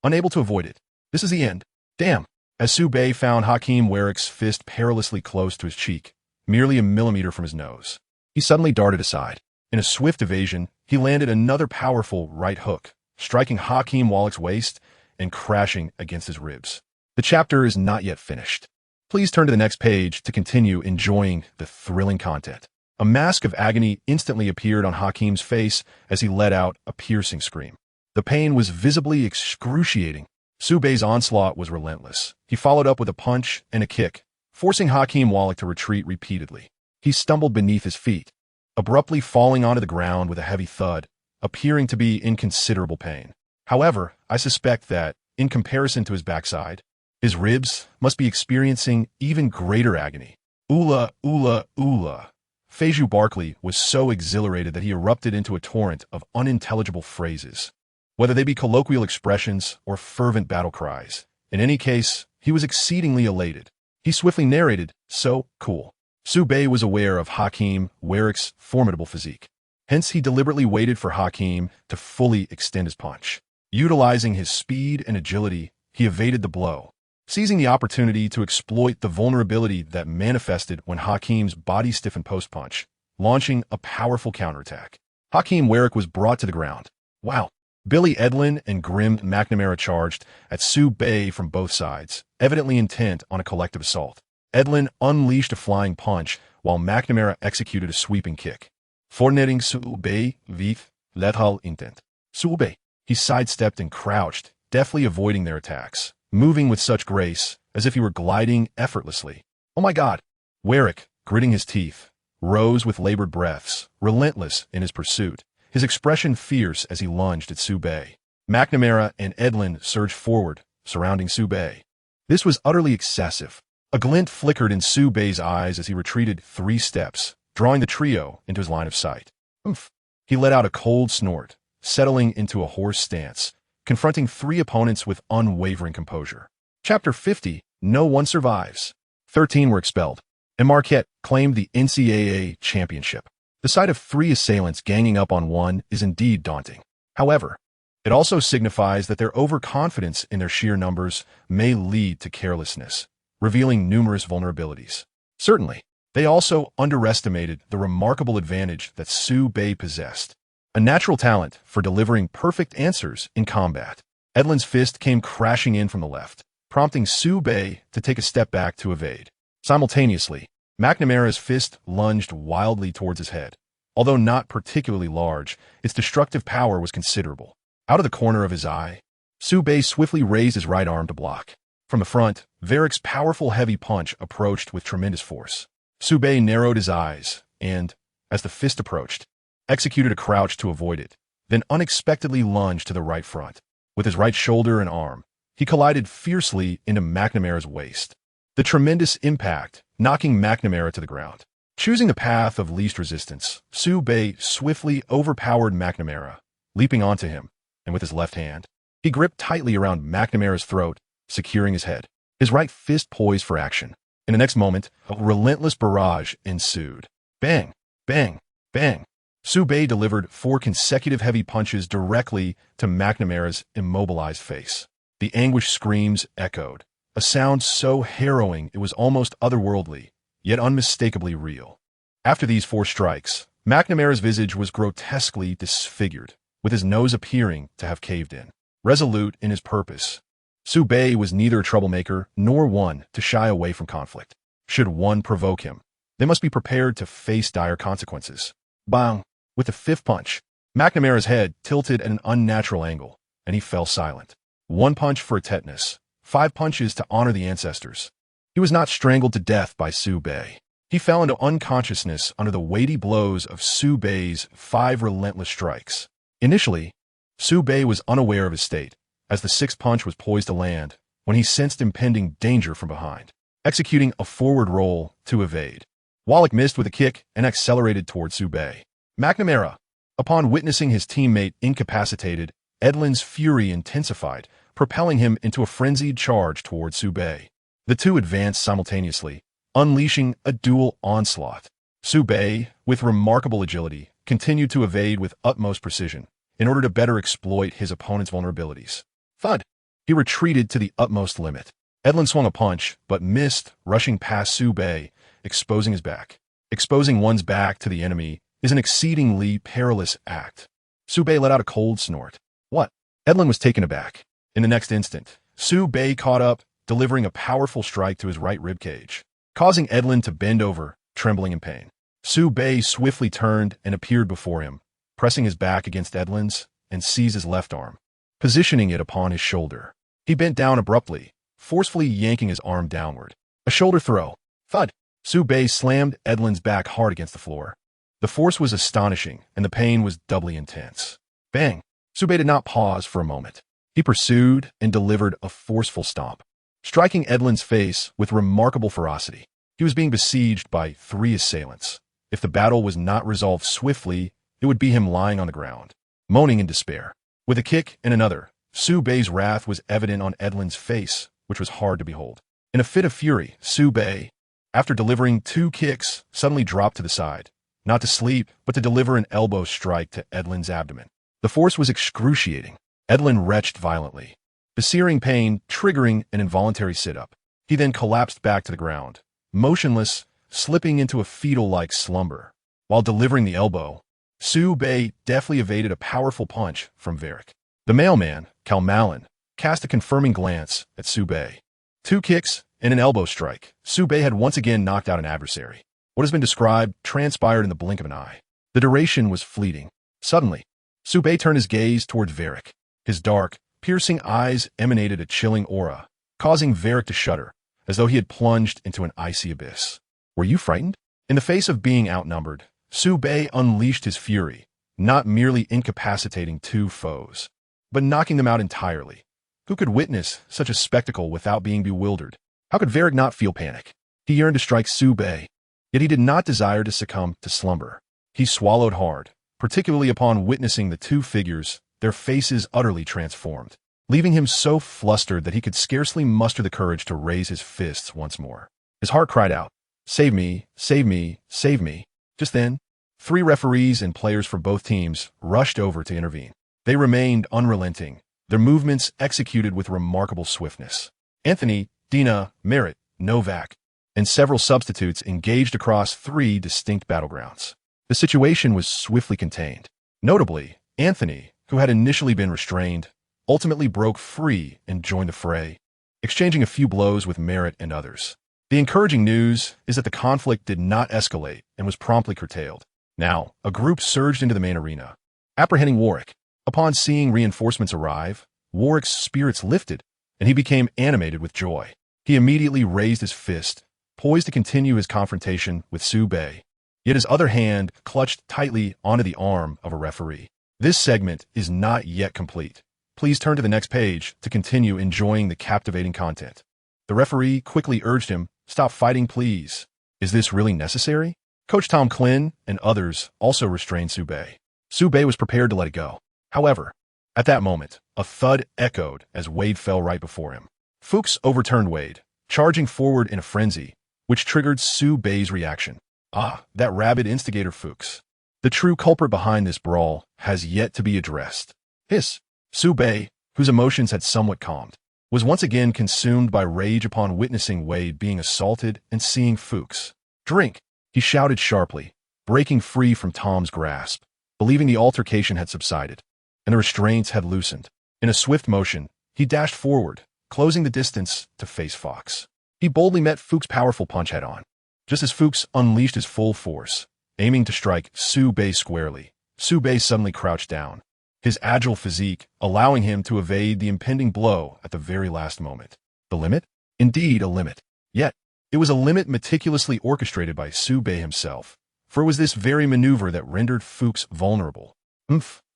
Unable to avoid it. This is the end. Damn. As Dwyane found Hakeem Walrick's fist perilously close to his cheek, merely a millimeter from his nose, he suddenly darted aside. In a swift evasion, he landed another powerful right hook, striking Hakeem Walrick's waist and crashing against his ribs. The chapter is not yet finished. Please turn to the next page to continue enjoying the thrilling content. A mask of agony instantly appeared on Hakeem's face as he let out a piercing scream. The pain was visibly excruciating. Dwyane's onslaught was relentless. He followed up with a punch and a kick, forcing Hakeem Walrick to retreat repeatedly. He stumbled beneath his feet, abruptly falling onto the ground with a heavy thud, appearing to be in considerable pain. However, I suspect that, in comparison to his backside, his ribs must be experiencing even greater agony. Oola, oola, oola. Feju Barkley was so exhilarated that he erupted into a torrent of unintelligible phrases, whether they be colloquial expressions or fervent battle cries. In any case, he was exceedingly elated. He swiftly narrated, "So cool." Dwyane was aware of Hakeem Walrick's formidable physique. Hence, he deliberately waited for Hakeem to fully extend his punch. Utilizing his speed and agility, he evaded the blow, seizing the opportunity to exploit the vulnerability that manifested when Hakeem's body stiffened post-punch, launching a powerful counterattack. Hakeem Walrick was brought to the ground. Wow, Billy Edlin and Grim McNamara charged at Sue Bay from both sides, evidently intent on a collective assault. Edlin unleashed a flying punch, while McNamara executed a sweeping kick. Fornering Sue Bay with lethal intent. Sue Bay. He sidestepped and crouched, deftly avoiding their attacks, moving with such grace, as if he were gliding effortlessly. Oh my God! Warwick, gritting his teeth, rose with labored breaths, relentless in his pursuit, his expression fierce as he lunged at Sue Bay. McNamara and Edlin surged forward, surrounding Sue Bay. This was utterly excessive. A glint flickered in Sue Bay's eyes as he retreated 3 steps, drawing the trio into his line of sight. Oomph! He let out a cold snort, settling into a hoarse stance, confronting 3 opponents with unwavering composure. Chapter 50, No One Survives. 13 were expelled, and Marquette claimed the NCAA championship. The sight of 3 assailants ganging up on one is indeed daunting. However, it also signifies that their overconfidence in their sheer numbers may lead to carelessness, revealing numerous vulnerabilities. Certainly, they also underestimated the remarkable advantage that Sue Bay possessed, a natural talent for delivering perfect answers in combat. Edlin's fist came crashing in from the left, prompting Sue Bay to take a step back to evade. Simultaneously, McNamara's fist lunged wildly towards his head. Although not particularly large, its destructive power was considerable. Out of the corner of his eye, Sue Bay swiftly raised his right arm to block. From the front, Varick's powerful heavy punch approached with tremendous force. Sue Bay narrowed his eyes and, as the fist approached, executed a crouch to avoid it, then unexpectedly lunged to the right front. With his right shoulder and arm, he collided fiercely into McNamara's waist. The tremendous impact knocking McNamara to the ground. Choosing the path of least resistance, Sue Bay swiftly overpowered McNamara, leaping onto him, and with his left hand, he gripped tightly around McNamara's throat, securing his head, his right fist poised for action. In the next moment, a relentless barrage ensued. Bang! Bang! Bang! Sue Bay delivered 4 consecutive heavy punches directly to McNamara's immobilized face. The anguished screams echoed, a sound so harrowing it was almost otherworldly, yet unmistakably real. After these 4 strikes, McNamara's visage was grotesquely disfigured, with his nose appearing to have caved in. Resolute in his purpose, Sue Bay was neither a troublemaker nor one to shy away from conflict. Should one provoke him, they must be prepared to face dire consequences. Bang! With the 5th punch, McNamara's head tilted at an unnatural angle, and he fell silent. 1 punch for a tetanus, 5 punches to honor the ancestors. He was not strangled to death by Sue Bay. He fell into unconsciousness under the weighty blows of Sue Bay's 5 relentless strikes. Initially, Sue Bay was unaware of his state, as the 6th punch was poised to land, when he sensed impending danger from behind, executing a forward roll to evade. Wallach missed with a kick and accelerated toward Sue Bay. McNamara, upon witnessing his teammate incapacitated, Edlin's fury intensified, propelling him into a frenzied charge toward Sue Bay. The 2 advanced simultaneously, unleashing a dual onslaught. Sue Bay, with remarkable agility, continued to evade with utmost precision, in order to better exploit his opponent's vulnerabilities. Thud! He retreated to the utmost limit. Edlin swung a punch, but missed, rushing past Sue Bay, exposing his back. Exposing one's back to the enemy is an exceedingly perilous act. Sue Bay let out a cold snort. What? Edlin was taken aback. In the next instant, Sue Bay caught up, delivering a powerful strike to his right ribcage, causing Edlin to bend over, trembling in pain. Sue Bay swiftly turned and appeared before him, pressing his back against Edlin's, and seized his left arm, positioning it upon his shoulder. He bent down abruptly, forcefully yanking his arm downward. A shoulder throw. Thud! Sue Bay slammed Edlin's back hard against the floor. The force was astonishing, and the pain was doubly intense. Bang! Sue Bay did not pause for a moment. He pursued and delivered a forceful stomp, striking Edlin's face with remarkable ferocity. He was being besieged by 3 assailants. If the battle was not resolved swiftly, it would be him lying on the ground, moaning in despair. With a kick and another, Sue Bay's wrath was evident on Edlin's face, which was hard to behold. In a fit of fury, Sue Bay, after delivering 2 kicks, suddenly dropped to the side, not to sleep, but to deliver an elbow strike to Edlin's abdomen. The force was excruciating. Edlin retched violently, the searing pain triggering an involuntary sit-up. He then collapsed back to the ground, motionless, slipping into a fetal-like slumber. While delivering the elbow, Sue Bay deftly evaded a powerful punch from Varick. The mailman, Kalmalin, cast a confirming glance at Subay. 2 kicks and an elbow strike. Subay had once again knocked out an adversary. What has been described transpired in the blink of an eye. The duration was fleeting. Suddenly, Subay turned his gaze towards Varick. His dark, piercing eyes emanated a chilling aura, causing Varick to shudder, as though he had plunged into an icy abyss. Were you frightened? In the face of being outnumbered, Subay unleashed his fury, not merely incapacitating 2 foes, but knocking them out entirely. Who could witness such a spectacle without being bewildered? How could Varick not feel panic? He yearned to strike Subay, yet he did not desire to succumb to slumber. He swallowed hard, particularly upon witnessing the 2 figures, their faces utterly transformed, leaving him so flustered that he could scarcely muster the courage to raise his fists once more. His heart cried out, "Save me, save me, save me." Just then, 3 referees and players from both teams rushed over to intervene. They remained unrelenting, their movements executed with remarkable swiftness. Anthony, Dina, Merritt, Novak, and several substitutes engaged across 3 distinct battlegrounds. The situation was swiftly contained. Notably, Anthony, who had initially been restrained, ultimately broke free and joined the fray, exchanging a few blows with Merritt and others. The encouraging news is that the conflict did not escalate and was promptly curtailed. Now, a group surged into the main arena, apprehending Warwick. Upon seeing reinforcements arrive, Warwick's spirits lifted, and he became animated with joy. He immediately raised his fist, poised to continue his confrontation with Subay, yet his other hand clutched tightly onto the arm of a referee. This segment is not yet complete. Please turn to the next page to continue enjoying the captivating content. The referee quickly urged him, "Stop fighting, please. Is this really necessary?" Coach Tom Klin and others also restrained Subay. Subay was prepared to let it go. However, at that moment, a thud echoed as Wade fell right before him. Fuchs overturned Wade, charging forward in a frenzy, which triggered Subay's reaction. Ah, that rabid instigator Fuchs. The true culprit behind this brawl has yet to be addressed. Hiss. Subay, whose emotions had somewhat calmed, was once again consumed by rage upon witnessing Wade being assaulted and seeing Fuchs. "Drink!" he shouted sharply, breaking free from Tom's grasp, believing the altercation had subsided and the restraints had loosened. In a swift motion, he dashed forward, closing the distance to face Fox. He boldly met Fuchs' powerful punch head-on. Just as Fuchs unleashed his full force, aiming to strike Subay squarely, Subay suddenly crouched down, his agile physique allowing him to evade the impending blow at the very last moment. The limit? Indeed, a limit. Yet, it was a limit meticulously orchestrated by Subay himself, for it was this very maneuver that rendered Fuchs vulnerable.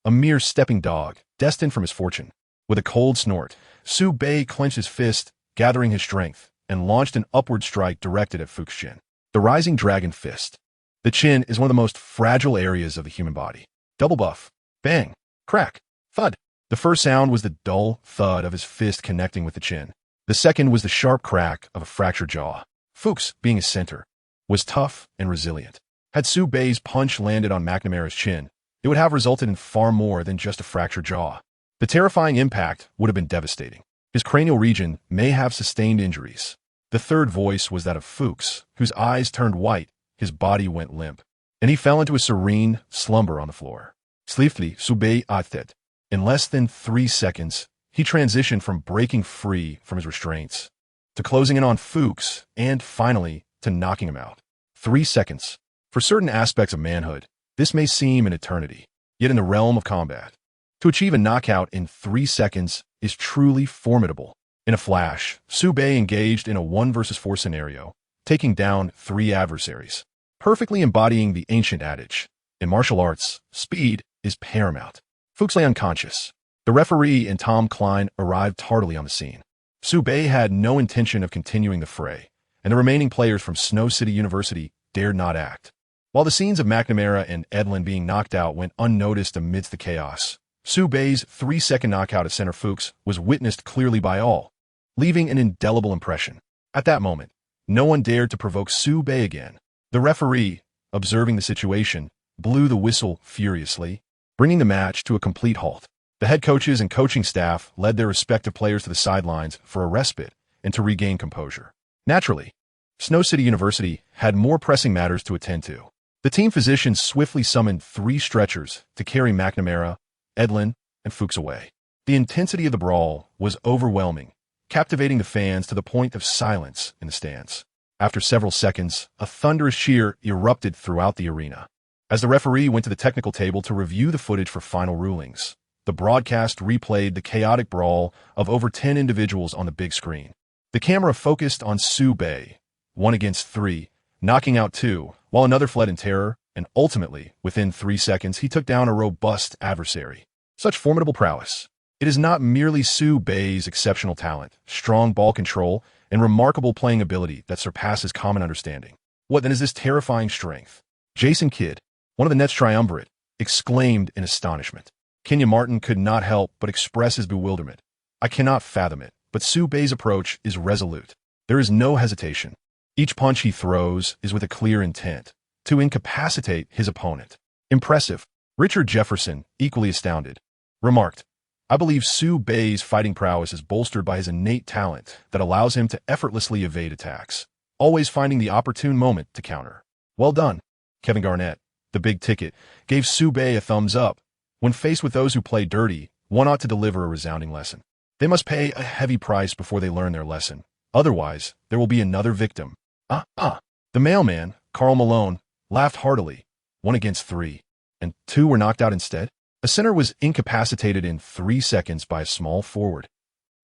A mere stepping dog, destined for misfortune. With a cold snort, Subay clenched his fist, gathering his strength, and launched an upward strike directed at Fuchs' chin. The rising dragon fist. The chin is one of the most fragile areas of the human body. Double buff. Bang. Crack. Thud. The first sound was the dull thud of his fist connecting with the chin. The second was the sharp crack of a fractured jaw. Fuchs, being his center, was tough and resilient. Had Subay's punch landed on McNamara's chin, it would have resulted in far more than just a fractured jaw. The terrifying impact would have been devastating. His cranial region may have sustained injuries. The third voice was that of Fuchs, whose eyes turned white, his body went limp, and he fell into a serene slumber on the floor. Swiftly, Subay acted. In less than 3 seconds, he transitioned from breaking free from his restraints to closing in on Fuchs and, finally, to knocking him out. 3 seconds. For certain aspects of manhood, this may seem an eternity, yet in the realm of combat, to achieve a knockout in 3 seconds is truly formidable. In a flash, Subay engaged in a 1-versus-4 scenario, taking down 3 adversaries, perfectly embodying the ancient adage, in martial arts, speed is paramount. Fuchs lay unconscious. The referee and Tom Klein arrived tardily on the scene. Subay had no intention of continuing the fray, and the remaining players from Snow City University dared not act. While the scenes of McNamara and Edlin being knocked out went unnoticed amidst the chaos, Subay's 3-second knockout at center Fuchs was witnessed clearly by all, leaving an indelible impression. At that moment, no one dared to provoke Subay again. The referee, observing the situation, blew the whistle furiously, bringing the match to a complete halt. The head coaches and coaching staff led their respective players to the sidelines for a respite and to regain composure. Naturally, Snow City University had more pressing matters to attend to. The team physicians swiftly summoned 3 stretchers to carry McNamara, Edlin, and Fuchs away. The intensity of the brawl was overwhelming, captivating the fans to the point of silence in the stands. After several seconds, a thunderous cheer erupted throughout the arena. As the referee went to the technical table to review the footage for final rulings, the broadcast replayed the chaotic brawl of over 10 individuals on the big screen. The camera focused on Su Bei, 1 against 3, knocking out 2, while another fled in terror, and ultimately, within 3 seconds, he took down a robust adversary. Such formidable prowess. It is not merely Su Bei's exceptional talent, strong ball control, and remarkable playing ability that surpasses common understanding. What then is this terrifying strength? Jason Kidd, one of the Nets' triumvirate, exclaimed in astonishment. Kenyon Martin could not help but express his bewilderment. I cannot fathom it, but Su Bei's approach is resolute. There is no hesitation. Each punch he throws is with a clear intent to incapacitate his opponent. Impressive. Richard Jefferson, equally astounded, remarked, I believe Su Bei's fighting prowess is bolstered by his innate talent that allows him to effortlessly evade attacks, always finding the opportune moment to counter. Well done. Kevin Garnett, the big ticket, gave Su Bei a thumbs up. When faced with those who play dirty, one ought to deliver a resounding lesson. They must pay a heavy price before they learn their lesson. Otherwise, there will be another victim. The mailman, Karl Malone, laughed heartily. 1 against 3, and 2 were knocked out instead. A center was incapacitated in 3 seconds by a small forward.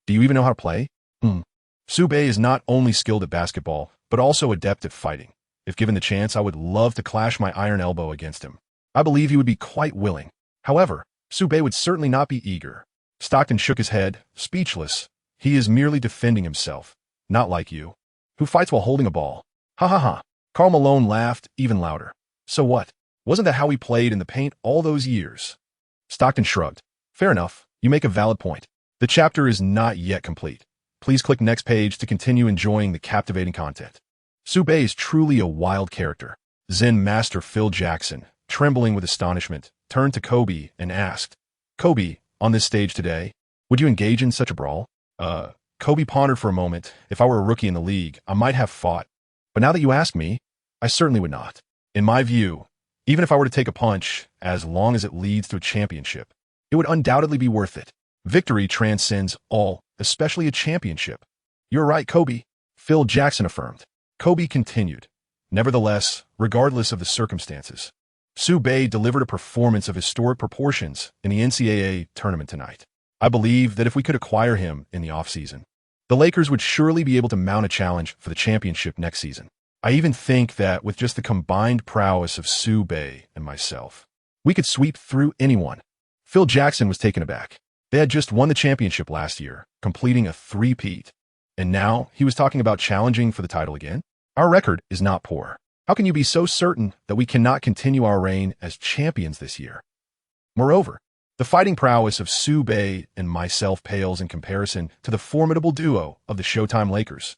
Do you even know how to play? Su Bei is not only skilled at basketball, but also adept at fighting. If given the chance, I would love to clash my iron elbow against him. I believe he would be quite willing. However, Su Bei would certainly not be eager. Stockton shook his head, speechless. He is merely defending himself, not like you, who fights while holding a ball. Ha ha ha. Karl Malone laughed even louder. So what? Wasn't that how we played in the paint all those years? Stockton shrugged. Fair enough. You make a valid point. The chapter is not yet complete. Please click next page to continue enjoying the captivating content. Su Bei is truly a wild character. Zen master Phil Jackson, trembling with astonishment, turned to Kobe and asked, Kobe, on this stage today, would you engage in such a brawl? Kobe pondered for a moment. If I were a rookie in the league, I might have fought. But now that you ask me, I certainly would not. In my view, even if I were to take a punch, as long as it leads to a championship, it would undoubtedly be worth it. Victory transcends all, especially a championship. You're right, Kobe, Phil Jackson affirmed. Kobe continued. Nevertheless, regardless of the circumstances, Su Bei delivered a performance of historic proportions in the NCAA tournament tonight. I believe that if we could acquire him in the offseason, the Lakers would surely be able to mount a challenge for the championship next season. I even think that with just the combined prowess of Su Bei and myself, we could sweep through anyone. Phil Jackson was taken aback. They had just won the championship last year, completing a three-peat. And now he was talking about challenging for the title again? Our record is not poor. How can you be so certain that we cannot continue our reign as champions this year? Moreover, the fighting prowess of Su Bei and myself pales in comparison to the formidable duo of the Showtime Lakers.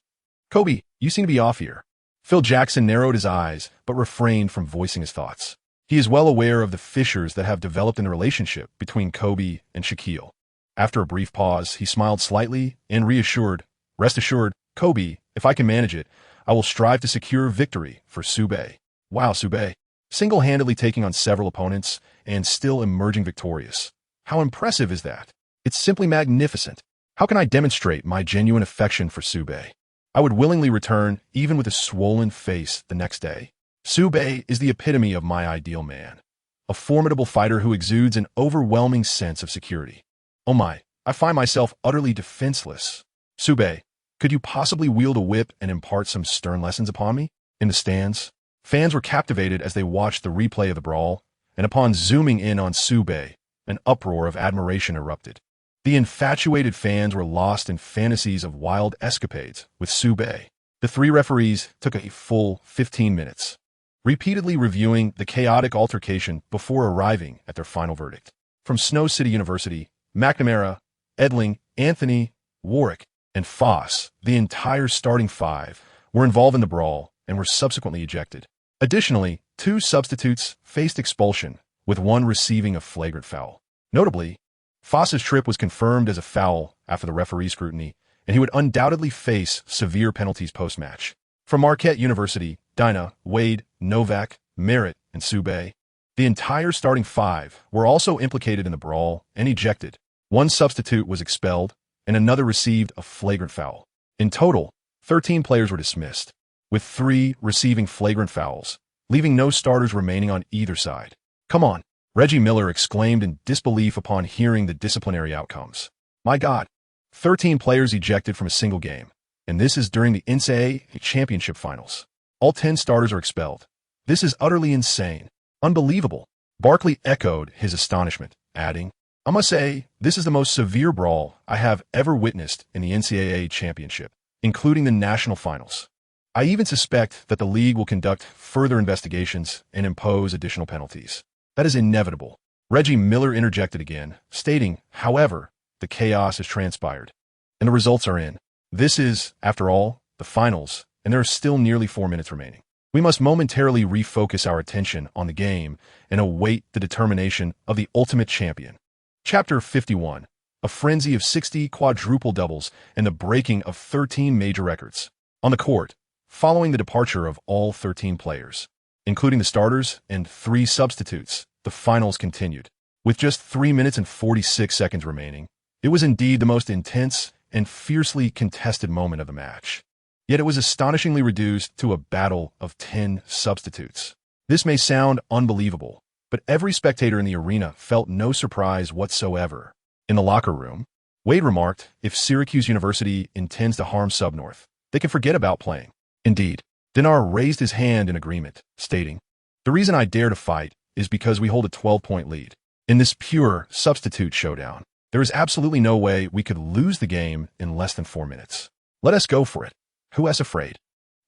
Kobe, you seem to be off here. Phil Jackson narrowed his eyes, but refrained from voicing his thoughts. He is well aware of the fissures that have developed in the relationship between Kobe and Shaquille. After a brief pause, he smiled slightly and reassured, Rest assured, Kobe, if I can manage it, I will strive to secure victory for Su Bei. Wow, Su Bei. Single-handedly taking on several opponents and still emerging victorious. How impressive is that? It's simply magnificent. How can I demonstrate my genuine affection for Su Bei? I would willingly return, even with a swollen face, the next day. Su Bei is the epitome of my ideal man. A formidable fighter who exudes an overwhelming sense of security. Oh my, I find myself utterly defenseless. Su Bei, could you possibly wield a whip and impart some stern lessons upon me? In the stands, fans were captivated as they watched the replay of the brawl, and upon zooming in on Su Bei, an uproar of admiration erupted. The infatuated fans were lost in fantasies of wild escapades with Su Bei. The three referees took a full 15 minutes, repeatedly reviewing the chaotic altercation before arriving at their final verdict. From Snow City University, McNamara, Edling, Anthony, Warwick, and Foss, the entire starting five, were involved in the brawl and were subsequently ejected. Additionally, 2 substitutes faced expulsion, with one receiving a flagrant foul. Notably, Foss's trip was confirmed as a foul after the referee scrutiny, and he would undoubtedly face severe penalties post-match. From Marquette University, Dwyane Wade, Novak, Merritt, and Su Bei, the entire starting five were also implicated in the brawl and ejected. One substitute was expelled, and another received a flagrant foul. In total, 13 players were dismissed, with 3 receiving flagrant fouls, leaving no starters remaining on either side. "Come on," Reggie Miller exclaimed in disbelief upon hearing the disciplinary outcomes. "My God, 13 players ejected from a single game, and this is during the NCAA championship finals. All 10 starters are expelled. This is utterly insane. Unbelievable." Barkley echoed his astonishment, adding, "I must say, this is the most severe brawl I have ever witnessed in the NCAA championship, including the national finals. I even suspect that the league will conduct further investigations and impose additional penalties. That is inevitable." Reggie Miller interjected again, stating, "However, the chaos has transpired, and the results are in. This is, after all, the finals, and there are still nearly 4 minutes remaining. We must momentarily refocus our attention on the game and await the determination of the ultimate champion." Chapter 51. A frenzy of 60 quadruple doubles and the breaking of 13 major records. On the court, following the departure of all 13 players, including the starters and 3 substitutes, the finals continued. With just 3 minutes and 46 seconds remaining, it was indeed the most intense and fiercely contested moment of the match. Yet it was astonishingly reduced to a battle of 10 substitutes. This may sound unbelievable, but every spectator in the arena felt no surprise whatsoever. In the locker room, Wade remarked, "If Syracuse University intends to harm Sub-North, they can forget about playing." Indeed, Dinar raised his hand in agreement, stating, "The reason I dare to fight is because we hold a 12-point lead. In this pure substitute showdown, there is absolutely no way we could lose the game in less than 4 minutes. Let us go for it. Who is afraid?"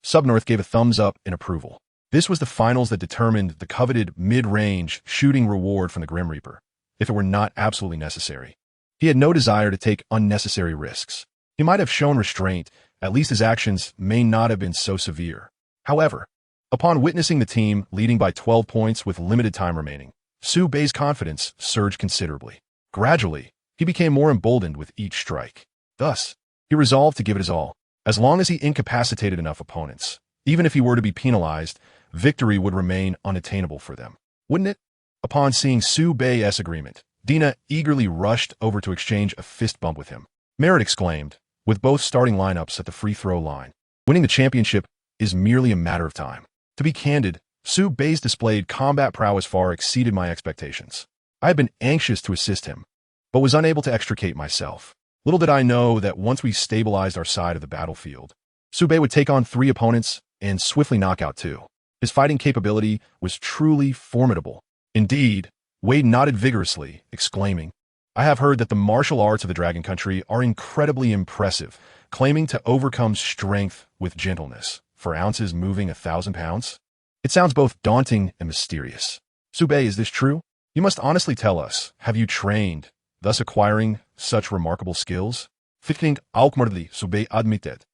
Sub-North gave a thumbs up in approval. This was the finals that determined the coveted mid-range shooting reward from the Grim Reaper, if it were not absolutely necessary. He had no desire to take unnecessary risks. He might have shown restraint, at least his actions may not have been so severe. However, upon witnessing the team leading by 12 points with limited time remaining, Su Bei's confidence surged considerably. Gradually, he became more emboldened with each strike. Thus, he resolved to give it his all. As long as he incapacitated enough opponents, even if he were to be penalized, victory would remain unattainable for them. Wouldn't it? Upon seeing Su Bei's agreement, Dina eagerly rushed over to exchange a fist bump with him. Merritt exclaimed, with both starting lineups at the free throw line, "Winning the championship is merely a matter of time." To be candid, Su Bei's displayed combat prowess far exceeded my expectations. I had been anxious to assist him, but was unable to extricate myself. Little did I know that once we stabilized our side of the battlefield, Su Bei would take on 3 opponents and swiftly knock out 2. His fighting capability was truly formidable. Indeed, Wade nodded vigorously, exclaiming, "I have heard that the martial arts of the Dragon Country are incredibly impressive, claiming to overcome strength with gentleness, for ounces moving 1,000 pounds. It sounds both daunting and mysterious. Su Bei, is this true? You must honestly tell us, have you trained, thus acquiring such remarkable skills?" "Fitting Aukmardli, Su Bei admitted.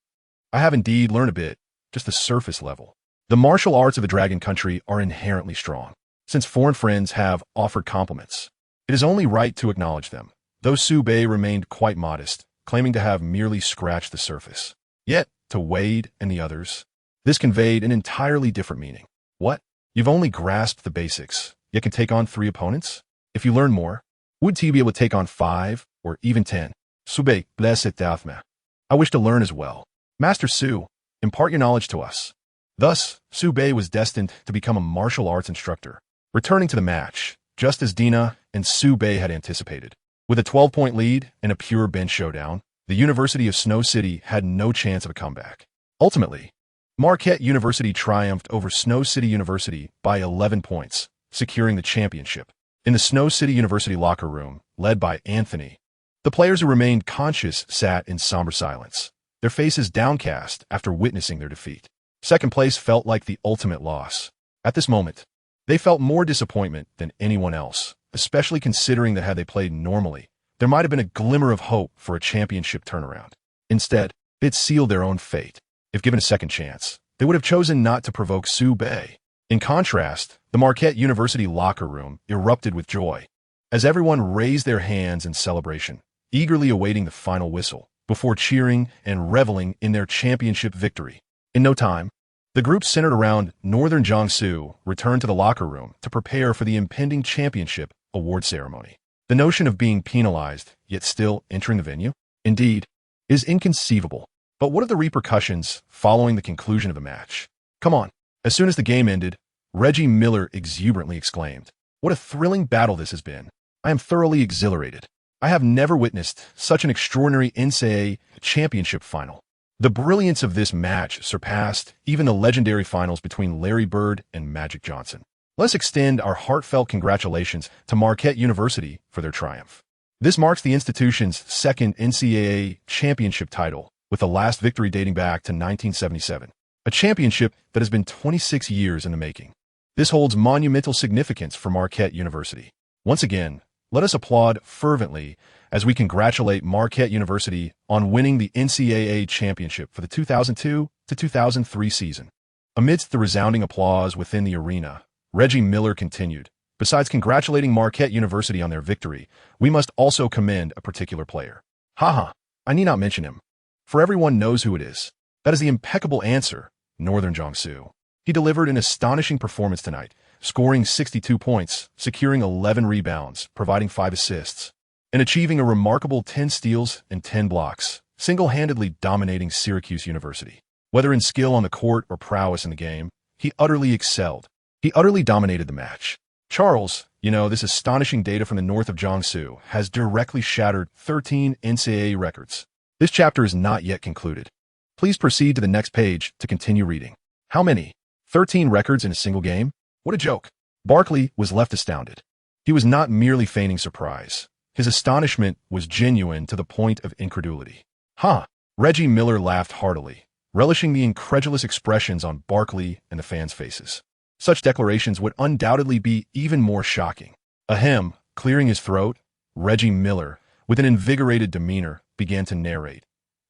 I have indeed learned a bit, just the surface level. The martial arts of the Dragon Country are inherently strong. Since foreign friends have offered compliments, it is only right to acknowledge them." Though Su Bei remained quite modest, claiming to have merely scratched the surface. Yet, to Wade and the others, this conveyed an entirely different meaning. "What? You've only grasped the basics, yet can take on 3 opponents? If you learn more, would you be able to take on 5 or even 10? Su Bei, bless it, Dathma. I wish to learn as well. Master Su, impart your knowledge to us." Thus, Su Bei was destined to become a martial arts instructor. Returning to the match, just as Dina and Su Bei had anticipated. With a 12-point lead and a pure bench showdown, the University of Snow City had no chance of a comeback. Ultimately, Marquette University triumphed over Snow City University by 11 points, securing the championship. In the Snow City University locker room, led by Anthony, the players who remained conscious sat in somber silence, their faces downcast after witnessing their defeat. Second place felt like the ultimate loss. At this moment, they felt more disappointment than anyone else, especially considering that had they played normally, there might have been a glimmer of hope for a championship turnaround. Instead, it sealed their own fate. If given a second chance, they would have chosen not to provoke Su Bei. In contrast, the Marquette University locker room erupted with joy, as everyone raised their hands in celebration, eagerly awaiting the final whistle, before cheering and reveling in their championship victory. In no time, the group centered around Northern Jiangsu returned to the locker room to prepare for the impending championship award ceremony. The notion of being penalized, yet still entering the venue, indeed, is inconceivable. But what of the repercussions following the conclusion of the match? Come on. As soon as the game ended, Reggie Miller exuberantly exclaimed, "What a thrilling battle this has been. I am thoroughly exhilarated. I have never witnessed such an extraordinary NCAA championship final." The brilliance of this match surpassed even the legendary finals between Larry Bird and Magic Johnson. Let's extend our heartfelt congratulations to Marquette University for their triumph. This marks the institution's second NCAA championship title, with the last victory dating back to 1977, a championship that has been 26 years in the making. This holds monumental significance for Marquette University. Once again, let us applaud fervently as we congratulate Marquette University on winning the NCAA championship for the 2002 to 2003 season. Amidst the resounding applause within the arena, Reggie Miller continued, "Besides congratulating Marquette University on their victory, we must also commend a particular player. Haha, I need not mention him, for everyone knows who it is. That is the impeccable answer, Northern Jiangsu. He delivered an astonishing performance tonight, scoring 62 points, securing 11 rebounds, providing 5 assists, and achieving a remarkable 10 steals and 10 blocks, single-handedly dominating Syracuse University. Whether in skill on the court or prowess in the game, he utterly excelled. He utterly dominated the match. Charles, this astonishing data from the north of Jiangsu has directly shattered 13 NCAA records. This chapter is not yet concluded. Please proceed to the next page to continue reading. How many? 13 records in a single game? What a joke." Barkley was left astounded. He was not merely feigning surprise. His astonishment was genuine to the point of incredulity. "Huh." Reggie Miller laughed heartily, relishing the incredulous expressions on Barkley and the fans' faces. Such declarations would undoubtedly be even more shocking. Ahem, clearing his throat, Reggie Miller, with an invigorated demeanor, began to narrate.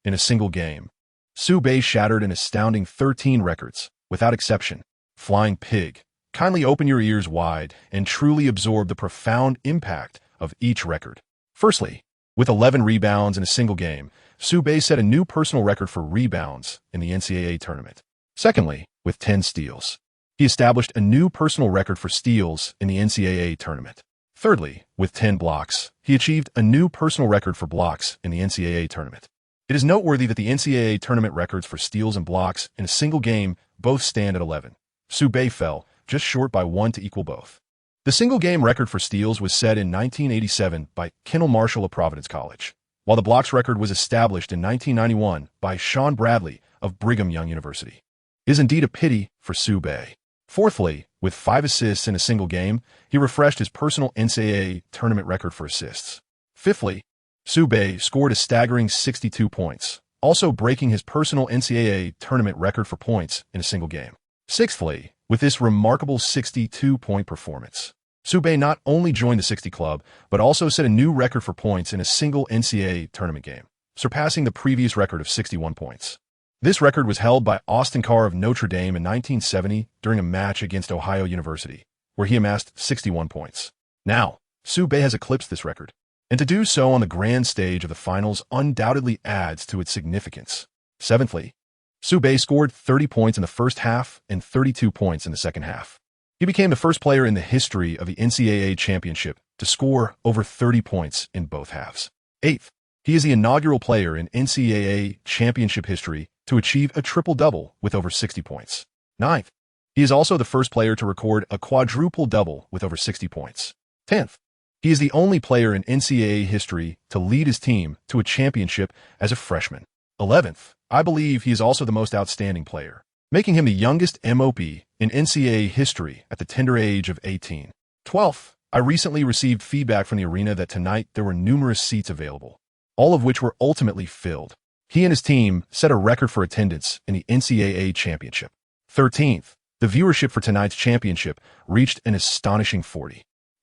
In a single game, Sube shattered an astounding 13 records, without exception. Flying Pig, kindly open your ears wide and truly absorb the profound impact of each record. Firstly, with 11 rebounds in a single game, Sube set a new personal record for rebounds in the NCAA tournament. Secondly, with 10 steals, he established a new personal record for steals in the NCAA tournament. Thirdly, with 10 blocks, he achieved a new personal record for blocks in the NCAA tournament. It is noteworthy that the NCAA tournament records for steals and blocks in a single game both stand at 11. Sube fell just short by 1 to equal both. The single-game record for steals was set in 1987 by Kendall Marshall of Providence College, while the blocks record was established in 1991 by Sean Bradley of Brigham Young University. It is indeed a pity for Sube. Fourthly, with 5 assists in a single game, he refreshed his personal NCAA tournament record for assists. Fifthly, Sube scored a staggering 62 points, also breaking his personal NCAA tournament record for points in a single game. Sixthly, with this remarkable 62-point performance, Sube not only joined the 60 club, but also set a new record for points in a single NCAA tournament game, surpassing the previous record of 61 points. This record was held by Austin Carr of Notre Dame in 1970 during a match against Ohio University, where he amassed 61 points. Now, Sube has eclipsed this record, and to do so on the grand stage of the finals undoubtedly adds to its significance. Seventhly, Sube scored 30 points in the first half and 32 points in the second half. He became the first player in the history of the NCAA championship to score over 30 points in both halves. Eighth, he is the inaugural player in NCAA championship history to achieve a triple-double with over 60 points. Ninth, he is also the first player to record a quadruple-double with over 60 points. 10th, he is the only player in NCAA history to lead his team to a championship as a freshman. 11th, I believe he is also the most outstanding player, making him the youngest MOP in NCAA history at the tender age of 18. 12th, I recently received feedback from the arena that tonight there were numerous seats available, all of which were ultimately filled. He and his team set a record for attendance in the NCAA championship. 13th, the viewership for tonight's championship reached an astonishing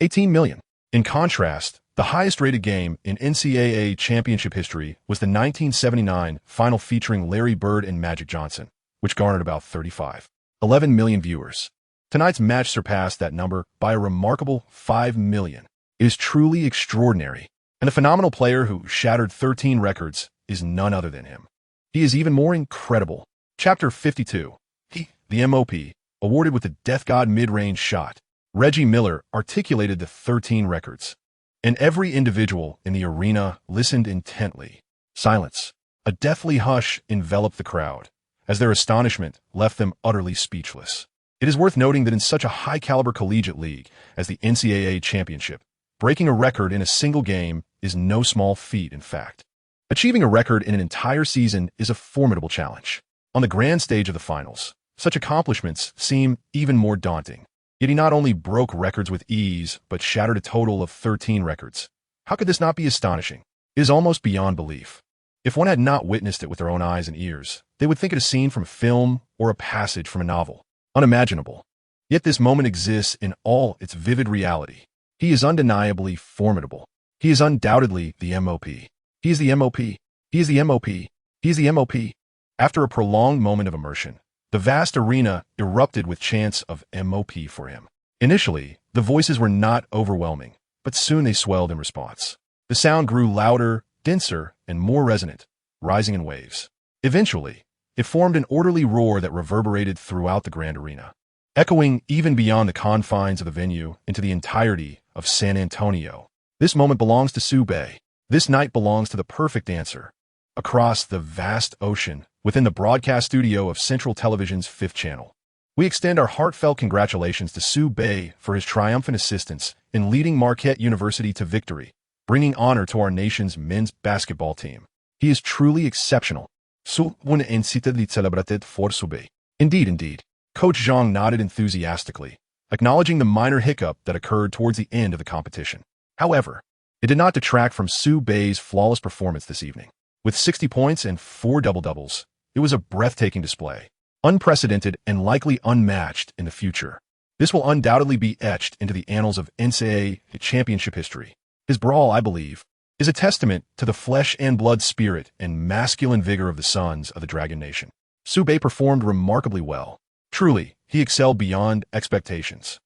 18 million. In contrast, the highest-rated game in NCAA championship history was the 1979 final featuring Larry Bird and Magic Johnson, which garnered about 11 million viewers. Tonight's match surpassed that number by a remarkable 5 million. It is truly extraordinary, and the phenomenal player who shattered 13 records is none other than him. He is even more incredible. Chapter 52. He, the MOP, awarded with the Death God mid-range shot. Reggie Miller articulated the 13 records. and every individual in the arena listened intently. Silence, a deathly hush enveloped the crowd, as their astonishment left them utterly speechless. It is worth noting that in such a high-caliber collegiate league as the NCAA championship, breaking a record in a single game is no small feat, in fact. Achieving a record in an entire season is a formidable challenge. On the grand stage of the finals, such accomplishments seem even more daunting. Yet he not only broke records with ease, but shattered a total of 13 records. How could this not be astonishing? It is almost beyond belief. If one had not witnessed it with their own eyes and ears, they would think it a scene from a film or a passage from a novel. Unimaginable. Yet this moment exists in all its vivid reality. He is undeniably formidable. He is undoubtedly the MOP. He is the MOP. He is the MOP. He is the MOP. After a prolonged moment of immersion, the vast arena erupted with chants of MOP for him. Initially, the voices were not overwhelming, but soon they swelled in response. The sound grew louder, denser, and more resonant, rising in waves. Eventually, it formed an orderly roar that reverberated throughout the grand arena, echoing even beyond the confines of the venue into the entirety of San Antonio. This moment belongs to Sube. This night belongs to the perfect dancer. Across the vast ocean, within the broadcast studio of Central Television's 5th channel, we extend our heartfelt congratulations to Sube for his triumphant assistance in leading Marquette University to victory, bringing honor to our nation's men's basketball team. He is truly exceptional. Indeed. Coach Zhang nodded enthusiastically, acknowledging the minor hiccup that occurred towards the end of the competition. However, it did not detract from Sube's flawless performance this evening. With 60 points and 4 double-doubles, it was a breathtaking display, unprecedented and likely unmatched in the future. This will undoubtedly be etched into the annals of NCAA championship history. His brawl, I believe, is a testament to the flesh and blood spirit and masculine vigor of the sons of the Dragon Nation. Sube performed remarkably well. Truly, he excelled beyond expectations.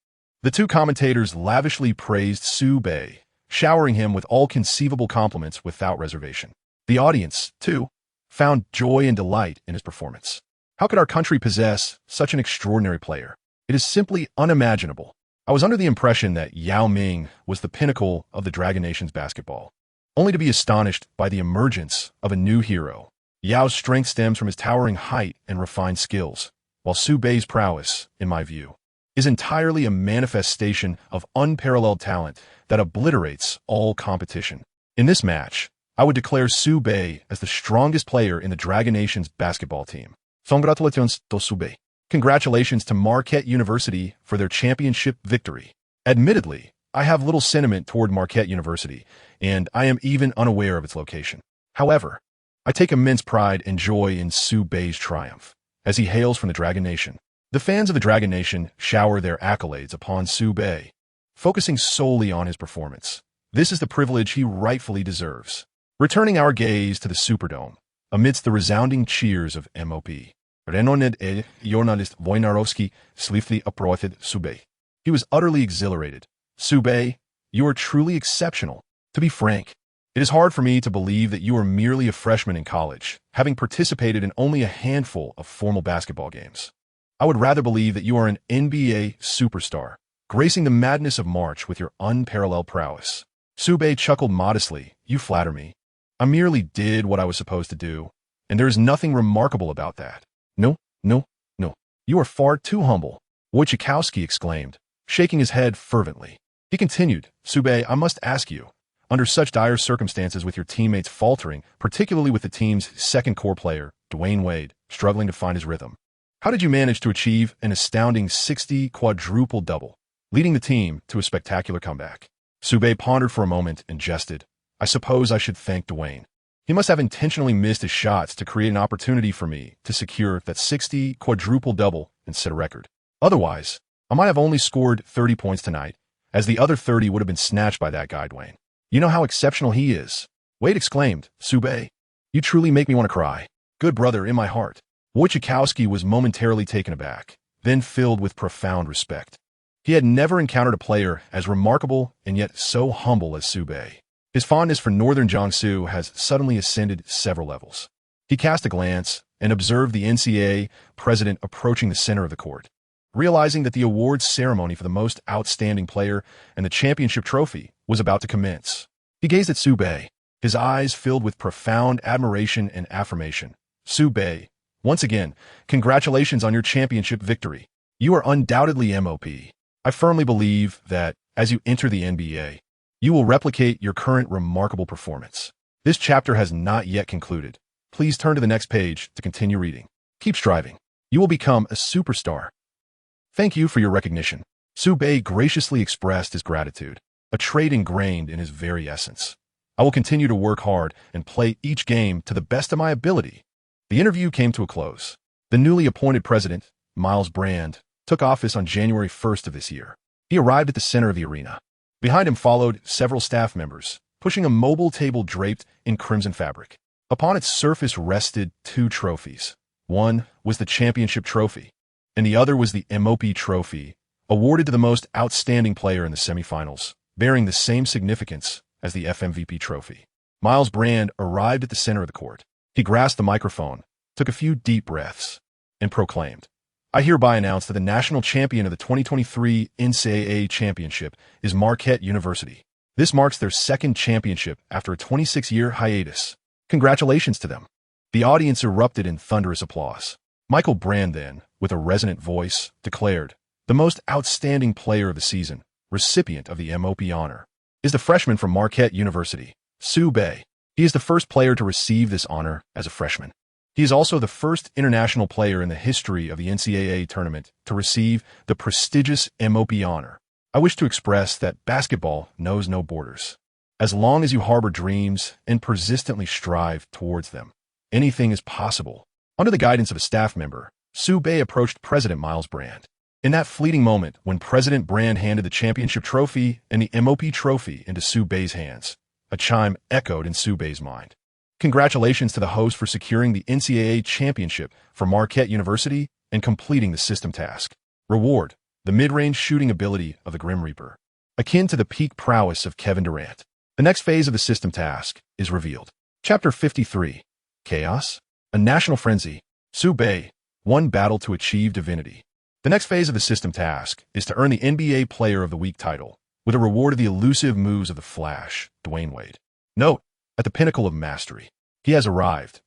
The two commentators lavishly praised Sube, showering him with all conceivable compliments without reservation. The audience, too, found joy and delight in his performance. How could our country possess such an extraordinary player? It is simply unimaginable. I was under the impression that Yao Ming was the pinnacle of the Dragon Nation's basketball, only to be astonished by the emergence of a new hero. Yao's strength stems from his towering height and refined skills, while Sube's prowess, in my view, is entirely a manifestation of unparalleled talent that obliterates all competition. In this match, I would declare Sube as the strongest player in the Dragon Nation's basketball team. Congratulations to Sube. Congratulations to Marquette University for their championship victory. Admittedly, I have little sentiment toward Marquette University, and I am even unaware of its location. However, I take immense pride and joy in Sube's triumph, as he hails from the Dragon Nation. The fans of the Dragon Nation shower their accolades upon Sube, focusing solely on his performance. This is the privilege he rightfully deserves. Returning our gaze to the Superdome, amidst the resounding cheers of MOP, Renoned journalist Wojnarowski swiftly approached Sube. He was utterly exhilarated. Sube, you are truly exceptional. To be frank, it is hard for me to believe that you are merely a freshman in college, having participated in only a handful of formal basketball games. I would rather believe that you are an NBA superstar, gracing the madness of March with your unparalleled prowess. Sube chuckled modestly. You flatter me. I merely did what I was supposed to do, and there is nothing remarkable about that. No. You are far too humble, Wojciechowski exclaimed, shaking his head fervently. He continued, Sube, I must ask you, under such dire circumstances with your teammates faltering, particularly with the team's second core player, Dwyane Wade, struggling to find his rhythm, how did you manage to achieve an astounding 60 quadruple-double, leading the team to a spectacular comeback? Sube pondered for a moment and jested. I suppose I should thank Dwyane. He must have intentionally missed his shots to create an opportunity for me to secure that 60 quadruple-double and set a record. Otherwise, I might have only scored 30 points tonight, as the other 30 would have been snatched by that guy, Dwyane. You know how exceptional he is. Wade exclaimed, Sube, you truly make me want to cry. Good brother in my heart. Wojciechowski was momentarily taken aback, then filled with profound respect. He had never encountered a player as remarkable and yet so humble as Sube. His fondness for northern Jiangsu has suddenly ascended several levels. He cast a glance and observed the NCAA president approaching the center of the court. realizing that the awards ceremony for the most outstanding player and the championship trophy was about to commence. He gazed at Sube, his eyes filled with profound admiration and affirmation. Sube, once again, congratulations on your championship victory. You are undoubtedly MOP. I firmly believe that, as you enter the NBA, you will replicate your current remarkable performance. This chapter has not yet concluded. Please turn to the next page to continue reading. Keep striving. You will become a superstar. Thank you for your recognition. Sube graciously expressed his gratitude, a trait ingrained in his very essence. I will continue to work hard and play each game to the best of my ability. The interview came to a close. The newly appointed president, Miles Brand, took office on January 1st of this year. He arrived at the center of the arena. Behind him followed several staff members, pushing a mobile table draped in crimson fabric. Upon its surface rested two trophies. One was the championship trophy, and the other was the MOP trophy, awarded to the most outstanding player in the semifinals, bearing the same significance as the FMVP trophy. Miles Brand arrived at the center of the court. He grasped the microphone, took a few deep breaths, and proclaimed, "I hereby announce that the national champion of the 2023 NCAA championship is Marquette University. This marks their second championship after a 26-year hiatus. Congratulations to them." The audience erupted in thunderous applause. Michael Brand then, with a resonant voice, declared, "The most outstanding player of the season, recipient of the MOP honor, is the freshman from Marquette University, Sube. He is the first player to receive this honor as a freshman. He is also the first international player in the history of the NCAA tournament to receive the prestigious MOP honor. I wish to express that basketball knows no borders. As long as you harbor dreams and persistently strive towards them, anything is possible." Under the guidance of a staff member, Sube approached President Miles Brand. In that fleeting moment, when President Brand handed the championship trophy and the MOP trophy into Sube's hands, a chime echoed in Sube's mind. Congratulations to the host for securing the NCAA championship for Marquette University and completing the system task. Reward: the mid-range shooting ability of the Grim Reaper, akin to the peak prowess of Kevin Durant. The next phase of the system task is revealed. Chapter 53. Chaos? A national frenzy. Sube, one battle to achieve divinity. The next phase of the system task is to earn the NBA Player of the Week title, with a reward of the elusive moves of the Flash, Dwyane Wade. Note, at the pinnacle of mastery, he has arrived,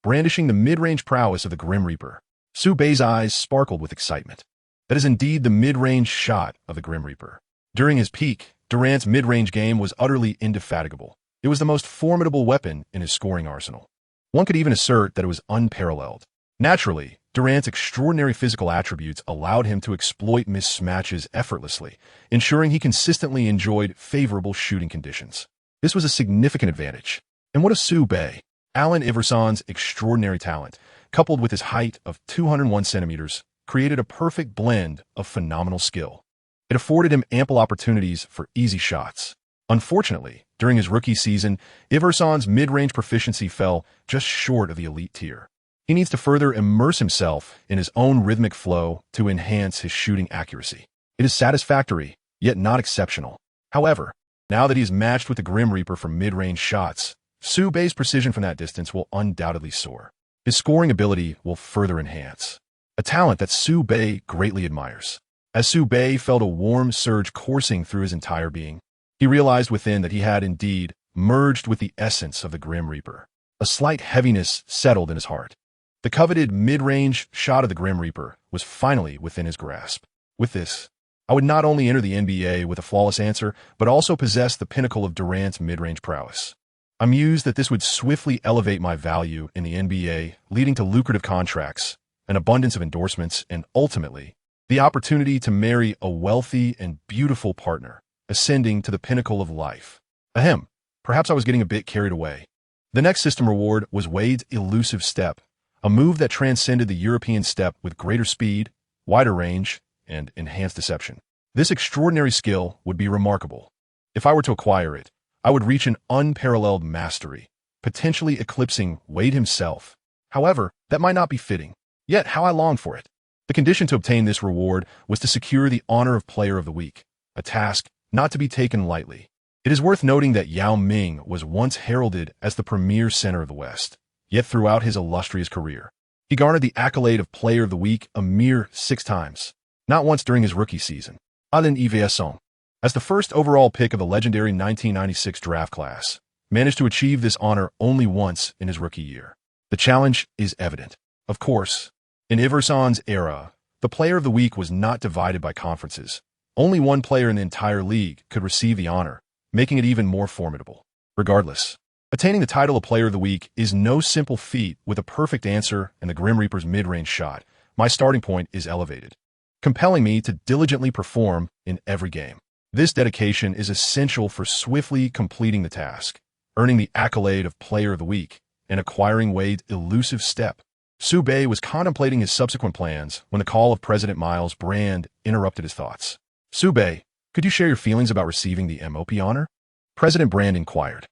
brandishing the mid-range prowess of the Grim Reaper. Sube's eyes sparkled with excitement. That is indeed the mid-range shot of the Grim Reaper. During his peak, Durant's mid-range game was utterly indefatigable. It was the most formidable weapon in his scoring arsenal. One could even assert that it was unparalleled. Naturally, Durant's extraordinary physical attributes allowed him to exploit mismatches effortlessly, ensuring he consistently enjoyed favorable shooting conditions. This was a significant advantage. And what of Sube? Allen Iverson's extraordinary talent, coupled with his height of 201 centimeters, created a perfect blend of phenomenal skill. It afforded him ample opportunities for easy shots. Unfortunately, during his rookie season, Iverson's mid-range proficiency fell just short of the elite tier. He needs to further immerse himself in his own rhythmic flow to enhance his shooting accuracy. It is satisfactory, yet not exceptional. However, now that he is matched with the Grim Reaper for mid-range shots, Sube's precision from that distance will undoubtedly soar. His scoring ability will further enhance, a talent that Sube greatly admires. As Sube felt a warm surge coursing through his entire being, he realized within that he had indeed merged with the essence of the Grim Reaper. A slight heaviness settled in his heart. The coveted mid-range shot of the Grim Reaper was finally within his grasp. With this, I would not only enter the NBA with a flawless answer, but also possess the pinnacle of Durant's mid-range prowess. I mused that this would swiftly elevate my value in the NBA, leading to lucrative contracts, an abundance of endorsements, and ultimately, the opportunity to marry a wealthy and beautiful partner, ascending to the pinnacle of life. Ahem, perhaps I was getting a bit carried away. The next system reward was Wade's elusive step, a move that transcended the European step with greater speed, wider range, and enhanced deception. This extraordinary skill would be remarkable. If I were to acquire it, I would reach an unparalleled mastery, potentially eclipsing Wade himself. However, that might not be fitting. Yet how I longed for it. The condition to obtain this reward was to secure the honor of Player of the Week, a task not to be taken lightly. It is worth noting that Yao Ming was once heralded as the premier center of the West, yet throughout his illustrious career, He garnered the accolade of Player of the Week a mere 6 times, not once during his rookie season. Allen Iverson, as the first overall pick of the legendary 1996 draft class, managed to achieve this honor only once in his rookie year. The challenge is evident. Of course, in Iverson's era, the Player of the Week was not divided by conferences. Only one player in the entire league could receive the honor, making it even more formidable. Regardless, attaining the title of Player of the Week is no simple feat. With a perfect answer and the Grim Reaper's mid-range shot, my starting point is elevated, compelling me to diligently perform in every game. This dedication is essential for swiftly completing the task, earning the accolade of Player of the Week, and acquiring Wade's elusive step. Sube was contemplating his subsequent plans when the call of President Miles Brand interrupted his thoughts. Sube, could you share your feelings about receiving the MOP honor? President Brand inquired.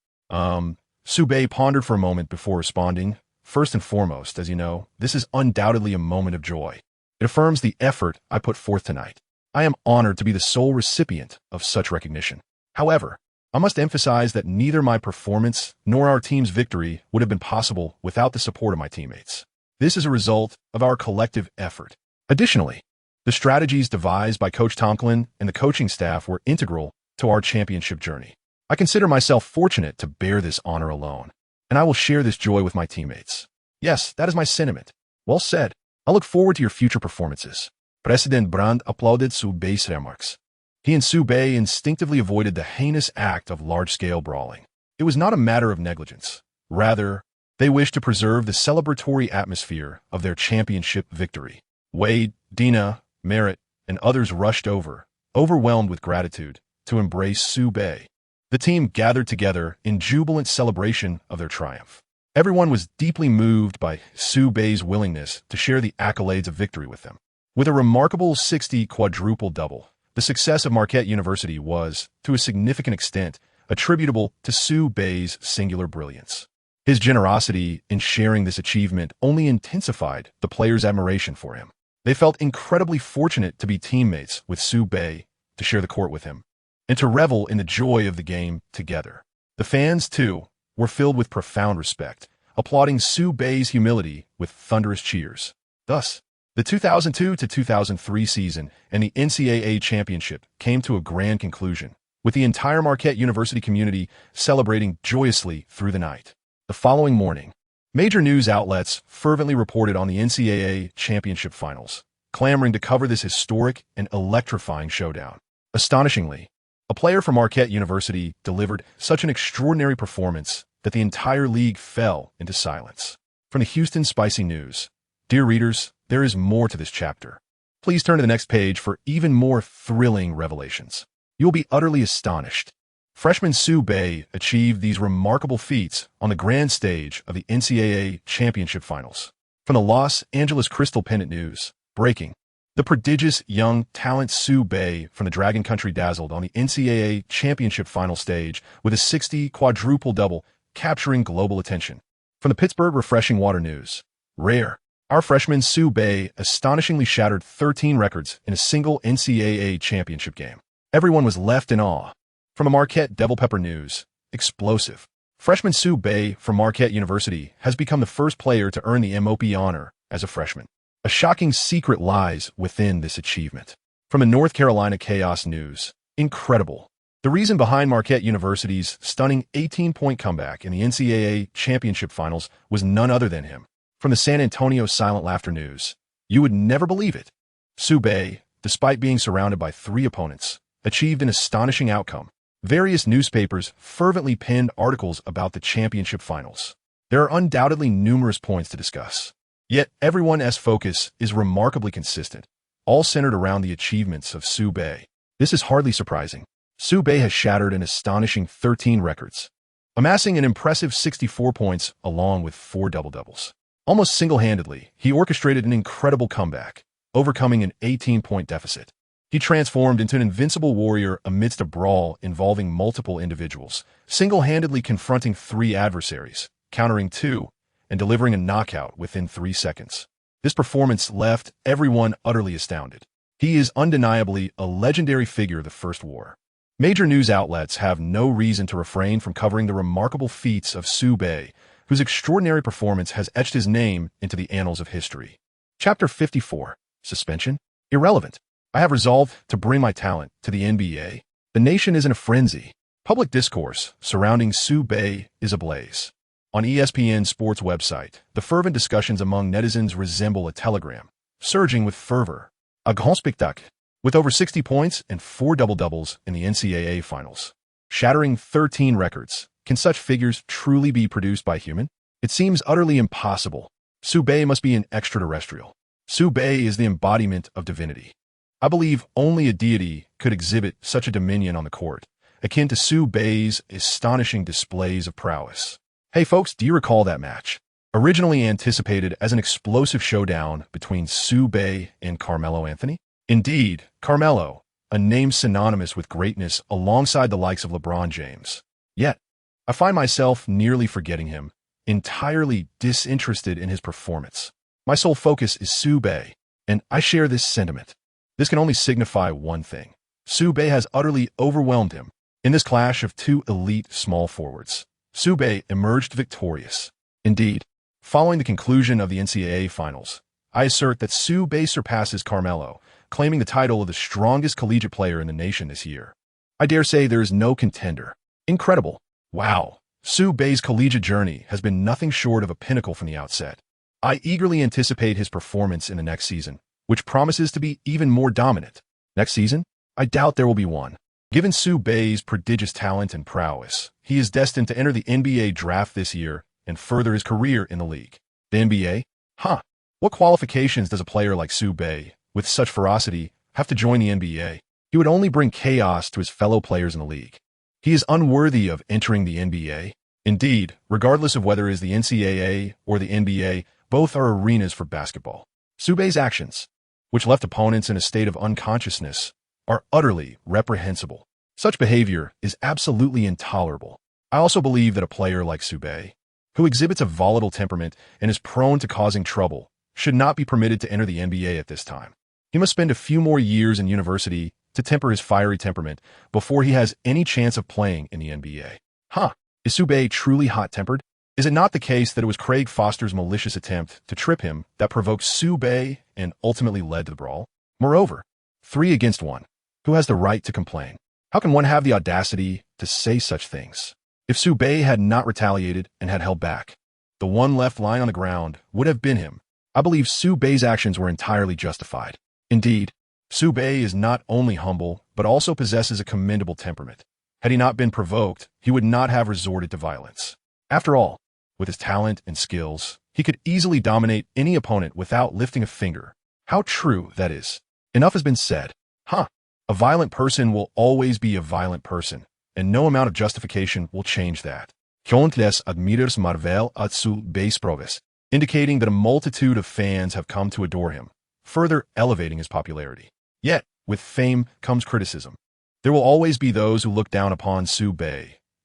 Sube pondered for a moment before responding. First and foremost, as you know, this is undoubtedly a moment of joy. It affirms the effort I put forth tonight. I am honored to be the sole recipient of such recognition. However, I must emphasize that neither my performance nor our team's victory would have been possible without the support of my teammates. This is a result of our collective effort. Additionally, the strategies devised by Coach Tomlin and the coaching staff were integral to our championship journey. I consider myself fortunate to bear this honor alone, and I will share this joy with my teammates. Yes, that is my sentiment. Well said. I look forward to your future performances. President Brand applauded Sube's remarks. He and Sube instinctively avoided the heinous act of large-scale brawling. It was not a matter of negligence. Rather, they wished to preserve the celebratory atmosphere of their championship victory. Wade, Dina, Merritt, and others rushed over, overwhelmed with gratitude, to embrace Sube. The team gathered together in jubilant celebration of their triumph. Everyone was deeply moved by Sube's willingness to share the accolades of victory with them. With a remarkable 60 quadruple-double, the success of Marquette University was, to a significant extent, attributable to Sube's singular brilliance. His generosity in sharing this achievement only intensified the players' admiration for him. They felt incredibly fortunate to be teammates with Sube, to share the court with him, and to revel in the joy of the game together. The fans, too, were filled with profound respect, applauding Sube's humility with thunderous cheers. Thus, the 2002-2003 season and the NCAA championship came to a grand conclusion, with the entire Marquette University community celebrating joyously through the night. The following morning, major news outlets fervently reported on the NCAA championship finals, clamoring to cover this historic and electrifying showdown. Astonishingly, a player from Marquette University delivered such an extraordinary performance that the entire league fell into silence. From the Houston Spicy News, dear readers, there is more to this chapter. Please turn to the next page for even more thrilling revelations. You will be utterly astonished. Freshman Sube achieved these remarkable feats on the grand stage of the NCAA championship finals. From the Los Angeles Crystal Pennant News, breaking. The prodigious young talent Sube from the Dragon Country dazzled on the NCAA championship final stage with a 60 quadruple-double, capturing global attention. From the Pittsburgh Refreshing Water News, rare. Our freshman Sube astonishingly shattered 13 records in a single NCAA championship game. Everyone was left in awe. From the Marquette Devil Pepper News, explosive. Freshman Sube from Marquette University has become the first player to earn the MOP honor as a freshman. A shocking secret lies within this achievement. From the North Carolina Chaos News, incredible. The reason behind Marquette University's stunning 18-point comeback in the NCAA championship finals was none other than him. From the San Antonio Silent Laughter News, you would never believe it. Sube, despite being surrounded by 3 opponents, achieved an astonishing outcome. Various newspapers fervently penned articles about the championship finals. There are undoubtedly numerous points to discuss. Yet everyone's focus is remarkably consistent, all centered around the achievements of Sube. This is hardly surprising. Sube has shattered an astonishing 13 records, amassing an impressive 64 points along with 4 double-doubles. Almost single-handedly, he orchestrated an incredible comeback, overcoming an 18-point deficit. He transformed into an invincible warrior amidst a brawl involving multiple individuals, single-handedly confronting 3 adversaries, countering 2, and delivering a knockout within 3 seconds. This performance left everyone utterly astounded. He is undeniably a legendary figure of the First War. Major news outlets have no reason to refrain from covering the remarkable feats of Sube, whose extraordinary performance has etched his name into the annals of history. Chapter 54. Suspension? Irrelevant. I have resolved to bring my talent to the NBA. The nation is in a frenzy. Public discourse surrounding Sue is ablaze. On ESPN Sports website, the fervent discussions among netizens resemble a telegram, surging with fervor. A grand spectacle, with over 60 points and 4 double-doubles in the NCAA finals, shattering 13 records. Can such figures truly be produced by human? It seems utterly impossible. Sue must be an extraterrestrial. Sue is the embodiment of divinity. I believe only a deity could exhibit such a dominion on the court, akin to Sue astonishing displays of prowess. Hey folks, do you recall that match? Originally anticipated as an explosive showdown between Sue and Carmelo Anthony? Indeed, Carmelo, a name synonymous with greatness alongside the likes of LeBron James. Yet, I find myself nearly forgetting him, entirely disinterested in his performance. My sole focus is Sue and I share this sentiment. This can only signify one thing. Sue has utterly overwhelmed him. In this clash of two elite small forwards, Sue emerged victorious. Indeed, following the conclusion of the NCAA finals, I assert that Sue surpasses Carmelo, claiming the title of the strongest collegiate player in the nation this year. I dare say there is no contender. Incredible. Wow. Sue's collegiate journey has been nothing short of a pinnacle from the outset. I eagerly anticipate his performance in the next season, which promises to be even more dominant. Next season? I doubt there will be one. Given Sue's prodigious talent and prowess, he is destined to enter the NBA draft this year and further his career in the league. The NBA? What qualifications does a player like Sue with such ferocity, have to join the NBA? He would only bring chaos to his fellow players in the league. He is unworthy of entering the NBA. Indeed, regardless of whether it is the NCAA or the NBA, both are arenas for basketball. Sue's actions, which left opponents in a state of unconsciousness, are utterly reprehensible. Such behavior is absolutely intolerable. I also believe that a player like Sue, who exhibits a volatile temperament and is prone to causing trouble, should not be permitted to enter the NBA at this time. He must spend a few more years in university to temper his fiery temperament before he has any chance of playing in the NBA. Is Sue truly hot-tempered? Is it not the case that it was Craig Foster's malicious attempt to trip him that provoked Sue and ultimately led to the brawl? Moreover, 3 against 1. Who has the right to complain? How can one have the audacity to say such things? If Sue had not retaliated and had held back, the one left lying on the ground would have been him. I believe Sue's actions were entirely justified. Indeed, Sue is not only humble, but also possesses a commendable temperament. Had he not been provoked, he would not have resorted to violence. After all, with his talent and skills, he could easily dominate any opponent without lifting a finger. How true that is. Enough has been said. A violent person will always be a violent person, and no amount of justification will change that. Countless admirers marvel at Sue's prowess, indicating that a multitude of fans have come to adore him, further elevating his popularity. Yet, with fame comes criticism. There will always be those who look down upon Sue,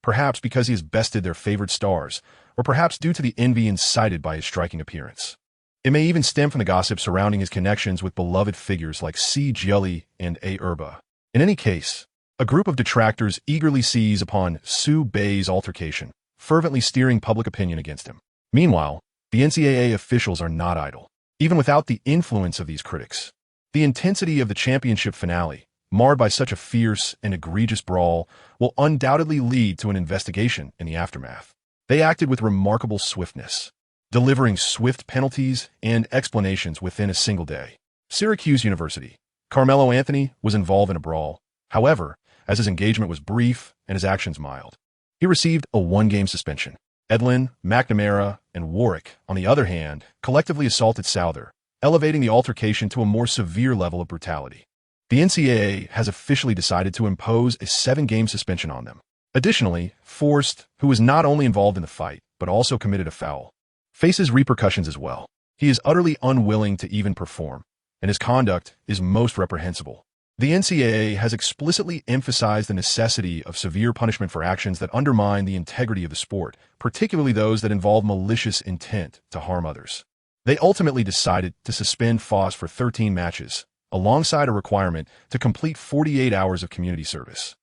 perhaps because he has bested their favorite stars, or perhaps due to the envy incited by his striking appearance. It may even stem from the gossip surrounding his connections with beloved figures like C. Jelly and A. Herba. In any case, a group of detractors eagerly seize upon Sue's altercation, fervently steering public opinion against him. Meanwhile, the NCAA officials are not idle. Even without the influence of these critics, the intensity of the championship finale, marred by such a fierce and egregious brawl, will undoubtedly lead to an investigation in the aftermath. They acted with remarkable swiftness, delivering swift penalties and explanations within a single day. Syracuse University. Carmelo Anthony was involved in a brawl. However, as his engagement was brief and his actions mild, he received a 1-game suspension. Edlin, McNamara, and Warwick, on the other hand, collectively assaulted Souther, elevating the altercation to a more severe level of brutality. The NCAA has officially decided to impose a 7-game suspension on them. Additionally, Forst, who was not only involved in the fight, but also committed a foul, faces repercussions as well. He is utterly unwilling to even perform, and his conduct is most reprehensible. The NCAA has explicitly emphasized the necessity of severe punishment for actions that undermine the integrity of the sport, particularly those that involve malicious intent to harm others. They ultimately decided to suspend Foss for 13 matches, alongside a requirement to complete 48 hours of community service,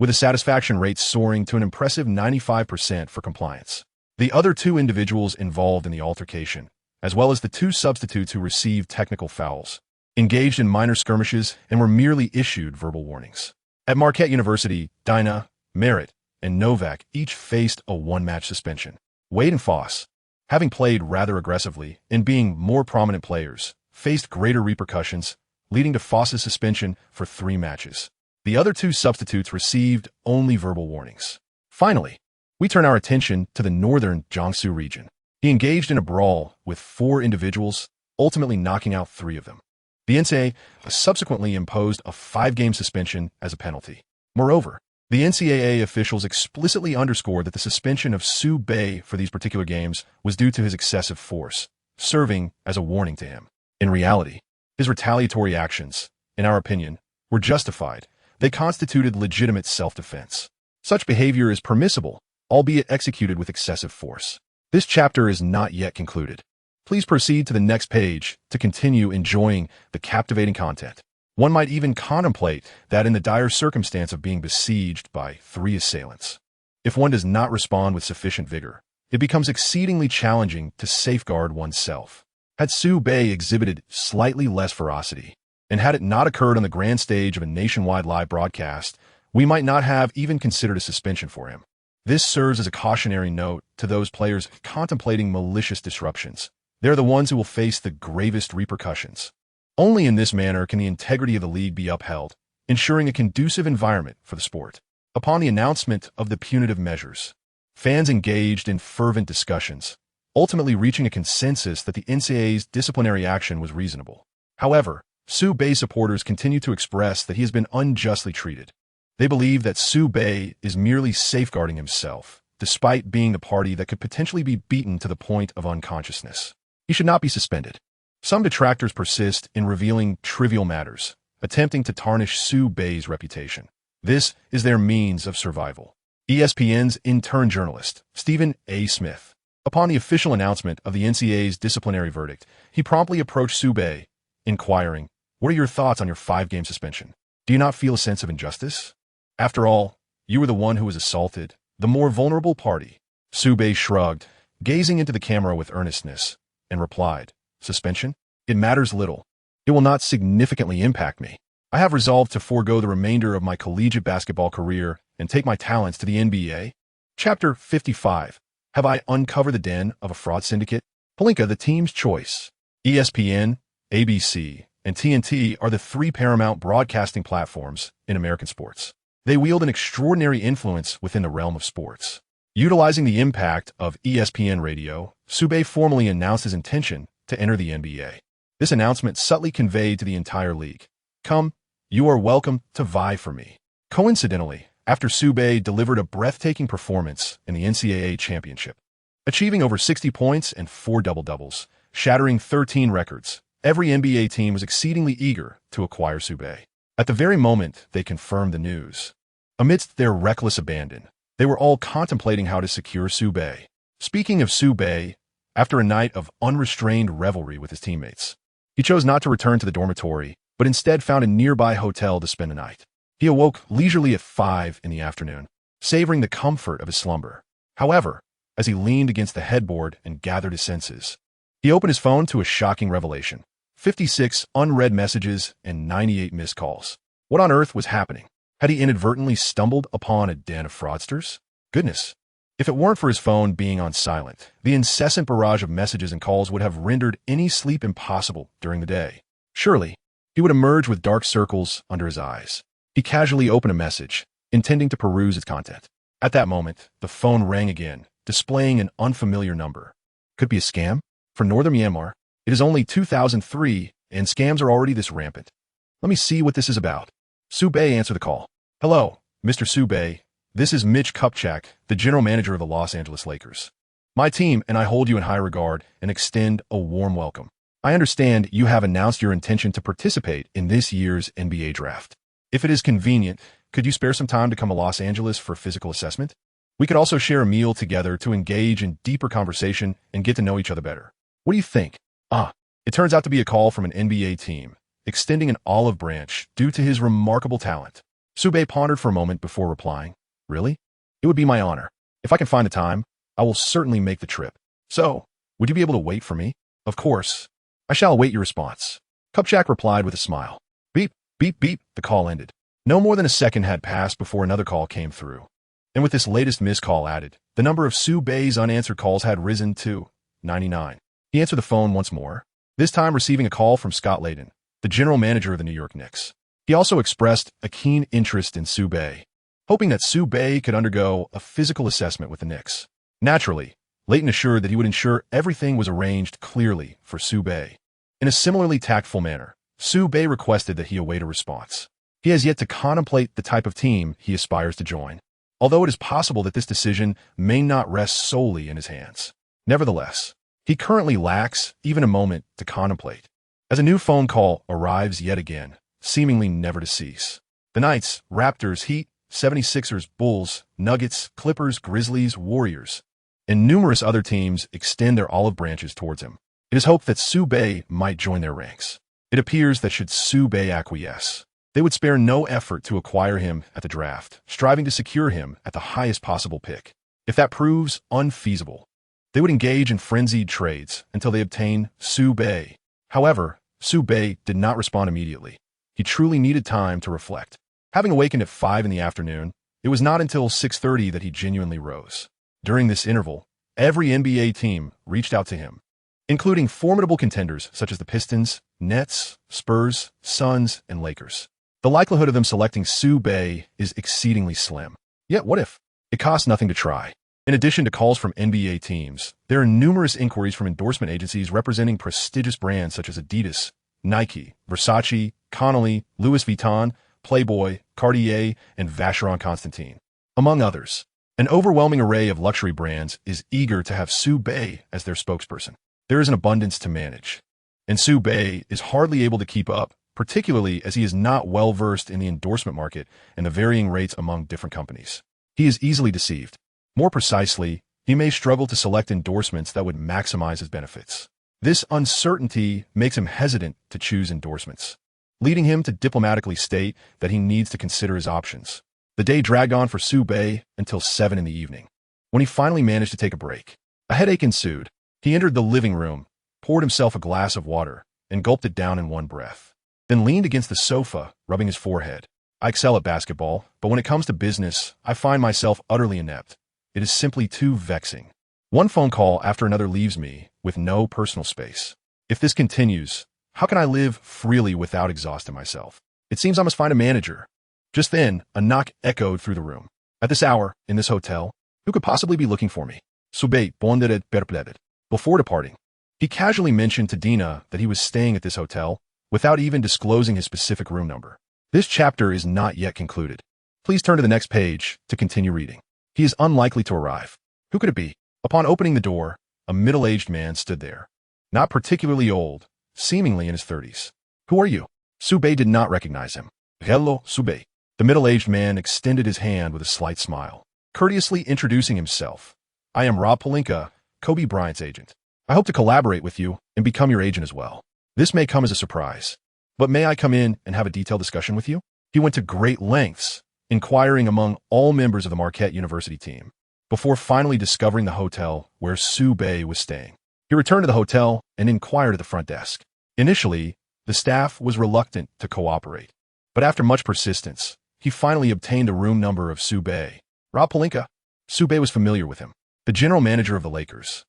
with a satisfaction rate soaring to an impressive 95% for compliance. The other two individuals involved in the altercation, as well as the two substitutes who received technical fouls, engaged in minor skirmishes and were merely issued verbal warnings. At Marquette University, Dinah, Merritt, and Novak each faced a one-match suspension. Wade and Foss, having played rather aggressively and being more prominent players, faced greater repercussions, leading to Foss's suspension for 3 matches. The other two substitutes received only verbal warnings. Finally, we turn our attention to the northern Jiangsu region. He engaged in a brawl with 4 individuals, ultimately knocking out 3 of them. The NCAA subsequently imposed a 5-game suspension as a penalty. Moreover, the NCAA officials explicitly underscored that the suspension of Su Bei for these particular games was due to his excessive force, serving as a warning to him. In reality, his retaliatory actions, in our opinion, were justified. They constituted legitimate self-defense. Such behavior is permissible, albeit executed with excessive force. This chapter is not yet concluded. Please proceed to the next page to continue enjoying the captivating content. One might even contemplate that in the dire circumstance of being besieged by 3 assailants, if one does not respond with sufficient vigor, it becomes exceedingly challenging to safeguard oneself. Had Su Bei exhibited slightly less ferocity, and had it not occurred on the grand stage of a nationwide live broadcast, we might not have even considered a suspension for him. This serves as a cautionary note to those players contemplating malicious disruptions. They're the ones who will face the gravest repercussions. Only in this manner can the integrity of the league be upheld, ensuring a conducive environment for the sport. Upon the announcement of the punitive measures, fans engaged in fervent discussions, ultimately reaching a consensus that the NCAA's disciplinary action was reasonable. However, Su Bei supporters continue to express that he has been unjustly treated. They believe that Su Bei is merely safeguarding himself, despite being the party that could potentially be beaten to the point of unconsciousness. He should not be suspended. Some detractors persist in revealing trivial matters, attempting to tarnish Su Bei's reputation. This is their means of survival. ESPN's intern journalist, Stephen A. Smith, upon the official announcement of the NCAA's disciplinary verdict, he promptly approached Su Bei, inquiring, "What are your thoughts on your 5-game suspension? Do you not feel a sense of injustice? After all, you were the one who was assaulted, the more vulnerable party." Su Bei shrugged, gazing into the camera with earnestness, and replied, "Suspension? It matters little. It will not significantly impact me. I have resolved to forego the remainder of my collegiate basketball career and take my talents to the NBA." Chapter 55. Have I uncovered the den of a fraud syndicate? Palinka, the team's choice. ESPN, ABC, and TNT are the 3 paramount broadcasting platforms in American sports. They wield an extraordinary influence within the realm of sports. Utilizing the impact of ESPN Radio, Su Bei formally announced his intention to enter the NBA. This announcement subtly conveyed to the entire league, "Come, you are welcome to vie for me." Coincidentally, after Su Bei delivered a breathtaking performance in the NCAA championship, achieving over 60 points and 4 double-doubles, shattering 13 records, every NBA team was exceedingly eager to acquire Su Bei. At the very moment they confirmed the news, amidst their reckless abandon, they were all contemplating how to secure Su Bei. Speaking of Su Bei, after a night of unrestrained revelry with his teammates, he chose not to return to the dormitory, but instead found a nearby hotel to spend the night. He awoke leisurely at 5 in the afternoon, savoring the comfort of his slumber. However, as he leaned against the headboard and gathered his senses, he opened his phone to a shocking revelation: 56 unread messages and 98 missed calls. What on earth was happening? Had he inadvertently stumbled upon a den of fraudsters? Goodness! If it weren't for his phone being on silent, the incessant barrage of messages and calls would have rendered any sleep impossible during the day. Surely, he would emerge with dark circles under his eyes. He casually opened a message, intending to peruse its content. At that moment, the phone rang again, displaying an unfamiliar number. Could it be a scam? For Northern Myanmar, it is only 2003, and scams are already this rampant. Let me see what this is about. Su Bei answered the call. "Hello, Mr. Su Bei. This is Mitch Kupchak, the general manager of the Los Angeles Lakers. My team and I hold you in high regard and extend a warm welcome. I understand you have announced your intention to participate in this year's NBA draft. If it is convenient, could you spare some time to come to Los Angeles for physical assessment? We could also share a meal together to engage in deeper conversation and get to know each other better. What do you think?" It turns out to be a call from an NBA team, extending an olive branch due to his remarkable talent. Su Bei pondered for a moment before replying, "Really? It would be my honor. If I can find the time, I will certainly make the trip. So, would you be able to wait for me? Of course. I shall await your response. Kupchak replied with a smile. Beep, beep, beep, the call ended. No more than a second had passed before another call came through. And with this latest missed call added, the number of Su Bei's unanswered calls had risen to 99. He answered the phone once more, this time receiving a call from Scott Layden, the general manager of the New York Knicks. He also expressed a keen interest in Su Bei, hoping that Su Bei could undergo a physical assessment with the Knicks. Naturally, Layton assured that he would ensure everything was arranged clearly for Su Bei. In a similarly tactful manner, Su Bei requested that he await a response. He has yet to contemplate the type of team he aspires to join, although it is possible that this decision may not rest solely in his hands. Nevertheless, he currently lacks even a moment to contemplate, as a new phone call arrives yet again, seemingly never to cease. The Knights, Raptors, Heat, 76ers, Bulls, Nuggets, Clippers, Grizzlies, Warriors, and numerous other teams extend their olive branches towards him. It is hoped that Su Bei might join their ranks. It appears that should Su Bei acquiesce, they would spare no effort to acquire him at the draft, striving to secure him at the highest possible pick. If that proves unfeasible, they would engage in frenzied trades until they obtain Su Bei. However, Su Bei did not respond immediately. He truly needed time to reflect. Having awakened at 5 in the afternoon, it was not until 6:30 that he genuinely rose. During this interval, every NBA team reached out to him, including formidable contenders such as the Pistons, Nets, Spurs, Suns, and Lakers. The likelihood of them selecting Su Bei is exceedingly slim. Yet what if? It costs nothing to try. In addition to calls from NBA teams, there are numerous inquiries from endorsement agencies representing prestigious brands such as Adidas, Nike, Versace, Connolly, Louis Vuitton, Playboy, Cartier, and Vacheron Constantin, among others. An overwhelming array of luxury brands is eager to have Su Bei as their spokesperson. There is an abundance to manage, and Su Bei is hardly able to keep up, particularly as he is not well-versed in the endorsement market and the varying rates among different companies. He is easily deceived. More precisely, he may struggle to select endorsements that would maximize his benefits. This uncertainty makes him hesitant to choose endorsements, leading him to diplomatically state that he needs to consider his options. The day dragged on for Su Bei until 7 in the evening, when he finally managed to take a break. A headache ensued. He entered the living room, poured himself a glass of water, and gulped it down in one breath, then leaned against the sofa, rubbing his forehead. I excel at basketball, but when it comes to business, I find myself utterly inept. It is simply too vexing. One phone call after another leaves me with no personal space. If this continues, how can I live freely without exhausting myself? It seems I must find a manager. Just then, a knock echoed through the room. At this hour, in this hotel, who could possibly be looking for me? Su Bei pondered perplexed. Before departing, he casually mentioned to Dina that he was staying at this hotel without even disclosing his specific room number. This chapter is not yet concluded. Please turn to the next page to continue reading. He is unlikely to arrive. Who could it be? Upon opening the door, a middle-aged man stood there. Not particularly old, seemingly in his 30s. Who are you? Su Bei did not recognize him. Hello, Su Bei. The middle-aged man extended his hand with a slight smile, courteously introducing himself. I am Rob Pelinka, Kobe Bryant's agent. I hope to collaborate with you and become your agent as well. This may come as a surprise, but may I come in and have a detailed discussion with you? He went to great lengths, inquiring among all members of the Marquette University team, before finally discovering the hotel where Su Bei was staying. He returned to the hotel and inquired at the front desk. Initially, the staff was reluctant to cooperate, but after much persistence, he finally obtained a room number of Su Bei. Rob Pelinka. Su Bei was familiar with him, the general manager of the Lakers.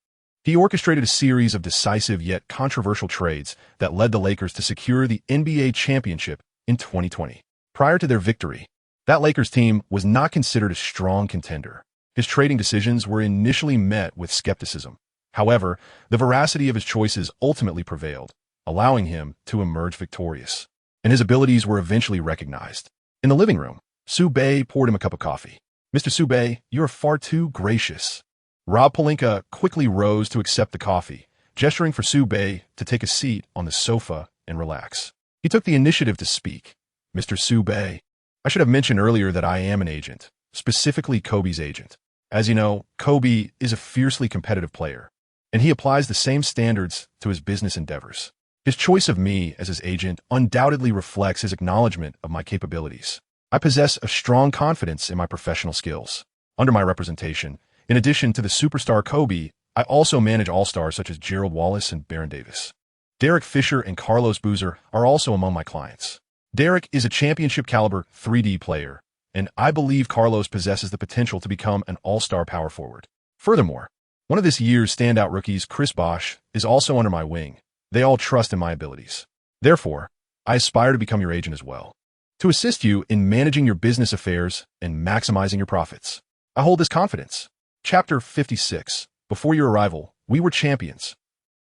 He orchestrated a series of decisive yet controversial trades that led the Lakers to secure the NBA championship in 2020. Prior to their victory, that Lakers team was not considered a strong contender. His trading decisions were initially met with skepticism. However, the veracity of his choices ultimately prevailed, allowing him to emerge victorious, and his abilities were eventually recognized. In the living room, Su Bei poured him a cup of coffee. Mr. Su Bei, you are far too gracious. Rob Pelinka quickly rose to accept the coffee, gesturing for Su Bei to take a seat on the sofa and relax. He took the initiative to speak. Mr. Su Bei, I should have mentioned earlier that I am an agent, specifically Kobe's agent. As you know, Kobe is a fiercely competitive player, and he applies the same standards to his business endeavors. His choice of me as his agent undoubtedly reflects his acknowledgement of my capabilities. I possess a strong confidence in my professional skills. Under my representation, In addition to the superstar Kobe, I also manage all-stars such as Gerald Wallace and Baron Davis. Derek Fisher and Carlos Boozer are also among my clients. Derek is a championship-caliber 3D player, and I believe Carlos possesses the potential to become an all-star power forward. Furthermore, one of this year's standout rookies, Chris Bosh, is also under my wing. They all trust in my abilities. Therefore, I aspire to become your agent as well, to assist you in managing your business affairs and maximizing your profits. I hold this confidence. Chapter 56. Before your arrival, we were champions.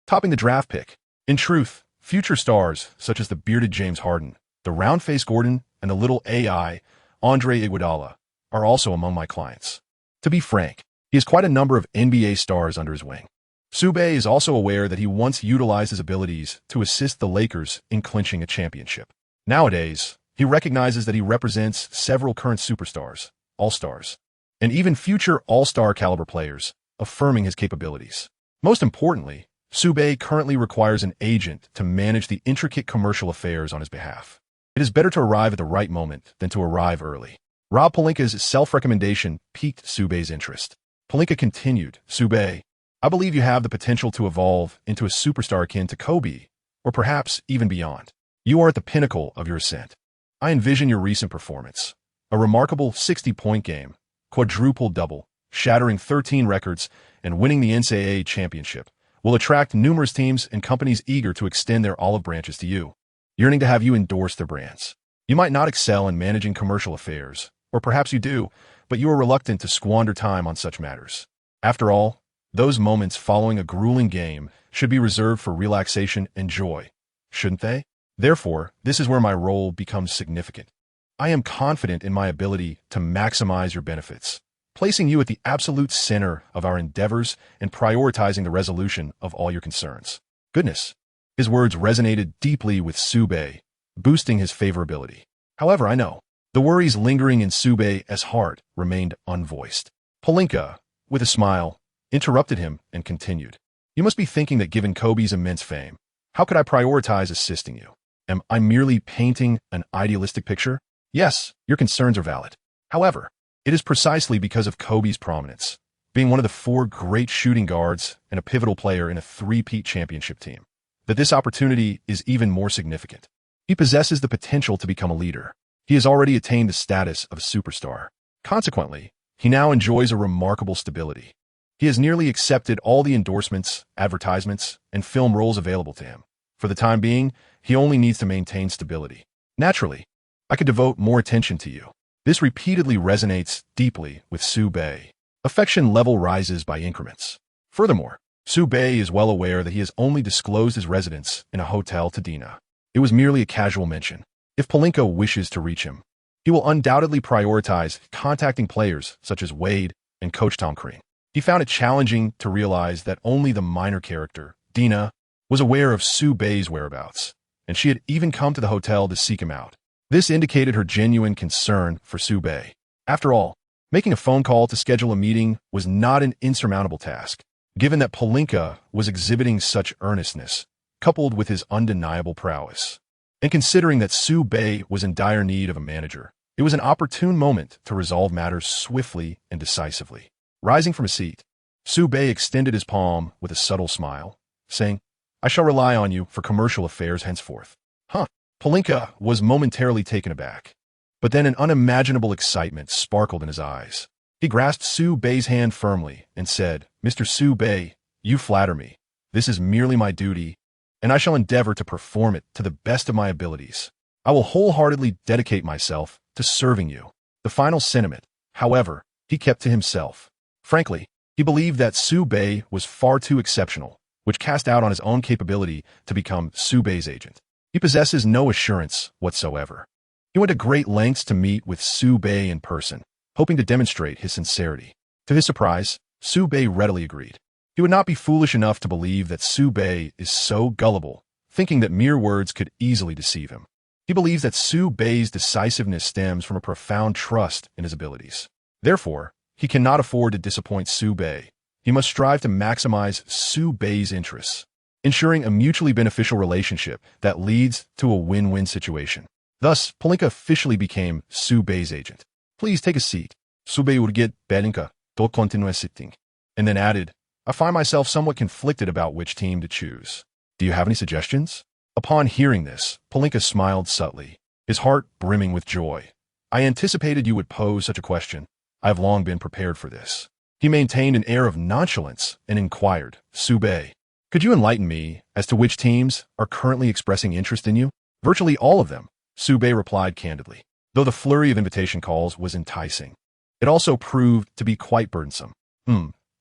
Topping the draft pick. In truth, future stars such as the bearded James Harden, the round-faced Gordon, and the little AI, Andre Iguodala, are also among my clients. To be frank, he has quite a number of NBA stars under his wing. Sube is also aware that he once utilized his abilities to assist the Lakers in clinching a championship. Nowadays, he recognizes that he represents several current superstars, all-stars, and even future all-star caliber players, affirming his capabilities. Most importantly, Sube currently requires an agent to manage the intricate commercial affairs on his behalf. It is better to arrive at the right moment than to arrive early. Rob Pelinka's self-recommendation piqued Sube's interest. Pelinka continued, Sube, I believe you have the potential to evolve into a superstar akin to Kobe, or perhaps even beyond. You are at the pinnacle of your ascent. I envision your recent performance. A remarkable 60-point game, quadruple-double, shattering 13 records, and winning the NCAA championship will attract numerous teams and companies eager to extend their olive branches to you, yearning to have you endorse their brands. You might not excel in managing commercial affairs, or perhaps you do, but you are reluctant to squander time on such matters. After all, those moments following a grueling game should be reserved for relaxation and joy, shouldn't they? Therefore, this is where my role becomes significant. I am confident in my ability to maximize your benefits, placing you at the absolute center of our endeavors and prioritizing the resolution of all your concerns. Goodness. His words resonated deeply with Sube, boosting his favorability. However, I know the worries lingering in Sube's heart remained unvoiced. Pelinka, with a smile, interrupted him and continued. You must be thinking that given Kobe's immense fame, how could I prioritize assisting you? Am I merely painting an idealistic picture? Yes, your concerns are valid. However, it is precisely because of Kobe's prominence, being one of the 4 great shooting guards and a pivotal player in a 3-peat championship team, that this opportunity is even more significant. He possesses the potential to become a leader. He has already attained the status of a superstar. Consequently, he now enjoys a remarkable stability. He has nearly accepted all the endorsements, advertisements, and film roles available to him. For the time being, he only needs to maintain stability. Naturally, I could devote more attention to you. This repeatedly resonates deeply with Sube. Affection level rises by increments. Furthermore, Sube is well aware that he has only disclosed his residence in a hotel to Dina. It was merely a casual mention. If Pelinka wishes to reach him, he will undoubtedly prioritize contacting players such as Wade and Coach Tom Crean. He found it challenging to realize that only the minor character, Dina, was aware of Sube's whereabouts, and she had even come to the hotel to seek him out. This indicated her genuine concern for Sube. After all, making a phone call to schedule a meeting was not an insurmountable task, given that Pelinka was exhibiting such earnestness, coupled with his undeniable prowess. And considering that Sube was in dire need of a manager, it was an opportune moment to resolve matters swiftly and decisively. Rising from his seat, Sube extended his palm with a subtle smile, saying, I shall rely on you for commercial affairs henceforth. Pelinka was momentarily taken aback, but then an unimaginable excitement sparkled in his eyes. He grasped Sube's hand firmly and said, Mr. Sube, you flatter me. This is merely my duty, and I shall endeavor to perform it to the best of my abilities. I will wholeheartedly dedicate myself to serving you. The final sentiment, however, he kept to himself. Frankly, he believed that Sube was far too exceptional, which cast doubt on his own capability to become Sube's agent. He possesses no assurance whatsoever. He went to great lengths to meet with Sube in person, hoping to demonstrate his sincerity. To his surprise, Sube readily agreed. He would not be foolish enough to believe that Sube is so gullible, thinking that mere words could easily deceive him. He believes that Sube's decisiveness stems from a profound trust in his abilities. Therefore, he cannot afford to disappoint Sube. He must strive to maximize Sube's interests, ensuring a mutually beneficial relationship that leads to a win-win situation. Thus, Pelinka officially became Sube's agent. Please take a seat. Sube Urgit Pelinka, do continue sitting, and then added, I find myself somewhat conflicted about which team to choose. Do you have any suggestions? Upon hearing this, Pelinka smiled subtly, his heart brimming with joy. I anticipated you would pose such a question. I have long been prepared for this. He maintained an air of nonchalance and inquired, Sube, could you enlighten me as to which teams are currently expressing interest in you? Virtually all of them, Sube replied candidly, though the flurry of invitation calls was enticing. It also proved to be quite burdensome.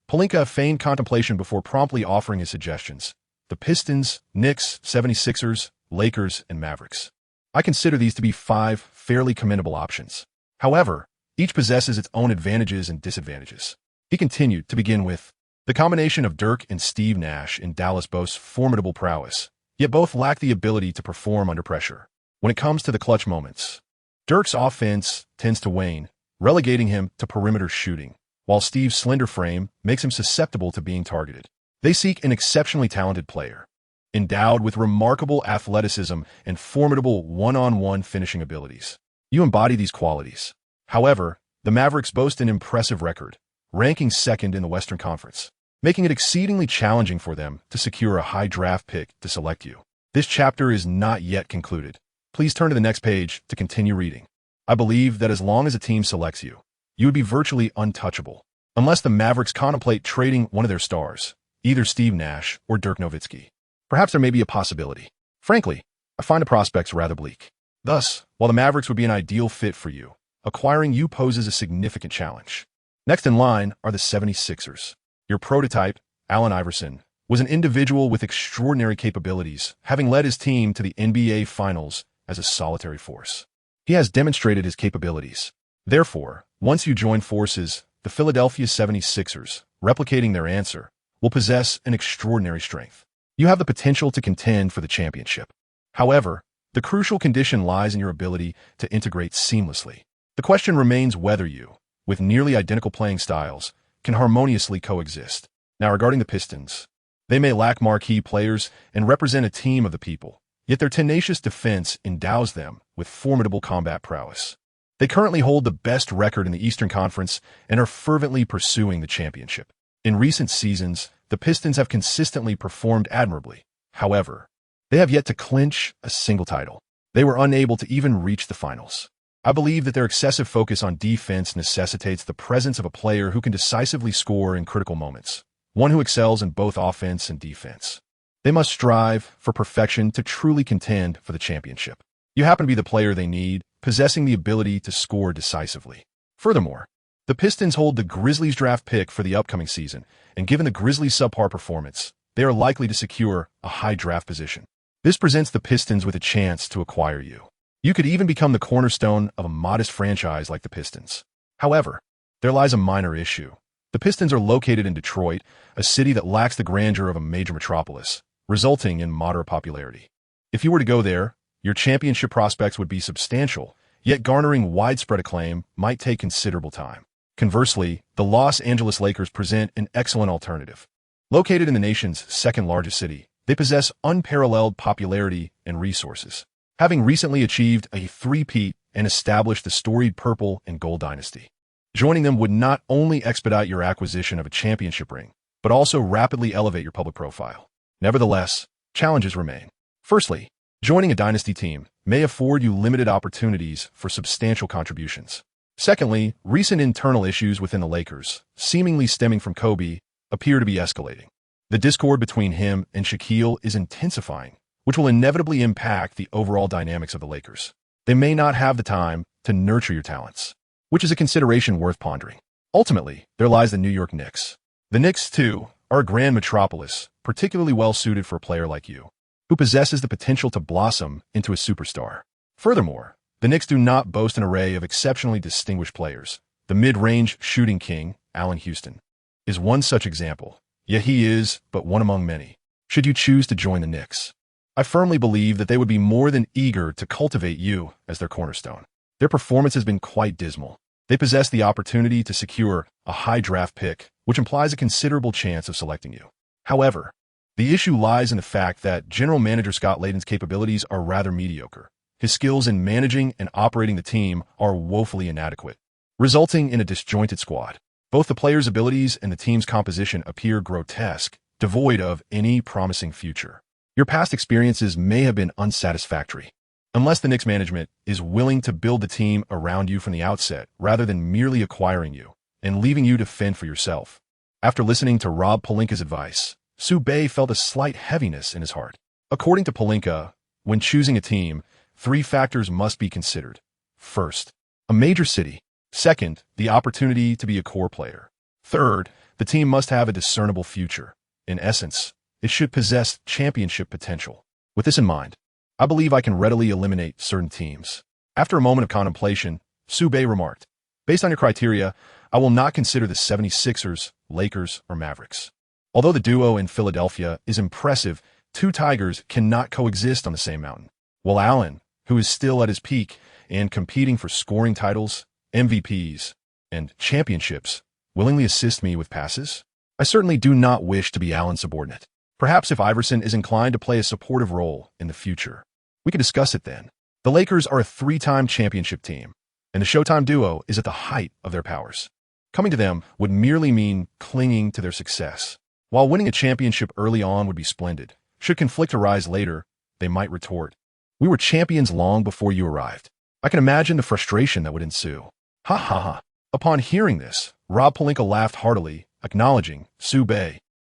Pelinka feigned contemplation before promptly offering his suggestions. The Pistons, Knicks, 76ers, Lakers, and Mavericks. I consider these to be 5 fairly commendable options. However, each possesses its own advantages and disadvantages. He continued to begin with, the combination of Dirk and Steve Nash in Dallas boasts formidable prowess, yet both lack the ability to perform under pressure. When it comes to the clutch moments, Dirk's offense tends to wane, relegating him to perimeter shooting, while Steve's slender frame makes him susceptible to being targeted. They seek an exceptionally talented player, endowed with remarkable athleticism and formidable one-on-one finishing abilities. You embody these qualities. However, the Mavericks boast an impressive record, ranking second in the Western Conference, making it exceedingly challenging for them to secure a high draft pick to select you. This chapter is not yet concluded. Please turn to the next page to continue reading. I believe that as long as a team selects you, you would be virtually untouchable, unless the Mavericks contemplate trading one of their stars, either Steve Nash or Dirk Nowitzki. Perhaps there may be a possibility. Frankly, I find the prospects rather bleak. Thus, while the Mavericks would be an ideal fit for you, acquiring you poses a significant challenge. Next in line are the 76ers. Your prototype, Allen Iverson, was an individual with extraordinary capabilities, having led his team to the NBA Finals as a solitary force. He has demonstrated his capabilities. Therefore, once you join forces, the Philadelphia 76ers, replicating their answer, will possess an extraordinary strength. You have the potential to contend for the championship. However, the crucial condition lies in your ability to integrate seamlessly. The question remains whether you, with nearly identical playing styles, can harmoniously coexist. Now regarding the Pistons, they may lack marquee players and represent a team of the people, yet their tenacious defense endows them with formidable combat prowess. They currently hold the best record in the Eastern Conference and are fervently pursuing the championship. In recent seasons, the Pistons have consistently performed admirably. However, they have yet to clinch a single title. They were unable to even reach the finals. I believe that their excessive focus on defense necessitates the presence of a player who can decisively score in critical moments, one who excels in both offense and defense. They must strive for perfection to truly contend for the championship. You happen to be the player they need, possessing the ability to score decisively. Furthermore, the Pistons hold the Grizzlies draft pick for the upcoming season, and given the Grizzlies' subpar performance, they are likely to secure a high draft position. This presents the Pistons with a chance to acquire you. You could even become the cornerstone of a modest franchise like the Pistons. However, there lies a minor issue. The Pistons are located in Detroit, a city that lacks the grandeur of a major metropolis, resulting in moderate popularity. If you were to go there, your championship prospects would be substantial, yet garnering widespread acclaim might take considerable time. Conversely, the Los Angeles Lakers present an excellent alternative. Located in the nation's second-largest city, they possess unparalleled popularity and resources, having recently achieved a three-peat and established the storied purple and gold dynasty. Joining them would not only expedite your acquisition of a championship ring, but also rapidly elevate your public profile. Nevertheless, challenges remain. Firstly, joining a dynasty team may afford you limited opportunities for substantial contributions. Secondly, recent internal issues within the Lakers, seemingly stemming from Kobe, appear to be escalating. The discord between him and Shaquille is intensifying, which will inevitably impact the overall dynamics of the Lakers. They may not have the time to nurture your talents, which is a consideration worth pondering. Ultimately, there lies the New York Knicks. The Knicks, too, are a grand metropolis, particularly well-suited for a player like you, who possesses the potential to blossom into a superstar. Furthermore, the Knicks do not boast an array of exceptionally distinguished players. The mid-range shooting king, Allen Houston, is one such example, yet he is but one among many. Should you choose to join the Knicks, I firmly believe that they would be more than eager to cultivate you as their cornerstone. Their performance has been quite dismal. They possess the opportunity to secure a high draft pick, which implies a considerable chance of selecting you. However, the issue lies in the fact that General Manager Scott Layden's capabilities are rather mediocre. His skills in managing and operating the team are woefully inadequate, resulting in a disjointed squad. Both the players' abilities and the team's composition appear grotesque, devoid of any promising future. Your past experiences may have been unsatisfactory. Unless the Knicks management is willing to build the team around you from the outset, rather than merely acquiring you and leaving you to fend for yourself. After listening to Rob Pelinka's advice, Sue felt a slight heaviness in his heart. According to Pelinka, when choosing a team, 3 factors must be considered. First, a major city. Second, the opportunity to be a core player. Third, the team must have a discernible future. In essence, it should possess championship potential. With this in mind, I believe I can readily eliminate certain teams. After a moment of contemplation, Sue remarked, "Based on your criteria, I will not consider the 76ers, Lakers, or Mavericks. Although the duo in Philadelphia is impressive, 2 Tigers cannot coexist on the same mountain. While Allen, who is still at his peak and competing for scoring titles, MVPs, and championships, willingly assist me with passes, I certainly do not wish to be Allen's subordinate. Perhaps if Iverson is inclined to play a supportive role in the future, we can discuss it then. The Lakers are a 3-time championship team, and the Showtime duo is at the height of their powers. Coming to them would merely mean clinging to their success. While winning a championship early on would be splendid, should conflict arise later, they might retort, 'We were champions long before you arrived.' I can imagine the frustration that would ensue." Ha ha ha. Upon hearing this, Rob Pelinka laughed heartily, acknowledging, "Sue,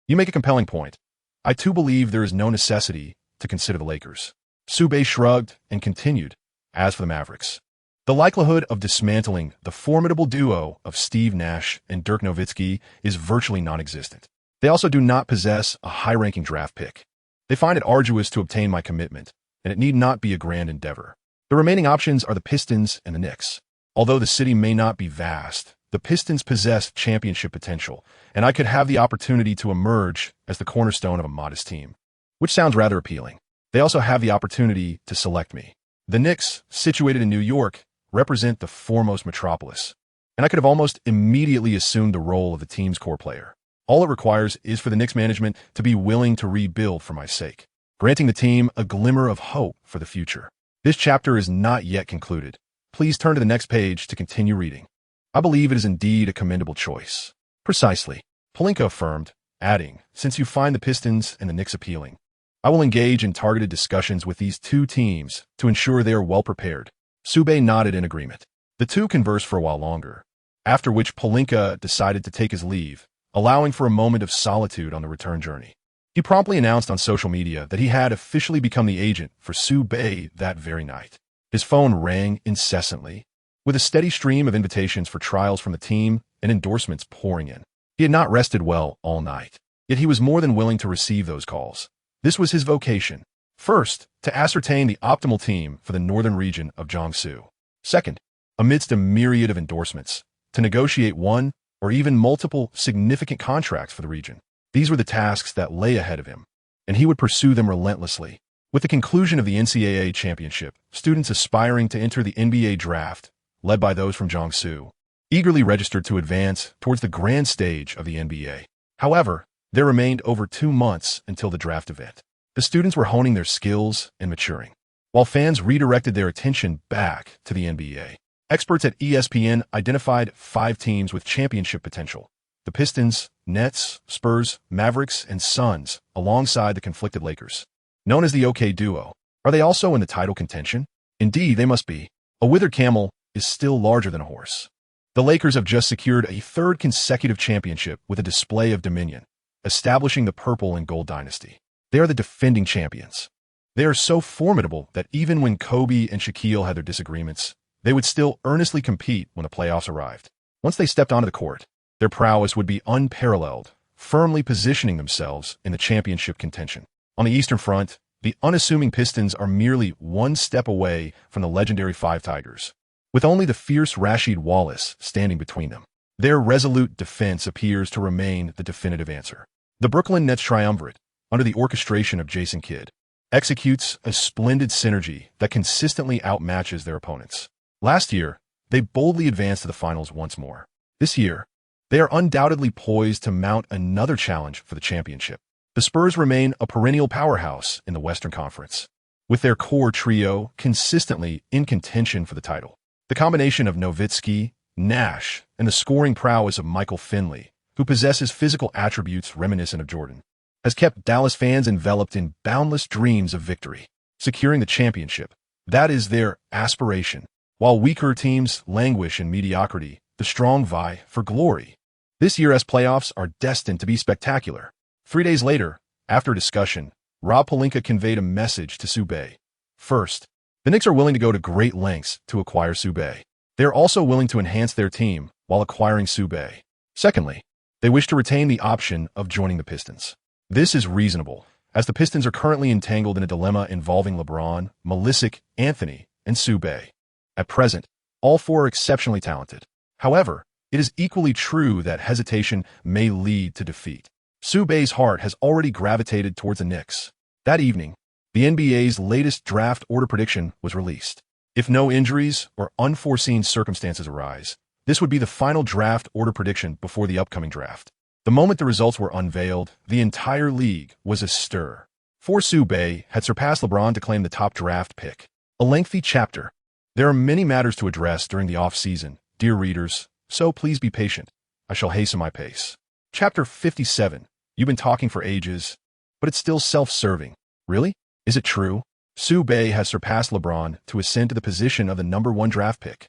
you make a compelling point. I too believe there is no necessity to consider the Lakers." Sue shrugged and continued, "As for the Mavericks, the likelihood of dismantling the formidable duo of Steve Nash and Dirk Nowitzki is virtually non-existent. They also do not possess a high-ranking draft pick. They find it arduous to obtain my commitment, and it need not be a grand endeavor. The remaining options are the Pistons and the Knicks. Although the city may not be vast, the Pistons possess championship potential, and I could have the opportunity to emerge as the cornerstone of a modest team, which sounds rather appealing. They also have the opportunity to select me. The Knicks, situated in New York, represent the foremost metropolis, and I could have almost immediately assumed the role of the team's core player. All it requires is for the Knicks management to be willing to rebuild for my sake, granting the team a glimmer of hope for the future. This chapter is not yet concluded. Please turn to the next page to continue reading. I believe it is indeed a commendable choice." "Precisely," Pelinka affirmed, adding, "Since you find the Pistons and the Knicks appealing, I will engage in targeted discussions with these 2 teams to ensure they are well prepared." Sue nodded in agreement. The 2 conversed for a while longer, after which Pelinka decided to take his leave, allowing for a moment of solitude on the return journey. He promptly announced on social media that he had officially become the agent for Sue that very night. His phone rang incessantly, with a steady stream of invitations for trials from the team and endorsements pouring in. He had not rested well all night, yet he was more than willing to receive those calls. This was his vocation. First, to ascertain the optimal team for the northern region of Jiangsu. Second, amidst a myriad of endorsements, to negotiate one or even multiple significant contracts for the region. These were the tasks that lay ahead of him, and he would pursue them relentlessly. With the conclusion of the NCAA championship, students aspiring to enter the NBA draft, led by those from Jiangsu, eagerly registered to advance towards the grand stage of the NBA. However, there remained over 2 months until the draft event. The students were honing their skills and maturing, while fans redirected their attention back to the NBA. Experts at ESPN identified 5 teams with championship potential: the Pistons, Nets, Spurs, Mavericks, and Suns, alongside the conflicted Lakers. Known as the OK Duo, are they also in the title contention? Indeed, they must be. A withered camel is still larger than a horse. The Lakers have just secured a 3rd consecutive championship with a display of dominion, establishing the purple and gold dynasty. They are the defending champions. They are so formidable that even when Kobe and Shaquille had their disagreements, they would still earnestly compete when the playoffs arrived. Once they stepped onto the court, their prowess would be unparalleled, firmly positioning themselves in the championship contention. On the Eastern Front, the unassuming Pistons are merely 1 step away from the legendary 5 Tigers, with only the fierce Rasheed Wallace standing between them. Their resolute defense appears to remain the definitive answer. The Brooklyn Nets triumvirate, under the orchestration of Jason Kidd, executes a splendid synergy that consistently outmatches their opponents. Last year, they boldly advanced to the finals once more. This year, they are undoubtedly poised to mount another challenge for the championship. The Spurs remain a perennial powerhouse in the Western Conference, with their core trio consistently in contention for the title. The combination of Nowitzki, Nash, and the scoring prowess of Michael Finley, who possesses physical attributes reminiscent of Jordan, has kept Dallas fans enveloped in boundless dreams of victory. Securing the championship, that is their aspiration. While weaker teams languish in mediocrity, the strong vie for glory. This year's playoffs are destined to be spectacular. 3 days later, after discussion, Rob Pelinka conveyed a message to Subay. First, the Knicks are willing to go to great lengths to acquire Subay. They are also willing to enhance their team while acquiring Subay. Secondly, they wish to retain the option of joining the Pistons. This is reasonable, as the Pistons are currently entangled in a dilemma involving LeBron, Malisic, Anthony, and Subay. At present, all four are exceptionally talented. However, it is equally true that hesitation may lead to defeat. Subay's heart has already gravitated towards the Knicks. That evening, the NBA's latest draft order prediction was released. If no injuries or unforeseen circumstances arise, this would be the final draft order prediction before the upcoming draft. The moment the results were unveiled, the entire league was astir. For Subay had surpassed LeBron to claim the top draft pick. A lengthy chapter. There are many matters to address during the off-season, dear readers, so please be patient. I shall hasten my pace. Chapter 57. You've been talking for ages, but it's still self-serving. Really? Is it true? Subay has surpassed LeBron to ascend to the position of the #1 draft pick.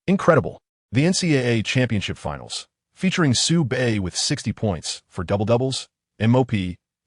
Incredible. The NCAA Championship Finals, featuring Subay with 60 points for double-doubles, MOP,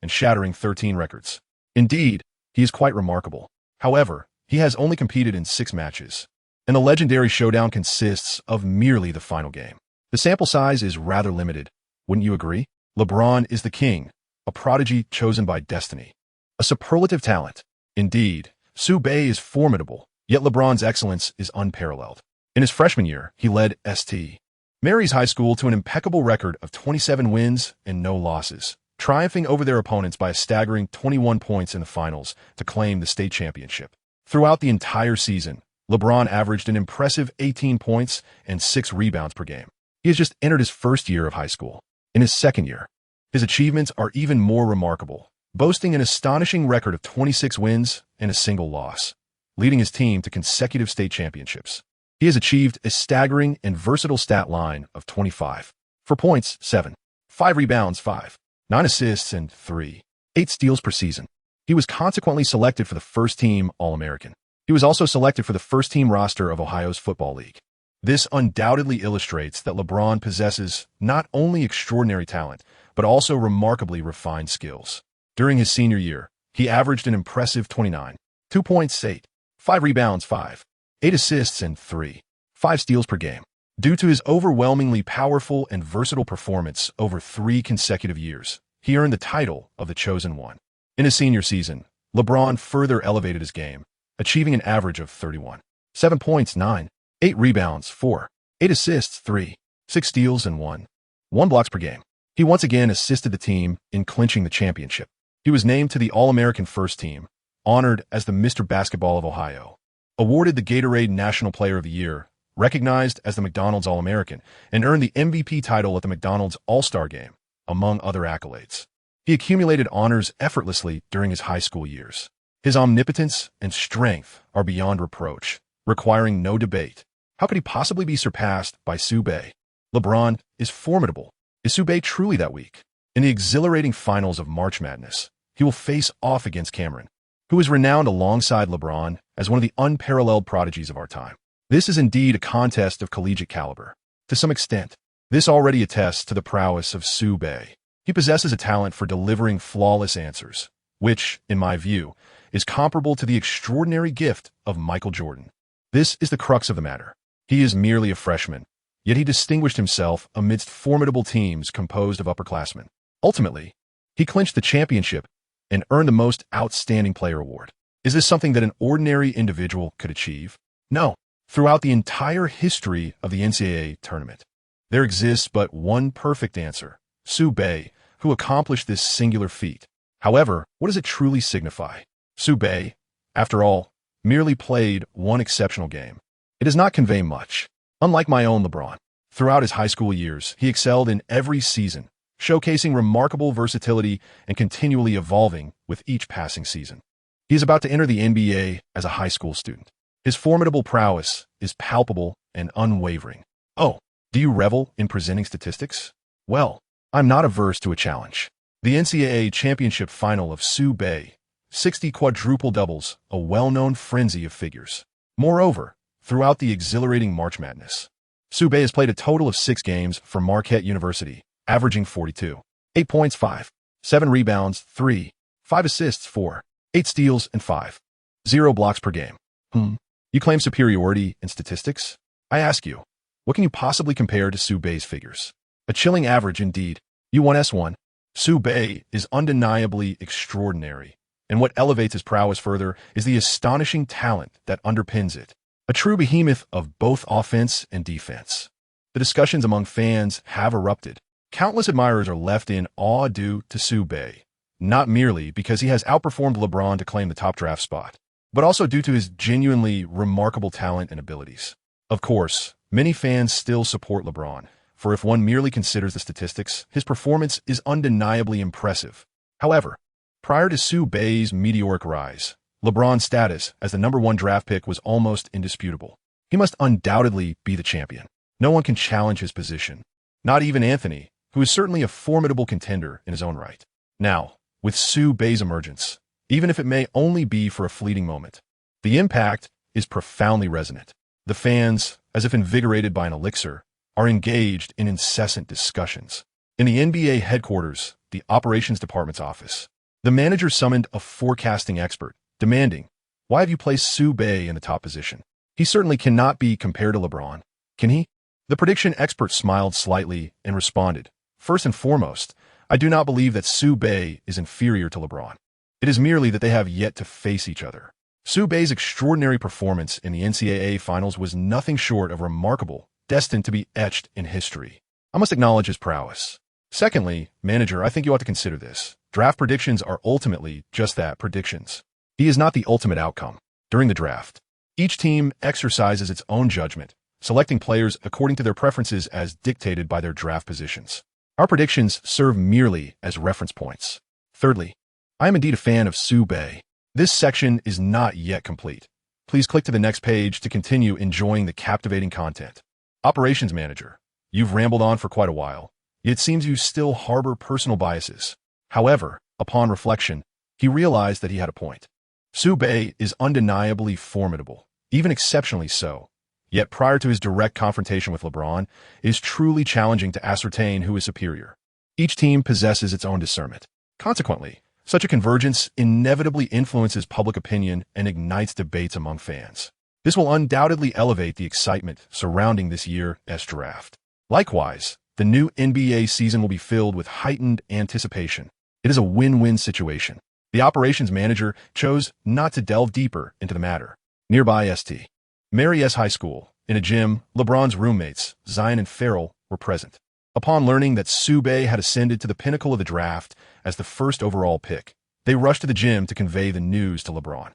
and shattering 13 records. Indeed, he is quite remarkable. However, he has only competed in 6 matches, and the legendary showdown consists of merely the final game. The sample size is rather limited, wouldn't you agree? LeBron is the king, a prodigy chosen by destiny. A superlative talent. Indeed, Subay is formidable, yet LeBron's excellence is unparalleled. In his freshman year, he led St. Mary's High School to an impeccable record of 27 wins and no losses, triumphing over their opponents by a staggering 21 points in the finals to claim the state championship. Throughout the entire season, LeBron averaged an impressive 18 points and 6 rebounds per game. He has just entered his first year of high school. In his second year, his achievements are even more remarkable, boasting an astonishing record of 26 wins and a single loss, leading his team to consecutive state championships. He has achieved a staggering and versatile stat line of 25. 4 points, 7. 5 rebounds, 5. 9 assists, and 3. 8 steals per season. He was consequently selected for the first-team All-American. He was also selected for the first-team roster of Ohio's Football League. This undoubtedly illustrates that LeBron possesses not only extraordinary talent, but also remarkably refined skills. During his senior year, he averaged an impressive 29, 2 points, 8, 5 rebounds, 5, 8 assists, and 3, 5 steals per game. Due to his overwhelmingly powerful and versatile performance over 3 consecutive years, he earned the title of the Chosen One. In his senior season, LeBron further elevated his game, achieving an average of 31, 7 points, 9, 8 rebounds, 4, 8 assists, 3, 6 steals, and 1 blocks per game. He once again assisted the team in clinching the championship. He was named to the All-American First Team, honored as the Mr. Basketball of Ohio, awarded the Gatorade National Player of the Year, recognized as the McDonald's All-American, and earned the MVP title at the McDonald's All-Star Game, among other accolades. He accumulated honors effortlessly during his high school years. His omnipotence and strength are beyond reproach, requiring no debate. How could he possibly be surpassed by Subay? LeBron is formidable. Is Subay truly that weak? In the exhilarating finals of March Madness, he will face off against Cameron, who is renowned alongside LeBron as one of the unparalleled prodigies of our time. This is indeed a contest of collegiate caliber. To some extent, this already attests to the prowess of Subay. He possesses a talent for delivering flawless answers, which, in my view, is comparable to the extraordinary gift of Michael Jordan. This is the crux of the matter. He is merely a freshman, yet he distinguished himself amidst formidable teams composed of upperclassmen. Ultimately, he clinched the championship and earned the Most Outstanding Player award. Is this something that an ordinary individual could achieve? No. Throughout the entire history of the NCAA tournament, there exists but one perfect answer: Subay, who accomplished this singular feat. However, what does it truly signify? Subay, after all, merely played one exceptional game. It does not convey much. Unlike my own LeBron, throughout his high school years, he excelled in every season, showcasing remarkable versatility and continually evolving with each passing season. He is about to enter the NBA as a high school student. His formidable prowess is palpable and unwavering. Oh, Do you revel in presenting statistics? Well, I'm not averse to a challenge. The NCAA championship final of Sue Bay, 60 quadruple doubles, a well-known frenzy of figures. Moreover, throughout the exhilarating March Madness, Sue Bay has played a total of 6 games for Marquette University, averaging 42, 8 points, 5, 7 rebounds, 3, 5 assists, 4, 8 steals, and 5, 0 blocks per game. You claim superiority in statistics? I ask you, what can you possibly compare to Sue Bay's figures? A chilling average indeed. U1S1. Sue Bay is undeniably extraordinary, and what elevates his prowess further is the astonishing talent that underpins it. A true behemoth of both offense and defense. The discussions among fans have erupted. Countless admirers are left in awe due to Sue Bay, not merely because he has outperformed LeBron to claim the top draft spot, but also due to his genuinely remarkable talent and abilities. Of course, many fans still support LeBron, for if one merely considers the statistics, his performance is undeniably impressive. However, prior to Sue Bay's meteoric rise, LeBron's status as the #1 draft pick was almost indisputable. He must undoubtedly be the champion. No one can challenge his position. Not even Anthony, who is certainly a formidable contender in his own right. Now, with Sue Bay's emergence, even if it may only be for a fleeting moment, the impact is profoundly resonant. The fans, as if invigorated by an elixir, are engaged in incessant discussions. In the NBA headquarters, the operations department's office, the manager summoned a forecasting expert, demanding, "Why have you placed Sue Bay in the top position? He certainly cannot be compared to LeBron, can he?" The prediction expert smiled slightly and responded, "First and foremost, I do not believe that Sue Bay is inferior to LeBron. It is merely that they have yet to face each other." Sue Bay's extraordinary performance in the NCAA finals was nothing short of remarkable, destined to be etched in history. I must acknowledge his prowess. Secondly, manager, I think you ought to consider this. Draft predictions are ultimately just that, predictions. He is not the ultimate outcome. During the draft, each team exercises its own judgment, selecting players according to their preferences as dictated by their draft positions. Our predictions serve merely as reference points. Thirdly, I am indeed a fan of Sue Bay. This section is not yet complete. Please click to the next page to continue enjoying the captivating content. Operations Manager, you've rambled on for quite a while, yet it seems you still harbor personal biases. However, upon reflection, he realized that he had a point. Sue Bay is undeniably formidable, even exceptionally so. Yet prior to his direct confrontation with LeBron, it is truly challenging to ascertain who is superior. Each team possesses its own discernment. Consequently, such a convergence inevitably influences public opinion and ignites debates among fans. This will undoubtedly elevate the excitement surrounding this year's draft. Likewise, the new NBA season will be filled with heightened anticipation. It is a win-win situation. The operations manager chose not to delve deeper into the matter. Nearby St. Mary's High School, in a gym, LeBron's roommates, Zion and Ferrell, were present. Upon learning that Sue Bay had ascended to the pinnacle of the draft as the first overall pick, they rushed to the gym to convey the news to LeBron.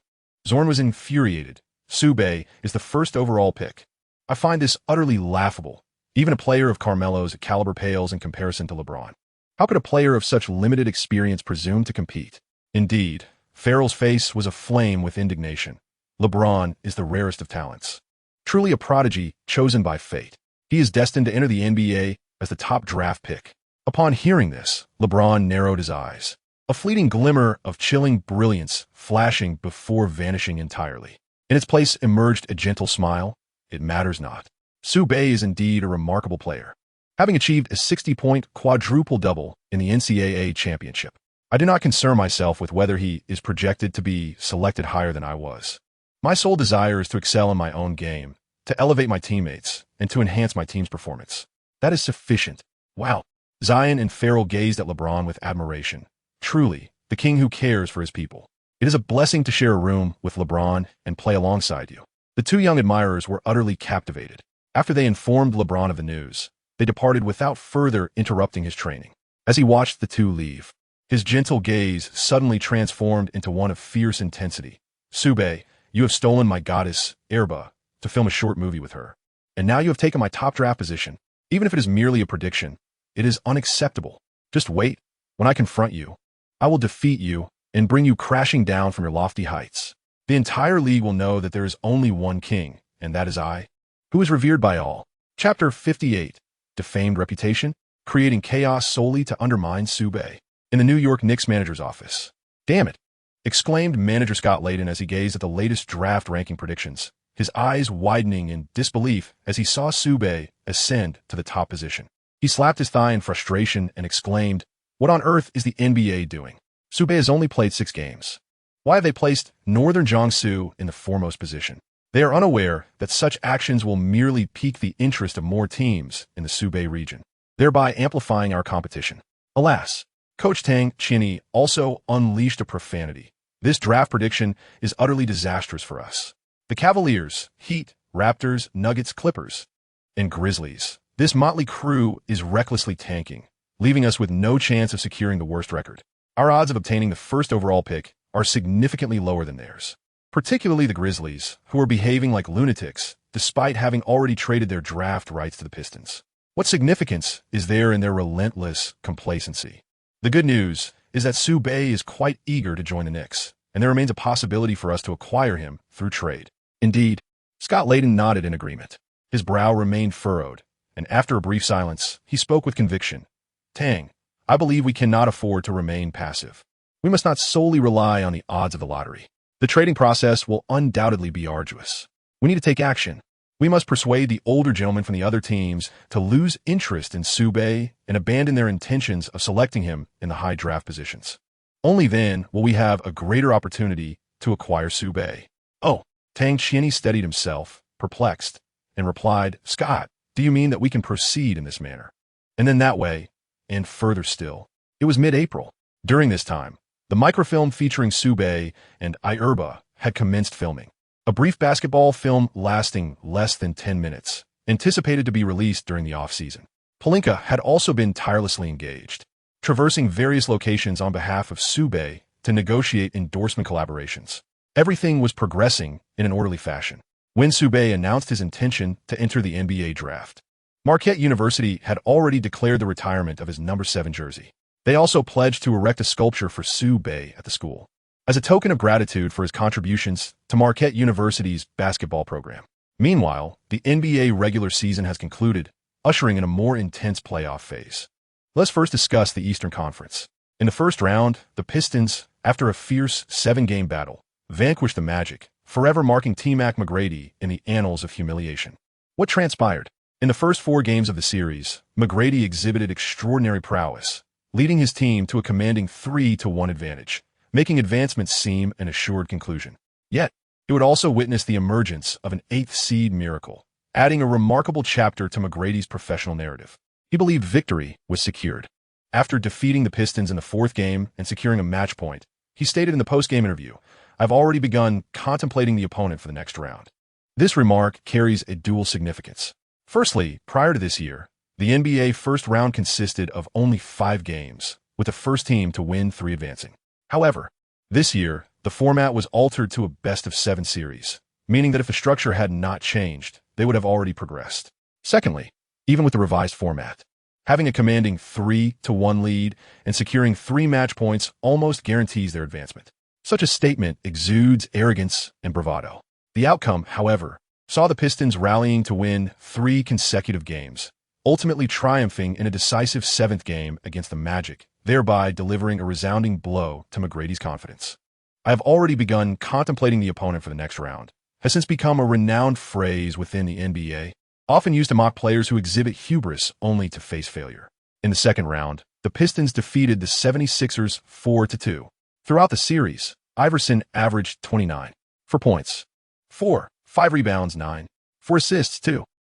Zorn was infuriated. Sue Bay is the first overall pick. I find this utterly laughable. Even a player of Carmelo's caliber pales in comparison to LeBron. How could a player of such limited experience presume to compete? Indeed, Ferrell's face was aflame with indignation. LeBron is the rarest of talents. Truly a prodigy chosen by fate. He is destined to enter the NBA as the top draft pick. Upon hearing this, LeBron narrowed his eyes. A fleeting glimmer of chilling brilliance flashing before vanishing entirely. In its place emerged a gentle smile. It matters not. Sue Bay is indeed a remarkable player, having achieved a 60-point quadruple-double in the NCAA championship. I do not concern myself with whether he is projected to be selected higher than I was. My sole desire is to excel in my own game, to elevate my teammates, and to enhance my team's performance. That is sufficient. Wow. Zion and Ferrell gazed at LeBron with admiration. Truly, the king who cares for his people. It is a blessing to share a room with LeBron and play alongside you. The two young admirers were utterly captivated. After they informed LeBron of the news, they departed without further interrupting his training. As he watched the two leave, his gentle gaze suddenly transformed into one of fierce intensity. Sue Bay, you have stolen my goddess, Erba, to film a short movie with her. And now you have taken my top draft position. Even if it is merely a prediction, it is unacceptable. Just wait. When I confront you, I will defeat you and bring you crashing down from your lofty heights. The entire league will know that there is only one king, and that is I, who is revered by all. Chapter 58. defamed reputation, creating chaos solely to undermine Sube. In the New York Knicks manager's office. "Damn it," exclaimed manager Scott Layden as he gazed at the latest draft ranking predictions, his eyes widening in disbelief as he saw Sube ascend to the top position. He slapped his thigh in frustration and exclaimed, "What on earth is the NBA doing? Sube has only played 6 games. Why have they placed Northern Jiangsu in the foremost position? They are unaware that such actions will merely pique the interest of more teams in the Sube region, thereby amplifying our competition." Alas, Coach Tang Chinny also unleashed a profanity. "This draft prediction is utterly disastrous for us. The Cavaliers, Heat, Raptors, Nuggets, Clippers, and Grizzlies. This motley crew is recklessly tanking, leaving us with no chance of securing the worst record. Our odds of obtaining the first overall pick are significantly lower than theirs, particularly the Grizzlies, who are behaving like lunatics despite having already traded their draft rights to the Pistons. What significance is there in their relentless complacency? The good news is that Sube is quite eager to join the Knicks, and there remains a possibility for us to acquire him through trade." Indeed, Scott Layden nodded in agreement. His brow remained furrowed, and after a brief silence, he spoke with conviction. "Tang, I believe we cannot afford to remain passive. We must not solely rely on the odds of the lottery. The trading process will undoubtedly be arduous. We need to take action. We must persuade the older gentlemen from the other teams to lose interest in Sube and abandon their intentions of selecting him in the high draft positions. Only then will we have a greater opportunity to acquire Sube." "Oh," Tang Chinny steadied himself, perplexed, and replied, "Scott, do you mean that we can proceed in this manner? And then that way, and further still." It was mid-April. During this time, the microfilm featuring Sube and Ierba had commenced filming. A brief basketball film lasting less than 10 minutes, anticipated to be released during the off-season. Pelinka had also been tirelessly engaged, traversing various locations on behalf of Sube to negotiate endorsement collaborations. Everything was progressing in an orderly fashion when Sube announced his intention to enter the NBA draft. Marquette University had already declared the retirement of his number 7 jersey. They also pledged to erect a sculpture for Sube at the school, as a token of gratitude for his contributions to Marquette University's basketball program. Meanwhile, the NBA regular season has concluded, ushering in a more intense playoff phase. Let's first discuss the Eastern Conference. In the first round, the Pistons, after a fierce 7-game battle, vanquished the Magic, forever marking T-Mac McGrady in the annals of humiliation. What transpired? In the first 4 games of the series, McGrady exhibited extraordinary prowess, leading his team to a commanding 3-1 advantage, making advancement seem an assured conclusion. Yet, it would also witness the emergence of an 8th seed miracle, adding a remarkable chapter to McGrady's professional narrative. He believed victory was secured. After defeating the Pistons in the 4th game and securing a match point, he stated in the post-game interview, "I've already begun contemplating the opponent for the next round." This remark carries a dual significance. Firstly, prior to this year, the NBA first round consisted of only 5 games, with the first team to win 3 advancing. However, this year, the format was altered to a best-of-7 series, meaning that if the structure had not changed, they would have already progressed. Secondly, even with the revised format, having a commanding 3-1 lead and securing 3 match points almost guarantees their advancement. Such a statement exudes arrogance and bravado. The outcome, however, saw the Pistons rallying to win 3 consecutive games, ultimately triumphing in a decisive 7th game against the Magic, thereby delivering a resounding blow to McGrady's confidence. "I have already begun contemplating the opponent for the next round," has since become a renowned phrase within the NBA, often used to mock players who exhibit hubris only to face failure. In the second round, the Pistons defeated the 76ers 4-2. Throughout the series, Iverson averaged 29 for points, 5 rebounds, 9 for assists,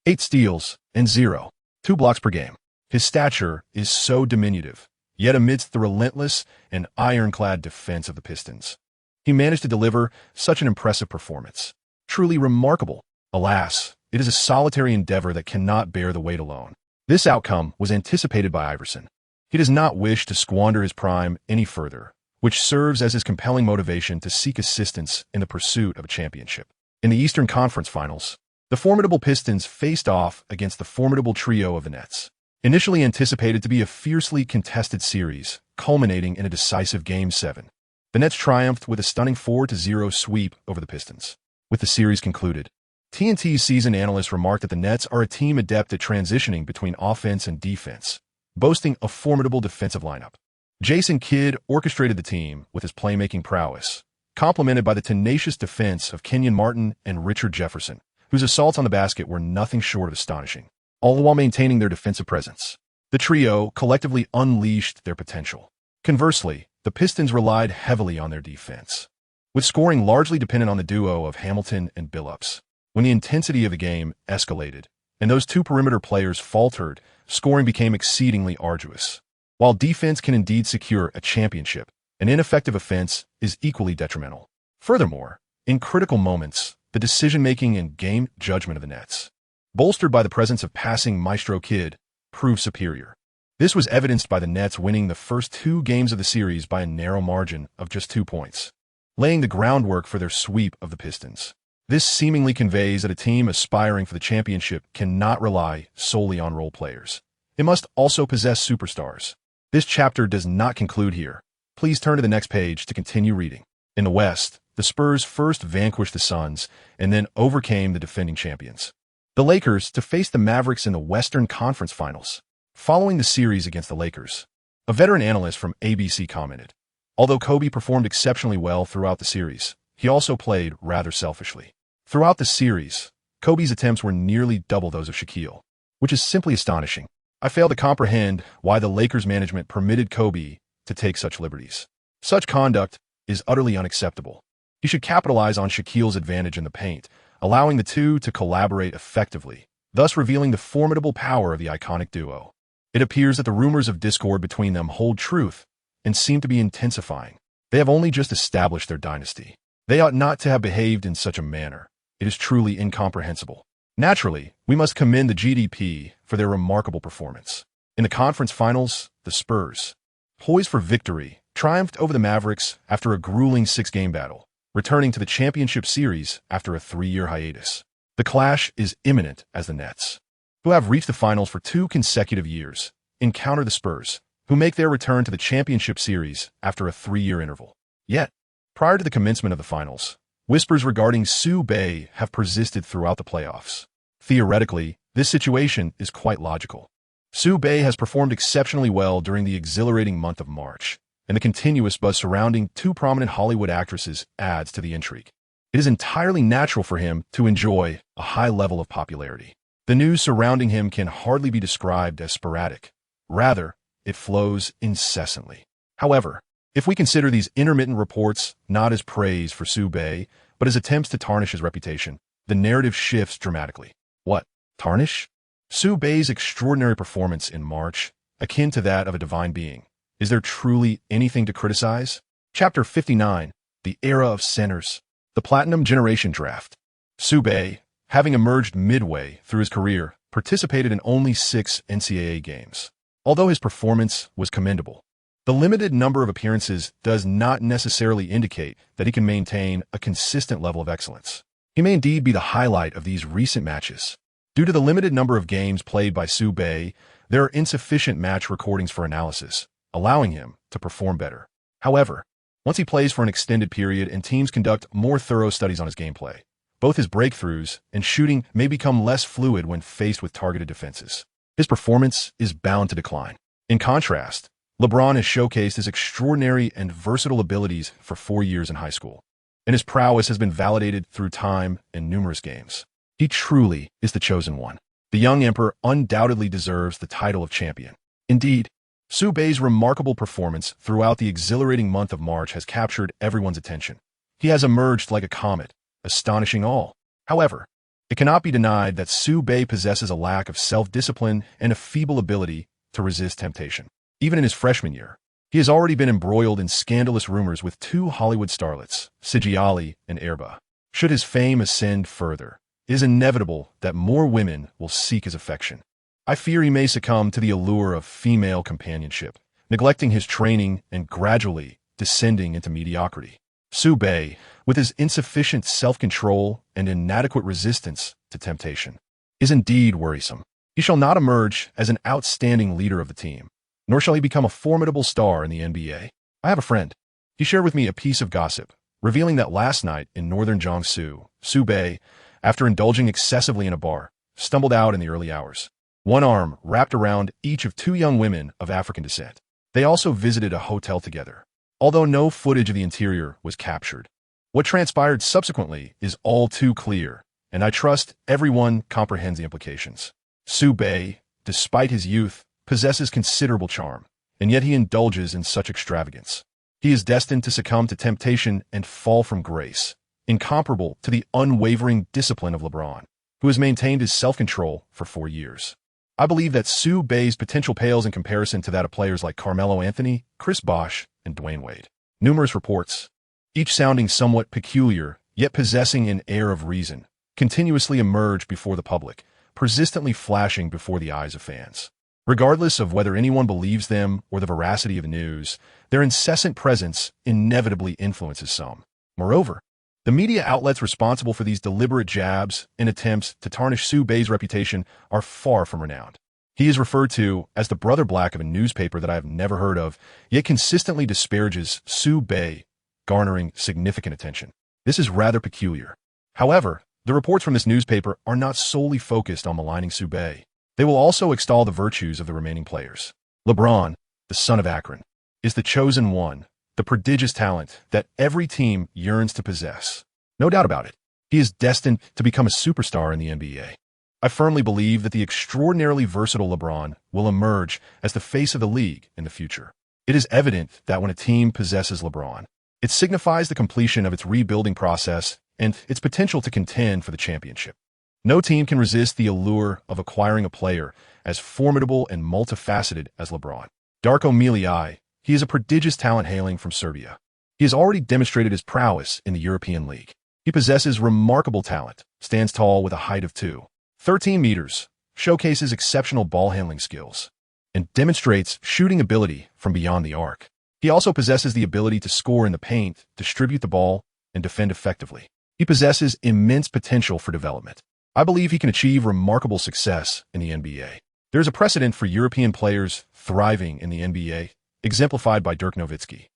8 steals, and 2 blocks per game. His stature is so diminutive, yet amidst the relentless and ironclad defense of the Pistons, he managed to deliver such an impressive performance. Truly remarkable. Alas, it is a solitary endeavor that cannot bear the weight alone. This outcome was anticipated by Iverson. He does not wish to squander his prime any further, which serves as his compelling motivation to seek assistance in the pursuit of a championship. In the Eastern Conference Finals, the formidable Pistons faced off against the formidable trio of the Nets. Initially anticipated to be a fiercely contested series, culminating in a decisive Game 7, the Nets triumphed with a stunning 4-0 sweep over the Pistons. With the series concluded, TNT's seasoned analysts remarked that the Nets are a team adept at transitioning between offense and defense, boasting a formidable defensive lineup. Jason Kidd orchestrated the team with his playmaking prowess, complemented by the tenacious defense of Kenyon Martin and Richard Jefferson, whose assaults on the basket were nothing short of astonishing, all while maintaining their defensive presence. The trio collectively unleashed their potential. Conversely, the Pistons relied heavily on their defense, with scoring largely dependent on the duo of Hamilton and Billups. When the intensity of the game escalated, and those two perimeter players faltered, scoring became exceedingly arduous. While defense can indeed secure a championship, an ineffective offense is equally detrimental. Furthermore, in critical moments, the decision-making and game judgment of the Nets, bolstered by the presence of passing maestro Kidd, proved superior. This was evidenced by the Nets winning the first 2 games of the series by a narrow margin of just 2 points, laying the groundwork for their sweep of the Pistons. This seemingly conveys that a team aspiring for the championship cannot rely solely on role players. It must also possess superstars. This chapter does not conclude here. Please turn to the next page to continue reading. In the West, the Spurs first vanquished the Suns and then overcame the defending champions, the Lakers, to face the Mavericks in the Western Conference Finals. Following the series against the Lakers, a veteran analyst from ABC commented, "Although Kobe performed exceptionally well throughout the series, he also played rather selfishly. Throughout the series, Kobe's attempts were nearly double those of Shaquille, which is simply astonishing. I fail to comprehend why the Lakers management permitted Kobe to take such liberties. Such conduct is utterly unacceptable. He should capitalize on Shaquille's advantage in the paint, allowing the two to collaborate effectively, thus revealing the formidable power of the iconic duo. It appears that the rumors of discord between them hold truth and seem to be intensifying. They have only just established their dynasty. They ought not to have behaved in such a manner. It is truly incomprehensible. Naturally, we must commend the GDP for their remarkable performance. In the conference finals, the Spurs, poised for victory, triumphed over the Mavericks after a grueling 6-game battle, returning to the championship series after a 3-year hiatus. The clash is imminent as the Nets, who have reached the finals for 2 consecutive years, encounter the Spurs, who make their return to the championship series after a 3-year interval. Yet, prior to the commencement of the finals, whispers regarding Sue Bay have persisted throughout the playoffs. Theoretically, this situation is quite logical. Sue Bay has performed exceptionally well during the exhilarating month of March, and the continuous buzz surrounding 2 prominent Hollywood actresses adds to the intrigue. It is entirely natural for him to enjoy a high level of popularity. The news surrounding him can hardly be described as sporadic. Rather, it flows incessantly. However, if we consider these intermittent reports not as praise for Sue Bay, but as attempts to tarnish his reputation, the narrative shifts dramatically. What? Tarnish? Sue Bay's extraordinary performance in March, akin to that of a divine being. Is there truly anything to criticize? Chapter 59, The Era of Centers. The Platinum Generation Draft. Sue Bay, having emerged midway through his career, participated in only 6 NCAA games. Although his performance was commendable, the limited number of appearances does not necessarily indicate that he can maintain a consistent level of excellence. He may indeed be the highlight of these recent matches. Due to the limited number of games played by Sue Bay, there are insufficient match recordings for analysis, allowing him to perform better. However, once he plays for an extended period and teams conduct more thorough studies on his gameplay, both his breakthroughs and shooting may become less fluid when faced with targeted defenses. His performance is bound to decline. In contrast, LeBron has showcased his extraordinary and versatile abilities for 4 years in high school, and his prowess has been validated through time and numerous games. He truly is the chosen one. The young emperor undoubtedly deserves the title of champion. Indeed, Sue Bay's remarkable performance throughout the exhilarating month of March has captured everyone's attention. He has emerged like a comet, astonishing all. However, it cannot be denied that Sue Bay possesses a lack of self-discipline and a feeble ability to resist temptation. Even in his freshman year, he has already been embroiled in scandalous rumors with 2 Hollywood starlets, Sigiali and Erba. Should his fame ascend further, it is inevitable that more women will seek his affection. I fear he may succumb to the allure of female companionship, neglecting his training and gradually descending into mediocrity. Sue Bay, with his insufficient self-control and inadequate resistance to temptation, is indeed worrisome. He shall not emerge as an outstanding leader of the team, nor shall he become a formidable star in the NBA. I have a friend. He shared with me a piece of gossip, revealing that last night in northern Jiangsu, Sue Bay, after indulging excessively in a bar, stumbled out in the early hours. One arm wrapped around each of two young women of African descent. They also visited a hotel together, although no footage of the interior was captured. What transpired subsequently is all too clear, and I trust everyone comprehends the implications. Su Bei, despite his youth, possesses considerable charm, and yet he indulges in such extravagance. He is destined to succumb to temptation and fall from grace, incomparable to the unwavering discipline of LeBron, who has maintained his self-control for 4 years. I believe that Su Bei's potential pales in comparison to that of players like Carmelo Anthony, Chris Bosh, and Dwyane Wade. Numerous reports, each sounding somewhat peculiar, yet possessing an air of reason, continuously emerge before the public, persistently flashing before the eyes of fans. Regardless of whether anyone believes them or the veracity of the news, their incessant presence inevitably influences some. Moreover, the media outlets responsible for these deliberate jabs and attempts to tarnish Su Bei's reputation are far from renowned. He is referred to as the brother black of a newspaper that I have never heard of, yet consistently disparages Su Bei, garnering significant attention. This is rather peculiar. However, the reports from this newspaper are not solely focused on maligning Su Bei. They will also extol the virtues of the remaining players. LeBron, the son of Akron, is the chosen one, the prodigious talent that every team yearns to possess. No doubt about it. He is destined to become a superstar in the NBA. I firmly believe that the extraordinarily versatile LeBron will emerge as the face of the league in the future. It is evident that when a team possesses LeBron, it signifies the completion of its rebuilding process and its potential to contend for the championship. No team can resist the allure of acquiring a player as formidable and multifaceted as LeBron. Darko Milicic, he is a prodigious talent hailing from Serbia. He has already demonstrated his prowess in the European League. He possesses remarkable talent, stands tall with a height of 2.13 meters, showcases exceptional ball handling skills, and demonstrates shooting ability from beyond the arc. He also possesses the ability to score in the paint, distribute the ball, and defend effectively. He possesses immense potential for development. I believe he can achieve remarkable success in the NBA. There is a precedent for European players thriving in the NBA, exemplified by Dirk Nowitzki.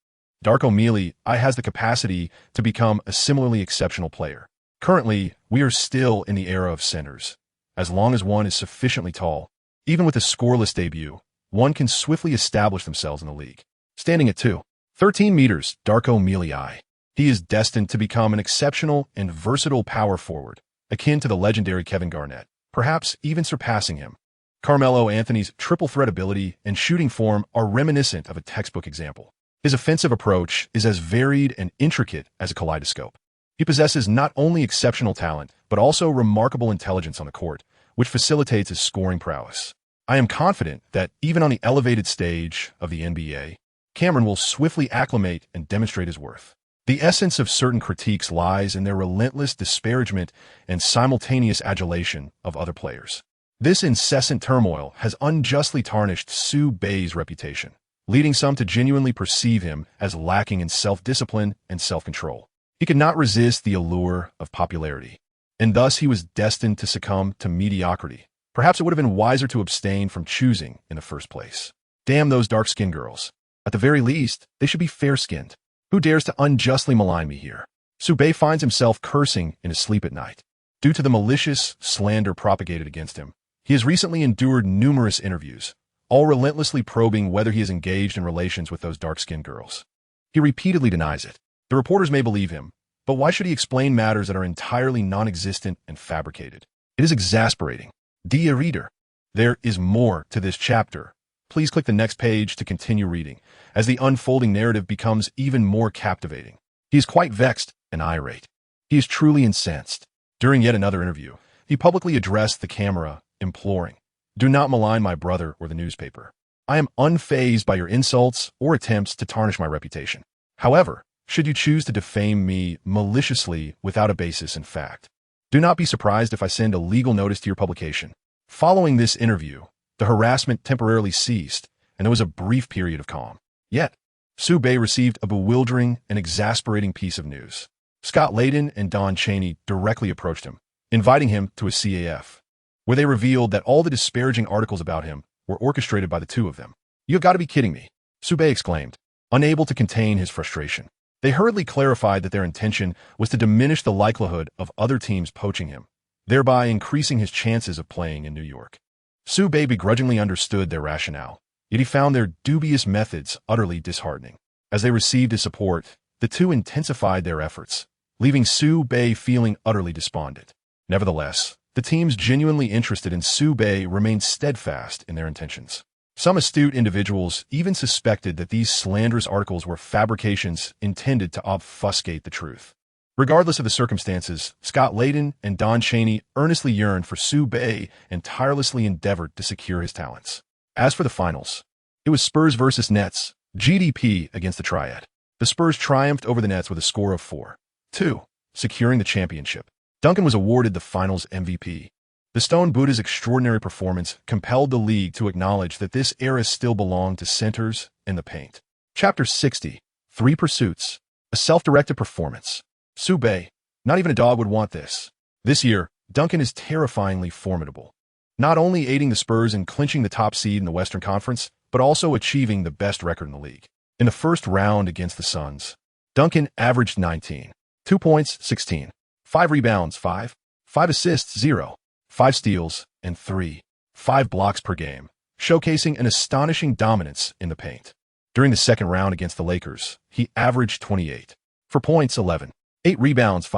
Darko Milicic has the capacity to become a similarly exceptional player. Currently, we are still in the era of centers. As long as one is sufficiently tall, even with a scoreless debut, one can swiftly establish themselves in the league. Standing at 2.13 meters, Darko Milicic. He is destined to become an exceptional and versatile power forward, akin to the legendary Kevin Garnett, perhaps even surpassing him. Carmelo Anthony's triple threat ability and shooting form are reminiscent of a textbook example. His offensive approach is as varied and intricate as a kaleidoscope. He possesses not only exceptional talent, but also remarkable intelligence on the court, which facilitates his scoring prowess. I am confident that even on the elevated stage of the NBA, Cameron will swiftly acclimate and demonstrate his worth. The essence of certain critiques lies in their relentless disparagement and simultaneous adulation of other players. This incessant turmoil has unjustly tarnished Su Bei's reputation, leading some to genuinely perceive him as lacking in self-discipline and self-control. He could not resist the allure of popularity, and thus he was destined to succumb to mediocrity. Perhaps it would have been wiser to abstain from choosing in the first place. Damn those dark-skinned girls. At the very least, they should be fair-skinned. Who dares to unjustly malign me here? Su Bei finds himself cursing in his sleep at night. Due to the malicious slander propagated against him, he has recently endured numerous interviews, all relentlessly probing whether he is engaged in relations with those dark-skinned girls. He repeatedly denies it. The reporters may believe him, but why should he explain matters that are entirely non-existent and fabricated? It is exasperating. Dear reader, there is more to this chapter. Please click the next page to continue reading, as the unfolding narrative becomes even more captivating. He is quite vexed and irate. He is truly incensed. During yet another interview, he publicly addressed the camera, imploring, "Do not malign my brother or the newspaper. I am unfazed by your insults or attempts to tarnish my reputation. However, should you choose to defame me maliciously without a basis in fact, do not be surprised if I send a legal notice to your publication." Following this interview, the harassment temporarily ceased, and there was a brief period of calm. Yet, Su Bei received a bewildering and exasperating piece of news. Scott Layden and Don Chaney directly approached him, inviting him to a CAF, where they revealed that all the disparaging articles about him were orchestrated by the two of them. "You have got to be kidding me," Su Bei exclaimed, unable to contain his frustration. They hurriedly clarified that their intention was to diminish the likelihood of other teams poaching him, thereby increasing his chances of playing in New York. Sue-Bay begrudgingly understood their rationale, yet he found their dubious methods utterly disheartening. As they received his support, the two intensified their efforts, leaving Sue-Bay feeling utterly despondent. Nevertheless, the teams genuinely interested in Sue-Bay remained steadfast in their intentions. Some astute individuals even suspected that these slanderous articles were fabrications intended to obfuscate the truth. Regardless of the circumstances, Scott Layden and Don Chaney earnestly yearned for Sue-Bay and tirelessly endeavored to secure his talents. As for the finals, it was Spurs versus Nets, GDP against the Triad. The Spurs triumphed over the Nets with a score of 4-2, securing the championship. Duncan was awarded the finals MVP. The Stone Buddha's extraordinary performance compelled the league to acknowledge that this era still belonged to centers in the paint. Chapter 60, 3 Pursuits, a self-directed performance. Sue-Bay, not even a dog would want this. This year, Duncan is terrifyingly formidable, not only aiding the Spurs in clinching the top seed in the Western Conference, but also achieving the best record in the league. In the first round against the Suns, Duncan averaged 19, 2 points, 16, 5 rebounds, 5 assists, 0, 5 steals, and 5 blocks per game, showcasing an astonishing dominance in the paint. During the second round against the Lakers, he averaged 28, 4 points, 11, 8 rebounds,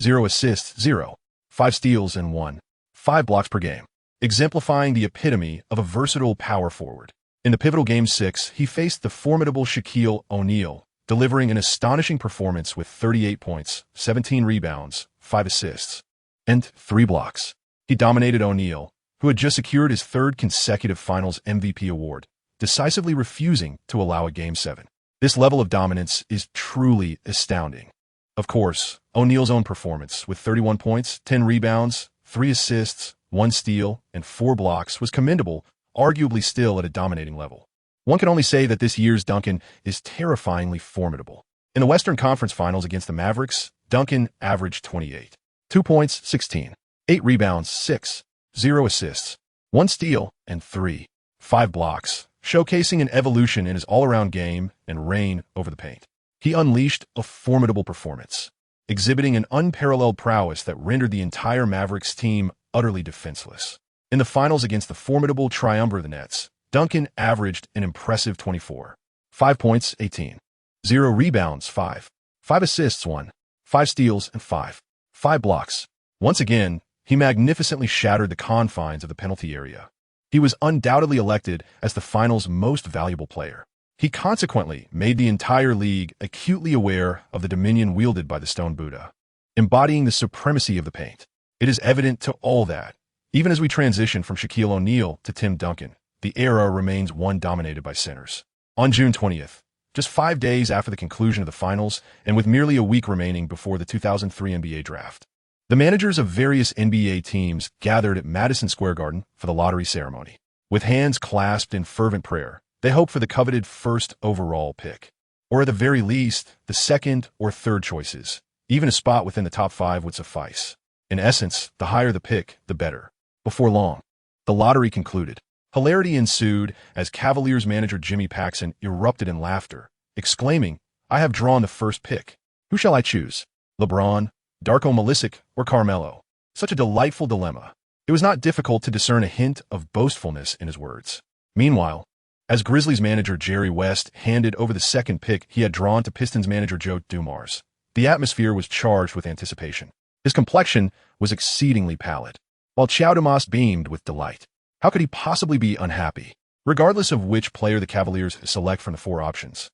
0 assists, 0, 5 steals, and 5 blocks per game, exemplifying the epitome of a versatile power forward. In the pivotal Game 6, he faced the formidable Shaquille O'Neal, delivering an astonishing performance with 38 points, 17 rebounds, 5 assists, and 3 blocks. He dominated O'Neal, who had just secured his third consecutive Finals MVP award, decisively refusing to allow a Game 7. This level of dominance is truly astounding. Of course, O'Neal's own performance, with 31 points, 10 rebounds, 3 assists, 1 steal, and 4 blocks, was commendable, arguably still at a dominating level. One can only say that this year's Duncan is terrifyingly formidable. In the Western Conference Finals against the Mavericks, Duncan averaged 28, 2 points, 16, 8 rebounds, 6, 0 assists, 1 steal, and 5 blocks, showcasing an evolution in his all-around game and reign over the paint. He unleashed a formidable performance, exhibiting an unparalleled prowess that rendered the entire Mavericks team utterly defenseless. In the finals against the formidable triumvirate of the Nets, Duncan averaged an impressive 24, 5 points, 18, 0 rebounds, 5 assists, 5 steals, and 5 blocks. Once again, he magnificently shattered the confines of the penalty area. He was undoubtedly elected as the finals' most valuable player. He consequently made the entire league acutely aware of the dominion wielded by the Stone Buddha, embodying the supremacy of the paint. It is evident to all that, even as we transition from Shaquille O'Neal to Tim Duncan, the era remains one dominated by centers. On June 20th, just 5 days after the conclusion of the finals and with merely a week remaining before the 2003 NBA draft, the managers of various NBA teams gathered at Madison Square Garden for the lottery ceremony. With hands clasped in fervent prayer, they hoped for the coveted first overall pick, or at the very least, the second or third choices. Even a spot within the top 5 would suffice. In essence, the higher the pick, the better. Before long, the lottery concluded. Hilarity ensued as Cavaliers manager Jimmy Paxson erupted in laughter, exclaiming, "I have drawn the first pick. Who shall I choose? LeBron, Darko Milicic, or Carmelo?" Such a delightful dilemma. It was not difficult to discern a hint of boastfulness in his words. Meanwhile, as Grizzlies manager Jerry West handed over the second pick he had drawn to Pistons manager Joe Dumars, the atmosphere was charged with anticipation. His complexion was exceedingly pallid, while Chao Dumas beamed with delight. How could he possibly be unhappy? Regardless of which player the Cavaliers select from the 4 options,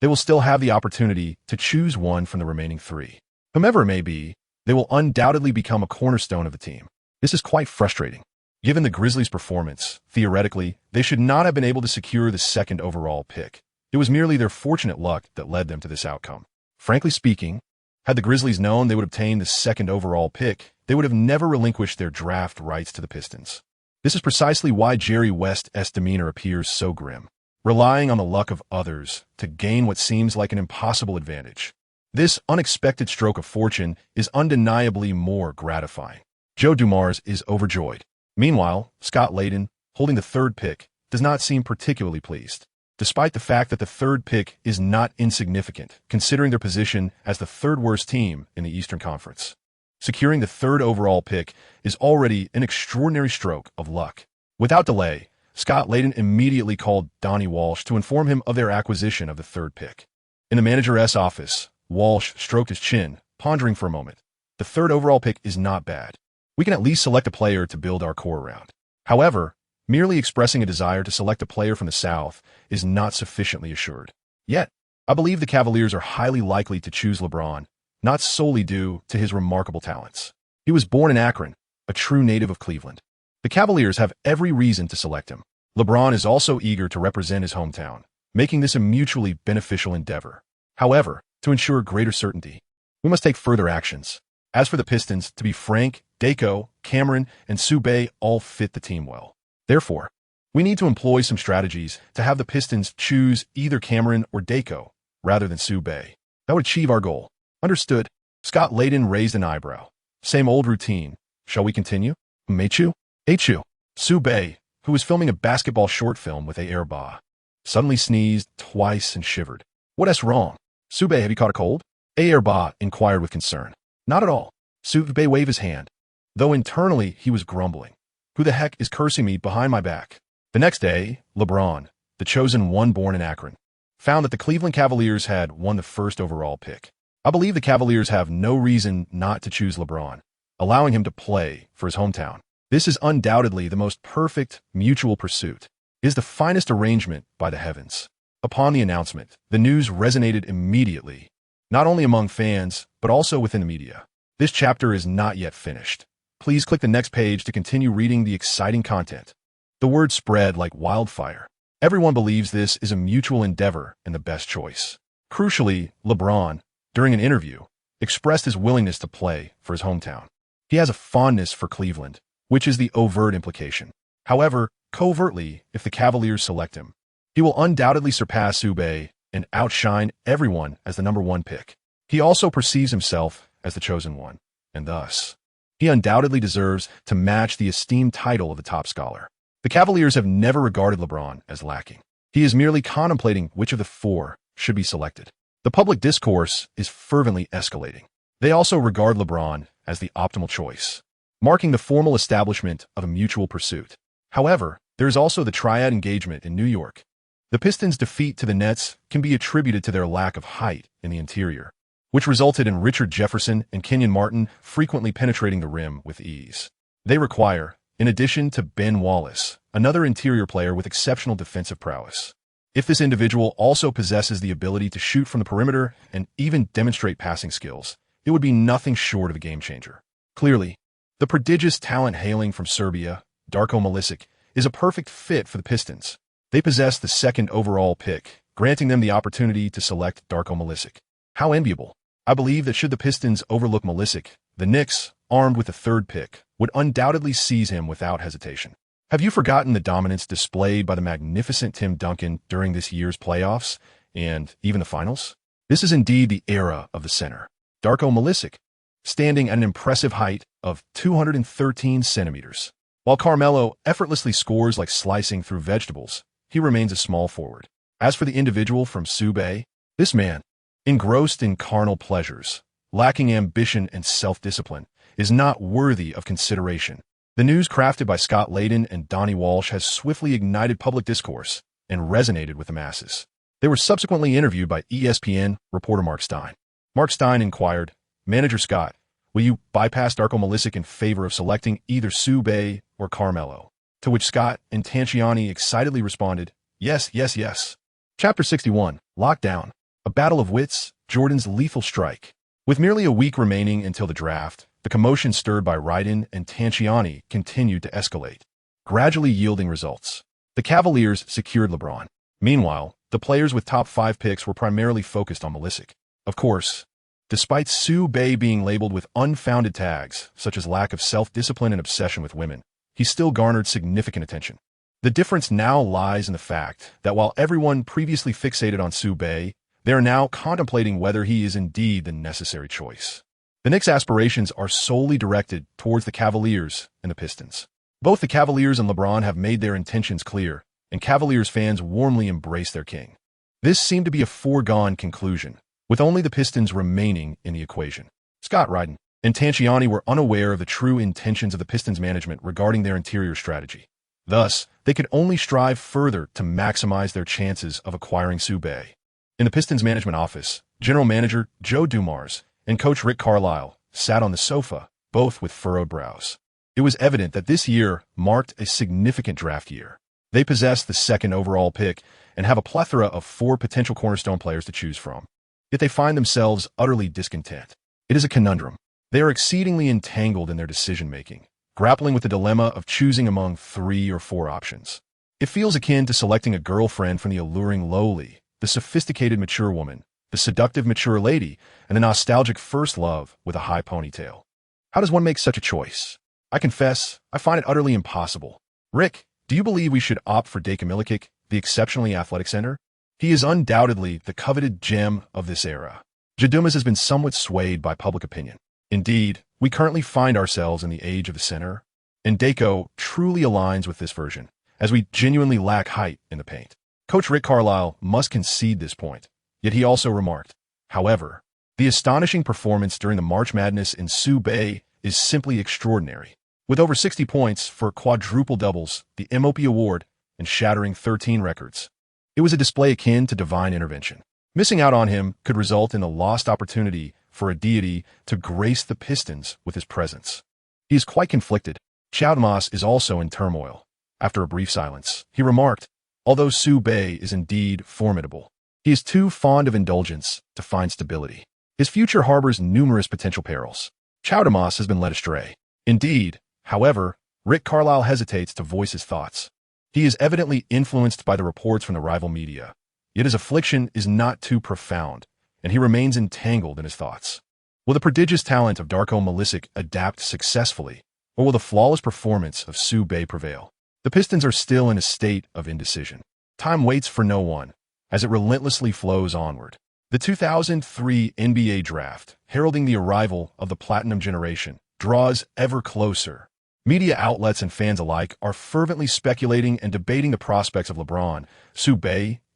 they will still have the opportunity to choose one from the remaining 3. Whomever it may be, they will undoubtedly become a cornerstone of the team. This is quite frustrating. Given the Grizzlies' performance, theoretically, they should not have been able to secure the second overall pick. It was merely their fortunate luck that led them to this outcome. Frankly speaking, had the Grizzlies known they would obtain the second overall pick, they would have never relinquished their draft rights to the Pistons. This is precisely why Jerry West's demeanor appears so grim, relying on the luck of others to gain what seems like an impossible advantage. This unexpected stroke of fortune is undeniably more gratifying. Joe Dumars is overjoyed. Meanwhile, Scott Layden, holding the third pick, does not seem particularly pleased, despite the fact that the third pick is not insignificant, considering their position as the third worst team in the Eastern Conference. Securing the third overall pick is already an extraordinary stroke of luck. Without delay, Scott Layden immediately called Donnie Walsh to inform him of their acquisition of the third pick. In the manager's office, Walsh stroked his chin, pondering for a moment. The third overall pick is not bad. We can at least select a player to build our core around. However, merely expressing a desire to select a player from the South is not sufficiently assured. Yet, I believe the Cavaliers are highly likely to choose LeBron, not solely due to his remarkable talents. He was born in Akron, a true native of Cleveland. The Cavaliers have every reason to select him. LeBron is also eager to represent his hometown, making this a mutually beneficial endeavor. However, to ensure greater certainty, we must take further actions. As for the Pistons, to be frank, Dayco, Cameron, and Subay all fit the team well. Therefore, we need to employ some strategies to have the Pistons choose either Cameron or Dayco rather than Subay. That would achieve our goal. Understood. Scott Layden raised an eyebrow. Same old routine. Shall we continue? Mechu? Echu. Subay, who was filming a basketball short film with Ayerba, suddenly sneezed twice and shivered. What's wrong? Subay, have you caught a cold? Ayerba inquired with concern. Not at all. Subay waved his hand, though internally he was grumbling. Who the heck is cursing me behind my back? The next day, LeBron, the chosen one born in Akron, found that the Cleveland Cavaliers had won the first overall pick. I believe the Cavaliers have no reason not to choose LeBron, allowing him to play for his hometown. This is undoubtedly the most perfect mutual pursuit. It is the finest arrangement by the heavens. Upon the announcement, the news resonated immediately, not only among fans, but also within the media. This chapter is not yet finished. Please click the next page to continue reading the exciting content. The word spread like wildfire. Everyone believes this is a mutual endeavor and the best choice. Crucially, LeBron, during an interview, expressed his willingness to play for his hometown. He has a fondness for Cleveland, which is the overt implication. However, covertly, if the Cavaliers select him, he will undoubtedly surpass Subay and outshine everyone as the number one pick. He also perceives himself as the chosen one, and thus, he undoubtedly deserves to match the esteemed title of the top scholar. The Cavaliers have never regarded LeBron as lacking. He is merely contemplating which of the four should be selected. The public discourse is fervently escalating. They also regard LeBron as the optimal choice, marking the formal establishment of a mutual pursuit. However, there is also the triad engagement in New York. The Pistons' defeat to the Nets can be attributed to their lack of height in the interior, which resulted in Richard Jefferson and Kenyon Martin frequently penetrating the rim with ease. They require, in addition to Ben Wallace, another interior player with exceptional defensive prowess. If this individual also possesses the ability to shoot from the perimeter and even demonstrate passing skills, it would be nothing short of a game changer. Clearly, the prodigious talent hailing from Serbia, Darko Milicic, is a perfect fit for the Pistons. They possess the second overall pick, granting them the opportunity to select Darko Milicic. How enviable. I believe that should the Pistons overlook Milicic, the Knicks, armed with the third pick, would undoubtedly seize him without hesitation. Have you forgotten the dominance displayed by the magnificent Tim Duncan during this year's playoffs and even the finals? This is indeed the era of the center. Darko Milicic, standing at an impressive height of 213 centimeters. While Carmelo effortlessly scores like slicing through vegetables, he remains a small forward. As for the individual from Subay, this man, engrossed in carnal pleasures, lacking ambition and self-discipline, is not worthy of consideration. The news crafted by Scott Layden and Donnie Walsh has swiftly ignited public discourse and resonated with the masses. They were subsequently interviewed by ESPN reporter Mark Stein. Mark Stein inquired, "Manager Scott, will you bypass Darko Milicic in favor of selecting either Subay or Carmelo?" To which Scott and Tanciani excitedly responded, "Yes, yes, yes." Chapter 61, Lockdown. A battle of wits, Jordan's lethal strike. With merely a week remaining until the draft, the commotion stirred by Ryden and Tanciani continued to escalate, gradually yielding results. The Cavaliers secured LeBron. Meanwhile, the players with top 5 picks were primarily focused on Milicic. Of course, despite Subay being labeled with unfounded tags, such as lack of self-discipline and obsession with women, he still garnered significant attention. The difference now lies in the fact that while everyone previously fixated on Subay, they are now contemplating whether he is indeed the necessary choice. The Knicks' aspirations are solely directed towards the Cavaliers and the Pistons. Both the Cavaliers and LeBron have made their intentions clear, and Cavaliers fans warmly embrace their king. This seemed to be a foregone conclusion, with only the Pistons remaining in the equation. Scott Ryden. and Tanciani were unaware of the true intentions of the Pistons management regarding their interior strategy. Thus, they could only strive further to maximize their chances of acquiring Sue. In the Pistons management office, General Manager Joe Dumars and Coach Rick Carlisle sat on the sofa, both with furrowed brows. It was evident that this year marked a significant draft year. They possess the second overall pick and have a plethora of 4 potential cornerstone players to choose from. Yet they find themselves utterly discontent. It is a conundrum. They are exceedingly entangled in their decision-making, grappling with the dilemma of choosing among 3 or 4 options. It feels akin to selecting a girlfriend from the alluring lowly, the sophisticated mature woman, the seductive mature lady, and the nostalgic first love with a high ponytail. How does one make such a choice? I confess, I find it utterly impossible. Rick, do you believe we should opt for Dake Milikic, the exceptionally athletic center? He is undoubtedly the coveted gem of this era. Jadumas has been somewhat swayed by public opinion. Indeed, we currently find ourselves in the age of the center, and Dako truly aligns with this version, as we genuinely lack height in the paint. Coach Rick Carlisle must concede this point, yet he also remarked, however, the astonishing performance during the March Madness in Sue is simply extraordinary. With over 60 points for quadruple doubles, the MOP award, and shattering 13 records. It was a display akin to divine intervention. Missing out on him could result in the lost opportunity for a deity to grace the Pistons with his presence. He is quite conflicted. Chowdmas is also in turmoil. After a brief silence, he remarked, although Sue is indeed formidable, he is too fond of indulgence to find stability. His future harbors numerous potential perils. Chowdmas has been led astray. Indeed, however, Rick Carlisle hesitates to voice his thoughts. He is evidently influenced by the reports from the rival media, yet his affliction is not too profound, and he remains entangled in his thoughts. Will the prodigious talent of Darko Milicic adapt successfully, or will the flawless performance of Sue prevail? The Pistons are still in a state of indecision. Time waits for no one, as it relentlessly flows onward. The 2003 NBA draft, heralding the arrival of the Platinum generation, draws ever closer. Media outlets and fans alike are fervently speculating and debating the prospects of LeBron, Sue,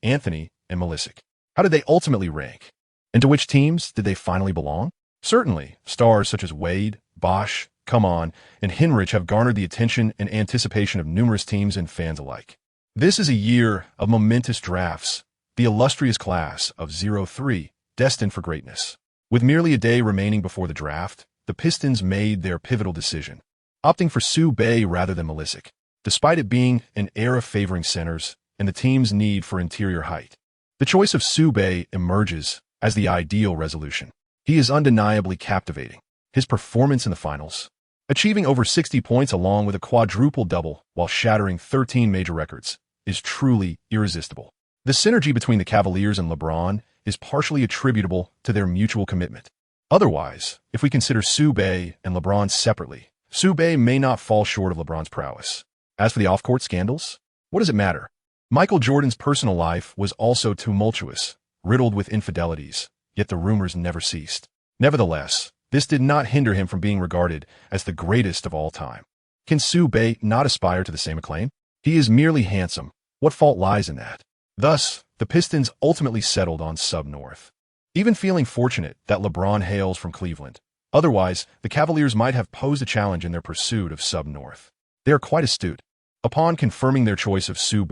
Anthony, and Milicic. How did they ultimately rank? And to which teams did they finally belong? Certainly, stars such as Wade, Bosh, Come On, and Hinrich have garnered the attention and anticipation of numerous teams and fans alike. This is a year of momentous drafts, the illustrious class of 03, destined for greatness. With merely a day remaining before the draft, the Pistons made their pivotal decision, opting for Sue rather than Milicic, despite it being an era favoring centers and the team's need for interior height. The choice of Sue emerges as the ideal resolution. He is undeniably captivating. His performance in the finals, achieving over 60 points along with a quadruple double while shattering 13 major records, is truly irresistible. The synergy between the Cavaliers and LeBron is partially attributable to their mutual commitment. Otherwise, if we consider Sue and LeBron separately, Sue may not fall short of LeBron's prowess. As for the off-court scandals, what does it matter? Michael Jordan's personal life was also tumultuous, riddled with infidelities, yet the rumors never ceased. Nevertheless, this did not hinder him from being regarded as the greatest of all time. Can Sue not aspire to the same acclaim? He is merely handsome. What fault lies in that? Thus, the Pistons ultimately settled on Sub-North, even feeling fortunate that LeBron hails from Cleveland. Otherwise, the Cavaliers might have posed a challenge in their pursuit of Sub-North. They are quite astute. Upon confirming their choice of Sue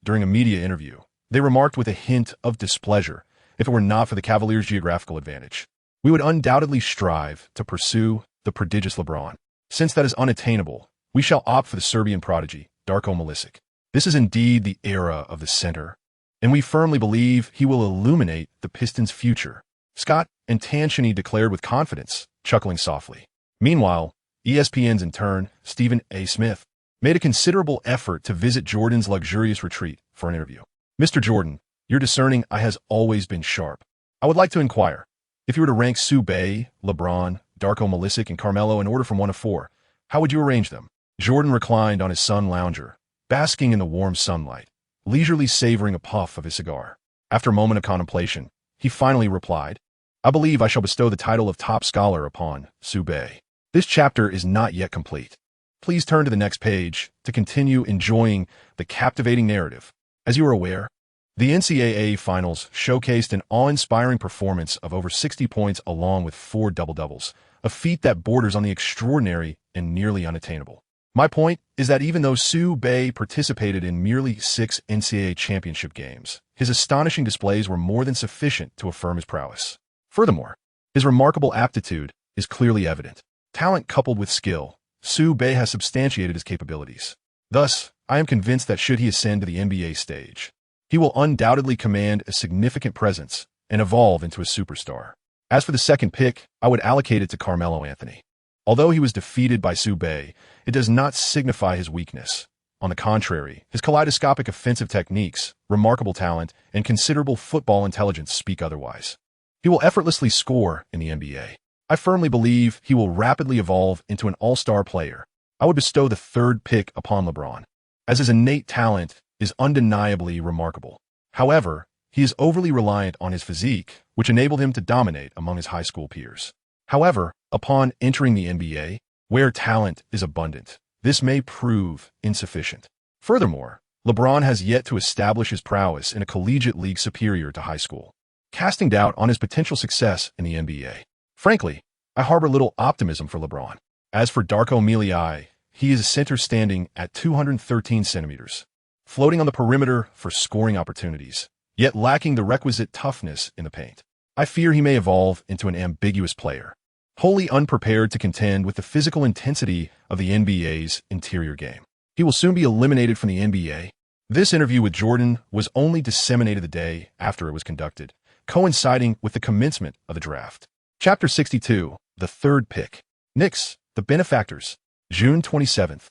during a media interview, they remarked with a hint of displeasure, if it were not for the Cavaliers' geographical advantage, we would undoubtedly strive to pursue the prodigious LeBron. Since that is unattainable, we shall opt for the Serbian prodigy, Darko Milicic. This is indeed the era of the center, and we firmly believe he will illuminate the Pistons' future. Scott and Tanciani declared with confidence, chuckling softly. Meanwhile, ESPN's intern, Stephen A. Smith, made a considerable effort to visit Jordan's luxurious retreat for an interview. Mr. Jordan, your discerning eye has always been sharp. I would like to inquire, if you were to rank Sue LeBron, Darko Milicic, and Carmelo in order from 1 to 4, how would you arrange them? Jordan reclined on his sun lounger, basking in the warm sunlight, leisurely savoring a puff of his cigar. After a moment of contemplation, he finally replied, I believe I shall bestow the title of top scholar upon Sue. This chapter is not yet complete. Please turn to the next page to continue enjoying the captivating narrative. As you are aware, The NCAA Finals showcased an awe-inspiring performance of over 60 points along with 4 double-doubles, a feat that borders on the extraordinary and nearly unattainable. My point is that even though Su Bei participated in merely 6 NCAA championship games, his astonishing displays were more than sufficient to affirm his prowess. Furthermore, his remarkable aptitude is clearly evident. Talent coupled with skill, Su Bei has substantiated his capabilities. Thus, I am convinced that should he ascend to the NBA stage, he will undoubtedly command a significant presence and evolve into a superstar. As for the second pick, I would allocate it to Carmelo Anthony. Although he was defeated by Su Bei, it does not signify his weakness. On the contrary, his kaleidoscopic offensive techniques, remarkable talent, and considerable football intelligence speak otherwise. He will effortlessly score in the NBA. I firmly believe he will rapidly evolve into an all-star player. I would bestow the third pick upon LeBron, as his innate talent is undeniably remarkable. However, he is overly reliant on his physique, which enabled him to dominate among his high school peers. However, upon entering the NBA, where talent is abundant, this may prove insufficient. Furthermore, LeBron has yet to establish his prowess in a collegiate league superior to high school, casting doubt on his potential success in the NBA. Frankly, I harbor little optimism for LeBron. As for Darko Milicic, he is a center standing at 213 centimeters, floating on the perimeter for scoring opportunities, yet lacking the requisite toughness in the paint. I fear he may evolve into an ambiguous player, wholly unprepared to contend with the physical intensity of the NBA's interior game. He will soon be eliminated from the NBA. This interview with Jordan was only disseminated the day after it was conducted, coinciding with the commencement of the draft. Chapter 62, The Third Pick. Knicks, the Benefactors. June 27,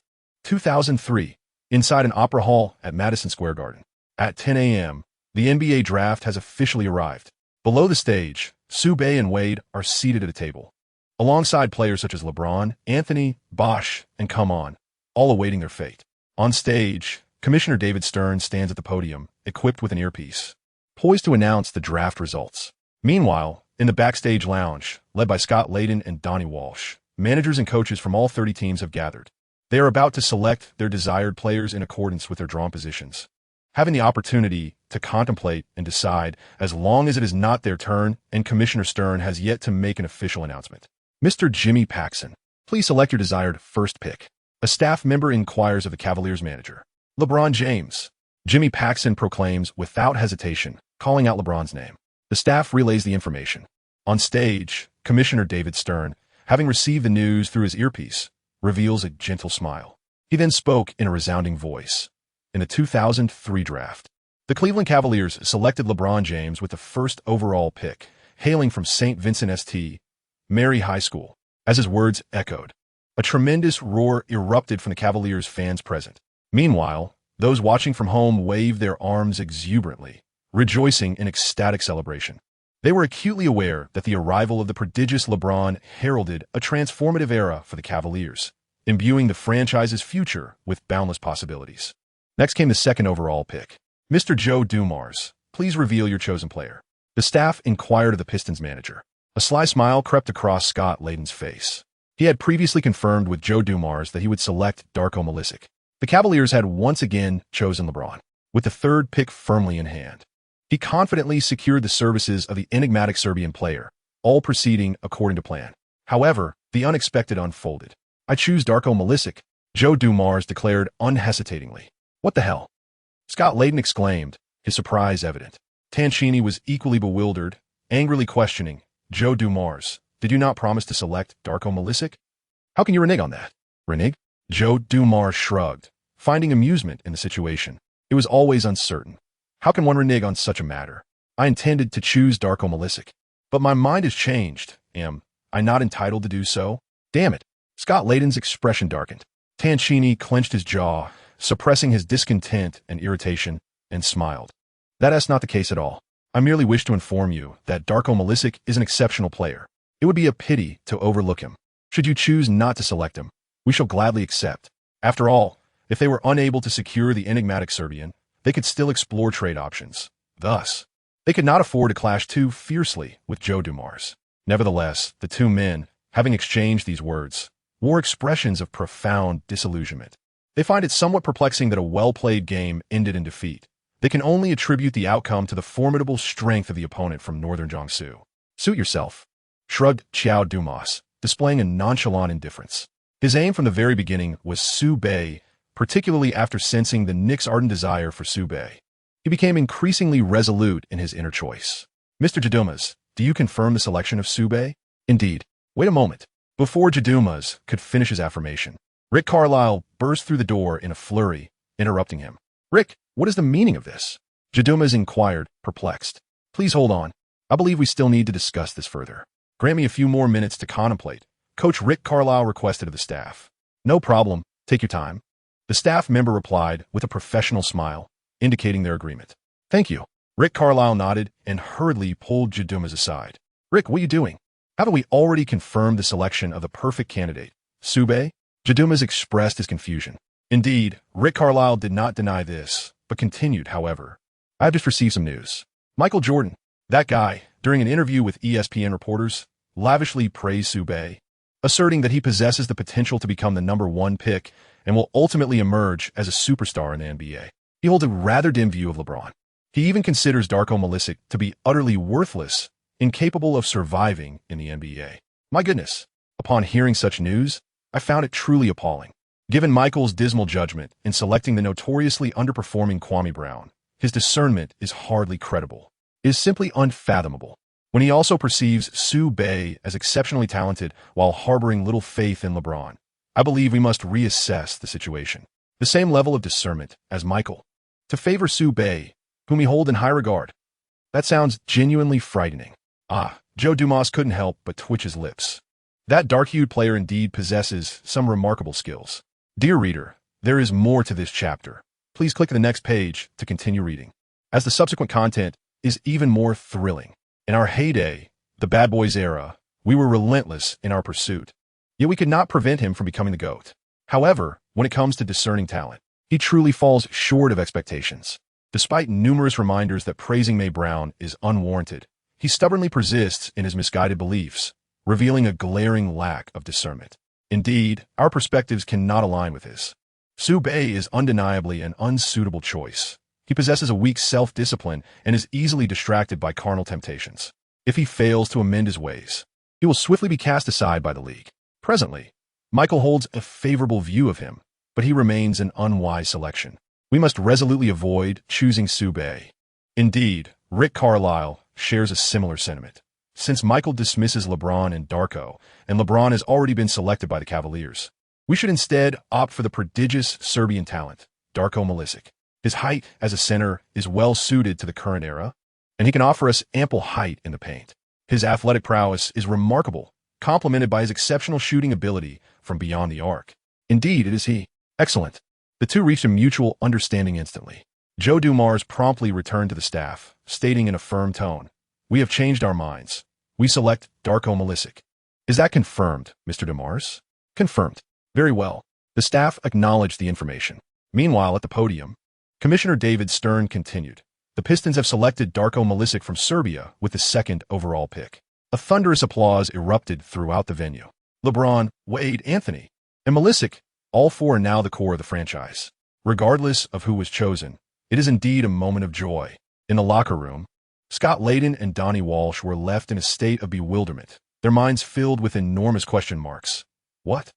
2003. Inside an opera hall at Madison Square Garden. At 10 a.m., the NBA draft has officially arrived. Below the stage, Su Bei and Wade are seated at a table, alongside players such as LeBron, Anthony, Bosh, and Come On, all awaiting their fate. On stage, Commissioner David Stern stands at the podium, equipped with an earpiece, poised to announce the draft results. Meanwhile, in the backstage lounge, led by Scott Layden and Donnie Walsh, managers and coaches from all 30 teams have gathered. They are about to select their desired players in accordance with their drawn positions, having the opportunity to contemplate and decide as long as it is not their turn and Commissioner Stern has yet to make an official announcement. Mr. Jimmy Paxson, please select your desired first pick. A staff member inquires of the Cavaliers manager. LeBron James. Jimmy Paxson proclaims without hesitation, calling out LeBron's name. The staff relays the information. On stage, Commissioner David Stern, having received the news through his earpiece, reveals a gentle smile. He then spoke in a resounding voice. In the 2003 draft, the Cleveland Cavaliers selected LeBron James with the first overall pick, hailing from St. Vincent St. Mary High School. As his words echoed, a tremendous roar erupted from the Cavaliers fans present. Meanwhile, those watching from home waved their arms exuberantly, rejoicing in ecstatic celebration. They were acutely aware that the arrival of the prodigious LeBron heralded a transformative era for the Cavaliers, imbuing the franchise's future with boundless possibilities. Next came the second overall pick. Mr. Joe Dumars, please reveal your chosen player. The staff inquired of the Pistons manager. A sly smile crept across Scott Layden's face. He had previously confirmed with Joe Dumars that he would select Darko Milicic. The Cavaliers had once again chosen LeBron, with the third pick firmly in hand. He confidently secured the services of the enigmatic Serbian player, all proceeding according to plan. However, the unexpected unfolded. I choose Darko Milicic, Joe Dumars declared unhesitatingly. What the hell? Scott Layden exclaimed, his surprise evident. Tancini was equally bewildered, angrily questioning, Joe Dumars, did you not promise to select Darko Milicic? How can you renege on that? Renege? Joe Dumars shrugged, finding amusement in the situation. It was always uncertain. How can one renege on such a matter? I intended to choose Darko Milicic, but my mind has changed. Am I not entitled to do so? Damn it. Scott Layden's expression darkened. Tancini clenched his jaw, suppressing his discontent and irritation, and smiled. That is not the case at all. I merely wish to inform you that Darko Milicic is an exceptional player. It would be a pity to overlook him. Should you choose not to select him, we shall gladly accept. After all, if they were unable to secure the enigmatic Serbian, they could still explore trade options. Thus, they could not afford to clash too fiercely with Joe Dumars. Nevertheless, the two men, having exchanged these words, wore expressions of profound disillusionment. They find it somewhat perplexing that a well-played game ended in defeat, They can only attribute the outcome to the formidable strength of the opponent from northern Jiangsu. Suit yourself, shrugged Xiao Dumas, displaying a nonchalant indifference. His aim from the very beginning was Su Bei, particularly after sensing the Knicks' ardent desire for Su Bei. He became increasingly resolute in his inner choice. Mr. Jadumas, do you confirm the selection of Su Bei? Indeed. Wait a moment. Before Jadumas could finish his affirmation, Rick Carlisle burst through the door in a flurry, interrupting him. Rick, what is the meaning of this? Jadumas inquired, perplexed. Please hold on. I believe we still need to discuss this further. Grant me a few more minutes to contemplate, Coach Rick Carlisle requested of the staff. No problem. Take your time. The staff member replied with a professional smile, indicating their agreement. Thank you. Rick Carlisle nodded and hurriedly pulled Jadumas aside. Rick, what are you doing? Haven't we already confirmed the selection of the perfect candidate, Su Bei? Jadumas expressed his confusion. Indeed, Rick Carlisle did not deny this, but continued, however. I've just received some news. Michael Jordan, that guy, during an interview with ESPN reporters, lavishly praised Su Bei, asserting that he possesses the potential to become the #1 pick and will ultimately emerge as a superstar in the NBA. He holds a rather dim view of LeBron. He even considers Darko Milicic to be utterly worthless, incapable of surviving in the NBA. My goodness, upon hearing such news, I found it truly appalling. Given Michael's dismal judgment in selecting the notoriously underperforming Kwame Brown, his discernment is hardly credible. It is simply unfathomable. When he also perceives Su Bei as exceptionally talented while harboring little faith in LeBron, I believe we must reassess the situation. The same level of discernment as Michael, to favor Su Bei, whom we hold in high regard. That sounds genuinely frightening. Joe Dumas couldn't help but twitch his lips. That dark-hued player indeed possesses some remarkable skills. Dear reader, there is more to this chapter. Please click the next page to continue reading, as the subsequent content is even more thrilling. In our heyday, the Bad Boys era, we were relentless in our pursuit. Yet we could not prevent him from becoming the GOAT. However, when it comes to discerning talent, he truly falls short of expectations. Despite numerous reminders that praising Mae Brown is unwarranted, he stubbornly persists in his misguided beliefs, revealing a glaring lack of discernment. Indeed, our perspectives cannot align with his. Su Bei is undeniably an unsuitable choice. He possesses a weak self-discipline and is easily distracted by carnal temptations. If he fails to amend his ways, he will swiftly be cast aside by the league. Presently, Michael holds a favorable view of him, but he remains an unwise selection. We must resolutely avoid choosing Su Bei. Indeed, Rick Carlisle shares a similar sentiment. Since Michael dismisses LeBron and Darko, and LeBron has already been selected by the Cavaliers, we should instead opt for the prodigious Serbian talent, Darko Milicic. His height as a center is well suited to the current era, and he can offer us ample height in the paint. His athletic prowess is remarkable, complemented by his exceptional shooting ability from beyond the arc. Indeed, it is he. Excellent. The two reached a mutual understanding instantly. Joe Dumars promptly returned to the staff, stating in a firm tone, "We have changed our minds. We select Darko Milicic." Is that confirmed, Mr. Dumars? Confirmed. Very well. The staff acknowledged the information. Meanwhile, at the podium, Commissioner David Stern continued. The Pistons have selected Darko Milicic from Serbia with the 2nd overall pick. A thunderous applause erupted throughout the venue. LeBron, Wade, Anthony, and Milicic, all four are now the core of the franchise. Regardless of who was chosen, it is indeed a moment of joy. In the locker room, Scott Layden and Donnie Walsh were left in a state of bewilderment, their minds filled with enormous question marks. What?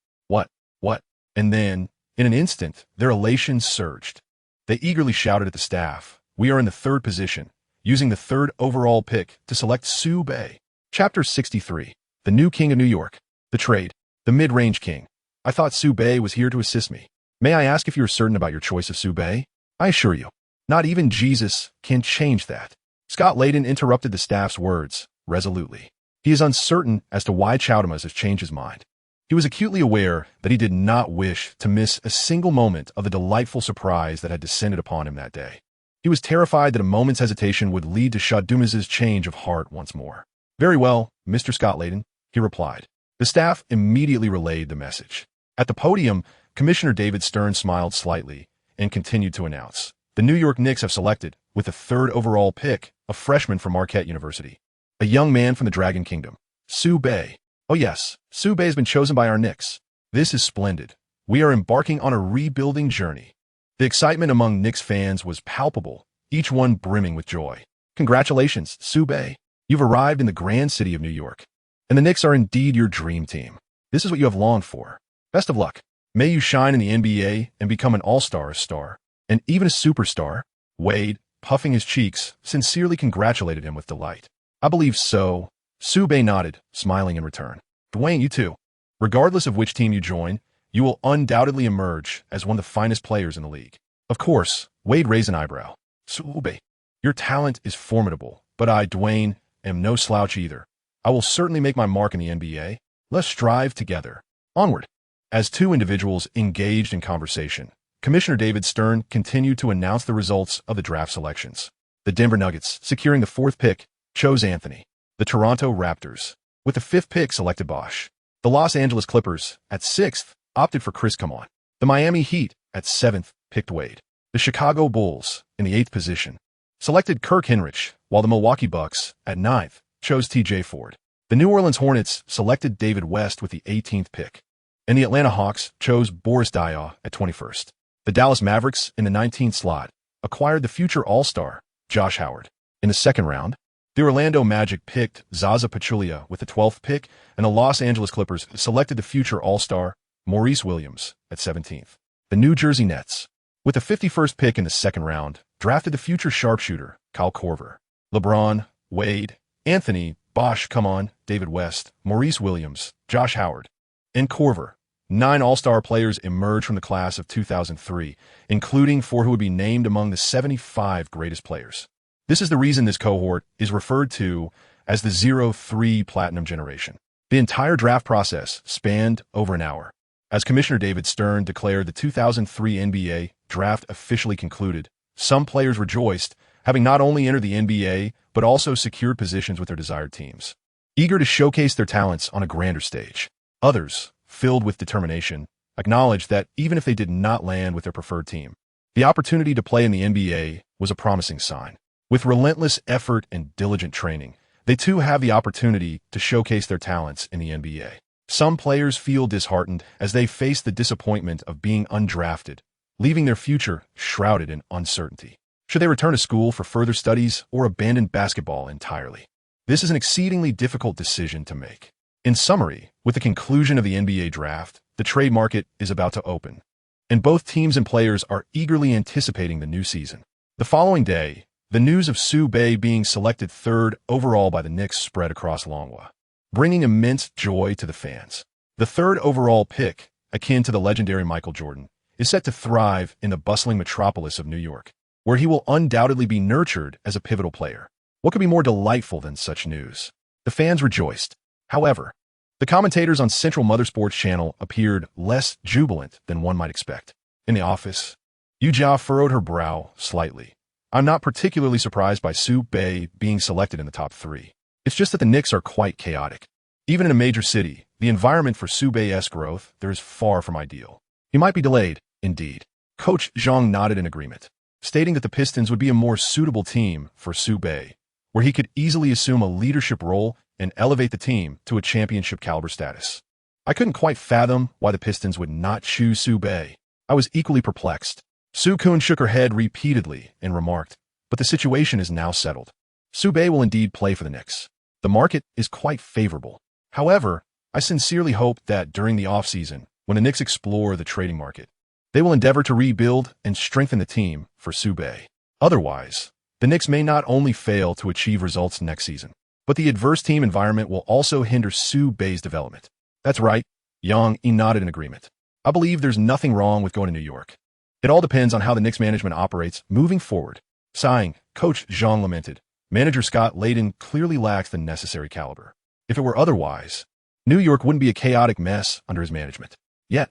And then, in an instant, their elation surged. They eagerly shouted at the staff, "We are in the 3rd position, using the 3rd overall pick to select Su Bei." Chapter 63. The New King of New York. The Trade. The Mid-Range King. I thought Su Bei was here to assist me. May I ask if you are certain about your choice of Su Bei? I assure you, not even Jesus can change that. Scott Layden interrupted the staff's words, resolutely. He is uncertain as to why Chowdamas has changed his mind. He was acutely aware that he did not wish to miss a single moment of the delightful surprise that had descended upon him that day. He was terrified that a moment's hesitation would lead to Chowdamas's change of heart once more. Very well, Mr. Scott Layden, he replied. The staff immediately relayed the message. At the podium, Commissioner David Stern smiled slightly and continued to announce. The New York Knicks have selected, with the 3rd overall pick, a freshman from Marquette University. A young man from the Dragon Kingdom, Su Bei. Oh yes, Su Bei has been chosen by our Knicks. This is splendid. We are embarking on a rebuilding journey. The excitement among Knicks fans was palpable, each one brimming with joy. Congratulations, Sube. You've arrived in the grand city of New York, and the Knicks are indeed your dream team. This is what you have longed for. Best of luck. May you shine in the NBA and become an all-star, star, and even a superstar. Wade, puffing his cheeks, sincerely congratulated him with delight. I believe so. Sube nodded, smiling in return. Dwyane, you too. Regardless of which team you join, you will undoubtedly emerge as one of the finest players in the league. Of course, Wade raised an eyebrow. Sube, your talent is formidable, but I, Dwyane, am no slouch either. I will certainly make my mark in the NBA. Let's strive together. Onward. As two individuals engaged in conversation, Commissioner David Stern continued to announce the results of the draft selections. The Denver Nuggets, securing the 4th pick, chose Anthony. The Toronto Raptors, with the 5th pick, selected Bosh. The Los Angeles Clippers, at 6th, opted for Chris Come On. The Miami Heat, at 7th, picked Wade. The Chicago Bulls, in the 8th position, selected Kirk Hinrich, while the Milwaukee Bucks, at 9th, chose T.J. Ford. The New Orleans Hornets selected David West with the 18th pick, and the Atlanta Hawks chose Boris Diaw at 21st. The Dallas Mavericks, in the 19th slot, acquired the future All-Star, Josh Howard. In the 2nd round, the Orlando Magic picked Zaza Pachulia with the 12th pick, and the Los Angeles Clippers selected the future All-Star, Maurice Williams, at 17th. The New Jersey Nets, with the 51st pick in the 2nd round, drafted the future sharpshooter, Kyle Korver. LeBron, Wade, Anthony, Bosh, Come On, David West, Maurice Williams, Josh Howard, and Korver. 9 All-Star players emerged from the class of 2003, including 4 who would be named among the 75 greatest players. This is the reason this cohort is referred to as the 0-3 Platinum Generation. The entire draft process spanned over an hour. As Commissioner David Stern declared the 2003 NBA draft officially concluded, some players rejoiced, having not only entered the NBA, but also secured positions with their desired teams. Eager to showcase their talents on a grander stage, others, filled with determination, acknowledged that even if they did not land with their preferred team, the opportunity to play in the NBA was a promising sign. With relentless effort and diligent training, they too have the opportunity to showcase their talents in the NBA. Some players feel disheartened as they face the disappointment of being undrafted, leaving their future shrouded in uncertainty. Should they return to school for further studies or abandon basketball entirely? This is an exceedingly difficult decision to make. In summary, with the conclusion of the NBA draft, the trade market is about to open, and both teams and players are eagerly anticipating the new season. The following day, the news of Sube being selected 3rd overall by the Knicks spread across Longwa, bringing immense joy to the fans. The 3rd overall pick, akin to the legendary Michael Jordan, is set to thrive in the bustling metropolis of New York, where he will undoubtedly be nurtured as a pivotal player. What could be more delightful than such news? The fans rejoiced. However, the commentators on Central Mothersports Channel appeared less jubilant than one might expect. In the office, Yujia furrowed her brow slightly. I'm not particularly surprised by Sube being selected in the top 3. It's just that the Knicks are quite chaotic. Even in a major city, the environment for Sube's growth there is far from ideal. He might be delayed, indeed. Coach Zhang nodded in agreement, stating that the Pistons would be a more suitable team for Sube, where he could easily assume a leadership role and elevate the team to a championship caliber status. I couldn't quite fathom why the Pistons would not choose Sube. I was equally perplexed. Sukun shook her head repeatedly and remarked, but the situation is now settled. Sube will indeed play for the Knicks. The market is quite favorable. However, I sincerely hope that during the offseason, when the Knicks explore the trading market, they will endeavor to rebuild and strengthen the team for Sube. Otherwise, the Knicks may not only fail to achieve results next season, but the adverse team environment will also hinder Sube's development. That's right, Yang nodded in agreement. I believe there's nothing wrong with going to New York. It all depends on how the Knicks management operates moving forward. Sighing, Coach Zhang lamented. Manager Scott Layden clearly lacks the necessary caliber. If it were otherwise, New York wouldn't be a chaotic mess under his management. Yet,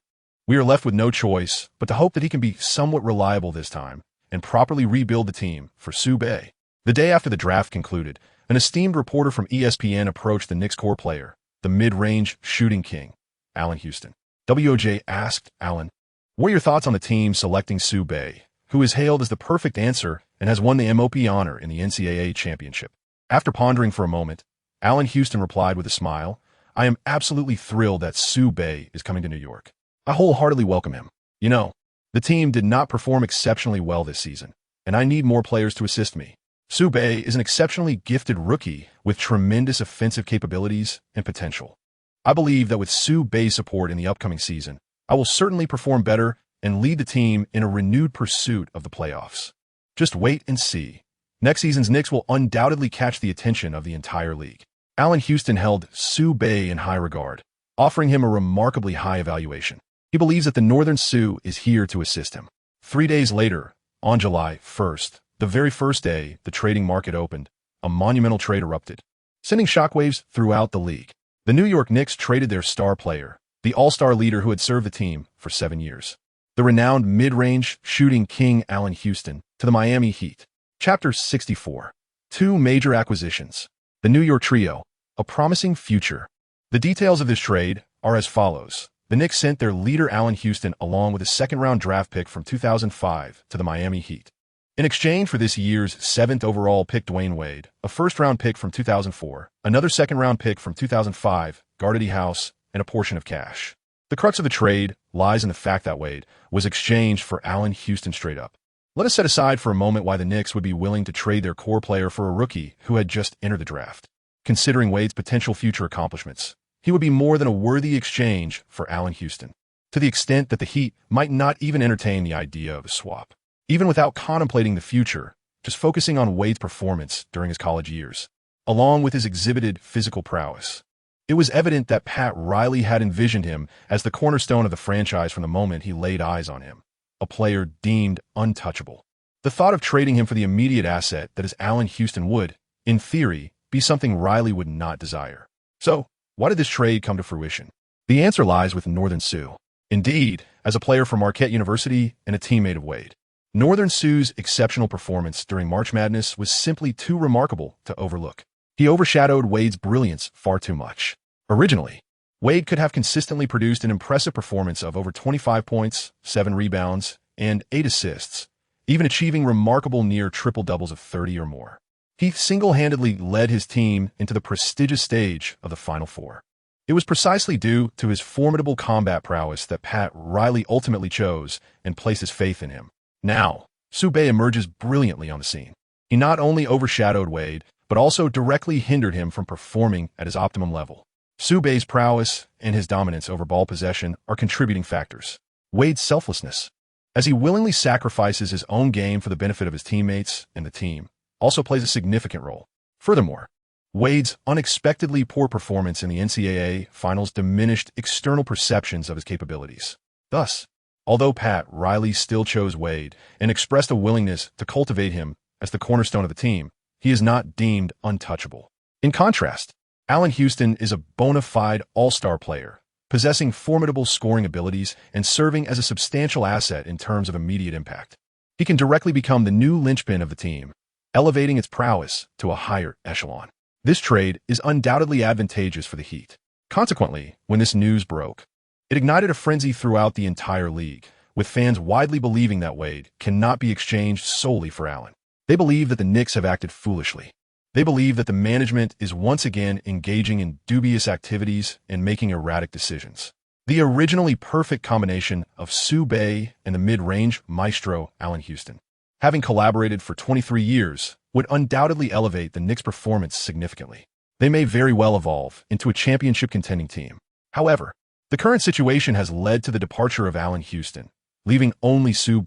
we are left with no choice but to hope that he can be somewhat reliable this time and properly rebuild the team for Sube. The day after the draft concluded, an esteemed reporter from ESPN approached the Knicks core player, the mid-range shooting king, Allen Houston. WOJ asked Allen, what are your thoughts on the team selecting Sube, who is hailed as the perfect answer and has won the MOP honor in the NCAA championship? After pondering for a moment, Allen Houston replied with a smile, I am absolutely thrilled that Sube is coming to New York. I wholeheartedly welcome him. You know, the team did not perform exceptionally well this season, and I need more players to assist me. Sue is an exceptionally gifted rookie with tremendous offensive capabilities and potential. I believe that with Sue's support in the upcoming season, I will certainly perform better and lead the team in a renewed pursuit of the playoffs. Just wait and see. Next season's Knicks will undoubtedly catch the attention of the entire league. Allen Houston held Sue in high regard, offering him a remarkably high evaluation. He believes that the Northern Sioux is here to assist him. 3 days later, on July 1st, the very first day the trading market opened, a monumental trade erupted, sending shockwaves throughout the league. The New York Knicks traded their star player, the all-star leader who had served the team for 7 years, the renowned mid-range shooting king Allen Houston, to the Miami Heat. Chapter 64. 2 major acquisitions. The New York Trio, a promising future. The details of this trade are as follows. The Knicks sent their leader Allen Houston along with a second-round draft pick from 2005 to the Miami Heat. In exchange for this year's 7th overall pick Dwyane Wade, a first-round pick from 2004, another second-round pick from 2005, Gardady House, and a portion of cash. The crux of the trade lies in the fact that Wade was exchanged for Allen Houston straight up. Let us set aside for a moment why the Knicks would be willing to trade their core player for a rookie who had just entered the draft. Considering Wade's potential future accomplishments, he would be more than a worthy exchange for Allen Houston, to the extent that the Heat might not even entertain the idea of a swap. Even without contemplating the future, just focusing on Wade's performance during his college years, along with his exhibited physical prowess. It was evident that Pat Riley had envisioned him as the cornerstone of the franchise from the moment he laid eyes on him, a player deemed untouchable. The thought of trading him for the immediate asset that is Allen Houston would, in theory, be something Riley would not desire. So, why did this trade come to fruition? The answer lies with Northern Sioux. Indeed, as a player from Marquette University and a teammate of Wade, Northern Sioux's exceptional performance during March Madness was simply too remarkable to overlook. He overshadowed Wade's brilliance far too much. Originally, Wade could have consistently produced an impressive performance of over 25 points, 7 rebounds, and 8 assists, even achieving remarkable near triple-doubles of 30 or more. He single-handedly led his team into the prestigious stage of the Final Four. It was precisely due to his formidable combat prowess that Pat Riley ultimately chose and placed his faith in him. Now, Sue emerges brilliantly on the scene. He not only overshadowed Wade, but also directly hindered him from performing at his optimum level. Sue's prowess and his dominance over ball possession are contributing factors. Wade's selflessness, as he willingly sacrifices his own game for the benefit of his teammates and the team, also plays a significant role. Furthermore, Wade's unexpectedly poor performance in the NCAA finals diminished external perceptions of his capabilities. Thus, although Pat Riley still chose Wade and expressed a willingness to cultivate him as the cornerstone of the team, he is not deemed untouchable. In contrast, Allen Houston is a bona fide all-star player, possessing formidable scoring abilities and serving as a substantial asset in terms of immediate impact. He can directly become the new linchpin of the team, elevating its prowess to a higher echelon. This trade is undoubtedly advantageous for the Heat. Consequently, when this news broke, it ignited a frenzy throughout the entire league, with fans widely believing that Wade cannot be exchanged solely for Allen. They believe that the Knicks have acted foolishly. They believe that the management is once again engaging in dubious activities and making erratic decisions. The originally perfect combination of Sue and the mid-range maestro Allen Houston, having collaborated for 23 years, would undoubtedly elevate the Knicks' performance significantly. They may very well evolve into a championship-contending team. However, the current situation has led to the departure of Allen Houston, leaving only Sue,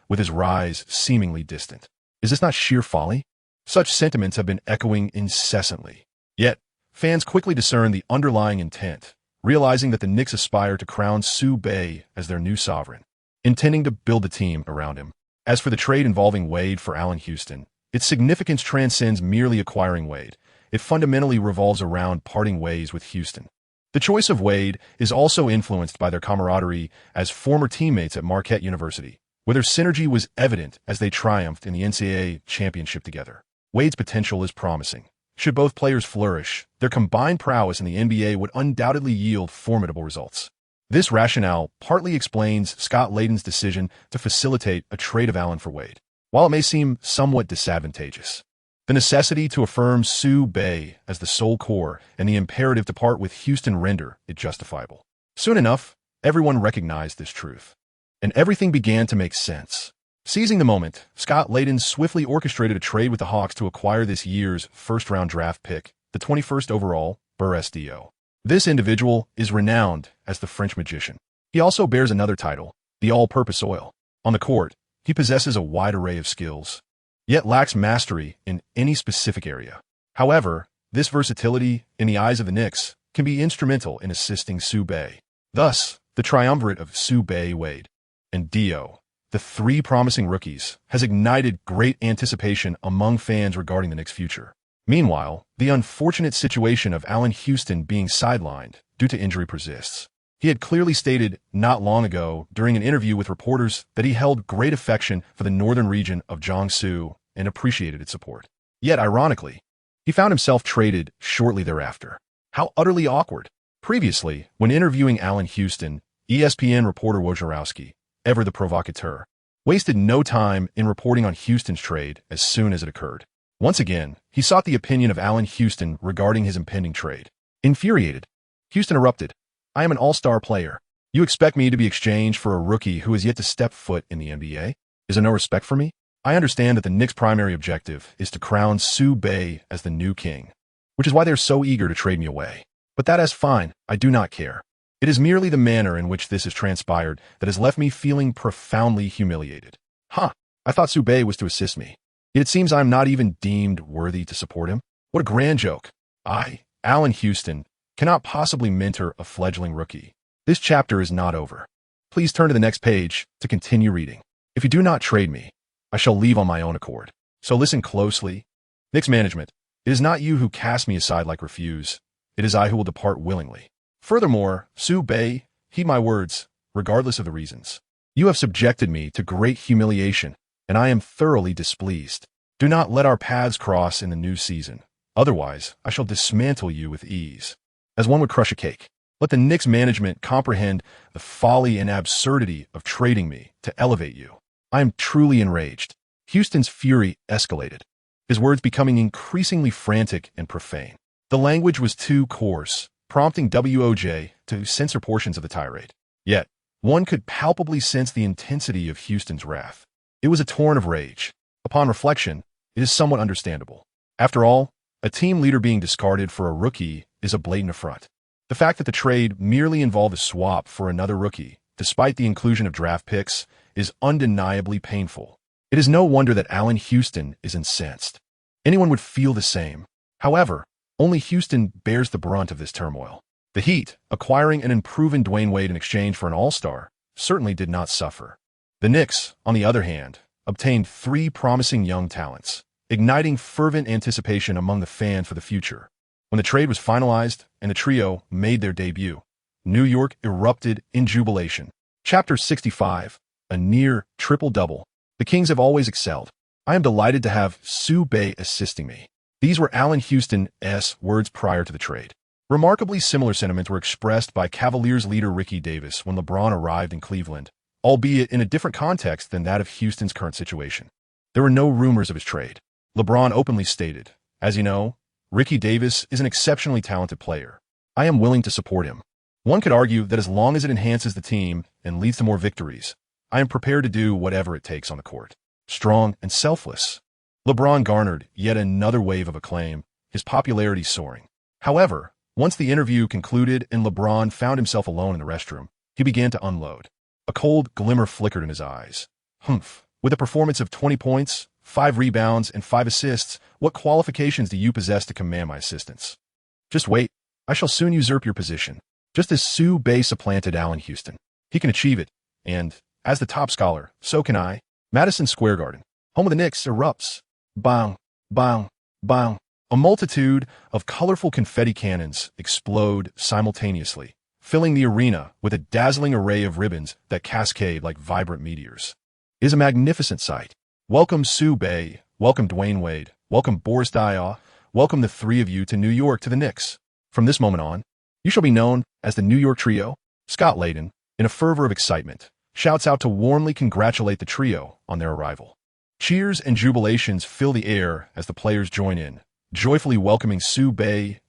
with his rise seemingly distant. Is this not sheer folly? Such sentiments have been echoing incessantly. Yet, fans quickly discern the underlying intent, realizing that the Knicks aspire to crown Sue as their new sovereign, intending to build a team around him. As for the trade involving Wade for Allen Houston, its significance transcends merely acquiring Wade. It fundamentally revolves around parting ways with Houston. The choice of Wade is also influenced by their camaraderie as former teammates at Marquette University, where their synergy was evident as they triumphed in the NCAA championship together. Wade's potential is promising. Should both players flourish, their combined prowess in the NBA would undoubtedly yield formidable results. This rationale partly explains Scott Layden's decision to facilitate a trade of Allen for Wade, while it may seem somewhat disadvantageous. The necessity to affirm Sue as the sole core and the imperative to part with Houston render it justifiable. Soon enough, everyone recognized this truth, and everything began to make sense. Seizing the moment, Scott Layden swiftly orchestrated a trade with the Hawks to acquire this year's first-round draft pick, the 21st overall, Burress-Dio. This individual is renowned as the French magician. He also bears another title, the all-purpose oil. On the court, he possesses a wide array of skills, yet lacks mastery in any specific area. However, this versatility, in the eyes of the Knicks, can be instrumental in assisting Sue. Thus, the triumvirate of Sue, Wade, and Dio, the three promising rookies, has ignited great anticipation among fans regarding the Knicks' future. Meanwhile, the unfortunate situation of Allen Houston being sidelined due to injury persists. He had clearly stated not long ago during an interview with reporters that he held great affection for the northern region of Jiangsu and appreciated its support. Yet, ironically, he found himself traded shortly thereafter. How utterly awkward. Previously, when interviewing Allen Houston, ESPN reporter Wojnarowski, ever the provocateur, wasted no time in reporting on Houston's trade as soon as it occurred. Once again, he sought the opinion of Allen Houston regarding his impending trade. Infuriated, Houston erupted. "I am an all-star player. You expect me to be exchanged for a rookie who has yet to step foot in the NBA? Is there no respect for me? I understand that the Knicks' primary objective is to crown Sue as the new king, which is why they're so eager to trade me away. But that is fine. I do not care. It is merely the manner in which this has transpired that has left me feeling profoundly humiliated. I thought Sue was to assist me. Yet it seems I am not even deemed worthy to support him. What a grand joke. I, Allen Houston, cannot possibly mentor a fledgling rookie. This chapter is not over. Please turn to the next page to continue reading. If you do not trade me, I shall leave on my own accord. So listen closely. Knicks management, it is not you who cast me aside like refuse. It is I who will depart willingly. Furthermore, Sue, heed my words, regardless of the reasons. You have subjected me to great humiliation, and I am thoroughly displeased. Do not let our paths cross in the new season. Otherwise, I shall dismantle you with ease, as one would crush a cake. Let the Knicks management comprehend the folly and absurdity of trading me to elevate you. I am truly enraged. Houston's fury escalated, his words becoming increasingly frantic and profane. The language was too coarse, prompting WOJ to censor portions of the tirade. Yet, one could palpably sense the intensity of Houston's wrath. It was a torrent of rage. Upon reflection, it is somewhat understandable. After all, a team leader being discarded for a rookie is a blatant affront. The fact that the trade merely involved a swap for another rookie, despite the inclusion of draft picks, is undeniably painful. It is no wonder that Allen Houston is incensed. Anyone would feel the same. However, only Houston bears the brunt of this turmoil. The Heat, acquiring an unproven Dwyane Wade in exchange for an all-star, certainly did not suffer. The Knicks, on the other hand, obtained three promising young talents, igniting fervent anticipation among the fans for the future. When the trade was finalized and the trio made their debut, New York erupted in jubilation. Chapter 65, a near triple-double. The Kings have always excelled. I am delighted to have Sue assisting me. These were Allen Houston's words prior to the trade. Remarkably similar sentiments were expressed by Cavaliers leader Ricky Davis when LeBron arrived in Cleveland, albeit in a different context than that of Houston's current situation. There were no rumors of his trade. LeBron openly stated, "As you know, Ricky Davis is an exceptionally talented player. I am willing to support him. One could argue that as long as it enhances the team and leads to more victories, I am prepared to do whatever it takes on the court." Strong and selfless, LeBron garnered yet another wave of acclaim, his popularity soaring. However, once the interview concluded and LeBron found himself alone in the restroom, he began to unload. A cold glimmer flickered in his eyes. With a performance of 20 points, 5 rebounds, and 5 assists, what qualifications do you possess to command my assistance? Just wait. I shall soon usurp your position. Just as Sue supplanted Allen Houston. He can achieve it, and, as the top scholar, so can I. Madison Square Garden, home of the Knicks, erupts. Bang, bang, bang. A multitude of colorful confetti cannons explode simultaneously, filling the arena with a dazzling array of ribbons that cascade like vibrant meteors. It is a magnificent sight. Welcome Sue, welcome Dwyane Wade, welcome Burress-Dio, welcome the three of you to New York to the Knicks. From this moment on, you shall be known as the New York Trio. Scott Layden, in a fervor of excitement, shouts out to warmly congratulate the trio on their arrival. Cheers and jubilations fill the air as the players join in, joyfully welcoming Sue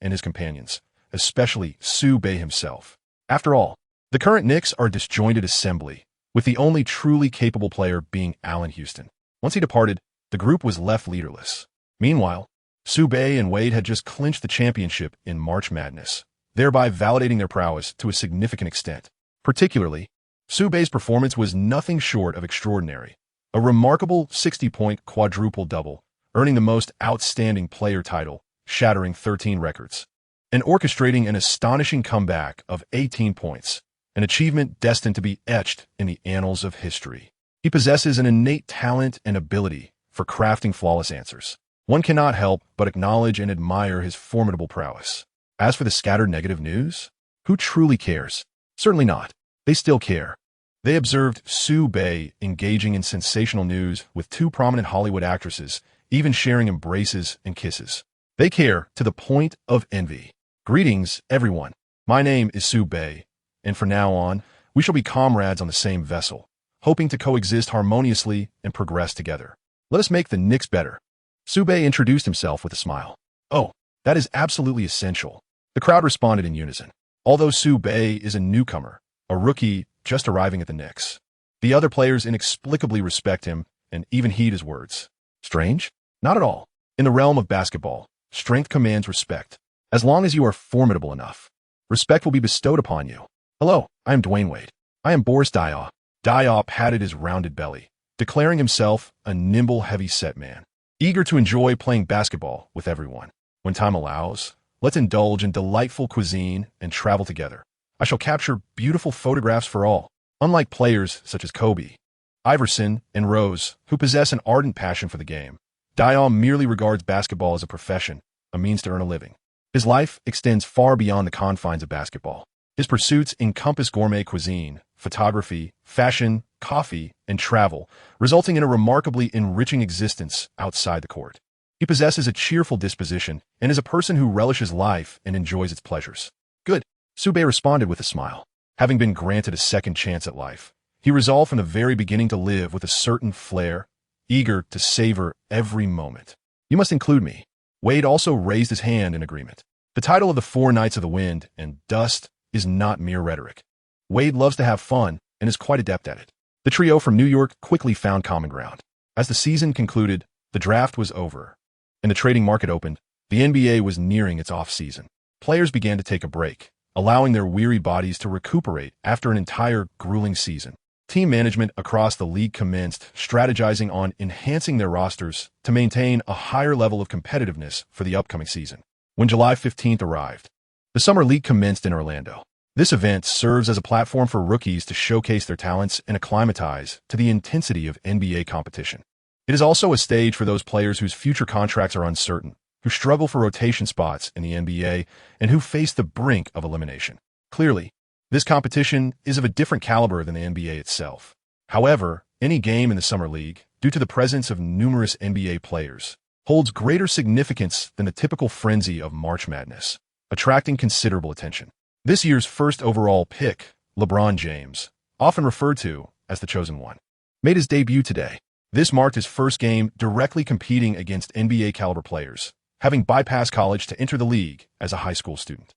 and his companions, especially Sue himself. After all, the current Knicks are a disjointed assembly, with the only truly capable player being Allen Houston. Once he departed, the group was left leaderless. Meanwhile, Dwyane and Wade had just clinched the championship in March Madness, thereby validating their prowess to a significant extent. Particularly, Dwyane's performance was nothing short of extraordinary. A remarkable 60-point quadruple-double, earning the most outstanding player title, shattering 13 records, and orchestrating an astonishing comeback of 18 points, an achievement destined to be etched in the annals of history. He possesses an innate talent and ability for crafting flawless answers. One cannot help but acknowledge and admire his formidable prowess. As for the scattered negative news, who truly cares? Certainly not. They still care. They observed Dwyane engaging in sensational news with two prominent Hollywood actresses, even sharing embraces and kisses. They care to the point of envy. Greetings, everyone. My name is Dwyane, and from now on, we shall be comrades on the same vessel, hoping to coexist harmoniously and progress together. Let us make the Knicks better. Dwyane introduced himself with a smile. Oh, that is absolutely essential. The crowd responded in unison. Although Dwyane is a newcomer, a rookie just arriving at the Knicks, the other players inexplicably respect him and even heed his words. Strange? Not at all. In the realm of basketball, strength commands respect. As long as you are formidable enough, respect will be bestowed upon you. Hello, I am Dwyane Wade. I am Boris Diaw. Diaw patted his rounded belly, declaring himself a nimble, heavy-set man, eager to enjoy playing basketball with everyone. When time allows, let's indulge in delightful cuisine and travel together. I shall capture beautiful photographs for all. Unlike players such as Kobe, Iverson, and Rose, who possess an ardent passion for the game, Diaw merely regards basketball as a profession, a means to earn a living. His life extends far beyond the confines of basketball. His pursuits encompass gourmet cuisine, photography, fashion, coffee, and travel, resulting in a remarkably enriching existence outside the court. He possesses a cheerful disposition and is a person who relishes life and enjoys its pleasures. Good. Dwyane responded with a smile. Having been granted a second chance at life, he resolved from the very beginning to live with a certain flair, eager to savor every moment. You must include me. Wade also raised his hand in agreement. The title of the Four Knights of the Wind and Dust is not mere rhetoric. Wade loves to have fun and is quite adept at it. The trio from New York quickly found common ground. As the season concluded, the draft was over, and the trading market opened. The NBA was nearing its off-season. Players began to take a break, allowing their weary bodies to recuperate after an entire grueling season. Team management across the league commenced strategizing on enhancing their rosters to maintain a higher level of competitiveness for the upcoming season. When July 15th arrived, the Summer League commenced in Orlando. This event serves as a platform for rookies to showcase their talents and acclimatize to the intensity of NBA competition. It is also a stage for those players whose future contracts are uncertain, who struggle for rotation spots in the NBA, and who face the brink of elimination. Clearly, this competition is of a different caliber than the NBA itself. However, any game in the Summer League, due to the presence of numerous NBA players, holds greater significance than the typical frenzy of March Madness, attracting considerable attention. This year's first overall pick, LeBron James, often referred to as the Chosen One, made his debut today. This marked his first game directly competing against NBA-caliber players, having bypassed college to enter the league as a high school student.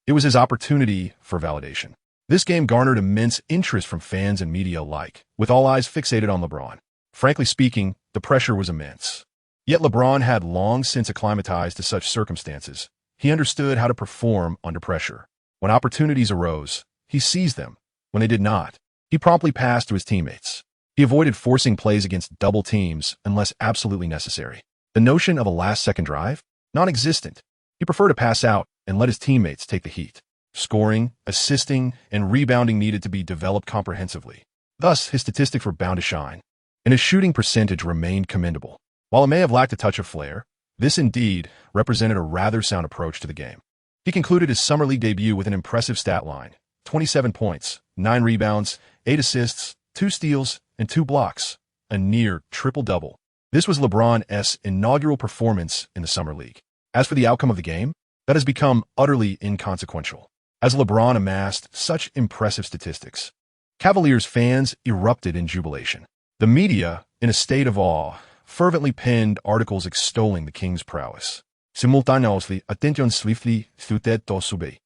It was his opportunity for validation. This game garnered immense interest from fans and media alike, with all eyes fixated on LeBron. Frankly speaking, the pressure was immense. Yet LeBron had long since acclimatized to such circumstances. He understood how to perform under pressure. When opportunities arose, he seized them. When they did not, he promptly passed to his teammates. He avoided forcing plays against double teams unless absolutely necessary. The notion of a last-second drive? Non-existent. He preferred to pass out and let his teammates take the heat. Scoring, assisting, and rebounding needed to be developed comprehensively. Thus, his statistics were bound to shine, and his shooting percentage remained commendable. While it may have lacked a touch of flair, this indeed represented a rather sound approach to the game. He concluded his Summer League debut with an impressive stat line: 27 points, 9 rebounds, 8 assists, 2 steals, and 2 blocks, a near triple-double. This was LeBron's inaugural performance in the Summer League. As for the outcome of the game, that has become utterly inconsequential, as LeBron amassed such impressive statistics. Cavaliers fans erupted in jubilation. The media, in a state of awe, fervently penned articles extolling the King's prowess. Simultaneously, attention swiftly fluted to Dwyane.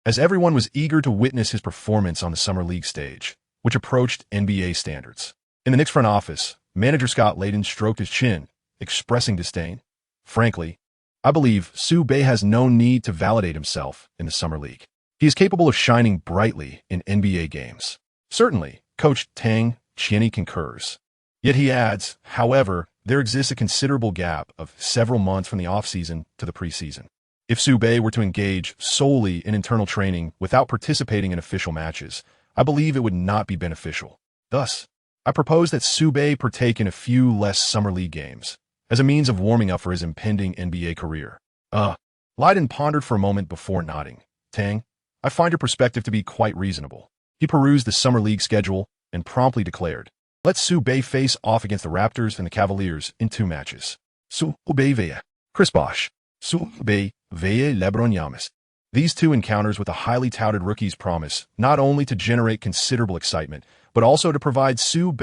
As everyone was eager to witness his performance on the Summer League stage, which approached NBA standards. In the Knicks front office, manager Scott Layden stroked his chin, expressing disdain. Frankly, I believe Sue has no need to validate himself in the Summer League. He is capable of shining brightly in NBA games. Certainly, Coach Tang Chienny concurs. Yet he adds, however, there exists a considerable gap of several months from the offseason to the preseason. If Sue were to engage solely in internal training without participating in official matches, I believe it would not be beneficial. Thus, I propose that Sue partake in a few less Summer League games, as a means of warming up for his impending NBA career. Layden pondered for a moment before nodding. Tang, I find your perspective to be quite reasonable. He perused the Summer League schedule and promptly declared, let Sue face off against the Raptors and the Cavaliers in 2 matches. Sue via Chris Bosh. Sue via LeBron James. These 2 encounters with the highly touted rookies promise not only to generate considerable excitement, but also to provide Sue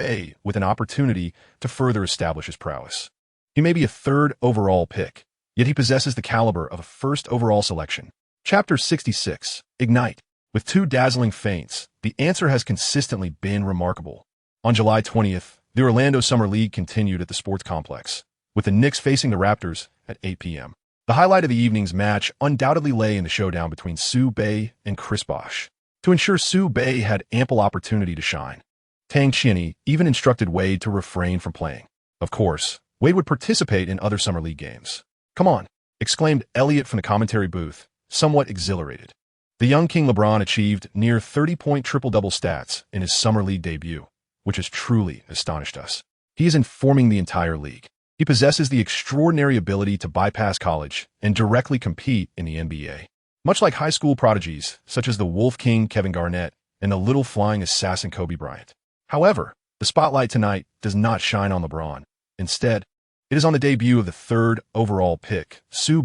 with an opportunity to further establish his prowess. He may be a 3rd overall pick, yet he possesses the caliber of a 1st overall selection. Chapter 66, Ignite. With 2 dazzling feints, the answer has consistently been remarkable. On July 20th, the Orlando Summer League continued at the sports complex, with the Knicks facing the Raptors at 8 p.m. The highlight of the evening's match undoubtedly lay in the showdown between Sue and Chris Bosh. To ensure Sue had ample opportunity to shine, Tang Chienny even instructed Wade to refrain from playing. Of course, Wade would participate in other Summer League games. Come on, exclaimed Elliott from the commentary booth, somewhat exhilarated. The young King LeBron achieved near 30-point triple-double stats in his Summer League debut, which has truly astonished us. He is informing the entire league. He possesses the extraordinary ability to bypass college and directly compete in the NBA. Much like high school prodigies, such as the Wolf King Kevin Garnett and the little flying assassin Kobe Bryant. However, the spotlight tonight does not shine on LeBron. Instead, it is on the debut of the 3rd overall pick, Sue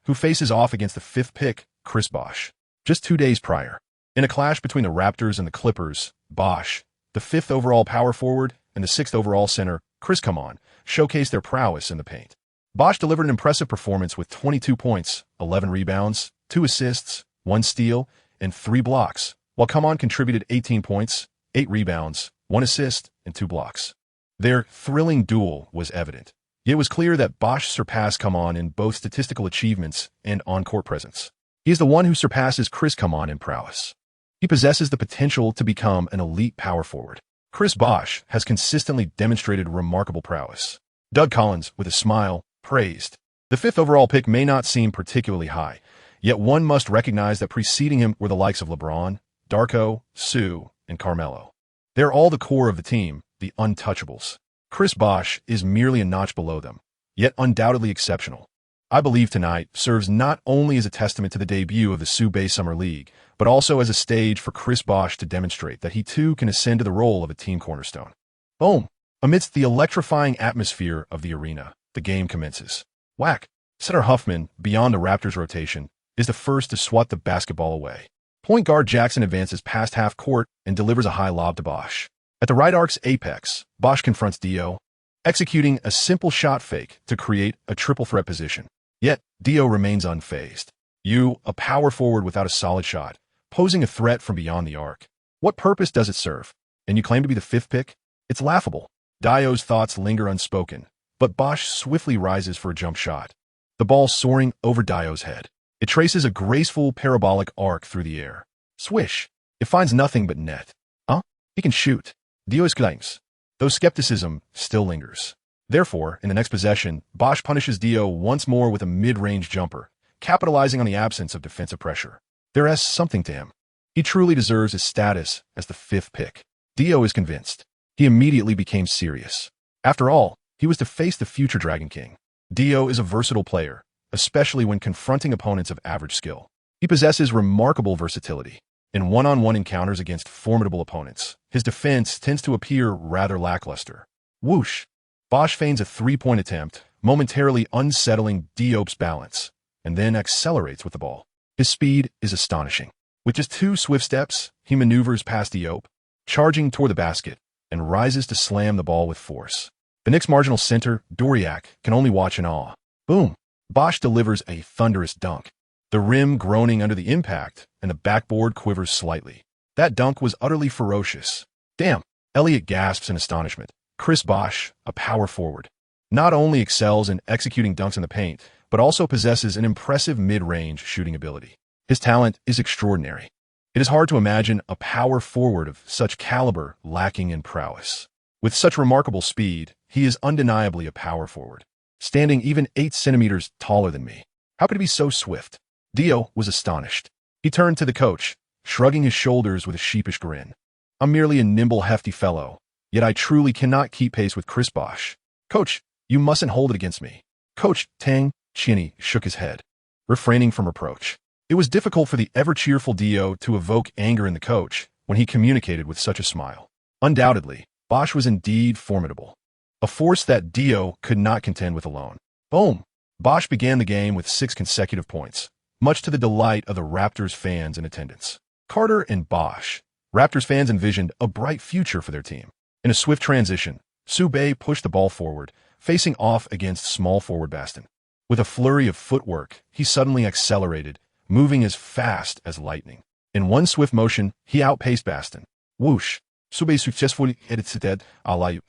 who faces off against the 5th pick, Chris Bosh. Just 2 days prior, in a clash between the Raptors and the Clippers, Bosh, the 5th overall power forward, and the 6th overall center, Chris showcased their prowess in the paint. Bosh delivered an impressive performance with 22 points, 11 rebounds, 2 assists, 1 steal, and 3 blocks, while contributed 18 points, 8 rebounds, 1 assist, and 2 blocks. Their thrilling duel was evident. Yet it was clear that Bosh surpassed in both statistical achievements and on-court presence. He is the one who surpasses Chris in prowess. He possesses the potential to become an elite power forward. Chris Bosh has consistently demonstrated remarkable prowess. Doug Collins, with a smile, praised. The 5th overall pick may not seem particularly high, yet one must recognize that preceding him were the likes of LeBron, Darko, Sue, and Carmelo. They're all the core of the team, the untouchables. Chris Bosh is merely a notch below them, yet undoubtedly exceptional. I believe tonight serves not only as a testament to the debut of the Sue Summer League, but also as a stage for Chris Bosh to demonstrate that he too can ascend to the role of a team cornerstone. Boom! Amidst the electrifying atmosphere of the arena, the game commences. Whack! Center Huffman, beyond the Raptors' rotation, is the first to swat the basketball away. Point guard Jackson advances past half court and delivers a high lob to Bosh. At the right arc's apex, Bosh confronts Dio, executing a simple shot fake to create a triple threat position. Yet, Dio remains unfazed. A power forward without a solid shot, posing a threat from beyond the arc. What purpose does it serve? And you claim to be the 5th pick? It's laughable. Dio's thoughts linger unspoken, but Bosh swiftly rises for a jump shot. The ball soaring over Dio's head. It traces a graceful parabolic arc through the air. Swish! It finds nothing but net. He can shoot. Dio exclaims, though skepticism still lingers. Therefore, in the next possession, Bosh punishes Dio once more with a mid-range jumper, capitalizing on the absence of defensive pressure. There is something to him. He truly deserves his status as the 5th pick. Dio is convinced. He immediately became serious. After all, he was to face the future Dragon King. Dio is a versatile player, especially when confronting opponents of average skill. He possesses remarkable versatility. In one-on-one encounters against formidable opponents, his defense tends to appear rather lackluster. Whoosh! Bosh feigns a 3-point attempt, momentarily unsettling Diop's balance, and then accelerates with the ball. His speed is astonishing. With just 2 swift steps, he maneuvers past Diop, charging toward the basket, and rises to slam the ball with force. The Knicks' marginal center, Doriak, can only watch in awe. Boom! Bosh delivers a thunderous dunk, the rim groaning under the impact, and the backboard quivers slightly. That dunk was utterly ferocious. Damn, Elliot gasps in astonishment. Chris Bosh, a power forward, not only excels in executing dunks in the paint, but also possesses an impressive mid-range shooting ability. His talent is extraordinary. It is hard to imagine a power forward of such caliber lacking in prowess. With such remarkable speed, he is undeniably a power forward, standing even 8 centimeters taller than me. How could he be so swift? Dio was astonished. He turned to the coach, shrugging his shoulders with a sheepish grin. I'm merely a nimble, hefty fellow, yet I truly cannot keep pace with Chris Bosh. Coach, you mustn't hold it against me. Coach Tang Chinny shook his head, refraining from reproach. It was difficult for the ever-cheerful Dio to evoke anger in the coach when he communicated with such a smile. Undoubtedly, Bosh was indeed formidable, a force that Dio could not contend with alone. Boom! Bosh began the game with 6 consecutive points, much to the delight of the Raptors fans in attendance. Carter and Bosh. Raptors fans envisioned a bright future for their team. In a swift transition, Sube pushed the ball forward, facing off against small forward Baston. With a flurry of footwork, he suddenly accelerated, moving as fast as lightning. In one swift motion, he outpaced Baston. Whoosh! Sube successfully headed Alayu,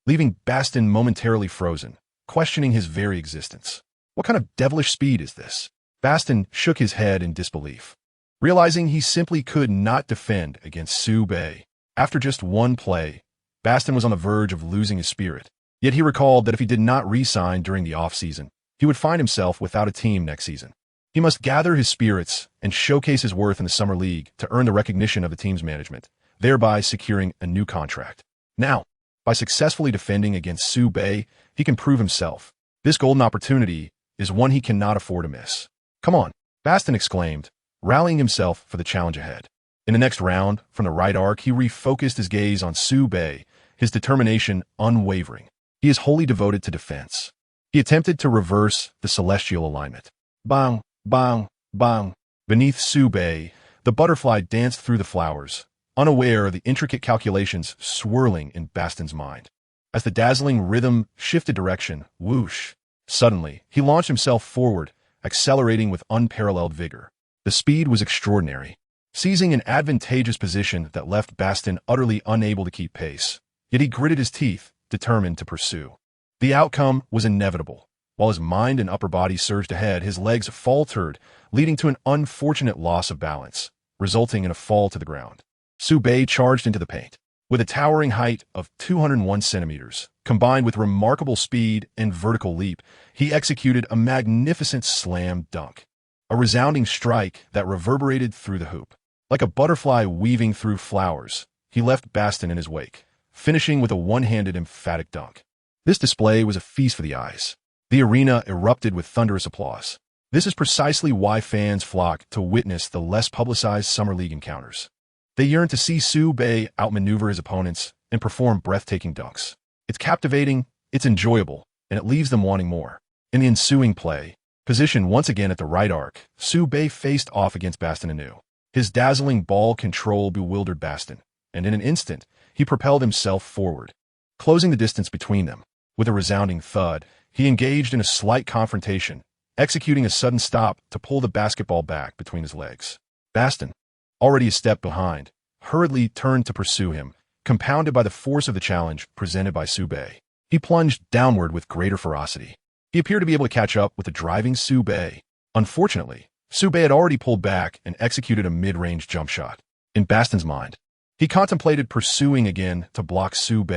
leaving Baston momentarily frozen, questioning his very existence. What kind of devilish speed is this? Baston shook his head in disbelief, realizing he simply could not defend against Sube. After just one play, Baston was on the verge of losing his spirit. Yet he recalled that if he did not re-sign during the off-season, he would find himself without a team next season. He must gather his spirits and showcase his worth in the summer league to earn the recognition of the team's management, thereby securing a new contract. Now, by successfully defending against Sube, he can prove himself. This golden opportunity is one he cannot afford to miss. Come on, Baston exclaimed, rallying himself for the challenge ahead. In the next round, from the right arc, he refocused his gaze on Sube, his determination unwavering. He is wholly devoted to defense. He attempted to reverse the celestial alignment. Bang, bang, bang. Beneath Sube, the butterfly danced through the flowers, unaware of the intricate calculations swirling in Baston's mind. As the dazzling rhythm shifted direction, whoosh! Suddenly, he launched himself forward, accelerating with unparalleled vigor. The speed was extraordinary, seizing an advantageous position that left Baston utterly unable to keep pace. Yet he gritted his teeth, determined to pursue. The outcome was inevitable. While his mind and upper body surged ahead, his legs faltered, leading to an unfortunate loss of balance, resulting in a fall to the ground. Sube charged into the paint. With a towering height of 201 centimeters, combined with remarkable speed and vertical leap, he executed a magnificent slam dunk. A resounding strike that reverberated through the hoop. Like a butterfly weaving through flowers, he left Baston in his wake, finishing with a one-handed emphatic dunk. This display was a feast for the eyes. The arena erupted with thunderous applause. This is precisely why fans flock to witness the less publicized Summer League encounters. They yearn to see Sube outmaneuver his opponents and perform breathtaking dunks. It's captivating, it's enjoyable, and it leaves them wanting more. In the ensuing play, positioned once again at the right arc, Sube faced off against Baston anew. His dazzling ball control bewildered Baston, and in an instant, he propelled himself forward, closing the distance between them. With a resounding thud, he engaged in a slight confrontation, executing a sudden stop to pull the basketball back between his legs. Baston, already a step behind, hurriedly turned to pursue him, compounded by the force of the challenge presented by Sube. He plunged downward with greater ferocity. He appeared to be able to catch up with the driving Sube. Unfortunately, Sube had already pulled back and executed a mid-range jump shot. In Baston's mind, he contemplated pursuing again to block Sube,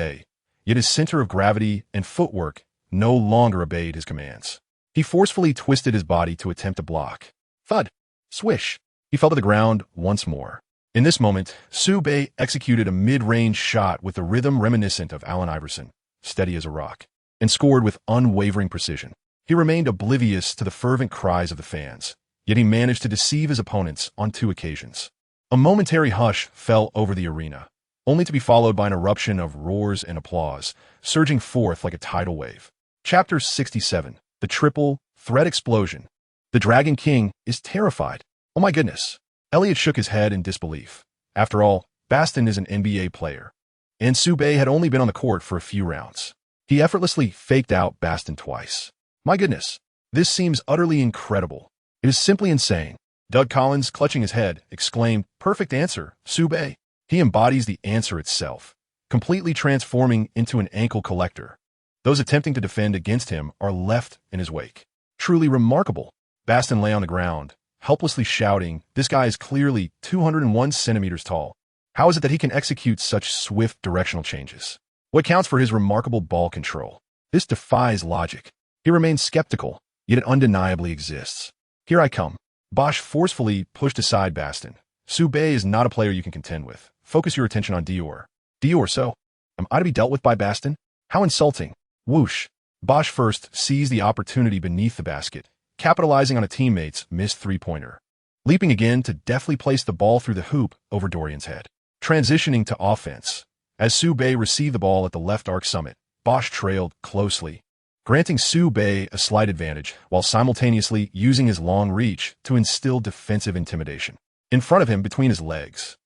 yet his center of gravity and footwork no longer obeyed his commands. He forcefully twisted his body to attempt to block. Thud! Swish! He fell to the ground once more. In this moment, Sube executed a mid-range shot with a rhythm reminiscent of Allen Iverson, steady as a rock, and scored with unwavering precision. He remained oblivious to the fervent cries of the fans, yet he managed to deceive his opponents on 2 occasions. A momentary hush fell over the arena, only to be followed by an eruption of roars and applause, surging forth like a tidal wave. Chapter 67. The Triple Threat Explosion. The Dragon King is terrified. Oh my goodness. Elliot shook his head in disbelief. After all, Baston is an NBA player, and Sube had only been on the court for a few rounds. He effortlessly faked out Baston twice. My goodness, this seems utterly incredible. It is simply insane. Doug Collins, clutching his head, exclaimed, "Perfect answer, Sube." He embodies the answer itself. completely transforming into an ankle collector. Those attempting to defend against him are left in his wake. Truly remarkable. Bastin lay on the ground, helplessly shouting, "This guy is clearly 201 centimeters tall. How is it that he can execute such swift directional changes? What counts for his remarkable ball control? This defies logic." He remains skeptical, yet it undeniably exists. "Here I come." Bosch forcefully pushed aside Bastin. "Soubey is not a player you can contend with. Focus your attention on Dior." "Dior, so? Am I to be dealt with by Bastin? How insulting." Whoosh. Bosch first seized the opportunity beneath the basket, capitalizing on a teammate's missed three-pointer. Leaping again to deftly place the ball through the hoop over Dorian's head. Transitioning to offense. As Soubey received the ball at the left arc summit, Bosch trailed closely, granting Soubey a slight advantage while simultaneously using his long reach to instill defensive intimidation. In front of him between his legs.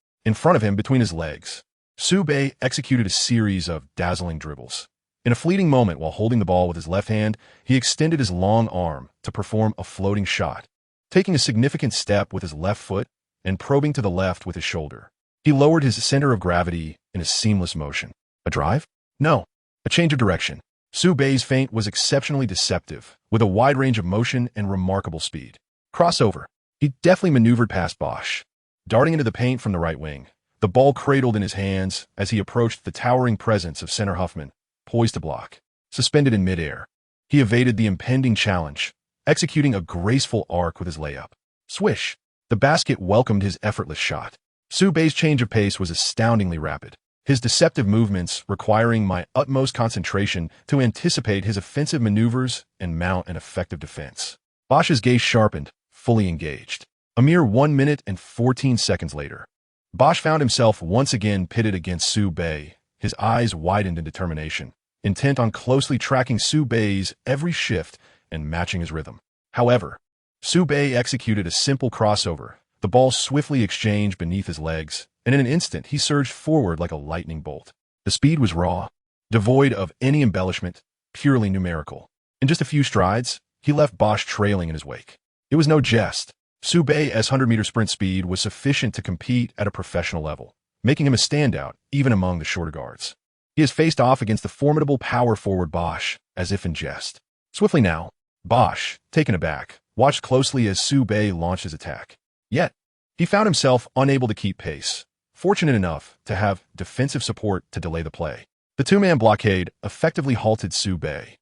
Soubey executed a series of dazzling dribbles. In a fleeting moment while holding the ball with his left hand, he extended his long arm to perform a floating shot, taking a significant step with his left foot and probing to the left with his shoulder. He lowered his center of gravity in a seamless motion. A drive? No, a change of direction. Soubey's feint was exceptionally deceptive, with a wide range of motion and remarkable speed. Crossover. He deftly maneuvered past Bosch. Darting into the paint from the right wing, the ball cradled in his hands as he approached the towering presence of center Huffman, poised to block. Suspended in midair, he evaded the impending challenge, executing a graceful arc with his layup. Swish! The basket welcomed his effortless shot. Soubey's change of pace was astoundingly rapid, his deceptive movements requiring my utmost concentration to anticipate his offensive maneuvers and mount an effective defense. Bosch's gaze sharpened, fully engaged. A mere 1 minute and 14 seconds later, Bosch found himself once again pitted against Soubey, his eyes widened in determination, intent on closely tracking Soubey's every shift and matching his rhythm. However, Soubey executed a simple crossover. The ball swiftly exchanged beneath his legs, and in an instant he surged forward like a lightning bolt. The speed was raw, devoid of any embellishment, purely numerical. In just a few strides, he left Bosch trailing in his wake. It was no jest. Soubey's 100-meter sprint speed was sufficient to compete at a professional level, making him a standout even among the shorter guards. He has faced off against the formidable power forward Bosch, as if in jest. Swiftly now, Bosch, taken aback, watched closely as Soubey launched his attack. Yet, he found himself unable to keep pace, fortunate enough to have defensive support to delay the play. The two-man blockade effectively halted Soubey.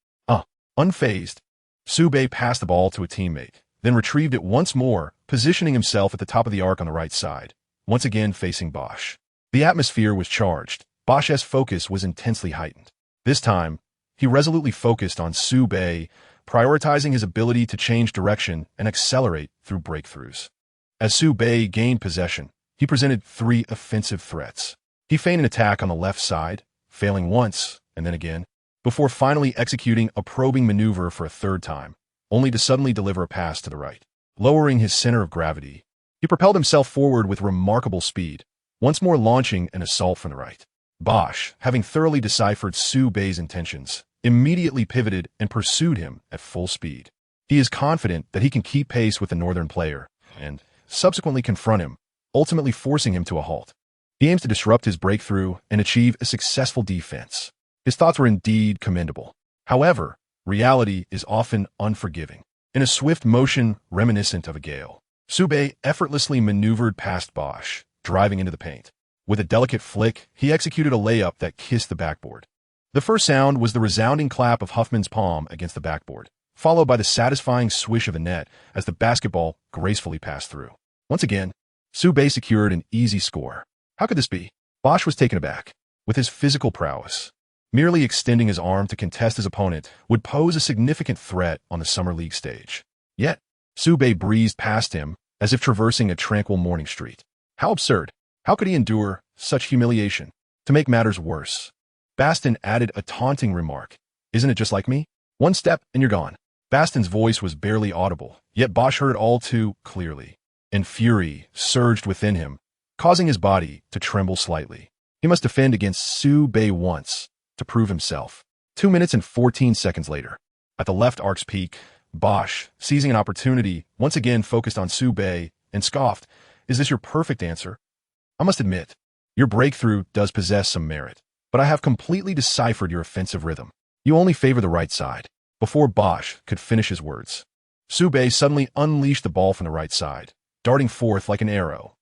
Unfazed, Soubey passed the ball to a teammate, then retrieved it once more, positioning himself at the top of the arc on the right side, once again facing Bosch. The atmosphere was charged. Bosch's focus was intensely heightened. This time, he resolutely focused on Soubey, prioritizing his ability to change direction and accelerate through breakthroughs. As Soubey gained possession, he presented 3 offensive threats. He feigned an attack on the left side, failing once and then again, before finally executing a probing maneuver for a third time, only to suddenly deliver a pass to the right. Lowering his center of gravity, he propelled himself forward with remarkable speed, once more launching an assault from the right. Bosch, having thoroughly deciphered Soubey's intentions, immediately pivoted and pursued him at full speed. He is confident that he can keep pace with the northern player and subsequently confront him, ultimately forcing him to a halt. He aims to disrupt his breakthrough and achieve a successful defense. His thoughts were indeed commendable. However, reality is often unforgiving. In a swift motion reminiscent of a gale, Soubey effortlessly maneuvered past Bosch, driving into the paint. With a delicate flick, he executed a layup that kissed the backboard. The first sound was the resounding clap of Huffman's palm against the backboard, followed by the satisfying swish of the net as the basketball gracefully passed through. Once again, Soubey secured an easy score. How could this be? Bosch was taken aback. With his physical prowess, merely extending his arm to contest his opponent would pose a significant threat on the Summer League stage. Yet, Soubey breezed past him as if traversing a tranquil morning street. How absurd! How could he endure such humiliation? To make matters worse, Bastin added a taunting remark. "Isn't it just like me? One step and you're gone." Bastin's voice was barely audible, yet Bosch heard it all too clearly, and fury surged within him, causing his body to tremble slightly. He must defend against Soubey once to prove himself. 2 minutes and 14 seconds later, at the left arc's peak, Bosch, seizing an opportunity, once again focused on Soubey and scoffed, "Is this your perfect answer? I must admit, your breakthrough does possess some merit. but I have completely deciphered your offensive rhythm. You only favor the right side. Before Bosch could finish his words, Sube suddenly unleashed the ball from the right side, darting forth like an arrow.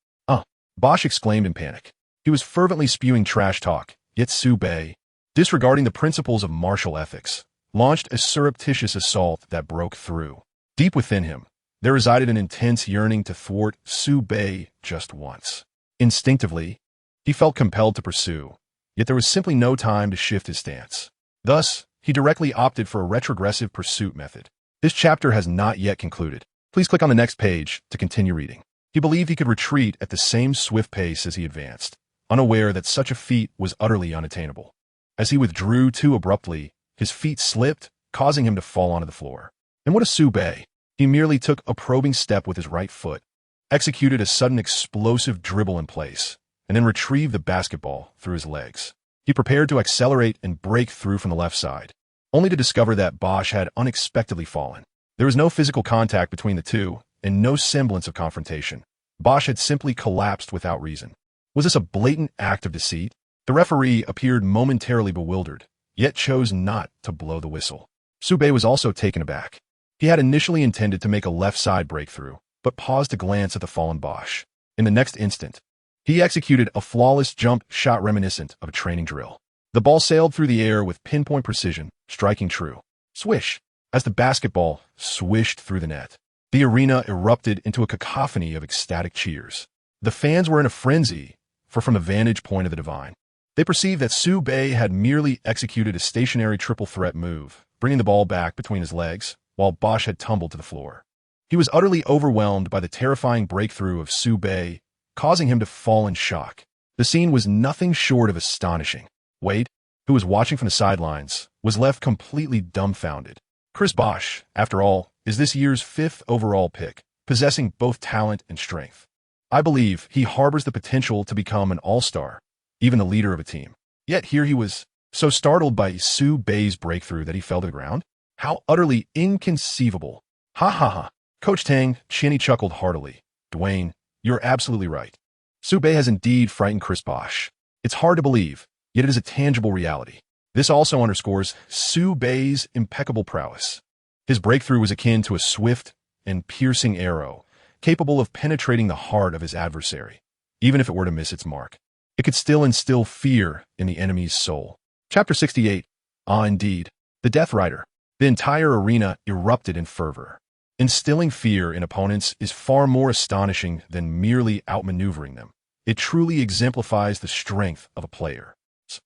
Bosch exclaimed in panic. He was fervently spewing trash talk, yet Sube, disregarding the principles of martial ethics, launched a surreptitious assault that broke through. Deep within him, there resided an intense yearning to thwart Sube just once. Instinctively, he felt compelled to pursue, yet there was simply no time to shift his stance. Thus, he directly opted for a retrogressive pursuit method. This chapter has not yet concluded. Please click on the next page to continue reading. He believed he could retreat at the same swift pace as he advanced, unaware that such a feat was utterly unattainable. As he withdrew too abruptly, his feet slipped, causing him to fall onto the floor. And what a Sube! He merely took a probing step with his right foot, executed a sudden explosive dribble in place, and then retrieved the basketball through his legs. He prepared to accelerate and break through from the left side, only to discover that Bosch had unexpectedly fallen. There was no physical contact between the two, and no semblance of confrontation. Bosch had simply collapsed without reason. Was this a blatant act of deceit? The referee appeared momentarily bewildered, yet chose not to blow the whistle. Sube was also taken aback. He had initially intended to make a left-side breakthrough, but paused to glance at the fallen Bosch. In the next instant, he executed a flawless jump shot reminiscent of a training drill. The ball sailed through the air with pinpoint precision, striking true. Swish! As the basketball swished through the net, the arena erupted into a cacophony of ecstatic cheers. The fans were in a frenzy, for from the vantage point of the divine, they perceived that Sube had merely executed a stationary triple threat move, bringing the ball back between his legs, while Bosch had tumbled to the floor. He was utterly overwhelmed by the terrifying breakthrough of Sube, causing him to fall in shock. The scene was nothing short of astonishing. Wade, who was watching from the sidelines, was left completely dumbfounded. Chris Bosch, after all, is this year's 5th overall pick, possessing both talent and strength. I believe he harbors the potential to become an all-star, even the leader of a team. Yet here he was, so startled by Sube's breakthrough that he fell to the ground. How utterly inconceivable. Ha ha ha. Coach Tang, Chinny chuckled heartily. Dwyane, you're absolutely right. Sube has indeed frightened Chris Bosch. It's hard to believe, yet it is a tangible reality. This also underscores Sube's impeccable prowess. His breakthrough was akin to a swift and piercing arrow, capable of penetrating the heart of his adversary. Even if it were to miss its mark, it could still instill fear in the enemy's soul. Chapter 68. Indeed. The Death Rider. The entire arena erupted in fervor. Instilling fear in opponents is far more astonishing than merely outmaneuvering them. It truly exemplifies the strength of a player.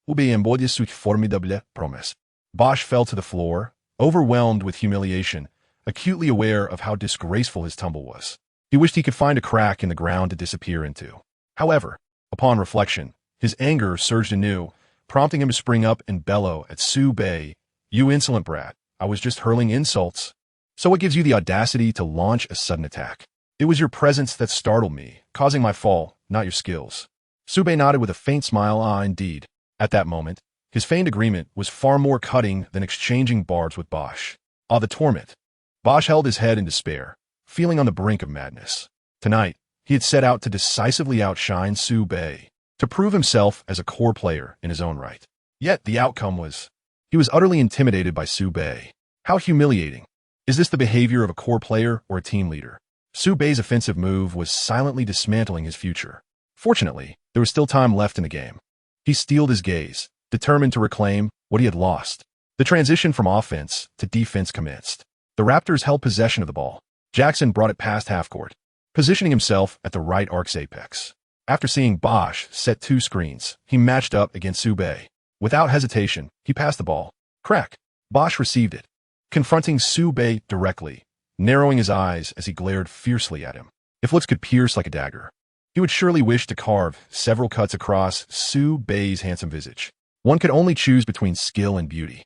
Embark, formidable prowess. Bosch fell to the floor, overwhelmed with humiliation, acutely aware of how disgraceful his tumble was. He wished he could find a crack in the ground to disappear into. However, upon reflection, his anger surged anew, prompting him to spring up and bellow at Sube, "You insolent brat, I was just hurling insults. So what gives you the audacity to launch a sudden attack? It was your presence that startled me, causing my fall, not your skills." Sube nodded with a faint smile. Indeed. At that moment, his feigned agreement was far more cutting than exchanging barbs with Bosch. The torment. Bosch held his head in despair, feeling on the brink of madness. Tonight, he had set out to decisively outshine Sube, to prove himself as a core player in his own right. Yet the outcome was, he was utterly intimidated by Sube. How humiliating. Is this the behavior of a core player or a team leader? Sube's offensive move was silently dismantling his future. Fortunately, there was still time left in the game. He steeled his gaze, determined to reclaim what he had lost. The transition from offense to defense commenced. The Raptors held possession of the ball. Jackson brought it past half-court, positioning himself at the right arc's apex. After seeing Bosch set 2 screens, he matched up against Sube. Without hesitation, he passed the ball. Crack. Bosch received it, confronting Sube directly, narrowing his eyes as he glared fiercely at him. If looks could pierce like a dagger, he would surely wish to carve several cuts across Sube's handsome visage. One could only choose between skill and beauty.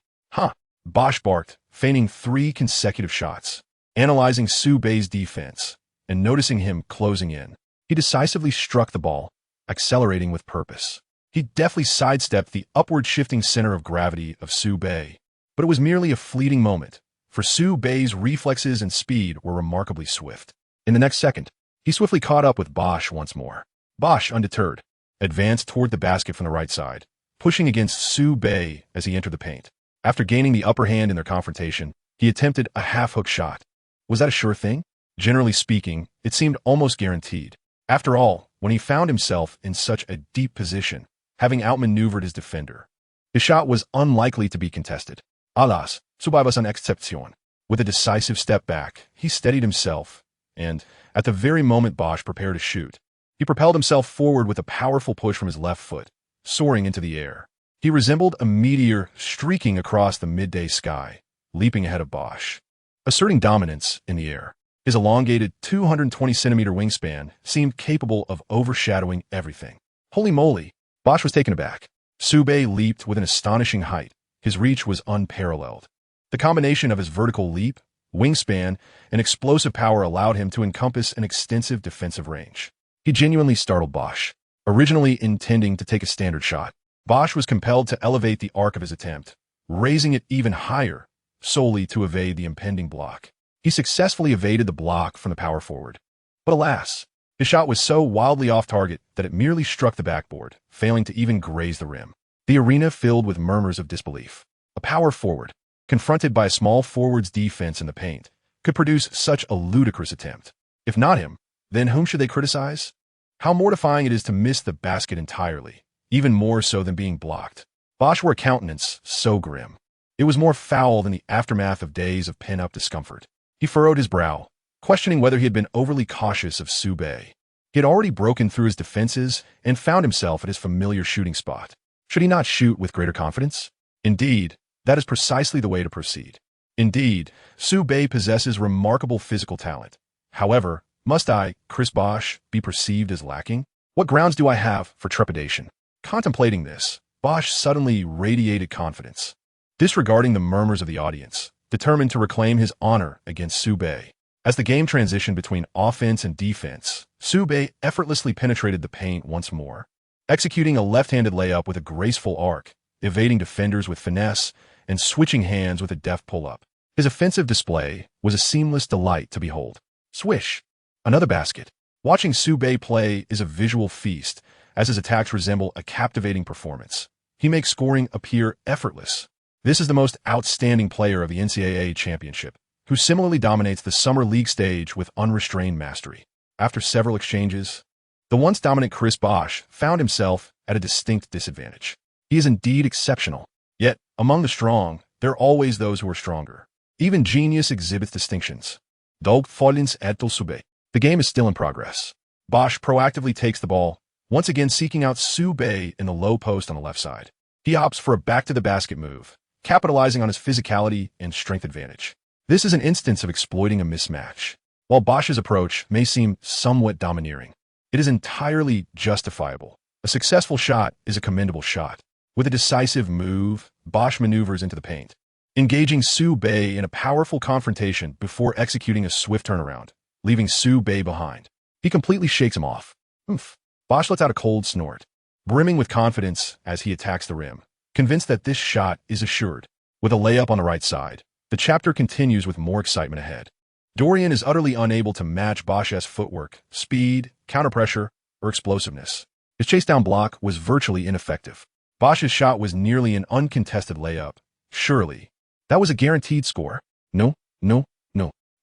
Bosch barked, feigning 3 consecutive shots. Analyzing Sube's defense and noticing him closing in, he decisively struck the ball, accelerating with purpose. He deftly sidestepped the upward shifting center of gravity of Sube, but it was merely a fleeting moment, for Sube's reflexes and speed were remarkably swift. In the next second, he swiftly caught up with Bosch once more. Bosch, undeterred, advanced toward the basket from the right side, pushing against Su-Bei as he entered the paint. After gaining the upper hand in their confrontation, he attempted a half-hook shot. Was that a sure thing? Generally speaking, it seemed almost guaranteed. After all, when he found himself in such a deep position, having outmaneuvered his defender, his shot was unlikely to be contested. Alas, subibas an exception. With a decisive step back, he steadied himself, and, at the very moment Bosch prepared to shoot, he propelled himself forward with a powerful push from his left foot, soaring into the air. He resembled a meteor streaking across the midday sky, leaping ahead of Bosch, asserting dominance in the air. His elongated 220-centimeter wingspan seemed capable of overshadowing everything. Holy moly! Bosch was taken aback. Su-Bei leaped with an astonishing height. His reach was unparalleled. The combination of his vertical leap, wingspan, and explosive power allowed him to encompass an extensive defensive range. He genuinely startled Bosch. Originally intending to take a standard shot, Bosch was compelled to elevate the arc of his attempt, raising it even higher, solely to evade the impending block. He successfully evaded the block from the power forward. But alas, his shot was so wildly off target that it merely struck the backboard, failing to even graze the rim. The arena filled with murmurs of disbelief. A power forward, confronted by a small forward's defense in the paint, could produce such a ludicrous attempt. If not him, then whom should they criticize? How mortifying it is to miss the basket entirely, even more so than being blocked. Bosch wore a countenance so grim. It was more foul than the aftermath of days of pent-up discomfort. He furrowed his brow, questioning whether he had been overly cautious of Su-Bei. He had already broken through his defenses and found himself at his familiar shooting spot. Should he not shoot with greater confidence? Indeed, that is precisely the way to proceed. Indeed, Su-Bei possesses remarkable physical talent. However, must I, Chris Bosch, be perceived as lacking? What grounds do I have for trepidation? Contemplating this, Bosch suddenly radiated confidence. Disregarding the murmurs of the audience, determined to reclaim his honor against Su-Bei. As the game transitioned between offense and defense, Su-Bei effortlessly penetrated the paint once more, executing a left-handed layup with a graceful arc, evading defenders with finesse, and switching hands with a deft pull-up. His offensive display was a seamless delight to behold. Swish! Another basket. Watching Su-Bei play is a visual feast, as his attacks resemble a captivating performance. He makes scoring appear effortless. This is the most outstanding player of the NCAA championship, who similarly dominates the summer league stage with unrestrained mastery. After several exchanges, the once dominant Chris Bosch found himself at a distinct disadvantage. He is indeed exceptional, yet among the strong, there are always those who are stronger. Even genius exhibits distinctions. Dog Follins et Su-Bei. The game is still in progress. Bosch proactively takes the ball, once again seeking out Su-Bei in the low post on the left side. He opts for a back-to-the-basket move, capitalizing on his physicality and strength advantage. This is an instance of exploiting a mismatch. While Bosch's approach may seem somewhat domineering, it is entirely justifiable. A successful shot is a commendable shot. With a decisive move, Bosch maneuvers into the paint, engaging Su-Bei in a powerful confrontation before executing a swift turnaround, leaving Su-Bei behind. He completely shakes him off. Oof. Bosch lets out a cold snort, brimming with confidence as he attacks the rim, convinced that this shot is assured. With a layup on the right side, the chapter continues with more excitement ahead. Dwyane is utterly unable to match Bosch's footwork, speed, counterpressure, or explosiveness. His chase-down block was virtually ineffective. Bosch's shot was nearly an uncontested layup. Surely, that was a guaranteed score. No.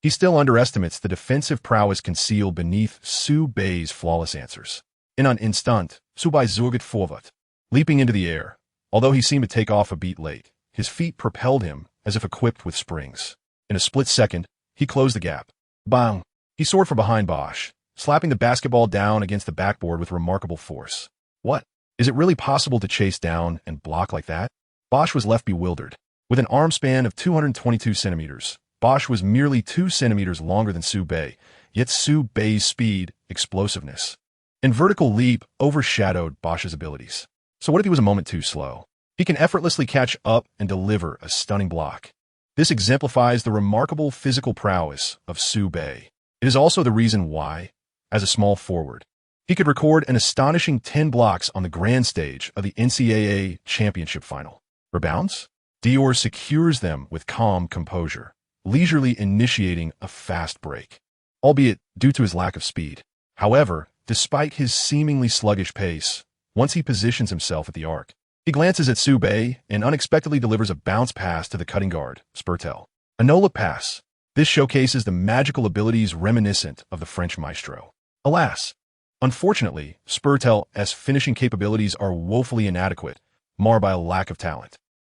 He still underestimates the defensive prowess concealed beneath Su-Bei's flawless answers. In an instant, Su-Bei zurget vorwärts. Leaping into the air, although he seemed to take off a beat late, his feet propelled him as if equipped with springs. In a split second, he closed the gap. Bang! He soared from behind Bosch, slapping the basketball down against the backboard with remarkable force. What? Is it really possible to chase down and block like that? Bosch was left bewildered. With an arm span of 222 centimeters, Bosch was merely 2 centimeters longer than Su-Bei, yet Su-Bei's speed, explosiveness, and vertical leap overshadowed Bosch's abilities. So what if he was a moment too slow? He can effortlessly catch up and deliver a stunning block. This exemplifies the remarkable physical prowess of Su-Bei. It is also the reason why, as a small forward, he could record an astonishing 10 blocks on the grand stage of the NCAA championship final. Rebounds? Dior secures them with calm composure, leisurely initiating a fast break, albeit due to his lack of speed. However, despite his seemingly sluggish pace, once he positions himself at the arc, He glances at Soubey and unexpectedly delivers a bounce pass to the cutting guard, Spurtel. A no-look pass. This showcases the magical abilities reminiscent of the French maestro. Alas, unfortunately, Spurtel's finishing capabilities are woefully inadequate, marred by a lack of talent.